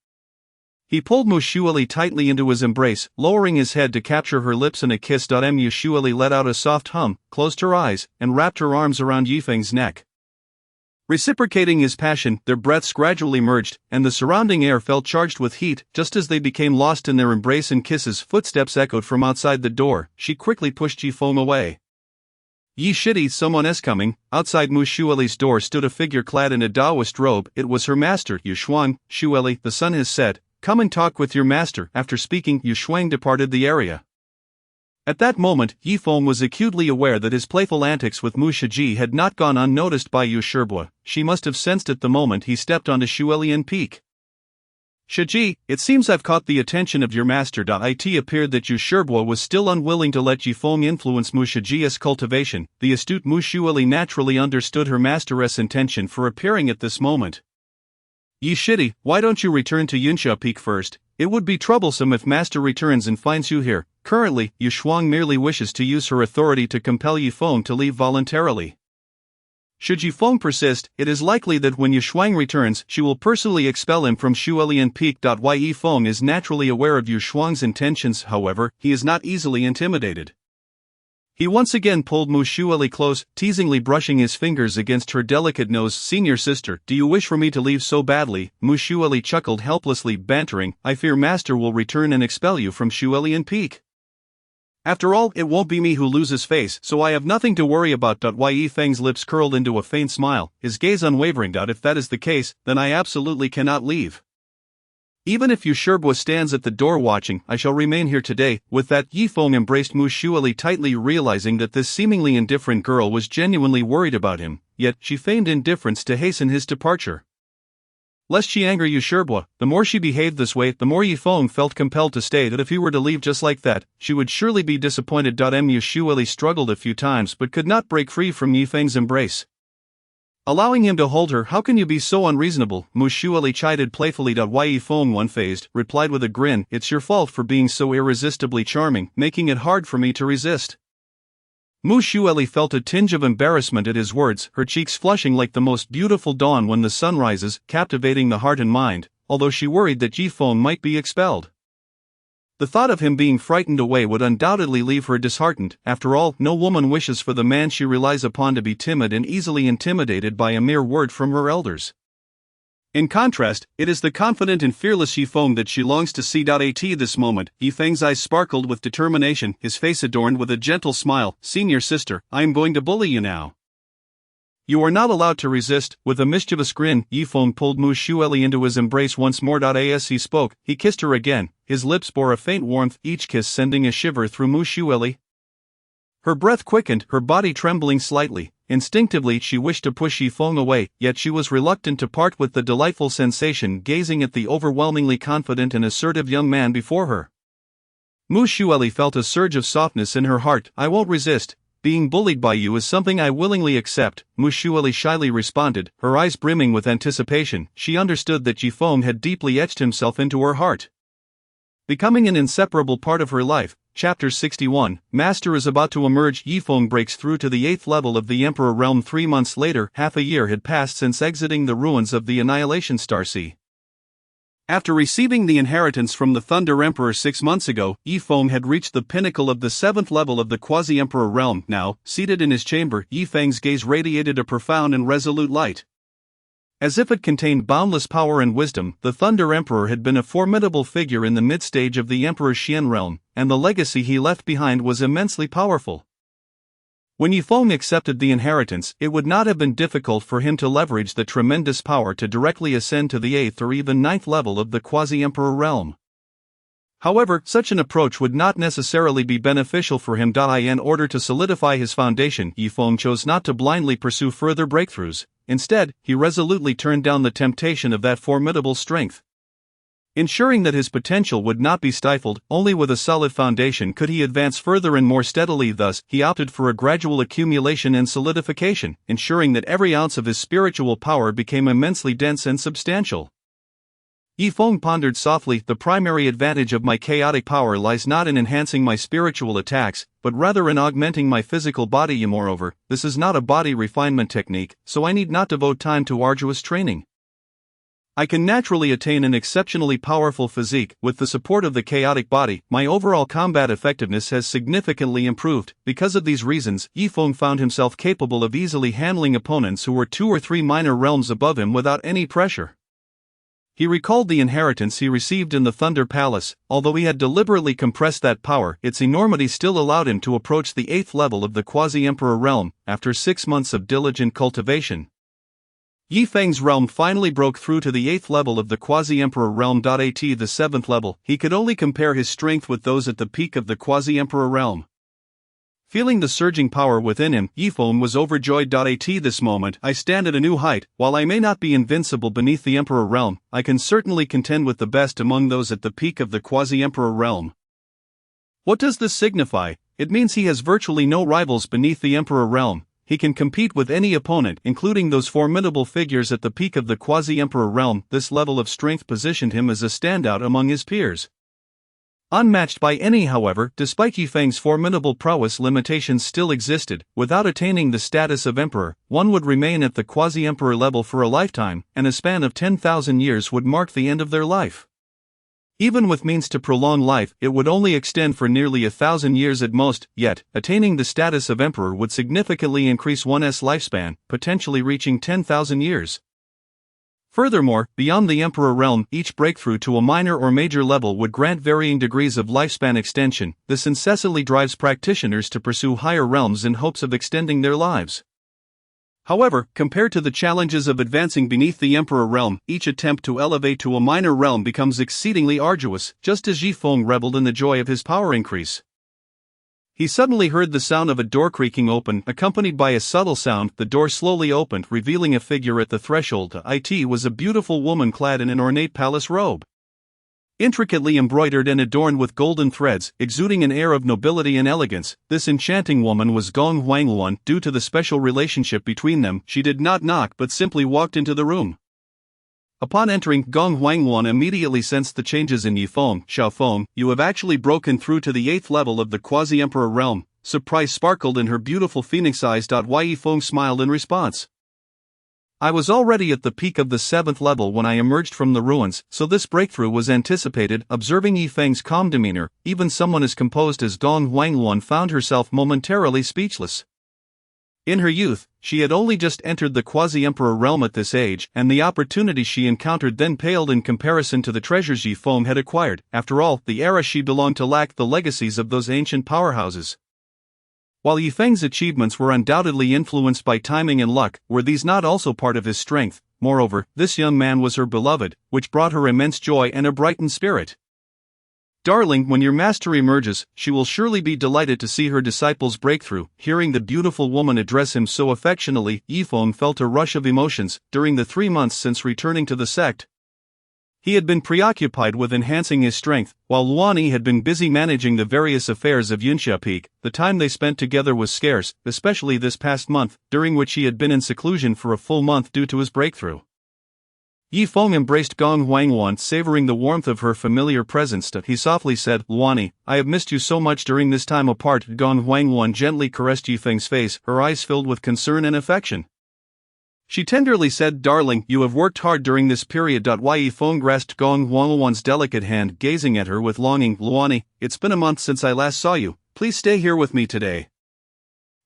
He pulled Mu Xueli tightly into his embrace, lowering his head to capture her lips in a kiss. Mu Xueli let out a soft hum, closed her eyes, and wrapped her arms around Yifeng's neck. Reciprocating his passion, their breaths gradually merged, and the surrounding air felt charged with heat. Just as they became lost in their embrace and kisses, footsteps echoed from outside the door. She quickly pushed Yifeng away. "Yi Shidi, someone is coming." Outside Mu Xueli's door stood a figure clad in a Taoist robe. It was her master, Yu Shuang. "Xueli, the sun has set. Come and talk with your master." After speaking, Yu Shuang departed the area. At that moment, Yifeng was acutely aware that his playful antics with Mu Shiji had not gone unnoticed by Yu Shibua. She must have sensed it the moment he stepped onto Xuelian Peak. "Shiji, it seems I've caught the attention of your master." It appeared that Yu Shibua was still unwilling to let Yifeng influence Mu Shiji's cultivation. The astute Mu Xueli naturally understood her master's intention for appearing at this moment. "Yi Shidi, why don't you return to Yunsha Peak first? It would be troublesome if master returns and finds you here." Currently, Yu Shuang merely wishes to use her authority to compel Yifeng to leave voluntarily. Should Yifeng persist, it is likely that when Yu Shuang returns, she will personally expel him from Xuelian Peak. Yifeng is naturally aware of Yu Shuang's intentions. However, he is not easily intimidated. He once again pulled Mu Xueli close, teasingly brushing his fingers against her delicate nose. "Senior sister, do you wish for me to leave so badly?" Mu Xueli chuckled helplessly, bantering, "I fear master will return and expel you from Xuelian Peak. After all, it won't be me who loses face, so I have nothing to worry about." Yifeng's lips curled into a faint smile, his gaze unwavering. "If that is the case, then I absolutely cannot leave. Even if Yu Shibua stands at the door watching, I shall remain here today." With that, Yifeng embraced Mu Xueli tightly, realizing that this seemingly indifferent girl was genuinely worried about him, yet she feigned indifference to hasten his departure. Lest she anger Yu Shibua, the more she behaved this way, the more Yifeng felt compelled to stay. That if he were to leave just like that, she would surely be disappointed. Mu Xueli struggled a few times but could not break free from Yifeng's embrace, allowing him to hold her. "How can you be so unreasonable?" Mu Xueli chided playfully. Yifeng, unfazed, replied with a grin, "It's your fault for being so irresistibly charming, making it hard for me to resist." Mu Xueli felt a tinge of embarrassment at his words, her cheeks flushing like the most beautiful dawn when the sun rises, captivating the heart and mind, although she worried that Yifeng might be expelled. The thought of him being frightened away would undoubtedly leave her disheartened. After all, no woman wishes for the man she relies upon to be timid and easily intimidated by a mere word from her elders. In contrast, it is the confident and fearless Yifeng that she longs to see. At this moment, Yifeng's eyes sparkled with determination, his face adorned with a gentle smile. "Senior sister, I am going to bully you now. You are not allowed to resist." With a mischievous grin, Yifeng pulled Mu Xueli into his embrace once more. As he spoke, he kissed her again, his lips bore a faint warmth, each kiss sending a shiver through Mu Xueli. Her breath quickened, her body trembling slightly. Instinctively she wished to push Yifeng away, yet she was reluctant to part with the delightful sensation gazing at the overwhelmingly confident and assertive young man before her. Mu Xueli felt a surge of softness in her heart. "I won't resist. being bullied by you is something I willingly accept, Mushueli shyly responded, her eyes brimming with anticipation. She understood that Yifeng had deeply etched himself into her heart, becoming an inseparable part of her life. Chapter 61, Master is about to emerge. Yifeng breaks through to the 8th level of the Emperor Realm 3 months later. Half a year had passed since exiting the ruins of the Annihilation Star Sea. After receiving the inheritance from the Thunder Emperor 6 months ago, Yifeng had reached the pinnacle of the 7th level of the Quasi-Emperor Realm. Now, seated in his chamber, Yifeng's gaze radiated a profound and resolute light. As if it contained boundless power and wisdom, the Thunder Emperor had been a formidable figure in the mid-stage of the Emperor's Xian realm, and the legacy he left behind was immensely powerful. When Yifeng accepted the inheritance, it would not have been difficult for him to leverage the tremendous power to directly ascend to the 8th or even 9th level of the Quasi-Emperor realm. However, such an approach would not necessarily be beneficial for him. In order to solidify his foundation, Yifeng chose not to blindly pursue further breakthroughs. Instead, he resolutely turned down the temptation of that formidable strength. Ensuring that his potential would not be stifled, only with a solid foundation could he advance further and more steadily. Thus, he opted for a gradual accumulation and solidification, ensuring that every ounce of his spiritual power became immensely dense and substantial. Yifeng pondered softly, the primary advantage of my chaotic power lies not in enhancing my spiritual attacks, but rather in augmenting my physical body. Moreover, this is not a body refinement technique, so I need not devote time to arduous training. I can naturally attain an exceptionally powerful physique. With the support of the chaotic body, my overall combat effectiveness has significantly improved. Because of these reasons, Yifeng found himself capable of easily handling opponents who were 2 or 3 minor realms above him without any pressure. He recalled the inheritance he received in the Thunder Palace. Although he had deliberately compressed that power, its enormity still allowed him to approach the 8th level of the Quasi-Emperor realm. After 6 months of diligent cultivation, Yifeng's realm finally broke through to the 8th level of the Quasi-Emperor realm. At the 7th level, he could only compare his strength with those at the peak of the Quasi-Emperor realm. Feeling the surging power within him, Yifeng was overjoyed. At this moment, I stand at a new height. While I may not be invincible beneath the Emperor realm, I can certainly contend with the best among those at the peak of the Quasi-Emperor realm. What does this signify? It means he has virtually no rivals beneath the Emperor realm. He can compete with any opponent, including those formidable figures at the peak of the Quasi-Emperor realm. This level of strength positioned him as a standout among his peers. Unmatched by any. However, despite Yifeng's formidable prowess, limitations still existed. Without attaining the status of emperor, one would remain at the quasi-emperor level for a lifetime, and a span of 10,000 years would mark the end of their life. Even with means to prolong life, it would only extend for nearly 1,000 years at most. Yet, attaining the status of emperor would significantly increase one's lifespan, potentially reaching 10,000 years. Furthermore, beyond the Emperor realm, each breakthrough to a minor or major level would grant varying degrees of lifespan extension. This incessantly drives practitioners to pursue higher realms in hopes of extending their lives. However, compared to the challenges of advancing beneath the Emperor realm, each attempt to elevate to a minor realm becomes exceedingly arduous. Just as Yifeng reveled in the joy of his power increase, he suddenly heard the sound of a door creaking open, accompanied by a subtle sound. The door slowly opened, revealing a figure at the threshold. It was a beautiful woman clad in an ornate palace robe, intricately embroidered and adorned with golden threads, exuding an air of nobility and elegance. This enchanting woman was Gong Huangluan. Due to the special relationship between them, she did not knock but simply walked into the room. Upon entering, Gong Huangluan immediately sensed the changes in Yifeng. Xiaofeng, you have actually broken through to the 8th level of the quasi-emperor realm. Surprise sparkled in her beautiful phoenix eyes. Yifeng smiled in response. I was already at the peak of the 7th level when I emerged from the ruins, so this breakthrough was anticipated. Observing Yifeng's calm demeanor, even someone as composed as Gong Huangluan found herself momentarily speechless. In her youth, she had only just entered the quasi-emperor realm at this age, and the opportunities she encountered then paled in comparison to the treasures Yifeng had acquired. After all, the era she belonged to lacked the legacies of those ancient powerhouses. While Yifeng's achievements were undoubtedly influenced by timing and luck, were these not also part of his strength? Moreover, this young man was her beloved, which brought her immense joy and a brightened spirit. Darling, when your master emerges, she will surely be delighted to see her disciple's breakthrough. Hearing the beautiful woman address him so affectionately, Yifeng felt a rush of emotions. During the 3 months since returning to the sect, He had been preoccupied with enhancing his strength, while Luani had been busy managing the various affairs of Yunxia Peak. The time they spent together was scarce, especially this past month, during which he had been in seclusion for a full month due to his breakthrough. Yi Feng embraced Gong Huangwan, savoring the warmth of her familiar presence. He softly said, "Luani, I have missed you so much during this time apart." Gong Huangwan gently caressed Yi Feng's face, her eyes filled with concern and affection. She tenderly said, "Darling, you have worked hard during this period." Yi Feng grasped Gong Huangwan's delicate hand, gazing at her with longing. "Luani, it's been a month since I last saw you. Please stay here with me today."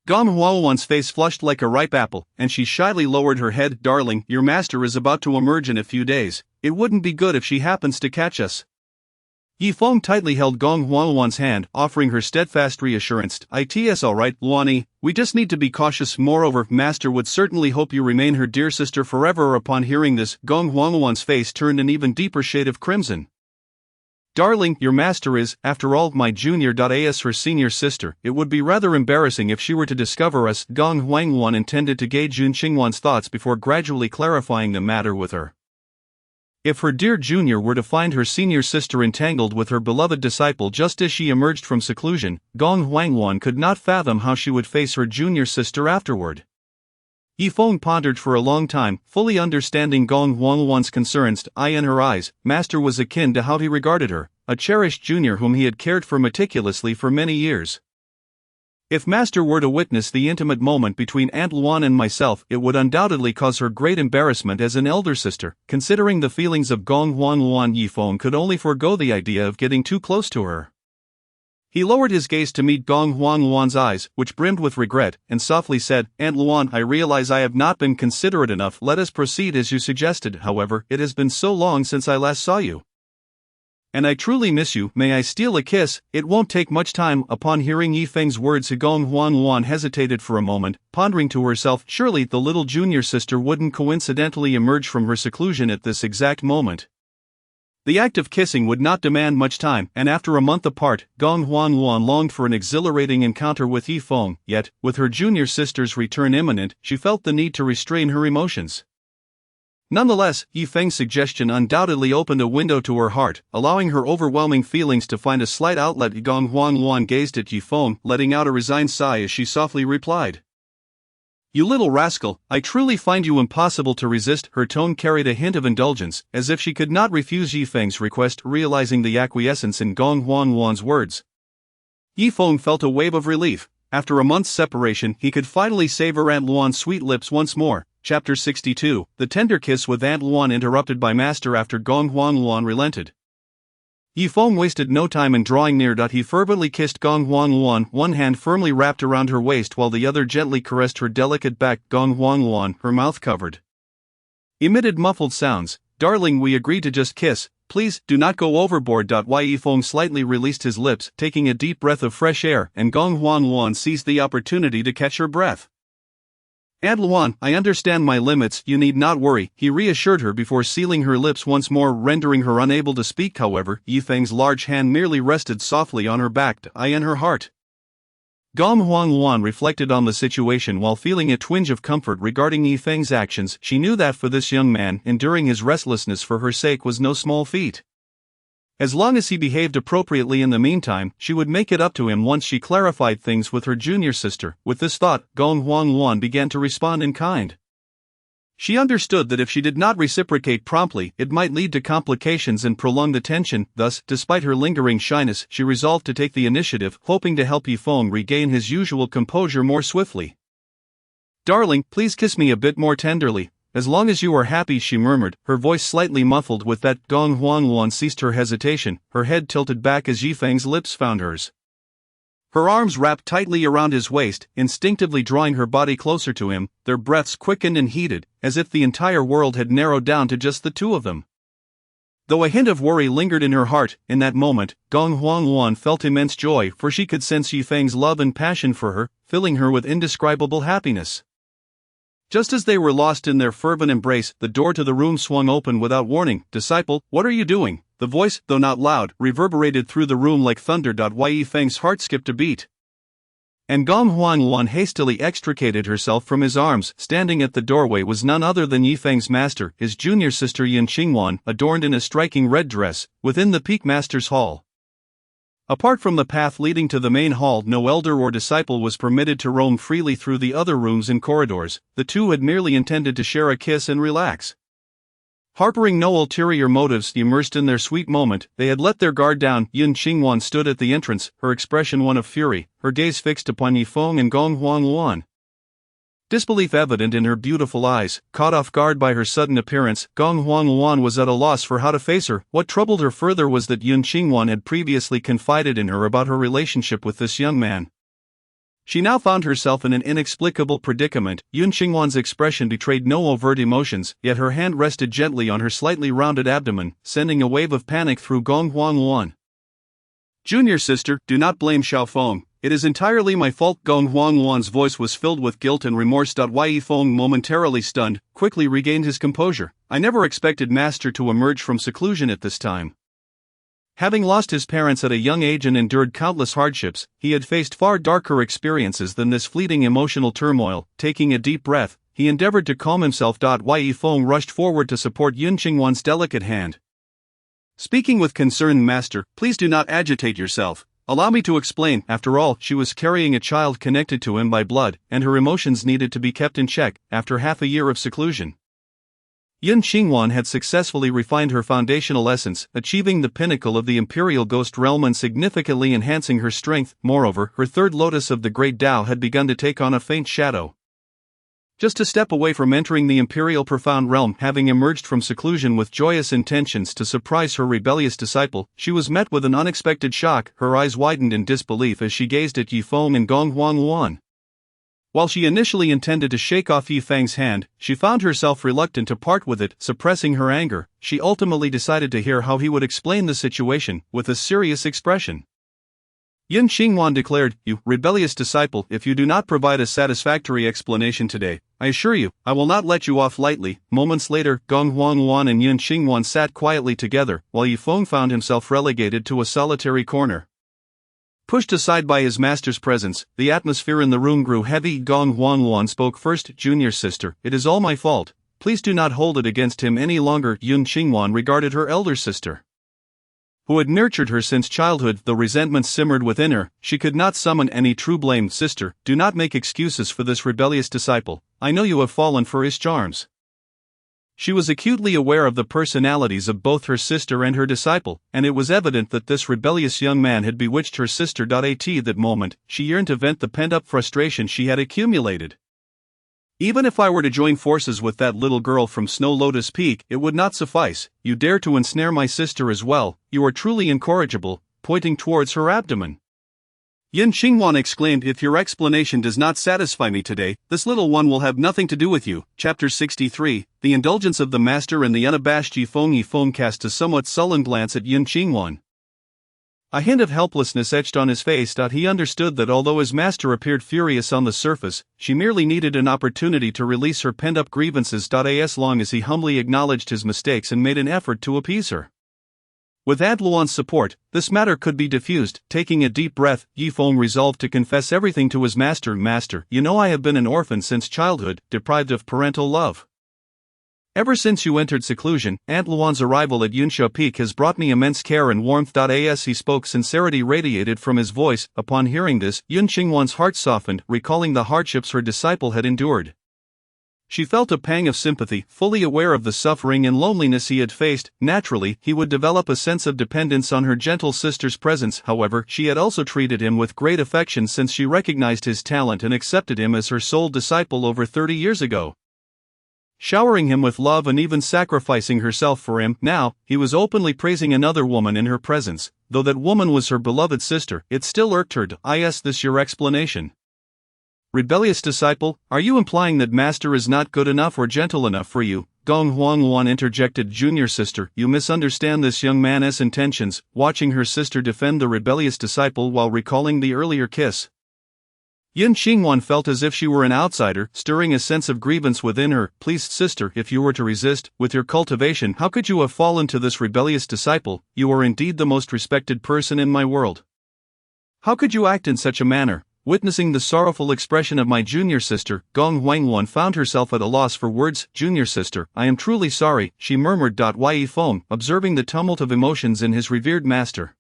Gong Huangwan's face flushed like a ripe apple, and she shyly lowered her head. "Darling, your master is about to emerge in a few days. It wouldn't be good if she happens to catch us." Yi Feng tightly held Gong Huangwan's hand, offering her steadfast reassurance. "It's alright, Luani, we just need to be cautious. Moreover, Master would certainly hope you remain her dear sister forever." Upon hearing this, Gong Huangwan's face turned an even deeper shade of crimson. "Darling, your master is, after all, my junior. As her senior sister, it would be rather embarrassing if she were to discover us." Gong Huangwan intended to gauge Yun Qingwan's thoughts before gradually clarifying the matter with her. If her dear junior were to find her senior sister entangled with her beloved disciple just as she emerged from seclusion, Gong Huangwan could not fathom how she would face her junior sister afterward. Yi Feng pondered for a long time, fully understanding Gong Huangwan's concerns. In her eyes, Master was akin to how he regarded her, a cherished junior whom he had cared for meticulously for many years. If Master were to witness the intimate moment between Aunt Luan and myself, it would undoubtedly cause her great embarrassment as an elder sister. Considering the feelings of Gong Huangwan, Yi Feng could only forego the idea of getting too close to her. He lowered his gaze to meet Gong Huangwan's eyes, which brimmed with regret, and softly said, "Aunt Luan, I realize I have not been considerate enough. Let us proceed as you suggested. However, it has been so long since I last saw you. And I truly miss you. May I steal a kiss?" "It won't take much time." Upon hearing Yi Feng's words, Gong Huangwan hesitated for a moment, pondering to herself, surely the little junior sister wouldn't coincidentally emerge from her seclusion at this exact moment. The act of kissing would not demand much time, and after a month apart, Gong Huangwan longed for an exhilarating encounter with Yi Feng. Yet, with her junior sister's return imminent, she felt the need to restrain her emotions. Nonetheless, Yi Feng's suggestion undoubtedly opened a window to her heart, allowing her overwhelming feelings to find a slight outlet. Gong Huangwan gazed at Yi Feng, letting out a resigned sigh as she softly replied, "You little rascal, I truly find you impossible to resist." Her tone carried a hint of indulgence, as if she could not refuse Yi Feng's request. Realizing the acquiescence in Gong Huangwan's words, Yi Feng felt a wave of relief. After a month's separation, he could finally savor Aunt Luan's sweet lips once more. Chapter 62, The Tender Kiss with Aunt Luan interrupted by Master. After Gong Huangwan relented, Yi Feng wasted no time in drawing near. He fervently kissed Gong Huangwan, one hand firmly wrapped around her waist while the other gently caressed her delicate back. Gong Huangwan, her mouth covered, emitted muffled sounds. "Darling, we agreed to just kiss. Please, do not go overboard." Yi Feng slightly released his lips, taking a deep breath of fresh air, and Gong Huangwan seized the opportunity to catch her breath. "Aunt Luan, I understand my limits. You need not worry," he reassured her before sealing her lips once more, rendering her unable to speak. However, Yi Feng's large hand merely rested softly on her back, in her heart. Gong Huangwan reflected on the situation while feeling a twinge of comfort regarding Yi Feng's actions. She knew that for this young man, enduring his restlessness for her sake was no small feat. As long as he behaved appropriately in the meantime, she would make it up to him once she clarified things with her junior sister. With this thought, Gong Huangwan began to respond in kind. She understood that if she did not reciprocate promptly, it might lead to complications and prolong the tension. Thus, despite her lingering shyness, she resolved to take the initiative, hoping to help Yi Feng regain his usual composure more swiftly. "Darling, please kiss me a bit more tenderly. As long as you are happy," she murmured, her voice slightly muffled. With that, Gong Huangwan ceased her hesitation, her head tilted back as Yi Feng's lips found hers. Her arms wrapped tightly around his waist, instinctively drawing her body closer to him. Their breaths quickened and heated, as if the entire world had narrowed down to just the two of them. Though a hint of worry lingered in her heart, in that moment, Gong Huangwan felt immense joy, for she could sense Yi Feng's love and passion for her, filling her with indescribable happiness. Just as they were lost in their fervent embrace, the door to the room swung open without warning. "Disciple, what are you doing?" The voice, though not loud, reverberated through the room like thunder. Yi Feng's heart skipped a beat. And Gong Huangluan hastily extricated herself from his arms. Standing at the doorway was none other than Yifeng's master, his junior sister Yin Qingwan, adorned in a striking red dress, within the Peak Master's Hall. Apart from the path leading to the main hall, no elder or disciple was permitted to roam freely through the other rooms and corridors. The two had merely intended to share a kiss and relax. Harboring no ulterior motives, immersed in their sweet moment, they had let their guard down. Yin Qingwan stood at the entrance, her expression one of fury, her gaze fixed upon Yifeng and Gong Huangluan. Disbelief evident in her beautiful eyes. Caught off guard by her sudden appearance, Gong Huangluan was at a loss for how to face her. What troubled her further was that Yin Qingwan had previously confided in her about her relationship with this young man. She now found herself in an inexplicable predicament. Yin Qingwan's expression betrayed no overt emotions, yet her hand rested gently on her slightly rounded abdomen, sending a wave of panic through Gong Huangluan. "Junior sister, do not blame Xiaofeng. It is entirely my fault." Gong Huangluan's voice was filled with guilt and remorse. Yifeng, momentarily stunned, quickly regained his composure. "I never expected Master to emerge from seclusion at this time." Having lost his parents at a young age and endured countless hardships, he had faced far darker experiences than this fleeting emotional turmoil. Taking a deep breath, he endeavored to calm himself. Yifeng rushed forward to support Yin Qingwan's delicate hand. Speaking with concern, "Master, please do not agitate yourself. Allow me to explain." After all, she was carrying a child connected to him by blood, and her emotions needed to be kept in check. After half a year of seclusion, Yin Qingwan had successfully refined her foundational essence, achieving the pinnacle of the Imperial Ghost Realm and significantly enhancing her strength. Moreover, her third lotus of the Great Tao had begun to take on a faint shadow. Just a step away from entering the Imperial Profound Realm, having emerged from seclusion with joyous intentions to surprise her rebellious disciple, she was met with an unexpected shock. Her eyes widened in disbelief as she gazed at Yifeng and Gong Huangluan. While she initially intended to shake off Yifeng's hand, she found herself reluctant to part with it. Suppressing her anger, she ultimately decided to hear how he would explain the situation, with a serious expression. Yin Qingwan declared, "You rebellious disciple, if you do not provide a satisfactory explanation today, I assure you, I will not let you off lightly." Moments later, Gong Huangluan and Yin Qingwan sat quietly together, while Yifeng found himself relegated to a solitary corner. Pushed aside by his master's presence, the atmosphere in the room grew heavy. Gong Huangluan spoke first. "Junior sister, it is all my fault. Please do not hold it against him any longer." Yin Qingwan regarded her elder sister, who had nurtured her since childhood. Though resentment simmered within her, she could not summon any true blame. "Sister, do not make excuses for this rebellious disciple. I know you have fallen for his charms." She was acutely aware of the personalities of both her sister and her disciple, and it was evident that this rebellious young man had bewitched her sister. At that moment, she yearned to vent the pent-up frustration she had accumulated. "Even if I were to join forces with that little girl from Snow Lotus Peak, it would not suffice. You dare to ensnare my sister as well. You are truly incorrigible," pointing towards her abdomen. Yin Qingwan exclaimed, "If your explanation does not satisfy me today, this little one will have nothing to do with you." Chapter 63, The Indulgence of the Master and the Unabashed Yifeng. Yifeng cast a somewhat sullen glance at Yin Qingwan. A hint of helplessness etched on his face. He understood that although his master appeared furious on the surface, she merely needed an opportunity to release her pent-up grievances. As long as he humbly acknowledged his mistakes and made an effort to appease her, with Luan's support, this matter could be diffused. Taking a deep breath, Yifeng resolved to confess everything to his master. "Master, you know I have been an orphan since childhood, deprived of parental love. Ever since you entered seclusion, Aunt Luan's arrival at Yunsha Peak has brought me immense care and warmth." As he spoke, sincerity radiated from his voice. Upon hearing this, Yin Qingwan's heart softened, recalling the hardships her disciple had endured. She felt a pang of sympathy, fully aware of the suffering and loneliness he had faced. Naturally, he would develop a sense of dependence on her gentle sister's presence. However, she had also treated him with great affection since she recognized his talent and accepted him as her sole disciple over 30 years ago. Showering him with love and even sacrificing herself for him, now, he was openly praising another woman in her presence. Though that woman was her beloved sister, it still irked her. "Is this your explanation? Rebellious disciple, are you implying that Master is not good enough or gentle enough for you?" Gong Huangluan interjected. "Junior sister, you misunderstand this young man's intentions." Watching her sister defend the rebellious disciple while recalling the earlier kiss, Yin Qingwan felt as if she were an outsider, stirring a sense of grievance within her. "Please, sister, if you were to resist, with your cultivation, how could you have fallen to this rebellious disciple? You are indeed the most respected person in my world. How could you act in such a manner?" Witnessing the sorrowful expression of my junior sister, Gong Huangwan found herself at a loss for words. Junior sister, I am truly sorry, she murmured. Yi Feng, observing the tumult of emotions in his revered master,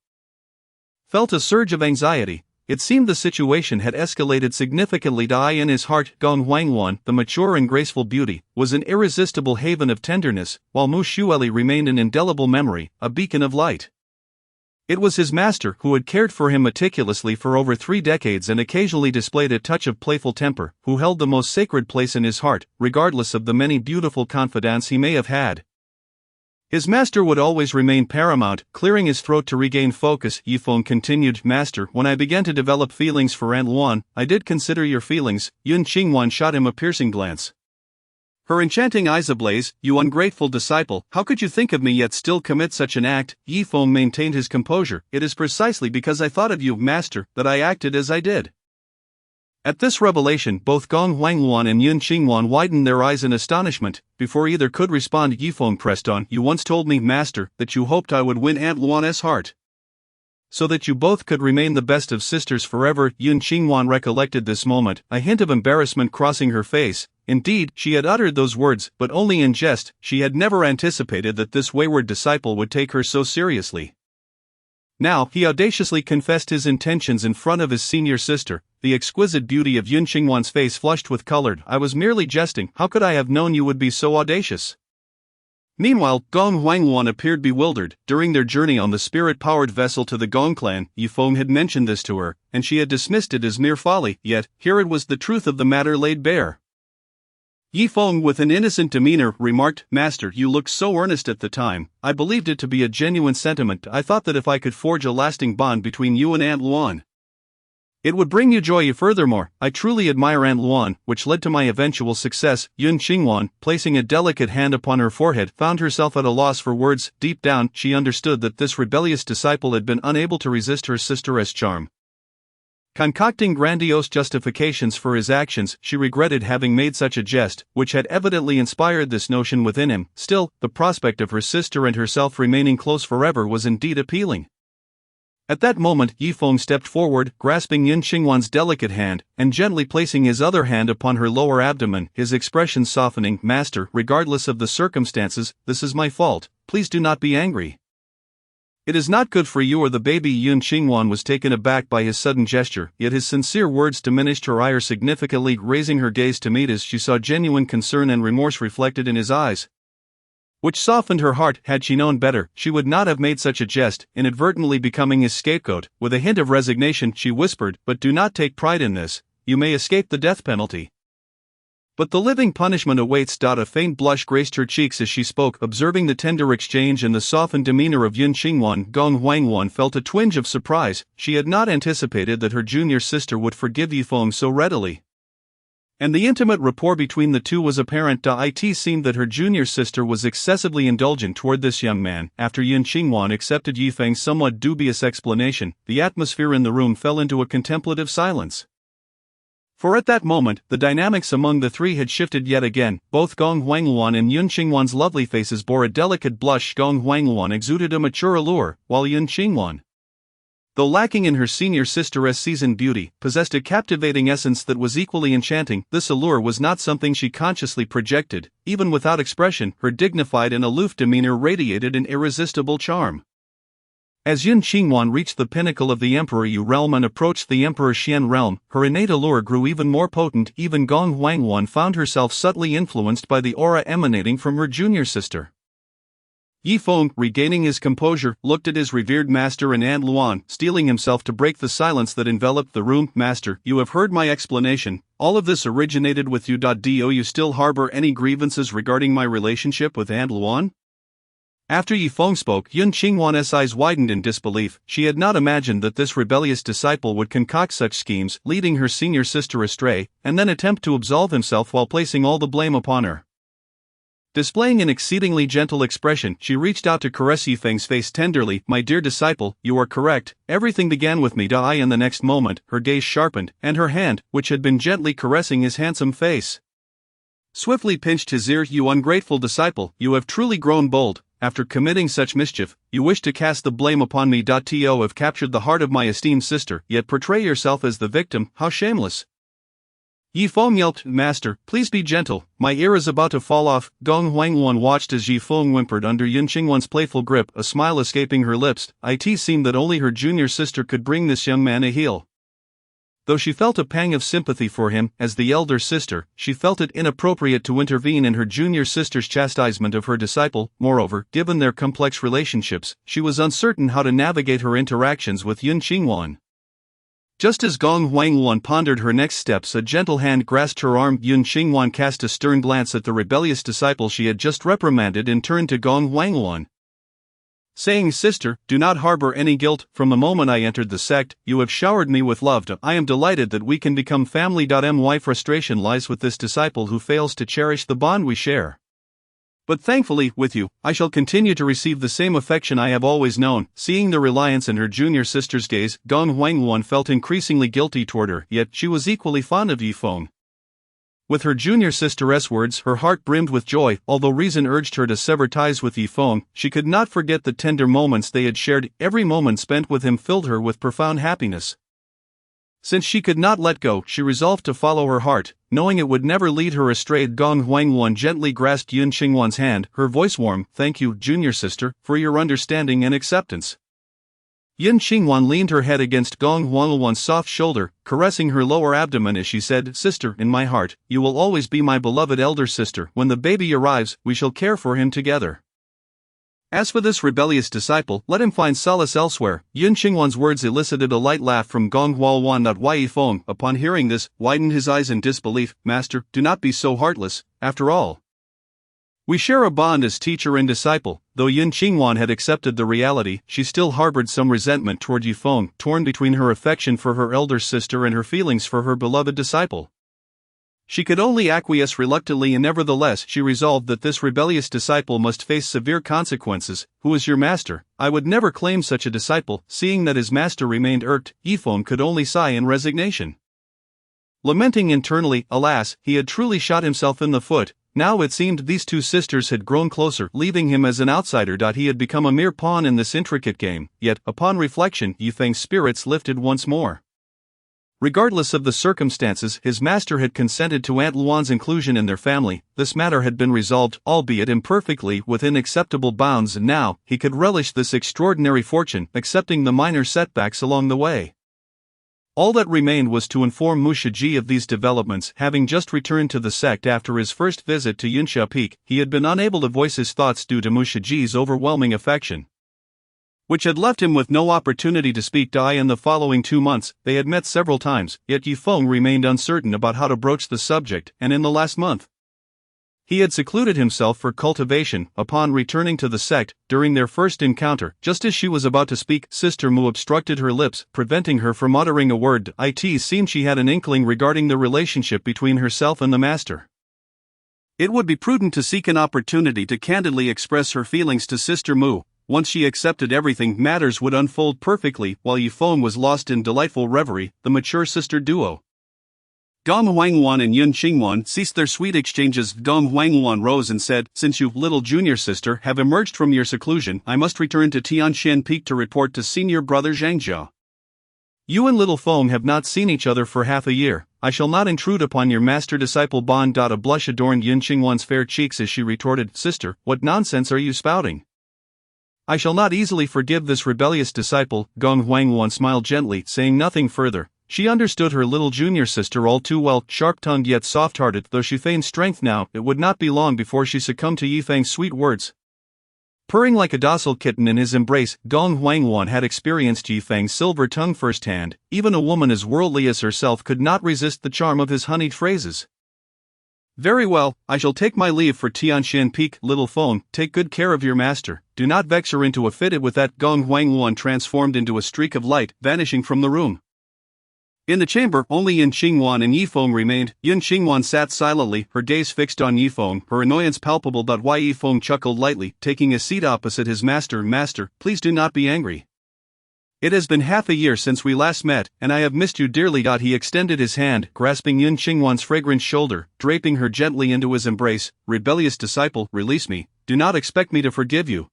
felt a surge of anxiety. It seemed the situation had escalated significantly. In his heart, Gong Huangwan, the mature and graceful beauty, was an irresistible haven of tenderness, while Mu Xueli remained an indelible memory, a beacon of light. It was his master who had cared for him meticulously for over 3 decades and occasionally displayed a touch of playful temper, who held the most sacred place in his heart, regardless of the many beautiful confidants he may have had. His master would always remain paramount. Clearing his throat to regain focus, Yifeng continued, Master, when I began to develop feelings for Aunt Luan, I did consider your feelings. Yun Qingwan shot him a piercing glance, her enchanting eyes ablaze. You ungrateful disciple, how could you think of me yet still commit such an act? Yifeng maintained his composure. It is precisely because I thought of you, Master, that I acted as I did. At this revelation, both Gong Huangwan and Yun Qingwan widened their eyes in astonishment. Before either could respond, Yifeng pressed on. You once told me, Master, that you hoped I would win Aunt Luan's heart, so that you both could remain the best of sisters forever. Yun Qingwan recollected this moment, a hint of embarrassment crossing her face. Indeed, she had uttered those words, but only in jest. She had never anticipated that this wayward disciple would take her so seriously. Now, he audaciously confessed his intentions in front of his senior sister. The exquisite beauty of Yun Qingwan's face flushed with color. I was merely jesting. How could I have known you would be so audacious? Meanwhile, Gong Huangwan appeared bewildered. During their journey on the spirit-powered vessel to the Gong clan, Yifeng had mentioned this to her, and she had dismissed it as mere folly, yet, here it was the truth of the matter laid bare. Yifeng, with an innocent demeanor, remarked, Master, you looked so earnest at the time, I believed it to be a genuine sentiment. I thought that if I could forge a lasting bond between you and Aunt Luan, it would bring you joy. Furthermore, I truly admire Aunt Luan, which led to my eventual success. Yun Qingwan, placing a delicate hand upon her forehead, found herself at a loss for words. Deep down, she understood that this rebellious disciple had been unable to resist her sister's charm. Concocting grandiose justifications for his actions, she regretted having made such a jest, which had evidently inspired this notion within him. Still, the prospect of her sister and herself remaining close forever was indeed appealing. At that moment, Yifeng stepped forward, grasping Yun Qingwan's delicate hand, and gently placing his other hand upon her lower abdomen, his expression softening. Master, regardless of the circumstances, this is my fault, please do not be angry. It is not good for you or the baby. Yun Qingwan was taken aback by his sudden gesture, yet his sincere words diminished her ire significantly. Raising her gaze to meet his, she saw genuine concern and remorse reflected in his eyes, which softened her heart. Had she known better, she would not have made such a jest, inadvertently becoming his scapegoat. With a hint of resignation, she whispered, But do not take pride in this, you may escape the death penalty, but the living punishment awaits. A faint blush graced her cheeks as she spoke. Observing the tender exchange and the softened demeanor of Yun Qingwan, Gong Huangwan felt a twinge of surprise. She had not anticipated that her junior sister would forgive Yifeng so readily, and the intimate rapport between the two was apparent. It seemed that her junior sister was excessively indulgent toward this young man. After Yun Qingwan accepted Yifeng's somewhat dubious explanation, the atmosphere in the room fell into a contemplative silence. For at that moment, the dynamics among the three had shifted yet again. Both Gong Huangwan and Yun Qingwan's lovely faces bore a delicate blush. Gong Huangwan exuded a mature allure, while Yun Qingwan, though lacking in her senior sister's seasoned beauty, possessed a captivating essence that was equally enchanting. This allure was not something she consciously projected. Even without expression, her dignified and aloof demeanor radiated an irresistible charm. As Yun Qingwan reached the pinnacle of the Emperor Yu realm and approached the Emperor Xian realm, her innate allure grew even more potent. Even Gong Huangwan found herself subtly influenced by the aura emanating from her junior sister. Yifeng, regaining his composure, looked at his revered master and Aunt Luan, steeling himself to break the silence that enveloped the room. Master, you have heard my explanation. All of this originated with you. Do you still harbor any grievances regarding my relationship with Aunt Luan? After Yifeng spoke, Yun Qingwan's eyes widened in disbelief. She had not imagined that this rebellious disciple would concoct such schemes, leading her senior sister astray, and then attempt to absolve himself while placing all the blame upon her. Displaying an exceedingly gentle expression, she reached out to caress Yifeng's face tenderly. My dear disciple, you are correct. Everything began with me. In the next moment, her gaze sharpened, and her hand, which had been gently caressing his handsome face, swiftly pinched his ear. You ungrateful disciple, you have truly grown bold. after committing such mischief, you wish to cast the blame upon me. To have captured the heart of my esteemed sister, yet portray yourself as the victim, how shameless! Yi Feng yelped, Master, please be gentle, my ear is about to fall off. Gong Huangwan watched as Yi Feng whimpered under Yun Qingwan's playful grip, a smile escaping her lips. It seemed that only her junior sister could bring this young man a heel. Though she felt a pang of sympathy for him, as the elder sister, she felt it inappropriate to intervene in her junior sister's chastisement of her disciple. Moreover, given their complex relationships, she was uncertain how to navigate her interactions with Yun Qingwan. Just as Gong Huangwan pondered her next steps, a gentle hand grasped her arm. Yun Qingwan cast a stern glance at the rebellious disciple she had just reprimanded and turned to Gong Huangwan, saying, Sister, do not harbor any guilt. From the moment I entered the sect, you have showered me with love. I am delighted that we can become family. My frustration lies with this disciple who fails to cherish the bond we share. But thankfully, with you, I shall continue to receive the same affection I have always known. Seeing the reliance in her junior sister's gaze, Gong Huangwan felt increasingly guilty toward her, yet she was equally fond of Yi Feng. With her junior sister's words, her heart brimmed with joy. Although reason urged her to sever ties with Yi Feng, she could not forget the tender moments they had shared. Every moment spent with him filled her with profound happiness. Since she could not let go, she resolved to follow her heart, knowing it would never lead her astray. Gong Huangwan gently grasped Yun Qingwan's hand, her voice warm. Thank you, junior sister, for your understanding and acceptance. Yun Qingwan leaned her head against Gong Huangwan's soft shoulder, caressing her lower abdomen as she said, Sister, in my heart, you will always be my beloved elder sister. When the baby arrives, we shall care for him together. As for this rebellious disciple, let him find solace elsewhere. Yun Qingwan's words elicited a light laugh from Gong Huangwan. Yi Feng, upon hearing this, widened his eyes in disbelief. Master, do not be so heartless, after all. We share a bond as teacher and disciple. Though Yun Qingwan had accepted the reality, she still harbored some resentment toward Yi Feng, torn between her affection for her elder sister and her feelings for her beloved disciple. She could only acquiesce reluctantly, and nevertheless she resolved that this rebellious disciple must face severe consequences. Who is your master? I would never claim such a disciple. Seeing that his master remained irked, Yi Feng could only sigh in resignation. Lamenting internally, alas, he had truly shot himself in the foot. Now it seemed these two sisters had grown closer, leaving him as an outsider. He had become a mere pawn in this intricate game. Yet, upon reflection, Yi Feng's spirits lifted once more. Regardless of the circumstances, his master had consented to Aunt Luan's inclusion in their family. This matter had been resolved, albeit imperfectly, within acceptable bounds, and now he could relish this extraordinary fortune, accepting the minor setbacks along the way. All that remained was to inform Mushiji of these developments. Having just returned to the sect after his first visit to Yunsha Peak, he had been unable to voice his thoughts due to Mushiji's overwhelming affection, which had left him with no opportunity to speak. In the following 2 months, they had met several times, yet Yi Feng remained uncertain about how to broach the subject, and in the last month, he had secluded himself for cultivation. Upon returning to the sect, during their first encounter, just as she was about to speak, Sister Mu obstructed her lips, preventing her from uttering a word. It seemed she had an inkling regarding the relationship between herself and the master. It would be prudent to seek an opportunity to candidly express her feelings to Sister Mu. Once she accepted everything, matters would unfold perfectly. While Yi Feng was lost in delightful reverie, the mature sister duo, Gong Huangwan and Yun Qingwan, ceased their sweet exchanges. Gong Huangwan rose and said, Since you, little junior sister, have emerged from your seclusion, I must return to Tianshan Peak to report to senior brother Zhangjia. You and little Feng have not seen each other for half a year. I shall not intrude upon your master-disciple bond. A blush adorned Yun Qingwan's fair cheeks as she retorted, Sister, what nonsense are you spouting? I shall not easily forgive this rebellious disciple. Gong Huangwan smiled gently, saying nothing further. She understood her little junior sister all too well. Sharp-tongued yet soft-hearted though she feigned strength now, it would not be long before she succumbed to Yi Feng's sweet words. Purring like a docile kitten in his embrace, Gong Huangwan had experienced Yi Feng's silver tongue firsthand. Even a woman as worldly as herself could not resist the charm of his honeyed phrases. Very well, I shall take my leave for Tianshan Peak. Little Feng, take good care of your master. Do not vex her into a fit. With that, Gong Huangwan transformed into a streak of light, vanishing from the room. In the chamber, only Yun Qingwan and Yi Feng remained. Yun Qingwan sat silently, her gaze fixed on Yi Feng, her annoyance palpable. Yi Feng chuckled lightly, taking a seat opposite his master. Master, please do not be angry. It has been half a year since we last met, and I have missed you dearly. He extended his hand, grasping Yun Qingwan's fragrant shoulder, draping her gently into his embrace. Rebellious disciple, release me. do not expect me to forgive you.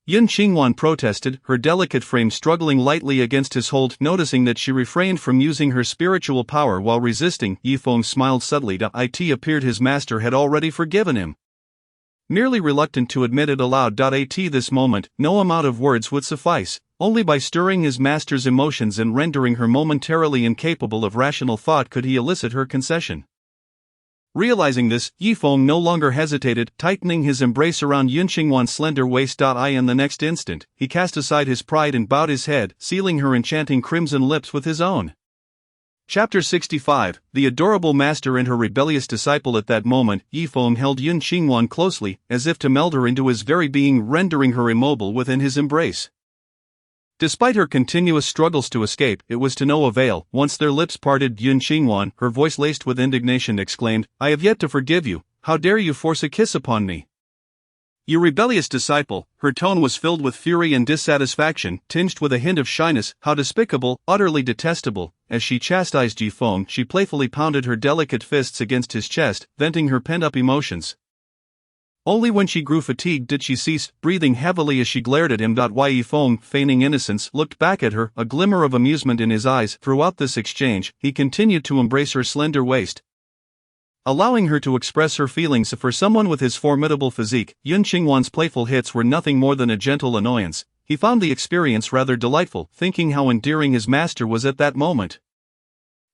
Yun Qingwan protested, her delicate frame struggling lightly against his hold. Noticing that she refrained from using her spiritual power while resisting, Yifeng smiled subtly. It appeared his master had already forgiven him. Merely reluctant to admit it aloud. At this moment, no amount of words would suffice. Only by stirring his master's emotions and rendering her momentarily incapable of rational thought could he elicit her concession. Realizing this, Yifeng no longer hesitated, tightening his embrace around Yun Qingwan's slender waist. In the next instant, he cast aside his pride and bowed his head, sealing her enchanting crimson lips with his own. Chapter 65, The Adorable Master and Her Rebellious Disciple. At that moment, Yifeng held Yun Qingwan closely, as if to meld her into his very being, rendering her immobile within his embrace. Despite her continuous struggles to escape, it was to no avail. Once their lips parted, Yun Qingwan, her voice laced with indignation, exclaimed, "I have yet to forgive you. How dare you force a kiss upon me? You rebellious disciple." Her tone was filled with fury and dissatisfaction, tinged with a hint of shyness. How despicable, utterly detestable. As she chastised Yifeng, she playfully pounded her delicate fists against his chest, venting her pent-up emotions. Only when she grew fatigued did she cease, breathing heavily as she glared at him. Yifeng, feigning innocence, looked back at her, a glimmer of amusement in his eyes. Throughout this exchange, he continued to embrace her slender waist, allowing her to express her feelings for someone with his formidable physique. Yun Qingwan's playful hits were nothing more than a gentle annoyance. He found the experience rather delightful, thinking how endearing his master was at that moment.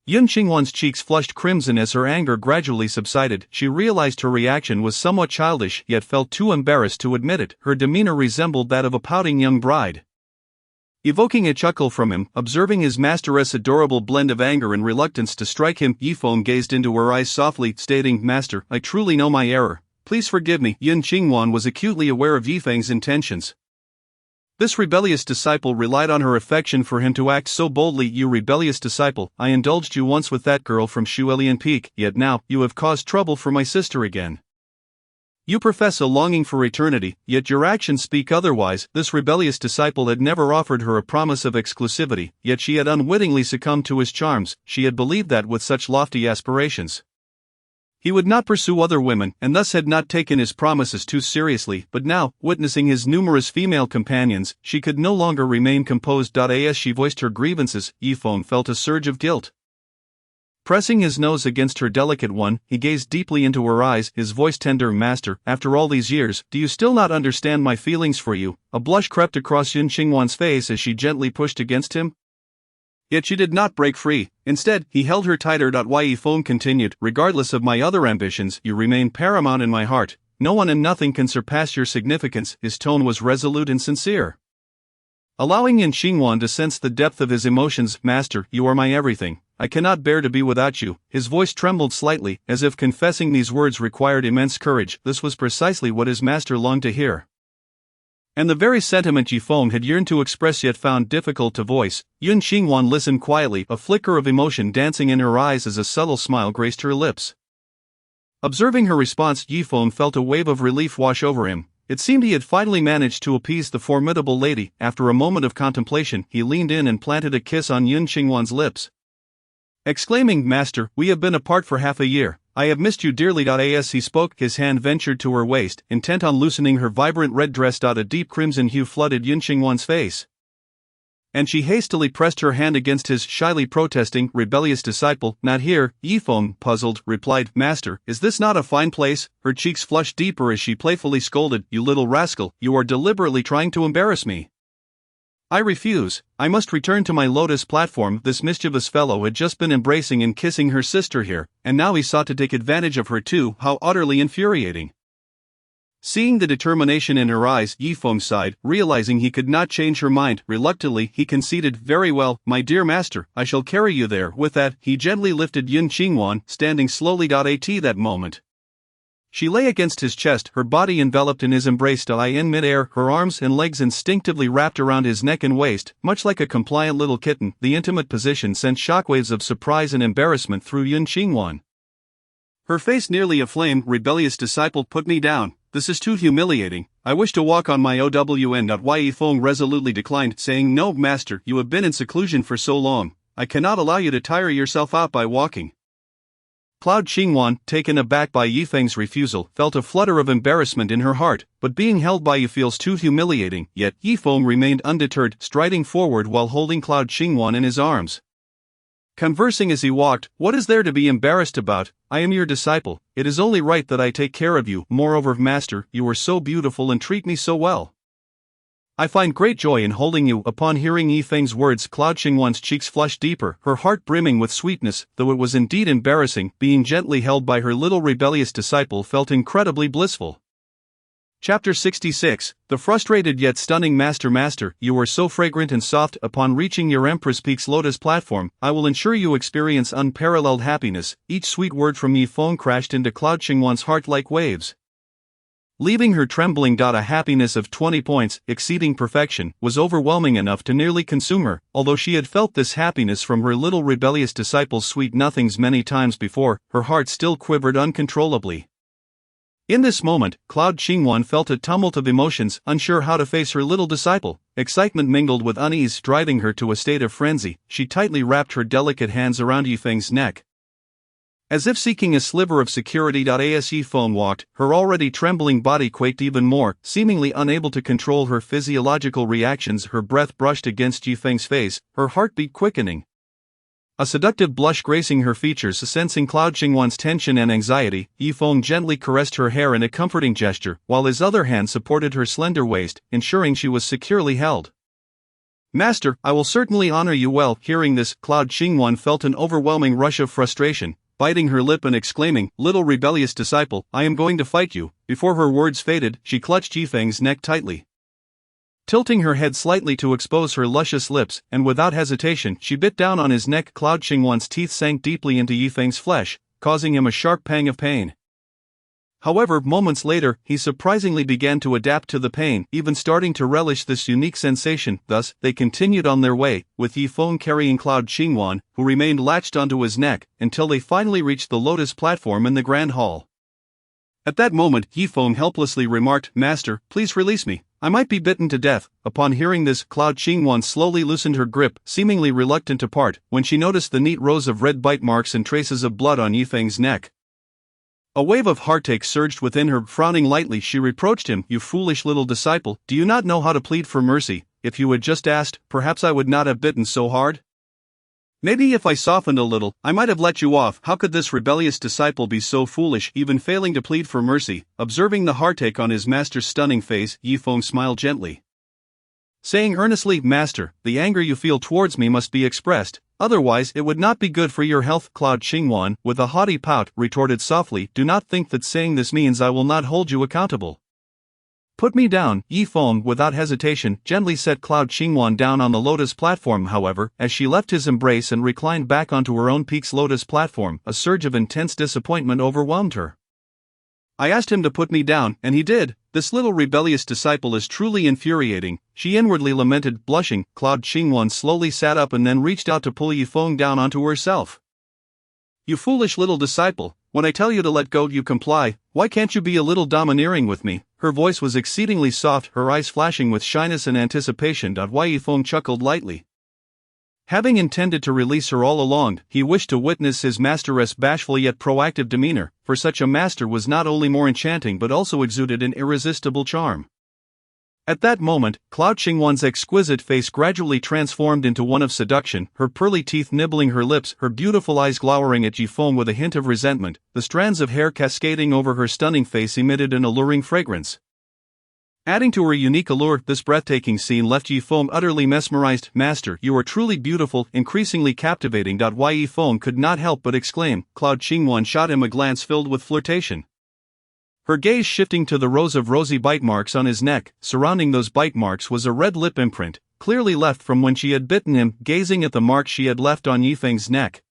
Yun Qingwan's cheeks flushed crimson as her anger gradually subsided. She realized her reaction was somewhat childish, yet felt too embarrassed to admit it. Her demeanor resembled that of a pouting young bride. Evoking a chuckle from him, observing his master's adorable blend of anger and reluctance to strike him, Yifeng gazed into her eyes softly, stating, "Master, I truly know my error. Please forgive me." Yun Qingwan was acutely aware of Yifeng's intentions. This rebellious disciple relied on her affection for him to act so boldly. "You rebellious disciple, I indulged you once with that girl from Shuelian Peak, yet now, you have caused trouble for my sister again. You profess a longing for eternity, yet your actions speak otherwise." This rebellious disciple had never offered her a promise of exclusivity, yet she had unwittingly succumbed to his charms. She had believed that with such lofty aspirations, he would not pursue other women, and thus had not taken his promises too seriously. But now, witnessing his numerous female companions, she could no longer remain composed. As she voiced her grievances, Yifeng felt a surge of guilt. Pressing his nose against her delicate one, he gazed deeply into her eyes, his voice tender. "Master, after all these years, do you still not understand my feelings for you?" A blush crept across Yun Qingwan's face as she gently pushed against him. Yet she did not break free. Instead, he held her tighter. Yifeng continued, "Regardless of my other ambitions, you remain paramount in my heart. No one and nothing can surpass your significance." His tone was resolute and sincere, allowing Yun Qingwan to sense the depth of his emotions. "Master, you are my everything. I cannot bear to be without you." His voice trembled slightly, as if confessing these words required immense courage. This was precisely what his master longed to hear, and the very sentiment Yifeng had yearned to express yet found difficult to voice. Yun Qingwan listened quietly, a flicker of emotion dancing in her eyes as a subtle smile graced her lips. Observing her response, Yifeng felt a wave of relief wash over him. It seemed he had finally managed to appease the formidable lady. After a moment of contemplation, he leaned in and planted a kiss on Yun Qingwan's lips, exclaiming, "Master, we have been apart for half a year. I have missed you dearly." As he spoke, his hand ventured to her waist, intent on loosening her vibrant red dress. A deep crimson hue flooded Yun Qingwan's face, and she hastily pressed her hand against his, shyly protesting. "Rebellious disciple, not here." Yifeng, puzzled, replied, "Master, is this not a fine place?" Her cheeks flushed deeper as she playfully scolded, "You little rascal, you are deliberately trying to embarrass me. I refuse. I must return to my lotus platform." This mischievous fellow had just been embracing and kissing her sister here, and now he sought to take advantage of her too. How utterly infuriating. Seeing the determination in her eyes, Yifeng sighed, realizing he could not change her mind. Reluctantly, he conceded, "Very well, my dear master, I shall carry you there." With that, he gently lifted Yun Qingwan, standing slowly. At that moment, she lay against his chest, her body enveloped in his embrace. In midair, her arms and legs instinctively wrapped around his neck and waist, much like a compliant little kitten. The intimate position sent shockwaves of surprise and embarrassment through Yun Qingwan. Her face nearly aflame. "Rebellious disciple, put me down. This is too humiliating. I wish to walk on my own." Yifeng resolutely declined, saying, "No, master, you have been in seclusion for so long. I cannot allow you to tire yourself out by walking." Cloud Xingwan, taken aback by Yifeng's refusal, felt a flutter of embarrassment in her heart, but being held by Yi feels too humiliating, yet Yifeng remained undeterred, striding forward while holding Cloud Xingwan in his arms. Conversing as he walked, "What is there to be embarrassed about? I am your disciple, it is only right that I take care of you, moreover, master, you are so beautiful and treat me so well. I find great joy in holding you." Upon hearing Yifeng's words, Cloud Xingwan's cheeks flushed deeper, her heart brimming with sweetness, though it was indeed embarrassing. Being gently held by her little rebellious disciple felt incredibly blissful. Chapter 66, The Frustrated Yet Stunning Master. Master, you are so fragrant and soft. Upon reaching your Empress Peak's lotus platform, I will ensure you experience unparalleled happiness. Each sweet word from Yifeng crashed into Cloud Xingwan's heart like waves, leaving her trembling. A happiness of 20 points, exceeding perfection, was overwhelming enough to nearly consume her. Although she had felt this happiness from her little rebellious disciple's sweet nothings many times before, her heart still quivered uncontrollably. In this moment, Cloud Xingwan felt a tumult of emotions, unsure how to face her little disciple. Excitement mingled with unease, driving her to a state of frenzy. She tightly wrapped her delicate hands around Yifeng's neck, as if seeking a sliver of security. As Yifeng walked, her already trembling body quaked even more, seemingly unable to control her physiological reactions. Her breath brushed against Yifeng's face, her heartbeat quickening, a seductive blush gracing her features. Sensing Cloud Xingwan's tension and anxiety, Yifeng gently caressed her hair in a comforting gesture, while his other hand supported her slender waist, ensuring she was securely held. "Master, I will certainly honor you well." Hearing this, Cloud Xingwan felt an overwhelming rush of frustration, biting her lip and exclaiming, "Little rebellious disciple, I am going to fight you." Before her words faded, she clutched Yifeng's neck tightly, tilting her head slightly to expose her luscious lips, and without hesitation she bit down on his neck. Cloud Xingwan's teeth sank deeply into Yifeng's flesh, causing him a sharp pang of pain. However, moments later, he surprisingly began to adapt to the pain, even starting to relish this unique sensation. Thus, they continued on their way, with Yifeng carrying Cloud Xingwan, who remained latched onto his neck, until they finally reached the lotus platform in the Grand Hall. At that moment, Yifeng helplessly remarked, "Master, please release me. I might be bitten to death." Upon hearing this, Cloud Xingwan slowly loosened her grip, seemingly reluctant to part, when she noticed the neat rows of red bite marks and traces of blood on Yifeng's neck. A wave of heartache surged within her. Frowning lightly, she reproached him, "You foolish little disciple, do you not know how to plead for mercy? If you had just asked, perhaps I would not have bitten so hard. Maybe if I softened a little, I might have let you off." How could this rebellious disciple be so foolish, even failing to plead for mercy? Observing the heartache on his master's stunning face, Yifeng smiled gently, saying earnestly, "Master, the anger you feel towards me must be expressed, otherwise it would not be good for your health." Cloud Xingwan, with a haughty pout, retorted softly, "Do not think that saying this means I will not hold you accountable. Put me down." Yifeng, without hesitation, gently set Cloud Xingwan down on the lotus platform. However, as she left his embrace and reclined back onto her own peak's lotus platform, a surge of intense disappointment overwhelmed her. "I asked him to put me down, and he did. This little rebellious disciple is truly infuriating," she inwardly lamented. Blushing, Cloud Xingwan slowly sat up and then reached out to pull Yifeng down onto herself. "You foolish little disciple, when I tell you to let go, you comply. Why can't you be a little domineering with me?" Her voice was exceedingly soft, her eyes flashing with shyness and anticipation. Why Yifeng chuckled lightly. Having intended to release her all along, he wished to witness his master's bashful yet proactive demeanor, for such a master was not only more enchanting but also exuded an irresistible charm. At that moment, Cloud Xingwan's exquisite face gradually transformed into one of seduction, her pearly teeth nibbling her lips, her beautiful eyes glowering at Yifeng with a hint of resentment. The strands of hair cascading over her stunning face emitted an alluring fragrance, adding to her unique allure. This breathtaking scene left Yifeng utterly mesmerized. "Master, you are truly beautiful, increasingly captivating." Why Yifeng could not help but exclaim. Cloud Xingwan shot him a glance filled with flirtation, her gaze shifting to the rows of rosy bite marks on his neck. Surrounding those bite marks was a red lip imprint, clearly left from when she had bitten him. Gazing at the mark she had left on Yifeng's neck,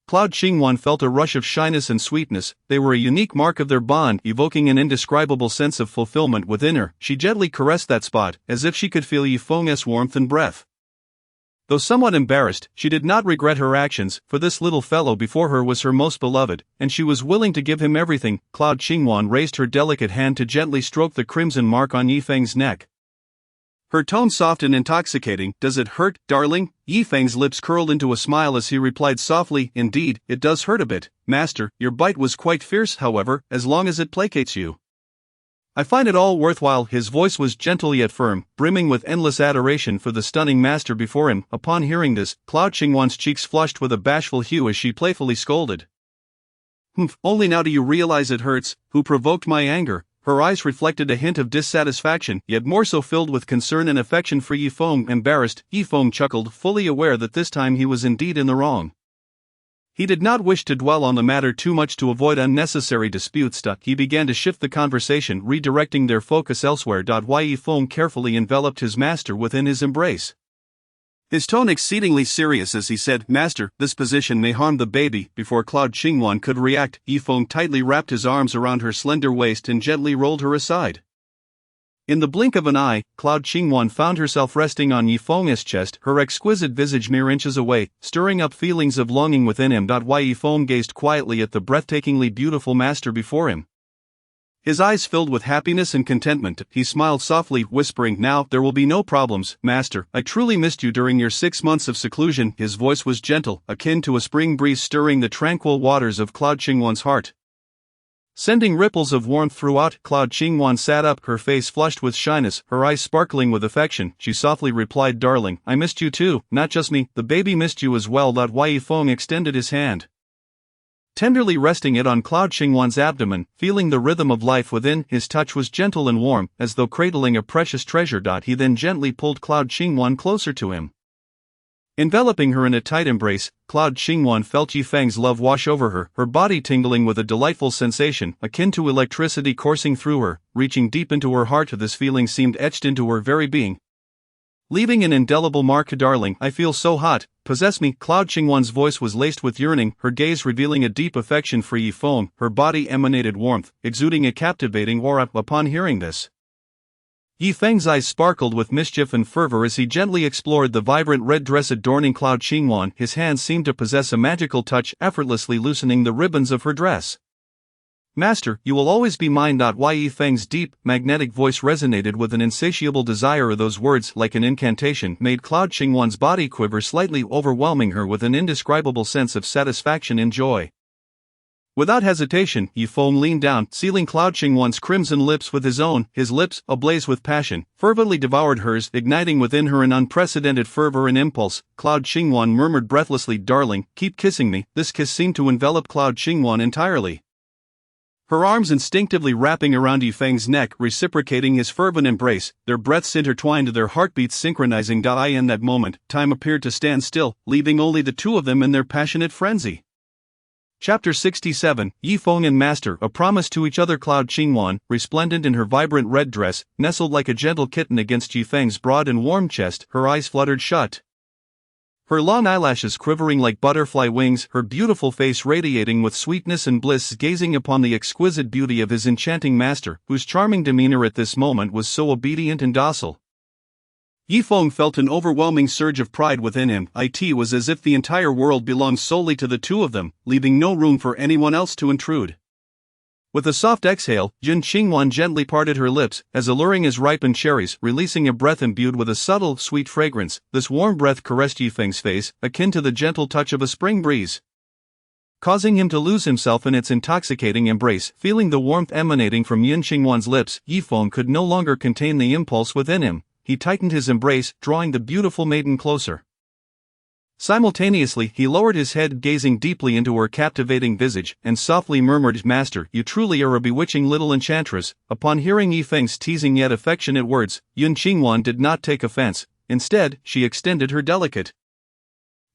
Cloud Xingwan felt a rush of shyness and sweetness. They were a unique mark of their bond, evoking an indescribable sense of fulfillment within her. She gently caressed that spot, as if she could feel Yifeng's warmth and breath. Though somewhat embarrassed, she did not regret her actions, for this little fellow before her was her most beloved, and she was willing to give him everything. Cloud Xingwan raised her delicate hand to gently stroke the crimson mark on Yifeng's neck, Her tone soft and intoxicating. Does it hurt, darling? Yi Feng's lips curled into a smile as he replied softly, indeed, it does hurt a bit, master. Your bite was quite fierce, however, as long as it placates you. I find it all worthwhile. His voice was gentle yet firm, brimming with endless adoration for the stunning master before him. Upon hearing this, Cloud Xingwan's cheeks flushed with a bashful hue as she playfully scolded. Only now do you realize it hurts. Who provoked my anger? Her eyes reflected a hint of dissatisfaction, yet more so filled with concern and affection for Yi Feng. Embarrassed, Yi Feng chuckled, fully aware that this time he was indeed in the wrong. He did not wish to dwell on the matter too much to avoid unnecessary disputes. He began to shift the conversation, redirecting their focus elsewhere. Yi Feng carefully enveloped his master within his embrace. His tone exceedingly serious as he said, Master, this position may harm the baby. Before Cloud Xingwan could react, Yi Feng tightly wrapped his arms around her slender waist and gently rolled her aside. In the blink of an eye, Cloud Xingwan found herself resting on Yi Feng's chest, her exquisite visage mere inches away, stirring up feelings of longing within him. Yi Feng gazed quietly at the breathtakingly beautiful master before him. His eyes filled with happiness and contentment. He smiled softly, whispering, Now, there will be no problems, master. I truly missed you during your 6 months of seclusion. His voice was gentle, akin to a spring breeze stirring the tranquil waters of Cloud Xingwan's heart. Sending ripples of warmth throughout, Cloud Xingwan sat up, her face flushed with shyness, her eyes sparkling with affection. She softly replied, Darling, I missed you too, not just me, the baby missed you as well. Yi Feng extended his hand, tenderly resting it on Cloud Xingwan's abdomen, feeling the rhythm of life within. His touch was gentle and warm, as though cradling a precious treasure. He then gently pulled Cloud Xingwan closer to him. Enveloping her in a tight embrace, Cloud Xingwan felt Yi Feng's love wash over her, her body tingling with a delightful sensation, akin to electricity coursing through her, reaching deep into her heart. This feeling seemed etched into her very being, leaving an indelible mark. Darling, I feel so hot, possess me. Cloud Xingwan's voice was laced with yearning, her gaze revealing a deep affection for Yi Feng. Her body emanated warmth, exuding a captivating aura. Upon hearing this, Yi Feng's eyes sparkled with mischief and fervor as he gently explored the vibrant red dress adorning Cloud Xingwan. His hands seemed to possess a magical touch, effortlessly loosening the ribbons of her dress. Master, you will always be mine. Yi Feng's deep, magnetic voice resonated with an insatiable desire. Those words, like an incantation, made Cloud Xingwan's body quiver slightly, overwhelming her with an indescribable sense of satisfaction and joy. Without hesitation, Yi Feng leaned down, sealing Cloud Xingwan's crimson lips with his own. His lips, ablaze with passion, fervently devoured hers, igniting within her an unprecedented fervor and impulse. Cloud Xingwan murmured breathlessly, Darling, keep kissing me. This kiss seemed to envelop Cloud Xingwan entirely, her arms instinctively wrapping around Yi Feng's neck, reciprocating his fervent embrace, their breaths intertwined, their heartbeats synchronizing. In that moment, time appeared to stand still, leaving only the two of them in their passionate frenzy. Chapter 67, Yi Feng and Master, a promise to each other. Cloud Xingwan, resplendent in her vibrant red dress, nestled like a gentle kitten against Yi Feng's broad and warm chest, her eyes fluttered shut, her long eyelashes quivering like butterfly wings, her beautiful face radiating with sweetness and bliss, gazing upon the exquisite beauty of his enchanting master, whose charming demeanor at this moment was so obedient and docile. Yi Feng felt an overwhelming surge of pride within him. It was as if the entire world belonged solely to the two of them, leaving no room for anyone else to intrude. With a soft exhale, Jin Qingwan gently parted her lips, as alluring as ripened cherries, releasing a breath imbued with a subtle, sweet fragrance. This warm breath caressed Yi Feng's face, akin to the gentle touch of a spring breeze, causing him to lose himself in its intoxicating embrace. Feeling the warmth emanating from Jin Qingwan's lips, Yi Feng could no longer contain the impulse within him. He tightened his embrace, drawing the beautiful maiden closer. Simultaneously, he lowered his head, gazing deeply into her captivating visage, and softly murmured, Master, you truly are a bewitching little enchantress. Upon hearing Yi Feng's teasing yet affectionate words, Jin Qingwan did not take offense. Instead, she extended her delicate,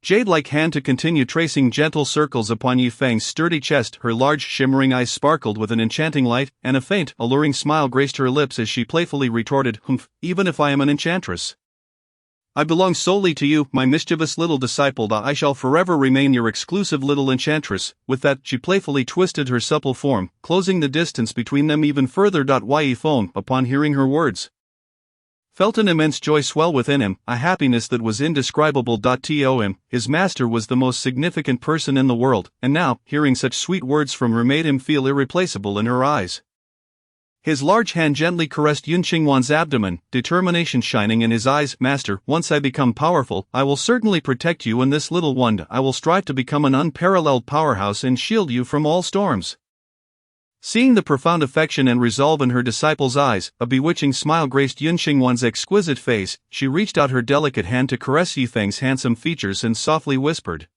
jade-like hand to continue tracing gentle circles upon Yi Feng's sturdy chest. Her large shimmering eyes sparkled with an enchanting light, and a faint, alluring smile graced her lips as she playfully retorted, Even if I am an enchantress, I belong solely to you, my mischievous little disciple. I shall forever remain your exclusive little enchantress. With that, she playfully twisted her supple form, closing the distance between them even further. Yi Feng, upon hearing her words, felt an immense joy swell within him, a happiness that was indescribable. To him, his master was the most significant person in the world, and now, hearing such sweet words from her made him feel irreplaceable in her eyes. His large hand gently caressed Yun Qingwan's abdomen, determination shining in his eyes. "Master, once I become powerful, I will certainly protect you and this little one. I will strive to become an unparalleled powerhouse and shield you from all storms." Seeing the profound affection and resolve in her disciple's eyes, a bewitching smile graced Yun Qingwan's exquisite face. She reached out her delicate hand to caress Yifeng's handsome features and softly whispered,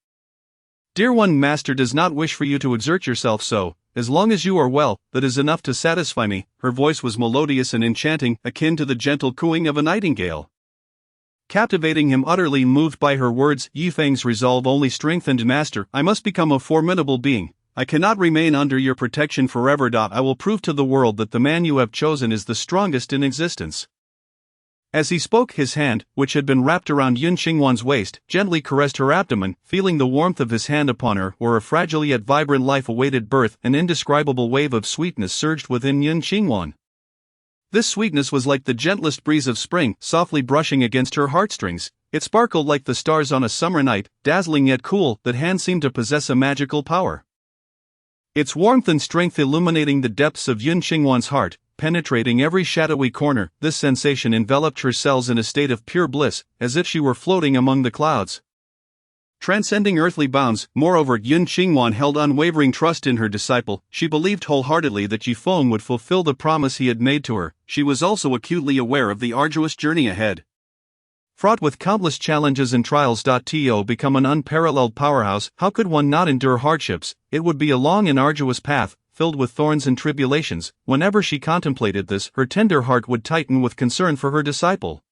"Dear one, Master does not wish for you to exert yourself so. As long as you are well, that is enough to satisfy me." Her voice was melodious and enchanting, akin to the gentle cooing of a nightingale. Captivating him, utterly moved by her words, Yifeng's resolve only strengthened. "Master, I must become a formidable being. I cannot remain under your protection forever. I will prove to the world that the man you have chosen is the strongest in existence." As he spoke, his hand, which had been wrapped around Yun Qingwan's waist, gently caressed her abdomen. Feeling the warmth of his hand upon her, where a fragile yet vibrant life awaited birth, an indescribable wave of sweetness surged within Yun Qingwan. This sweetness was like the gentlest breeze of spring, softly brushing against her heartstrings. It sparkled like the stars on a summer night, dazzling yet cool. That hand seemed to possess a magical power, its warmth and strength illuminating the depths of Yun Qingwan's heart, penetrating every shadowy corner. This sensation enveloped her cells in a state of pure bliss, as if she were floating among the clouds, transcending earthly bounds. Moreover, Yun Qingwan held unwavering trust in her disciple. She believed wholeheartedly that Yifeng would fulfill the promise he had made to her. She was also acutely aware of the arduous journey ahead, fraught with countless challenges and trials. To become an unparalleled powerhouse, how could one not endure hardships? It would be a long and arduous path, filled with thorns and tribulations. Whenever she contemplated this, her tender heart would tighten with concern for her disciple.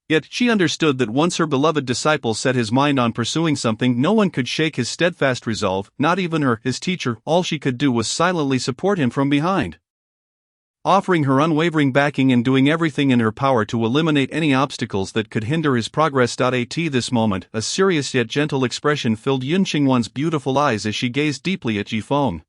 Yet she understood that once her beloved disciple set his mind on pursuing something, no one could shake his steadfast resolve, not even her, his teacher. All she could do was silently support him from behind, offering her unwavering backing and doing everything in her power to eliminate any obstacles that could hinder his progress. At this moment, a serious yet gentle expression filled Yun Qingwan's beautiful eyes as she gazed deeply at Yifeng.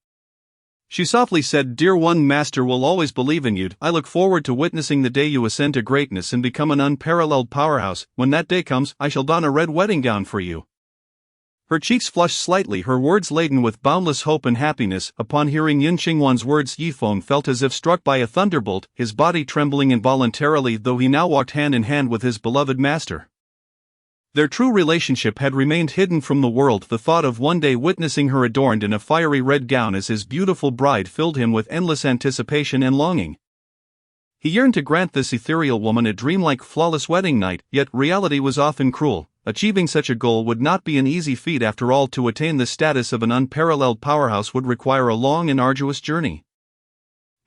She softly said, "Dear one, Master will always believe in you. I look forward to witnessing the day you ascend to greatness and become an unparalleled powerhouse. When that day comes, I shall don a red wedding gown for you." Her cheeks flushed slightly, her words laden with boundless hope and happiness. Upon hearing Yun Qingwan's words, Yifeng felt as if struck by a thunderbolt, his body trembling involuntarily, though he now walked hand in hand with his beloved master. Their true relationship had remained hidden from the world. The thought of one day witnessing her adorned in a fiery red gown as his beautiful bride filled him with endless anticipation and longing. He yearned to grant this ethereal woman a dreamlike, flawless wedding night, yet reality was often cruel. Achieving such a goal would not be an easy feat. After all, to attain the status of an unparalleled powerhouse would require a long and arduous journey.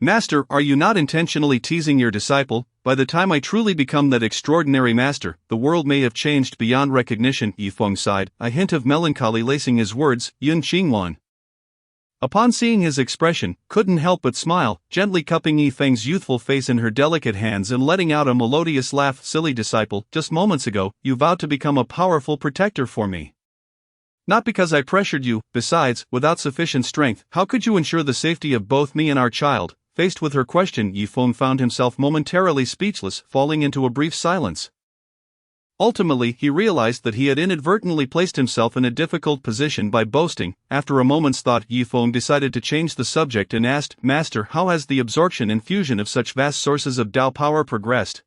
"Master, are you not intentionally teasing your disciple? By the time I truly become that extraordinary master, the world may have changed beyond recognition." Yifeng sighed, a hint of melancholy lacing his words. Yun Qingwan, upon seeing his expression, couldn't help but smile, gently cupping Yifeng's youthful face in her delicate hands and letting out a melodious laugh. "Silly disciple, just moments ago, you vowed to become a powerful protector for me. Not because I pressured you. Besides, without sufficient strength, how could you ensure the safety of both me and our child?" Faced with her question, Yifeng found himself momentarily speechless, falling into a brief silence. Ultimately, he realized that he had inadvertently placed himself in a difficult position by boasting. After a moment's thought, Yifeng decided to change the subject and asked, "Master, how has the absorption and fusion of such vast sources of Tao power progressed?"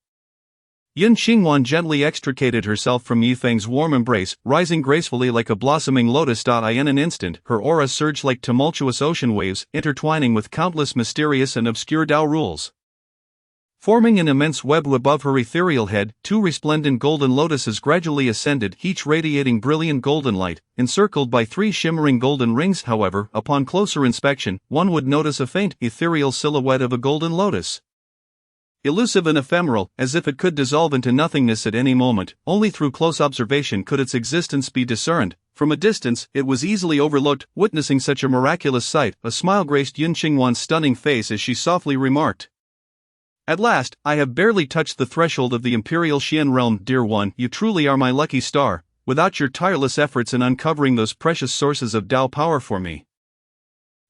Yun Qingwan gently extricated herself from Yifeng's warm embrace, rising gracefully like a blossoming lotus. In an instant, her aura surged like tumultuous ocean waves, intertwining with countless mysterious and obscure Tao rules. Forming an immense web above her ethereal head, two resplendent golden lotuses gradually ascended, each radiating brilliant golden light, encircled by three shimmering golden rings. However, upon closer inspection, one would notice a faint, ethereal silhouette of a golden lotus, elusive and ephemeral, as if it could dissolve into nothingness at any moment. Only through close observation could its existence be discerned. From a distance, it was easily overlooked. Witnessing such a miraculous sight, a smile graced Yun Qingwan's stunning face as she softly remarked, "At last, I have barely touched the threshold of the Imperial Xian realm. Dear one, you truly are my lucky star. Without your tireless efforts in uncovering those precious sources of Tao power for me,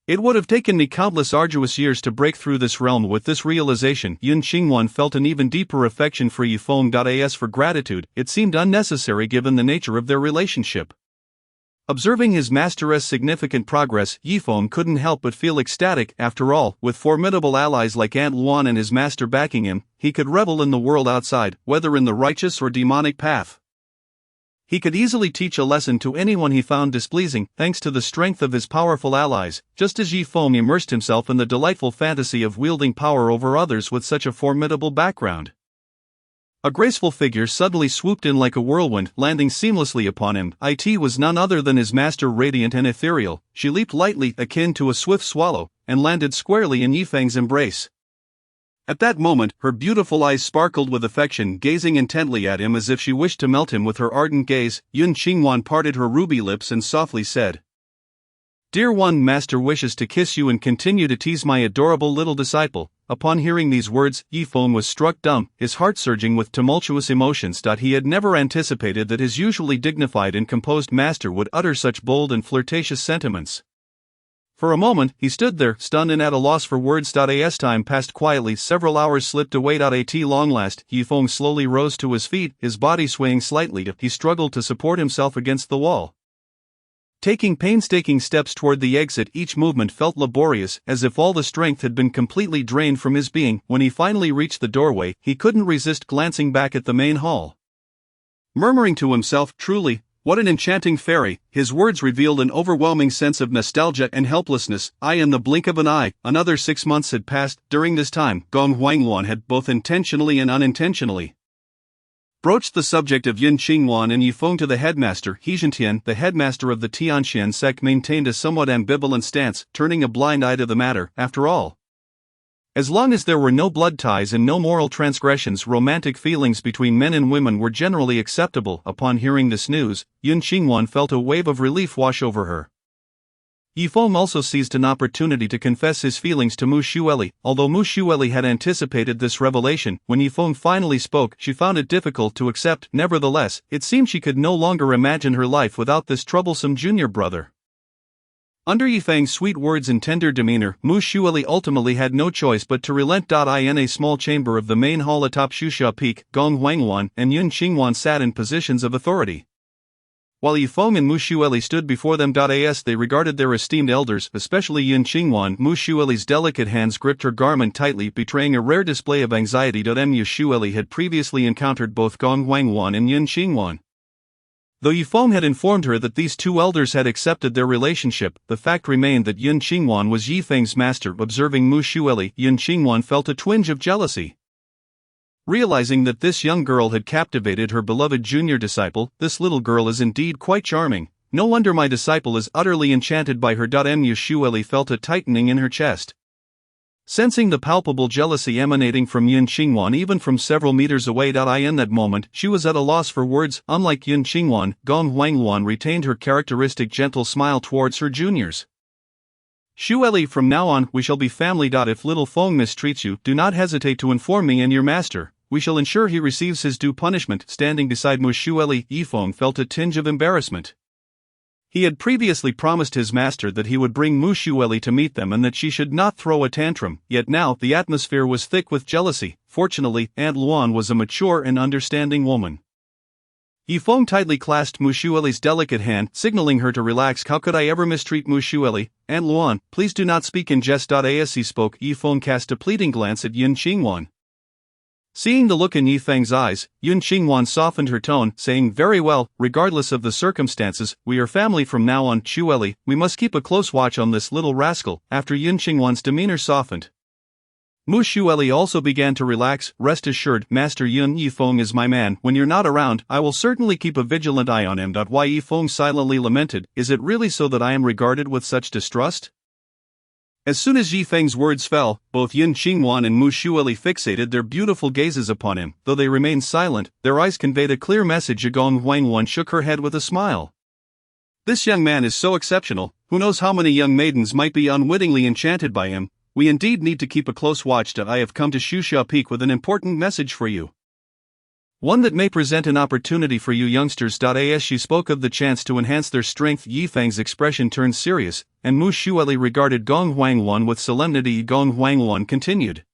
it would have taken me countless arduous years to break through this realm." With this realization, Yun Qingwan felt an even deeper affection for Yifeng. As for gratitude, it seemed unnecessary given the nature of their relationship. Observing his master's significant progress, Yifeng couldn't help but feel ecstatic. After all, with formidable allies like Aunt Luan and his master backing him, he could revel in the world outside, whether in the righteous or demonic path. He could easily teach a lesson to anyone he found displeasing, thanks to the strength of his powerful allies, just as Yifeng immersed himself in the delightful fantasy of wielding power over others with such a formidable background. A graceful figure suddenly swooped in like a whirlwind, landing seamlessly upon him. It was none other than his master, radiant and ethereal. She leaped lightly, akin to a swift swallow, and landed squarely in Yifeng's embrace. At that moment, her beautiful eyes sparkled with affection, gazing intently at him as if she wished to melt him with her ardent gaze. Yun Qingwan parted her ruby lips and softly said, "Dear one, master wishes to kiss you and continue to tease my adorable little disciple." Upon hearing these words, Yifeng was struck dumb, his heart surging with tumultuous emotions. He had never anticipated that his usually dignified and composed master would utter such bold and flirtatious sentiments. For a moment, he stood there, stunned and at a loss for words. As time passed quietly, several hours slipped away. At long last, Yifeng slowly rose to his feet, his body swaying slightly. He struggled to support himself against the wall. Taking painstaking steps toward the exit, each movement felt laborious, as if all the strength had been completely drained from his being. When he finally reached the doorway, he couldn't resist glancing back at the main hall. Murmuring to himself, "Truly, what an enchanting fairy," his words revealed an overwhelming sense of nostalgia and helplessness. In the blink of an eye, another 6 months had passed. During this time, Gong Huangluan had, both intentionally and unintentionally, broached the subject of Yun Qingwan and Yifeng to the headmaster. He Zhentian, the headmaster of the Tianxian sect, maintained a somewhat ambivalent stance, turning a blind eye to the matter. After all, as long as there were no blood ties and no moral transgressions, romantic feelings between men and women were generally acceptable. Upon hearing this news, Yun Qingwan felt a wave of relief wash over her. Yifeng also seized an opportunity to confess his feelings to Mu Xueli. Although Mu Xueli had anticipated this revelation, when Yifeng finally spoke, she found it difficult to accept. Nevertheless, it seemed she could no longer imagine her life without this troublesome junior brother. Under Yifeng's sweet words and tender demeanor, Mu Xueli ultimately had no choice but to relent. In a small chamber of the main hall atop Shusha Peak, Gong Huangluan and Yun Qingwan sat in positions of authority, while Yifeng and Mu Xueli stood before them. They regarded their esteemed elders, especially Yun Qingwan. Mu Xueli's delicate hands gripped her garment tightly, betraying a rare display of anxiety. Mu Xueli had previously encountered both Gong Huangluan and Yun Qingwan. Though Yifeng had informed her that these two elders had accepted their relationship, the fact remained that Yun Qingwan was Yifeng's master. Observing Mu Xueli, Yun Qingwan felt a twinge of jealousy. Realizing that this young girl had captivated her beloved junior disciple, "This little girl is indeed quite charming. No wonder my disciple is utterly enchanted by her." Mu Xueli felt a tightening in her chest. Sensing the palpable jealousy emanating from Yun Qingwan even from several meters away. In that moment, she was at a loss for words. Unlike Yun Qingwan, Gong Huangluan retained her characteristic gentle smile towards her juniors. "Xueli, from now on, we shall be family. If little Feng mistreats you, do not hesitate to inform me and your master. We shall ensure he receives his due punishment." Standing beside Mu Xueli, Yifeng felt a tinge of embarrassment. He had previously promised his master that he would bring Mu Xueli to meet them and that she should not throw a tantrum, yet now the atmosphere was thick with jealousy. Fortunately, Aunt Luan was a mature and understanding woman. Yifeng tightly clasped Mu Xueli's delicate hand, signaling her to relax. "How could I ever mistreat Mu Xueli? Aunt Luan, please do not speak in jest." As he spoke, Yifeng cast a pleading glance at Yun Qingwan. Seeing the look in Yifeng's eyes, Yun Qingwan softened her tone, saying, "Very well, regardless of the circumstances, we are family from now on. Xueli, we must keep a close watch on this little rascal." After Yun Qingwan's demeanor softened, Mu Xueli also began to relax. "Rest assured, Master Yun, Yifeng is my man. When you're not around, I will certainly keep a vigilant eye on him." Why, Yifeng silently lamented, "Is it really so that I am regarded with such distrust?" As soon as Yifeng's words fell, both Yun Qingwan and Mu Xueli fixated their beautiful gazes upon him. Though they remained silent, their eyes conveyed a clear message. Gong Huangluan shook her head with a smile. "This young man is so exceptional, who knows how many young maidens might be unwittingly enchanted by him. We indeed need to keep a close watch. I have come to Shusha Peak with an important message for you. One that may present an opportunity for you youngsters." As she spoke of the chance to enhance their strength, Yifeng's expression turned serious, and Mu Xueli regarded Gong Huangluan with solemnity. Gong Huangluan continued,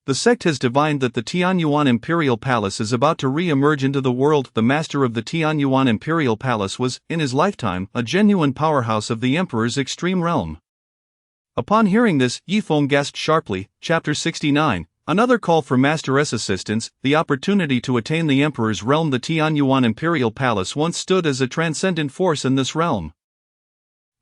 The sect has divined that the Tianyuan Imperial Palace is about to re-emerge into the world. The master of the Tianyuan Imperial Palace was, in his lifetime, a genuine powerhouse of the Emperor's extreme realm. Upon hearing this, Yifeng gasped sharply. Chapter 69. Another call for Master S assistance. The opportunity to attain the Emperor's realm. The Tianyuan Imperial Palace once stood as a transcendent force in this realm.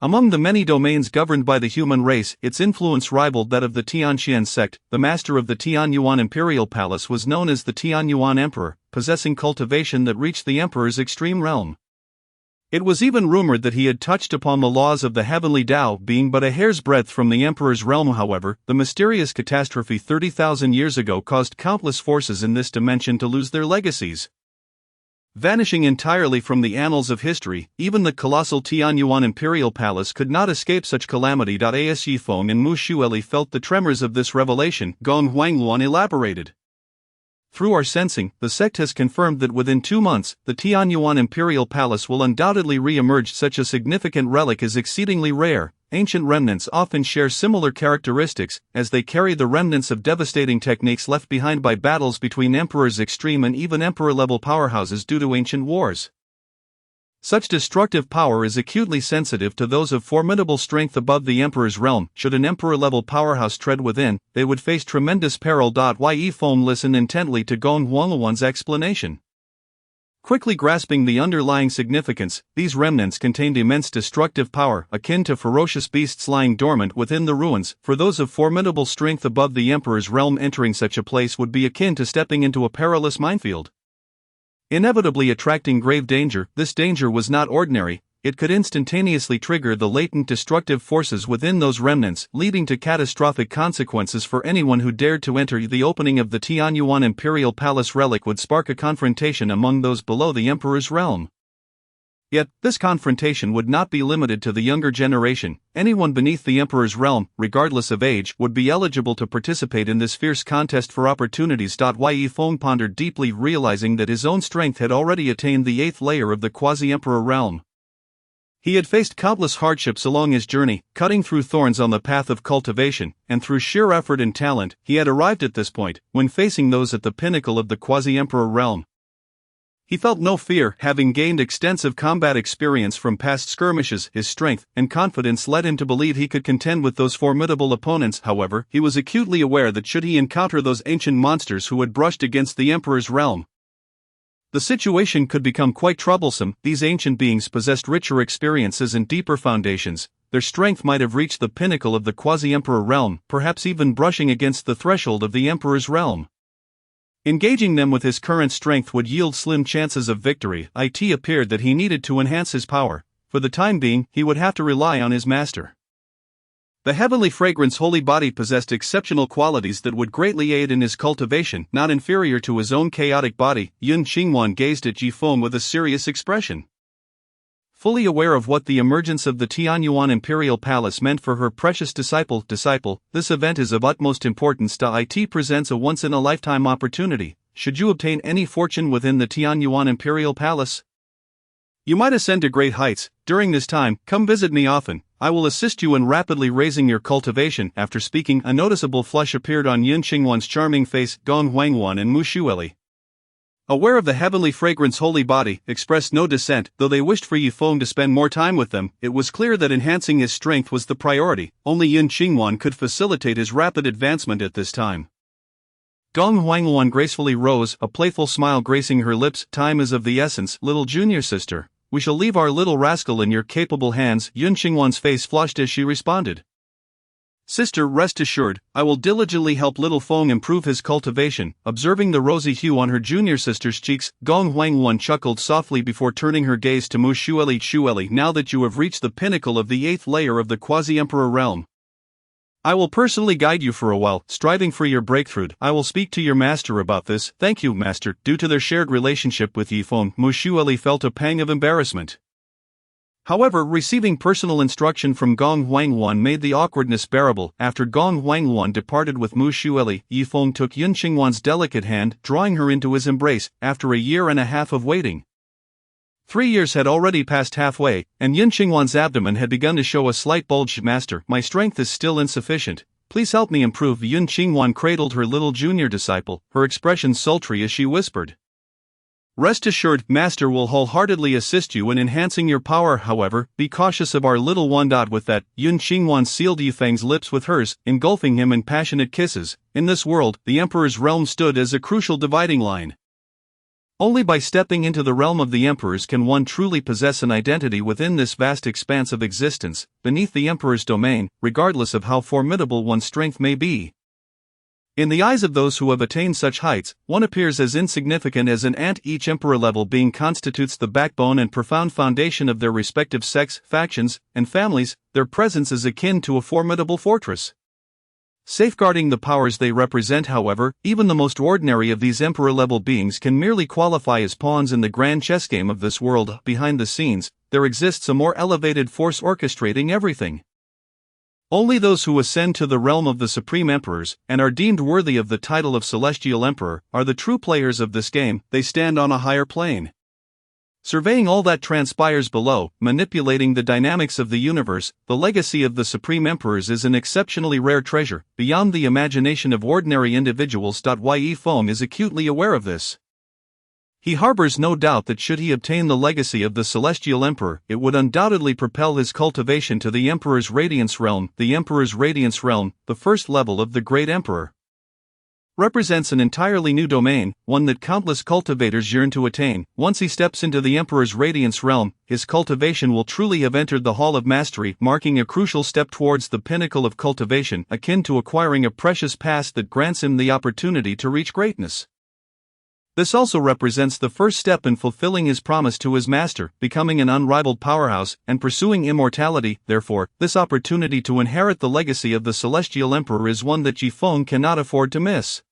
Among the many domains governed by the human race, its influence rivaled that of the Tianqian sect. The master of the Tianyuan Imperial Palace was known as the Tianyuan Emperor, possessing cultivation that reached the Emperor's extreme realm. It was even rumored that he had touched upon the laws of the heavenly Tao. Being but a hair's breadth from the Emperor's realm, however, the mysterious catastrophe 30,000 years ago caused countless forces in this dimension to lose their legacies. Vanishing entirely from the annals of history, even the colossal Tianyuan Imperial Palace could not escape such calamity. As Yifeng and Mu Xueli felt the tremors of this revelation, Gong Huangluan elaborated. Through our sensing, the sect has confirmed that within 2 months, the Tianyuan Imperial Palace will undoubtedly re-emerge. Such a significant relic is exceedingly rare. Ancient remnants often share similar characteristics, as they carry the remnants of devastating techniques left behind by battles between emperors, extreme and even emperor-level powerhouses due to ancient wars. Such destructive power is acutely sensitive to those of formidable strength above the emperor's realm. Should an emperor-level powerhouse tread within, they would face tremendous peril. Yifeng listened intently to Gong Huangluan's explanation. Quickly grasping the underlying significance, these remnants contained immense destructive power, akin to ferocious beasts lying dormant within the ruins. For those of formidable strength above the Emperor's realm, entering such a place would be akin to stepping into a perilous minefield, inevitably attracting grave danger. This danger was not ordinary. It could instantaneously trigger the latent destructive forces within those remnants, leading to catastrophic consequences for anyone who dared to enter. The opening of the Tianyuan Imperial Palace relic would spark a confrontation among those below the Emperor's realm. Yet, this confrontation would not be limited to the younger generation. Anyone beneath the Emperor's realm, regardless of age, would be eligible to participate in this fierce contest for opportunities. Yifeng pondered deeply, realizing that his own strength had already attained the 8th layer of the quasi-emperor realm. He had faced countless hardships along his journey, cutting through thorns on the path of cultivation, and through sheer effort and talent, he had arrived at this point, when facing those at the pinnacle of the quasi-emperor realm. He felt no fear, having gained extensive combat experience from past skirmishes. His strength and confidence led him to believe he could contend with those formidable opponents. However, he was acutely aware that should he encounter those ancient monsters who had brushed against the Emperor's realm, the situation could become quite troublesome. These ancient beings possessed richer experiences and deeper foundations. Their strength might have reached the pinnacle of the quasi-emperor realm, perhaps even brushing against the threshold of the Emperor's realm. Engaging them with his current strength would yield slim chances of victory. It appeared that he needed to enhance his power. For the time being, he would have to rely on his master. The heavenly fragrance holy body possessed exceptional qualities that would greatly aid in his cultivation, not inferior to his own chaotic body. Yun Qingwan gazed at Yifeng with a serious expression. Fully aware of what the emergence of the Tianyuan Imperial Palace meant for her precious disciple, this event is of utmost importance. It presents a once-in-a-lifetime opportunity. Should you obtain any fortune within the Tianyuan Imperial Palace, you might ascend to great heights. During this time, come visit me often. I will assist you in rapidly raising your cultivation. After speaking, a noticeable flush appeared on Yun Qingwan's charming face. Gong Huangluan and Mu Xueli, aware of the heavenly fragrance holy body, expressed no dissent. Though they wished for Yifeng to spend more time with them, it was clear that enhancing his strength was the priority. Only Yun Qingwan could facilitate his rapid advancement at this time. Gong Huangluan gracefully rose, a playful smile gracing her lips. Time is of the essence, little junior sister. We shall leave our little rascal in your capable hands. Yun Qingwan's face flushed as she responded. Sister, rest assured, I will diligently help little Feng improve his cultivation. Observing the rosy hue on her junior sister's cheeks, Gong Huangluan chuckled softly before turning her gaze to Mu Xueli. Xueli, now that you have reached the pinnacle of the 8th layer of the quasi-emperor realm, I will personally guide you for a while, striving for your breakthrough. I will speak to your master about this. Thank you, master. Due to their shared relationship with Yifeng, Mu Xueli felt a pang of embarrassment. However, receiving personal instruction from Gong Huangluan made the awkwardness bearable. After Gong Huangluan departed with Mu Xueli, Yifeng took Yun Qingwan's delicate hand, drawing her into his embrace. After a year and a half of waiting, 3 years had already passed halfway, and Yun Qingwan's abdomen had begun to show a slight bulge. Master, my strength is still insufficient. please help me improve. Yun Qingwan cradled her little junior disciple, her expression sultry as she whispered. Rest assured, Master will wholeheartedly assist you in enhancing your power. However, be cautious of our little one. With that, Yun Qingwan sealed Yifeng's lips with hers, engulfing him in passionate kisses. In this world, the Emperor's realm stood as a crucial dividing line. Only by stepping into the realm of the Emperors can one truly possess an identity within this vast expanse of existence, beneath the Emperor's domain, regardless of how formidable one's strength may be. In the eyes of those who have attained such heights, one appears as insignificant as an ant. Each emperor-level being constitutes the backbone and profound foundation of their respective sects, factions, and families. Their presence is akin to a formidable fortress. Safeguarding the powers they represent. However, even the most ordinary of these emperor-level beings can merely qualify as pawns in the grand chess game of this world. Behind the scenes, there exists a more elevated force orchestrating everything. Only those who ascend to the realm of the Supreme Emperors, and are deemed worthy of the title of Celestial Emperor, are the true players of this game. They stand on a higher plane. Surveying all that transpires below, manipulating the dynamics of the universe, the legacy of the Supreme Emperors is an exceptionally rare treasure, beyond the imagination of ordinary individuals. Yi Feng is acutely aware of this. He harbors no doubt that should he obtain the legacy of the Celestial Emperor, it would undoubtedly propel his cultivation to the Emperor's Radiance Realm. The Emperor's Radiance Realm, the first level of the Great Emperor, represents an entirely new domain, one that countless cultivators yearn to attain. Once he steps into the Emperor's Radiance Realm, his cultivation will truly have entered the Hall of Mastery, marking a crucial step towards the pinnacle of cultivation, akin to acquiring a precious past that grants him the opportunity to reach greatness. This also represents the first step in fulfilling his promise to his master, becoming an unrivaled powerhouse, and pursuing immortality. Therefore, this opportunity to inherit the legacy of the Celestial Emperor is one that Yi Feng cannot afford to miss.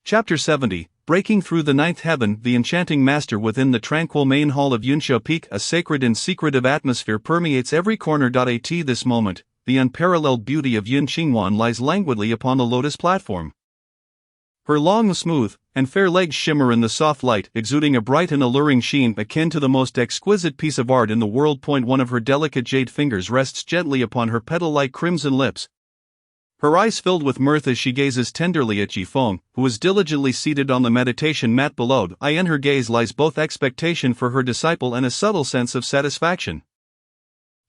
Chapter 70, Breaking Through the Ninth Heaven. The enchanting master within the tranquil main hall of Yunxiao Peak. A sacred and secretive atmosphere permeates every corner. At this moment, the unparalleled beauty of Yun Qingwan lies languidly upon the lotus platform. Her long, smooth, and fair legs shimmer in the soft light, exuding a bright and alluring sheen akin to the most exquisite piece of art in the world. One of her delicate jade fingers rests gently upon her petal-like crimson lips. Her eyes filled with mirth as she gazes tenderly at Yi Feng, who is diligently seated on the meditation mat below. In her gaze lies both expectation for her disciple and a subtle sense of satisfaction.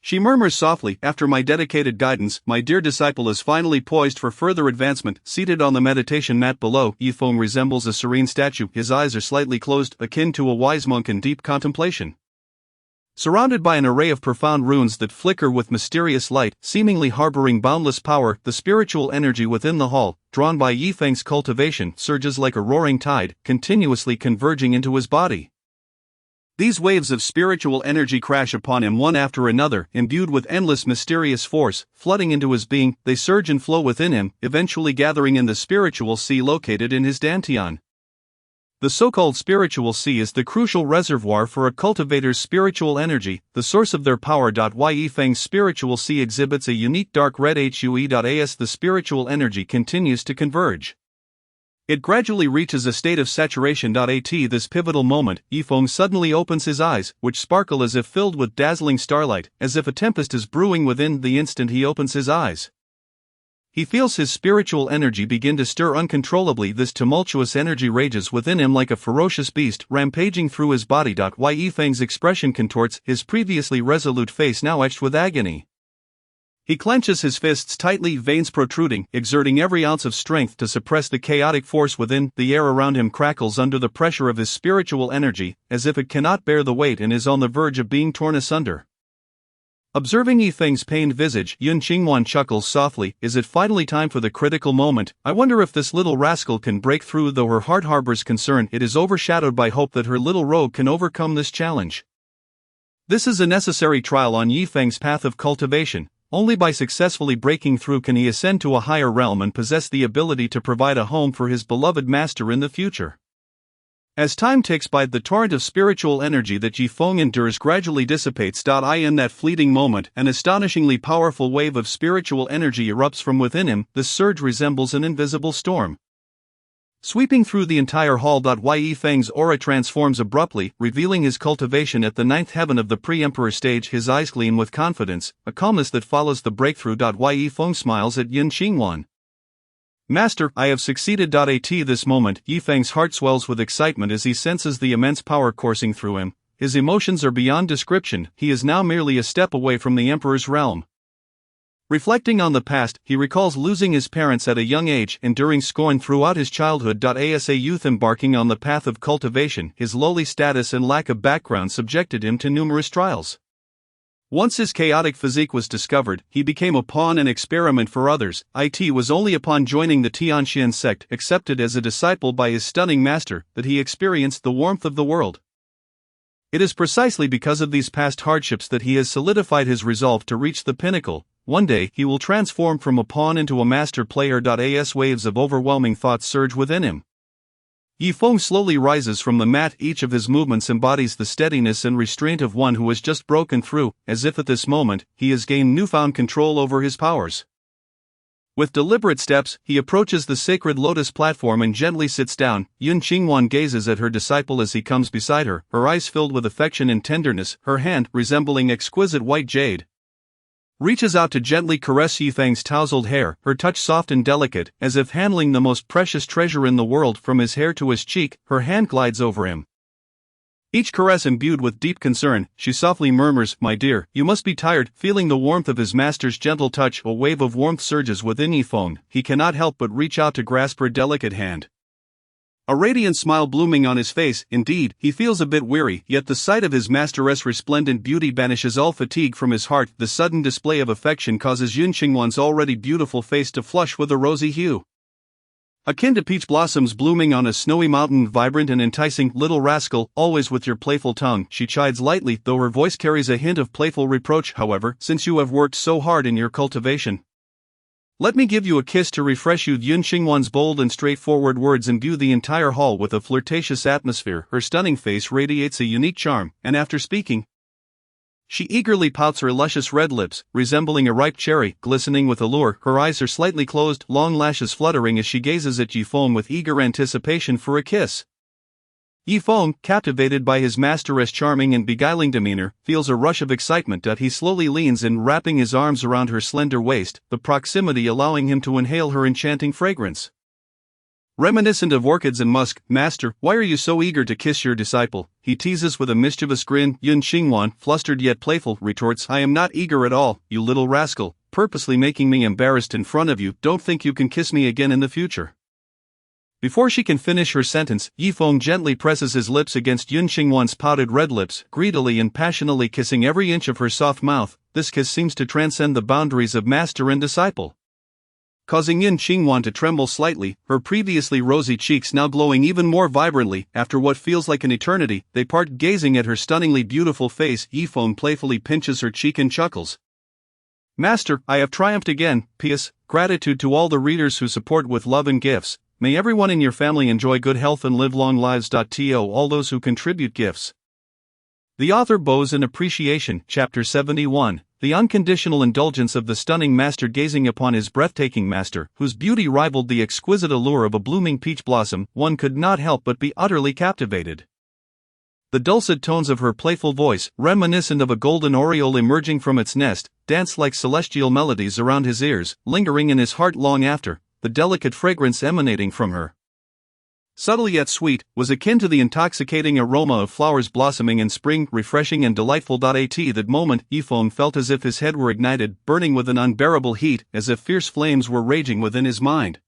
She murmurs softly, "After my dedicated guidance, my dear disciple is finally poised for further advancement." Seated on the meditation mat below, Yi Feng resembles a serene statue. His eyes are slightly closed, akin to a wise monk in deep contemplation. Surrounded by an array of profound runes that flicker with mysterious light, seemingly harboring boundless power, the spiritual energy within the hall, drawn by Yi Feng's cultivation, surges like a roaring tide, continuously converging into his body. These waves of spiritual energy crash upon him one after another, imbued with endless mysterious force, flooding into his being. They surge and flow within him, eventually gathering in the spiritual sea located in his dantian. The so-called spiritual sea is the crucial reservoir for a cultivator's spiritual energy, the source of their power. Yi Feng's spiritual sea exhibits a unique dark red hue. As the spiritual energy continues to converge, it gradually reaches a state of saturation. At this pivotal moment, Yi Feng suddenly opens his eyes, which sparkle as if filled with dazzling starlight, as if a tempest is brewing within. The instant he opens his eyes, he feels his spiritual energy begin to stir uncontrollably. This tumultuous energy rages within him like a ferocious beast, rampaging through his body. Yi Feng's expression contorts, his previously resolute face now etched with agony. He clenches his fists tightly, veins protruding, exerting every ounce of strength to suppress the chaotic force within. The air around him crackles under the pressure of his spiritual energy, as if it cannot bear the weight and is on the verge of being torn asunder. Observing Yi Feng's pained visage, Yun Qingwan chuckles softly. "Is it finally time for the critical moment? I wonder if this little rascal can break through." Though her heart harbors concern, it is overshadowed by hope that her little rogue can overcome this challenge. This is a necessary trial on Yi Feng's path of cultivation. Only by successfully breaking through can he ascend to a higher realm and possess the ability to provide a home for his beloved master in the future. As time ticks by, the torrent of spiritual energy that Yi Feng endures gradually dissipates. In that fleeting moment, an astonishingly powerful wave of spiritual energy erupts from within him. This surge resembles an invisible storm. Sweeping through the entire hall. Yi Feng's aura transforms abruptly, revealing his cultivation at the ninth heaven of the pre-emperor stage. His eyes gleam with confidence, a calmness that follows the breakthrough. Yi Feng smiles at Yun Qingwan. Master, I have succeeded. At this moment, Yi Feng's heart swells with excitement as he senses the immense power coursing through him. His emotions are beyond description. He is now merely a step away from the emperor's realm. Reflecting on the past, he recalls losing his parents at a young age, enduring scorn throughout his childhood. As a youth embarking on the path of cultivation, his lowly status and lack of background subjected him to numerous trials. Once his chaotic physique was discovered, he became a pawn and experiment for others. It was only upon joining the Tianxian sect, accepted as a disciple by his stunning master, that he experienced the warmth of the world. It is precisely because of these past hardships that he has solidified his resolve to reach the pinnacle. One day, he will transform from a pawn into a master player. As waves of overwhelming thoughts surge within him. Yi Feng slowly rises from the mat. Each of his movements embodies the steadiness and restraint of one who has just broken through, as if at this moment, he has gained newfound control over his powers. With deliberate steps, he approaches the sacred lotus platform and gently sits down. Yun Qingwan gazes at her disciple as he comes beside her, her eyes filled with affection and tenderness. Her hand, resembling exquisite white jade, reaches out to gently caress Yi Feng's tousled hair, her touch soft and delicate, as if handling the most precious treasure in the world. From his hair to his cheek, her hand glides over him. Each caress imbued with deep concern. She softly murmurs, "My dear, you must be tired." Feeling the warmth of his master's gentle touch, a wave of warmth surges within Yi Feng. He cannot help but reach out to grasp her delicate hand. A radiant smile blooming on his face. Indeed, he feels a bit weary, yet the sight of his masteress' resplendent beauty banishes all fatigue from his heart. The sudden display of affection causes Yun Qingwan's already beautiful face to flush with a rosy hue, akin to peach blossoms blooming on a snowy mountain. Vibrant and enticing. "Little rascal, always with your playful tongue," she chides lightly, though her voice carries a hint of playful reproach. "However, since you have worked so hard in your cultivation, let me give you a kiss to refresh you." Yun Qingwan's bold and straightforward words imbue the entire hall with a flirtatious atmosphere. Her stunning face radiates a unique charm, and after speaking, she eagerly pouts her luscious red lips, resembling a ripe cherry, glistening with allure. Her eyes are slightly closed, long lashes fluttering as she gazes at Yi Feng with eager anticipation for a kiss. Yi Feng, captivated by his master's charming and beguiling demeanor, feels a rush of excitement. He slowly leans in, wrapping his arms around her slender waist, the proximity allowing him to inhale her enchanting fragrance. Reminiscent of orchids and musk. "Master, why are you so eager to kiss your disciple?" he teases with a mischievous grin. Yun Qingwan, flustered yet playful, retorts, "I am not eager at all, you little rascal, purposely making me embarrassed in front of you. Don't think you can kiss me again in the future." Before she can finish her sentence, Yi Feng gently presses his lips against Yun Qingwan's pouted red lips, greedily and passionately kissing every inch of her soft mouth. This kiss seems to transcend the boundaries of master and disciple, causing Yun Qingwan to tremble slightly, her previously rosy cheeks now glowing even more vibrantly. After what feels like an eternity, they part, gazing at her stunningly beautiful face. Yi Feng playfully pinches her cheek and chuckles. "Master, I have triumphed again. P.S. Gratitude to all the readers who support with love and gifts. May everyone in your family enjoy good health and live long lives. To all those who contribute gifts." The author bows in appreciation. Chapter 71. The unconditional indulgence of the stunning master. Gazing upon his breathtaking master, whose beauty rivaled the exquisite allure of a blooming peach blossom, one could not help but be utterly captivated. The dulcet tones of her playful voice, reminiscent of a golden oriole emerging from its nest, danced like celestial melodies around his ears, lingering in his heart long after. The delicate fragrance emanating from her, subtle yet sweet, was akin to the intoxicating aroma of flowers blossoming in spring, refreshing and delightful. At that moment, Yi Feng felt as if his head were ignited, burning with an unbearable heat, as if fierce flames were raging within his mind.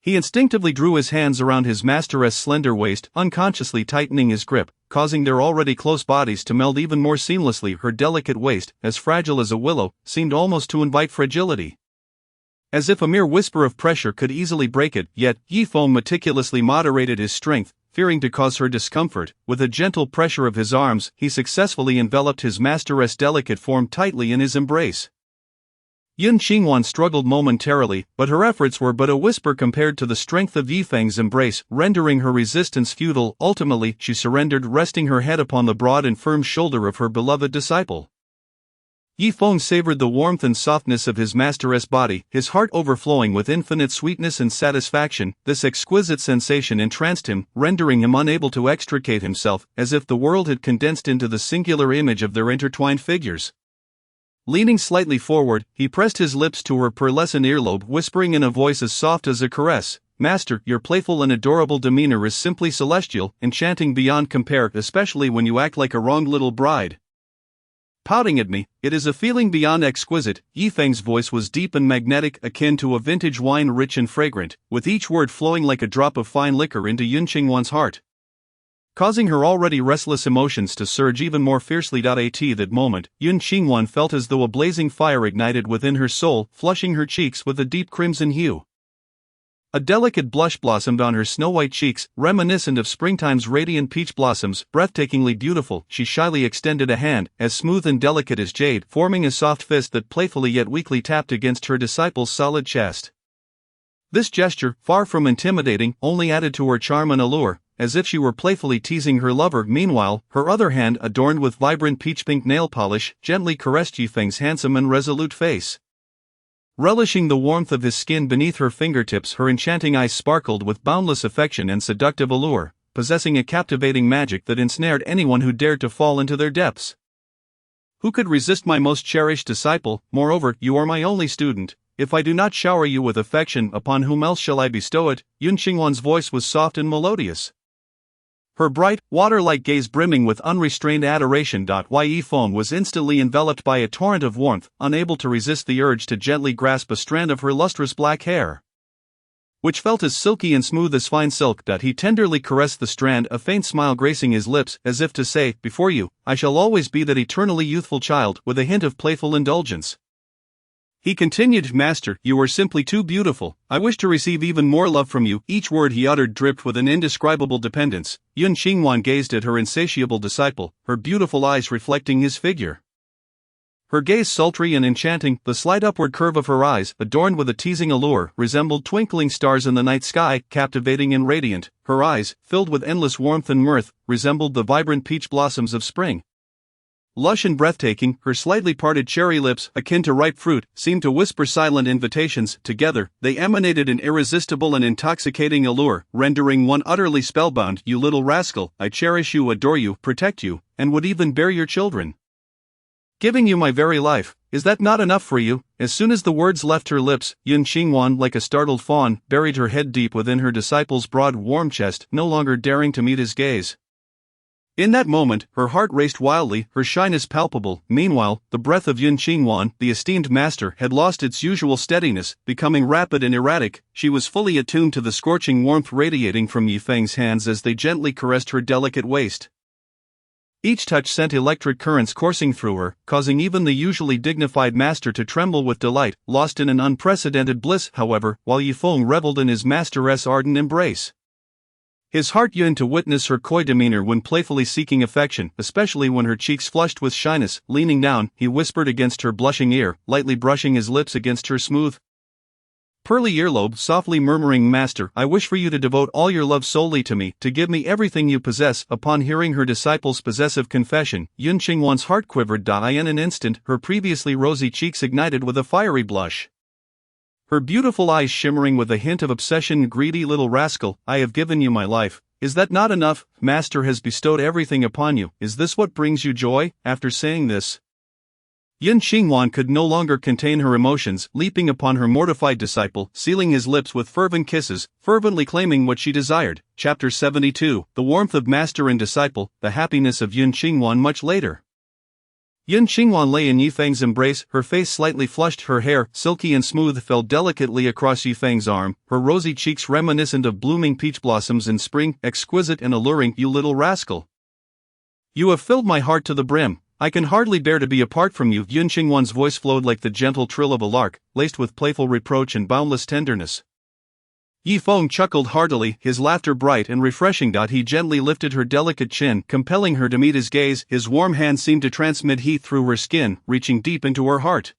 He instinctively drew his hands around his master's slender waist, unconsciously tightening his grip, causing their already close bodies to meld even more seamlessly. Her delicate waist, as fragile as a willow, seemed almost to invite fragility, as if a mere whisper of pressure could easily break it. Yet, Yi Feng meticulously moderated his strength, fearing to cause her discomfort. With a gentle pressure of his arms, he successfully enveloped his master's delicate form tightly in his embrace. Yun Qingwan struggled momentarily, but her efforts were but a whisper compared to the strength of Yi Feng's embrace, rendering her resistance futile. Ultimately, she surrendered, resting her head upon the broad and firm shoulder of her beloved disciple. Yi Feng savored the warmth and softness of his masteress body, his heart overflowing with infinite sweetness and satisfaction. This exquisite sensation entranced him, rendering him unable to extricate himself, as if the world had condensed into the singular image of their intertwined figures. Leaning slightly forward, he pressed his lips to her pearlescent earlobe, whispering in a voice as soft as a caress, "Master, your playful and adorable demeanor is simply celestial, enchanting beyond compare, especially when you act like a wronged little bride. Pouting at me, it is a feeling beyond exquisite." Yi Feng's voice was deep and magnetic, akin to a vintage wine, rich and fragrant, with each word flowing like a drop of fine liquor into Yun Qingwan's heart, causing her already restless emotions to surge even more fiercely. At that moment, Yun Qingwan felt as though a blazing fire ignited within her soul, flushing her cheeks with a deep crimson hue. A delicate blush blossomed on her snow-white cheeks, reminiscent of springtime's radiant peach blossoms. Breathtakingly beautiful, she shyly extended a hand, as smooth and delicate as jade, forming a soft fist that playfully yet weakly tapped against her disciple's solid chest. This gesture, far from intimidating, only added to her charm and allure, as if she were playfully teasing her lover. Meanwhile, her other hand, adorned with vibrant peach-pink nail polish, gently caressed Yi Feng's handsome and resolute face. Relishing the warmth of his skin beneath her fingertips, her enchanting eyes sparkled with boundless affection and seductive allure, possessing a captivating magic that ensnared anyone who dared to fall into their depths. "Who could resist my most cherished disciple? Moreover, you are my only student. If I do not shower you with affection, upon whom else shall I bestow it?" Yun Qingwan's voice was soft and melodious, her bright, water-like gaze brimming with unrestrained adoration. Yi Feng was instantly enveloped by a torrent of warmth, unable to resist the urge to gently grasp a strand of her lustrous black hair, which felt as silky and smooth as fine silk. He tenderly caressed the strand, a faint smile gracing his lips, as if to say, "Before you, I shall always be that eternally youthful child," with a hint of playful indulgence. He continued, "Master, you are simply too beautiful. I wish to receive even more love from you." Each word he uttered dripped with an indescribable dependence. Yun Qingwan gazed at her insatiable disciple, her beautiful eyes reflecting his figure. Her gaze sultry and enchanting, the slight upward curve of her eyes, adorned with a teasing allure, resembled twinkling stars in the night sky, captivating and radiant. Her eyes, filled with endless warmth and mirth, resembled the vibrant peach blossoms of spring. Lush and breathtaking, her slightly parted cherry lips, akin to ripe fruit, seemed to whisper silent invitations. Together, they emanated an irresistible and intoxicating allure, rendering one utterly spellbound. "You little rascal, I cherish you, adore you, protect you, and would even bear your children, giving you my very life. Is that not enough for you?" As soon as the words left her lips, Yun Qingwan, like a startled fawn, buried her head deep within her disciple's broad, warm chest, no longer daring to meet his gaze. In that moment, her heart raced wildly, her shyness palpable. Meanwhile, the breath of Yun Qingwan, the esteemed master, had lost its usual steadiness, becoming rapid and erratic. She was fully attuned to the scorching warmth radiating from Yi Feng's hands as they gently caressed her delicate waist. Each touch sent electric currents coursing through her, causing even the usually dignified master to tremble with delight. Lost in an unprecedented bliss, however, while Yi Feng reveled in his masteress' ardent embrace, his heart yearned to witness her coy demeanor when playfully seeking affection, especially when her cheeks flushed with shyness. Leaning down, he whispered against her blushing ear, lightly brushing his lips against her smooth, pearly earlobe, softly murmuring, "Master, I wish for you to devote all your love solely to me, to give me everything you possess." Upon hearing her disciple's possessive confession, Yun Qingwan's heart quivered. In an instant, her previously rosy cheeks ignited with a fiery blush, her beautiful eyes shimmering with a hint of obsession. "Greedy little rascal, I have given you my life. Is that not enough? Master has bestowed everything upon you. Is this what brings you joy?" After saying this, Yun Qingwan could no longer contain her emotions, leaping upon her mortified disciple, sealing his lips with fervent kisses, fervently claiming what she desired. Chapter 72, The Warmth of Master and Disciple, the Happiness of Yun Qingwan. Much later, Yun Qingwan lay in Yi Feng's embrace, her face slightly flushed, her hair, silky and smooth, fell delicately across Yi Feng's arm, her rosy cheeks reminiscent of blooming peach blossoms in spring, exquisite and alluring. "You little rascal, you have filled my heart to the brim. I can hardly bear to be apart from you." Yun Qingwan's voice flowed like the gentle trill of a lark, laced with playful reproach and boundless tenderness. Yi Feng chuckled heartily, his laughter bright and refreshing. He gently lifted her delicate chin, compelling her to meet his gaze. His warm hand seemed to transmit heat through her skin, reaching deep into her heart.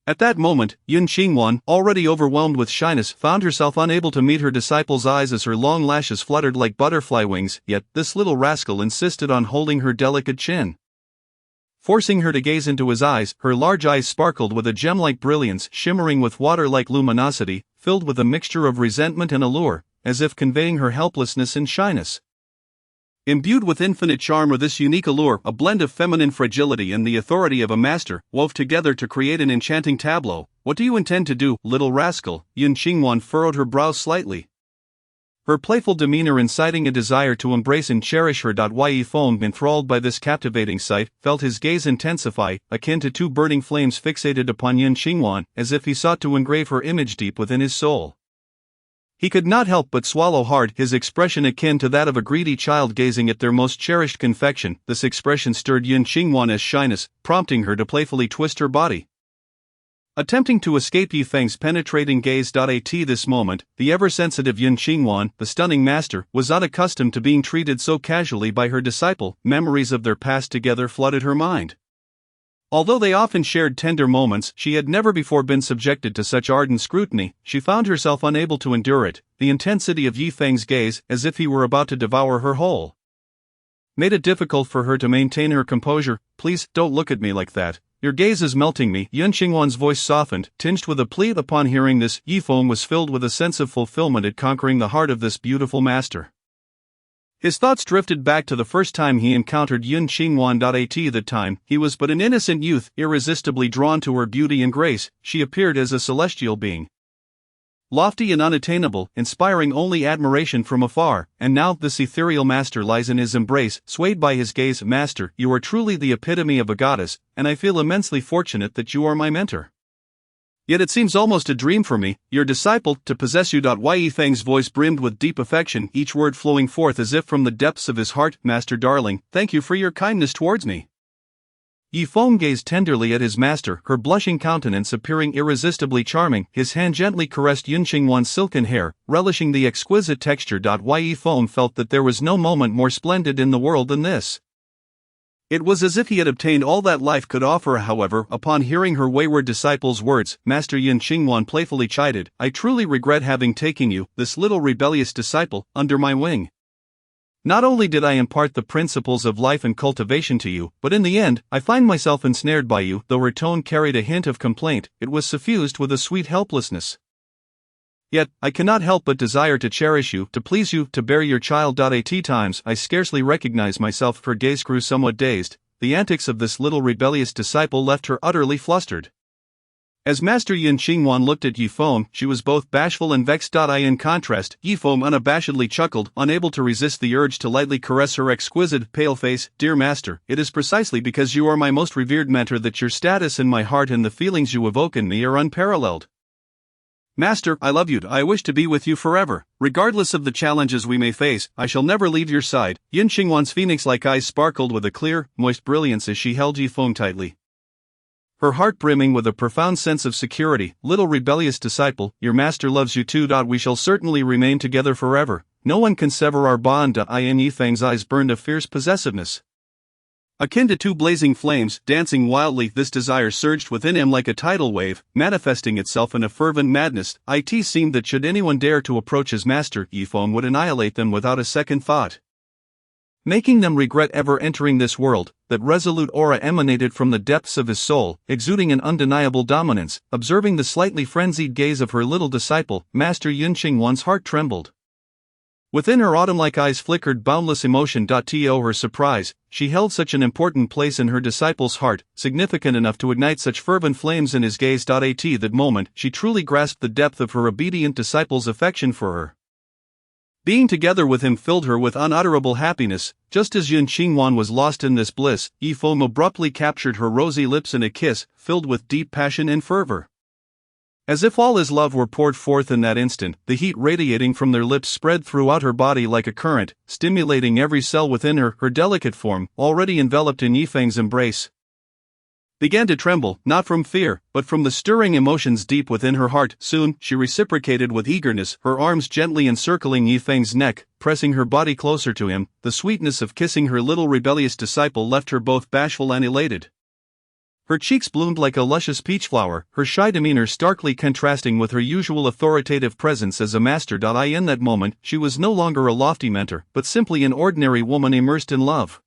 At that moment, Yun Qingwan, already overwhelmed with shyness, found herself unable to meet her disciple's eyes as her long lashes fluttered like butterfly wings, yet this little rascal insisted on holding her delicate chin. Forcing her to gaze into his eyes, her large eyes sparkled with a gem-like brilliance, shimmering with water-like luminosity, filled with a mixture of resentment and allure, as if conveying her helplessness and shyness. Imbued with infinite charm or this unique allure, a blend of feminine fragility and the authority of a master, wove together to create an enchanting tableau. What do you intend to do, little rascal? Yun Qingwan furrowed her brows slightly. Her playful demeanor inciting a desire to embrace and cherish her. Yi Feng, enthralled by this captivating sight, felt his gaze intensify, akin to two burning flames fixated upon Yun Qingwan, as if he sought to engrave her image deep within his soul. He could not help but swallow hard, his expression akin to that of a greedy child gazing at their most cherished confection. This expression stirred Yun Qingwan's shyness, prompting her to playfully twist her body. Attempting to escape Yi Feng's penetrating gaze. At this moment, the ever-sensitive Yun Qingwan, the stunning master, was not accustomed to being treated so casually by her disciple. Memories of their past together flooded her mind. Although they often shared tender moments, she had never before been subjected to such ardent scrutiny. She found herself unable to endure it. The intensity of Yi Feng's gaze, as if he were about to devour her whole, made it difficult for her to maintain her composure. Please, don't look at me like that. Your gaze is melting me. Yun Qingwan's voice softened, tinged with a plea. Upon hearing this, Yi Feng was filled with a sense of fulfillment at conquering the heart of this beautiful master. His thoughts drifted back to the first time he encountered Yun Qingwan. At that time, he was but an innocent youth, irresistibly drawn to her beauty and grace. She appeared as a celestial being, lofty and unattainable, inspiring only admiration from afar, and now this ethereal master lies in his embrace, swayed by his gaze. Master, you are truly the epitome of a goddess, and I feel immensely fortunate that you are my mentor. Yet it seems almost a dream for me, your disciple, to possess you. Yi Feng's voice brimmed with deep affection, each word flowing forth as if from the depths of his heart. Master darling, thank you for your kindness towards me. Yi Feng gazed tenderly at his master, her blushing countenance appearing irresistibly charming. His hand gently caressed Yun Qingwan's silken hair, relishing the exquisite texture. Yi Feng felt that there was no moment more splendid in the world than this. It was as if he had obtained all that life could offer. However, upon hearing her wayward disciple's words, Master Yun Qingwan playfully chided, I truly regret having taken you, this little rebellious disciple, under my wing. Not only did I impart the principles of life and cultivation to you, but in the end, I find myself ensnared by you. Though her tone carried a hint of complaint, it was suffused with a sweet helplessness. Yet, I cannot help but desire to cherish you, to please you, to bear your child. At times, I scarcely recognize myself. Her gaze grew somewhat dazed. The antics of this little rebellious disciple left her utterly flustered. As Master Yun Qingwan looked at Yi Feng, she was both bashful and vexed. In contrast, Yi Feng unabashedly chuckled, unable to resist the urge to lightly caress her exquisite, pale face. Dear master, it is precisely because you are my most revered mentor that your status in my heart and the feelings you evoke in me are unparalleled. Master, I love you. I wish to be with you forever. Regardless of the challenges we may face, I shall never leave your side. Yun Qingwan's phoenix-like eyes sparkled with a clear, moist brilliance as she held Yi Feng tightly, her heart brimming with a profound sense of security. Little rebellious disciple, your master loves you too. We shall certainly remain together forever. No one can sever our bond. In Yi Feng's eyes burned a fierce possessiveness, akin to two blazing flames, dancing wildly. This desire surged within him like a tidal wave, manifesting itself in a fervent madness. It seemed that should anyone dare to approach his master, Yi Feng would annihilate them without a second thought, making them regret ever entering this world. That resolute aura emanated from the depths of his soul, exuding an undeniable dominance. Observing the slightly frenzied gaze of her little disciple, Master Yun Qingwan's heart trembled. Within her autumn-like eyes flickered boundless emotion. To her surprise, she held such an important place in her disciple's heart, significant enough to ignite such fervent flames in his gaze. At that moment, she truly grasped the depth of her obedient disciple's affection for her. Being together with him filled her with unutterable happiness. Just as Yun Qingwan was lost in this bliss, Yi Feng abruptly captured her rosy lips in a kiss, filled with deep passion and fervor. As if all his love were poured forth in that instant, the heat radiating from their lips spread throughout her body like a current, stimulating every cell within her. Her delicate form, already enveloped in Yi Feng's embrace, began to tremble, not from fear, but from the stirring emotions deep within her heart. Soon, she reciprocated with eagerness, her arms gently encircling Yi Feng's neck, pressing her body closer to him. The sweetness of kissing her little rebellious disciple left her both bashful and elated. Her cheeks bloomed like a luscious peach flower, her shy demeanor starkly contrasting with her usual authoritative presence as a master. In that moment, she was no longer a lofty mentor, but simply an ordinary woman immersed in love.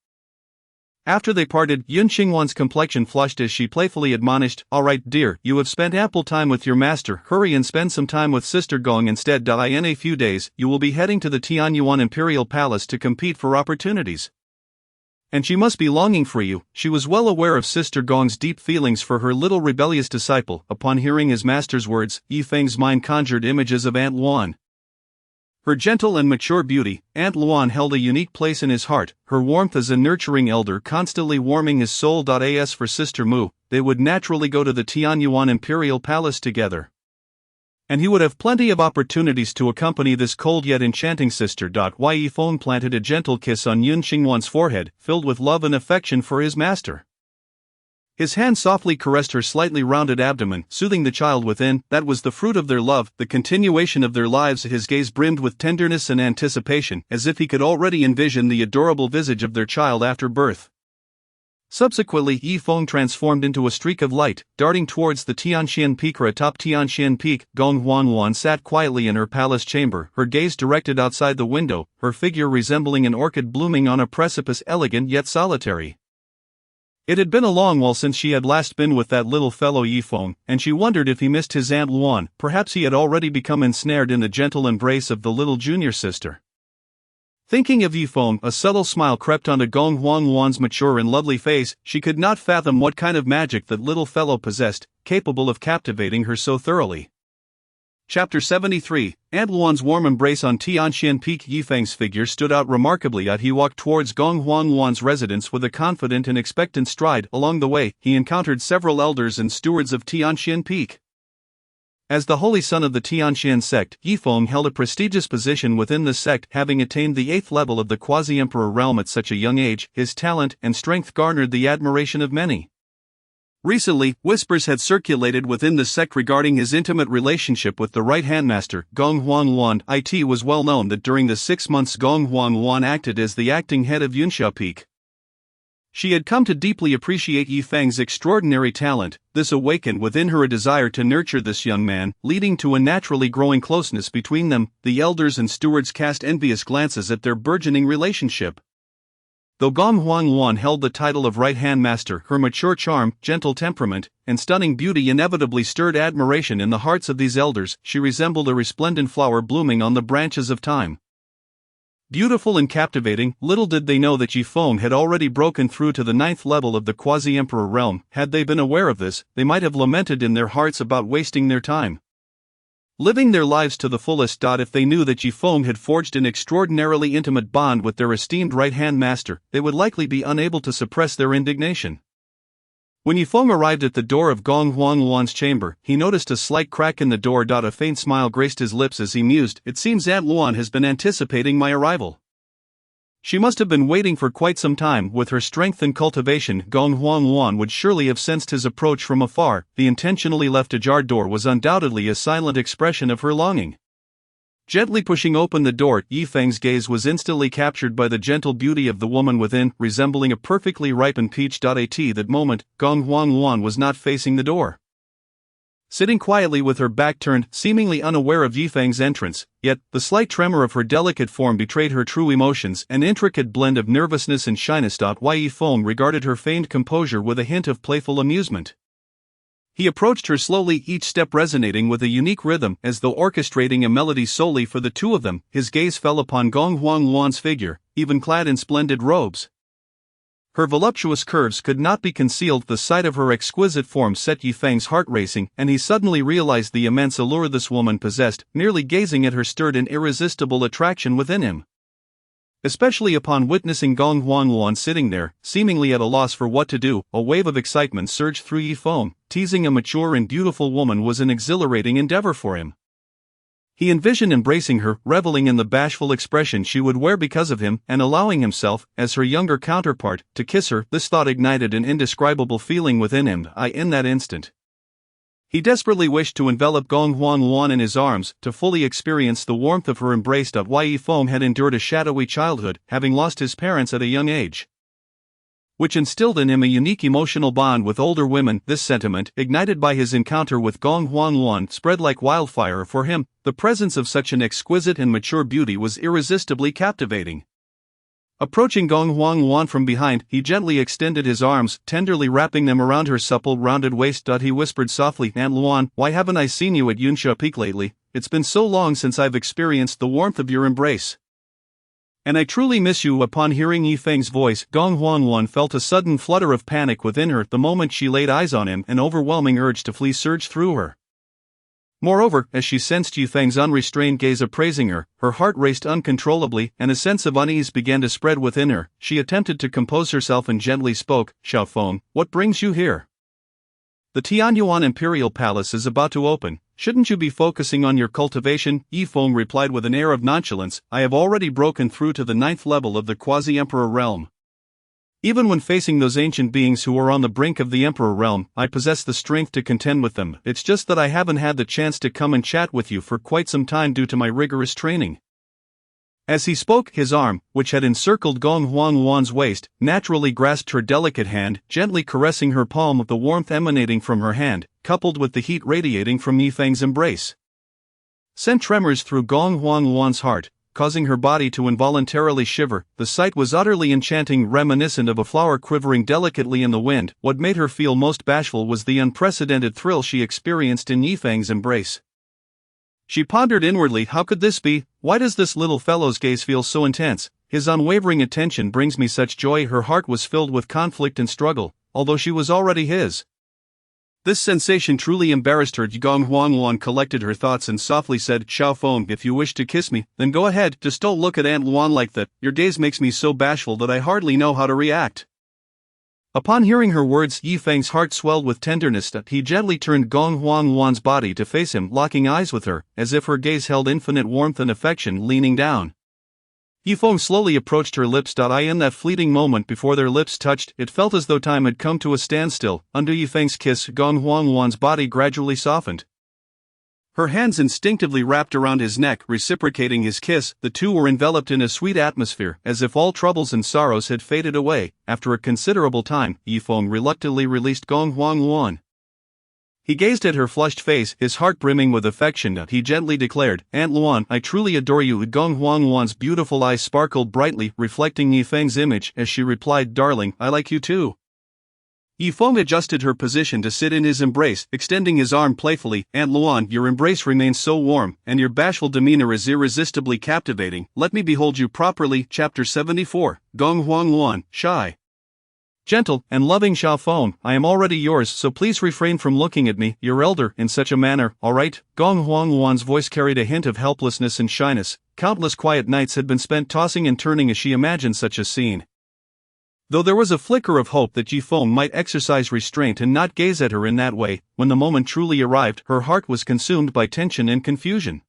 After they parted, Yun Qingwan's complexion flushed as she playfully admonished, "All right, dear, you have spent ample time with your master, hurry and spend some time with Sister Gong instead. In a few days, you will be heading to the Tianyuan Imperial Palace to compete for opportunities. And she must be longing for you." She was well aware of Sister Gong's deep feelings for her little rebellious disciple. Upon hearing his master's words, Yifeng's mind conjured images of Aunt Luan. Her gentle and mature beauty, Aunt Luan held a unique place in his heart, her warmth as a nurturing elder constantly warming his soul. As for Sister Mu, they would naturally go to the Tianyuan Imperial Palace together. And he would have plenty of opportunities to accompany this cold yet enchanting sister. Yifeng planted a gentle kiss on Yun Qingwan's forehead, filled with love and affection for his master. His hand softly caressed her slightly rounded abdomen, soothing the child within. That was the fruit of their love, the continuation of their lives. His gaze brimmed with tenderness and anticipation, as if he could already envision the adorable visage of their child after birth. Subsequently, Yifeng transformed into a streak of light, darting towards the Tianxian Peak. Atop Tianxian Peak, Gong Huanluan sat quietly in her palace chamber, her gaze directed outside the window, her figure resembling an orchid blooming on a precipice, elegant yet solitary. It had been a long while since she had last been with that little fellow Yifeng, and she wondered if he missed his Aunt Luan. Perhaps he had already become ensnared in the gentle embrace of the little junior sister. Thinking of Yifeng, a subtle smile crept onto Gong Huanluan's mature and lovely face. She could not fathom what kind of magic that little fellow possessed, capable of captivating her so thoroughly. Chapter 73, Aunt Luan's warm embrace on Tianxian Peak. Yifeng's figure stood out remarkably as he walked towards Gong Huanluan's residence with a confident and expectant stride. Along the way, he encountered several elders and stewards of Tianxian Peak. As the holy son of the Tianxian sect, Yifeng held a prestigious position within the sect, having attained the 8th level of the quasi-emperor realm at such a young age. His talent and strength garnered the admiration of many. Recently, whispers had circulated within the sect regarding his intimate relationship with the right-hand master, Gong Huanluan. It was well known that during the 6 months Gong Huanluan acted as the acting head of Yunxia Peak, she had come to deeply appreciate Yifeng's extraordinary talent. This awakened within her a desire to nurture this young man, leading to a naturally growing closeness between them. The elders and stewards cast envious glances at their burgeoning relationship. Though Gong Huanluan held the title of right-hand master, her mature charm, gentle temperament, and stunning beauty inevitably stirred admiration in the hearts of these elders. She resembled a resplendent flower blooming on the branches of time. Beautiful and captivating, little did they know that Yifeng had already broken through to the 9th level of the quasi-emperor realm. Had they been aware of this, they might have lamented in their hearts about wasting their time living their lives to the fullest. If they knew that Yifeng had forged an extraordinarily intimate bond with their esteemed right-hand master, they would likely be unable to suppress their indignation. When Yifeng arrived at the door of Gong Huanluan's chamber, he noticed a slight crack in the door. A faint smile graced his lips as he mused, "It seems Aunt Luan has been anticipating my arrival. She must have been waiting for quite some time." With her strength and cultivation, Gong Huanluan would surely have sensed his approach from afar. The intentionally left ajar door was undoubtedly a silent expression of her longing. Gently pushing open the door, Yifeng's gaze was instantly captured by the gentle beauty of the woman within, resembling a perfectly ripened peach. At that moment, Gong Huanluan was not facing the door, sitting quietly with her back turned, seemingly unaware of Yifeng's entrance, yet the slight tremor of her delicate form betrayed her true emotions, an intricate blend of nervousness and shyness. Yifeng regarded her feigned composure with a hint of playful amusement. He approached her slowly, each step resonating with a unique rhythm, as though orchestrating a melody solely for the two of them. His gaze fell upon Gong Huanluan's figure, even clad in splendid robes. Her voluptuous curves could not be concealed. The sight of her exquisite form set Yifeng's heart racing, and he suddenly realized the immense allure this woman possessed. Merely gazing at her stirred an irresistible attraction within him. Especially upon witnessing Gong Huanluan sitting there, seemingly at a loss for what to do, a wave of excitement surged through Yifeng. Teasing a mature and beautiful woman was an exhilarating endeavor for him. He envisioned embracing her, reveling in the bashful expression she would wear because of him, and allowing himself, as her younger counterpart, to kiss her. This thought ignited an indescribable feeling within him. In that instant, he desperately wished to envelop Gong Huanluan in his arms, to fully experience the warmth of her embrace. Yifeng had endured a shadowy childhood, having lost his parents at a young age, which instilled in him a unique emotional bond with older women. This sentiment, ignited by his encounter with Gong Huanluan, spread like wildfire. For him, the presence of such an exquisite and mature beauty was irresistibly captivating. Approaching Gong Huang from behind, he gently extended his arms, tenderly wrapping them around her supple, rounded waist. He whispered softly, "Aunt Luan, why haven't I seen you at Yunsha Peak lately? It's been so long since I've experienced the warmth of your embrace. And I truly miss you." Upon hearing Yi Feng's voice, Gong Huang felt a sudden flutter of panic within her. The moment she laid eyes on him, an overwhelming urge to flee surged through her. Moreover, as she sensed Yi Feng's unrestrained gaze appraising her, her heart raced uncontrollably, and a sense of unease began to spread within her. She attempted to compose herself and gently spoke, "Xiao Feng, what brings you here? The Tianyuan Imperial Palace is about to open. Shouldn't you be focusing on your cultivation?" Yi Feng replied with an air of nonchalance, "I have already broken through to the 9th level of the Quasi-Emperor realm. Even when facing those ancient beings who are on the brink of the Emperor realm, I possess the strength to contend with them. It's just that I haven't had the chance to come and chat with you for quite some time due to my rigorous training." As he spoke, his arm, which had encircled Gong Huang's waist, naturally grasped her delicate hand, gently caressing her palm with the warmth emanating from her hand, coupled with the heat radiating from Yi Feng's embrace, sent tremors through Gong Huang's heart, causing her body to involuntarily shiver. The sight was utterly enchanting, reminiscent of a flower quivering delicately in the wind. What made her feel most bashful was the unprecedented thrill she experienced in Yi Feng's embrace. She pondered inwardly, how could this be? Why does this little fellow's gaze feel so intense? His unwavering attention brings me such joy. Her heart was filled with conflict and struggle, although she was already his. This sensation truly embarrassed her. Gong Huang collected her thoughts and softly said, "Xiao Feng, if you wish to kiss me, then go ahead, just don't look at Aunt Luan like that. Your gaze makes me so bashful that I hardly know how to react." Upon hearing her words, Yi Feng's heart swelled with tenderness. He gently turned Gong Huang's body to face him, locking eyes with her, as if her gaze held infinite warmth and affection. Leaning down, Yi Feng slowly approached her lips. In that fleeting moment before their lips touched, it felt as though time had come to a standstill. Under Yi Feng's kiss, Gong Huang's body gradually softened. Her hands instinctively wrapped around his neck, reciprocating his kiss. The two were enveloped in a sweet atmosphere, as if all troubles and sorrows had faded away. After a considerable time, Yi Feng reluctantly released Gong Huang. He gazed at her flushed face, his heart brimming with affection. He gently declared, "Aunt Luan, I truly adore you." Gong Huang's beautiful eyes sparkled brightly, reflecting Yi Feng's image, as she replied, "Darling, I like you too." Yi Feng adjusted her position to sit in his embrace, extending his arm playfully. "Aunt Luan, your embrace remains so warm, and your bashful demeanor is irresistibly captivating. Let me behold you properly." Chapter 74, Gong Huang, Shy. "Gentle and loving Xiao Feng, I am already yours, so please refrain from looking at me, your elder, in such a manner, alright?" Gong Huang's voice carried a hint of helplessness and shyness. Countless quiet nights had been spent tossing and turning as she imagined such a scene. Though there was a flicker of hope that Yi Feng might exercise restraint and not gaze at her in that way, when the moment truly arrived, her heart was consumed by tension and confusion.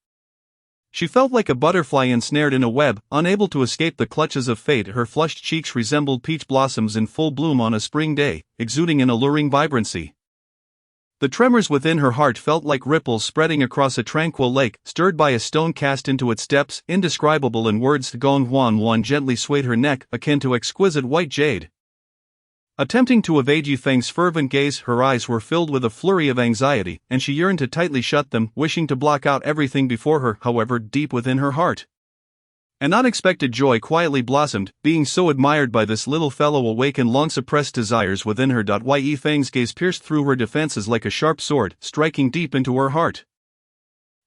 She felt like a butterfly ensnared in a web, unable to escape the clutches of fate. Her flushed cheeks resembled peach blossoms in full bloom on a spring day, exuding an alluring vibrancy. The tremors within her heart felt like ripples spreading across a tranquil lake, stirred by a stone cast into its depths, indescribable in words. Gong Huang gently swayed her neck, akin to exquisite white jade. Attempting to evade Yi Feng's fervent gaze, her eyes were filled with a flurry of anxiety, and she yearned to tightly shut them, wishing to block out everything before her. However, deep within her heart, an unexpected joy quietly blossomed. Being so admired by this little fellow awakened long-suppressed desires within her. Yi Feng's gaze pierced through her defenses like a sharp sword, striking deep into her heart.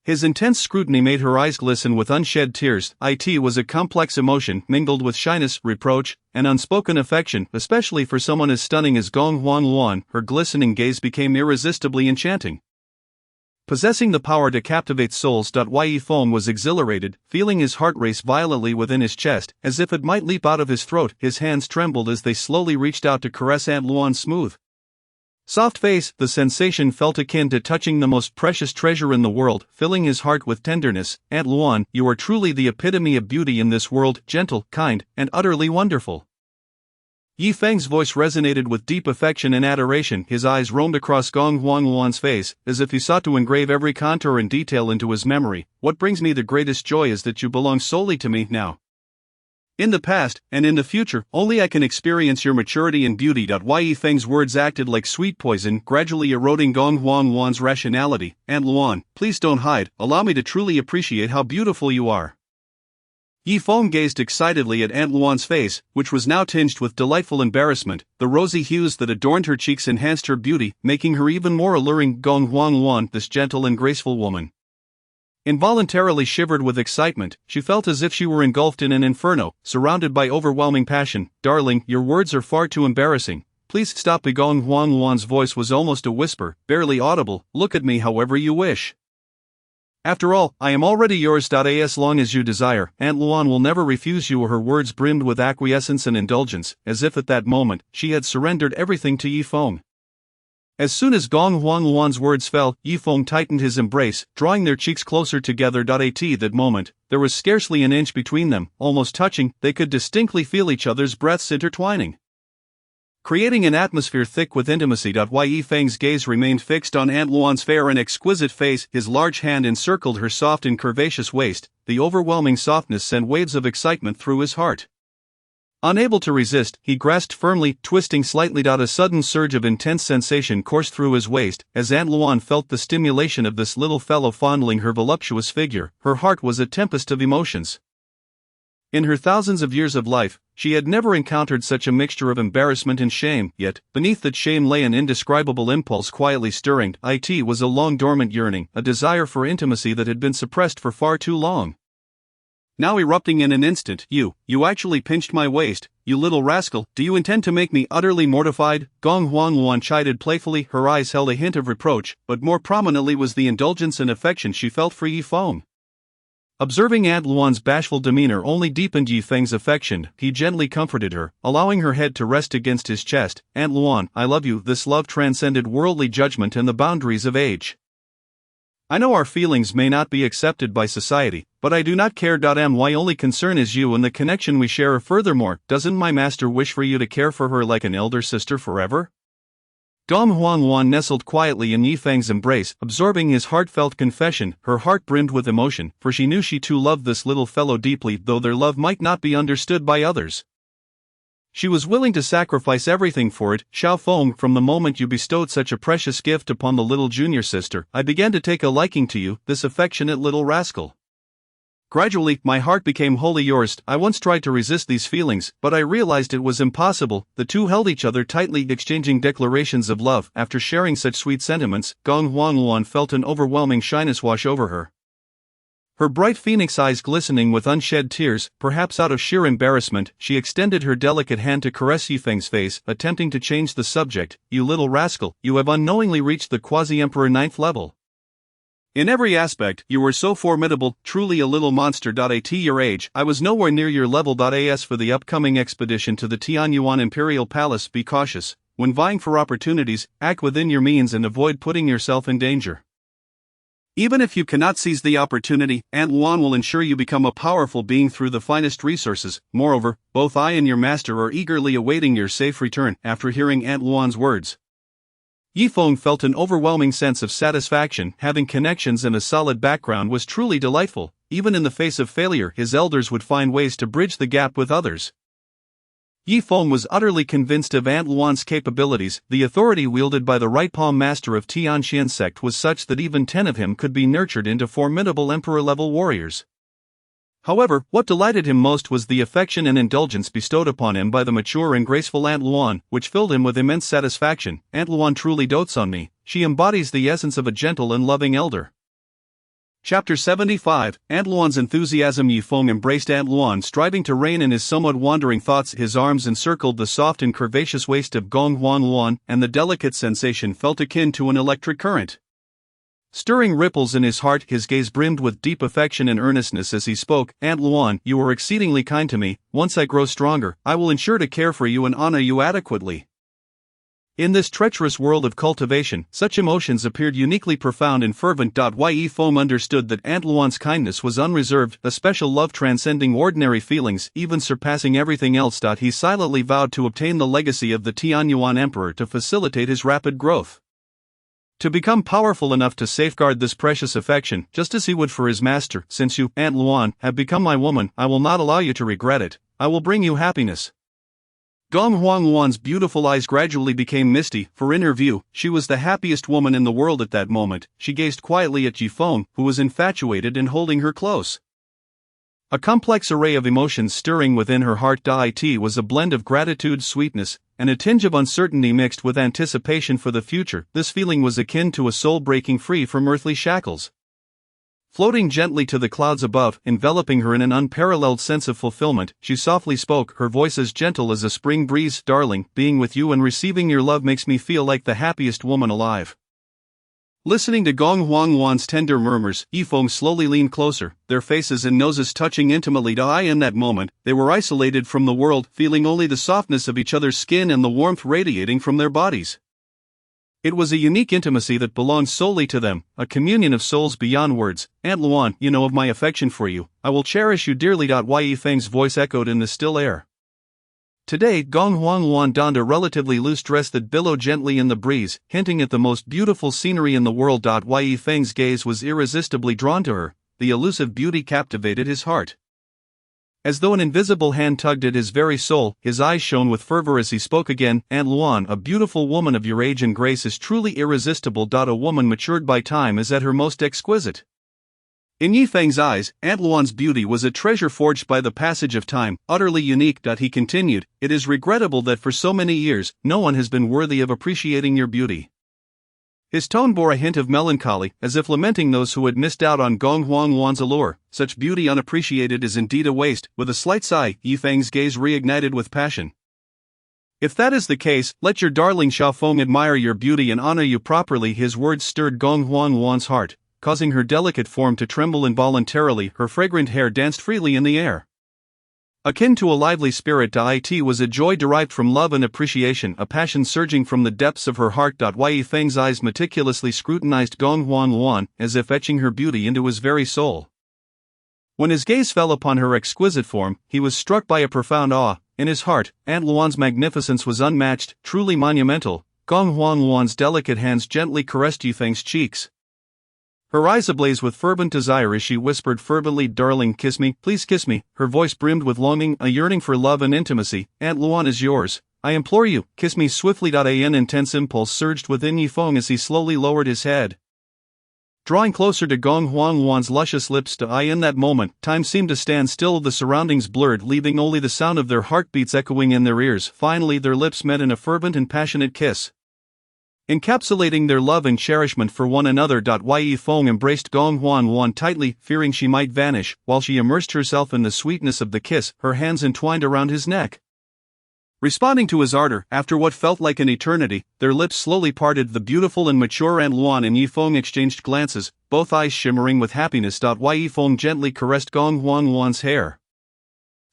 His intense scrutiny made her eyes glisten with unshed tears. It was a complex emotion, mingled with shyness, reproach, and unspoken affection, especially for someone as stunning as Gong Huang. Her glistening gaze became irresistibly enchanting, possessing the power to captivate souls. Yi Feng was exhilarated, feeling his heart race violently within his chest, as if it might leap out of his throat. His hands trembled as they slowly reached out to caress Aunt Luan's smooth, soft face. The sensation felt akin to touching the most precious treasure in the world, filling his heart with tenderness. "Aunt Luan, you are truly the epitome of beauty in this world, gentle, kind, and utterly wonderful." Yi Feng's voice resonated with deep affection and adoration. His eyes roamed across Gong Huang's face, as if he sought to engrave every contour and detail into his memory. "What brings me the greatest joy is that you belong solely to me now. In the past, and in the future, only I can experience your maturity and beauty." Yi Feng's words acted like sweet poison, gradually eroding Gong Huang's rationality. "Aunt Luan, please don't hide, allow me to truly appreciate how beautiful you are." Yi Feng gazed excitedly at Aunt Luan's face, which was now tinged with delightful embarrassment. The rosy hues that adorned her cheeks enhanced her beauty, making her even more alluring. Gong Huang Luan, this gentle and graceful woman, involuntarily shivered with excitement. She felt as if she were engulfed in an inferno, surrounded by overwhelming passion. Darling, your words are far too embarrassing. Please stop. Gong Huang Luan's voice was almost a whisper, barely audible. Look at me however you wish. After all, I am already yours. As long as you desire, Aunt Luan will never refuse you. Her words brimmed with acquiescence and indulgence, as if at that moment she had surrendered everything to Yi Feng. As soon as Gong Huang Luan's words fell, Yi Feng tightened his embrace, drawing their cheeks closer together. At that moment, there was scarcely an inch between them, almost touching. They could distinctly feel each other's breaths intertwining, creating an atmosphere thick with intimacy. While Yi Feng's gaze remained fixed on Aunt Luan's fair and exquisite face, his large hand encircled her soft and curvaceous waist. The overwhelming softness sent waves of excitement through his heart. Unable to resist, he grasped firmly, twisting slightly. A sudden surge of intense sensation coursed through his waist, as Aunt Luan felt the stimulation of this little fellow fondling her voluptuous figure. Her heart was a tempest of emotions. In her thousands of years of life, she had never encountered such a mixture of embarrassment and shame, yet, beneath that shame lay an indescribable impulse quietly stirring. It was a long-dormant yearning, a desire for intimacy that had been suppressed for far too long, now erupting in an instant. You actually pinched my waist, you little rascal. Do you intend to make me utterly mortified? Gong Huang Luan chided playfully. Her eyes held a hint of reproach, but more prominently was the indulgence and affection she felt for Yi Feng. Observing Aunt Luan's bashful demeanor only deepened Yi Feng's affection. He gently comforted her, allowing her head to rest against his chest. Aunt Luan, I love you. This love transcended worldly judgment and the boundaries of age. I know our feelings may not be accepted by society, but I do not care. My only concern is you and the connection we share. Furthermore, doesn't my master wish for you to care for her like an elder sister forever? Gong Huang Luan nestled quietly in Yi Feng's embrace, absorbing his heartfelt confession. Her heart brimmed with emotion, for she knew she too loved this little fellow deeply, though their love might not be understood by others. She was willing to sacrifice everything for it. Xiao Feng, from the moment you bestowed such a precious gift upon the little junior sister, I began to take a liking to you, this affectionate little rascal. Gradually, my heart became wholly yours. I once tried to resist these feelings, but I realized it was impossible. The two held each other tightly, exchanging declarations of love. After sharing such sweet sentiments, Gong Huang Luan felt an overwhelming shyness wash over her. Her bright phoenix eyes glistening with unshed tears, perhaps out of sheer embarrassment, she extended her delicate hand to caress Yi Feng's face, attempting to change the subject. You little rascal, you have unknowingly reached the quasi-emperor 9th level. In every aspect, you were so formidable, truly a little monster. At your age, I was nowhere near your level. As for the upcoming expedition to the Tianyuan Imperial Palace, be cautious. When vying for opportunities, act within your means and avoid putting yourself in danger. Even if you cannot seize the opportunity, Aunt Luan will ensure you become a powerful being through the finest resources. Moreover, both I and your master are eagerly awaiting your safe return. After hearing Aunt Luan's words, Yi Feng felt an overwhelming sense of satisfaction. Having connections and a solid background was truly delightful. Even in the face of failure, his elders would find ways to bridge the gap with others. Yi Feng was utterly convinced of Aunt Luan's capabilities. The authority wielded by the right palm master of Tianxian sect was such that even 10 of him could be nurtured into formidable emperor-level warriors. However, what delighted him most was the affection and indulgence bestowed upon him by the mature and graceful Aunt Luan, which filled him with immense satisfaction. Aunt Luan truly dotes on me. She embodies the essence of a gentle and loving elder. Chapter 75, Aunt Luan's enthusiasm. Yi Feng embraced Aunt Luan, striving to rein in his somewhat wandering thoughts. His arms encircled the soft and curvaceous waist of Gong Huang Luan, and the delicate sensation felt akin to an electric current, stirring ripples in his heart. His gaze brimmed with deep affection and earnestness as he spoke. Aunt Luan, you are exceedingly kind to me. Once I grow stronger, I will ensure to care for you and honor you adequately. In this treacherous world of cultivation, such emotions appeared uniquely profound and fervent. Yi Feng understood that Aunt Luan's kindness was unreserved, a special love transcending ordinary feelings, even surpassing everything else. He silently vowed to obtain the legacy of the Tianyuan emperor to facilitate his rapid growth, to become powerful enough to safeguard this precious affection, just as he would for his master. Since you, Aunt Luan, have become my woman, I will not allow you to regret it. I will bring you happiness. Gong Huang Luan's beautiful eyes gradually became misty, for in her view, she was the happiest woman in the world at that moment. She gazed quietly at Yi Feng, who was infatuated and holding her close. A complex array of emotions stirring within her heart. It was a blend of gratitude, sweetness, and a tinge of uncertainty mixed with anticipation for the future. This feeling was akin to a soul breaking free from earthly shackles. Floating gently to the clouds above, enveloping her in an unparalleled sense of fulfillment, she softly spoke, her voice as gentle as a spring breeze. Darling, being with you and receiving your love makes me feel like the happiest woman alive. Listening to Gong Huangwan's tender murmurs, Yifeng slowly leaned closer, their faces and noses touching intimately. In that moment, they were isolated from the world, feeling only the softness of each other's skin and the warmth radiating from their bodies. It was a unique intimacy that belonged solely to them, a communion of souls beyond words. Aunt Luan, you know of my affection for you. I will cherish you dearly. Yifeng's voice echoed in the still air. Today, Gong Huangwan donned a relatively loose dress that billowed gently in the breeze, hinting at the most beautiful scenery in the world. Yifeng's gaze was irresistibly drawn to her, the elusive beauty captivated his heart. As though an invisible hand tugged at his very soul, his eyes shone with fervor as he spoke again. Aunt Luan, a beautiful woman of your age and grace is truly irresistible. A woman matured by time is at her most exquisite. In Yifeng's eyes, Aunt Luan's beauty was a treasure forged by the passage of time, utterly unique. He continued, it is regrettable that for so many years, no one has been worthy of appreciating your beauty. His tone bore a hint of melancholy, as if lamenting those who had missed out on Gong Huangwan's allure. Such beauty unappreciated is indeed a waste. With a slight sigh, Yifeng's gaze reignited with passion. If that is the case, let your darling Xiaofeng admire your beauty and honor you properly. His words stirred Gong Huangwan's heart, causing her delicate form to tremble involuntarily. Her fragrant hair danced freely in the air. Akin to a lively spirit. It was a joy derived from love and appreciation, a passion surging from the depths of her heart. Yifeng's eyes meticulously scrutinized Gong Huangwan, as if etching her beauty into his very soul. When his gaze fell upon her exquisite form, he was struck by a profound awe. In his heart, Aunt Luan's magnificence was unmatched, truly monumental. Gong Huangwan's delicate hands gently caressed Yifeng's cheeks. Her eyes ablaze with fervent desire as she whispered fervently, darling, kiss me, please kiss me. Her voice brimmed with longing, a yearning for love and intimacy. Aunt Luan is yours. I implore you, kiss me swiftly. An intense impulse surged within Yifeng as he slowly lowered his head, drawing closer to Gong Huangwan's luscious lips. In that moment, time seemed to stand still, the surroundings blurred, leaving only the sound of their heartbeats echoing in their ears. Finally, their lips met in a fervent and passionate kiss, encapsulating their love and cherishment for one another. Yifeng embraced Gong Huangwan tightly, fearing she might vanish, while she immersed herself in the sweetness of the kiss, her hands entwined around his neck. Responding to his ardor, after what felt like an eternity, their lips slowly parted. The beautiful and mature Aunt Luan and Yifeng exchanged glances, both eyes shimmering with happiness. Yifeng gently caressed Gong Huangwan's hair,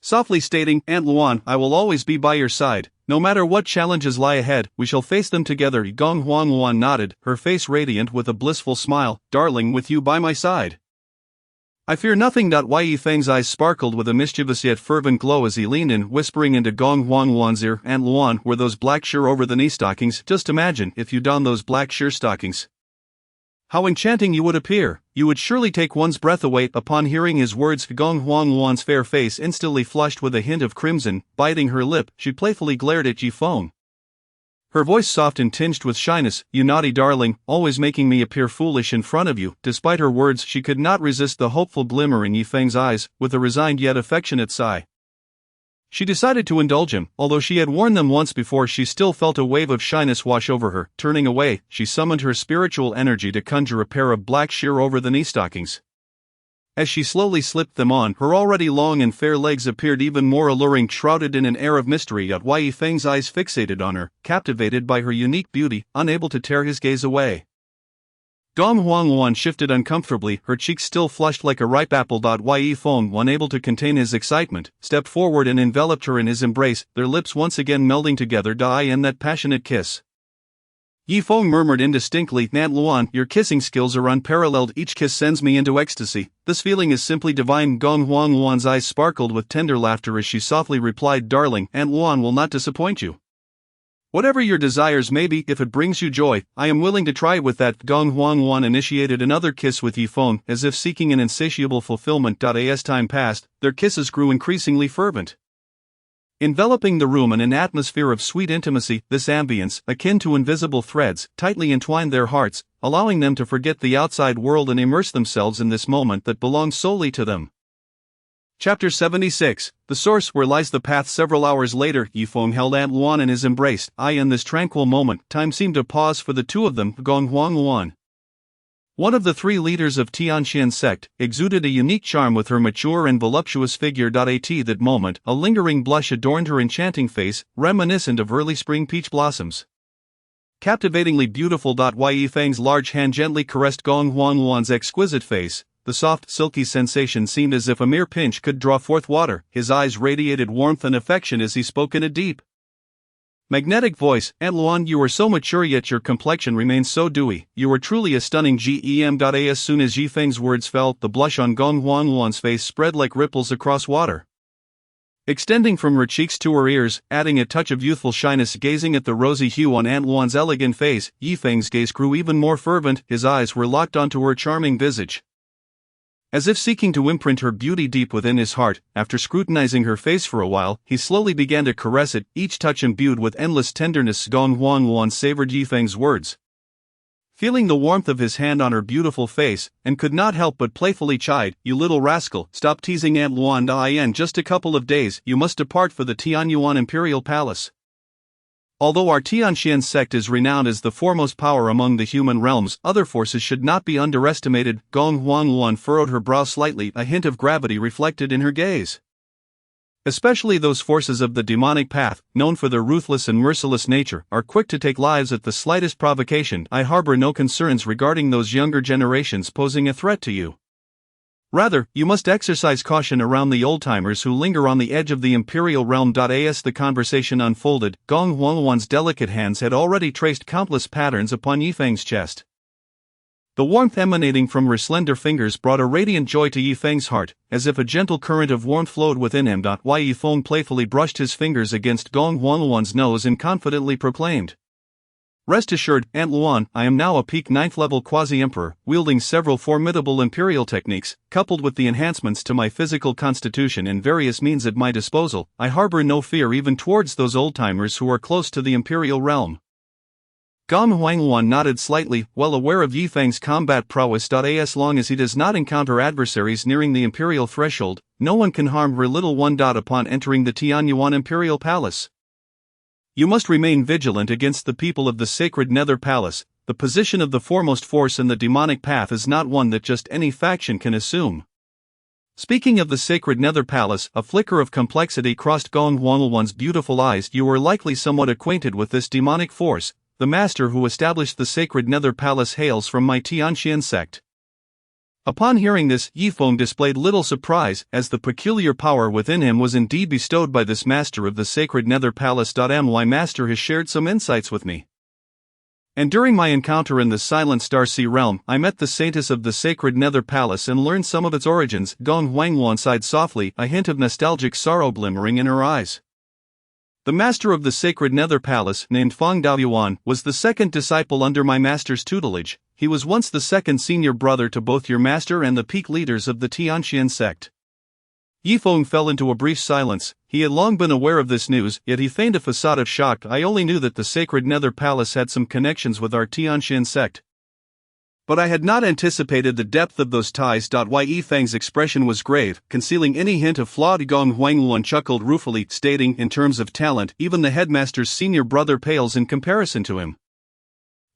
softly stating, Aunt Luan, I will always be by your side. No matter what challenges lie ahead, we shall face them together. Gong Huangwan nodded, her face radiant with a blissful smile. Darling, with you by my side, I fear nothing. Yifeng's eyes sparkled with a mischievous yet fervent glow as he leaned in, whispering into Gong Huangwan's ear, Aunt Luan, were those black sheer over-the-knee stockings? Just imagine if you don those black sheer stockings. How enchanting you would appear. You would surely take one's breath away. Upon hearing his words, Gong Huangwan's fair face instantly flushed with a hint of crimson. Biting her lip, she playfully glared at Yifeng, her voice soft and tinged with shyness. You naughty darling, always making me appear foolish in front of you. Despite her words, she could not resist the hopeful glimmer in Yifeng's eyes. With a resigned yet affectionate sigh, she decided to indulge him. Although she had warned them once before, she still felt a wave of shyness wash over her. Turning away, she summoned her spiritual energy to conjure a pair of black sheer over-the-knee stockings. As she slowly slipped them on, her already long and fair legs appeared even more alluring, shrouded in an air of mystery. Yifeng's eyes fixated on her, captivated by her unique beauty, unable to tear his gaze away. Gong Huangwan shifted uncomfortably, her cheeks still flushed like a ripe apple. Yifeng, unable to contain his excitement, stepped forward and enveloped her in his embrace, their lips once again melding together. In that passionate kiss, Yifeng murmured indistinctly, Aunt Luan, your kissing skills are unparalleled. Each kiss sends me into ecstasy. This feeling is simply divine. Gong Huangwan's eyes sparkled with tender laughter as she softly replied, darling, Aunt Luan will not disappoint you. Whatever your desires may be, if it brings you joy, I am willing to try it. With that, Gong Huangwan initiated another kiss with Yifeng, as if seeking an insatiable fulfillment. As time passed, their kisses grew increasingly fervent, enveloping the room in an atmosphere of sweet intimacy. This ambience, akin to invisible threads, tightly entwined their hearts, allowing them to forget the outside world and immerse themselves in this moment that belonged solely to them. Chapter 76, The Source, Where Lies the Path. Several hours later, Yifeng held Aunt Luan in his embrace. In this tranquil moment, time seemed to pause for the two of them. Gong Huang Luan, one of the three leaders of Tianqian sect, exuded a unique charm with her mature and voluptuous figure. At that moment, a lingering blush adorned her enchanting face, reminiscent of early spring peach blossoms. Captivatingly beautiful. Yifeng's large hand gently caressed Gong Huang Luan's exquisite face. The soft, silky sensation seemed as if a mere pinch could draw forth water. His eyes radiated warmth and affection as he spoke in a deep, magnetic voice. Aunt Luan, you are so mature yet your complexion remains so dewy. You are truly a stunning gem. As soon as Yifeng's words fell, the blush on Gong Huang Luan's face spread like ripples across water, extending from her cheeks to her ears, adding a touch of youthful shyness. Gazing at the rosy hue on Aunt Luan's elegant face, Yifeng's gaze grew even more fervent. His eyes were locked onto her charming visage, as if seeking to imprint her beauty deep within his heart. After scrutinizing her face for a while, he slowly began to caress it, each touch imbued with endless tenderness. Gong Huang Luan savored Yifeng's words, feeling the warmth of his hand on her beautiful face, and could not help but playfully chide, "You little rascal, stop teasing Aunt Luan. In just a couple of days, you must depart for the Tianyuan Imperial Palace. Although our Tianqian sect is renowned as the foremost power among the human realms, other forces should not be underestimated." Gong Huang Luan furrowed her brow slightly, a hint of gravity reflected in her gaze. "Especially those forces of the demonic path, known for their ruthless and merciless nature, are quick to take lives at the slightest provocation. I harbor no concerns regarding those younger generations posing a threat to you. Rather, you must exercise caution around the old-timers who linger on the edge of the imperial realm." As the conversation unfolded, Gong Huangwan's delicate hands had already traced countless patterns upon Yifeng's chest. The warmth emanating from her slender fingers brought a radiant joy to Yifeng's heart, as if a gentle current of warmth flowed within him. Yifeng playfully brushed his fingers against Gong Huangwan's nose and confidently proclaimed, "Rest assured, Aunt Luan, I am now a peak 9th level quasi-emperor, wielding several formidable imperial techniques, coupled with the enhancements to my physical constitution and various means at my disposal. I harbor no fear even towards those old-timers who are close to the imperial realm." Gong Huangluan nodded slightly, well aware of Yifeng's combat prowess. As long as he does not encounter adversaries nearing the imperial threshold, no one can harm her little one. Upon entering the Tianyuan Imperial Palace, you must remain vigilant against the people of the sacred Nether Palace. The position of the foremost force in the demonic path is not one that just any faction can assume. Speaking of the sacred Nether Palace, a flicker of complexity crossed Gong Huangluan's beautiful eyes. You are likely somewhat acquainted with this demonic force. The master who established the sacred Nether Palace hails from my Tianqian sect. Upon hearing this, Yifeng displayed little surprise, as the peculiar power within him was indeed bestowed by this master of the sacred Nether Palace. My master has shared some insights with me. And during my encounter in the Silent Star Sea realm, I met the saintess of the sacred Nether Palace and learned some of its origins. Gong Huangluan sighed softly, a hint of nostalgic sorrow glimmering in her eyes. The master of the sacred Nether Palace, named Feng Daoyuan, was the second disciple under my master's tutelage. He was once the second senior brother to both your master and the peak leaders of the Tianqian sect. Yifeng fell into a brief silence. He had long been aware of this news, yet he feigned a facade of shock. I only knew that the sacred Nether Palace had some connections with our Tianqian sect, but I had not anticipated the depth of those ties. Yifeng's expression was grave, concealing any hint of flaw. Gong Huangluan chuckled ruefully, stating, "In terms of talent, even the headmaster's senior brother pales in comparison to him.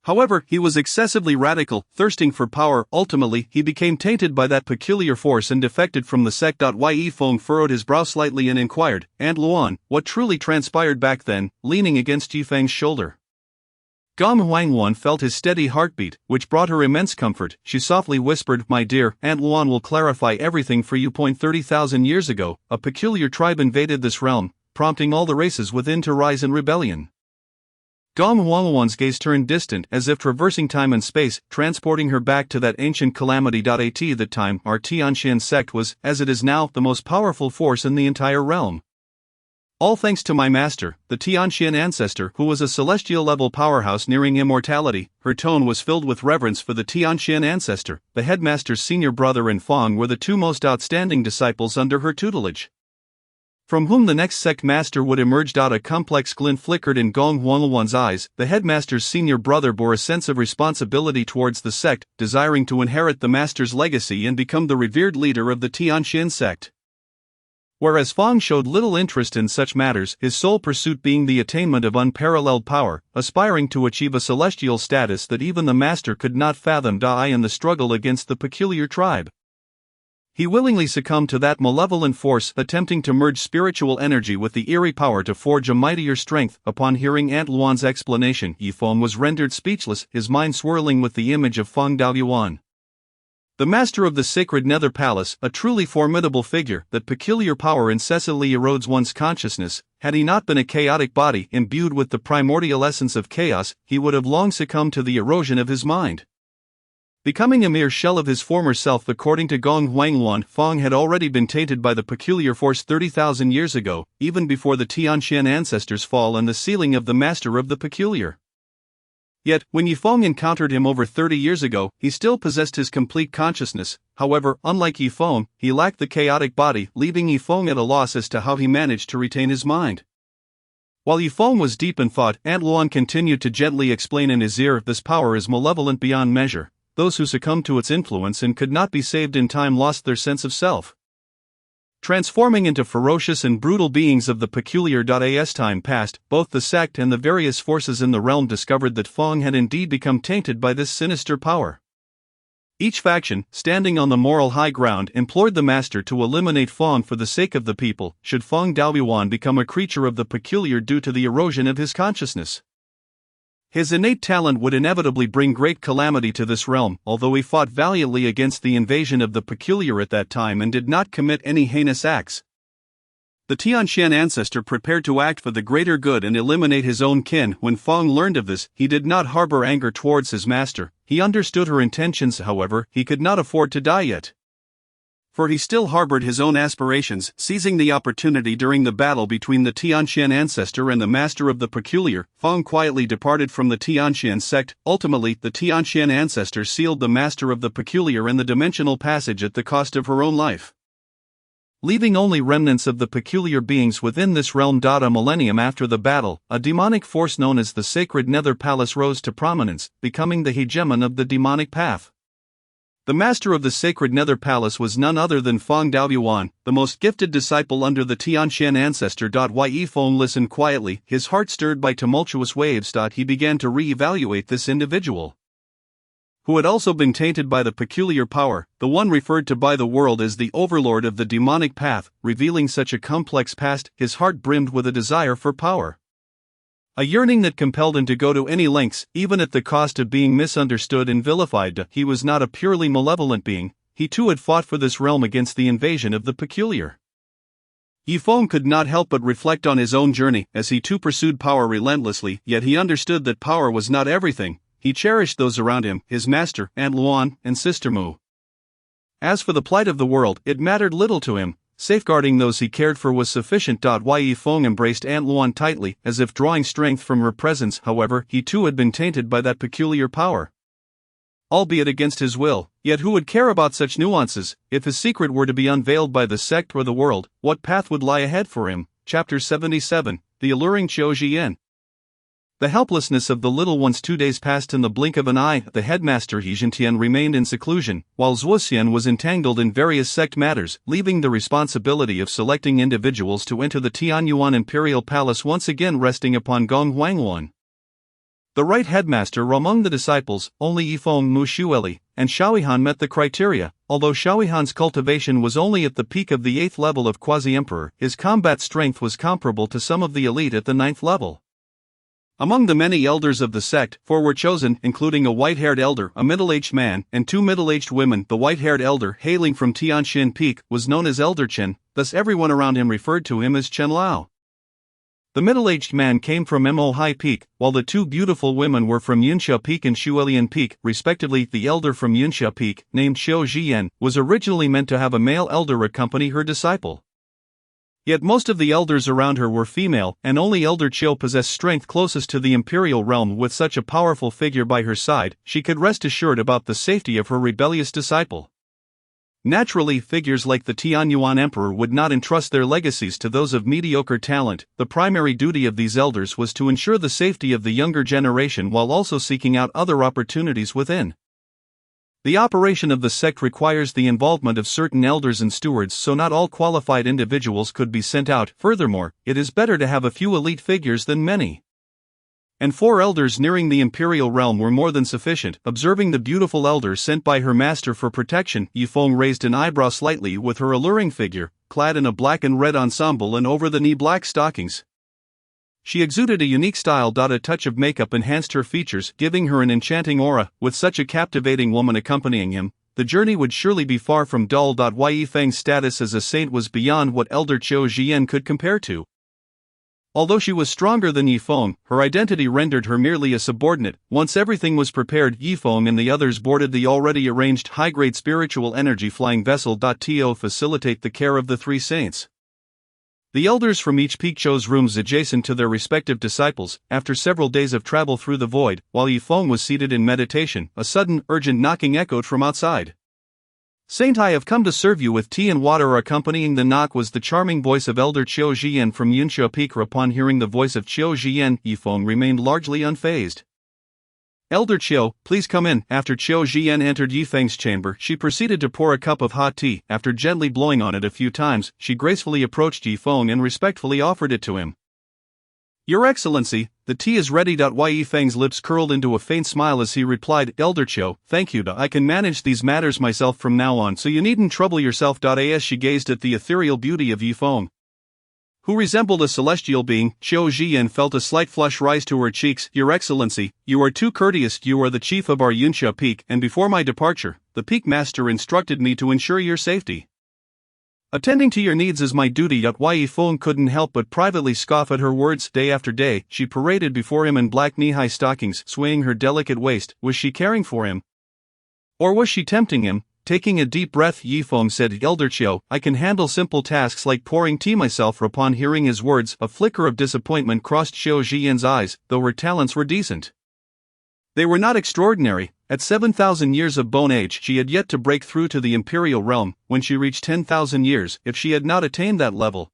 However, he was excessively radical, thirsting for power. Ultimately, he became tainted by that peculiar force and defected from the sect." Yifeng furrowed his brow slightly and inquired, "Aunt Luan, what truly transpired back then?" Leaning against Yifeng's shoulder, Gong Huangluan felt his steady heartbeat, which brought her immense comfort. She softly whispered, "My dear, Aunt Luan will clarify everything for you. 30,000 years ago, a peculiar tribe invaded this realm, prompting all the races within to rise in rebellion." Gong Huangluan's gaze turned distant, as if traversing time and space, transporting her back to that ancient calamity. At that time, our Tianqian sect was, as it is now, the most powerful force in the entire realm. All thanks to my master, the Tianqian ancestor, who was a celestial-level powerhouse nearing immortality. Her tone was filled with reverence for the Tianqian ancestor. The headmaster's senior brother and Feng were the two most outstanding disciples under her tutelage, from whom the next sect master would emerge. A complex glint flickered in Gong Huangluan's eyes. The headmaster's senior brother bore a sense of responsibility towards the sect, desiring to inherit the master's legacy and become the revered leader of the Tianqian sect. Whereas Fong showed little interest in such matters, his sole pursuit being the attainment of unparalleled power, aspiring to achieve a celestial status that even the master could not fathom. In the struggle against the peculiar tribe, he willingly succumbed to that malevolent force, attempting to merge spiritual energy with the eerie power to forge a mightier strength. Upon hearing Aunt Luan's explanation, Yifeng was rendered speechless, his mind swirling with the image of Feng Daoyuan, the master of the sacred Nether Palace, a truly formidable figure. That peculiar power incessantly erodes one's consciousness. Had he not been a chaotic body imbued with the primordial essence of chaos, he would have long succumbed to the erosion of his mind, becoming a mere shell of his former self. According to Gong Huangluan, Fong had already been tainted by the peculiar force 30,000 years ago, even before the Tianxian ancestors' fall and the sealing of the master of the peculiar. Yet, when Yifeng encountered him over 30 years ago, he still possessed his complete consciousness. However, unlike Yifeng, he lacked the chaotic body, leaving Yifeng at a loss as to how he managed to retain his mind. While Yifeng was deep in thought, Aunt Luan continued to gently explain in his ear, "This power is malevolent beyond measure. Those who succumbed to its influence and could not be saved in time lost their sense of self, transforming into ferocious and brutal beings of the peculiar. As time passed, both the sect and the various forces in the realm discovered that Fong had indeed become tainted by this sinister power. Each faction, standing on the moral high ground, implored the master to eliminate Fong for the sake of the people, should Feng Daoyuan become a creature of the peculiar due to the erosion of his consciousness. His innate talent would inevitably bring great calamity to this realm, although he fought valiantly against the invasion of the peculiar at that time and did not commit any heinous acts. The Tianxian ancestor prepared to act for the greater good and eliminate his own kin. When Fong learned of this, he did not harbor anger towards his master. He understood her intentions. However, he could not afford to die yet, for he still harbored his own aspirations. Seizing the opportunity during the battle between the Tianxian ancestor and the master of the peculiar, Fong quietly departed from the Tianxian sect. Ultimately, the Tianxian ancestor sealed the master of the peculiar in the dimensional passage at the cost of her own life, leaving only remnants of the peculiar beings within this realm. A millennium after the battle, a demonic force known as the Sacred Nether Palace rose to prominence, becoming the hegemon of the demonic path. The master of the Sacred Nether Palace was none other than Feng Daoyuan, the most gifted disciple under the Tianxian ancestor. Yifeng listened quietly, his heart stirred by tumultuous waves. He began to re-evaluate this individual, who had also been tainted by the peculiar power, the one referred to by the world as the overlord of the demonic path. Revealing such a complex past, his heart brimmed with a desire for power, a yearning that compelled him to go to any lengths, even at the cost of being misunderstood and vilified. He was not a purely malevolent being, he too had fought for this realm against the invasion of the peculiar. Yifeng could not help but reflect on his own journey, as he too pursued power relentlessly. Yet he understood that power was not everything. He cherished those around him, his master, Aunt Luan, and Sister Mu. As for the plight of the world, it mattered little to him. Safeguarding those he cared for was sufficient. Yifeng embraced Aunt Luan tightly, as if drawing strength from her presence. However, he too had been tainted by that peculiar power, albeit against his will. Yet who would care about such nuances? If his secret were to be unveiled by the sect or the world, what path would lie ahead for him? Chapter 77, The Alluring Qiu Jian. The helplessness of the little ones. 2 days passed in the blink of an eye. The headmaster He Jintian remained in seclusion, while Zhuoxian was entangled in various sect matters, leaving the responsibility of selecting individuals to enter the Tianyuan Imperial Palace once again resting upon Gong Huangluan, the right headmaster. Among the disciples, only Yifeng, Mu Shueli, and Shaoihan met the criteria. Although Shaoihan's cultivation was only at the peak of the 8th level of Quasi-Emperor, his combat strength was comparable to some of the elite at the 9th level. Among the many elders of the sect, 4 were chosen, including a white-haired elder, a middle-aged man, and 2 middle-aged women. The white-haired elder, hailing from Tianxian Peak, was known as Elder Chen, thus everyone around him referred to him as Chen Lao. The middle-aged man came from Mo Hai Peak, while the 2 beautiful women were from Yunxia Peak and Shuelian Peak, respectively. The elder from Yunxia Peak, named Qiu Jian, was originally meant to have a male elder accompany her disciple. Yet most of the elders around her were female, and only Elder Qiu possessed strength closest to the imperial realm. With such a powerful figure by her side, she could rest assured about the safety of her rebellious disciple. Naturally, figures like the Tianyuan emperor would not entrust their legacies to those of mediocre talent. The primary duty of these elders was to ensure the safety of the younger generation while also seeking out other opportunities within. The operation of the sect requires the involvement of certain elders and stewards, so not all qualified individuals could be sent out. Furthermore, it is better to have a few elite figures than many. And 4 elders nearing the imperial realm were more than sufficient. Observing the beautiful elder sent by her master for protection, Yifeng raised an eyebrow slightly with her alluring figure, clad in a black and red ensemble and over-the-knee black stockings. She exuded a unique style. A touch of makeup enhanced her features, giving her an enchanting aura. With such a captivating woman accompanying him, the journey would surely be far from dull. Yifeng's status as a saint was beyond what Elder Qiu Jian could compare to. Although she was stronger than Yifeng, her identity rendered her merely a subordinate. Once everything was prepared, Yifeng and the others boarded the already arranged high-grade spiritual energy flying vessel. To facilitate the care of the 3 saints, the elders from each peak chose rooms adjacent to their respective disciples. After several days of travel through the void, while Yifeng was seated in meditation, a sudden, urgent knocking echoed from outside. "Saint, I have come to serve you with tea and water." Accompanying the knock was the charming voice of Elder Qiu Jian from Yunxia Peak. Upon hearing the voice of Qiu Jian, Yifeng remained largely unfazed. "Elder Qiu, please come in." After Qiu Jian entered Yifeng's chamber, she proceeded to pour a cup of hot tea. After gently blowing on it a few times, she gracefully approached Yifeng and respectfully offered it to him. "Your Excellency, the tea is ready." Yifeng's lips curled into a faint smile as he replied, "Elder Qiu, thank you. I can manage these matters myself from now on, so you needn't trouble yourself." As she gazed at the ethereal beauty of Yifeng, who resembled a celestial being, Qiu Jian felt a slight flush rise to her cheeks. "Your Excellency, you are too courteous. You are the chief of our Yunxia Peak, and before my departure, the Peak Master instructed me to ensure your safety. Attending to your needs is my duty." Yifeng couldn't help but privately scoff at her words. Day after day, she paraded before him in black knee-high stockings, swaying her delicate waist. Was she caring for him? Or was she tempting him? Taking a deep breath, Yifeng said, "Elder Qiu, I can handle simple tasks like pouring tea myself." Upon hearing his words, a flicker of disappointment crossed Qiu Jian's eyes. Though her talents were decent, they were not extraordinary. At 7,000 years of bone age, she had yet to break through to the imperial realm. When she reached 10,000 years, if she had not attained that level,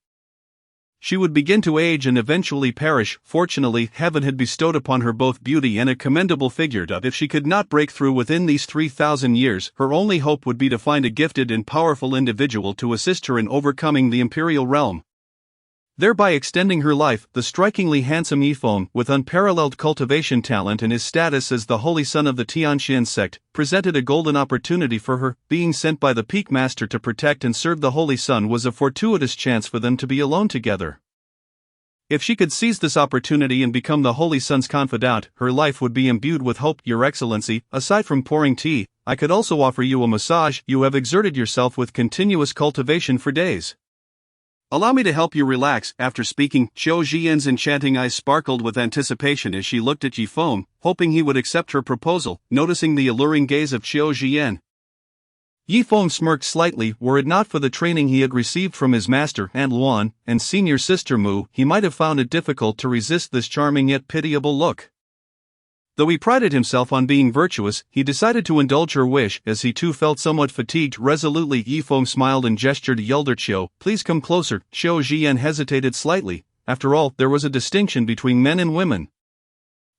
she would begin to age and eventually perish. Fortunately, heaven had bestowed upon her both beauty and a commendable figure. If she could not break through within these 3,000 years, her only hope would be to find a gifted and powerful individual to assist her in overcoming the imperial realm, thereby extending her life. The strikingly handsome Yifeng, with unparalleled cultivation talent and his status as the holy son of the Tianxian sect, presented a golden opportunity for her. Being sent by the Peak Master to protect and serve the holy son was a fortuitous chance for them to be alone together. If she could seize this opportunity and become the holy son's confidant, her life would be imbued with hope. "Your Excellency, aside from pouring tea, I could also offer you a massage. You have exerted yourself with continuous cultivation for days. Allow me to help you relax." After speaking, Qiu Jian's enchanting eyes sparkled with anticipation as she looked at Yifeng, hoping he would accept her proposal. Noticing the alluring gaze of Qiu Jian, Yifeng smirked slightly. Were it not for the training he had received from his master, Aunt Luan, and senior sister Mu, he might have found it difficult to resist this charming yet pitiable look. Though he prided himself on being virtuous, he decided to indulge her wish, as he too felt somewhat fatigued. Resolutely, Yifeng smiled and gestured to Elder Qiu, "Please come closer." Qiu Jian hesitated slightly. After all, there was a distinction between men and women,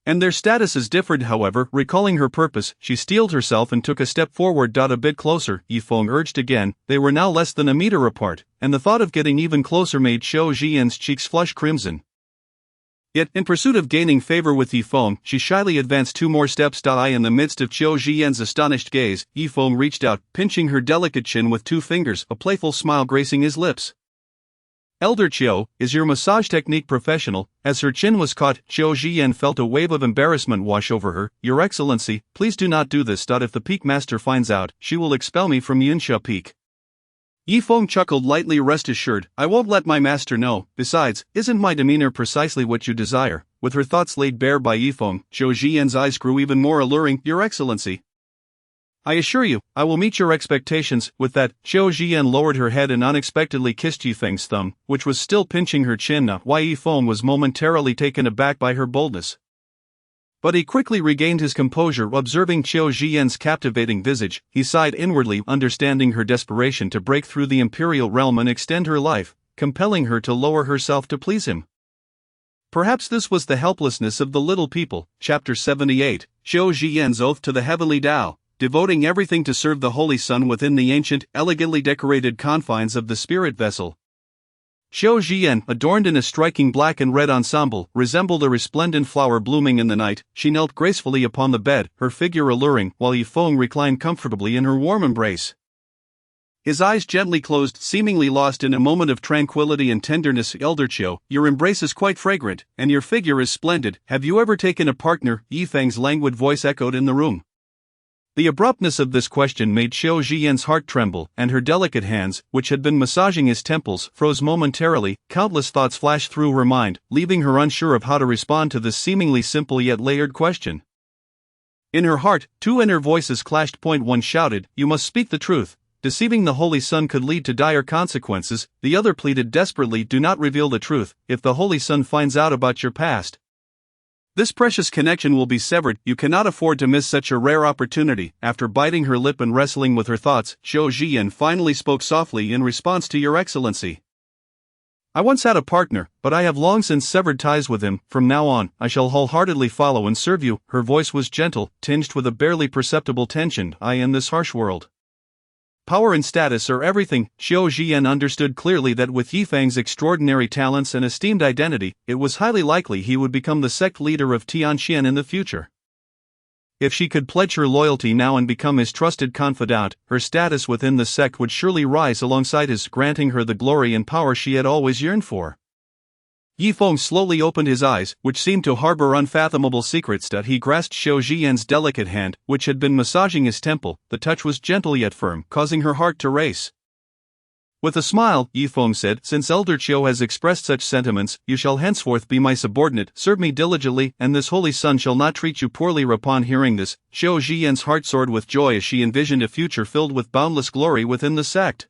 and their statuses differed. However, recalling her purpose, she steeled herself and took a step forward. A bit closer, Yifeng urged again. They were now less than a meter apart, and the thought of getting even closer made Qiu Jian's cheeks flush crimson. Yet, in pursuit of gaining favor with Yifeng, she shyly advanced 2 more steps. In the midst of Qiu Jian's astonished gaze, Yifeng reached out, pinching her delicate chin with 2 fingers, a playful smile gracing his lips. "Elder Qiu, is your massage technique professional?" As her chin was caught, Qiu Jian felt a wave of embarrassment wash over her. "Your Excellency, please do not do this. If the Peak Master finds out, she will expel me from Yunxia Peak." Yifeng chuckled lightly. "Rest assured, I won't let my master know. Besides, isn't my demeanor precisely what you desire?" With her thoughts laid bare by Yifeng, Qiu Jian's eyes grew even more alluring. "Your Excellency, I assure you, I will meet your expectations." With that, Qiu Jian lowered her head and unexpectedly kissed Yifeng's thumb, which was still pinching her chin. Yifeng was momentarily taken aback by her boldness, but he quickly regained his composure. Observing Qiu Jian's captivating visage, he sighed inwardly, understanding her desperation to break through the imperial realm and extend her life, compelling her to lower herself to please him. Perhaps this was the helplessness of the little people. Chapter 78, Qiu Jian's Oath to the Heavenly Tao. devoting everything to serve the Holy Sun within the ancient, elegantly decorated confines of the spirit vessel. Xiao Zhiyan, adorned in a striking black and red ensemble, resembled a resplendent flower blooming in the night. She knelt gracefully upon the bed, her figure alluring, while Yifeng reclined comfortably in her warm embrace. His eyes gently closed, seemingly lost in a moment of tranquility and tenderness. Elder Qiu, your embrace is quite fragrant, and your figure is splendid. Have you ever taken a partner? Yifeng's languid voice echoed in the room. The abruptness of this question made Xiao Zhiyan's heart tremble, and her delicate hands, which had been massaging his temples, froze momentarily. Countless thoughts flashed through her mind, leaving her unsure of how to respond to this seemingly simple yet layered question. In her heart, two inner voices clashed. One shouted, "You must speak the truth. Deceiving the Holy Sun could lead to dire consequences." The other pleaded desperately, "Do not reveal the truth. If the Holy Sun finds out about your past, this precious connection will be severed. You cannot afford to miss such a rare opportunity." After biting her lip and wrestling with her thoughts, Xiao Zhiyan finally spoke softly in response to Your Excellency. I once had a partner, but I have long since severed ties with him. From now on, I shall wholeheartedly follow and serve you. Her voice was gentle, tinged with a barely perceptible tension. I in this harsh world, power and status are everything. Xiao Zhiyan understood clearly that with Yifeng's extraordinary talents and esteemed identity, it was highly likely he would become the sect leader of Tianxian in the future. If she could pledge her loyalty now and become his trusted confidant, her status within the sect would surely rise alongside his, granting her the glory and power she had always yearned for. Yifeng slowly opened his eyes, which seemed to harbor unfathomable secrets. He grasped Xiao Zhiyan's delicate hand, which had been massaging his temple. The touch was gentle yet firm, causing her heart to race. With a smile, Yifeng said, "Since Elder Qiu has expressed such sentiments, you shall henceforth be my subordinate. Serve me diligently, and this Holy Sun shall not treat you poorly." Upon hearing this, Xiao Zhiyan's heart soared with joy as she envisioned a future filled with boundless glory within the sect.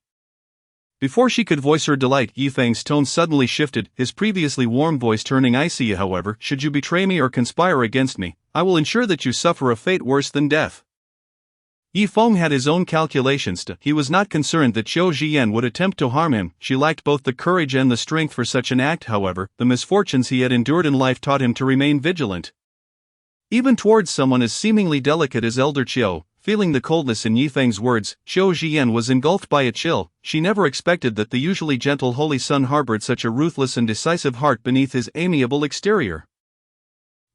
Before she could voice her delight, Yifeng's tone suddenly shifted, his previously warm voice turning icy. "However, should you betray me or conspire against me, I will ensure that you suffer a fate worse than death." Yifeng had his own calculations. He was not concerned that Xiao Zhiyan would attempt to harm him. She lacked both the courage and the strength for such an act. However, the misfortunes he had endured in life taught him to remain vigilant. Even towards someone as seemingly delicate as Elder Qiu. Feeling the coldness in Yifeng's words, Xiao Zhiyan was engulfed by a chill. She never expected that the usually gentle Holy Sun harbored such a ruthless and decisive heart beneath his amiable exterior.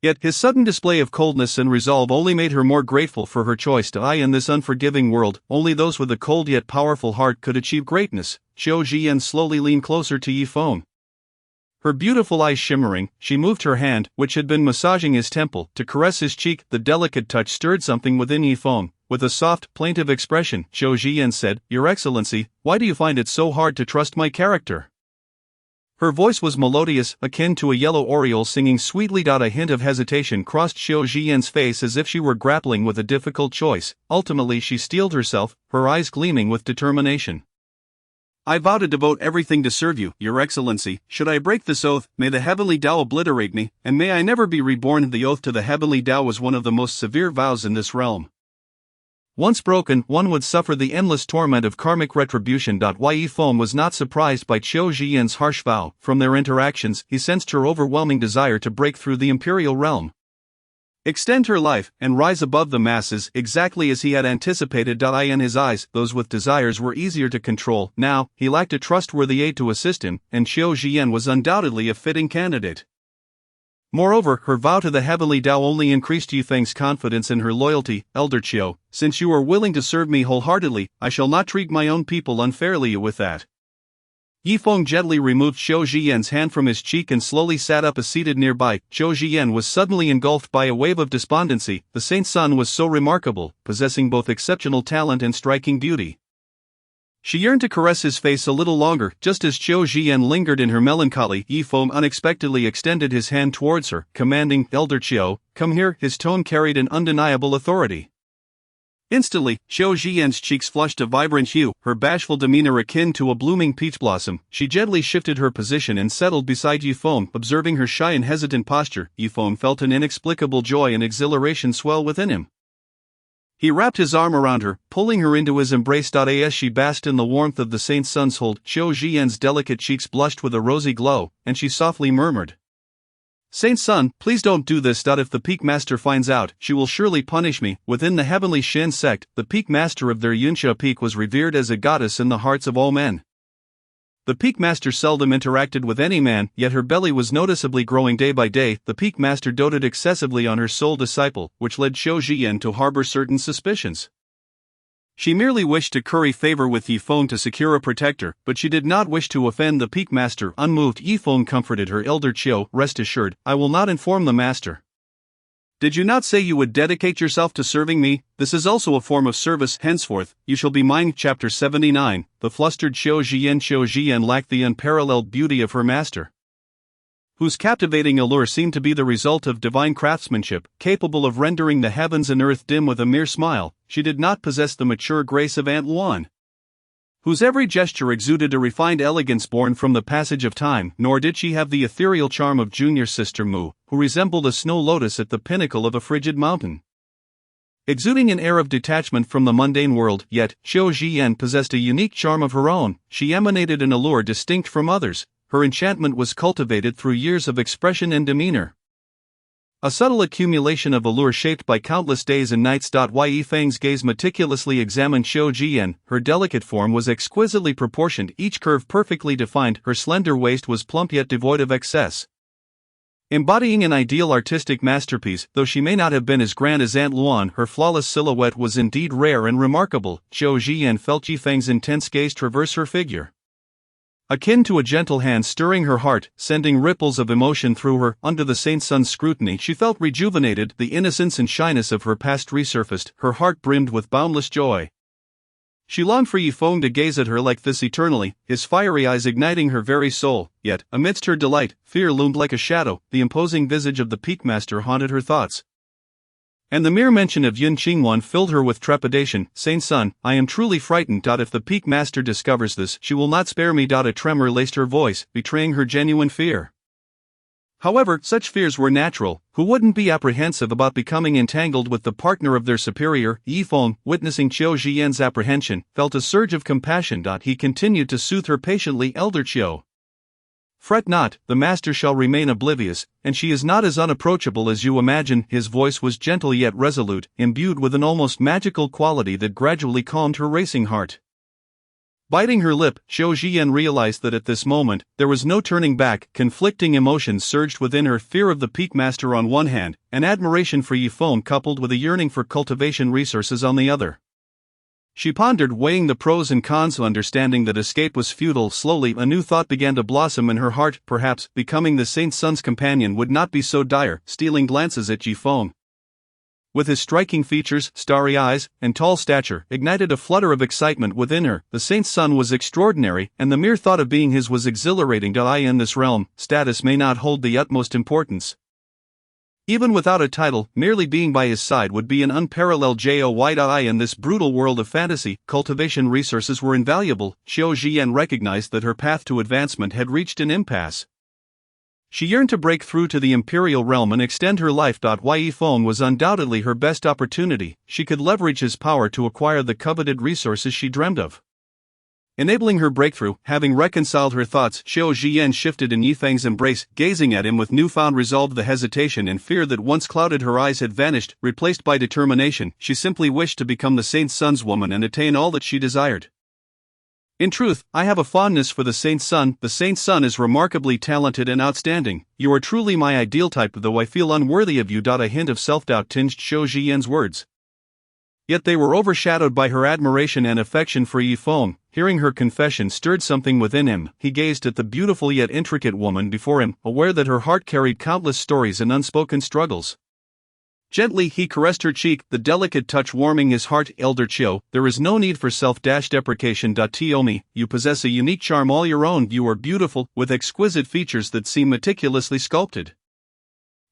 Yet his sudden display of coldness and resolve only made her more grateful for her choice. In this unforgiving world, only those with a cold yet powerful heart could achieve greatness. Xiao Zhiyan slowly leaned closer to Yifeng. Her beautiful eyes shimmering, she moved her hand, which had been massaging his temple, to caress his cheek. The delicate touch stirred something within Yifeng. With a soft, plaintive expression, Xiao Zhiyan said, "Your Excellency, why do you find it so hard to trust my character?" Her voice was melodious, akin to a yellow oriole singing sweetly. A hint of hesitation crossed Xiao Zhiyan's face as if she were grappling with a difficult choice. Ultimately she steeled herself, her eyes gleaming with determination. "I vow to devote everything to serve you, Your Excellency. Should I break this oath, may the heavenly Tao obliterate me, and may I never be reborn." The oath to the heavenly Tao was one of the most severe vows in this realm. Once broken, one would suffer the endless torment of karmic retribution. Yifeng was not surprised by Xiao Zhiyan's harsh vow. From their interactions, he sensed her overwhelming desire to break through the imperial realm, extend her life, and rise above the masses, exactly as he had anticipated. In his eyes, those with desires were easier to control. Now, he lacked a trustworthy aide to assist him, and Xiao Zhiyan was undoubtedly a fitting candidate. Moreover, her vow to the heavenly Tao only increased Yifeng's confidence in her loyalty. "Elder Qiu, since you are willing to serve me wholeheartedly, I shall not treat my own people unfairly." With that, Yifeng gently removed Xiao Zhiyan's hand from his cheek and slowly sat up. Seated nearby, Xiao Zhiyan was suddenly engulfed by a wave of despondency. The Saint Sun was so remarkable, possessing both exceptional talent and striking beauty. She yearned to caress his face a little longer. Just as Xiao Zhiyan lingered in her melancholy, Yifeng unexpectedly extended his hand towards her, commanding, "Elder Qiu, come here." His tone carried an undeniable authority. Instantly, Xiao Zhiyan's cheeks flushed a vibrant hue, her bashful demeanor akin to a blooming peach blossom. She gently shifted her position and settled beside Yifeng. Observing her shy and hesitant posture, Yifeng felt an inexplicable joy and exhilaration swell within him. He wrapped his arm around her, pulling her into his embrace. As she basked in the warmth of the Saint Sun's hold, Xiao Zhiyan's delicate cheeks blushed with a rosy glow, and she softly murmured, Saint Sun, please don't do this. If the Peak Master finds out, she will surely punish me. Within the heavenly Shin sect, the Peak Master of their Yunsha Peak was revered as a goddess in the hearts of all men. The Peak Master seldom interacted with any man, yet her belly was noticeably growing day by day. The Peak Master doted excessively on her sole disciple, which led Xiao Zhiyan to harbor certain suspicions. She merely wished to curry favor with Yifeng to secure a protector, but she did not wish to offend the Peak Master. Unmoved, Yifeng comforted her elder Qiu. Rest assured, I will not inform the Master. Did you not say you would dedicate yourself to serving me? This is also a form of service. Henceforth, you shall be mine. Chapter 79. The flustered Xiao Zhiyan lacked the unparalleled beauty of her master, whose captivating allure seemed to be the result of divine craftsmanship, capable of rendering the heavens and earth dim with a mere smile. She did not possess the mature grace of Aunt Luan, whose every gesture exuded a refined elegance born from the passage of time, nor did she have the ethereal charm of junior sister Mu, who resembled a snow lotus at the pinnacle of a frigid mountain. Exuding an air of detachment from the mundane world, yet, Xiao Zhiyan possessed a unique charm of her own. She emanated an allure distinct from others. Her enchantment was cultivated through years of expression and demeanor, a subtle accumulation of allure shaped by countless days and nights. Yifeng's gaze meticulously examined Xiao Zhiyan. Her delicate form was exquisitely proportioned, each curve perfectly defined. Her slender waist was plump yet devoid of excess, embodying an ideal artistic masterpiece. Though she may not have been as grand as Aunt Luan, her flawless silhouette was indeed rare and remarkable. Xiao Zhiyan felt Yifeng's intense gaze traverse her figure, akin to a gentle hand stirring her heart, sending ripples of emotion through her. Under the Saint Sun's scrutiny, she felt rejuvenated. The innocence and shyness of her past resurfaced. Her heart brimmed with boundless joy. She longed for Yifeng to gaze at her like this eternally, his fiery eyes igniting her very soul. Yet, amidst her delight, fear loomed like a shadow. The imposing visage of the Peak Master haunted her thoughts, and the mere mention of Yun Qingwan filled her with trepidation. Saint Sun, I am truly frightened. If the Peak Master discovers this, she will not spare me. A tremor laced her voice, betraying her genuine fear. However, such fears were natural. Who wouldn't be apprehensive about becoming entangled with the partner of their superior? Yifeng, witnessing Xiao Zhiyan's apprehension, felt a surge of compassion. He continued to soothe her patiently. Elder Qiu, fret not, the master shall remain oblivious, and she is not as unapproachable as you imagine. His voice was gentle yet resolute, imbued with an almost magical quality that gradually calmed her racing heart. Biting her lip, Xiao Zhiyan realized that at this moment, there was no turning back. Conflicting emotions surged within her, fear of the Peak Master on one hand, and admiration for Yifeng coupled with a yearning for cultivation resources on the other. She pondered, weighing the pros and cons, understanding that escape was futile. Slowly, a new thought began to blossom in her heart. Perhaps, becoming the Saint Sun's companion would not be so dire. Stealing glances at Yifeng, with his striking features, starry eyes, and tall stature, ignited a flutter of excitement within her. The Saint Sun was extraordinary, and the mere thought of being his was exhilarating. In this realm, status may not hold the utmost importance. Even without a title, merely being by his side would be an unparalleled joy. In this brutal world of fantasy, cultivation resources were invaluable. Xiao Zhiyan recognized that her path to advancement had reached an impasse. She yearned to break through to the imperial realm and extend her life. Yifeng was undoubtedly her best opportunity. She could leverage his power to acquire the coveted resources she dreamed of, enabling her breakthrough. Having reconciled her thoughts, Xiao Zhiyan shifted in Yifeng's embrace, gazing at him with newfound resolve. The hesitation and fear that once clouded her eyes had vanished, replaced by determination. She simply wished to become the Saint Sun's woman and attain all that she desired. In truth, I have a fondness for the Saint Sun. The Saint Sun is remarkably talented and outstanding. You are truly my ideal type, though I feel unworthy of you. A hint of self-doubt tinged Xiao Zhiyan's words, yet they were overshadowed by her admiration and affection for Yifeng. Hearing her confession stirred something within him. He gazed at the beautiful yet intricate woman before him, aware that her heart carried countless stories and unspoken struggles. Gently, he caressed her cheek, the delicate touch warming his heart. Elder Qiu, there is no need for self-deprecation. Tiomi, you possess a unique charm all your own. You are beautiful, with exquisite features that seem meticulously sculpted,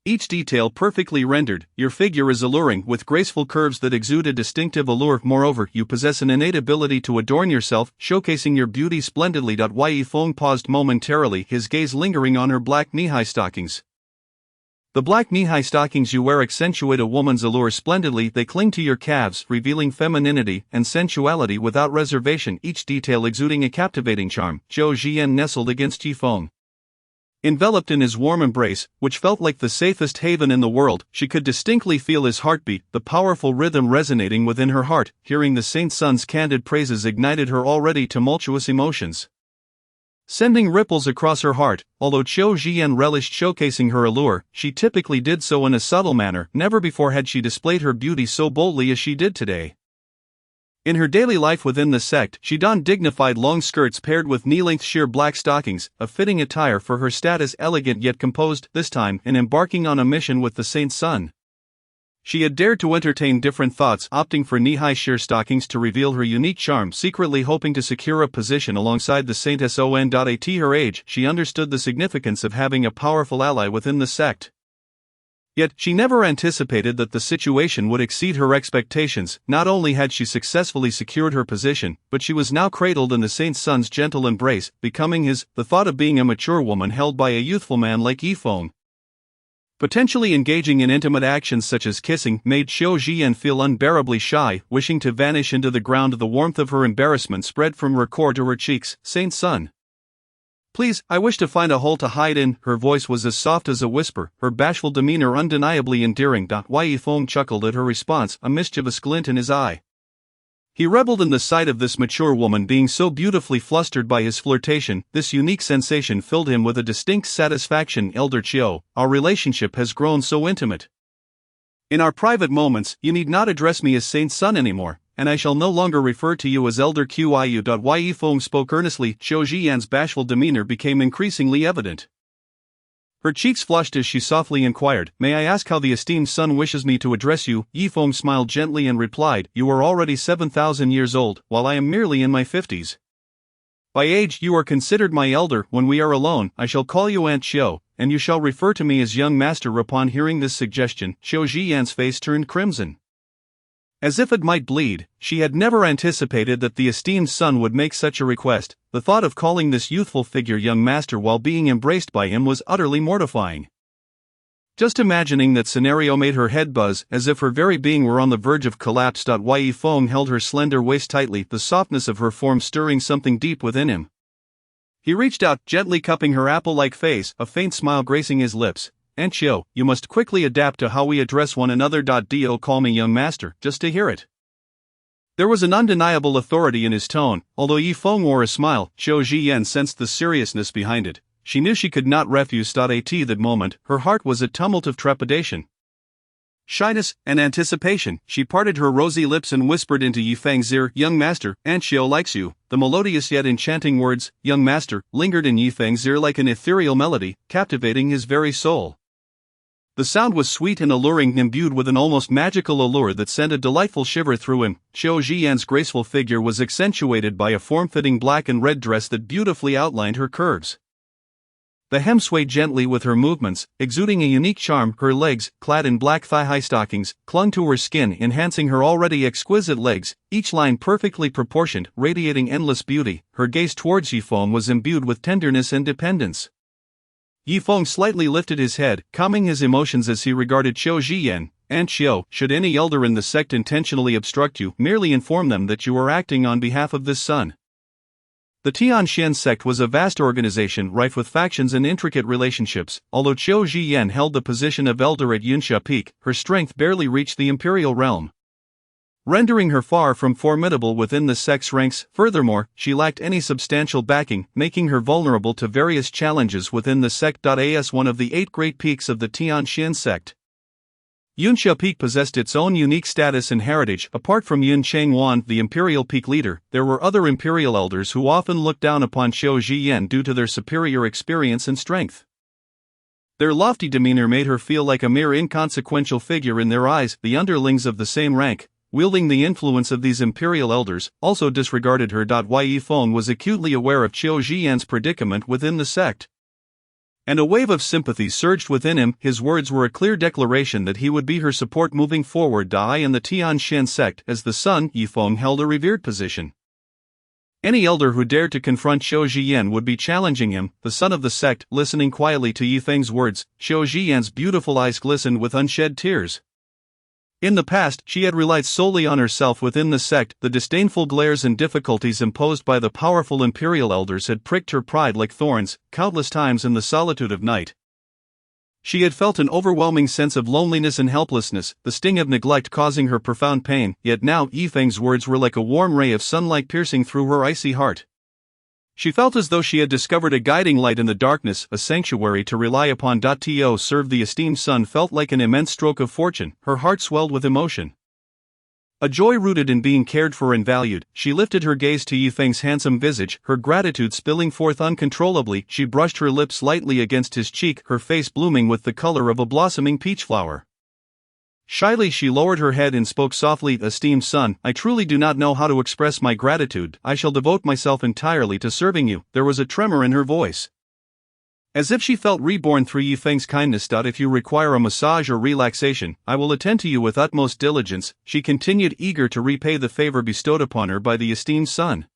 each detail perfectly rendered. Your figure is alluring, with graceful curves that exude a distinctive allure. Moreover, you possess an innate ability to adorn yourself, showcasing your beauty splendidly. Yifeng paused momentarily, his gaze lingering on her black knee-high stockings. The black knee-high stockings you wear accentuate a woman's allure splendidly. They cling to your calves, revealing femininity and sensuality without reservation, each detail exuding a captivating charm. Xiao Zhiyan nestled against Yifeng, Enveloped in his warm embrace, which felt like the safest haven in the world, she could distinctly feel his heartbeat, the powerful rhythm resonating within her heart. Hearing the Saint Sun's candid praises ignited her already tumultuous emotions, sending ripples across her heart. Although Qiu Jian relished showcasing her allure, she typically did so in a subtle manner. Never before had she displayed her beauty so boldly as she did today. In her daily life within the sect, she donned dignified long skirts paired with knee-length sheer black stockings, a fitting attire for her status, elegant yet composed. This time, in embarking on a mission with the Saint Sun, she had dared to entertain different thoughts, opting for knee-high sheer stockings to reveal her unique charm, secretly hoping to secure a position alongside the Saint Son. At her age, she understood the significance of having a powerful ally within the sect. Yet, she never anticipated that the situation would exceed her expectations. Not only had she successfully secured her position, but she was now cradled in the Saint Sun's gentle embrace, becoming his. The thought of being a mature woman held by a youthful man like Yifeng, potentially engaging in intimate actions such as kissing, made Qiu Jian feel unbearably shy. Wishing to vanish into the ground, the warmth of her embarrassment spread from her core to her cheeks. Saint Sun, please, I wish to find a hole to hide in. Her voice was as soft as a whisper, her bashful demeanor undeniably endearing. Yifeng chuckled at her response, a mischievous glint in his eye. He reveled in the sight of this mature woman being so beautifully flustered by his flirtation. This unique sensation filled him with a distinct satisfaction. Elder Qiu, our relationship has grown so intimate. In our private moments, you need not address me as Saint Sun anymore, and I shall no longer refer to you as Elder Qiu. Yifeng spoke earnestly. Qiu Jian's bashful demeanor became increasingly evident. Her cheeks flushed as she softly inquired, "May I ask how the esteemed Sun wishes me to address you?" Yifeng smiled gently and replied, "You are already 7,000 years old, while I am merely in my 50s. By age you are considered my elder. When we are alone, I shall call you Aunt Qiu, and you shall refer to me as young master." Upon hearing this suggestion, Qiu Jian's face turned crimson, as if it might bleed. She had never anticipated that the esteemed Sun would make such a request. The thought of calling this youthful figure young master while being embraced by him was utterly mortifying. Just imagining that scenario made her head buzz, as if her very being were on the verge of collapse. Yifeng held her slender waist tightly, the softness of her form stirring something deep within him. He reached out, gently cupping her apple-like face, a faint smile gracing his lips. "Aunt Qiu, you must quickly adapt to how we address one another. Do call me young master, just to hear it." There was an undeniable authority in his tone. Although Yifeng wore a smile, Qiu Jian sensed the seriousness behind it. She knew she could not refuse. At that moment, her heart was a tumult of trepidation, shyness, and anticipation. She parted her rosy lips and whispered into Yifeng's ear, "Young master, Aunt Qiu likes you." The melodious yet enchanting words, "young master," lingered in Yifeng's ear like an ethereal melody, captivating his very soul. The sound was sweet and alluring, imbued with an almost magical allure that sent a delightful shiver through him. Qiu Jian's graceful figure was accentuated by a form-fitting black and red dress that beautifully outlined her curves. The hem swayed gently with her movements, exuding a unique charm. Her legs, clad in black thigh-high stockings, clung to her skin, enhancing her already exquisite legs, each line perfectly proportioned, radiating endless beauty. Her gaze towards Yifeng was imbued with tenderness and dependence. Yifeng slightly lifted his head, calming his emotions as he regarded Qiu Jian. "Aunt Qiu, should any elder in the sect intentionally obstruct you, merely inform them that you are acting on behalf of this Sun." The Tianxian sect was a vast organization rife with factions and intricate relationships. Although Qiu Jian held the position of elder at Yunsha Peak, her strength barely reached the imperial realm, rendering her far from formidable within the sect's ranks. Furthermore, she lacked any substantial backing, making her vulnerable to various challenges within the sect. As one of the 8 great peaks of the Tianxian sect, Yunsha Peak possessed its own unique status and heritage. Apart from Yun Changwan, the imperial peak leader, there were other imperial elders who often looked down upon Qiu Jian due to their superior experience and strength. Their lofty demeanor made her feel like a mere inconsequential figure in their eyes. The underlings of the same rank, wielding the influence of these imperial elders, also disregarded her. Yifeng was acutely aware of Qiu Jian's predicament within the sect, and a wave of sympathy surged within him. His words were a clear declaration that he would be her support moving forward. In the Tianxian sect, as the Sun, Yifeng held a revered position. Any elder who dared to confront Qiu Jian would be challenging him. The son of the sect, listening quietly to Yifeng's words, Qiu Jian's beautiful eyes glistened with unshed tears. In the past, she had relied solely on herself within the sect. The disdainful glares and difficulties imposed by the powerful imperial elders had pricked her pride like thorns, countless times in the solitude of night. She had felt an overwhelming sense of loneliness and helplessness, the sting of neglect causing her profound pain, yet now Yifeng's words were like a warm ray of sunlight piercing through her icy heart. She felt as though she had discovered a guiding light in the darkness, a sanctuary to rely upon. To serve the esteemed son felt like an immense stroke of fortune. Her heart swelled with emotion. A joy rooted in being cared for and valued. She lifted her gaze to Yifeng's handsome visage, her gratitude spilling forth uncontrollably. She brushed her lips lightly against his cheek, her face blooming with the color of a blossoming peach flower. Shyly she lowered her head and spoke softly, "Esteemed son, I truly do not know how to express my gratitude. I shall devote myself entirely to serving you." There was a tremor in her voice, as if she felt reborn through Yifeng's kindness. "If you require a massage or relaxation, I will attend to you with utmost diligence," she continued, eager to repay the favor bestowed upon her by the esteemed son.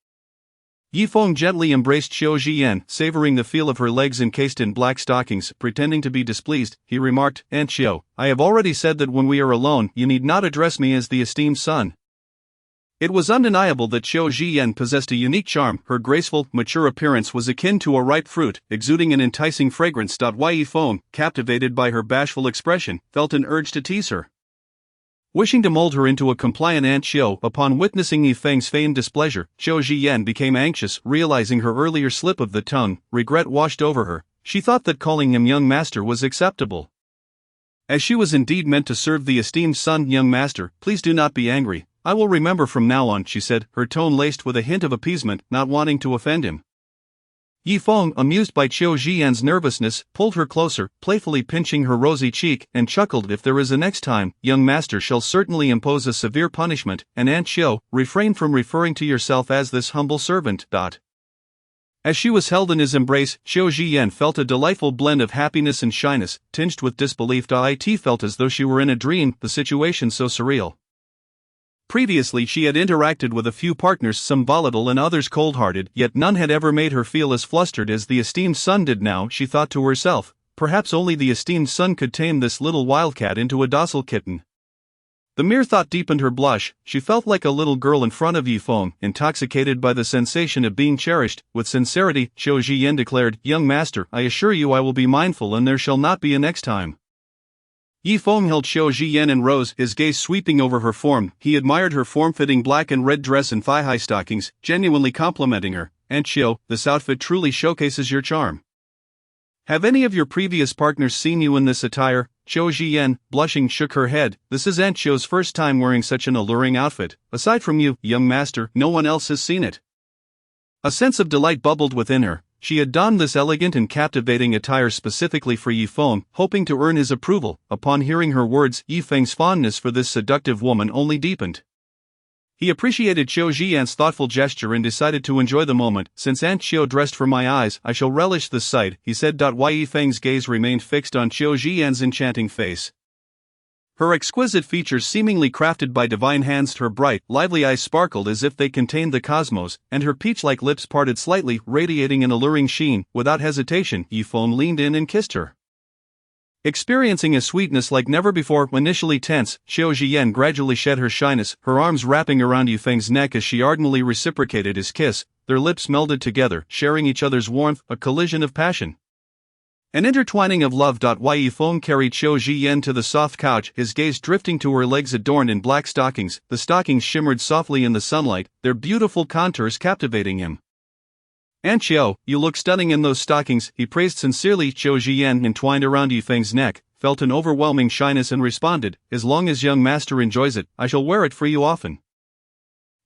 Yifeng gently embraced Qiu Zhiyan, savoring the feel of her legs encased in black stockings. Pretending to be displeased, he remarked, "Aunt Qiu, I have already said that when we are alone, you need not address me as the esteemed son." It was undeniable that Qiu Zhiyan possessed a unique charm. Her graceful, mature appearance was akin to a ripe fruit, exuding an enticing fragrance. Yifeng, captivated by her bashful expression, felt an urge to tease her. Wishing to mold her into a compliant Aunt Qiu, upon witnessing Yifeng's feigned displeasure, Qiu Zhiyan became anxious. Realizing her earlier slip of the tongue, regret washed over her. She thought that calling him young master was acceptable, as she was indeed meant to serve the esteemed son. "Young master, please do not be angry. I will remember from now on," she said, her tone laced with a hint of appeasement, not wanting to offend him. Yifeng, amused by Qiu Zhiyan's nervousness, pulled her closer, playfully pinching her rosy cheek, and chuckled, "If there is a next time, young master shall certainly impose a severe punishment, and Aunt Qiu, refrain from referring to yourself as this humble servant." As she was held in his embrace, Qiu Zhiyan felt a delightful blend of happiness and shyness, tinged with disbelief. It felt as though she were in a dream, the situation so surreal. Previously she had interacted with a few partners, some volatile and others cold-hearted, yet none had ever made her feel as flustered as the esteemed son did now. She thought to herself, perhaps only the esteemed son could tame this little wildcat into a docile kitten. The mere thought deepened her blush. She felt like a little girl in front of Yifeng, intoxicated by the sensation of being cherished. With sincerity, Qiu Zhiyan declared, "Young master, I assure you I will be mindful and there shall not be a next time." Yifeng held Qiu Zhiyan and rose, his gaze sweeping over her form. He admired her form-fitting black and red dress and thigh-high stockings, genuinely complimenting her. "Aunt Qiu, this outfit truly showcases your charm. Have any of your previous partners seen you in this attire?" Qiu Zhiyan, blushing, shook her head. "This is Aunt Qiu's first time wearing such an alluring outfit. Aside from you, young master, no one else has seen it." A sense of delight bubbled within her. She had donned this elegant and captivating attire specifically for Yifeng, hoping to earn his approval. Upon hearing her words, Yifeng's fondness for this seductive woman only deepened. He appreciated Qiu Zhiyan's thoughtful gesture and decided to enjoy the moment. "Since Aunt Qiu dressed for my eyes, I shall relish this sight," he said. Yifeng's gaze remained fixed on Qiu Zhiyan's enchanting face. Her exquisite features seemingly crafted by divine hands, her bright, lively eyes sparkled as if they contained the cosmos, and her peach-like lips parted slightly, radiating an alluring sheen. Without hesitation, Yifeng leaned in and kissed her, experiencing a sweetness like never before. Initially tense, Qiu Zhiyan gradually shed her shyness, her arms wrapping around Yifeng's neck as she ardently reciprocated his kiss. Their lips melded together, sharing each other's warmth, a collision of passion, an intertwining of love. Yifeng carried Qiu Zhiyan to the soft couch, his gaze drifting to her legs adorned in black stockings. The stockings shimmered softly in the sunlight, their beautiful contours captivating him. "Aunt Qiu, you look stunning in those stockings," he praised sincerely. Qiu Zhiyan, entwined around Yifeng's neck, felt an overwhelming shyness and responded, "As long as young master enjoys it, I shall wear it for you often."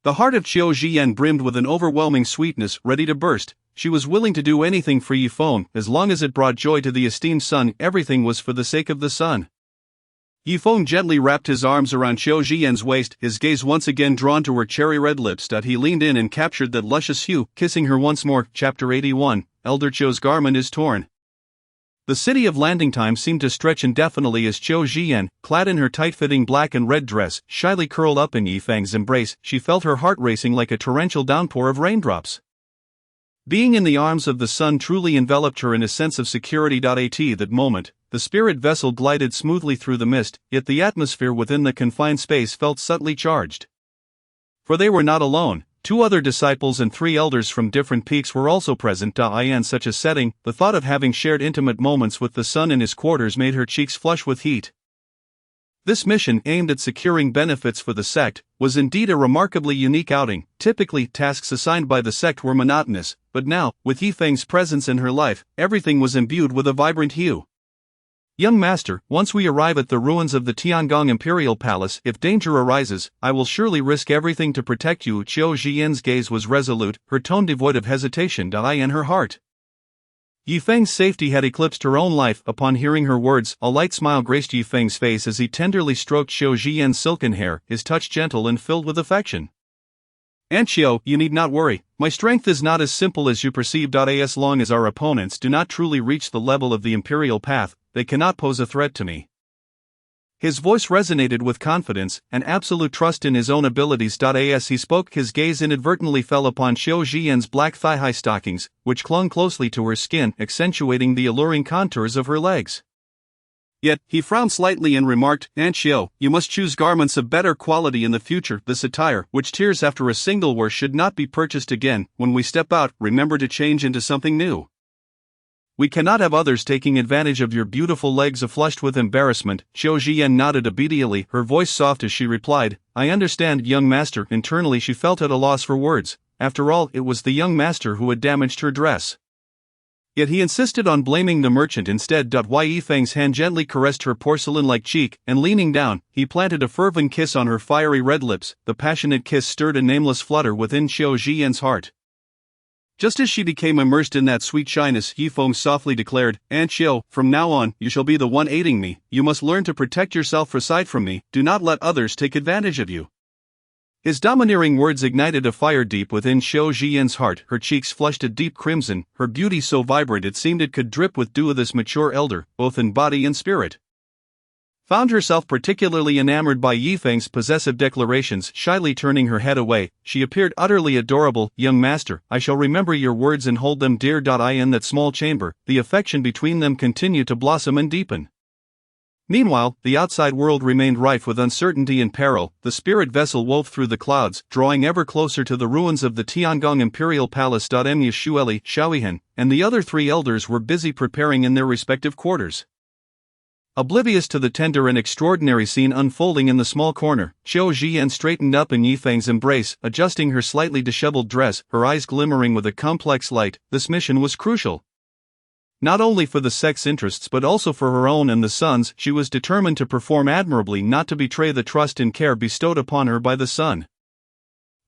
The heart of Qiu Zhiyan brimmed with an overwhelming sweetness, ready to burst. She was willing to do anything for Yifeng, as long as it brought joy to the esteemed son. Everything was for the sake of the son. Yifeng gently wrapped his arms around Qiu Zhiyan's waist, his gaze once again drawn to her cherry-red lips. He leaned in and captured that luscious hue, kissing her once more. Chapter 81, Elder Qiu's garment is torn. The city of landing time seemed to stretch indefinitely as Qiu Zhiyan, clad in her tight-fitting black and red dress, shyly curled up in Yifeng's embrace. She felt her heart racing like a torrential downpour of raindrops. Being in the arms of the son truly enveloped her in a sense of security. At that moment, the spirit vessel glided smoothly through the mist, yet the atmosphere within the confined space felt subtly charged. For they were not alone. 2 other disciples and 3 elders from different peaks were also present. In such a setting, the thought of having shared intimate moments with the sun in his quarters made her cheeks flush with heat. This mission, aimed at securing benefits for the sect, was indeed a remarkably unique outing. Typically, tasks assigned by the sect were monotonous, but now, with Yifeng's presence in her life, everything was imbued with a vibrant hue. Young master, once we arrive at the ruins of the Tiangong Imperial Palace, if danger arises, I will surely risk everything to protect you. Qiu Jian's gaze was resolute, her tone devoid of hesitation. In her heart, Yifeng's safety had eclipsed her own life. Upon hearing her words, a light smile graced Yifeng's face as he tenderly stroked Qiu Jian's silken hair, his touch gentle and filled with affection. "Aunt Qiu, you need not worry. My strength is not as simple as you perceive. As long as our opponents do not truly reach the level of the Imperial Path, they cannot pose a threat to me." His voice resonated with confidence and absolute trust in his own abilities. As he spoke, his gaze inadvertently fell upon Qiu Jian's black thigh-high stockings, which clung closely to her skin, accentuating the alluring contours of her legs. Yet, he frowned slightly and remarked, "Aunt Qiu, you must choose garments of better quality in the future. This attire, which tears after a single wear, should not be purchased again. When we step out, remember to change into something new. We cannot have others taking advantage of your beautiful legs." Flushed with embarrassment, Qiu Jian nodded obediently, her voice soft as she replied, "I understand, young master." Internally she felt at a loss for words. After all, it was the young master who had damaged her dress. Yet he insisted on blaming the merchant instead. Yifeng's hand gently caressed her porcelain-like cheek, and leaning down, he planted a fervent kiss on her fiery red lips. The passionate kiss stirred a nameless flutter within Qiu Jian's heart. Just as she became immersed in that sweet shyness, Yifeng softly declared, "Aunt Qiu, from now on, you shall be the one aiding me. You must learn to protect yourself aside from me. Do not let others take advantage of you." His domineering words ignited a fire deep within Qiu Jian's heart. Her cheeks flushed a deep crimson, her beauty so vibrant it seemed it could drip with dew. This mature elder, both in body and spirit, found herself particularly enamored by Yifeng's possessive declarations. Shyly turning her head away, she appeared utterly adorable. "Young master, I shall remember your words and hold them dear." In that small chamber, the affection between them continued to blossom and deepen. Meanwhile, the outside world remained rife with uncertainty and peril. The spirit vessel wove through the clouds, drawing ever closer to the ruins of the Tiangong Imperial Palace. Mu Shueli, Xiaoyihan, and the other 3 elders were busy preparing in their respective quarters. Oblivious to the tender and extraordinary scene unfolding in the small corner, Qiu Jian straightened up in Yifeng's embrace, adjusting her slightly disheveled dress, her eyes glimmering with a complex light. This mission was crucial. Not only for the sect's interests but also for her own and the sun's. She was determined to perform admirably, not to betray the trust and care bestowed upon her by the sun.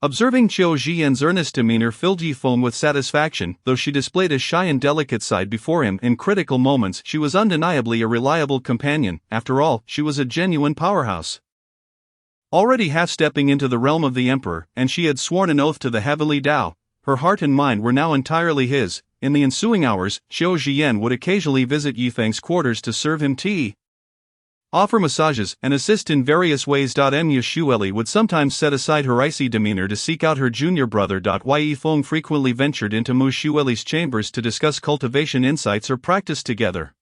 Observing Qiu Jian's earnest demeanor filled Yifeng with satisfaction. Though she displayed a shy and delicate side before him in critical moments, she was undeniably a reliable companion. After all, she was a genuine powerhouse, already half-stepping into the realm of the emperor, and she had sworn an oath to the heavenly Tao. Her heart and mind were now entirely his. In the ensuing hours, Qiu Jian would occasionally visit Yifeng's quarters to serve him tea, offer massages, and assist in various ways. Mu Shueli would sometimes set aside her icy demeanor to seek out her junior brother. Yifeng frequently ventured into Mu Shueli's chambers to discuss cultivation insights or practice together.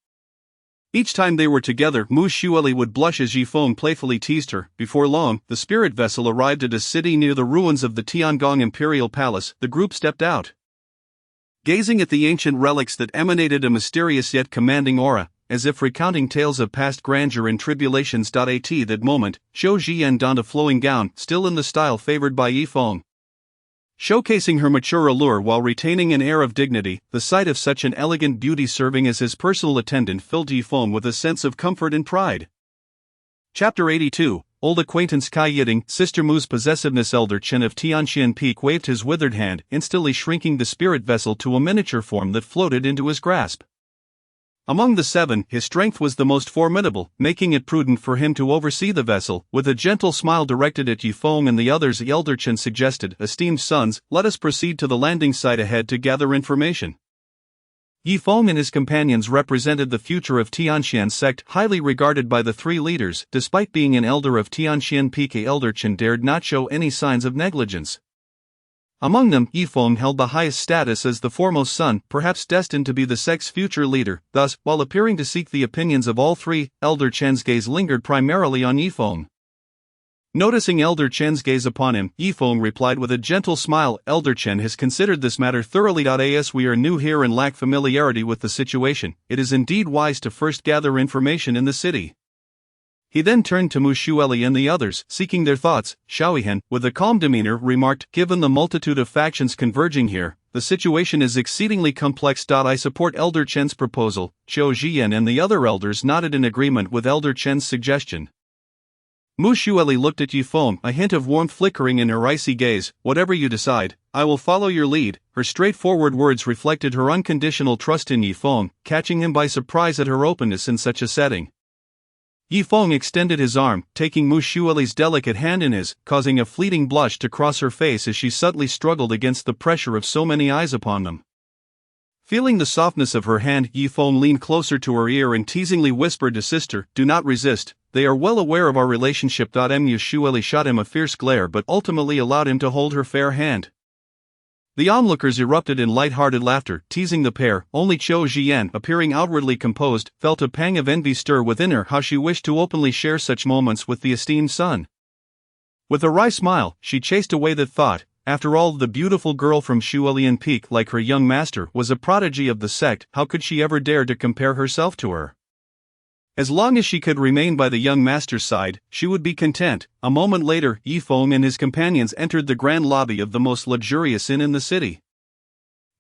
Each time they were together, Mu Shueli would blush as Yifeng playfully teased her. Before long, the spirit vessel arrived at a city near the ruins of the Tiangong Imperial Palace. The group stepped out, gazing at the ancient relics that emanated a mysterious yet commanding aura, as if recounting tales of past grandeur and tribulations. At that moment, Qiu Jian donned a flowing gown, still in the style favored by Yifeng, showcasing her mature allure while retaining an air of dignity. The sight of such an elegant beauty serving as his personal attendant filled Yifeng with a sense of comfort and pride. Chapter 82. Old acquaintance Kai Yiting, Sister Mu's possessiveness. Elder Chen of Tianxian Peak waved his withered hand, instantly shrinking the spirit vessel to a miniature form that floated into his grasp. Among the 7, his strength was the most formidable, making it prudent for him to oversee the vessel. With a gentle smile directed at Yifeng and the others, Elder Chen suggested, "Esteemed sons, let us proceed to the landing site ahead to gather information." Yifeng and his companions represented the future of Tianxian's sect, highly regarded by the 3 leaders. Despite being an elder of Tianxian Peak, Elder Chen dared not show any signs of negligence. Among them, Yifeng held the highest status as the foremost son, perhaps destined to be the sect's future leader. Thus, while appearing to seek the opinions of all three, Elder Chen's gaze lingered primarily on Yifeng. Noticing Elder Chen's gaze upon him, Yifeng replied with a gentle smile, "Elder Chen has considered this matter thoroughly. As we are new here and lack familiarity with the situation, it is indeed wise to first gather information in the city." He then turned to Mu Shueli and the others, seeking their thoughts. Xiaoyihan, with a calm demeanor, remarked, "Given the multitude of factions converging here, the situation is exceedingly complex. I support Elder Chen's proposal." Zhou Jian and the other elders nodded in agreement with Elder Chen's suggestion. Mu Shueli looked at Yifeng, a hint of warmth flickering in her icy gaze. "Whatever you decide, I will follow your lead." Her straightforward words reflected her unconditional trust in Yifeng, catching him by surprise at her openness in such a setting. Yifeng extended his arm, taking Mu Shueli's delicate hand in his, causing a fleeting blush to cross her face as she subtly struggled against the pressure of so many eyes upon them. Feeling the softness of her hand, Yifeng leaned closer to her ear and teasingly whispered to Sister, "Do not resist, they are well aware of our relationship." Mu Shueli shot him a fierce glare but ultimately allowed him to hold her fair hand. The onlookers erupted in light-hearted laughter, teasing the pair. Only Zhou Jian, appearing outwardly composed, felt a pang of envy stir within her. How she wished to openly share such moments with the esteemed son. With a wry smile, she chased away that thought. After all, the beautiful girl from Shuelian Peak, like her young master, was a prodigy of the sect. How could she ever dare to compare herself to her? As long as she could remain by the young master's side, she would be content. A moment later, Yifeng and his companions entered the grand lobby of the most luxurious inn in the city.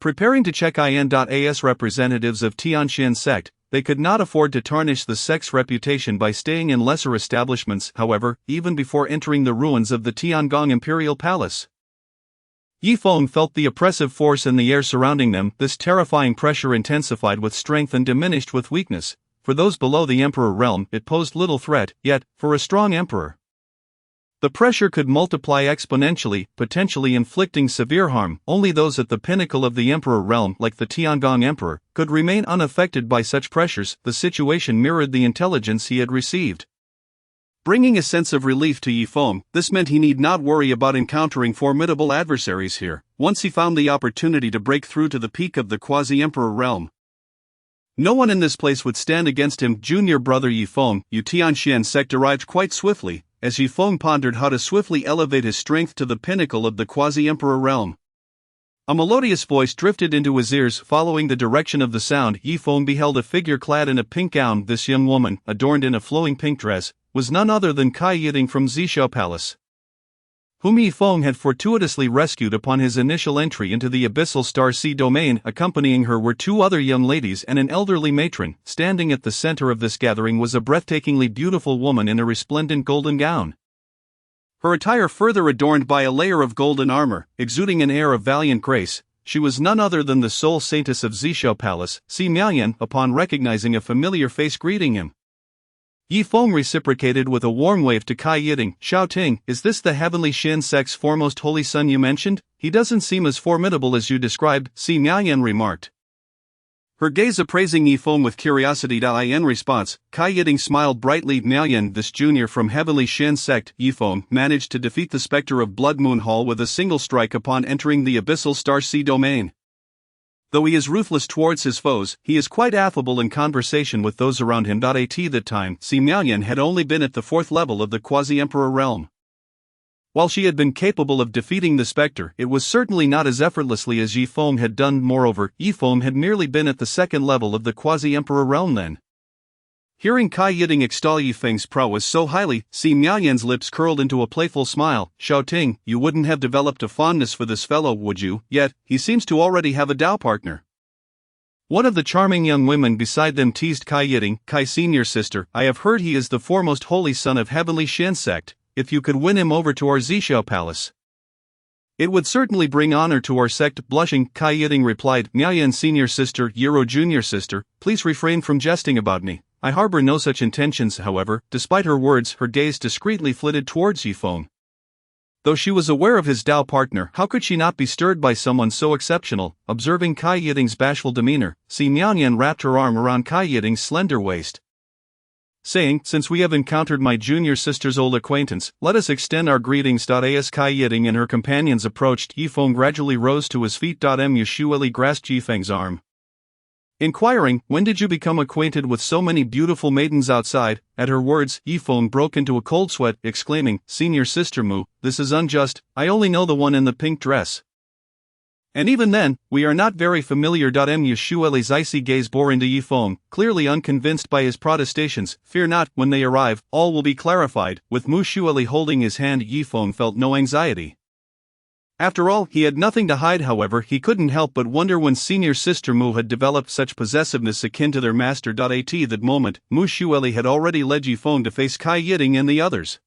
Preparing to check in. Representatives of Tianxian sect, they could not afford to tarnish the sect's reputation by staying in lesser establishments. However, even before entering the ruins of the Tiangong Imperial Palace, Yifeng felt the oppressive force in the air surrounding them. This terrifying pressure intensified with strength and diminished with weakness. For those below the Emperor realm, it posed little threat, yet, for a strong emperor, the pressure could multiply exponentially, potentially inflicting severe harm. Only those at the pinnacle of the Emperor realm, like the Tiangong Emperor, could remain unaffected by such pressures. The situation mirrored the intelligence he had received, bringing a sense of relief to Yifeng. This meant he need not worry about encountering formidable adversaries here, once he found the opportunity to break through to the peak of the quasi-emperor realm. No one in this place would stand against him. Junior brother Yifeng, Tianxian sect arrived quite swiftly, as Yifeng pondered how to swiftly elevate his strength to the pinnacle of the quasi-emperor realm. A melodious voice drifted into his ears. Following the direction of the sound, Yifeng beheld a figure clad in a pink gown. This young woman, adorned in a flowing pink dress, was none other than Kai Yiting from Zishou Palace, whom Yifeng had fortuitously rescued upon his initial entry into the Abyssal Star Sea domain. Accompanying her were two other young ladies and an elderly matron. Standing at the center of this gathering was a breathtakingly beautiful woman in a resplendent golden gown, her attire further adorned by a layer of golden armor, exuding an air of valiant grace. She was none other than the sole saintess of Zishou Palace, Si Miaoyan. Upon recognizing a familiar face greeting him, Yifeng reciprocated with a warm wave to Kai Yiting. "Xiao Ting, is this the Heavenly Shin sect's foremost holy son you mentioned? He doesn't seem as formidable as you described," Si Miaoyan remarked, her gaze appraising Yifeng with curiosity. In response, Kai Yiting smiled brightly. "Miaoyan, this junior from Heavenly Shin sect." Yifeng managed to defeat the specter of Blood Moon Hall with a single strike upon entering the Abyssal Star Sea domain. Though he is ruthless towards his foes, he is quite affable in conversation with those around him. At that time, Si Miaoyan had only been at the 4th level of the quasi-emperor realm. While she had been capable of defeating the specter, it was certainly not as effortlessly as Yifeng had done. Moreover, Yifeng had merely been at the 2nd level of the quasi-emperor realm then. Hearing Kai Yiting extol Yifeng's prowess so highly, Si Miaoyan's lips curled into a playful smile. "Xiao Ting, you wouldn't have developed a fondness for this fellow, would you? Yet, he seems to already have a Dao partner." One of the charming young women beside them teased Kai Yiting. "Kai senior sister, I have heard he is the foremost holy son of Heavenly Shin sect. If you could win him over to our Zishou Palace, it would certainly bring honor to our sect." Blushing, Kai Yiting replied, "Miaoyan senior sister, Yiro junior sister, please refrain from jesting about me. I harbor no such intentions." However, despite her words, her gaze discreetly flitted towards Yifeng. Though she was aware of his Dao partner, how could she not be stirred by someone so exceptional? Observing Kai Yiting's bashful demeanor, Si Miaoyan wrapped her arm around Kai Yiting's slender waist. saying, "Since we have encountered my junior sister's old acquaintance, let us extend our greetings." As Kai Yiting and her companions approached, Yifeng gradually rose to his feet. Mu Shueli grasped Yifeng's arm, inquiring, "When did you become acquainted with so many beautiful maidens outside?" At her words, Yifeng broke into a cold sweat, exclaiming, "Senior sister Mu, this is unjust. I only know the one in the pink dress. And even then, we are not very familiar." Mu Shueli's icy gaze bore into Yifeng, clearly unconvinced by his protestations. "Fear not, when they arrive, all will be clarified." With Mu Shueli holding his hand, Yifeng felt no anxiety. After all, he had nothing to hide. However, he couldn't help but wonder when senior sister Mu had developed such possessiveness akin to their master. At that moment, Mu Shueli had already led Yifeng to face Kai Yiting and the others.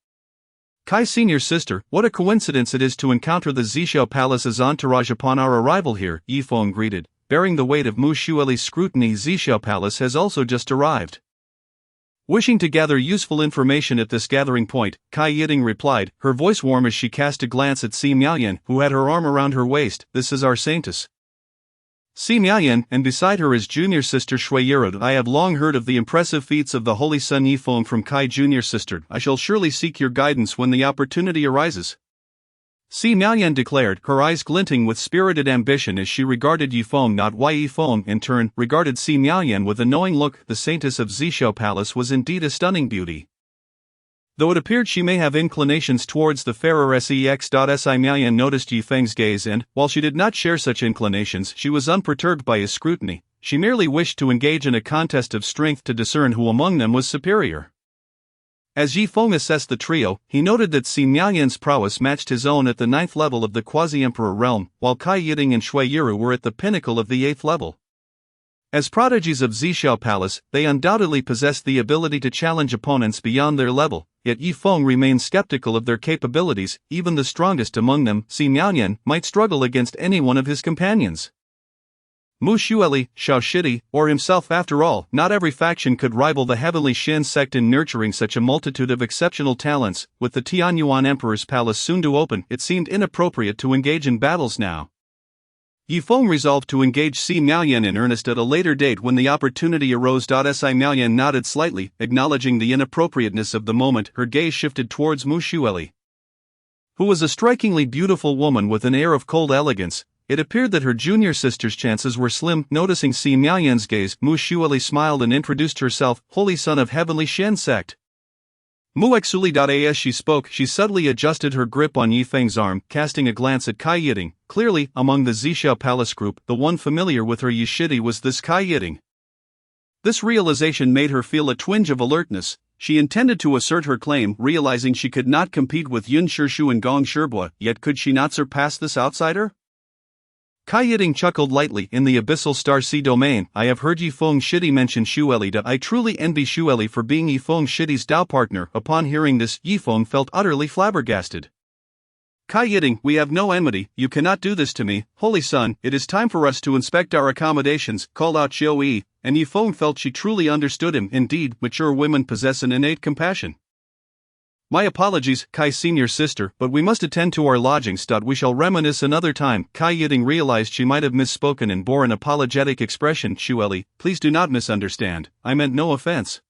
"Kai senior sister, what a coincidence it is to encounter the Zishao Palace's entourage upon our arrival here," Yifeng greeted. Bearing the weight of Mu Shueli's scrutiny, "Zishao Palace has also just arrived." Wishing to gather useful information at this gathering point, Kai Yiting replied, her voice warm as she cast a glance at Si Miaoyan, who had her arm around her waist. "This is our saintess, Si Miaoyan, and beside her is junior sister Shui Yero. I have long heard of the impressive feats of the Holy Sun Yifeng from Kai junior sister. I shall surely seek your guidance when the opportunity arises," Si Miaoyan declared, her eyes glinting with spirited ambition as she regarded Yifeng. Yifeng, in turn, regarded Si Miaoyan with a knowing look. The saintess of Zishao Palace was indeed a stunning beauty, though it appeared she may have inclinations towards the fairer sex. Si Miaoyan noticed Yifeng's gaze and, while she did not share such inclinations, she was unperturbed by his scrutiny. She merely wished to engage in a contest of strength to discern who among them was superior. As Yifeng assessed the trio, he noted that Si Miaoyan's prowess matched his own at the 9th level of the Quasi-Emperor realm, while Kai Yiting and Shui Yiru were at the pinnacle of the 8th level. As prodigies of Zishao Palace, they undoubtedly possessed the ability to challenge opponents beyond their level, yet Yifeng remained skeptical of their capabilities. Even the strongest among them, Si Miaoyan, might struggle against any one of his companions. Mu Shueli, Xiao Shidi, or himself. After all, not every faction could rival the Heavenly Shen sect in nurturing such a multitude of exceptional talents. With the Tianyuan Emperor's palace soon to open, it seemed inappropriate to engage in battles now. Yifeng resolved to engage Si Miaoyan in earnest at a later date when the opportunity arose. Si Miaoyan nodded slightly, acknowledging the inappropriateness of the moment. Her gaze shifted towards Mu Shueli, who was a strikingly beautiful woman with an air of cold elegance. It appeared that her junior sister's chances were slim. Noticing Si Miaoyan's gaze, Mu Shueli smiled and introduced herself, "Holy Son of Heavenly Shen sect." Mu Exuli. As she spoke, she subtly adjusted her grip on Yifeng's arm, casting a glance at Kai Yiting. Clearly, among the Zishao Palace group, the one familiar with her Yishidi was this Kai Yiting. This realization made her feel a twinge of alertness. She intended to assert her claim, realizing she could not compete with Yun Shirshu and Gong Shirbua, yet could she not surpass this outsider? Kai Yiting chuckled lightly. "In the Abyssal Star Sea domain, I have heard Yifeng Shidi mention Shueli. I truly envy Shueli for being Yifeng Shidi's Dao partner." Upon hearing this, Yifeng felt utterly flabbergasted. "Kai Yiting, we have no enmity. You cannot do this to me. Holy Son, it is time for us to inspect our accommodations," called out Xiao Yi, and Yifeng felt she truly understood him. Indeed, mature women possess an innate compassion. "My apologies, Kai senior sister, but we must attend to our lodgings. We shall reminisce another time." Kai Yiting realized she might have misspoken and bore an apologetic expression. "Shueli, please do not misunderstand. I meant no offense."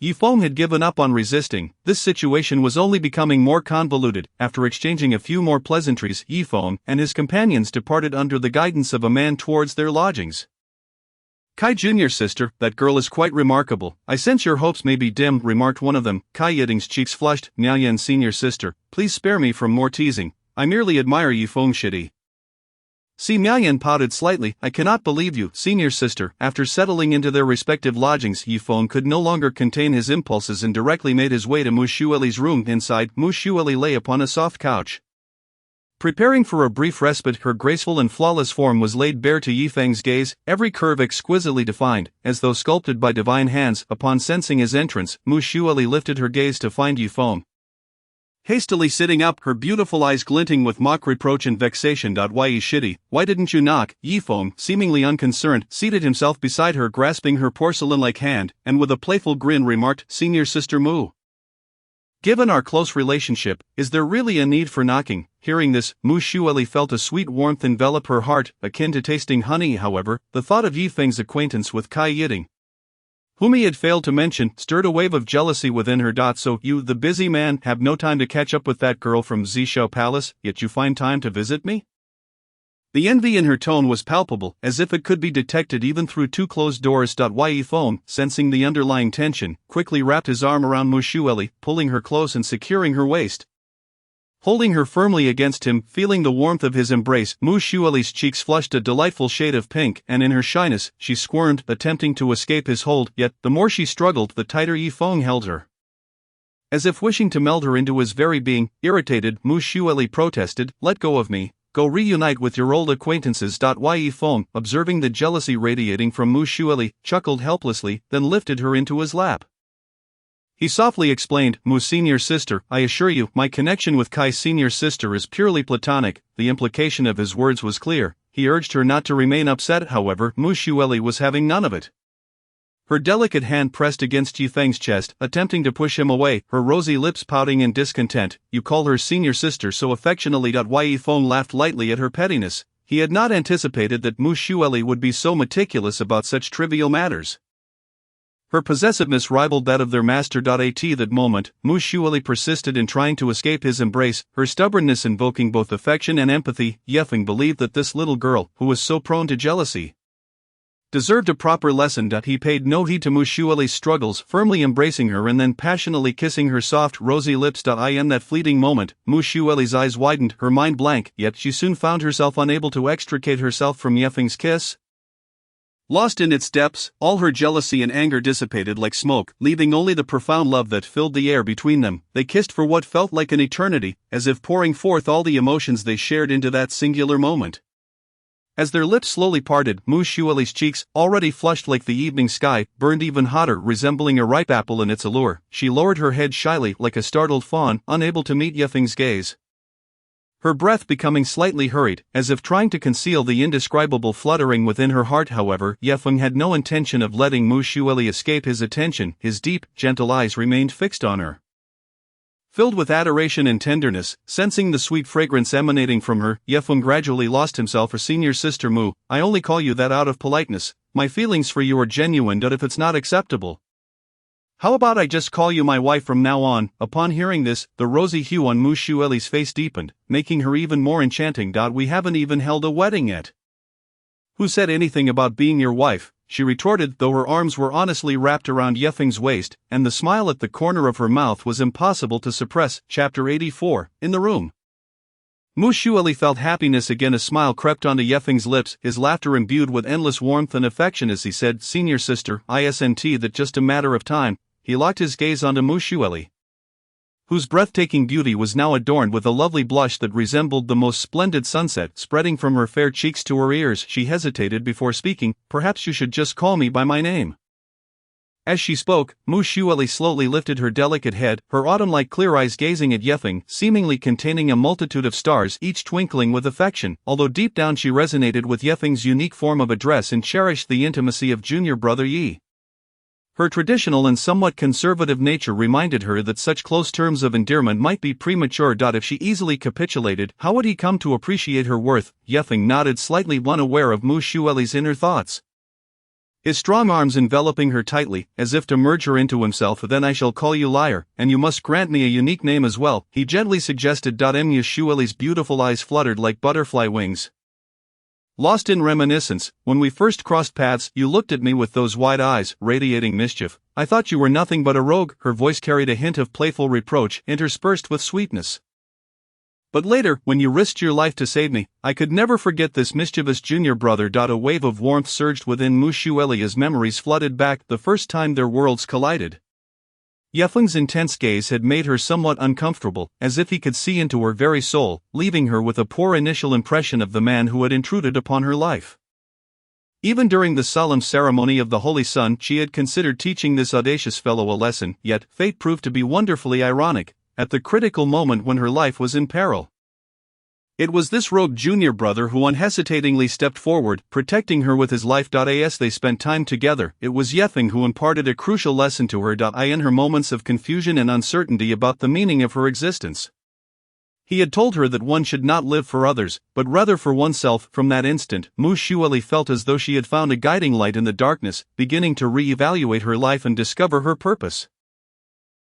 Yifeng had given up on resisting. This situation was only becoming more convoluted. After exchanging a few more pleasantries, Yifeng and his companions departed under the guidance of a man towards their lodgings. "Kai junior sister, that girl is quite remarkable. I sense your hopes may be dim," remarked one of them. Kai Yiting's cheeks flushed. "Miaoyan senior sister, please spare me from more teasing. I merely admire Yifeng Shidi." Si Miaoyan pouted slightly. "I cannot believe you, senior sister." After settling into their respective lodgings, Yifeng could no longer contain his impulses and directly made his way to Mu Shueli's room. Inside, Mu Shueli lay upon a soft couch, preparing for a brief respite. Her graceful and flawless form was laid bare to Yifeng's gaze, every curve exquisitely defined, as though sculpted by divine hands. Upon sensing his entrance, Mu Shueli lifted her gaze to find Yifeng hastily sitting up, her beautiful eyes glinting with mock reproach and vexation. Yishidi, why didn't you knock?" Yifeng, seemingly unconcerned, seated himself beside her, grasping her porcelain-like hand, and with a playful grin remarked, "Senior sister Mu, given our close relationship, is there really a need for knocking?" Hearing this, Mu Shueli felt a sweet warmth envelop her heart, akin to tasting honey. However, the thought of Yifeng's acquaintance with Kai Yiting, whom he had failed to mention, stirred a wave of jealousy within her. So you, the busy man, have no time to catch up with that girl from Zishou Palace, yet you find time to visit me? The envy in her tone was palpable, as if it could be detected even through two closed doors. Ye Feng, sensing the underlying tension, quickly wrapped his arm around Mu Xueli, pulling her close and securing her waist. Holding her firmly against him, feeling the warmth of his embrace, Mu Xueli's cheeks flushed a delightful shade of pink, and in her shyness, she squirmed, attempting to escape his hold, yet, the more she struggled, the tighter Yi Feng held her. As if wishing to meld her into his very being, irritated, Mu Xueli protested, "Let go of me. Go reunite with your old acquaintances." Yi Feng, observing the jealousy radiating from Mu Xueli, chuckled helplessly, then lifted her into his lap. He softly explained, "Mu Senior Sister, I assure you, my connection with Kai Senior Sister is purely platonic." The implication of his words was clear. He urged her not to remain upset, however, Mu Xueli was having none of it. Her delicate hand pressed against Yi Feng's chest, attempting to push him away, her rosy lips pouting in discontent. "You call her Senior Sister so affectionately." Yi Feng laughed lightly at her pettiness. He had not anticipated that Mu Xueli would be so meticulous about such trivial matters. Her possessiveness rivaled that of their master. At that moment, Mu Xueli persisted in trying to escape his embrace, her stubbornness invoking both affection and empathy. Ye Feng believed that this little girl, who was so prone to jealousy, deserved a proper lesson. He paid no heed to Mu Xueli's struggles, firmly embracing her and then passionately kissing her soft, rosy lips. In that fleeting moment, Mu Xueli's eyes widened, her mind blank, yet she soon found herself unable to extricate herself from Ye Feng's kiss. Lost in its depths, all her jealousy and anger dissipated like smoke, leaving only the profound love that filled the air between them. They kissed for what felt like an eternity, as if pouring forth all the emotions they shared into that singular moment. As their lips slowly parted, Mu Xueli's cheeks, already flushed like the evening sky, burned even hotter, resembling a ripe apple in its allure. She lowered her head shyly, like a startled fawn, unable to meet Ye Feng's gaze. Her breath becoming slightly hurried, as if trying to conceal the indescribable fluttering within her heart. However, Ye Feng had no intention of letting Mu Xueli escape his attention. His deep, gentle eyes remained fixed on her. Filled with adoration and tenderness, sensing the sweet fragrance emanating from her, Ye Feng gradually lost himself. "For Senior Sister Mu, I only call you that out of politeness. My feelings for you are genuine. If it's not acceptable, how about I just call you my wife from now on?" Upon hearing this, the rosy hue on Mu Xueli's face deepened, making her even more enchanting. "We haven't even held a wedding yet." "Who said anything about being your wife?" she retorted, though her arms were honestly wrapped around Ye Feng's waist, and the smile at the corner of her mouth was impossible to suppress. Chapter 84, In the Room. Mu Xueli felt happiness again. A smile crept onto Ye Feng's lips, his laughter imbued with endless warmth and affection as he said, "Senior Sister, isn't that just a matter of time?" He locked his gaze onto Mu Xueli, whose breathtaking beauty was now adorned with a lovely blush that resembled the most splendid sunset spreading from her fair cheeks to her ears. She hesitated before speaking. "Perhaps you should just call me by my name." As she spoke, Mu Xueli slowly lifted her delicate head, her autumn-like clear eyes gazing at Ye Feng, seemingly containing a multitude of stars, each twinkling with affection, although deep down she resonated with Ye Feng's unique form of address and cherished the intimacy of junior brother Yi. Her traditional and somewhat conservative nature reminded her that such close terms of endearment might be premature. If she easily capitulated, how would he come to appreciate her worth? Ye Feng nodded slightly, unaware of Mu Xueli's inner thoughts. His strong arms enveloping her tightly, as if to merge her into himself. "Then I shall call you Lyre, and you must grant me a unique name as well," he gently suggested. Mu Xueli's beautiful eyes fluttered like butterfly wings. Lost in reminiscence, when we first crossed paths, you looked at me with those wide eyes, radiating mischief. I thought you were nothing but a rogue. Her voice carried a hint of playful reproach, interspersed with sweetness. But later, when you risked your life to save me, I could never forget this mischievous junior brother. A wave of warmth surged within Mu Xueli as memories flooded back, the first time their worlds collided. Ye Feng's intense gaze had made her somewhat uncomfortable, as if he could see into her very soul, leaving her with a poor initial impression of the man who had intruded upon her life. Even during the solemn ceremony of the Holy Sun, she had considered teaching this audacious fellow a lesson, yet fate proved to be wonderfully ironic, at the critical moment when her life was in peril. It was this rogue junior brother who unhesitatingly stepped forward, protecting her with his life. As they spent time together, it was Ye Feng who imparted a crucial lesson to her. In her moments of confusion and uncertainty about the meaning of her existence, He had told her that one should not live for others, but rather for oneself. From that instant, Mu Xueli felt as though she had found a guiding light in the darkness, beginning to re-evaluate her life and discover her purpose.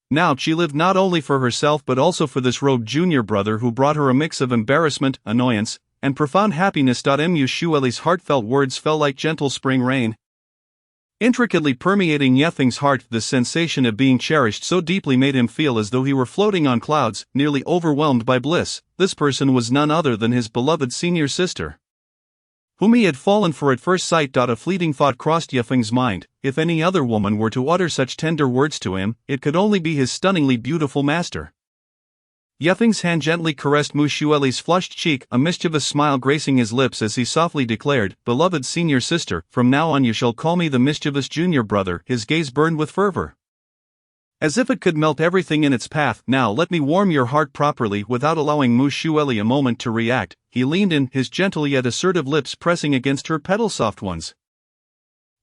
Now she lived not only for herself but also for this robed junior brother who brought her a mix of embarrassment, annoyance, and profound happiness. Mu Xueli's heartfelt words fell like gentle spring rain, intricately permeating Yefeng's heart. The sensation of being cherished so deeply made him feel as though he were floating on clouds, nearly overwhelmed by bliss. This person was none other than his beloved senior sister, whom he had fallen for at first sight. A fleeting thought crossed Yefeng's mind: if any other woman were to utter such tender words to him, it could only be his stunningly beautiful master. Yefeng's hand gently caressed Mu Xueli's flushed cheek, a mischievous smile gracing his lips as he softly declared, "Beloved senior sister, from now on you shall call me the mischievous junior brother." His gaze burned with fervor, as if it could melt everything in its path. "Now let me warm your heart properly." Without allowing Mu Xueli a moment to react, he leaned in, his gentle yet assertive lips pressing against her petal-soft ones.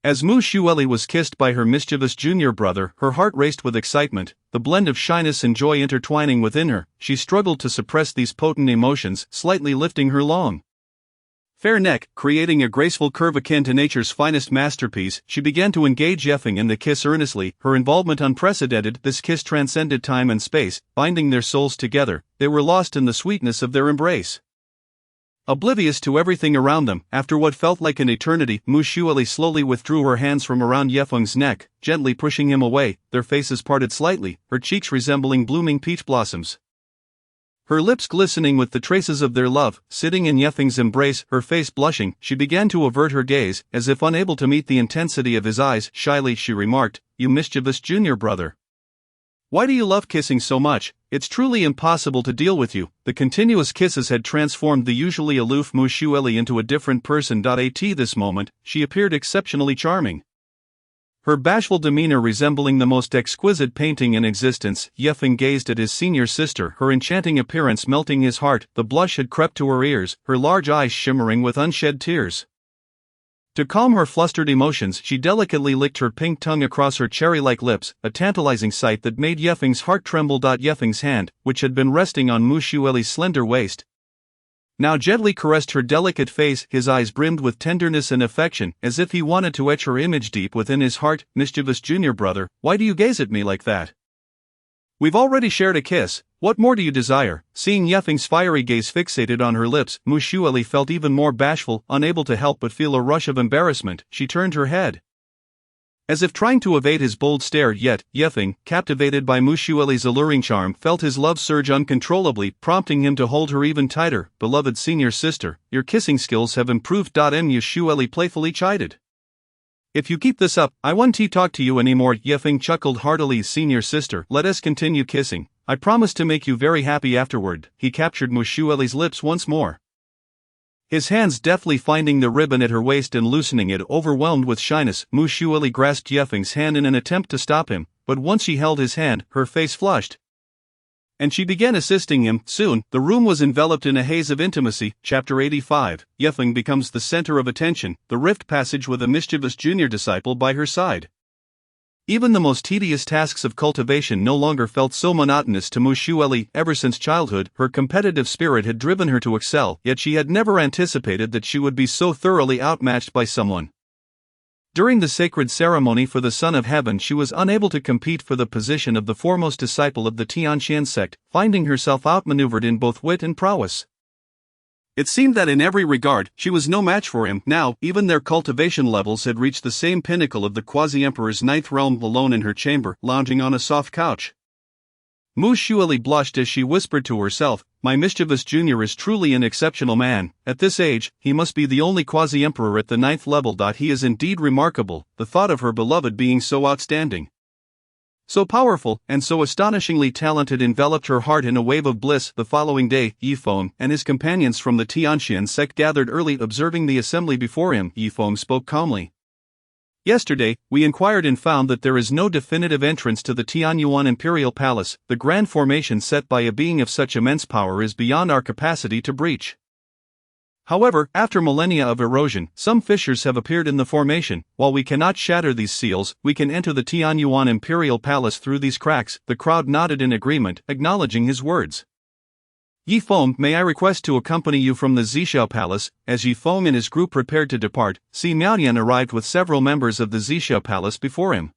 As Mu Xueli was kissed by her mischievous junior brother, her heart raced with excitement, the blend of shyness and joy intertwining within her. She struggled to suppress these potent emotions, slightly lifting her long, fair neck, creating a graceful curve akin to nature's finest masterpiece. She began to engage Yefeng in the kiss earnestly, her involvement unprecedented. This kiss transcended time and space, binding their souls together. They were lost in the sweetness of their embrace, oblivious to everything around them. After what felt like an eternity, Mu Xueli slowly withdrew her hands from around Yefeng's neck, gently pushing him away. Their faces parted slightly, her cheeks resembling blooming peach blossoms, her lips glistening with the traces of their love. Sitting in Yefeng's embrace, her face blushing, she began to avert her gaze, as if unable to meet the intensity of his eyes. Shyly she remarked, "You mischievous junior brother. Why do you love kissing so much? It's truly impossible to deal with you." The continuous kisses had transformed the usually aloof Mu Xueli into a different person. At this moment, she appeared exceptionally charming, her bashful demeanor resembling the most exquisite painting in existence. Yefeng gazed at his senior sister, her enchanting appearance melting his heart. The blush had crept to her ears, her large eyes shimmering with unshed tears. To calm her flustered emotions, she delicately licked her pink tongue across her cherry-like lips, a tantalizing sight that made Yefeng's heart tremble. Yefeng's hand, which had been resting on Mu Xueli's slender waist, now gently caressed her delicate face. His eyes brimmed with tenderness and affection, as if he wanted to etch her image deep within his heart. "Mischievous junior brother, why do you gaze at me like that? We've already shared a kiss, what more do you desire?" Seeing Yefeng's fiery gaze fixated on her lips, Mu Xueli felt even more bashful. Unable to help but feel a rush of embarrassment, she turned her head, as if trying to evade his bold stare. Yet, Yefeng, captivated by Mu Xueli's alluring charm, felt his love surge uncontrollably, prompting him to hold her even tighter. "Beloved senior sister, your kissing skills have improved." Mu Xueli playfully chided. "If you keep this up, I won't talk to you anymore." Yefeng chuckled heartily. "Senior sister, let us continue kissing. I promise to make you very happy afterward." He captured Mu Xueli's lips once more, his hands deftly finding the ribbon at her waist and loosening it. Overwhelmed with shyness, Mu Xueli grasped Yefeng's hand in an attempt to stop him, but once she held his hand, her face flushed, and she began assisting him. Soon, the room was enveloped in a haze of intimacy. Chapter 85, Yefeng becomes the center of attention, the rift passage with a mischievous junior disciple by her side. Even the most tedious tasks of cultivation no longer felt so monotonous to Mu Xueli. Ever since childhood, her competitive spirit had driven her to excel, yet she had never anticipated that she would be so thoroughly outmatched by someone. During the sacred ceremony for the Son of Heaven, she was unable to compete for the position of the foremost disciple of the Tianqian sect, finding herself outmaneuvered in both wit and prowess. It seemed that in every regard, she was no match for him. Now, even their cultivation levels had reached the same pinnacle of the quasi-emperor's ninth realm. Alone in her chamber, lounging on a soft couch, Mu Xueli blushed as she whispered to herself, "My mischievous junior is truly an exceptional man. At this age, he must be the only quasi-emperor at the ninth level. He is indeed remarkable." The thought of her beloved being so outstanding, so powerful, and so astonishingly talented enveloped her heart in a wave of bliss. The following day, Yifeng and his companions from the Tianqian sect gathered early. Observing the assembly before him, Yifeng spoke calmly. "Yesterday, we inquired and found that there is no definitive entrance to the Tianyuan Imperial Palace. The grand formation set by a being of such immense power is beyond our capacity to breach. However, after millennia of erosion, some fissures have appeared in the formation. While we cannot shatter these seals, we can enter the Tianyuan Imperial Palace through these cracks." The crowd nodded in agreement, acknowledging his words. Yi Feng, may I request to accompany you from the Zhixiao Palace? As Yi Feng and his group prepared to depart, Si Miaoyan arrived with several members of the Zhixiao Palace before him.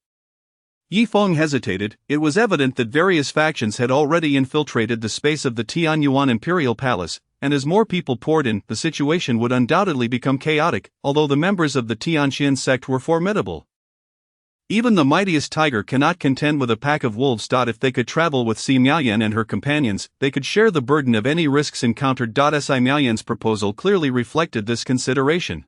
Yi Feng hesitated. It was evident that various factions had already infiltrated the space of the Tianyuan Imperial Palace, and as more people poured in, the situation would undoubtedly become chaotic, although the members of the Tianqian sect were formidable. Even the mightiest tiger cannot contend with a pack of wolves. If they could travel with Si Miaoyan and her companions, they could share the burden of any risks encountered. Si Miaoyan's proposal clearly reflected this consideration.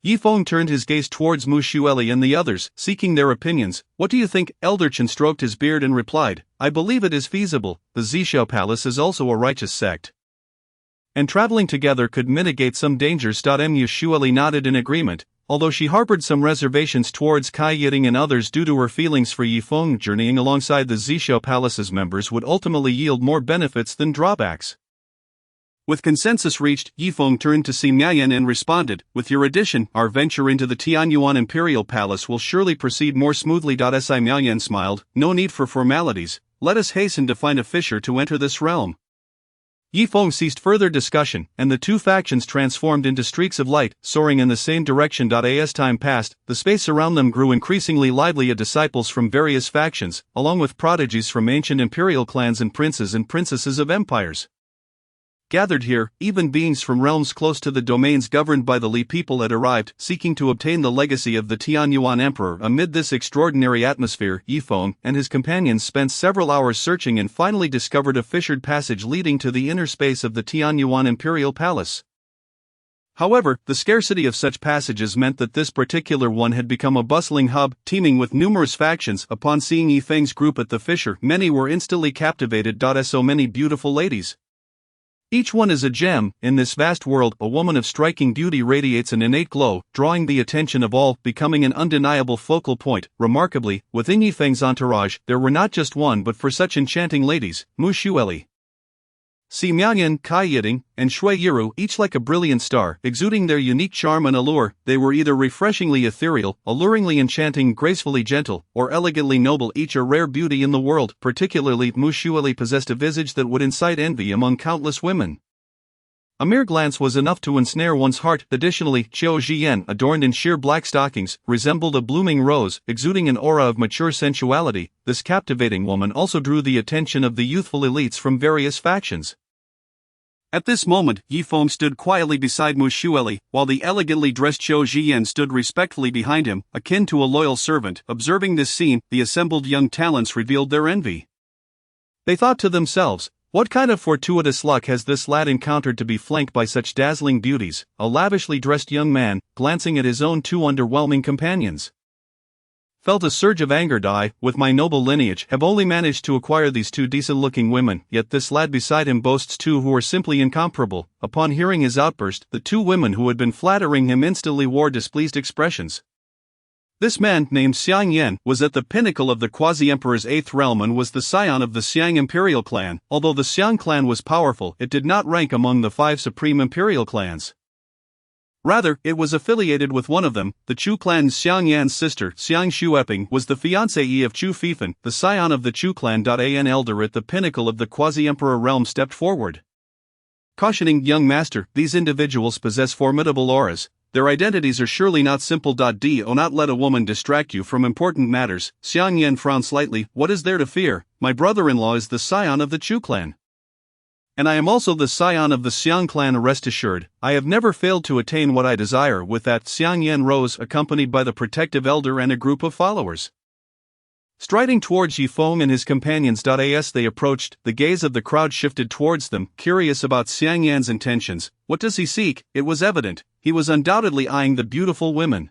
Yi Feng turned his gaze towards Mu Xueli and the others, seeking their opinions. What do you think? Elder Chen stroked his beard and replied, I believe it is feasible. The Zhixiao Palace is also a righteous sect, and traveling together could mitigate some dangers. Mu Xueli nodded in agreement, although she harbored some reservations towards Kai Yiting and others due to her feelings for Yi Feng. Journeying alongside the Zhixiao Palace's members would ultimately yield more benefits than drawbacks. With consensus reached, Yi Feng turned to Si Miaoyan and responded, with your addition, our venture into the Tianyuan Imperial Palace will surely proceed more smoothly. Si Miaoyan smiled, no need for formalities, let us hasten to find a fissure to enter this realm. Yi Feng ceased further discussion, and the two factions transformed into streaks of light, soaring in the same direction. As time passed, the space around them grew increasingly lively. Disciples from various factions, along with prodigies from ancient imperial clans and princes and princesses of empires, gathered here. Even beings from realms close to the domains governed by the Li people had arrived, seeking to obtain the legacy of the Tianyuan Emperor. Amid this extraordinary atmosphere, Yi Feng and his companions spent several hours searching and finally discovered a fissured passage leading to the inner space of the Tianyuan Imperial Palace. However, the scarcity of such passages meant that this particular one had become a bustling hub, teeming with numerous factions. Upon seeing Yi Feng's group at the fissure, many were instantly captivated. So many beautiful ladies. Each one is a gem. In this vast world, a woman of striking beauty radiates an innate glow, drawing the attention of all, becoming an undeniable focal point. Remarkably, within Yi Feng's entourage, there were not just one but 4 such enchanting ladies: Mu Xueli, Si Miaoyan, Kai Yiting, and Shui Yiru, each like a brilliant star, exuding their unique charm and allure. They were either refreshingly ethereal, alluringly enchanting, gracefully gentle, or elegantly noble, each a rare beauty in the world. Particularly, Mu Xueli possessed a visage that would incite envy among countless women. A mere glance was enough to ensnare one's heart. Additionally, Qiu Zhiyan, adorned in sheer black stockings, resembled a blooming rose, exuding an aura of mature sensuality. This captivating woman also drew the attention of the youthful elites from various factions. At this moment, Yi Feng stood quietly beside Mu Xueli, while the elegantly dressed Qiu Zhiyan stood respectfully behind him, akin to a loyal servant. Observing this scene, the assembled young talents revealed their envy. They thought to themselves, what kind of fortuitous luck has this lad encountered to be flanked by such dazzling beauties? A lavishly dressed young man, glancing at his own 2 underwhelming companions, felt a surge of anger. With my noble lineage, have only managed to acquire these 2 decent-looking women, yet this lad beside him boasts 2 who are simply incomparable. Upon hearing his outburst, the 2 women who had been flattering him instantly wore displeased expressions. This man, named Xiang Yan, was at the pinnacle of the quasi-emperor's 8th realm and was the scion of the Xiang imperial clan. Although the Xiang clan was powerful, it did not rank among the 5 supreme imperial clans. Rather, it was affiliated with one of them. The Chu clan's Xiang Yan's sister, Xiang Xueping, was the fiancée of Chu Fifan, the scion of the Chu clan. An elder at the pinnacle of the quasi-emperor realm stepped forward, cautioning, young master, these individuals possess formidable auras. Their identities are surely not simple. Do not let a woman distract you from important matters. Xiang Yan frowned slightly. What is there to fear? My brother-in-law is the scion of the Chu clan, and I am also the scion of the Xiang clan. Rest assured, I have never failed to attain what I desire. With that, Xiang Yan rose, accompanied by the protective elder and a group of followers. Striding towards Yi Feng and his companions. As they approached, the gaze of the crowd shifted towards them, curious about Xiang Yan's intentions. What does he seek? It was evident, he was undoubtedly eyeing the beautiful women.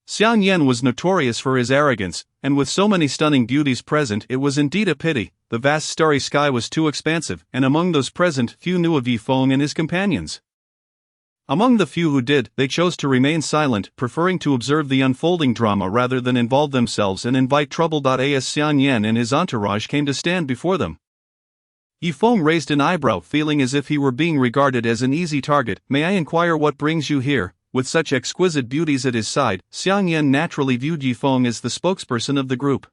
Xiang Yan was notorious for his arrogance, and with so many stunning beauties present, it was indeed a pity. The vast starry sky was too expansive, and among those present, few knew of Yi Feng and his companions. Among the few who did, they chose to remain silent, preferring to observe the unfolding drama rather than involve themselves and invite trouble. As Xiang Yan and his entourage came to stand before them, Yi Feng raised an eyebrow, feeling as if he were being regarded as an easy target. May I inquire what brings you here? With such exquisite beauties at his side, Xiang Yan naturally viewed Yi Feng as the spokesperson of the group.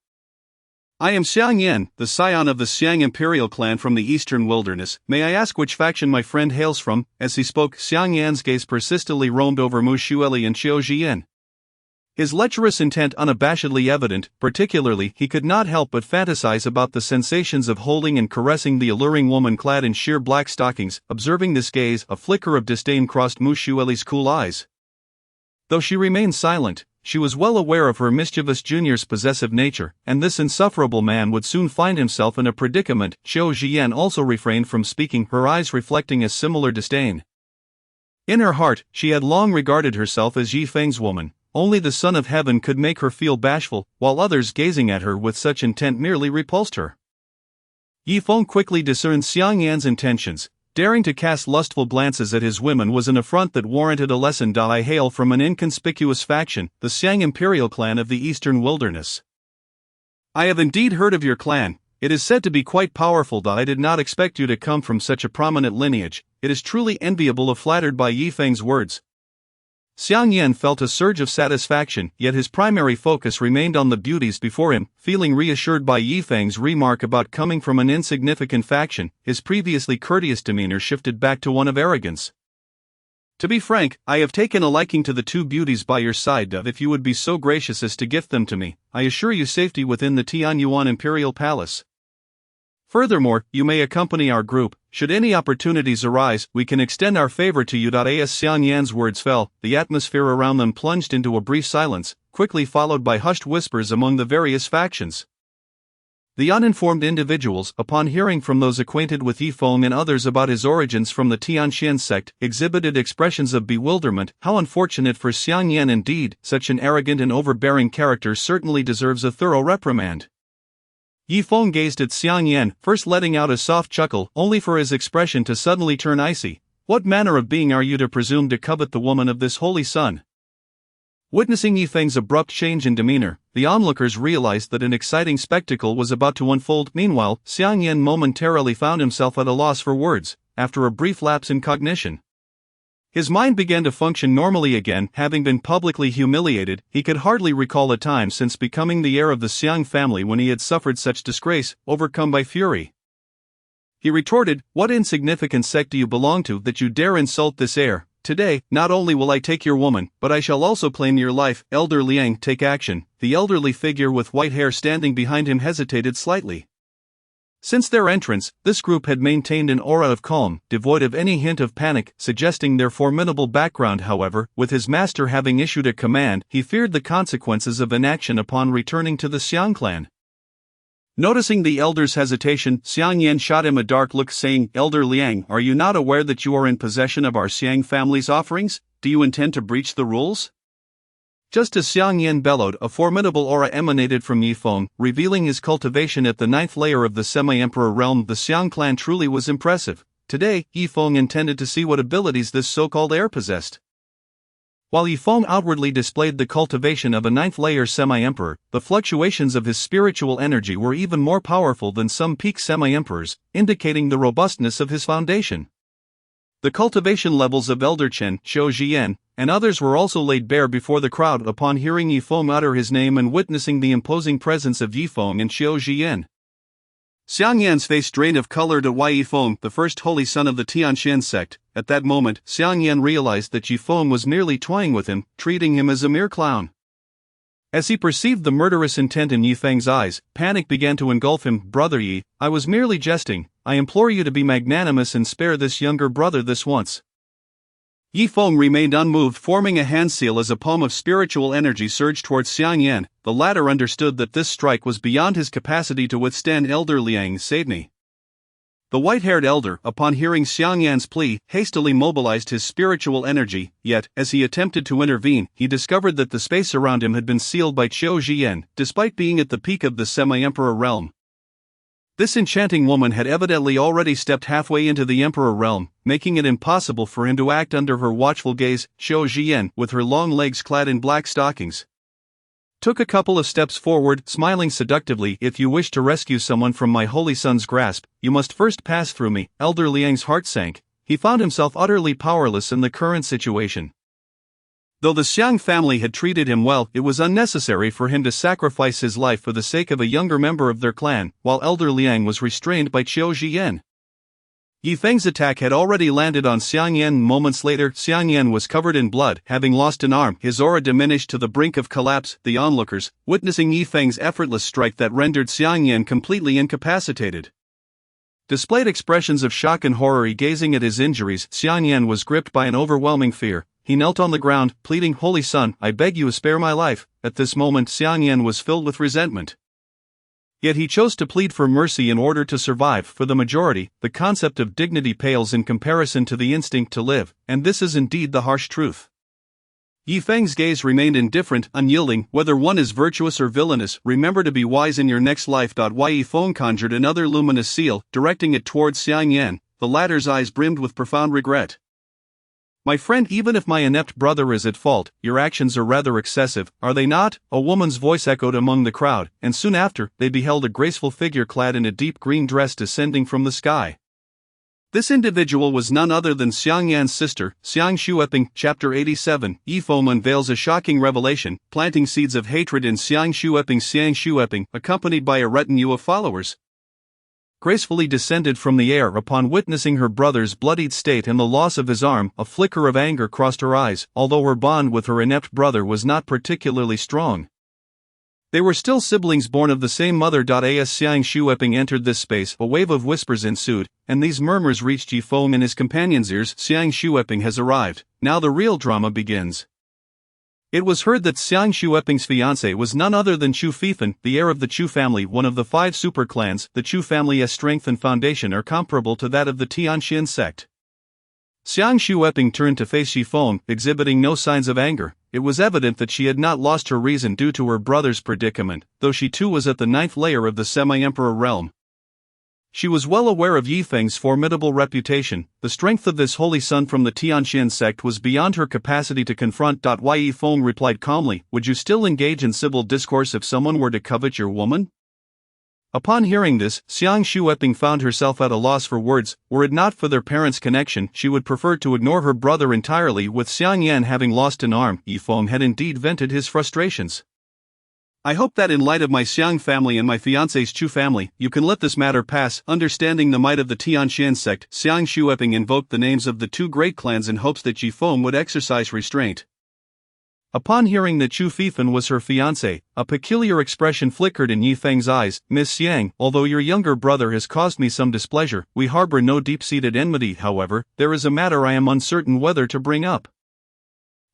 I am Xiang Yan, the scion of the Xiang imperial clan from the eastern wilderness. May I ask which faction my friend hails from? As he spoke, Xiang Yan's gaze persistently roamed over Mu Xueli and Qiu Jian. His lecherous intent unabashedly evident, particularly, he could not help but fantasize about the sensations of holding and caressing the alluring woman clad in sheer black stockings. Observing this gaze, a flicker of disdain crossed Mu Xueli's cool eyes. Though she remained silent, she was well aware of her mischievous junior's possessive nature, and this insufferable man would soon find himself in a predicament. Qiu Jian also refrained from speaking, her eyes reflecting a similar disdain. In her heart, she had long regarded herself as Yi Feng's woman. Only the Son of Heaven could make her feel bashful, while others gazing at her with such intent merely repulsed her. Yi Feng quickly discerned Xiang Yan's intentions. Daring to cast lustful glances at his women was an affront that warranted a lesson. I hail from an inconspicuous faction, the Xiang imperial clan of the eastern wilderness. I have indeed heard of your clan. It is said to be quite powerful. I did not expect you to come from such a prominent lineage. It is truly enviable. Flattered by Yi Feng's words, Xiang Yan felt a surge of satisfaction, yet his primary focus remained on the beauties before him. Feeling reassured by Yi Feng's remark about coming from an insignificant faction, his previously courteous demeanor shifted back to one of arrogance. To be frank, I have taken a liking to the two beauties by your side. If you would be so gracious as to gift them to me, I assure you safety within the Tianyuan Imperial Palace. Furthermore, you may accompany our group. Should any opportunities arise, we can extend our favor to you. As Xiang Yan's words fell, the atmosphere around them plunged into a brief silence, quickly followed by hushed whispers among the various factions. The uninformed individuals, upon hearing from those acquainted with Yi Feng and others about his origins from the Tianxian sect, exhibited expressions of bewilderment. How unfortunate for Xiang Yan indeed! Such an arrogant and overbearing character certainly deserves a thorough reprimand. Yi Feng gazed at Xiang Yan, first letting out a soft chuckle, only for his expression to suddenly turn icy. What manner of being are you to presume to covet the woman of this holy son? Witnessing Yi Feng's abrupt change in demeanor, the onlookers realized that an exciting spectacle was about to unfold. Meanwhile, Xiang Yan momentarily found himself at a loss for words, after a brief lapse in cognition. His mind began to function normally again. Having been publicly humiliated, he could hardly recall a time since becoming the heir of the Xiang family when he had suffered such disgrace. Overcome by fury, he retorted, "What insignificant sect do you belong to that you dare insult this heir? Today, not only will I take your woman, but I shall also claim your life." Elder Liang, take action. The elderly figure with white hair standing behind him hesitated slightly. Since their entrance, this group had maintained an aura of calm, devoid of any hint of panic, suggesting their formidable background. However, with his master having issued a command, he feared the consequences of inaction upon returning to the Xiang clan. Noticing the elder's hesitation, Xiang Yan shot him a dark look, saying, "Elder Liang, are you not aware that you are in possession of our Xiang family's offerings? Do you intend to breach the rules?" Just as Xiang Yan bellowed, a formidable aura emanated from Yi Feng, revealing his cultivation at the 9th layer of the semi-emperor realm. The Xiang clan truly was impressive. Today, Yi Feng intended to see what abilities this so-called heir possessed. While Yi Feng outwardly displayed the cultivation of a 9th layer semi-emperor, the fluctuations of his spiritual energy were even more powerful than some peak semi-emperors, indicating the robustness of his foundation. The cultivation levels of Elder Chen, Qiu Jian, and others were also laid bare before the crowd upon hearing Yi Feng utter his name and witnessing the imposing presence of Yi Feng and Qiu Jian. Xiang Yan's face drained of color to Yi Feng, the first holy son of the Tianxian sect. At that moment, Xiang Yan realized that Yi Feng was merely toying with him, treating him as a mere clown. As he perceived the murderous intent in Yi Feng's eyes, panic began to engulf him. "Brother Yi, I was merely jesting. I implore you to be magnanimous and spare this younger brother this once." Yi Feng remained unmoved, forming a hand seal as a palm of spiritual energy surged towards Xiang Yan. The latter understood that this strike was beyond his capacity to withstand. "Elder Liang, save me." The white-haired elder, upon hearing Xiang Yan's plea, hastily mobilized his spiritual energy, yet, as he attempted to intervene, he discovered that the space around him had been sealed by Qiu Jian, despite being at the peak of the semi-emperor realm. This enchanting woman had evidently already stepped halfway into the emperor realm, making it impossible for him to act under her watchful gaze. Qiu Jian, with her long legs clad in black stockings, took a couple of steps forward, smiling seductively. "If you wish to rescue someone from my holy son's grasp, you must first pass through me." Elder Liang's heart sank. He found himself utterly powerless in the current situation. Though the Xiang family had treated him well, it was unnecessary for him to sacrifice his life for the sake of a younger member of their clan, while elder Liang was restrained by Qiu Zhiyan. Yi Feng's attack had already landed on Xiang Yan. Moments later, Xiang Yan was covered in blood, having lost an arm, his aura diminished to the brink of collapse. The onlookers, witnessing Yi Feng's effortless strike that rendered Xiang Yan completely incapacitated, displayed expressions of shock and horror. Gazing at his injuries, Xiang Yan was gripped by an overwhelming fear. He knelt on the ground, pleading, "Holy Son, I beg you spare my life." At this moment Xiang Yan was filled with resentment. Yet he chose to plead for mercy in order to survive. For the majority, the concept of dignity pales in comparison to the instinct to live, and this is indeed the harsh truth. Yi Feng's gaze remained indifferent, unyielding. Whether one is virtuous or villainous, remember to be wise in your next life. Yi Feng conjured another luminous seal, directing it towards Xiang Yan. The latter's eyes brimmed with profound regret. "My friend, even if my inept brother is at fault, your actions are rather excessive, are they not?" A woman's voice echoed among the crowd, and soon after, they beheld a graceful figure clad in a deep green dress descending from the sky. This individual was none other than Xiang Yan's sister, Xiang Xueping. Chapter 87. Yi Feng unveils a shocking revelation, planting seeds of hatred in Xiang Xueping. Xiang Xueping, accompanied by a retinue of followers, gracefully descended from the air upon witnessing her brother's bloodied state and the loss of his arm. A flicker of anger crossed her eyes, although her bond with her inept brother was not particularly strong. They were still siblings born of the same mother. As Xiang Xueping entered this space, a wave of whispers ensued, and these murmurs reached Yi Feng and his companion's ears. Xiang Xueping has arrived. Now the real drama begins. It was heard that Xiang Xueping's fiancé was none other than Chu Fifan, the heir of the Chu family, one of the 5 super clans. The Chu family's strength and foundation are comparable to that of the Tianxin sect. Xiang Xueping turned to face Yi Feng, exhibiting no signs of anger. It was evident that she had not lost her reason due to her brother's predicament, though she too was at the 9th layer of the semi-emperor realm. She was well aware of Yi Feng's formidable reputation. The strength of this holy son from the Tianxin sect was beyond her capacity to confront. Yi Feng replied calmly, "Would you still engage in civil discourse if someone were to covet your woman?" Upon hearing this, Xiang Xueping found herself at a loss for words. Were it not for their parents' connection, she would prefer to ignore her brother entirely. With Xiang Yan having lost an arm, Yi Feng had indeed vented his frustrations. "I hope that in light of my Xiang family and my fiancé's Chu family, you can let this matter pass." Understanding the might of the Tianxin sect, Xiang Xueping invoked the names of the 2 great clans in hopes that Yi Feng would exercise restraint. Upon hearing that Chu Fifan was her fiancé, a peculiar expression flickered in Yi Feng's eyes. "Miss Xiang, although your younger brother has caused me some displeasure, we harbor no deep-seated enmity. However, there is a matter I am uncertain whether to bring up."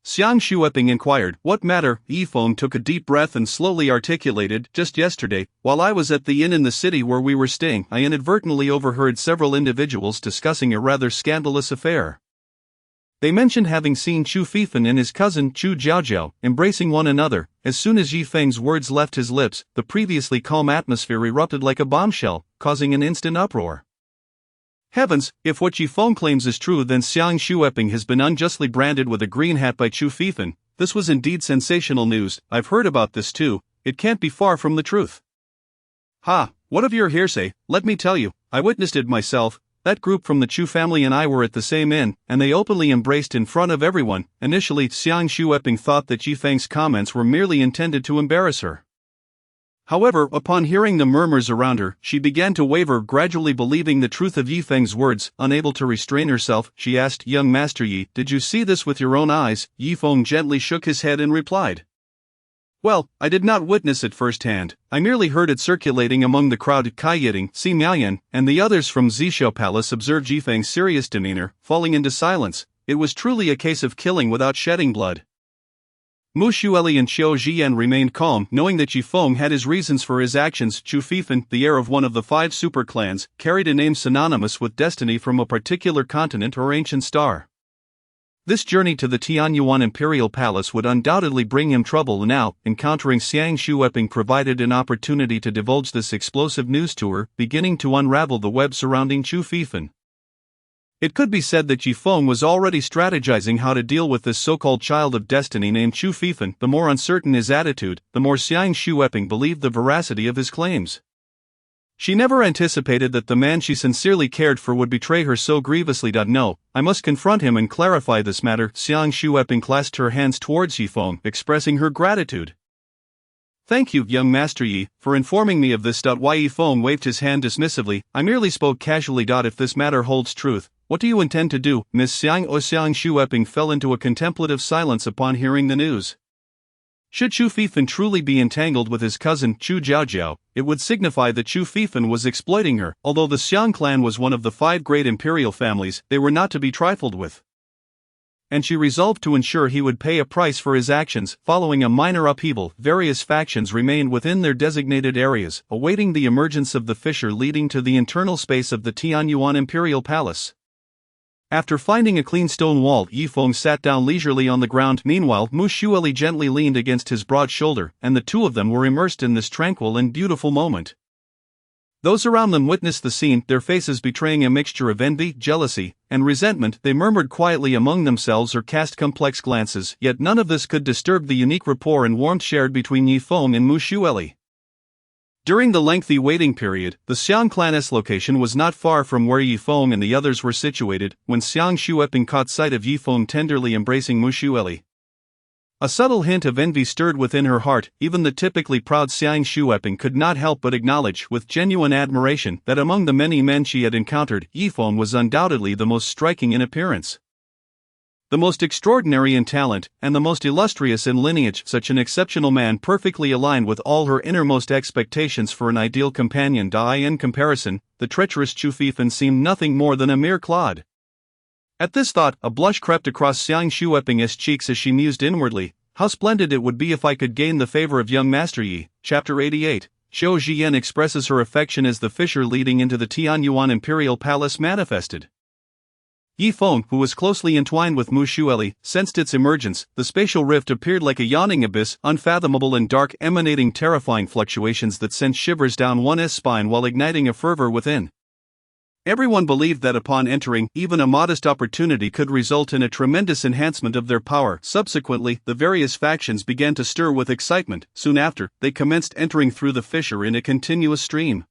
Xiang Xueping inquired, "What matter?" Yi Feng took a deep breath and slowly articulated, "Just yesterday, while I was at the inn in the city where we were staying, I inadvertently overheard several individuals discussing a rather scandalous affair. They mentioned having seen Chu Fifan and his cousin Chu Jiaojiao embracing one another." As soon as Yi Feng's words left his lips, the previously calm atmosphere erupted like a bombshell, causing an instant uproar. Heavens, if what Yi Feng claims is true, then Xiang Xueping has been unjustly branded with a green hat by Chu Fifan. This was indeed sensational news. "I've heard about this too. It can't be far from the truth." "Ha, what of your hearsay? Let me tell you, I witnessed it myself. That group from the Chu family and I were at the same inn, and they openly embraced in front of everyone." Initially, Xiang Xueping thought that Yi Feng's comments were merely intended to embarrass her. However, upon hearing the murmurs around her, she began to waver, gradually believing the truth of Yi Feng's words. Unable to restrain herself, she asked, "Young Master Yi, did you see this with your own eyes?" Yi Feng gently shook his head and replied, "Well, I did not witness it firsthand. I merely heard it circulating among the crowd." Kai Yiting, Si Miaoyan, and the others from Zishou Palace observed Yi Feng's serious demeanor, falling into silence. It was truly a case of killing without shedding blood. Mu Xueli and Qiu Zhiyan remained calm, knowing that Yi Feng had his reasons for his actions. Chu Fifan, the heir of one of the 5 super clans, carried a name synonymous with destiny from a particular continent or ancient star. This journey to the Tianyuan Imperial Palace would undoubtedly bring him trouble. Now, encountering Xiang Xueping provided an opportunity to divulge this explosive news to her, beginning to unravel the web surrounding Chu Fifan. It could be said that Yi Feng was already strategizing how to deal with this so-called child of destiny named Chu Fifan. The more uncertain his attitude, the more Xiang Xueping believed the veracity of his claims. She never anticipated that the man she sincerely cared for would betray her so grievously. No, I must confront him and clarify this matter. Xiang Shueping clasped her hands towards Yifeng, expressing her gratitude. Thank you, young Master Yi, for informing me of this. Yifeng waved his hand dismissively. I merely spoke casually. If this matter holds truth, what do you intend to do, Miss Xiang? Xiang Shueping fell into a contemplative silence upon hearing the news. Should Chu Fifan truly be entangled with his cousin Chu Jiaojiao, it would signify that Chu Fifan was exploiting her. Although the Xiang clan was one of the 5 great imperial families, they were not to be trifled with. And she resolved to ensure he would pay a price for his actions. Following a minor upheaval, various factions remained within their designated areas, awaiting the emergence of the fissure leading to the internal space of the Tianyuan Imperial Palace. After finding a clean stone wall, Yifeng sat down leisurely on the ground. Meanwhile, Mu Xueli gently leaned against his broad shoulder, and the two of them were immersed in this tranquil and beautiful moment. Those around them witnessed the scene, their faces betraying a mixture of envy, jealousy, and resentment. They murmured quietly among themselves or cast complex glances, yet none of this could disturb the unique rapport and warmth shared between Yifeng and Mu Xueli. During the lengthy waiting period, the Xiang clan's location was not far from where Yifeng and the others were situated. When Xiang Shueping caught sight of Yifeng tenderly embracing Mu Xueli, a subtle hint of envy stirred within her heart. Even the typically proud Xiang Shueping could not help but acknowledge with genuine admiration that among the many men she had encountered, Yifeng was undoubtedly the most striking in appearance, the most extraordinary in talent, and the most illustrious in lineage. Such an exceptional man perfectly aligned with all her innermost expectations for an ideal companion. In comparison, the treacherous Chu Fifan seemed nothing more than a mere clod. At this thought, a blush crept across Xiang Shueping's cheeks as she mused inwardly, how splendid it would be if I could gain the favor of young Master Yi. Chapter 88. Zhou Jian expresses her affection as the fissure leading into the Tianyuan Imperial Palace manifested. Yifeng, who was closely entwined with Mu Xueli, sensed its emergence. The spatial rift appeared like a yawning abyss, unfathomable and dark, emanating terrifying fluctuations that sent shivers down one's spine while igniting a fervor within. Everyone believed that upon entering, even a modest opportunity could result in a tremendous enhancement of their power. Subsequently, the various factions began to stir with excitement. Soon after, they commenced entering through the fissure in a continuous stream.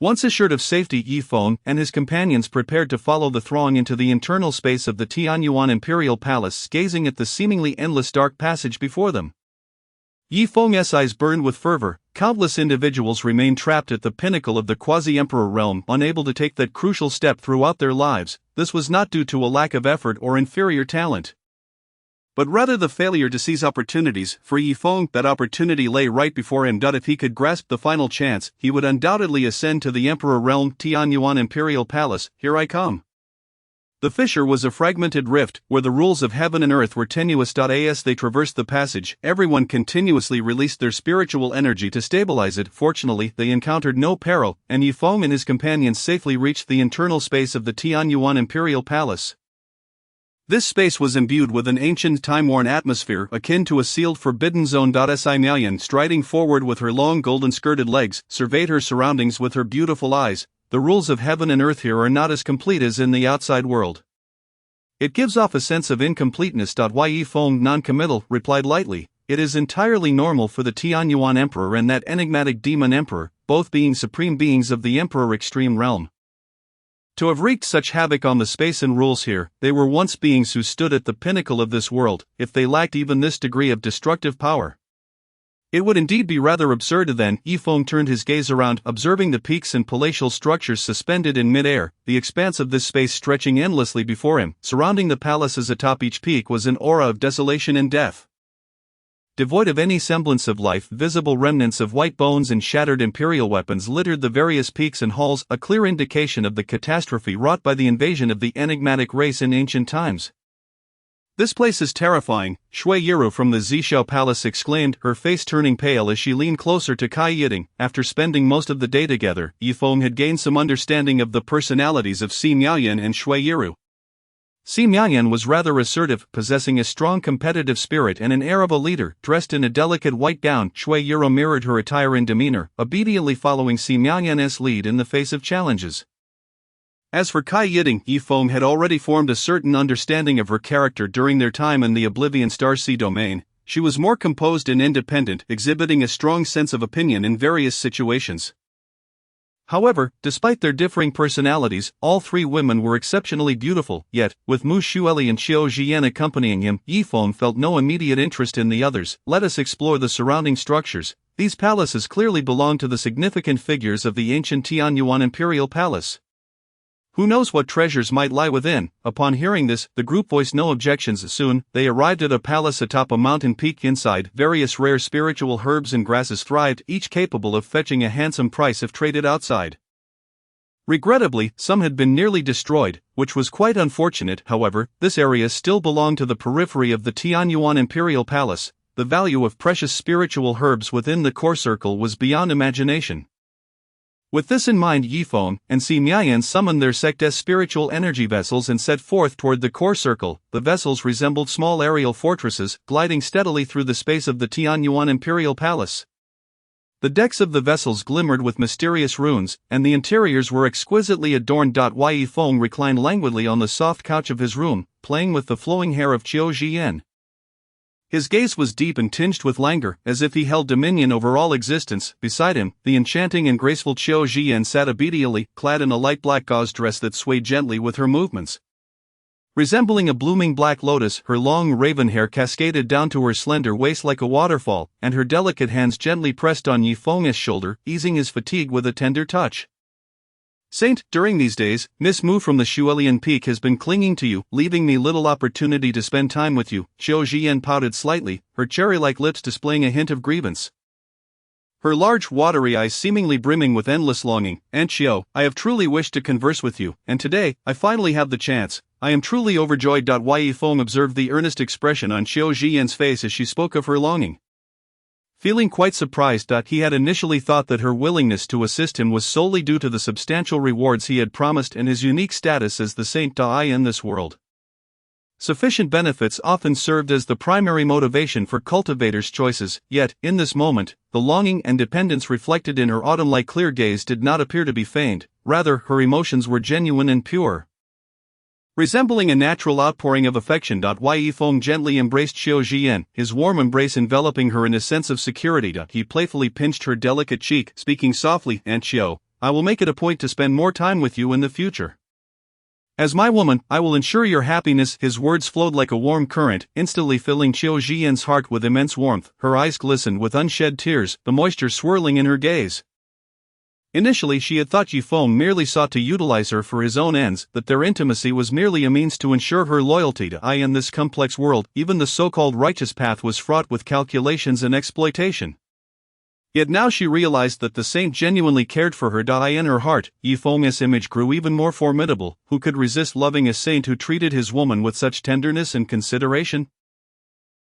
Once assured of safety, Yifeng and his companions prepared to follow the throng into the internal space of the Tianyuan Imperial Palace, gazing at the seemingly endless dark passage before them. Yifeng's eyes burned with fervor. Countless individuals remained trapped at the pinnacle of the quasi-emperor realm, unable to take that crucial step throughout their lives. This was not due to a lack of effort or inferior talent, but rather the failure to seize opportunities. For Yifeng, that opportunity lay right before him. If he could grasp the final chance, he would undoubtedly ascend to the Emperor Realm. Tianyuan Imperial Palace, here I come. The fissure was a fragmented rift, where the rules of heaven and earth were tenuous. As they traversed the passage, everyone continuously released their spiritual energy to stabilize it. Fortunately, they encountered no peril, and Yifeng and his companions safely reached the internal space of the Tianyuan Imperial Palace. This space was imbued with an ancient, time-worn atmosphere akin to a sealed forbidden zone. Miaoyan, striding forward with her long golden-skirted legs, surveyed her surroundings with her beautiful eyes. The rules of heaven and earth here are not as complete as in the outside world. It gives off a sense of incompleteness. Yifeng, non-committal, replied lightly, it is entirely normal for the Tianyuan Emperor and that enigmatic demon emperor, both being supreme beings of the Emperor Extreme Realm, to have wreaked such havoc on the space and rules here. They were once beings who stood at the pinnacle of this world. If they lacked even this degree of destructive power, it would indeed be rather absurd. Then Yifeng turned his gaze around, observing the peaks and palatial structures suspended in mid-air, the expanse of this space stretching endlessly before him. Surrounding the palaces atop each peak was an aura of desolation and death. Devoid of any semblance of life, visible remnants of white bones and shattered imperial weapons littered the various peaks and halls, a clear indication of the catastrophe wrought by the invasion of the enigmatic race in ancient times. This place is terrifying, Shui Yiru from the Zishao Palace exclaimed, her face turning pale as she leaned closer to Kai Yiting. After spending most of the day together, Yifeng had gained some understanding of the personalities of Si Miaoyan and Shui Yiru. Si Miaoyan was rather assertive, possessing a strong competitive spirit and an air of a leader. Dressed in a delicate white gown, Shui Yiru mirrored her attire and demeanor, obediently following Si Miaoyan's lead in the face of challenges. As for Kai Yiting, Yifeng had already formed a certain understanding of her character during their time in the Oblivion Star Sea domain. She was more composed and independent, exhibiting a strong sense of opinion in various situations. However, despite their differing personalities, all three women were exceptionally beautiful, yet, with Mu Xueli and Qiu Jian accompanying him, Yifeng felt no immediate interest in the others. Let us explore the surrounding structures. These palaces clearly belong to the significant figures of the ancient Tianyuan imperial palace. Who knows what treasures might lie within? Upon hearing this, the group voiced no objections. Soon, they arrived at a palace atop a mountain peak. Inside, various rare spiritual herbs and grasses thrived, each capable of fetching a handsome price if traded outside. Regrettably, some had been nearly destroyed, which was quite unfortunate. However, this area still belonged to the periphery of the Tianyuan imperial palace. The value of precious spiritual herbs within the core circle was beyond imagination. With this in mind, Yifeng and Si Miayan summoned their sect's spiritual energy vessels and set forth toward the core circle. The vessels resembled small aerial fortresses, gliding steadily through the space of the Tianyuan imperial palace. The decks of the vessels glimmered with mysterious runes, and the interiors were exquisitely adorned. Yifeng reclined languidly on the soft couch of his room, playing with the flowing hair of Qiu Jian. His gaze was deep and tinged with languor, as if he held dominion over all existence. Beside him, the enchanting and graceful Qiu Jian sat obediently, clad in a light black gauze dress that swayed gently with her movements. Resembling a blooming black lotus, her long raven hair cascaded down to her slender waist like a waterfall, and her delicate hands gently pressed on Yifeng's shoulder, easing his fatigue with a tender touch. Saint, during these days, Miss Mu from the Xuelian Peak has been clinging to you, leaving me little opportunity to spend time with you. Qiu Jian pouted slightly, her cherry-like lips displaying a hint of grievance. Her large, watery eyes seemingly brimming with endless longing. Aunt Qiu, I have truly wished to converse with you, and today, I finally have the chance. I am truly overjoyed. Yifeng observed the earnest expression on Qiu Jian's face as she spoke of her longing. Feeling quite surprised, he had initially thought that her willingness to assist him was solely due to the substantial rewards he had promised and his unique status as the Saint Dai in this world. Sufficient benefits often served as the primary motivation for cultivators' choices, yet, in this moment, the longing and dependence reflected in her autumn-like clear gaze did not appear to be feigned, rather her emotions were genuine and pure. Resembling a natural outpouring of affection, Yifeng gently embraced Qiu Jian, his warm embrace enveloping her in a sense of security. He playfully pinched her delicate cheek, speaking softly, Aunt Qiu, I will make it a point to spend more time with you in the future. As my woman, I will ensure your happiness. His words flowed like a warm current, instantly filling Qiu Jian's heart with immense warmth. Her eyes glistened with unshed tears, the moisture swirling in her gaze. Initially she had thought Yifeng merely sought to utilize her for his own ends, that their intimacy was merely a means to ensure her loyalty to I. In this complex world, even the so-called righteous path was fraught with calculations and exploitation. Yet now she realized that the saint genuinely cared for her. In her heart, Yifeng's image grew even more formidable. Who could resist loving a saint who treated his woman with such tenderness and consideration?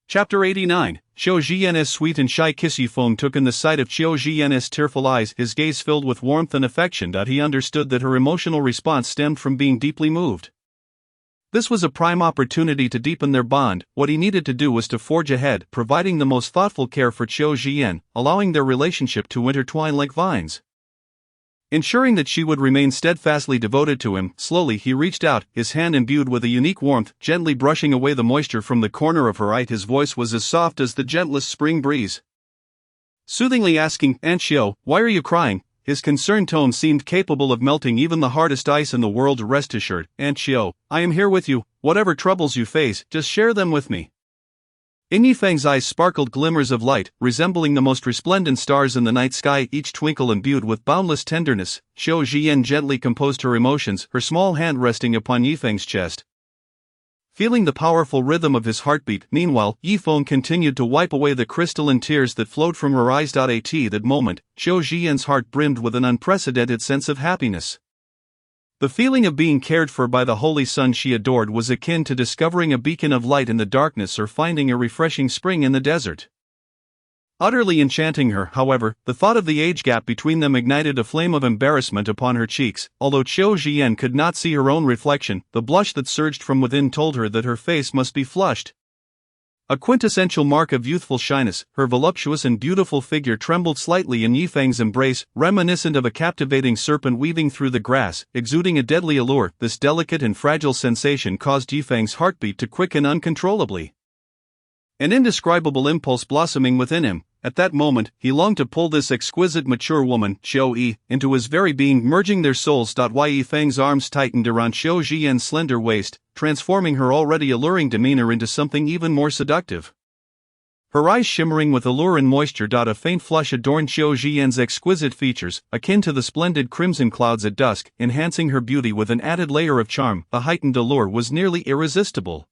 Chapter 89. Qiu Jian's sweet and shy kiss. Yifeng took in the sight of Qiu Jian's tearful eyes, his gaze filled with warmth and affection. He understood that her emotional response stemmed from being deeply moved. This was a prime opportunity to deepen their bond. What he needed to do was to forge ahead, providing the most thoughtful care for Qiu Jian, allowing their relationship to intertwine like vines. Ensuring that she would remain steadfastly devoted to him, slowly he reached out, his hand imbued with a unique warmth, gently brushing away the moisture from the corner of her eye. His voice was as soft as the gentlest spring breeze. Soothingly asking, Aunt Qiu, why are you crying? His concerned tone seemed capable of melting even the hardest ice in the world. Rest assured, Aunt Qiu, I am here with you. Whatever troubles you face, just share them with me. In Yifeng's eyes sparkled glimmers of light, resembling the most resplendent stars in the night sky, each twinkle imbued with boundless tenderness. Qiu Jian gently composed her emotions, her small hand resting upon Yifeng's chest. Feeling the powerful rhythm of his heartbeat, meanwhile, Yifeng continued to wipe away the crystalline tears that flowed from her eyes. At that moment, Qiu Jian's heart brimmed with an unprecedented sense of happiness. The feeling of being cared for by the holy sun she adored was akin to discovering a beacon of light in the darkness or finding a refreshing spring in the desert. Utterly enchanting her, however, the thought of the age gap between them ignited a flame of embarrassment upon her cheeks. Although Qiu Jian could not see her own reflection, the blush that surged from within told her that her face must be flushed. A quintessential mark of youthful shyness, her voluptuous and beautiful figure trembled slightly in Yifeng's embrace, reminiscent of a captivating serpent weaving through the grass, exuding a deadly allure. This delicate and fragile sensation caused Yifeng's heartbeat to quicken uncontrollably. An indescribable impulse blossoming within him, At that moment, he longed to pull this exquisite mature woman, Qiu Yi, into his very being, merging their souls. Yi Feng's arms tightened around Qiu Zhiyan's slender waist, transforming her already alluring demeanor into something even more seductive. Her eyes shimmering with allure and moisture. A faint flush adorned Qiu Zhiyan's exquisite features, akin to the splendid crimson clouds at dusk, enhancing her beauty with an added layer of charm. The heightened allure was nearly irresistible.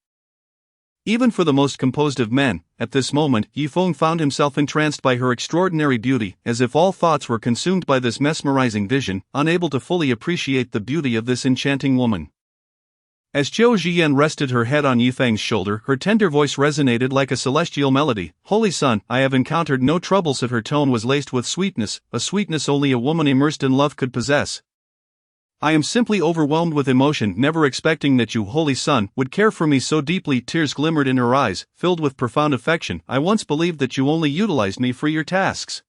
Even for the most composed of men, at this moment, Yi Feng found himself entranced by her extraordinary beauty, as if all thoughts were consumed by this mesmerizing vision, unable to fully appreciate the beauty of this enchanting woman. As Qiu Zhiyan rested her head on Yi Feng's shoulder, her tender voice resonated like a celestial melody. "Holy Son, I have encountered no troubles." Her tone was laced with sweetness, a sweetness only a woman immersed in love could possess. "I am simply overwhelmed with emotion, never expecting that you, Holy Son, would care for me so deeply." Tears glimmered in her eyes, filled with profound affection. "I once believed that you only utilized me for your tasks.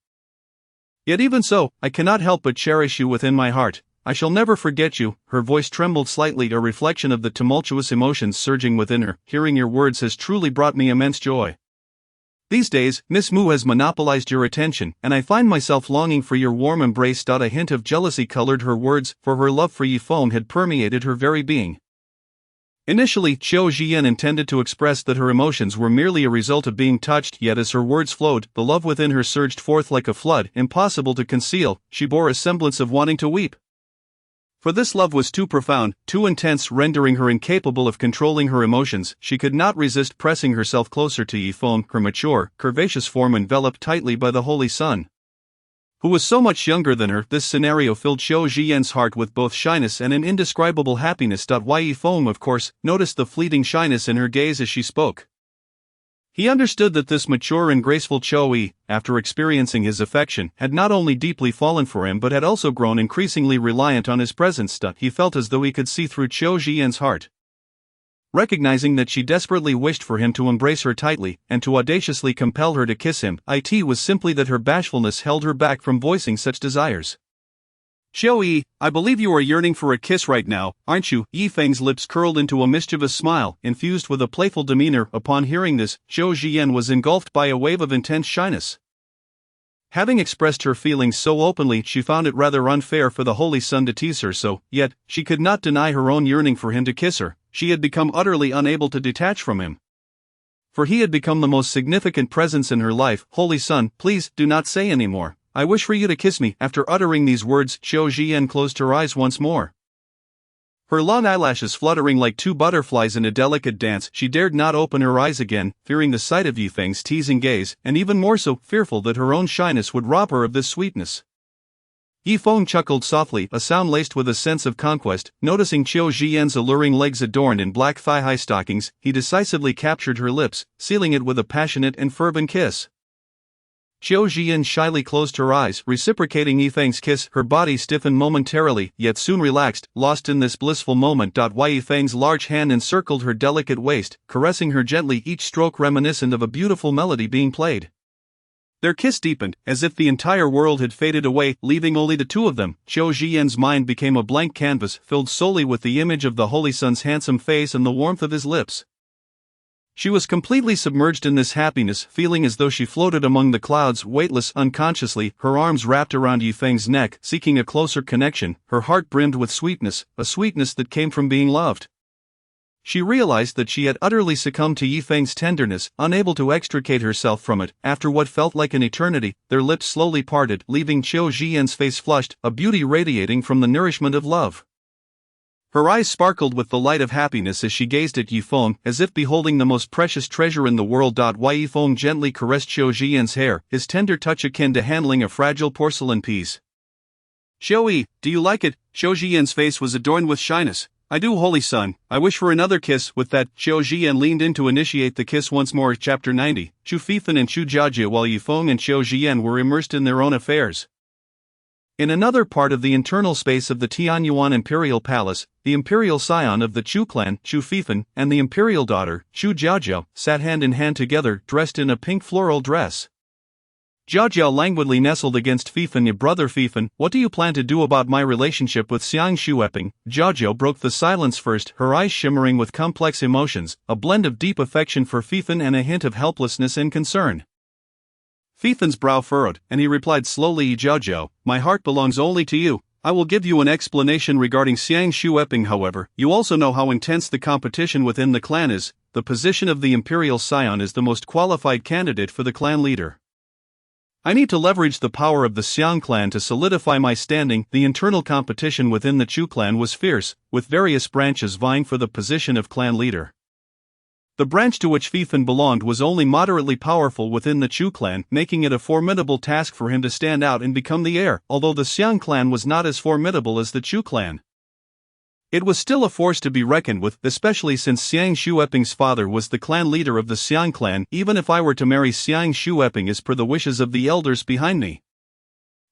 Yet even so, I cannot help but cherish you within my heart. I shall never forget you." Her voice trembled slightly, a reflection of the tumultuous emotions surging within her. "Hearing your words has truly brought me immense joy. These days, Miss Mu has monopolized your attention, and I find myself longing for your warm embrace." A hint of jealousy colored her words, for her love for Yi Feng had permeated her very being. Initially, Qiu Zhiyan intended to express that her emotions were merely a result of being touched, yet as her words flowed, the love within her surged forth like a flood, impossible to conceal. She bore a semblance of wanting to weep. For this love was too profound, too intense, rendering her incapable of controlling her emotions. She could not resist pressing herself closer to Yi Feng, her mature, curvaceous form enveloped tightly by the Holy Son, who was so much younger than her. This scenario filled Qiu Zhiyan's heart with both shyness and an indescribable happiness. Yi Feng, of course, noticed the fleeting shyness in her gaze as she spoke. He understood that this mature and graceful Qiu Yi, after experiencing his affection, had not only deeply fallen for him but had also grown increasingly reliant on his presence. He felt as though he could see through Qiu Zhiyan's heart. Recognizing that she desperately wished for him to embrace her tightly, and to audaciously compel her to kiss him, it was simply that her bashfulness held her back from voicing such desires. "Qiu Yi, I believe you are yearning for a kiss right now, aren't you?" Yi Feng's lips curled into a mischievous smile, infused with a playful demeanor. Upon hearing this, Qiu Zhiyan was engulfed by a wave of intense shyness. Having expressed her feelings so openly, she found it rather unfair for the Holy Son to tease her so, yet, she could not deny her own yearning for him to kiss her. She had become utterly unable to detach from him, for he had become the most significant presence in her life. "Holy Son, please, do not say any more. I wish for you to kiss me." After uttering these words, Qiu Zhiyan closed her eyes once more. Her long eyelashes fluttering like two butterflies in a delicate dance, she dared not open her eyes again, fearing the sight of Yi Feng's teasing gaze, and even more so, fearful that her own shyness would rob her of this sweetness. Yi Feng chuckled softly, a sound laced with a sense of conquest. Noticing Qiu Zhiyan's alluring legs adorned in black thigh-high stockings, he decisively captured her lips, sealing it with a passionate and fervent kiss. Qiu Zhiyan shyly closed her eyes, reciprocating Yi Feng's kiss. Her body stiffened momentarily, yet soon relaxed, lost in this blissful moment. Yi Feng's large hand encircled her delicate waist, caressing her gently, each stroke reminiscent of a beautiful melody being played. Their kiss deepened, as if the entire world had faded away, leaving only the two of them. Qiu Zhiyan's mind became a blank canvas, filled solely with the image of the Holy Son's handsome face and the warmth of his lips. She was completely submerged in this happiness, feeling as though she floated among the clouds, weightless. Unconsciously, her arms wrapped around Yi Feng's neck, seeking a closer connection. Her heart brimmed with sweetness, a sweetness that came from being loved. She realized that she had utterly succumbed to Yi Feng's tenderness, unable to extricate herself from it. After what felt like an eternity, their lips slowly parted, leaving Qiu Zhiyan's face flushed, a beauty radiating from the nourishment of love. Her eyes sparkled with the light of happiness as she gazed at Yi Feng, as if beholding the most precious treasure in the world. Yi Feng gently caressed Qiu Zhiyan's hair, his tender touch akin to handling a fragile porcelain piece. "Qiu Yi, do you like it?" Qiu Zhiyan's face was adorned with shyness. "I do, Holy Son. I wish for another kiss." With that, Qiu Zhiyan leaned in to initiate the kiss once more. Chapter 90. Chu Fifan and Chu Jiajia. While Yi Feng and Qiu Zhiyan were immersed in their own affairs, in another part of the internal space of the Tianyuan Imperial Palace, the imperial scion of the Chu clan, Chu Fifan, and the imperial daughter, Chu Jiajiao, sat hand in hand together, dressed in a pink floral dress. Jiajiao languidly nestled against Fifan. "Brother Fifan, what do you plan to do about my relationship with Xiang Shueping?" Jiajiao broke the silence first, her eyes shimmering with complex emotions, a blend of deep affection for Fifan and a hint of helplessness and concern. Fifen's brow furrowed, and he replied slowly, Zhao Zhao, my heart belongs only to you. I will give you an explanation regarding Xiang Shueping. However, you also know how intense the competition within the clan is. The position of the Imperial Scion is the most qualified candidate for the clan leader. I need to leverage the power of the Xiang clan to solidify my standing. The internal competition within the Chu clan was fierce, with various branches vying for the position of clan leader. The branch to which Fifen belonged was only moderately powerful within the Chu clan, making it a formidable task for him to stand out and become the heir, although the Xiang clan was not as formidable as the Chu clan. It was still a force to be reckoned with, especially since Xiang Shueping's father was the clan leader of the Xiang clan. Even if I were to marry Xiang Shueping as per the wishes of the elders behind me,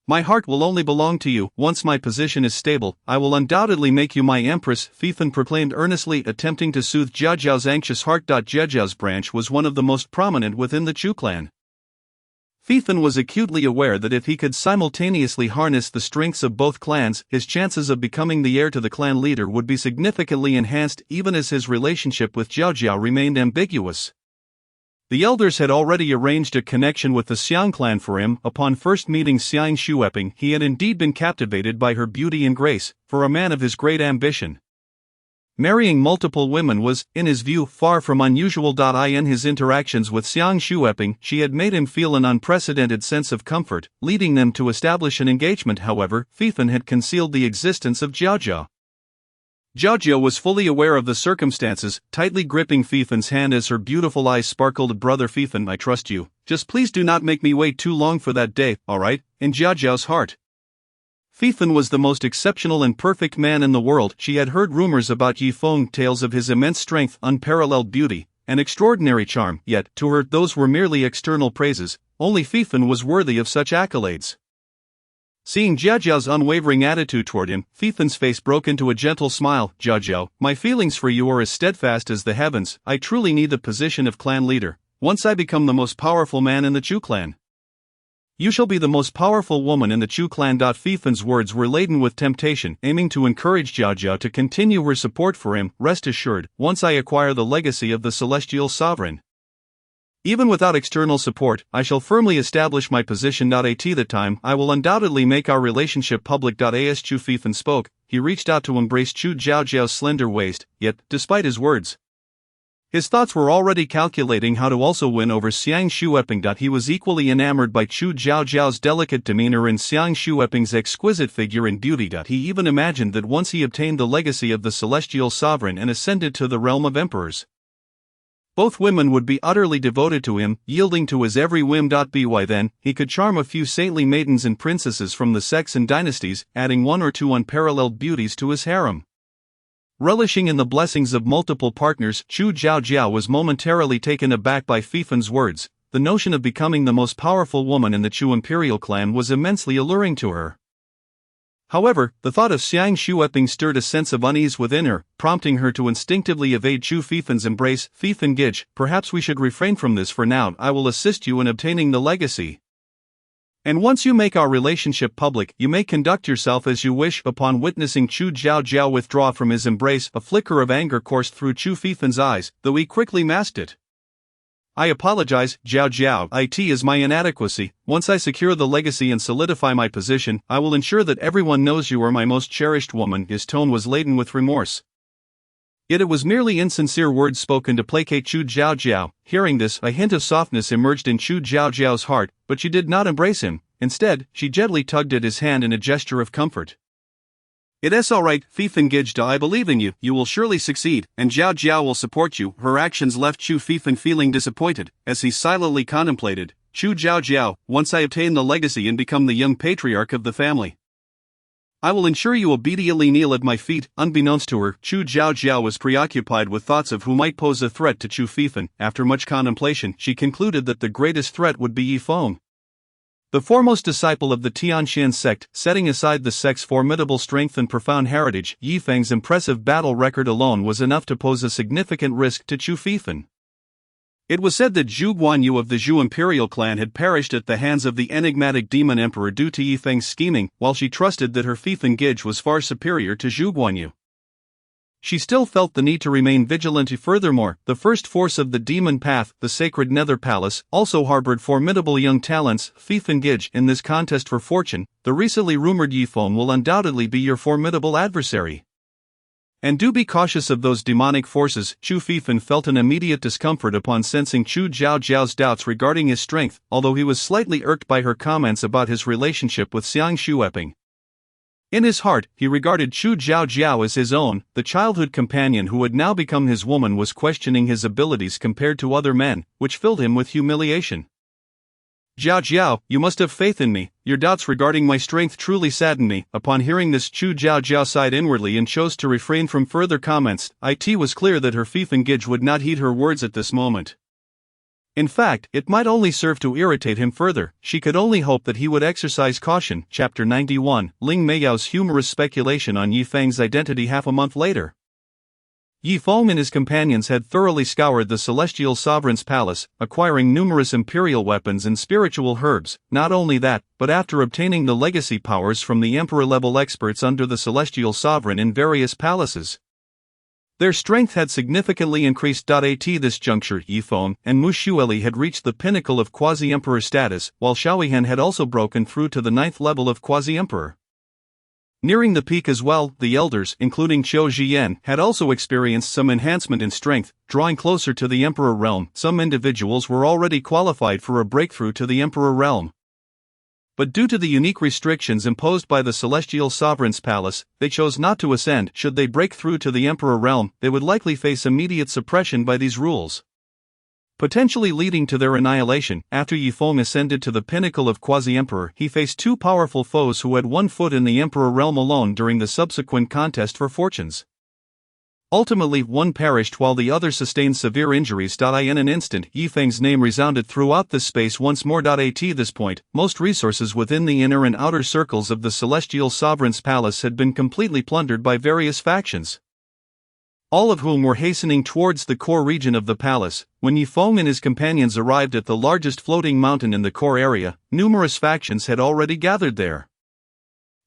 my heart will only belong to you. Once my position is stable, I will undoubtedly make you my empress, Fifen proclaimed earnestly, attempting to soothe Zhao Zhao's anxious heart. Zhao Zhao's branch was one of the most prominent within the Chu clan. Fifen was acutely aware that if he could simultaneously harness the strengths of both clans, his chances of becoming the heir to the clan leader would be significantly enhanced, even as his relationship with Zhao Zhao remained ambiguous. The elders had already arranged a connection with the Xiang clan for him. Upon first meeting Xiang Shueping, he had indeed been captivated by her beauty and grace. For a man of his great ambition, marrying multiple women was, in his view, far from unusual. In his interactions with Xiang Shueping, she had made him feel an unprecedented sense of comfort, leading them to establish an engagement. However, Fifen had concealed the existence of Zhao Zhao. Zhao Zhao was fully aware of the circumstances, tightly gripping Fifen's hand as her beautiful eyes sparkled. Brother Fifen, I trust you. Just please do not make me wait too long for that day, alright? In Zhao Zhao's heart, Fifen was the most exceptional and perfect man in the world. She had heard rumors about Yifeng, tales of his immense strength, unparalleled beauty, and extraordinary charm, yet, to her, those were merely external praises. Only Fifen was worthy of such accolades. Seeing Zhao Zhao's unwavering attitude toward him, Fifen's face broke into a gentle smile. Zhao Zhao, my feelings for you are as steadfast as the heavens. I truly need the position of clan leader. Once I become the most powerful man in the Chu clan, you shall be the most powerful woman in the Chu clan. Fifen's words were laden with temptation, aiming to encourage Zhao Zhao to continue her support for him. Rest assured, once I acquire the legacy of the celestial sovereign, even without external support, I shall firmly establish my position. At the time, I will undoubtedly make our relationship public. As Chu Fifen spoke, he reached out to embrace Chu Zhao Zhao's slender waist, yet, despite his words, his thoughts were already calculating how to also win over Xiang Shueping. He was equally enamored by Chu Zhao Zhao's delicate demeanor and Xiang Shueping's exquisite figure and beauty. He even imagined that once he obtained the legacy of the celestial sovereign and ascended to the realm of emperors, both women would be utterly devoted to him, yielding to his every whim. By then, he could charm a few saintly maidens and princesses from the sects and dynasties, adding one or two unparalleled beauties to his harem. Relishing in the blessings of multiple partners, Chu Zhao Zhao was momentarily taken aback by Fifen's words. The notion of becoming the most powerful woman in the Chu imperial clan was immensely alluring to her. However, the thought of Xiang Shueping stirred a sense of unease within her, prompting her to instinctively evade Chu Fifen's embrace. Fifen Gij, perhaps we should refrain from this for now. I will assist you in obtaining the legacy, and once you make our relationship public, you may conduct yourself as you wish. Upon witnessing Chu Zhao Zhao withdraw from his embrace, a flicker of anger coursed through Chu Fifen's eyes, though he quickly masked it. I apologize, Zhao Zhao. It is my inadequacy. Once I secure the legacy and solidify my position, I will ensure that everyone knows you are my most cherished woman. His tone was laden with remorse. Yet it was merely insincere words spoken to placate Chu Zhao Zhao. Hearing this, a hint of softness emerged in Chu Zhao Zhao's heart, but she did not embrace him. Instead, she gently tugged at his hand in a gesture of comfort. It is alright, Fifen Gij. I believe in you, you will surely succeed, and Zhao Zhao will support you. Her actions left Chu Fifen feeling disappointed, as he silently contemplated, Chu Zhao Zhao, once I obtain the legacy and become the young patriarch of the family, I will ensure you obediently kneel at my feet. Unbeknownst to her, Chu Zhao Zhao was preoccupied with thoughts of who might pose a threat to Chu Fifen. After much contemplation, she concluded that the greatest threat would be Yifeng, the foremost disciple of the Tianxian sect. Setting aside the sect's formidable strength and profound heritage, Yifeng's impressive battle record alone was enough to pose a significant risk to Chu Fifen. It was said that Zhu Guanyu of the Zhu imperial clan had perished at the hands of the enigmatic demon emperor due to Yifeng's scheming, while she trusted that her Fifen Gij was far superior to Zhu Guanyu. she still felt the need to remain vigilant. Furthermore, the first force of the demon path, the sacred Nether Palace, also harbored formidable young talents. Thief and Gidge, in this contest for fortune, the recently rumored Yifeng will undoubtedly be your formidable adversary. And do be cautious of those demonic forces. Chu Fifan felt an immediate discomfort upon sensing Chu Zhao's doubts regarding his strength, although he was slightly irked by her comments about his relationship with Xiang Shueping. In his heart, he regarded Chu Zhao as his own. The childhood companion who had now become his woman was questioning his abilities compared to other men, which filled him with humiliation. Zhao, you must have faith in me. Your doubts regarding my strength truly sadden me. Upon hearing this, Chu Zhao sighed inwardly and chose to refrain from further comments. It was clear that her Thief and Gidge would not heed her words at this moment. In fact, it might only serve to irritate him further. She could only hope that he would exercise caution. Chapter 91, Ling Meiyao's humorous speculation on Yifeng's identity. Half a month later, Yifeng and his companions had thoroughly scoured the Celestial Sovereign's palace, acquiring numerous imperial weapons and spiritual herbs. Not only that, but after obtaining the legacy powers from the emperor-level experts under the Celestial Sovereign in various palaces, their strength had significantly increased. At this juncture, Yifeng and Mu Xueli had reached the pinnacle of quasi-emperor status, while Xiaoyihan had also broken through to the 9th level of quasi-emperor. Nearing the peak as well, the elders, including Qiu Jian, had also experienced some enhancement in strength, drawing closer to the Emperor realm. Some individuals were already qualified for a breakthrough to the Emperor realm. But due to the unique restrictions imposed by the Celestial Sovereign's palace, they chose not to ascend. Should they break through to the Emperor realm, they would likely face immediate suppression by these rules, potentially leading to their annihilation. After Yifeng ascended to the pinnacle of quasi-emperor, he faced two powerful foes who had one foot in the emperor realm alone during the subsequent contest for fortunes. Ultimately, one perished while the other sustained severe injuries. In an instant, Yifeng's name resounded throughout this space once more. At this point, most resources within the inner and outer circles of the Celestial Sovereign's palace had been completely plundered by various factions, all of whom were hastening towards the core region of the palace. When Yifeng and his companions arrived at the largest floating mountain in the core area, numerous factions had already gathered there.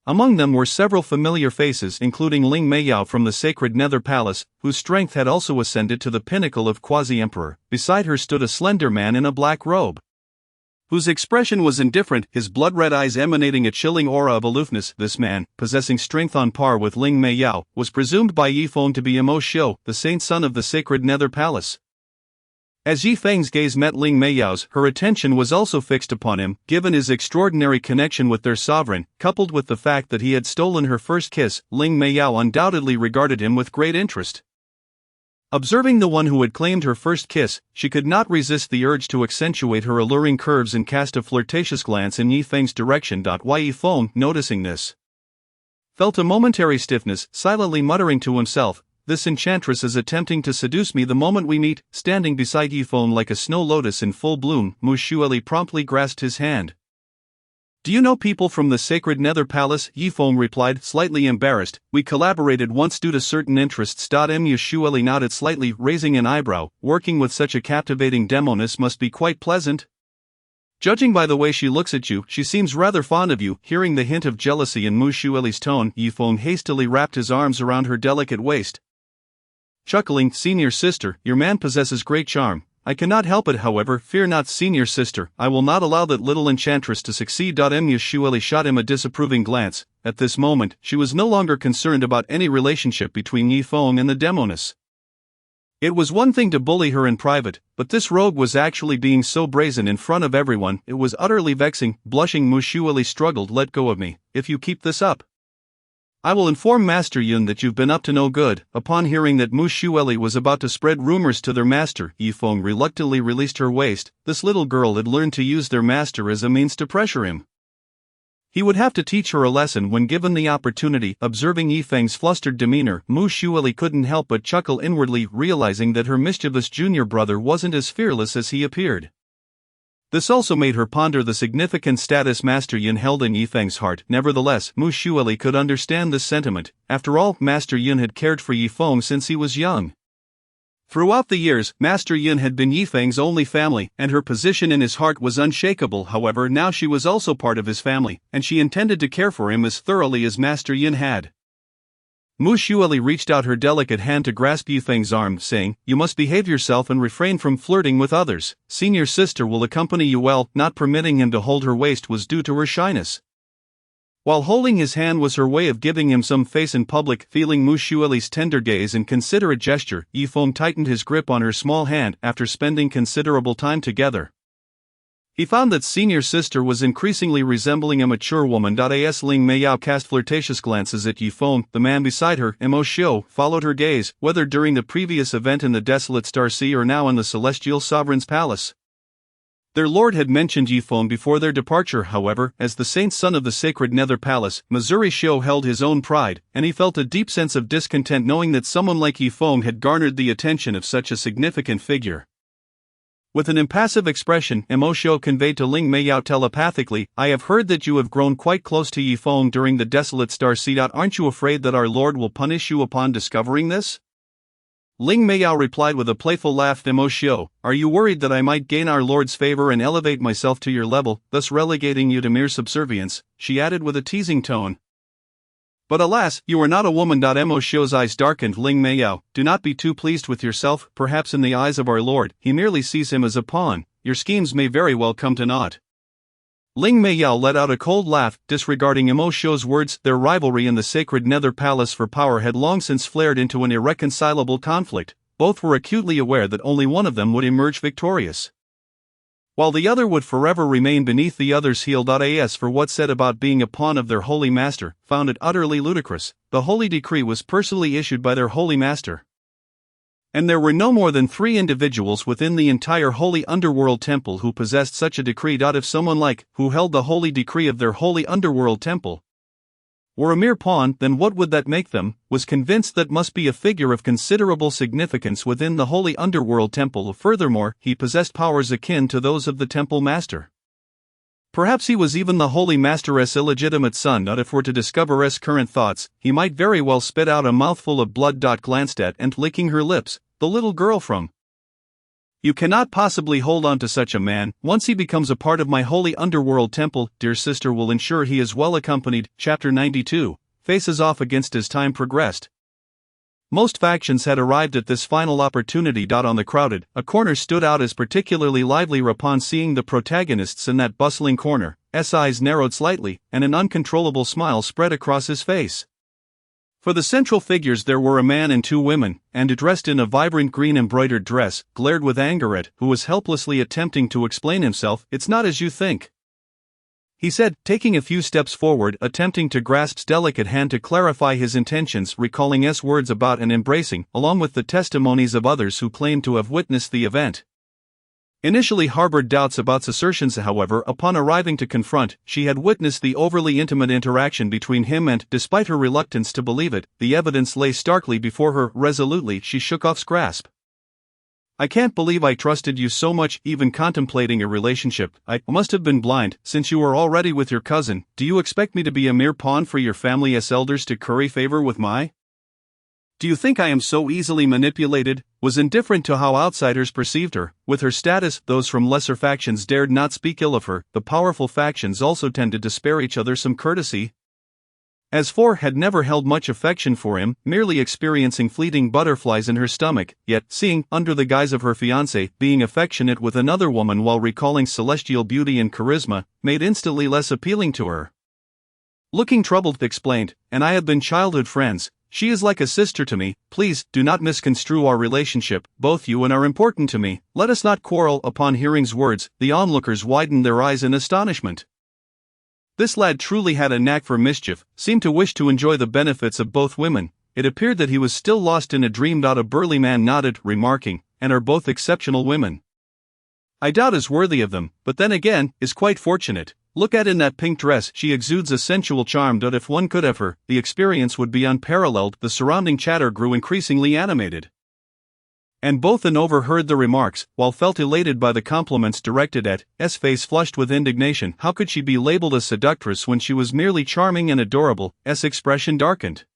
Among them were several familiar faces, including Ling Meiyao from the sacred Nether Palace, whose strength had also ascended to the pinnacle of quasi-emperor. Beside her stood a slender man in a black robe, whose expression was indifferent, his blood-red eyes emanating a chilling aura of aloofness. This man, possessing strength on par with Ling Meiyao, was presumed by Yifeng to be Imo Xiu, the saint son of the sacred Nether Palace. As Yifeng's gaze met Ling Meiyao's, her attention was also fixed upon him. Given his extraordinary connection with their sovereign, coupled with the fact that he had stolen her first kiss, Ling Meiyao undoubtedly regarded him with great interest. Observing the one who had claimed her first kiss, she could not resist the urge to accentuate her alluring curves and cast a flirtatious glance in Yifeng's direction. Yifeng, noticing this, felt a momentary stiffness, silently muttering to himself, "This enchantress is attempting to seduce me the moment we meet." Standing beside Yifeng like a snow lotus in full bloom, Mu Xueli promptly grasped his hand. "Do you know people from the sacred Nether Palace?" Yifeng replied, slightly embarrassed. "We collaborated once due to certain interests." Mu Xueli nodded slightly, raising an eyebrow. "Working with such a captivating demoness must be quite pleasant. Judging by the way she looks at you, she seems rather fond of you." Hearing the hint of jealousy in Mu Xueli's tone, Yifeng hastily wrapped his arms around her delicate waist, chuckling, "Senior sister, your man possesses great charm. I cannot help it, however. Fear not, senior sister, I will not allow that little enchantress to succeed." Mu Xueli shot him a disapproving glance. At this moment, she was no longer concerned about any relationship between Yifeng and the demoness. It was one thing to bully her in private, but this rogue was actually being so brazen in front of everyone. It was utterly vexing. Blushing, Mu Xueli struggled. "Let go of me. If you keep this up, I will inform Master Yun that you've been up to no good." Upon hearing that Mu Xueli was about to spread rumors to their master, Yifeng reluctantly released her waist. This little girl had learned to use their master as a means to pressure him. He would have to teach her a lesson when given the opportunity. Observing Yifeng's flustered demeanor, Mu Xueli couldn't help but chuckle inwardly, realizing that her mischievous junior brother wasn't as fearless as he appeared. This also made her ponder the significant status Master Yun held in Yifeng's heart. Nevertheless, Mu Xueli could understand this sentiment. After all, Master Yun had cared for Yifeng since he was young. Throughout the years, Master Yun had been Yifeng's only family, and her position in his heart was unshakable. However, now she was also part of his family, and she intended to care for him as thoroughly as Master Yun had. Mu Xueli reached out her delicate hand to grasp Yifeng's arm, saying, "You must behave yourself and refrain from flirting with others. Senior sister will accompany you." Well, not permitting him to hold her waist was due to her shyness. While holding his hand was her way of giving him some face in public, feeling Mu Xueli's tender gaze and considerate gesture, Yifeng tightened his grip on her small hand after spending considerable time together. He found that senior sister was increasingly resembling a mature woman. As Ling Meiyao cast flirtatious glances at Yifeng, the man beside her, Mo Xiu, followed her gaze, whether during the previous event in the desolate Star Sea or now in the celestial sovereign's palace. Their lord had mentioned Yifeng before their departure, however, as the saint son of the sacred Nether Palace. Missouri Xiu held his own pride, and he felt a deep sense of discontent knowing that someone like Yifeng had garnered the attention of such a significant figure. With an impassive expression, Mo Xiu conveyed to Ling Meiyao telepathically, "I have heard that you have grown quite close to Yifeng during the desolate Star Sea. Aren't you afraid that our Lord will punish you upon discovering this?" Ling Meiyao replied with a playful laugh. "Mo Xiu, are you worried that I might gain our Lord's favor and elevate myself to your level, thus relegating you to mere subservience?" she added with a teasing tone. "But alas, you are not a woman." Mo Xiu's eyes darkened. "Ling Meiyao, do not be too pleased with yourself. Perhaps in the eyes of our Lord, he merely sees him as a pawn. Your schemes may very well come to naught." Ling Meiyao let out a cold laugh, disregarding Mo Xiu's words. Their rivalry in the sacred Nether Palace for power had long since flared into an irreconcilable conflict. Both were acutely aware that only one of them would emerge victorious, while the other would forever remain beneath the other's heel. As for what's said about being a pawn of their holy master, found it utterly ludicrous. The holy decree was personally issued by their holy master, and there were no more than 3 individuals within the entire holy underworld temple who possessed such a decree. If someone like, who held the holy decree of their holy underworld temple, were a mere pawn, then what would that make them? Was convinced that must be a figure of considerable significance within the holy underworld temple. Furthermore, he possessed powers akin to those of the temple master. Perhaps he was even the holy master's illegitimate son. If we're to discover his current thoughts, he might very well spit out a mouthful of blood. Glanced at and licking her lips, the little girl from. "You cannot possibly hold on to such a man. Once he becomes a part of my holy underworld temple, dear sister will ensure he is well accompanied." Chapter 92, faces off against. As time progressed, most factions had arrived at this final opportunity. On the crowded, a corner stood out as particularly lively. Upon seeing the protagonists in that bustling corner, S eyes narrowed slightly, and an uncontrollable smile spread across his face. For the central figures there were a man and 2 women, and dressed in a vibrant green embroidered dress, glared with anger at, who was helplessly attempting to explain himself. "It's not as you think," he said, taking a few steps forward, attempting to grasp S delicate hand to clarify his intentions, recalling S words about and embracing, along with the testimonies of others who claimed to have witnessed the event. Initially harbored doubts about S assertions, however, upon arriving to confront, she had witnessed the overly intimate interaction between him and, despite her reluctance to believe it, the evidence lay starkly before her. Resolutely, she shook off S grasp. "I can't believe I trusted you so much, even contemplating a relationship. I must have been blind, since you were already with your cousin. Do you expect me to be a mere pawn for your family's elders to curry favor with my? Do you think I am so easily manipulated?" Was indifferent to how outsiders perceived her. With her status, those from lesser factions dared not speak ill of her. The powerful factions also tended to spare each other some courtesy. As for had never held much affection for him, merely experiencing fleeting butterflies in her stomach, yet, seeing, under the guise of her fiancé, being affectionate with another woman while recalling celestial beauty and charisma, made instantly less appealing to her. Looking troubled, explained, "And I have been childhood friends. She is like a sister to me. Please, do not misconstrue our relationship. Both you and are important to me. Let us not quarrel." Upon hearing's words, the onlookers widened their eyes in astonishment. This lad truly had a knack for mischief, seemed to wish to enjoy the benefits of both women. It appeared that he was still lost in a dream. A burly man nodded, remarking, "And are both exceptional women. I doubt is worthy of them, but then again, is quite fortunate. Look at in that pink dress, she exudes a sensual charm. If one could have her, the experience would be unparalleled." The surrounding chatter grew increasingly animated, and both and overheard the remarks, while felt elated by the compliments directed at. S face flushed with indignation. How could she be labeled a seductress when she was merely charming and adorable? S expression darkened.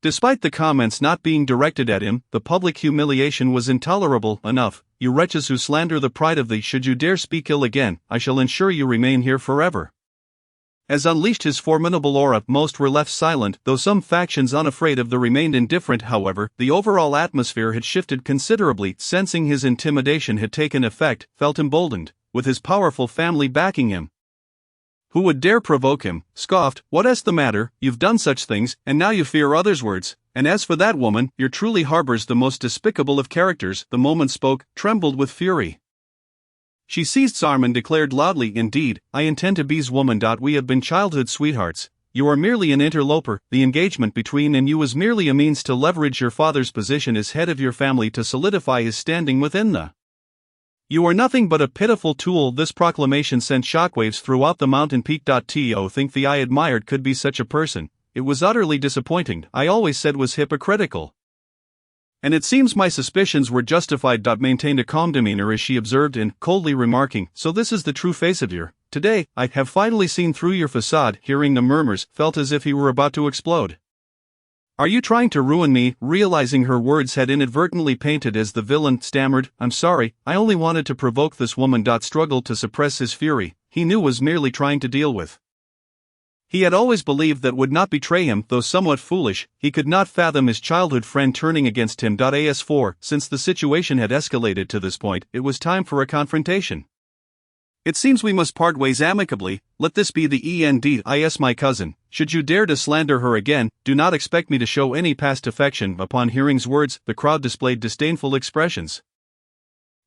Despite the comments not being directed at him, the public humiliation was intolerable enough. "You wretches who slander the pride of thee, should you dare speak ill again, I shall ensure you remain here forever." as unleashed his formidable aura. Most were left silent, though some factions unafraid of the remained indifferent. However, the overall atmosphere had shifted considerably. Sensing his intimidation had taken effect, felt emboldened, with his powerful family backing him. Who would dare provoke him? Scoffed. What's the matter? You've done such things, and now you fear others' words. And as for that woman, you truly harbors the most despicable of characters. The woman spoke, trembled with fury. She seized arm and declared loudly, indeed, I intend to be's woman. We have been childhood sweethearts. You are merely an interloper. The engagement between and you was merely a means to leverage your father's position as head of your family to solidify his standing within the. You are nothing but a pitiful tool. This proclamation sent shockwaves throughout the mountain peak. To think the I admired could be such a person, it was utterly disappointing. I always said was hypocritical. And it seems my suspicions were justified. Maintained a calm demeanor as she observed and, coldly remarking, so this is the true face of your. Today, I have finally seen through your facade. Hearing the murmurs, felt as if he were about to explode. Are you trying to ruin me? Realizing her words had inadvertently painted as the villain, stammered, I'm sorry, I only wanted to provoke this woman. Struggled to suppress his fury, he knew was merely trying to deal with. He had always believed that would not betray him, though somewhat foolish. He could not fathom his childhood friend turning against him. As4, since the situation had escalated to this point, it was time for a confrontation. It seems we must part ways amicably. Let this be the end. My cousin, should you dare to slander her again, do not expect me to show any past affection. Upon hearing's words, the crowd displayed disdainful expressions,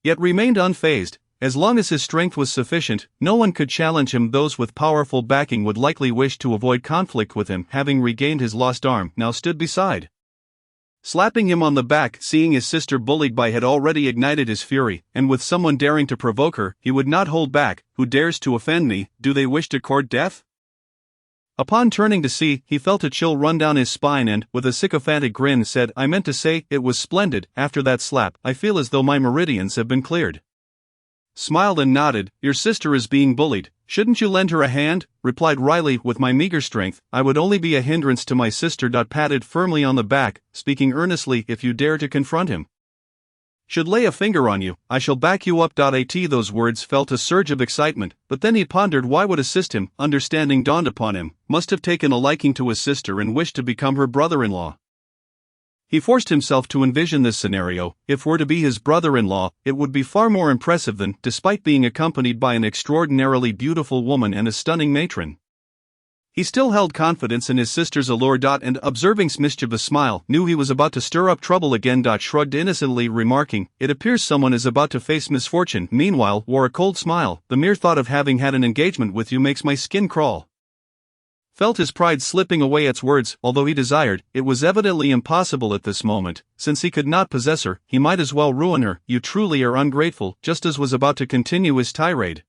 yet remained unfazed. As long as his strength was sufficient, no one could challenge him. Those with powerful backing would likely wish to avoid conflict with him. Having regained his lost arm, now stood beside, slapping him on the back. Seeing his sister bullied by had already ignited his fury, and with someone daring to provoke her, he would not hold back. Who dares to offend me? Do they wish to court death? Upon turning to see, he felt a chill run down his spine and, with a sycophantic grin, said, I meant to say, it was splendid. After that slap, I feel as though my meridians have been cleared. Smiled and nodded. Your sister is being bullied. Shouldn't you lend her a hand? Replied Riley, with my meager strength, I would only be a hindrance to my sister. Patted firmly on the back, speaking earnestly, if you dare to confront him, should lay a finger on you, I shall back you up. Those words felt a surge of excitement, but then he pondered why would assist him. Understanding dawned upon him, must have taken a liking to his sister and wished to become her brother-in-law. He forced himself to envision this scenario. If were to be his brother-in-law, it would be far more impressive than, despite being accompanied by an extraordinarily beautiful woman and a stunning matron. He still held confidence in his sister's allure. And, observing mischievous smile, knew he was about to stir up trouble again. Shrugged innocently, remarking, it appears someone is about to face misfortune. Meanwhile, wore a cold smile. The mere thought of having had an engagement with you makes my skin crawl. Felt his pride slipping away at words. Although he desired, it was evidently impossible at this moment. Since he could not possess her, he might as well ruin her. You truly are ungrateful. Just as was about to continue his tirade,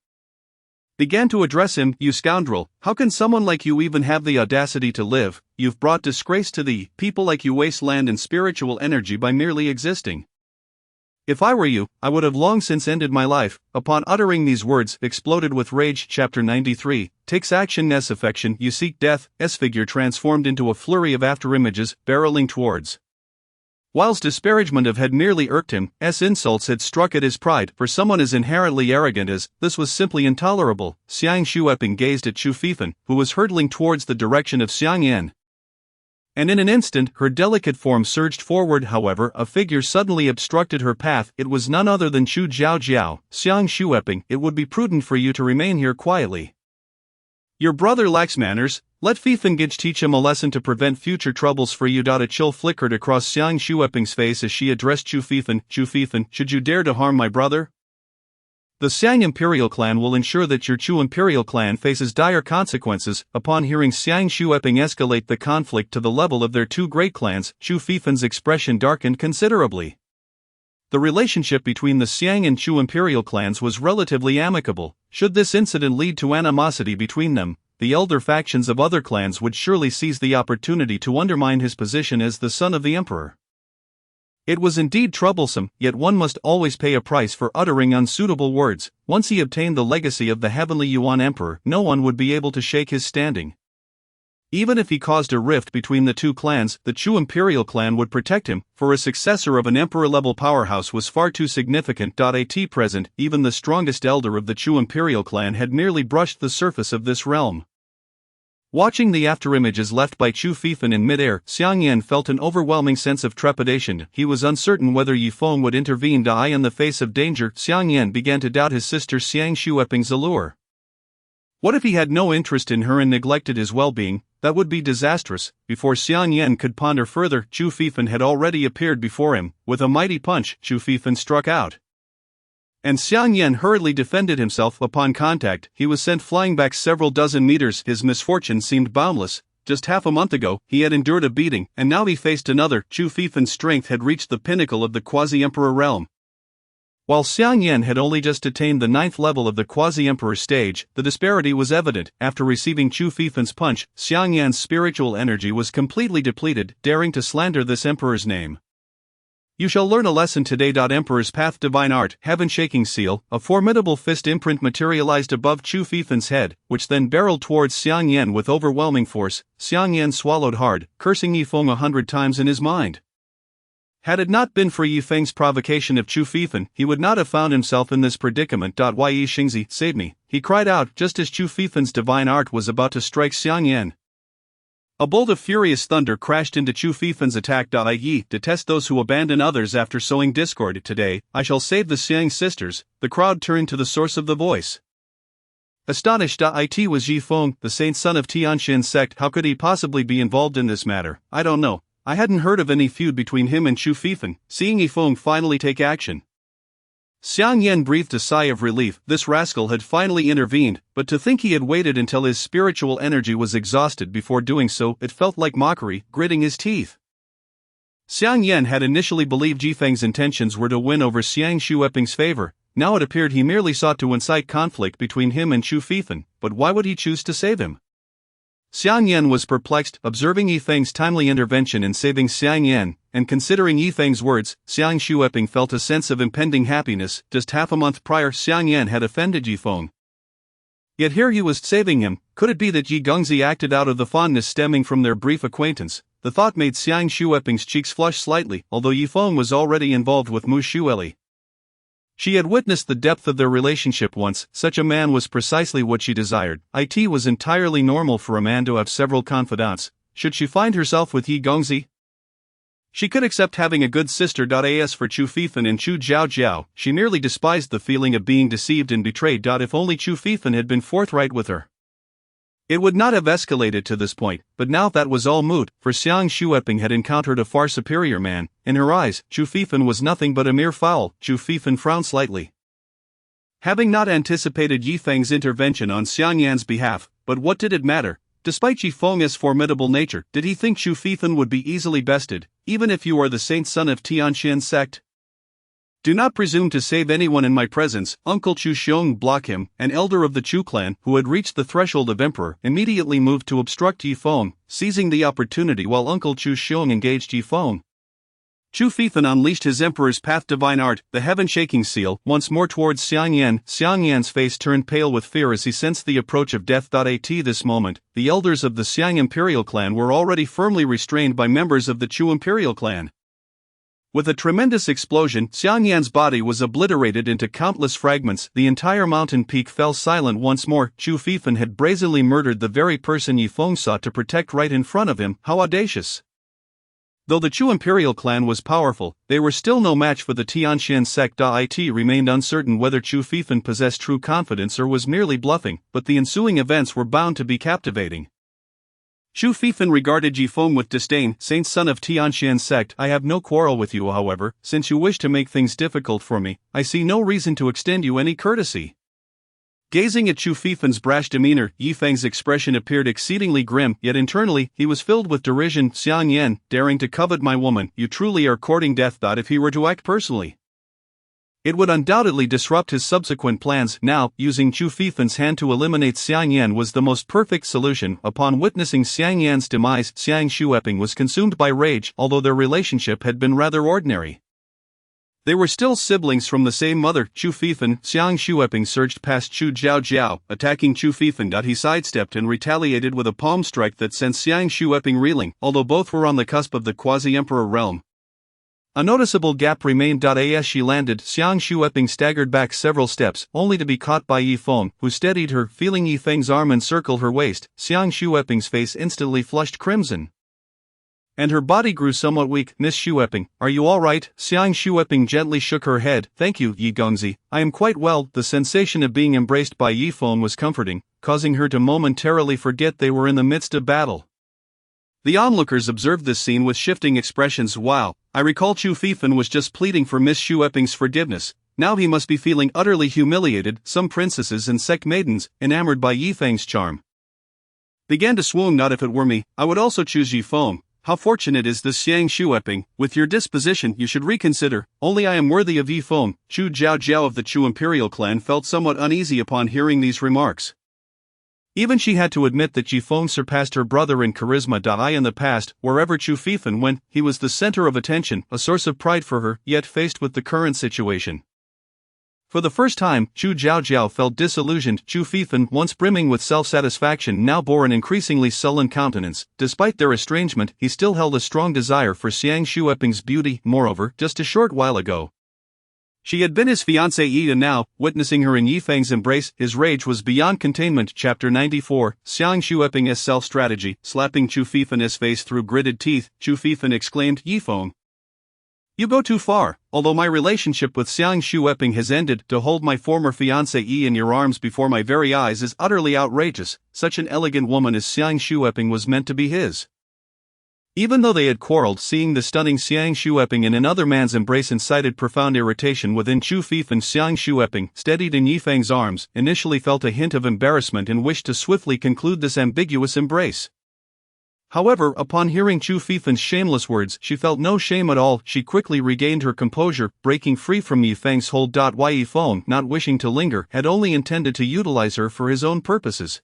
began to address him, you scoundrel, how can someone like you even have the audacity to live? You've brought disgrace to the people like you. Waste land and spiritual energy by merely existing. If I were you, I would have long since ended my life. Upon uttering these words, exploded with rage. Chapter 93, takes action. Affection, you seek death. Figure transformed into a flurry of afterimages, barreling towards. Whilst disparagement of had merely irked him, insults had struck at his pride. For someone as inherently arrogant as this was simply intolerable. Xiang Shueping gazed at Chu Fifan, who was hurtling towards the direction of Xiang Yan. And in an instant, her delicate form surged forward. However, a figure suddenly obstructed her path. It was none other than Chu Jiao. Xiang Shueping, it would be prudent for you to remain here quietly. Your brother lacks manners. Let Fifengage teach him a lesson to prevent future troubles for you. A chill flickered across Xiang Shueping's face as she addressed Chu Fifan. Chu Fifan, should you dare to harm my brother? The Xiang Imperial clan will ensure that your Chu Imperial clan faces dire consequences. Upon hearing Xiang Shueping escalate the conflict to the level of their two great clans, Chu Fifan's expression darkened considerably. The relationship between the Xiang and Chu Imperial clans was relatively amicable. Should this incident lead to animosity between them, the elder factions of other clans would surely seize the opportunity to undermine his position as the son of the emperor. It was indeed troublesome, yet one must always pay a price for uttering unsuitable words. Once he obtained the legacy of the heavenly Yuan emperor, no one would be able to shake his standing. Even if he caused a rift between the two clans, the Chu Imperial clan would protect him, for a successor of an emperor-level powerhouse was far too significant. At present, even the strongest elder of the Chu Imperial clan had merely brushed the surface of this realm. Watching the afterimages left by Chu Fifan in midair, Xiang Yan felt an overwhelming sense of trepidation. He was uncertain whether Yi Feng would intervene. In the face of danger, Xiang Yan began to doubt his sister Xiang Xueping's allure. What if he had no interest in her and neglected his well-being? That would be disastrous. Before Xiang Yan could ponder further, Chu Fifan had already appeared before him. With a mighty punch, Chu Fifan struck out, and Xiang Yan hurriedly defended himself. Upon contact, he was sent flying back several dozen meters. His misfortune seemed boundless. Just half a month ago, he had endured a beating, and now he faced another. Chu Fifan's strength had reached the pinnacle of the quasi-emperor realm, while Xiang Yan had only just attained the 9th level of the quasi-emperor stage. The disparity was evident. After receiving Chu Fifan's punch, Xiang Yan's spiritual energy was completely depleted. Daring to slander this emperor's name, you shall learn a lesson today. Emperor's Path Divine Art Heaven-Shaking Seal. A formidable fist imprint materialized above Chu Fifan's head, which then barreled towards Xiang Yan with overwhelming force. Xiang Yan swallowed hard, cursing Yi Feng 100 times in his mind. Had it not been for Yi Feng's provocation of Chu Fifan, he would not have found himself in this predicament. Yi Xingzi, save me, he cried out just as Chu Fifan's divine art was about to strike Xiang Yan. A bolt of furious thunder crashed into Chu Fifan's attack. I detest those who abandon others after sowing discord. Today, I shall save the Xiang sisters. The crowd turned to the source of the voice, astonished. It was Yi Feng, the saint son of Tianxin sect. How could he possibly be involved in this matter? I don't know. I hadn't heard of any feud between him and Chu Fifan. Seeing Yi Feng finally take action, Xiang Yan breathed a sigh of relief. This rascal had finally intervened, but to think he had waited until his spiritual energy was exhausted before doing so, it felt like mockery. Gritting his teeth, Xiang Yan had initially believed Yi Feng's intentions were to win over Xiang Xueping's favor. Now it appeared he merely sought to incite conflict between him and Chu Fifan. But why would he choose to save him? Xiang Yan was perplexed. Observing Yi Feng's timely intervention in saving Xiang Yan, and considering Yi Feng's words, Xiang Xueping felt a sense of impending happiness. Just half a month prior, Xiang Yan had offended Yi Feng, yet here he was saving him. Could it be that Yi Gongzi acted out of the fondness stemming from their brief acquaintance? The thought made Xiang Xueping's cheeks flush slightly. Although Yi Feng was already involved with Mu Xueli, she had witnessed the depth of their relationship once. Such a man was precisely what she desired. It was entirely normal for a man to have several confidants. Should she find herself with Yi Gongzi, she could accept having a good sister. As for Chu Fifan and Chu Jiao, she merely despised the feeling of being deceived and betrayed. If only Chu Fifan had been forthright with her, it would not have escalated to this point. But now that was all moot, for Xiang Xueping had encountered a far superior man. In her eyes, Chu Fifan was nothing but a mere fool. Chu Fifan frowned slightly, having not anticipated Yi Feng's intervention on Xiang Yan's behalf. But what did it matter? Despite Yi Feng's formidable nature, did he think Chu Fifan would be easily bested, even if you are the saint son of Tianxin sect? Do not presume to save anyone in my presence. Uncle Chu Xiong block him, an elder of the Chu clan, who had reached the threshold of emperor, immediately moved to obstruct Yi Feng, seizing the opportunity while Uncle Chu Xiong engaged Yi Feng. Chu Fifan unleashed his Emperor's Path Divine Art, the Heaven-Shaking Seal, once more towards Xiang Yan. Xiang Yan's face turned pale with fear as he sensed the approach of death. At this moment, the elders of the Xiang Imperial clan were already firmly restrained by members of the Chu Imperial clan. With a tremendous explosion, Xiang Yan's body was obliterated into countless fragments. The entire mountain peak fell silent once more. Chu Fifan had brazenly murdered the very person Yi Feng sought to protect right in front of him. How audacious! Though the Chu Imperial clan was powerful, they were still no match for the Tianxin sect. It remained uncertain whether Chu Fifan possessed true confidence or was merely bluffing, but the ensuing events were bound to be captivating. Chu Fifan regarded Yi Feng with disdain. Saint son of Tianxin sect, I have no quarrel with you. However, since you wish to make things difficult for me, I see no reason to extend you any courtesy. Gazing at Chu Fifan's brash demeanor, Yi Feng's expression appeared exceedingly grim, yet internally, he was filled with derision. Xiang Yan, daring to covet my woman, you truly are courting death. If he were to act personally, it would undoubtedly disrupt his subsequent plans. Now, using Chu Fifan's hand to eliminate Xiang Yan was the most perfect solution. Upon witnessing Xiang Yan's demise, Xiang Xueping was consumed by rage. Although their relationship had been rather ordinary, they were still siblings from the same mother. Chu Fifan, Xiang Xueping surged past Chu Jiao, attacking Chu Fifan. He sidestepped and retaliated with a palm strike that sent Xiang Xueping reeling. Although both were on the cusp of the quasi-emperor realm, A noticeable gap remained. As she landed, Xiang Shueping staggered back several steps, only to be caught by Yi Feng, who steadied her. Feeling Yi Feng's arm encircle her waist, Xiang Shueping's face instantly flushed crimson, and her body grew somewhat weak. Miss Shueping, are you all right? Xiang Shueping gently shook her head. Thank you, Yi Gongzi. I am quite well. The sensation of being embraced by Yi Feng was comforting, causing her to momentarily forget they were in the midst of battle. The onlookers observed this scene with shifting expressions. Wow, I recall Chu Fifan was just pleading for Miss Shueping's forgiveness. Now he must be feeling utterly humiliated. Some princesses and sect maidens, enamored by Yi Feng's charm, began to swoon. Not if it were me, I would also choose Yi Feng. How fortunate is this Xiang Shueping. With your disposition you should reconsider. Only I am worthy of Yi Feng. Chu Jiao of the Chu imperial clan felt somewhat uneasy upon hearing these remarks. Even she had to admit that Yi Feng surpassed her brother in charisma. In the past, wherever Chu Fifan went, he was the center of attention, a source of pride for her. Yet faced with the current situation, for the first time, Chu Jiao felt disillusioned. Chu Fifan, once brimming with self-satisfaction, now bore an increasingly sullen countenance. Despite their estrangement, he still held a strong desire for Xiang Shueping's beauty. Moreover, just a short while ago, she had been his fiancée, and now, witnessing her in Yi Feng's embrace, his rage was beyond containment. Chapter 94, Xiang Shueping's self-strategy. Slapping Chu Fifan's face through gritted teeth, Chu Fifan exclaimed, Yi Feng, you go too far. Although my relationship with Xiang Shueping has ended, to hold my former fiancée in your arms before my very eyes is utterly outrageous. Such an elegant woman as Xiang Shueping was meant to be his. Even though they had quarreled, seeing the stunning Xiang Shueping in another man's embrace incited profound irritation within Chu Fifan. Xiang Shueping, steadied in Yi Feng's arms, initially felt a hint of embarrassment and wished to swiftly conclude this ambiguous embrace. However, upon hearing Chu Fifan's shameless words, she felt no shame at all. She quickly regained her composure, breaking free from Yi Feng's hold. Yi Feng, not wishing to linger, had only intended to utilize her for his own purposes.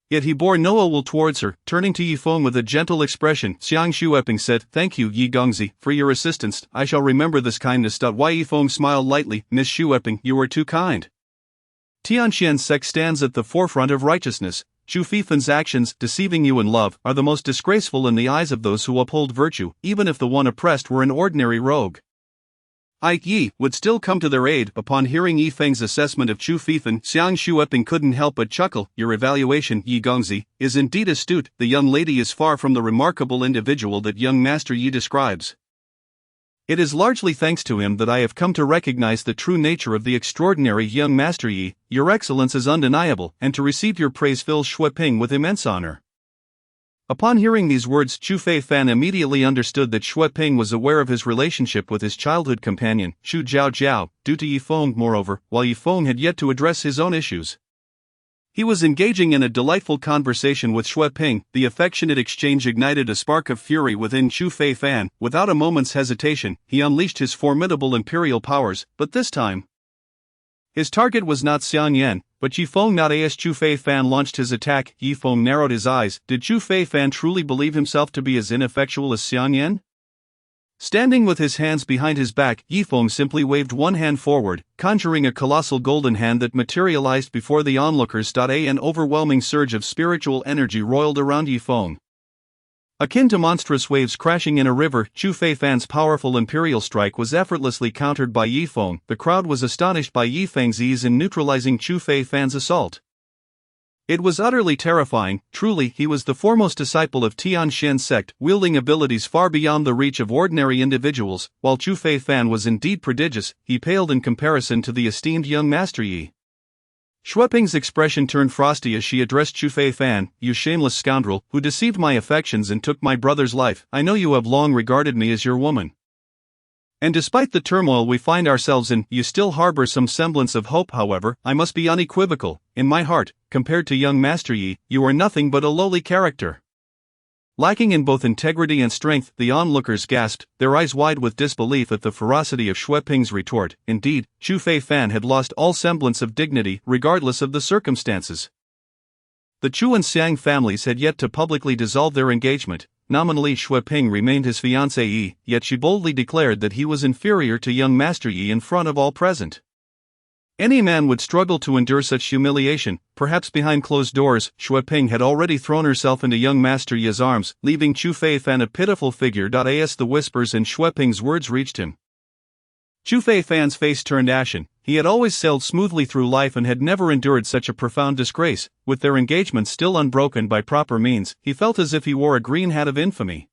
Yet he bore no ill will towards her. Turning to Yi Feng with a gentle expression, Xiang Shueping said, Thank you, Yi Gongzi, for your assistance. I shall remember this kindness. Yi Feng smiled lightly. Miss Shueping, you are too kind. Tianqian's sect stands at the forefront of righteousness. Chu Fifan's actions, deceiving you in love, are the most disgraceful in the eyes of those who uphold virtue, even if the one oppressed were an ordinary rogue. Yi would still come to their aid. Upon hearing Yi Feng's assessment of Chu Fifan, Xiang Shueping couldn't help but chuckle. Your evaluation, Yi Gongzi, is indeed astute. The young lady is far from the remarkable individual that young Master Yi describes. It is largely thanks to him that I have come to recognize the true nature of the extraordinary young Master Yi. Your excellence is undeniable, and to receive your praise fills Shueping with immense honor. Upon hearing these words, Chu Feifan immediately understood that Shueping was aware of his relationship with his childhood companion, Chu Jiao, due to Yi Feng. Moreover, while Yi Feng had yet to address his own issues, he was engaging in a delightful conversation with Shueping. The affectionate exchange ignited a spark of fury within Chu Feifan. Without a moment's hesitation, he unleashed his formidable imperial powers, but this time his target was not Xian Yan, but Yi Feng. As Chu Feifan launched his attack, Yi Feng narrowed his eyes. Did Chu Feifan truly believe himself to be as ineffectual as Xian Yan? Standing with his hands behind his back, Yi Feng simply waved one hand forward, conjuring a colossal golden hand that materialized before the onlookers. An overwhelming surge of spiritual energy roiled around Yi Feng, akin to monstrous waves crashing in a river. Chu Feifan's powerful imperial strike was effortlessly countered by Yi Feng. The crowd was astonished by Yi Feng's ease in neutralizing Chu Feifan's assault. It was utterly terrifying. Truly, he was the foremost disciple of Tianqian sect, wielding abilities far beyond the reach of ordinary individuals. While Chu Feifan was indeed prodigious, he paled in comparison to the esteemed young Master Yi. Shueping's expression turned frosty as she addressed Chu Feifan. You shameless scoundrel, who deceived my affections and took my brother's life. I know you have long regarded me as your woman, and despite the turmoil we find ourselves in, you still harbor some semblance of hope. However, I must be unequivocal. In my heart, compared to young Master Yi, you are nothing but a lowly character. Lacking in both integrity and strength, the onlookers gasped, their eyes wide with disbelief at the ferocity of Shueping's retort. Indeed, Chu Feifan had lost all semblance of dignity, regardless of the circumstances. The Chu and Xiang families had yet to publicly dissolve their engagement. Nominally, Shueping remained his fiancée, yet she boldly declared that he was inferior to young Master Yi in front of all present. Any man would struggle to endure such humiliation. Perhaps behind closed doors, Xue Ping had already thrown herself into young Master Yi's arms, leaving Chu Fei Fan a pitiful figure. As the whispers in Xue Ping's words reached him, Chu Fei Fan's face turned ashen. He had always sailed smoothly through life and had never endured such a profound disgrace. With their engagement still unbroken by proper means, he felt as if he wore a green hat of infamy.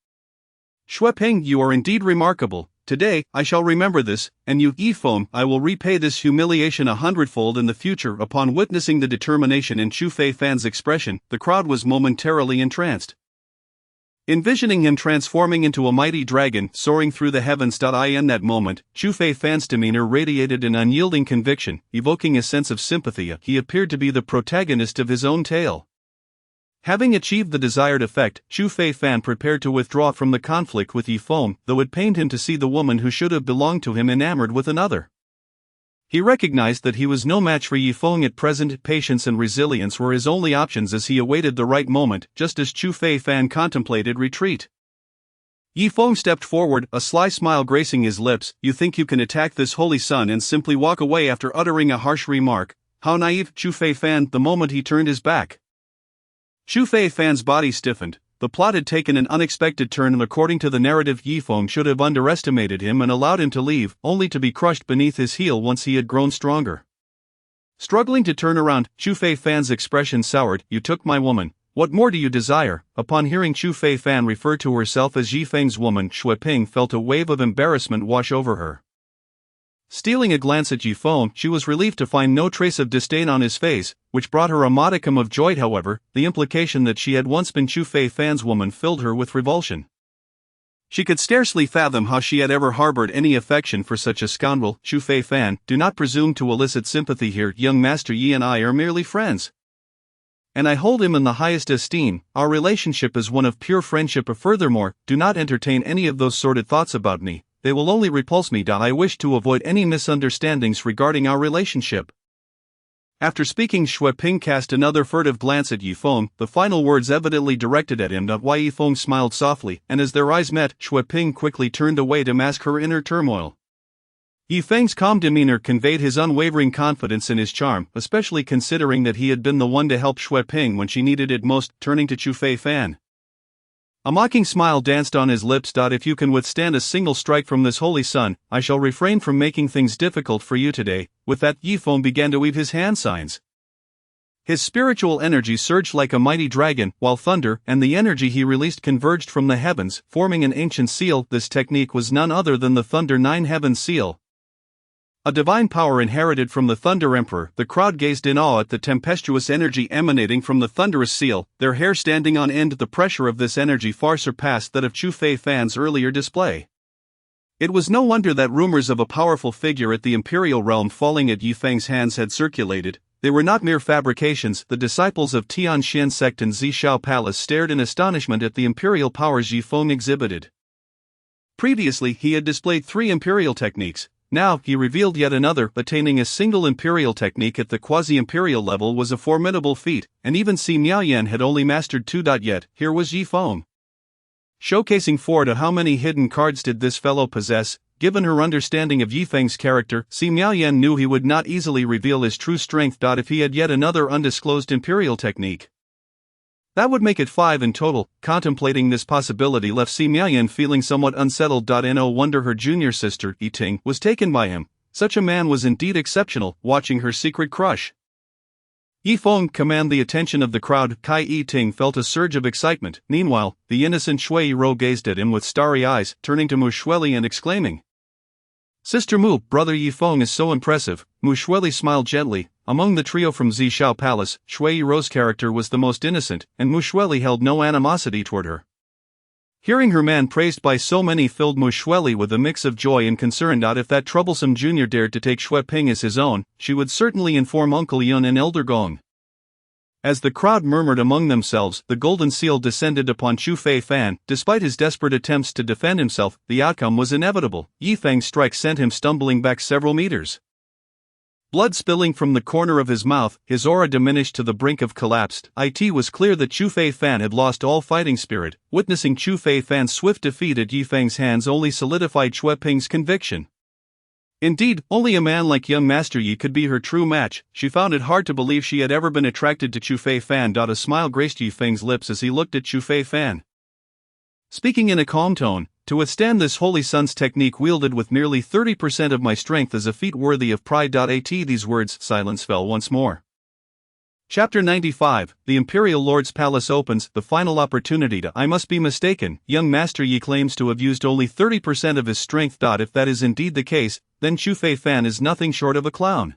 Xue Ping, you are indeed remarkable. Today, I shall remember this, and you, Yifeng, I will repay this humiliation 100-fold in the future. Upon witnessing the determination in Chu Fei Fan's expression, the crowd was momentarily entranced. Envisioning him transforming into a mighty dragon soaring through the heavens. In that moment, Chu Fei Fan's demeanor radiated an unyielding conviction, evoking a sense of sympathy. He appeared to be the protagonist of his own tale. Having achieved the desired effect, Chu Fei Fan prepared to withdraw from the conflict with Yifeng, though it pained him to see the woman who should have belonged to him enamored with another. He recognized that he was no match for Yifeng at present. Patience and resilience were his only options as he awaited the right moment, just as Chu Fei Fan contemplated retreat. Yifeng stepped forward, a sly smile gracing his lips. You think you can attack this holy sun and simply walk away after uttering a harsh remark? How naive, Chu Fei Fan. The moment he turned his back, Chu Fei Fan's body stiffened. The plot had taken an unexpected turn, and according to the narrative, Yifeng should have underestimated him and allowed him to leave, only to be crushed beneath his heel once he had grown stronger. Struggling to turn around, Chu Fei Fan's expression soured. You took my woman. What more do you desire? Upon hearing Chu Fei Fan refer to herself as Yifeng's woman, Xue Ping felt a wave of embarrassment wash over her. Stealing a glance at Yifeng, she was relieved to find no trace of disdain on his face, which brought her a modicum of joy. However, the implication that she had once been Chu Fei Fan's woman filled her with revulsion. She could scarcely fathom how she had ever harbored any affection for such a scoundrel. Chu Fei Fan, do not presume to elicit sympathy here. Young Master Yi and I are merely friends, and I hold him in the highest esteem. Our relationship is one of pure friendship. Furthermore, do not entertain any of those sordid thoughts about me. They will only repulse me. I wish to avoid any misunderstandings regarding our relationship. After speaking, Xue Ping cast another furtive glance at Yifeng, the final words evidently directed at him. Why? Yifeng smiled softly, and as their eyes met, Xue Ping quickly turned away to mask her inner turmoil. Yifeng's calm demeanor conveyed his unwavering confidence in his charm, especially considering that he had been the one to help Xue Ping when she needed it most. Turning to Chu Fei Fan, a mocking smile danced on his lips. If you can withstand a single strike from this holy sun, I shall refrain from making things difficult for you today. With that, Yifeng began to weave his hand signs. His spiritual energy surged like a mighty dragon, while thunder and the energy he released converged from the heavens, forming an ancient seal. This technique was none other than the Thunder Nine Heaven Seal, a divine power inherited from the Thunder Emperor. The crowd gazed in awe at the tempestuous energy emanating from the thunderous seal, their hair standing on end. The pressure of this energy far surpassed that of Chu Fei Fan's earlier display. It was no wonder that rumors of a powerful figure at the imperial realm falling at Yifeng's hands had circulated. They were not mere fabrications. The disciples of Tianxian sect in Zishao Palace stared in astonishment at the imperial powers Yifeng exhibited. Previously, he had displayed 3 imperial techniques. Now, he revealed yet another. Attaining a single imperial technique at the quasi-imperial level was a formidable feat, and even Si Miaoyan had only mastered 2. Yet, here was Yifeng showcasing 4. How many hidden cards did this fellow possess? Given her understanding of Yifeng's character, Si Miaoyan knew he would not easily reveal his true strength. If he had yet another undisclosed imperial technique, that would make it 5 in total. Contemplating this possibility left Si Miaoyan feeling somewhat unsettled. No wonder her junior sister, Yiting, was taken by him. Such a man was indeed exceptional. Watching her secret crush Yifeng command the attention of the crowd, Kai Yiting felt a surge of excitement. Meanwhile, the innocent Shui Yiro gazed at him with starry eyes, turning to Mu Shueli and exclaiming, Sister Mu, brother Yifeng is so impressive. Mu Shueli smiled gently. Among the trio from Zishao Palace, Shui Yiro's character was the most innocent, and Mu Shueli held no animosity toward her. Hearing her man praised by so many filled Mu Shueli with a mix of joy and concern. If that troublesome junior dared to take Xue Ping as his own, she would certainly inform Uncle Yun and Elder Gong. As the crowd murmured among themselves, the golden seal descended upon Chu Fei Fan. Despite his desperate attempts to defend himself, the outcome was inevitable. Yifeng's strike sent him stumbling back several meters. Blood spilling from the corner of his mouth, his aura diminished to the brink of collapse. It was clear that Chu Fei Fan had lost all fighting spirit. Witnessing Chu Fei Fan's swift defeat at Yifeng's hands only solidified Xue Ping's conviction. Indeed, only a man like young Master Yi could be her true match. She found it hard to believe she had ever been attracted to Chu Fei Fan. A smile graced Yi Feng's lips as he looked at Chu Fei Fan. Speaking in a calm tone, to withstand this Holy Sun's technique wielded with nearly 30% of my strength is a feat worthy of pride. At these words, silence fell once more. Chapter 95, The Imperial Lord's Palace opens, the final opportunity to I must be mistaken, young Master Yi claims to have used only 30% of his strength. If that is indeed the case, then Chu Fei Fan is nothing short of a clown.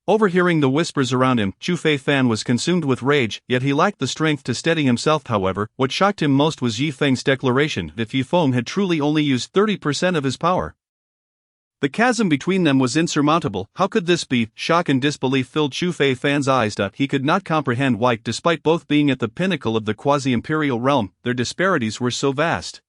Overhearing the whispers around him, Chu Fei Fan was consumed with rage, yet he lacked the strength to steady himself. However, what shocked him most was Yi Feng's declaration that Yi Feng had truly only used 30% of his power. The chasm between them was insurmountable. How could this be? Shock and disbelief filled Chu Fei Fan's eyes. He could not comprehend why, despite both being at the pinnacle of the quasi-imperial realm, their disparities were so vast.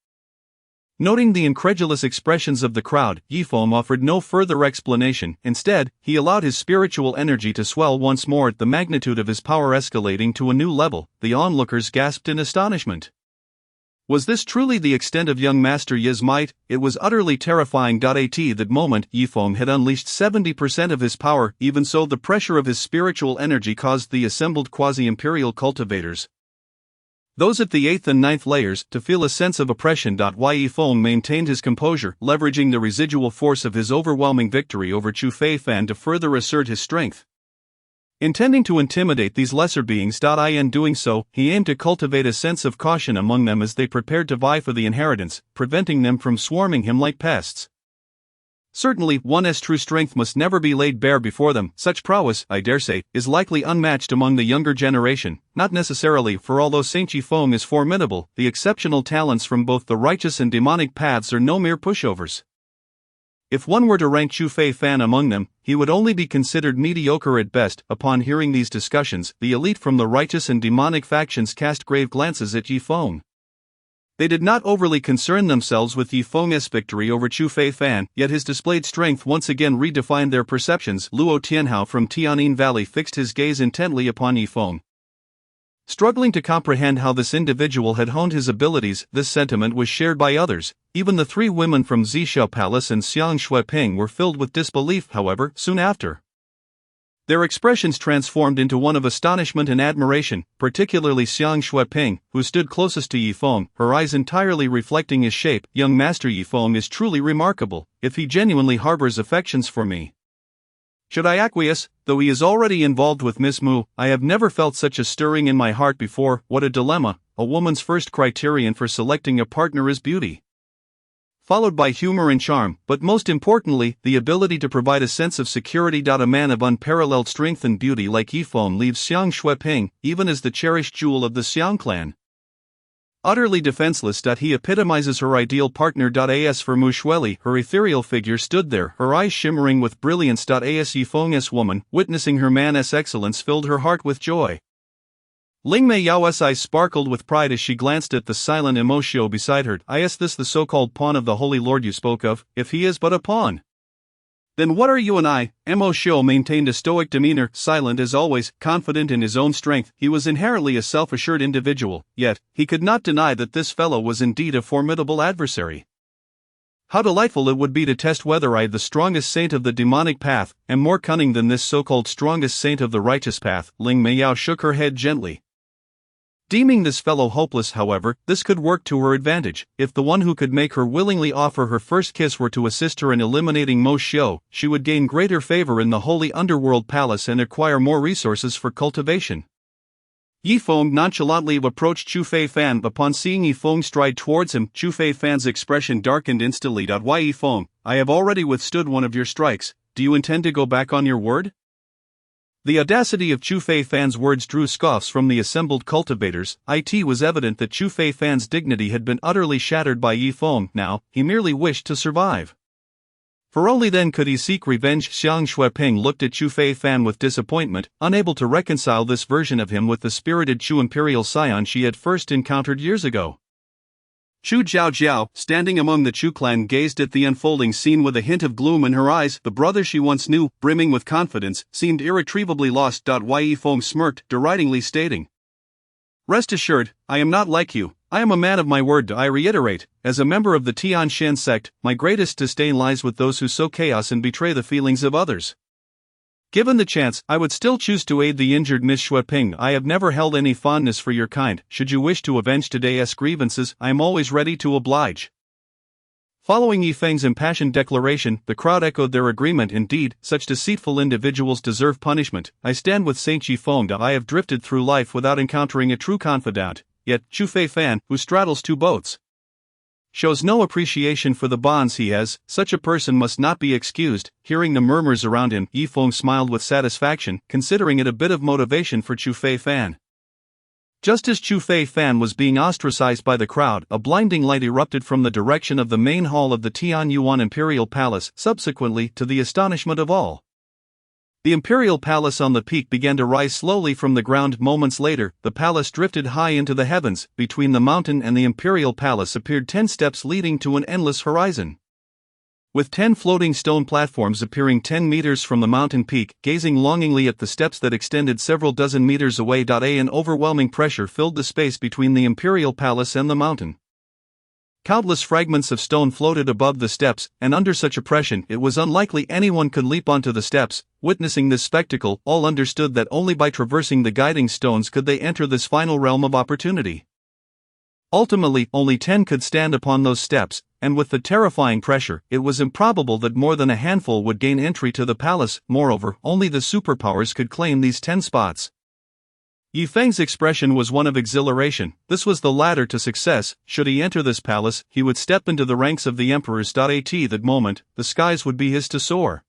Noting the incredulous expressions of the crowd, Yi Feng offered no further explanation. Instead, he allowed his spiritual energy to swell once more at the magnitude of his power escalating to a new level. The onlookers gasped in astonishment. Was this truly the extent of young Master Yi's might? It was utterly terrifying. At that moment, Yi Feng had unleashed 70% of his power. Even so, the pressure of his spiritual energy caused the assembled quasi-imperial cultivators, those at the 8th and 9th layers, to feel a sense of oppression. Yi Feng maintained his composure, leveraging the residual force of his overwhelming victory over Chu Fei Fan to further assert his strength. Intending to intimidate these lesser beings. In doing so, he aimed to cultivate a sense of caution among them as they prepared to vie for the inheritance, preventing them from swarming him like pests. Certainly, one's true strength must never be laid bare before them. Such prowess, I dare say, is likely unmatched among the younger generation, not necessarily, for although Saint Yi Feng is formidable, the exceptional talents from both the righteous and demonic paths are no mere pushovers. If one were to rank Chu Fei Fan among them, he would only be considered mediocre at best. Upon hearing these discussions, the elite from the righteous and demonic factions cast grave glances at Yi Feng. They did not overly concern themselves with Yi Feng's victory over Chu Fei Fan, yet his displayed strength once again redefined their perceptions. Luo Tianhao from Tianin Valley fixed his gaze intently upon Yi Feng. Struggling to comprehend how this individual had honed his abilities, this sentiment was shared by others. Even the three women from Zishao Palace and Xiang Shuiping were filled with disbelief. However, soon after, their expressions transformed into one of astonishment and admiration, particularly Xiang Shuiping, who stood closest to Yi Feng, her eyes entirely reflecting his shape. Young Master Yi Feng is truly remarkable, if he genuinely harbors affections for me. Should I acquiesce? Though he is already involved with Miss Mu, I have never felt such a stirring in my heart before. What a dilemma! A woman's first criterion for selecting a partner is beauty, followed by humor and charm, but most importantly, the ability to provide a sense of security. A man of unparalleled strength and beauty like Yi Feng leaves Xiang Shuiping, even as the cherished jewel of the Xiang clan, utterly defenseless. He epitomizes her ideal partner. As for Mu Shueli, her ethereal figure stood there, her eyes shimmering with brilliance. As Yi Feng's woman, witnessing her man's excellence, filled her heart with joy. Ling Mei Yao's eyes sparkled with pride as she glanced at the silent Imo beside her. Is this the so-called pawn of the Holy Lord you spoke of? If he is but a pawn, then what are you and I? Imo maintained a stoic demeanor, silent as always, confident in his own strength. He was inherently a self-assured individual, yet he could not deny that this fellow was indeed a formidable adversary. How delightful it would be to test whether I, the strongest saint of the demonic path, am more cunning than this so-called strongest saint of the righteous path. Ling Mei Yao shook her head gently. Deeming this fellow hopeless, however, this could work to her advantage. If the one who could make her willingly offer her first kiss were to assist her in eliminating Mo Xiu, she would gain greater favor in the holy underworld palace and acquire more resources for cultivation. Yi Feng nonchalantly approached Chu Fei Fan. Upon seeing Yi Feng stride towards him, Chu Fei Fan's expression darkened instantly. Why, Yi Feng, I have already withstood one of your strikes. Do you intend to go back on your word? The audacity of Chu Fei Fan's words drew scoffs from the assembled cultivators. It was evident that Chu Fei Fan's dignity had been utterly shattered by Yi Feng. Now, he merely wished to survive, for only then could he seek revenge. Xiang Shuiping looked at Chu Fei Fan with disappointment, unable to reconcile this version of him with the spirited Chu imperial scion she had first encountered years ago. Chu Zhaojiao, standing among the Chu clan, gazed at the unfolding scene with a hint of gloom in her eyes. The brother she once knew, brimming with confidence, seemed irretrievably lost. Yi Feng smirked, deridingly stating, "Rest assured, I am not like you. I am a man of my word, I reiterate. As a member of the Tian Shan sect, my greatest disdain lies with those who sow chaos and betray the feelings of others. Given the chance, I would still choose to aid the injured Miss Shueping. I have never held any fondness for your kind. Should you wish to avenge today's grievances, I am always ready to oblige. Following Yifeng's impassioned declaration, the crowd echoed their agreement. Indeed, such deceitful individuals deserve punishment. I stand with Saint Yifeng. I have drifted through life without encountering a true confidant, yet Chu Fei Fan, who straddles two boats, shows no appreciation for the bonds he has. Such a person must not be excused. Hearing the murmurs around him, Yifeng smiled with satisfaction, considering it a bit of motivation for Chu Fei Fan. Just as Chu Fei Fan was being ostracized by the crowd, a blinding light erupted from the direction of the main hall of the Tianyuan Imperial Palace, subsequently, to the astonishment of all. The Imperial Palace on the peak began to rise slowly from the ground. Moments later, the palace drifted high into the heavens. Between the mountain and the Imperial Palace appeared 10 steps leading to an endless horizon. With 10 floating stone platforms appearing 10 meters from the mountain peak, gazing longingly at the steps that extended several dozen meters away. An overwhelming pressure filled the space between the Imperial Palace and the mountain. Countless fragments of stone floated above the steps, and under such oppression, it was unlikely anyone could leap onto the steps. Witnessing this spectacle, all understood that only by traversing the guiding stones could they enter this final realm of opportunity. Ultimately, only 10 could stand upon those steps, and with the terrifying pressure, it was improbable that more than a handful would gain entry to the palace. Moreover, only the superpowers could claim these 10 spots. Yifeng's expression was one of exhilaration. This was the ladder to success. Should he enter this palace, he would step into the ranks of the emperors. At that moment, the skies would be his to soar,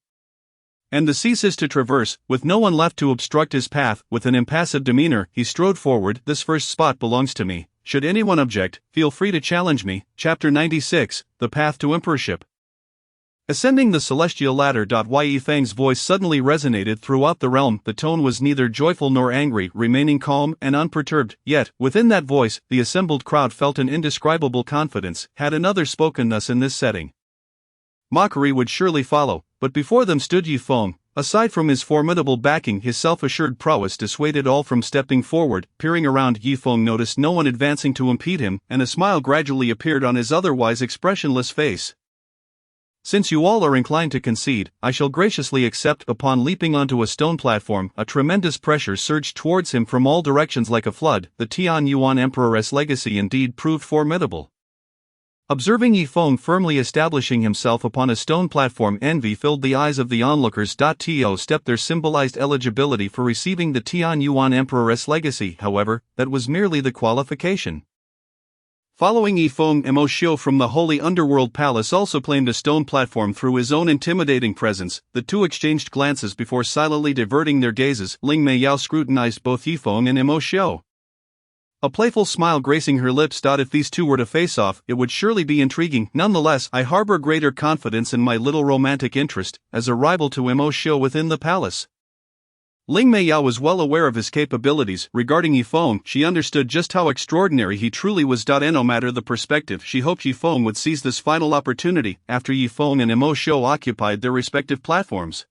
and the seas his to traverse, with no one left to obstruct his path. With an impassive demeanor, he strode forward. This first spot belongs to me. Should anyone object, feel free to challenge me. Chapter 96, The Path to Emperorship. Ascending the celestial ladder. Yifeng's voice suddenly resonated throughout the realm. The tone was neither joyful nor angry, remaining calm and unperturbed. Yet, within that voice, the assembled crowd felt an indescribable confidence. Had another spoken thus in this setting, mockery would surely follow. But before them stood Yifeng. Aside from his formidable backing, his self-assured prowess dissuaded all from stepping forward. Peering around, Yifeng noticed no one advancing to impede him, and a smile gradually appeared on his otherwise expressionless face. Since you all are inclined to concede, I shall graciously accept. Upon leaping onto a stone platform, a tremendous pressure surged towards him from all directions like a flood. The Tianyuan Emperor's legacy indeed proved formidable. Observing Yifeng firmly establishing himself upon a stone platform, envy filled the eyes of the onlookers. To step there symbolized eligibility for receiving the Tianyuan Emperor's legacy. However, that was merely the qualification. Following Yifeng, Emo from the Holy Underworld Palace also claimed a stone platform through his own intimidating presence. The two exchanged glances before silently diverting their gazes. Ling Meiyao scrutinized both Yifeng and Emo. A playful smile gracing her lips. If these two were to face off, it would surely be intriguing. Nonetheless, I harbor greater confidence in my little romantic interest, as a rival to Emo within the palace. Ling Meiyao was well aware of his capabilities. Regarding Yifeng, she understood just how extraordinary he truly was. No matter the perspective, she hoped Yifeng would seize this final opportunity. After Yifeng and Emo occupied their respective platforms,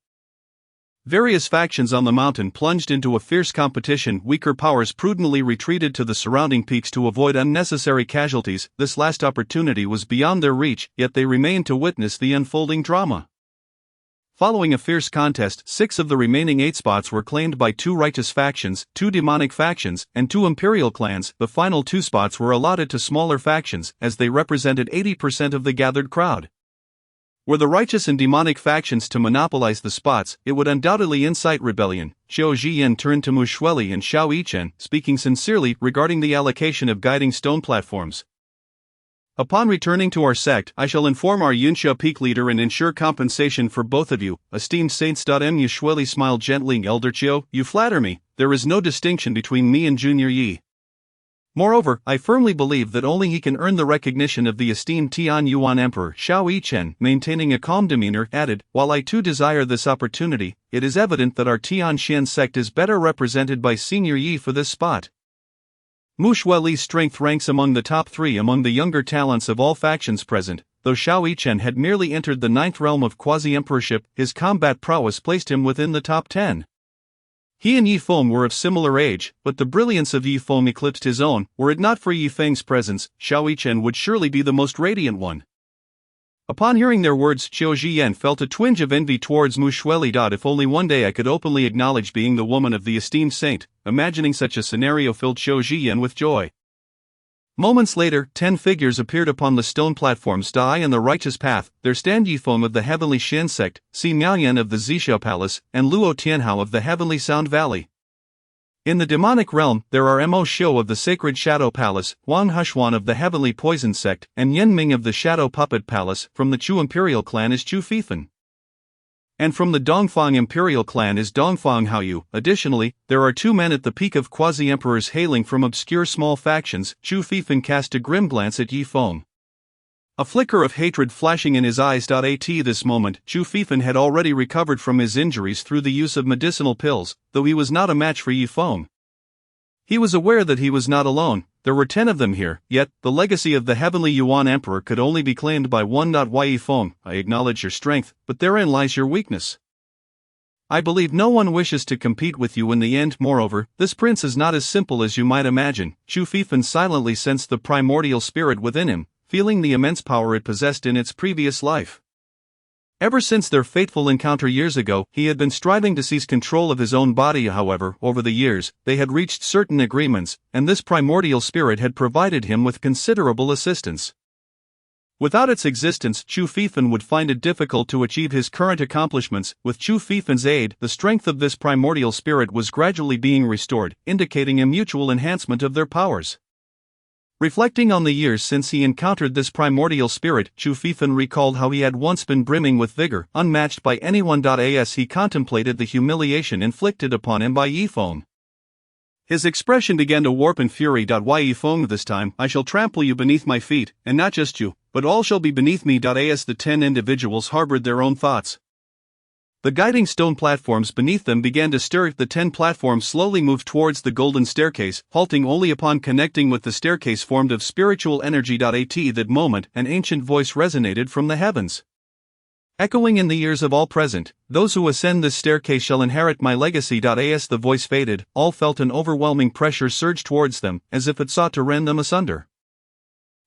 various factions on the mountain plunged into a fierce competition. Weaker powers prudently retreated to the surrounding peaks to avoid unnecessary casualties. This last opportunity was beyond their reach, yet they remained to witness the unfolding drama. Following a fierce contest, 6 of the remaining 8 spots were claimed by 2 righteous factions, 2 demonic factions, and 2 imperial clans. The final 2 spots were allotted to smaller factions, as they represented 80% of the gathered crowd. Were the righteous and demonic factions to monopolize the spots, it would undoubtedly incite rebellion. Xiao Jiyan turned to Mu Shueli and Xiao Yichen, speaking sincerely regarding the allocation of guiding stone platforms. Upon returning to our sect, I shall inform our Yunxia peak leader and ensure compensation for both of you, esteemed saints. Mu Shueli smiled gently. Elder Qiu, you flatter me. There is no distinction between me and Junior Yi. Moreover, I firmly believe that only he can earn the recognition of the esteemed Tianyuan Emperor. Xiao Yichen, maintaining a calm demeanor, added, while I too desire this opportunity, it is evident that our Tianshan sect is better represented by Senior Yi for this spot. Mu Shueli's strength ranks among the top 3 among the younger talents of all factions present. Though Xiao Yichen had merely entered the 9th realm of quasi-emperorship, his combat prowess placed him within the top 10. He and Yi Feng were of similar age, but the brilliance of Yi Feng eclipsed his own. Were it not for Yi Feng's presence, Xiao Yichen would surely be the most radiant one. Upon hearing their words, Xiao Zhiyan felt a twinge of envy towards Mu Shueli. If only one day I could openly acknowledge being the woman of the esteemed saint. Imagining such a scenario filled Xiao Zhiyan with joy. Moments later, 10 figures appeared upon the stone platforms. I and the righteous path, there stand Yi Feng of the heavenly Shen sect, Si Miaoyan of the Zixia Palace, and Luo Tianhao of the heavenly Sound Valley. In the demonic realm, there are Mo Xiu of the Sacred Shadow Palace, Wang Hushuan of the Heavenly Poison Sect, and Yen Ming of the Shadow Puppet Palace. From the Chu Imperial clan is Chu Fifan. And from the Dongfang Imperial clan is Dongfang Haoyu. Additionally, there are 2 men at the peak of quasi-emperors hailing from obscure small factions. Chu Fifan cast a grim glance at Yi Feng. A flicker of hatred flashing in his eyes. At this moment, Chu Fifan had already recovered from his injuries through the use of medicinal pills, though he was not a match for Yi Feng. He was aware that he was not alone. There were 10 of them here, yet, the legacy of the heavenly Yuan Emperor could only be claimed by one. Yi Feng, I acknowledge your strength, but therein lies your weakness. I believe no one wishes to compete with you in the end. Moreover, this prince is not as simple as you might imagine. Chu Fifan silently sensed the primordial spirit within him, feeling the immense power it possessed in its previous life. Ever since their fateful encounter years ago, he had been striving to seize control of his own body. However, over the years, they had reached certain agreements, and this primordial spirit had provided him with considerable assistance. Without its existence, Chu Fifan would find it difficult to achieve his current accomplishments. With Chu Fifan's aid, the strength of this primordial spirit was gradually being restored, indicating a mutual enhancement of their powers. Reflecting on the years since he encountered this primordial spirit, Chu Fifan recalled how he had once been brimming with vigor, unmatched by anyone. As he contemplated the humiliation inflicted upon him by Yi Feng, his expression began to warp in fury. Yi Feng, this time, I shall trample you beneath my feet, and not just you, but all shall be beneath me. As the 10 individuals harbored their own thoughts, the guiding stone platforms beneath them began to stir. The 10 platforms slowly moved towards the golden staircase, halting only upon connecting with the staircase formed of spiritual energy. At that moment, an ancient voice resonated from the heavens, echoing in the ears of all present, those who ascend this staircase shall inherit my legacy. As the voice faded, all felt an overwhelming pressure surge towards them, as if it sought to rend them asunder.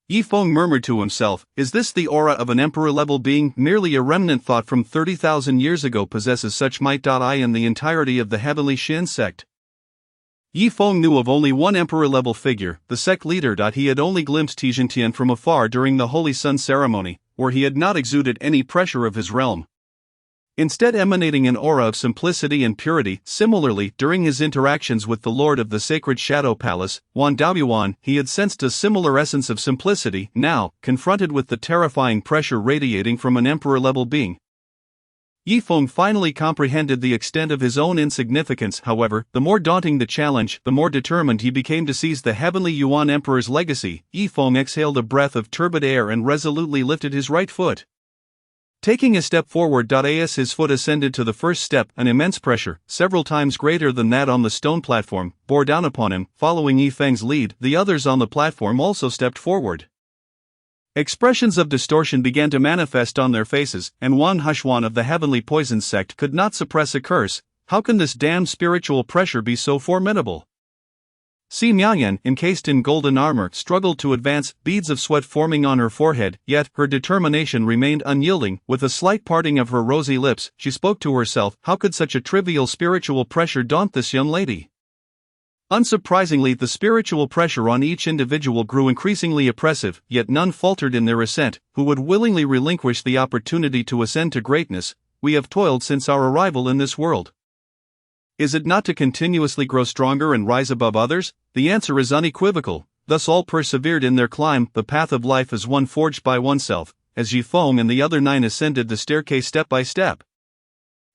Yi Feng murmured to himself, is this the aura of an emperor-level being? Merely a remnant thought from 30,000 years ago possesses such might. I and the entirety of the heavenly Shin sect. Yi Feng knew of only one emperor-level figure, the sect leader. He had only glimpsed Tijintian from afar during the Holy Sun ceremony, where he had not exuded any pressure of his realm, instead emanating an aura of simplicity and purity. Similarly, during his interactions with the Lord of the Sacred Shadow Palace, Wan Daoyuan, he had sensed a similar essence of simplicity. Now, confronted with the terrifying pressure radiating from an emperor-level being, Yi Feng finally comprehended the extent of his own insignificance. However, the more daunting the challenge, the more determined he became to seize the heavenly Yuan Emperor's legacy. Yi Feng exhaled a breath of turbid air and resolutely lifted his right foot. Taking a step forward. As his foot ascended to the first step, an immense pressure, several times greater than that on the stone platform, bore down upon him. Following Yi Feng's lead, the others on the platform also stepped forward. Expressions of distortion began to manifest on their faces, and Wang Hushuan of the Heavenly Poison Sect could not suppress a curse. How can this damned spiritual pressure be so formidable? Si Miaoyan, encased in golden armor, struggled to advance, beads of sweat forming on her forehead, yet her determination remained unyielding. With a slight parting of her rosy lips, she spoke to herself, how could such a trivial spiritual pressure daunt this young lady? Unsurprisingly, the spiritual pressure on each individual grew increasingly oppressive, yet none faltered in their ascent. Who would willingly relinquish the opportunity to ascend to greatness? We have toiled since our arrival in this world. Is it not to continuously grow stronger and rise above others? The answer is unequivocal. Thus all persevered in their climb. The path of life is one forged by oneself, as Yi Feng and the other 9 ascended the staircase step by step.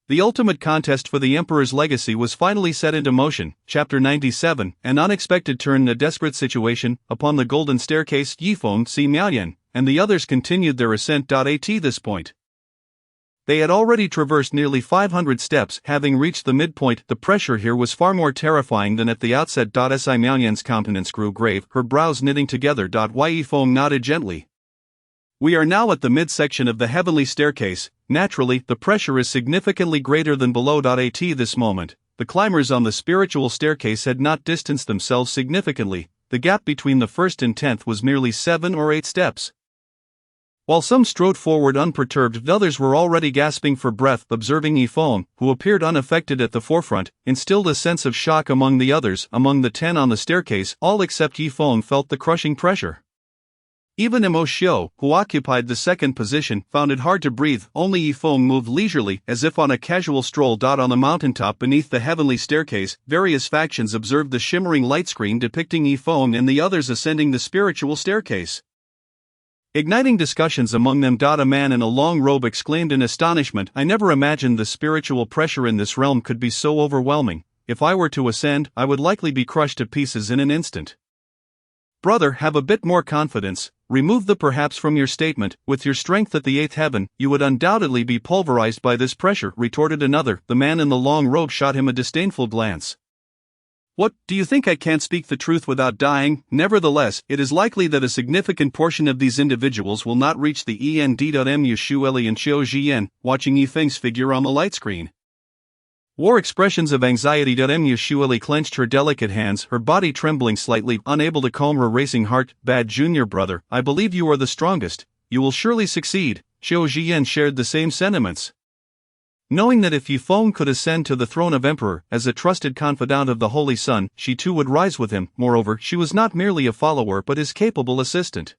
The ultimate contest for the Emperor's legacy was finally set into motion. Chapter 97, an unexpected turn in a desperate situation. Upon the golden staircase, Yi Feng, Si Miaoyan, and the others continued their ascent. At this point, they had already traversed nearly 500 steps. Having reached the midpoint, the pressure here was far more terrifying than at the outset. Si Miaoyan's countenance grew grave, her brows knitting together. Yi Feng nodded gently. We are now at the midsection of the heavenly staircase. Naturally, the pressure is significantly greater than below. At this moment, the climbers on the spiritual staircase had not distanced themselves significantly. The gap between the first and 10th was merely 7 or 8 steps. While some strode forward unperturbed, others were already gasping for breath. Observing Yifeng, who appeared unaffected at the forefront, instilled a sense of shock among the others. Among the 10 on the staircase, all except Yifeng felt the crushing pressure. Even Imo Shio, who occupied the second position, found it hard to breathe. Only Yifeng moved leisurely, as if on a casual stroll. On the mountaintop beneath the heavenly staircase, various factions observed the shimmering light screen depicting Yifeng and the others ascending the spiritual staircase, igniting discussions among them. A man in a long robe exclaimed in astonishment, "I never imagined the spiritual pressure in this realm could be so overwhelming. If I were to ascend, I would likely be crushed to pieces in an instant." "Brother, have a bit more confidence. Remove the perhaps from your statement. With your strength at the 8th heaven, you would undoubtedly be pulverized by this pressure," retorted another. The man in the long robe shot him a disdainful glance. "What, do you think I can't speak the truth without dying?" Nevertheless, it is likely that a significant portion of these individuals will not reach the end.mu. Shu Eli and Qiu Jian, watching Yifeng's figure on the light screen, wore expressions of anxiety.mu. Shu Eli clenched her delicate hands, her body trembling slightly, unable to calm her racing heart. "Bad junior brother, I believe you are the strongest. You will surely succeed." Qiu Jian shared the same sentiments, knowing that if Yifeng could ascend to the throne of emperor, as a trusted confidant of the Holy Sun, she too would rise with him. Moreover, she was not merely a follower but his capable assistant.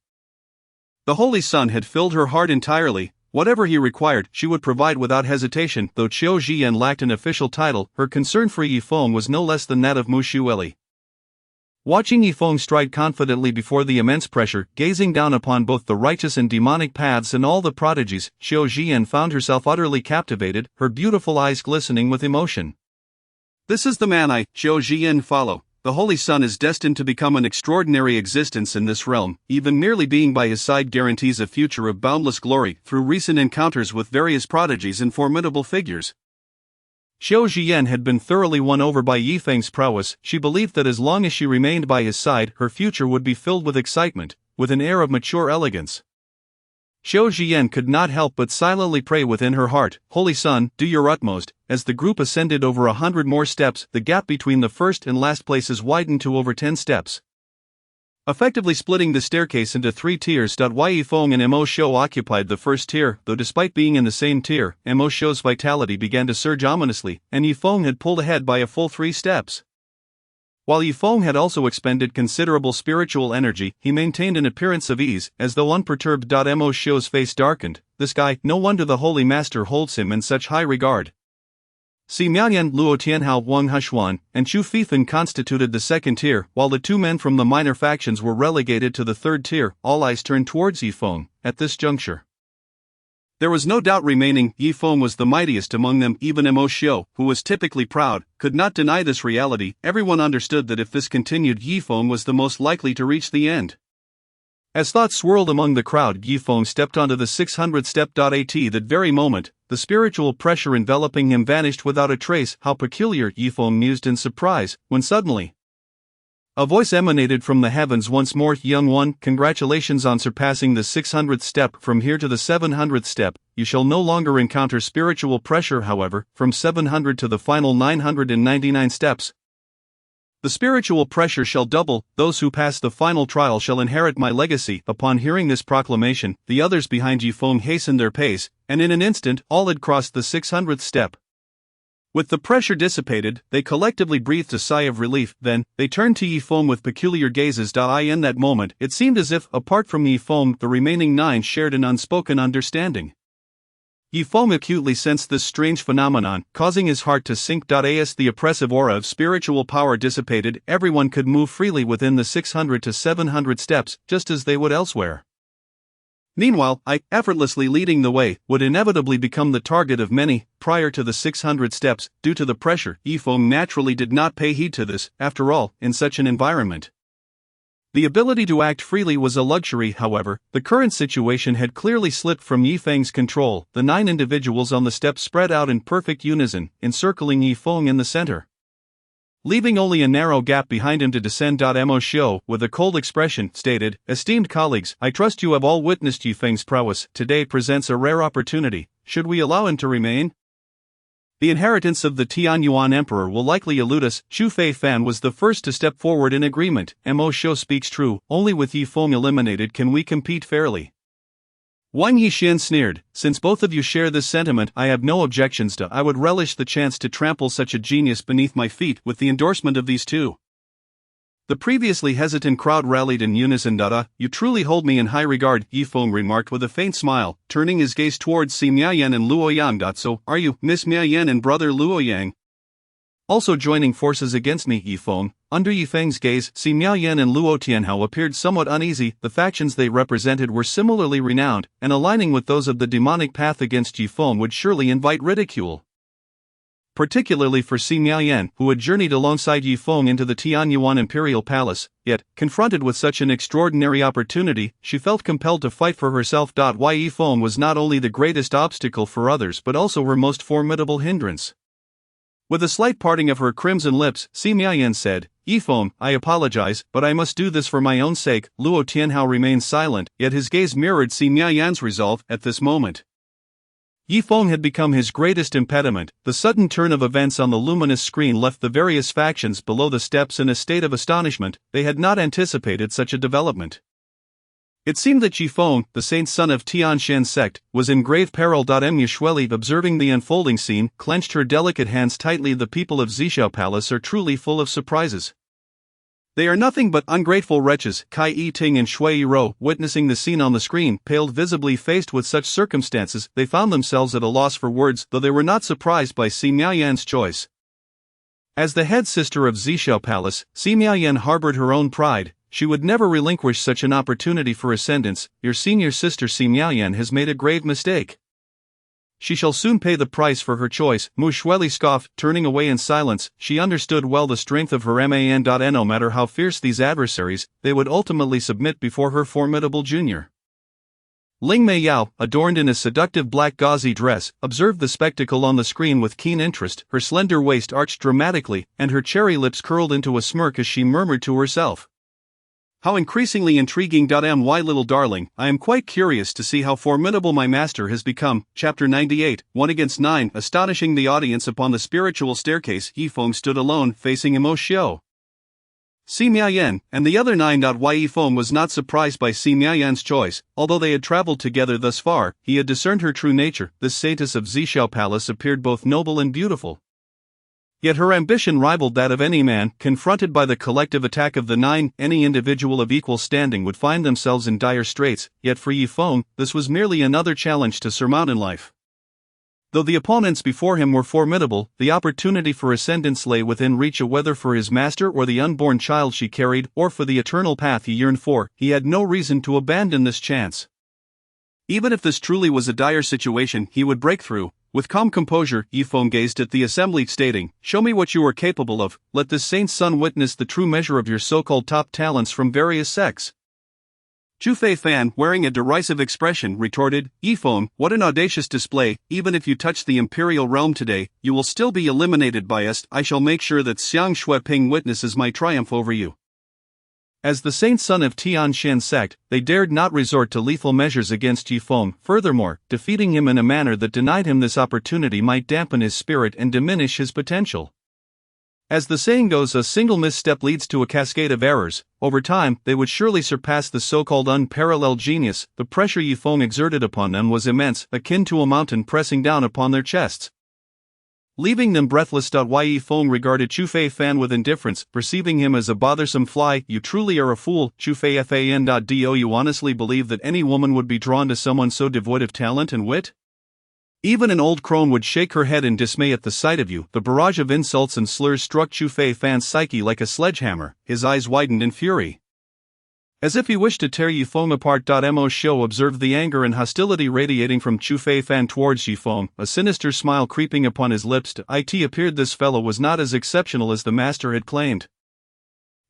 The Holy Sun had filled her heart entirely. Whatever he required, she would provide without hesitation. Though Qiu Jian lacked an official title, her concern for Yifeng was no less than that of Mu Shu Eli. Watching Yifeng stride confidently before the immense pressure, gazing down upon both the righteous and demonic paths and all the prodigies, Qiu Jian found herself utterly captivated, her beautiful eyes glistening with emotion. "This is the man I, Qiu Jian, follow. The Holy Sun is destined to become an extraordinary existence in this realm. Even merely being by his side guarantees a future of boundless glory." Through recent encounters with various prodigies and formidable figures, Qiu Jian had been thoroughly won over by Yifeng's prowess. She believed that as long as she remained by his side, her future would be filled with excitement, with an air of mature elegance. Qiu Jian could not help but silently pray within her heart, "Holy Sun, do your utmost." As the group ascended over 100 more steps, the gap between the first and last places widened to over 10 steps, effectively splitting the staircase into 3 tiers. Yifeng and Mo Shou occupied the first tier, though despite being in the same tier, Mo Shou's vitality began to surge ominously, and Yifeng had pulled ahead by a full 3 steps. While Yifeng had also expended considerable spiritual energy, he maintained an appearance of ease, as though unperturbed. Mo Shou's face darkened. "This guy, no wonder the Holy Master holds him in such high regard." Si Mianyan, Luo Tianhao, Wang Hushuan, and Chu Fifan constituted the second tier, while the 2 men from the minor factions were relegated to the third tier. All eyes turned towards Yifeng. At this juncture, there was no doubt remaining. Yifeng was the mightiest among them. Even Mo Xiu, who was typically proud, could not deny this reality. Everyone understood that if this continued, Yifeng was the most likely to reach the end. As thoughts swirled among the crowd, Yifeng stepped onto the 600 step. At that very moment, the spiritual pressure enveloping him vanished without a trace. "How peculiar," Yifeng mused in surprise, when suddenly a voice emanated from the heavens once more. "Young one, congratulations on surpassing the 600th step. From here to the 700th step, you shall no longer encounter spiritual pressure. However, from 700 to the final 999 steps, the spiritual pressure shall double. Those who pass the final trial shall inherit my legacy." Upon hearing this proclamation, the others behind Yifeng hastened their pace, and in an instant, all had crossed the 600th step. With the pressure dissipated, they collectively breathed a sigh of relief. Then, they turned to Yifeng with peculiar gazes. In that moment, it seemed as if, apart from Yifeng, the remaining 9 shared an unspoken understanding. Yifeng acutely sensed this strange phenomenon, causing his heart to sink. As the oppressive aura of spiritual power dissipated, everyone could move freely within the 600 to 700 steps, just as they would elsewhere. Meanwhile, I, effortlessly leading the way, would inevitably become the target of many. Prior to the 600 steps, due to the pressure, Yifeng naturally did not pay heed to this. After all, in such an environment, the ability to act freely was a luxury. However, the current situation had clearly slipped from Yifeng's control. The 9 individuals on the steps spread out in perfect unison, encircling Yifeng in the center, leaving only a narrow gap behind him to descend. Mo Shou, with a cold expression, stated, "Esteemed colleagues, I trust you have all witnessed Yifeng's prowess. Today presents a rare opportunity. Should we allow him to remain?" The inheritance of the Tianyuan Emperor will likely elude us. Chu Fei Fan was the first to step forward in agreement. Mo Shou speaks true, only with Yi Feng eliminated can we compete fairly. Wang Yixin sneered, since both of you share this sentiment I have no objections to. I would relish the chance to trample such a genius beneath my feet with the endorsement of these two. The previously hesitant crowd rallied in unison. You truly hold me in high regard, Yi Feng remarked with a faint smile, turning his gaze towards Si Miaoyan and Luoyang. So, are you, Miss Miaoyan and brother Luoyang, also joining forces against me, Yi Feng? Under Yi Feng's gaze, Si Miaoyan and Luo Tianhao appeared somewhat uneasy. The factions they represented were similarly renowned, and aligning with those of the demonic path against Yi Feng would surely invite ridicule. Particularly for Si Miaoyan, who had journeyed alongside Yi Feng into the Tianyuan Imperial Palace, yet, confronted with such an extraordinary opportunity, she felt compelled to fight for herself. Why Yi Feng was not only the greatest obstacle for others but also her most formidable hindrance. With a slight parting of her crimson lips, Si Miaoyan said, Yi Feng, I apologize, but I must do this for my own sake. Luo Tianhao remained silent, yet his gaze mirrored Si Miaoyan's resolve at this moment. Yi Feng had become his greatest impediment. The sudden turn of events on the luminous screen left the various factions below the steps in a state of astonishment. They had not anticipated such a development. It seemed that Yi Feng, the saint son of Tianshan sect, was in grave peril. Muxueli, observing the unfolding scene, clenched her delicate hands tightly. The people of Zishao Palace are truly full of surprises. They are nothing but ungrateful wretches. Kai Yiting and Shui Yiro, witnessing the scene on the screen, paled visibly. Faced with such circumstances, they found themselves at a loss for words, though they were not surprised by Si Miaoyan's choice. As the head sister of Zishao Palace, Si Miaoyan harbored her own pride. She would never relinquish such an opportunity for ascendance. Your senior sister Si Miaoyan has made a grave mistake. She shall soon pay the price for her choice. Mu Shueli scoffed, turning away in silence. She understood well the strength of her man. No matter how fierce these adversaries, they would ultimately submit before her formidable junior. Ling Mei Yao, adorned in a seductive black gauzy dress, observed the spectacle on the screen with keen interest. Her slender waist arched dramatically, and her cherry lips curled into a smirk as she murmured to herself, how increasingly intriguing. My little darling, I am quite curious to see how formidable my master has become. Chapter 98, 1 against 9. Astonishing the audience upon the spiritual staircase, Yi Feng stood alone, facing Mo Shou, Si Miaoyan, and the other 9. Yi Feng was not surprised by Si Miaoyan's choice. Although they had traveled together thus far, he had discerned her true nature. This saintess of Zishao Palace appeared both noble and beautiful. Yet her ambition rivaled that of any man. Confronted by the collective attack of the 9, any individual of equal standing would find themselves in dire straits. Yet for Yi Feng, this was merely another challenge to surmount in life. Though the opponents before him were formidable, the opportunity for ascendance lay within reach. Whether for his master or the unborn child she carried, or for the eternal path he yearned for, he had no reason to abandon this chance. Even if this truly was a dire situation, he would break through. With calm composure, Yi Feng gazed at the assembly, stating, show me what you are capable of. Let this saint's son witness the true measure of your so-called top talents from various sects. Chu Fei Fan, wearing a derisive expression, retorted, Yi Feng, what an audacious display. Even if you touch the imperial realm today, you will still be eliminated by us. I shall make sure that Xiang Shueping witnesses my triumph over you. As the saint son of Tianshan sect, they dared not resort to lethal measures against Yi Feng. Furthermore, defeating him in a manner that denied him this opportunity might dampen his spirit and diminish his potential. As the saying goes, a single misstep leads to a cascade of errors. Over time, they would surely surpass the so-called unparalleled genius. The pressure Yi Feng exerted upon them was immense, akin to a mountain pressing down upon their chests. Leaving them breathless. Yi Feng regarded Chu Fei Fan with indifference, perceiving him as a bothersome fly. You truly are a fool, Chu Fei Fan. Do you honestly believe that any woman would be drawn to someone so devoid of talent and wit? Even an old crone would shake her head in dismay at the sight of you. The barrage of insults and slurs struck Chu Fei Fan's psyche like a sledgehammer. His eyes widened in fury, as if he wished to tear Yi Feng apart. Mo Shou observed the anger and hostility radiating from Chu Fei Fan towards Yi Feng, a sinister smile creeping upon his lips. It appeared this fellow was not as exceptional as the master had claimed.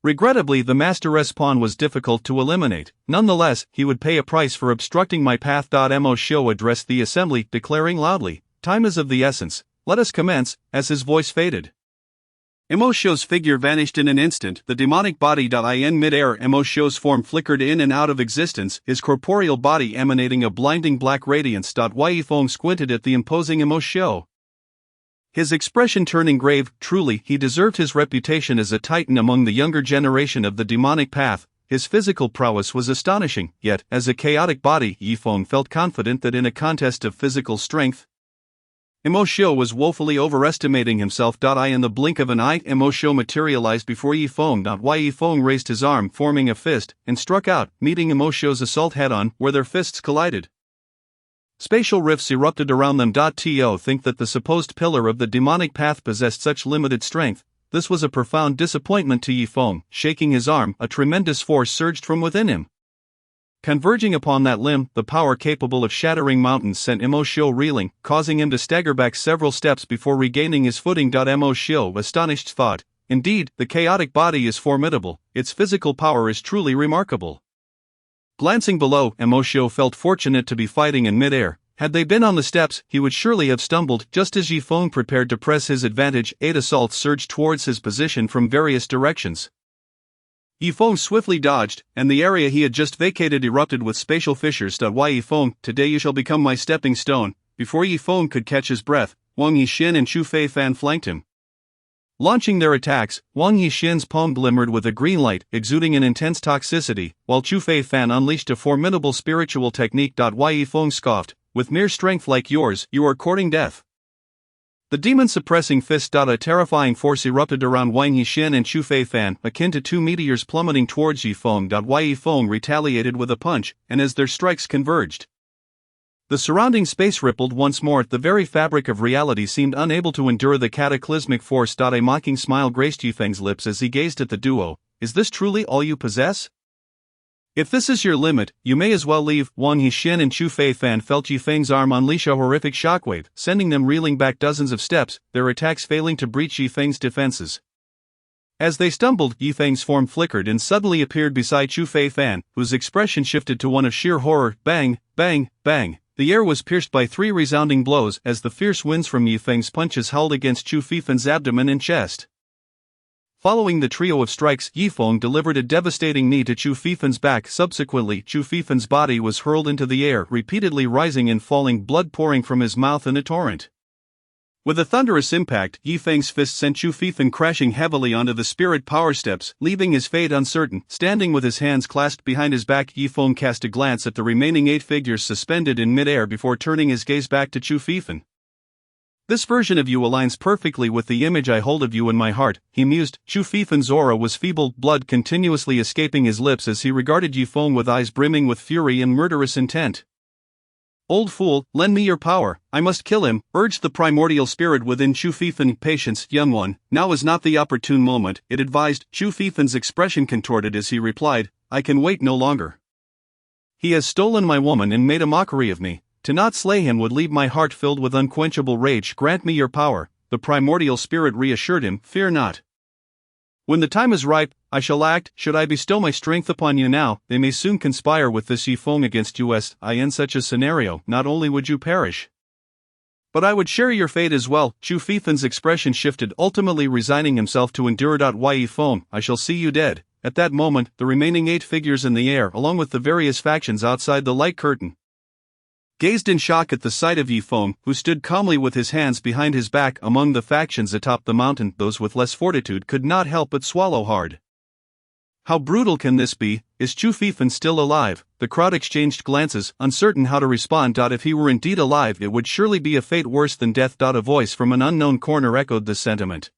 Regrettably, the master's pawn was difficult to eliminate. Nonetheless, he would pay a price for obstructing my path. Mo Shou addressed the assembly, declaring loudly, time is of the essence, let us commence. As his voice faded, Mo Shou's figure vanished in an instant. The demonic body in mid-air, Mo Shou's form flickered in and out of existence, his corporeal body emanating a blinding black radiance. Yi Feng squinted at the imposing Mo Shou. His expression turning grave. Truly, he deserved his reputation as a titan among the younger generation of the demonic path. His physical prowess was astonishing, yet, as a chaotic body, Yifeng felt confident that in a contest of physical strength, Imo was woefully overestimating himself. In the blink of an eye, Imo materialized before Yifeng. Yifeng raised his arm, forming a fist, and struck out, meeting Imo's assault head-on, where their fists collided. Spatial rifts erupted around them. To think that the supposed pillar of the demonic path possessed such limited strength. This was a profound disappointment to Yifeng. Shaking his arm, a tremendous force surged from within him. Converging upon that limb, the power capable of shattering mountains sent Imo reeling, causing him to stagger back several steps before regaining his footing. Imo astonished thought, indeed, the chaotic body is formidable, its physical power is truly remarkable. Glancing below, Imo felt fortunate to be fighting in midair. Had they been on the steps, he would surely have stumbled. Just as Yifeng prepared to press his advantage, 8 assaults surged towards his position from various directions. Yifeng swiftly dodged, and the area he had just vacated erupted with spatial fissures. Why Yifeng, today you shall become my stepping stone. Before Yifeng could catch his breath, Wang Yixin and Chu Feifan flanked him. Launching their attacks, Wang Yixin's palm glimmered with a green light, exuding an intense toxicity, while Chu Feifan unleashed a formidable spiritual technique. Why Yifeng scoffed, with mere strength like yours, you are courting death. The demon-suppressing fist. A terrifying force erupted around Wang Yixin and Chu Feifan, akin to two meteors plummeting towards Yifeng. Why Yifeng retaliated with a punch, and as their strikes converged, the surrounding space rippled once more. The very fabric of reality seemed unable to endure the cataclysmic force. A mocking smile graced Yifeng's lips as he gazed at the duo. Is this truly all you possess? If this is your limit, you may as well leave. Wang Yixin and Chu Feifan felt Yifeng's arm unleash a horrific shockwave, sending them reeling back dozens of steps, their attacks failing to breach Yifeng's defenses. As they stumbled, Yifeng's form flickered and suddenly appeared beside Chu Feifan, whose expression shifted to one of sheer horror. Bang, bang, bang. The air was pierced by 3 resounding blows as the fierce winds from Yifeng's punches howled against Chu Feifan's abdomen and chest. Following the trio of strikes, Yifeng delivered a devastating knee to Chu Feifan's back. Subsequently, Chu Feifan's body was hurled into the air, repeatedly rising and falling, blood pouring from his mouth in a torrent. With a thunderous impact, Yifeng's fist sent Chu Feifan crashing heavily onto the spirit power steps, leaving his fate uncertain. Standing with his hands clasped behind his back, Yifeng cast a glance at the remaining 8 figures suspended in midair before turning his gaze back to Chu Feifan. This version of you aligns perfectly with the image I hold of you in my heart, he mused. Chu Feifan's aura was feeble, blood continuously escaping his lips as he regarded Yifeng with eyes brimming with fury and murderous intent. Old fool, lend me your power, I must kill him, urged the primordial spirit within Chu Feifan. Patience, young one, now is not the opportune moment, it advised. Chu Feifan's expression contorted as he replied, I can wait no longer. He has stolen my woman and made a mockery of me. To not slay him would leave my heart filled with unquenchable rage. Grant me your power, the primordial spirit reassured him. Fear not. When the time is ripe, I shall act. Should I bestow my strength upon you now, they may soon conspire with this Yifeng against us. In such a scenario, not only would you perish, but I would share your fate as well. Chu Feifan's expression shifted, ultimately resigning himself to endure. Why Yifeng, I shall see you dead. At that moment, the remaining 8 figures in the air, along with the various factions outside the light curtain, gazed in shock at the sight of Yifeng, who stood calmly with his hands behind his back. Among the factions atop the mountain, those with less fortitude could not help but swallow hard. How brutal can this be? Is Chu Feifan still alive? The crowd exchanged glances, uncertain how to respond. If he were indeed alive, it would surely be a fate worse than death. A voice from an unknown corner echoed this sentiment,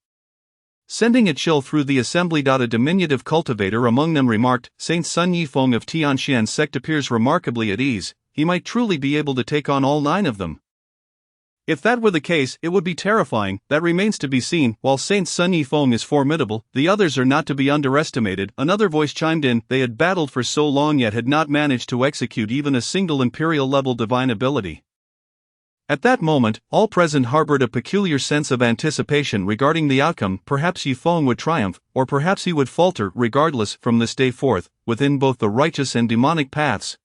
sending a chill through the assembly. A diminutive cultivator among them remarked, Saint Sun Yifeng of Tianxian's sect appears remarkably at ease. He might truly be able to take on all 9 of them. If that were the case, it would be terrifying. That remains to be seen. While Saint Sun Yifeng is formidable, the others are not to be underestimated. Another voice chimed in. They had battled for so long yet had not managed to execute even a single imperial-level divine ability. At that moment, all present harbored a peculiar sense of anticipation regarding the outcome. Perhaps Yifeng would triumph, or perhaps he would falter. Regardless, from this day forth, within both the righteous and demonic paths,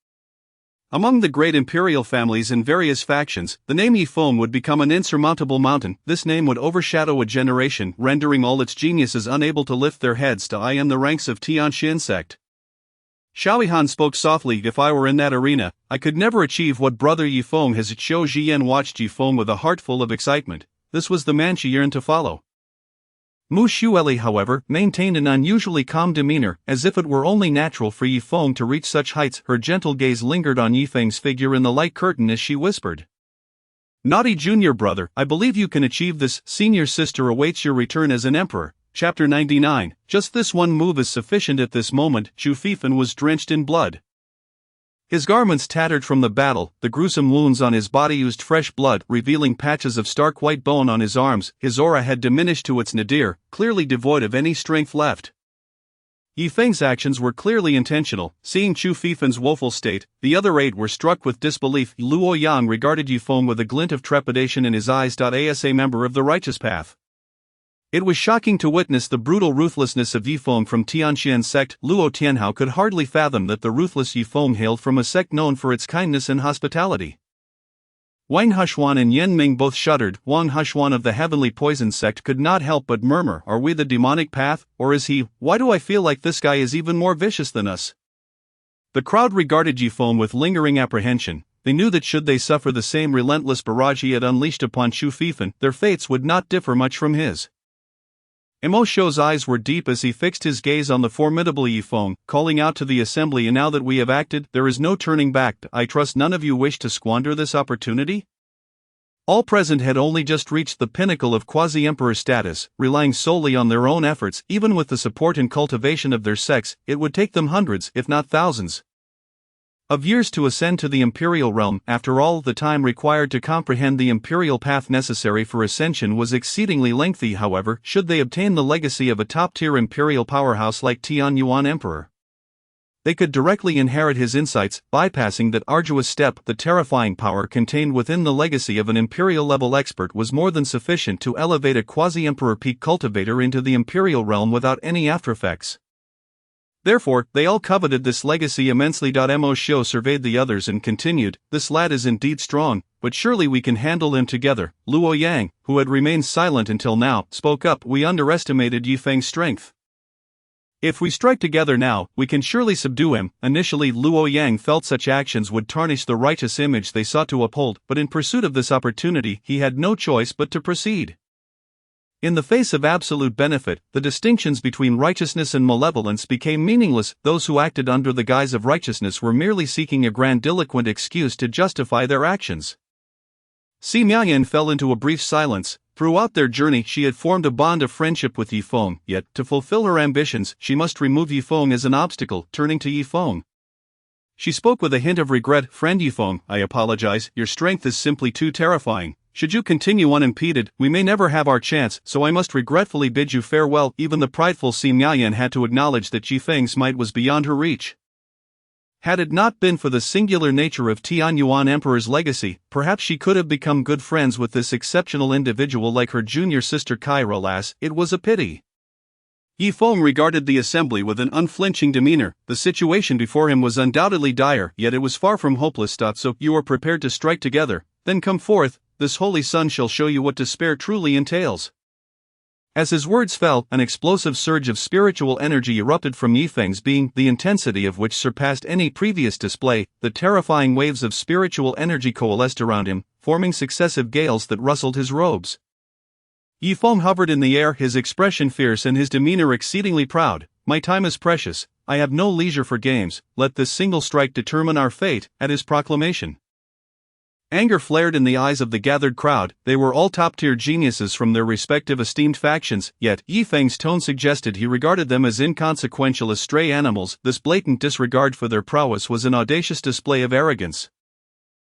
among the great imperial families and various factions, the name Yifeng would become an insurmountable mountain. This name would overshadow a generation, rendering all its geniuses unable to lift their heads to in the ranks of Tianxian sect. Xiaoyihan spoke softly. If I were in that arena, I could never achieve what brother Yifeng has. Zhou Jian watched Yifeng with a heart full of excitement. this was the man she yearned to follow. Mu Xueli, however, maintained an unusually calm demeanor, as if it were only natural for Yi Feng to reach such heights. Her gentle gaze lingered on Yi Feng's figure in the light curtain as she whispered, "Naughty junior brother, I believe you can achieve this. Senior sister awaits your return as an emperor." Chapter 99. Just this one move is sufficient. At this moment, Chu Fifan was drenched in blood. His garments tattered from the battle, the gruesome wounds on his body oozed fresh blood, revealing patches of stark white bone on his arms. His aura had diminished to its nadir, clearly devoid of any strength left. Yi Feng's actions were clearly intentional. Seeing Chu Fifan's woeful state, the other 8 were struck with disbelief. Luo Yang regarded Yi Feng with a glint of trepidation in his eyes. As a member of the righteous path, it was shocking to witness the brutal ruthlessness of Yi Feng from Tianxian sect. Luo Tianhao could hardly fathom that the ruthless Yi Feng hailed from a sect known for its kindness and hospitality. Wang Hushuan and Yen Ming both shuddered. Wang Hushuan of the heavenly poison sect could not help but murmur, "Are we the demonic path, or is he? Why do I feel like this guy is even more vicious than us?" The crowd regarded Yi Feng with lingering apprehension. They knew that should they suffer the same relentless barrage he had unleashed upon Chu Fifan, their fates would not differ much from his. Mo Xiu's eyes were deep as he fixed his gaze on the formidable Yi Feng, calling out to the assembly, "And now that we have acted, there is no turning back. I trust none of you wish to squander this opportunity?" All present had only just reached the pinnacle of quasi-emperor status, relying solely on their own efforts. Even with the support and cultivation of their sects, it would take them hundreds, if not thousands, of years to ascend to the imperial realm. After all, the time required to comprehend the imperial path necessary for ascension was exceedingly lengthy. However, should they obtain the legacy of a top-tier imperial powerhouse like Tian Yuan Emperor, they could directly inherit his insights, bypassing that arduous step. The terrifying power contained within the legacy of an imperial-level expert was more than sufficient to elevate a quasi-emperor peak cultivator into the imperial realm without any aftereffects. Therefore, they all coveted this legacy immensely. Mo Xiu surveyed the others and continued, "This lad is indeed strong, but surely we can handle him together." Luo Yang, who had remained silent until now, spoke up, "We underestimated Yi Feng's strength. If we strike together now, we can surely subdue him." Initially, Luo Yang felt such actions would tarnish the righteous image they sought to uphold, but in pursuit of this opportunity, he had no choice but to proceed. In the face of absolute benefit, the distinctions between righteousness and malevolence became meaningless. Those who acted under the guise of righteousness were merely seeking a grandiloquent excuse to justify their actions. Si Miayan fell into a brief silence. Throughout their journey, she had formed a bond of friendship with Yi Feng, yet, to fulfill her ambitions, she must remove Yi Feng as an obstacle. Turning to Yi Feng, she spoke with a hint of regret, "Friend Yi Feng, I apologize, your strength is simply too terrifying. Should you continue unimpeded, we may never have our chance, so I must regretfully bid you farewell." Even the prideful Si Miayan had to acknowledge that Yi Feng's might was beyond her reach. Had it not been for the singular nature of Tian Yuan Emperor's legacy, perhaps she could have become good friends with this exceptional individual like her junior sister Kyra. Alas, it was a pity. Yi Feng regarded the assembly with an unflinching demeanor. The situation before him was undoubtedly dire, yet it was far from hopeless. "So, you are prepared to strike together? Then come forth, this holy sun shall show you what despair truly entails." As his words fell, an explosive surge of spiritual energy erupted from Yi Feng's being, the intensity of which surpassed any previous display. The terrifying waves of spiritual energy coalesced around him, forming successive gales that rustled his robes. Yi Feng hovered in the air, his expression fierce and his demeanor exceedingly proud. "My time is precious, I have no leisure for games, let this single strike determine our fate." At his proclamation, anger flared in the eyes of the gathered crowd. They were all top-tier geniuses from their respective esteemed factions, yet Yi Feng's tone suggested he regarded them as inconsequential as stray animals. This blatant disregard for their prowess was an audacious display of arrogance.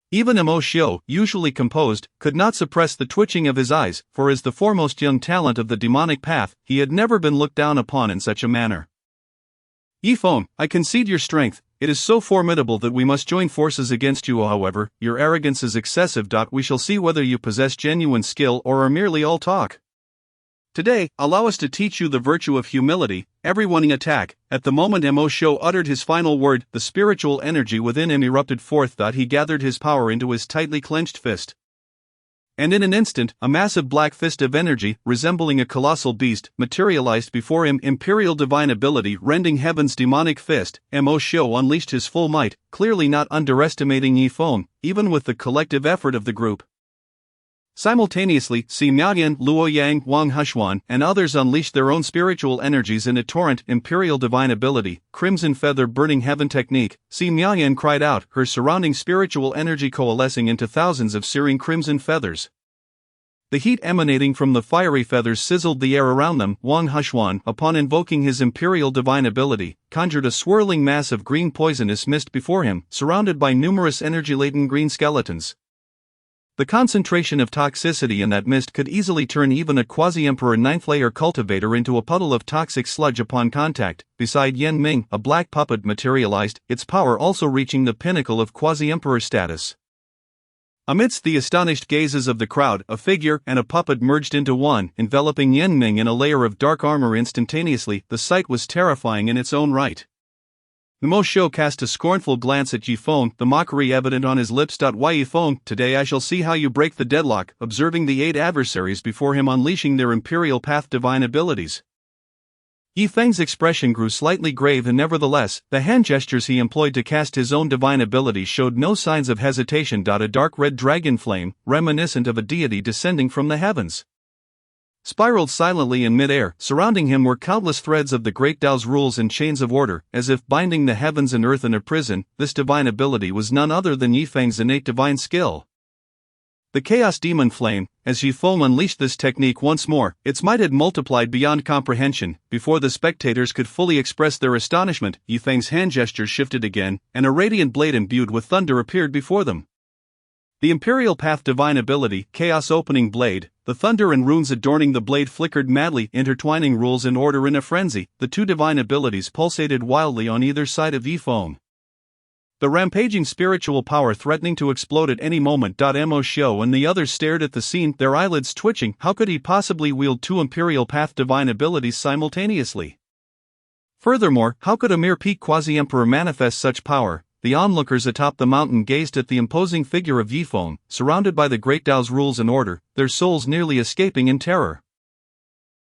Even Mo Xiu, usually composed, could not suppress the twitching of his eyes, for as the foremost young talent of the demonic path, he had never been looked down upon in such a manner. "Yi Feng, I concede your strength. It is so formidable that we must join forces against you. However, your arrogance is excessive. We shall see whether you possess genuine skill or are merely all talk. Today, allow us to teach you the virtue of humility." Everyone attack. At the moment Mo Xiu uttered his final word, the spiritual energy within him erupted forth. He gathered his power into his tightly clenched fist. And in an instant, a massive black fist of energy, resembling a colossal beast, materialized before him. Imperial divine ability rending heaven's demonic fist, Mo Xiu unleashed his full might, clearly not underestimating Yi Feng, even with the collective effort of the group. Simultaneously, Si Miaoyan, Luo Yang, Wang Hushuan, and others unleashed their own spiritual energies in a torrent. Imperial Divine Ability, Crimson Feather Burning Heaven Technique. Si Miaoyan cried out, her surrounding spiritual energy coalescing into thousands of searing crimson feathers. The heat emanating from the fiery feathers sizzled the air around them. Wang Hushuan, upon invoking his Imperial Divine Ability, conjured a swirling mass of green poisonous mist before him, surrounded by numerous energy-laden green skeletons. The concentration of toxicity in that mist could easily turn even a quasi-emperor 9th-layer cultivator into a puddle of toxic sludge upon contact. Beside Yan Ming, a black puppet materialized, its power also reaching the pinnacle of quasi-emperor status. Amidst the astonished gazes of the crowd, a figure and a puppet merged into one, enveloping Yan Ming in a layer of dark armor instantaneously. The sight was terrifying in its own right. Mo Shou cast a scornful glance at Yifeng, the mockery evident on his lips. Why Yifeng, today I shall see how you break the deadlock, observing the 8 adversaries before him unleashing their Imperial Path divine abilities. Yifeng's expression grew slightly grave, and nevertheless, the hand gestures he employed to cast his own divine abilities showed no signs of hesitation. A dark red dragon flame, reminiscent of a deity descending from the heavens, spiraled silently in mid-air. Surrounding him were countless threads of the Great Tao's rules and chains of order, as if binding the heavens and earth in a prison. This divine ability was none other than Yifeng's innate divine skill. The Chaos Demon Flame. As Yifeng unleashed this technique once more, its might had multiplied beyond comprehension. Before the spectators could fully express their astonishment, Yifeng's hand gestures shifted again, and a radiant blade imbued with thunder appeared before them. The Imperial Path divine ability, Chaos Opening Blade. The thunder and runes adorning the blade flickered madly, intertwining rules and order in a frenzy. The 2 divine abilities pulsated wildly on either side of Yifeng, the rampaging spiritual power threatening to explode at any moment. Mo Shou and the others stared at the scene, their eyelids twitching. How could he possibly wield 2 Imperial Path divine abilities simultaneously? Furthermore, how could a mere peak quasi-emperor manifest such power? The onlookers atop the mountain gazed at the imposing figure of Yifeng, surrounded by the Great Tao's rules and order, their souls nearly escaping in terror.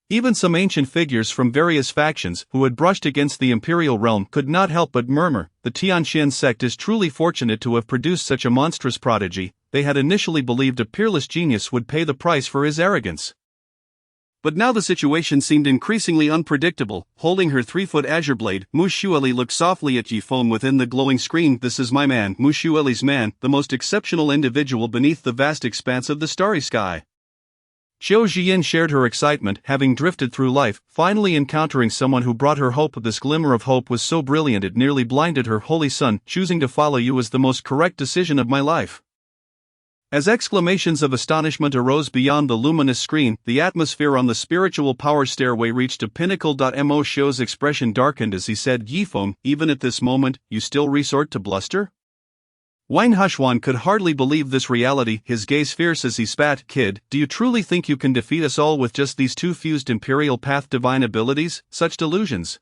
Even some ancient figures from various factions who had brushed against the imperial realm could not help but murmur, the Tianxian sect is truly fortunate to have produced such a monstrous prodigy. They had initially believed a peerless genius would pay the price for his arrogance. But now the situation seemed increasingly unpredictable. Holding her 3-foot azure blade, Mu Shueli looked softly at Yifeng within the glowing screen. This is my man, Mu Shueli's man, the most exceptional individual beneath the vast expanse of the starry sky. Zhou Jian shared her excitement, having drifted through life, finally encountering someone who brought her hope. This glimmer of hope was so brilliant it nearly blinded her. Holy son, choosing to follow you was the most correct decision of my life. As exclamations of astonishment arose beyond the luminous screen, the atmosphere on the spiritual power stairway reached a pinnacle. Mo Shou's expression darkened as he said, Yifeng, even at this moment, you still resort to bluster? Wang Hushuan could hardly believe this reality, his gaze fierce as he spat. Kid, do you truly think you can defeat us all with just these 2 fused Imperial Path divine abilities? Such delusions.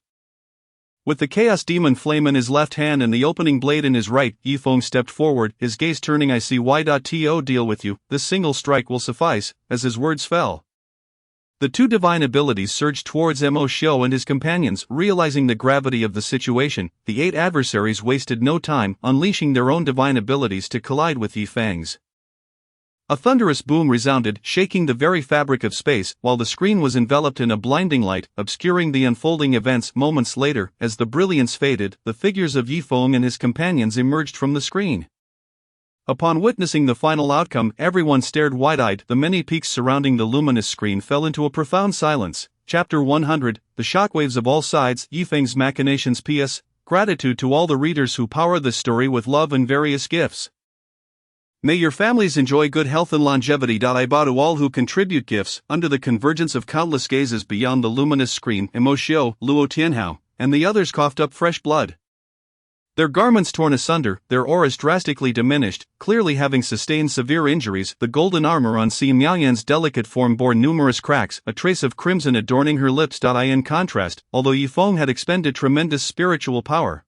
With the Chaos Demon Flame in his left hand and the opening blade in his right, Yifeng stepped forward, his gaze turning. I see why. To deal with you, this single strike will suffice. As his words fell, the 2 divine abilities surged towards Mo Shou and his companions. Realizing the gravity of the situation, the 8 adversaries wasted no time, unleashing their own divine abilities to collide with Yifeng's. A thunderous boom resounded, shaking the very fabric of space, while the screen was enveloped in a blinding light, obscuring the unfolding events. Moments later, as the brilliance faded, the figures of Yifeng and his companions emerged from the screen. Upon witnessing the final outcome, everyone stared wide-eyed. The many peaks surrounding the luminous screen fell into a profound silence. Chapter 100, The Shockwaves of All Sides, Yifeng's Machinations. P.S. Gratitude to all the readers who power this story with love and various gifts. May your families enjoy good health and longevity. I bow to all who contribute gifts, under the convergence of countless gazes beyond the luminous screen. Mo Shou, Luo Tianhao, and the others coughed up fresh blood. Their garments torn asunder, their auras drastically diminished, clearly having sustained severe injuries. The golden armor on Si Miaoyan's delicate form bore numerous cracks, a trace of crimson adorning her lips. In contrast, although Yifeng had expended tremendous spiritual power,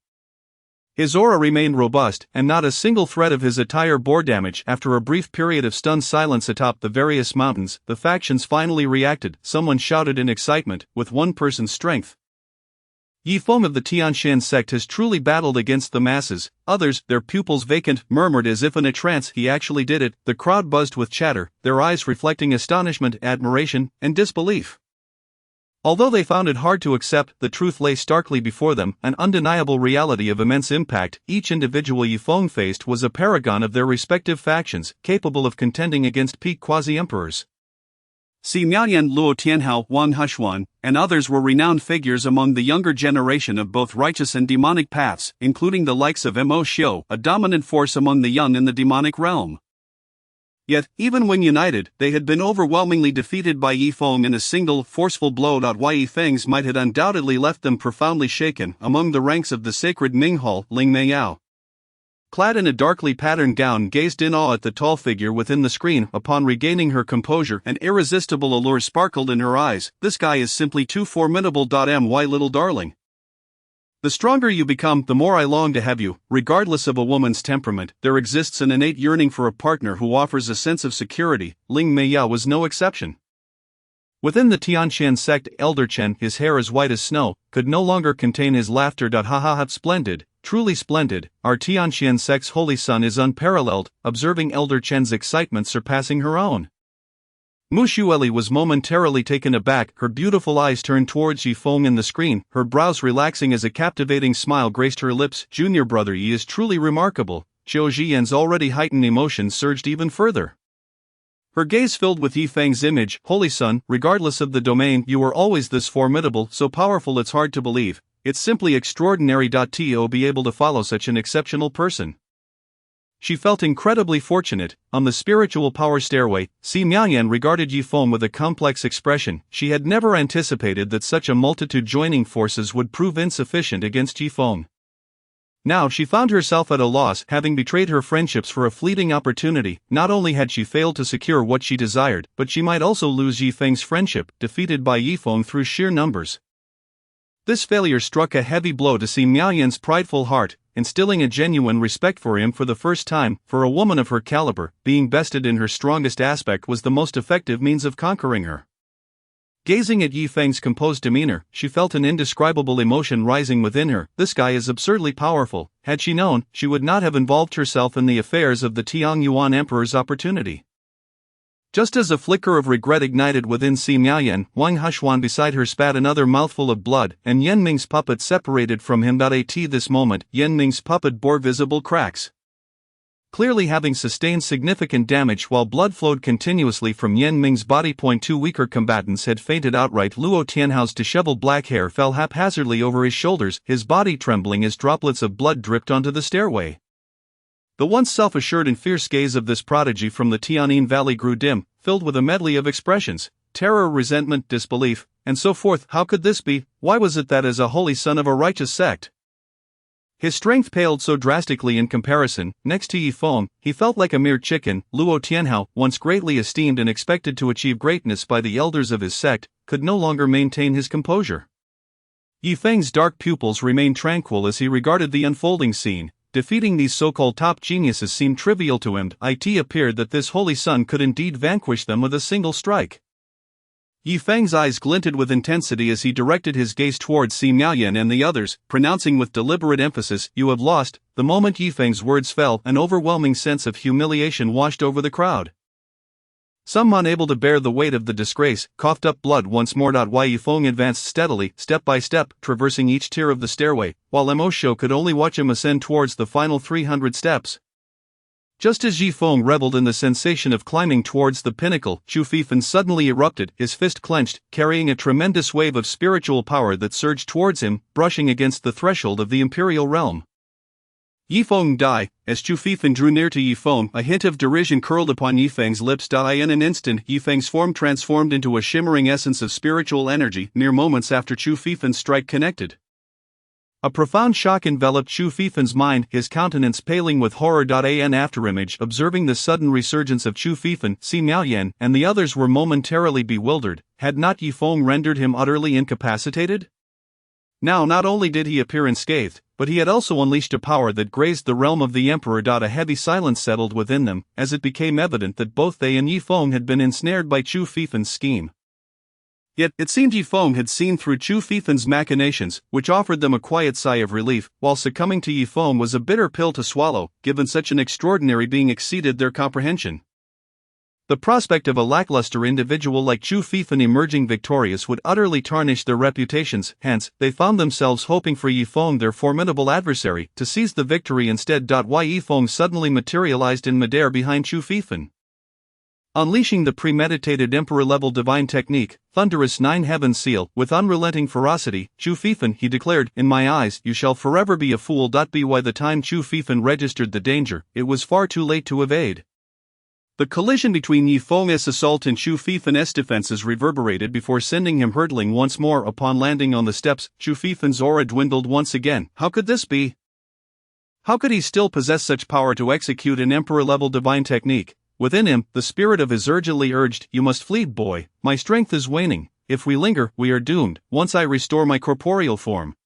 his aura remained robust, and not a single thread of his attire bore damage. After a brief period of stunned silence atop the various mountains, the factions finally reacted. Someone shouted in excitement, with one person's strength, Yi Feng of the Tianshan sect has truly battled against the masses. Others, their pupils vacant, murmured as if in a trance. He actually did it. The crowd buzzed with chatter, their eyes reflecting astonishment, admiration, and disbelief. Although they found it hard to accept, the truth lay starkly before them, an undeniable reality of immense impact. Each individual Yi Feng faced was a paragon of their respective factions, capable of contending against peak quasi-emperors. Xi Miaoyan, Luo Tianhao, Wang Hushuan, and others were renowned figures among the younger generation of both righteous and demonic paths, including the likes of Mo Xiu, a dominant force among the young in the demonic realm. Yet, even when united, they had been overwhelmingly defeated by Yi Feng in a single, forceful blow. Yi Feng's might had undoubtedly left them profoundly shaken. Among the ranks of the sacred Ming Hall, Ling Meiyao, clad in a darkly patterned gown, gazed in awe at the tall figure within the screen. Upon regaining her composure, an irresistible allure sparkled in her eyes. This guy is simply too formidable. My little darling. The stronger you become, the more I long to have you. Regardless of a woman's temperament, there exists an innate yearning for a partner who offers a sense of security. Ling Meiyao was no exception. Within the Tianshan sect, Elder Chen, his hair as white as snow, could no longer contain his laughter. Ha ha ha! Splendid, truly splendid. Our Tianshan sect's holy son is unparalleled. Observing Elder Chen's excitement surpassing her own, Mu Xueli was momentarily taken aback. Her beautiful eyes turned towards Yi Feng in the screen, her brows relaxing as a captivating smile graced her lips. Junior brother Yi is truly remarkable. Qiu Jian's already heightened emotions surged even further. Her gaze filled with Yi Feng's image. Holy son, regardless of the domain, you are always this formidable, so powerful it's hard to believe. It's simply extraordinary. To be able to follow such an exceptional person. She felt incredibly fortunate. On the spiritual power stairway, Xi Miaoyan regarded Yi Feng with a complex expression. She had never anticipated that such a multitude joining forces would prove insufficient against Yi Feng. Now she found herself at a loss, having betrayed her friendships for a fleeting opportunity. Not only had she failed to secure what she desired, but she might also lose Yi Feng's friendship, defeated by Yi Feng through sheer numbers. This failure struck a heavy blow to Xi Miaoyan's prideful heart, instilling a genuine respect for him for the first time. For a woman of her caliber, being bested in her strongest aspect was the most effective means of conquering her. Gazing at Yi Feng's composed demeanor, she felt an indescribable emotion rising within her. This guy is absurdly powerful. Had she known, she would not have involved herself in the affairs of the Tiangyuan Emperor's opportunity. Just as a flicker of regret ignited within Xi Miaoyan, Wang Hushuan beside her spat another mouthful of blood, and Yan Ming's puppet separated from him. At this moment, Yan Ming's puppet bore visible cracks, clearly having sustained significant damage while blood flowed continuously from Yan Ming's body. Two weaker combatants had fainted outright. Luo Tianhao's disheveled black hair fell haphazardly over his shoulders, his body trembling as droplets of blood dripped onto the stairway. The once self-assured and fierce gaze of this prodigy from the Tianin Valley grew dim, filled with a medley of expressions: terror, resentment, disbelief, and so forth. How could this be? Why was it that as a holy son of a righteous sect, his strength paled so drastically in comparison? Next to Yi Feng, he felt like a mere chicken. Luo Tianhao, once greatly esteemed and expected to achieve greatness by the elders of his sect, could no longer maintain his composure. Yi Feng's dark pupils remained tranquil as he regarded the unfolding scene. Defeating these so-called top geniuses seemed trivial to him. It appeared that this holy son could indeed vanquish them with a single strike. Yi Feng's eyes glinted with intensity as he directed his gaze towards Xi Miaoyan and the others, pronouncing with deliberate emphasis, "You have lost." The moment Yi Feng's words fell, an overwhelming sense of humiliation washed over the crowd. Some, unable to bear the weight of the disgrace, coughed up blood once more. Yi Feng advanced steadily, step by step, traversing each tier of the stairway, while Mo Xiu could only watch him ascend towards the final 300 steps. Just as Yi Feng reveled in the sensation of climbing towards the pinnacle, Chu Fifan suddenly erupted, his fist clenched, carrying a tremendous wave of spiritual power that surged towards him, brushing against the threshold of the imperial realm. Yi Feng die. As Chu Fifan drew near to Yi Feng, a hint of derision curled upon Yi Feng's lips. In an instant, Yi Feng's form transformed into a shimmering essence of spiritual energy, mere moments after Chu Fifan's strike connected. A profound shock enveloped Chu Fifan's mind, his countenance paling with horror. An afterimage, observing the sudden resurgence of Chu Fifan, Xi Miaoyan, and the others were momentarily bewildered. Had not Yi Feng rendered him utterly incapacitated? Now not only did he appear unscathed, but he had also unleashed a power that grazed the realm of the emperor. A heavy silence settled within them, as it became evident that both they and Yi Feng had been ensnared by Chu Fifan's scheme. Yet, it seemed Yifeng had seen through Chu Fifen's machinations, which offered them a quiet sigh of relief, while succumbing to Yifeng was a bitter pill to swallow, given such an extraordinary being exceeded their comprehension. The prospect of a lackluster individual like Chu Fifen emerging victorious would utterly tarnish their reputations, hence, they found themselves hoping for Yifeng, their formidable adversary, to seize the victory instead. Why Yifeng suddenly materialized in midair behind Chu Fifen. Unleashing the premeditated emperor-level divine technique, Thunderous Nine Heavens Seal, with unrelenting ferocity, Chu Fifen, he declared, in my eyes, you shall forever be a fool. By the time Chu Fifen registered the danger, it was far too late to evade. The collision between Yifeng's assault and Chu Fifen's defenses reverberated before sending him hurtling once more. Upon landing on the steps, Chu Fifen's aura dwindled once again. How could this be? How could he still possess such power to execute an emperor-level divine technique? Within him, the spirit of his urgently urged, you must flee, boy, my strength is waning, if we linger, we are doomed, once I restore my corporeal form.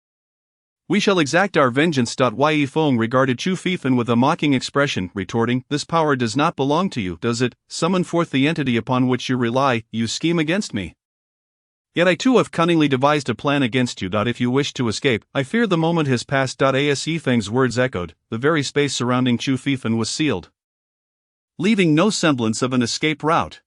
We shall exact our vengeance. Yifeng regarded Chu Fifen with a mocking expression, retorting, this power does not belong to you, does it? Summon forth the entity upon which you rely, you scheme against me. Yet I too have cunningly devised a plan against you. If you wish to escape, I fear the moment has passed. As Yifeng's words echoed, the very space surrounding Chu Fifen was sealed, leaving no semblance of an escape route.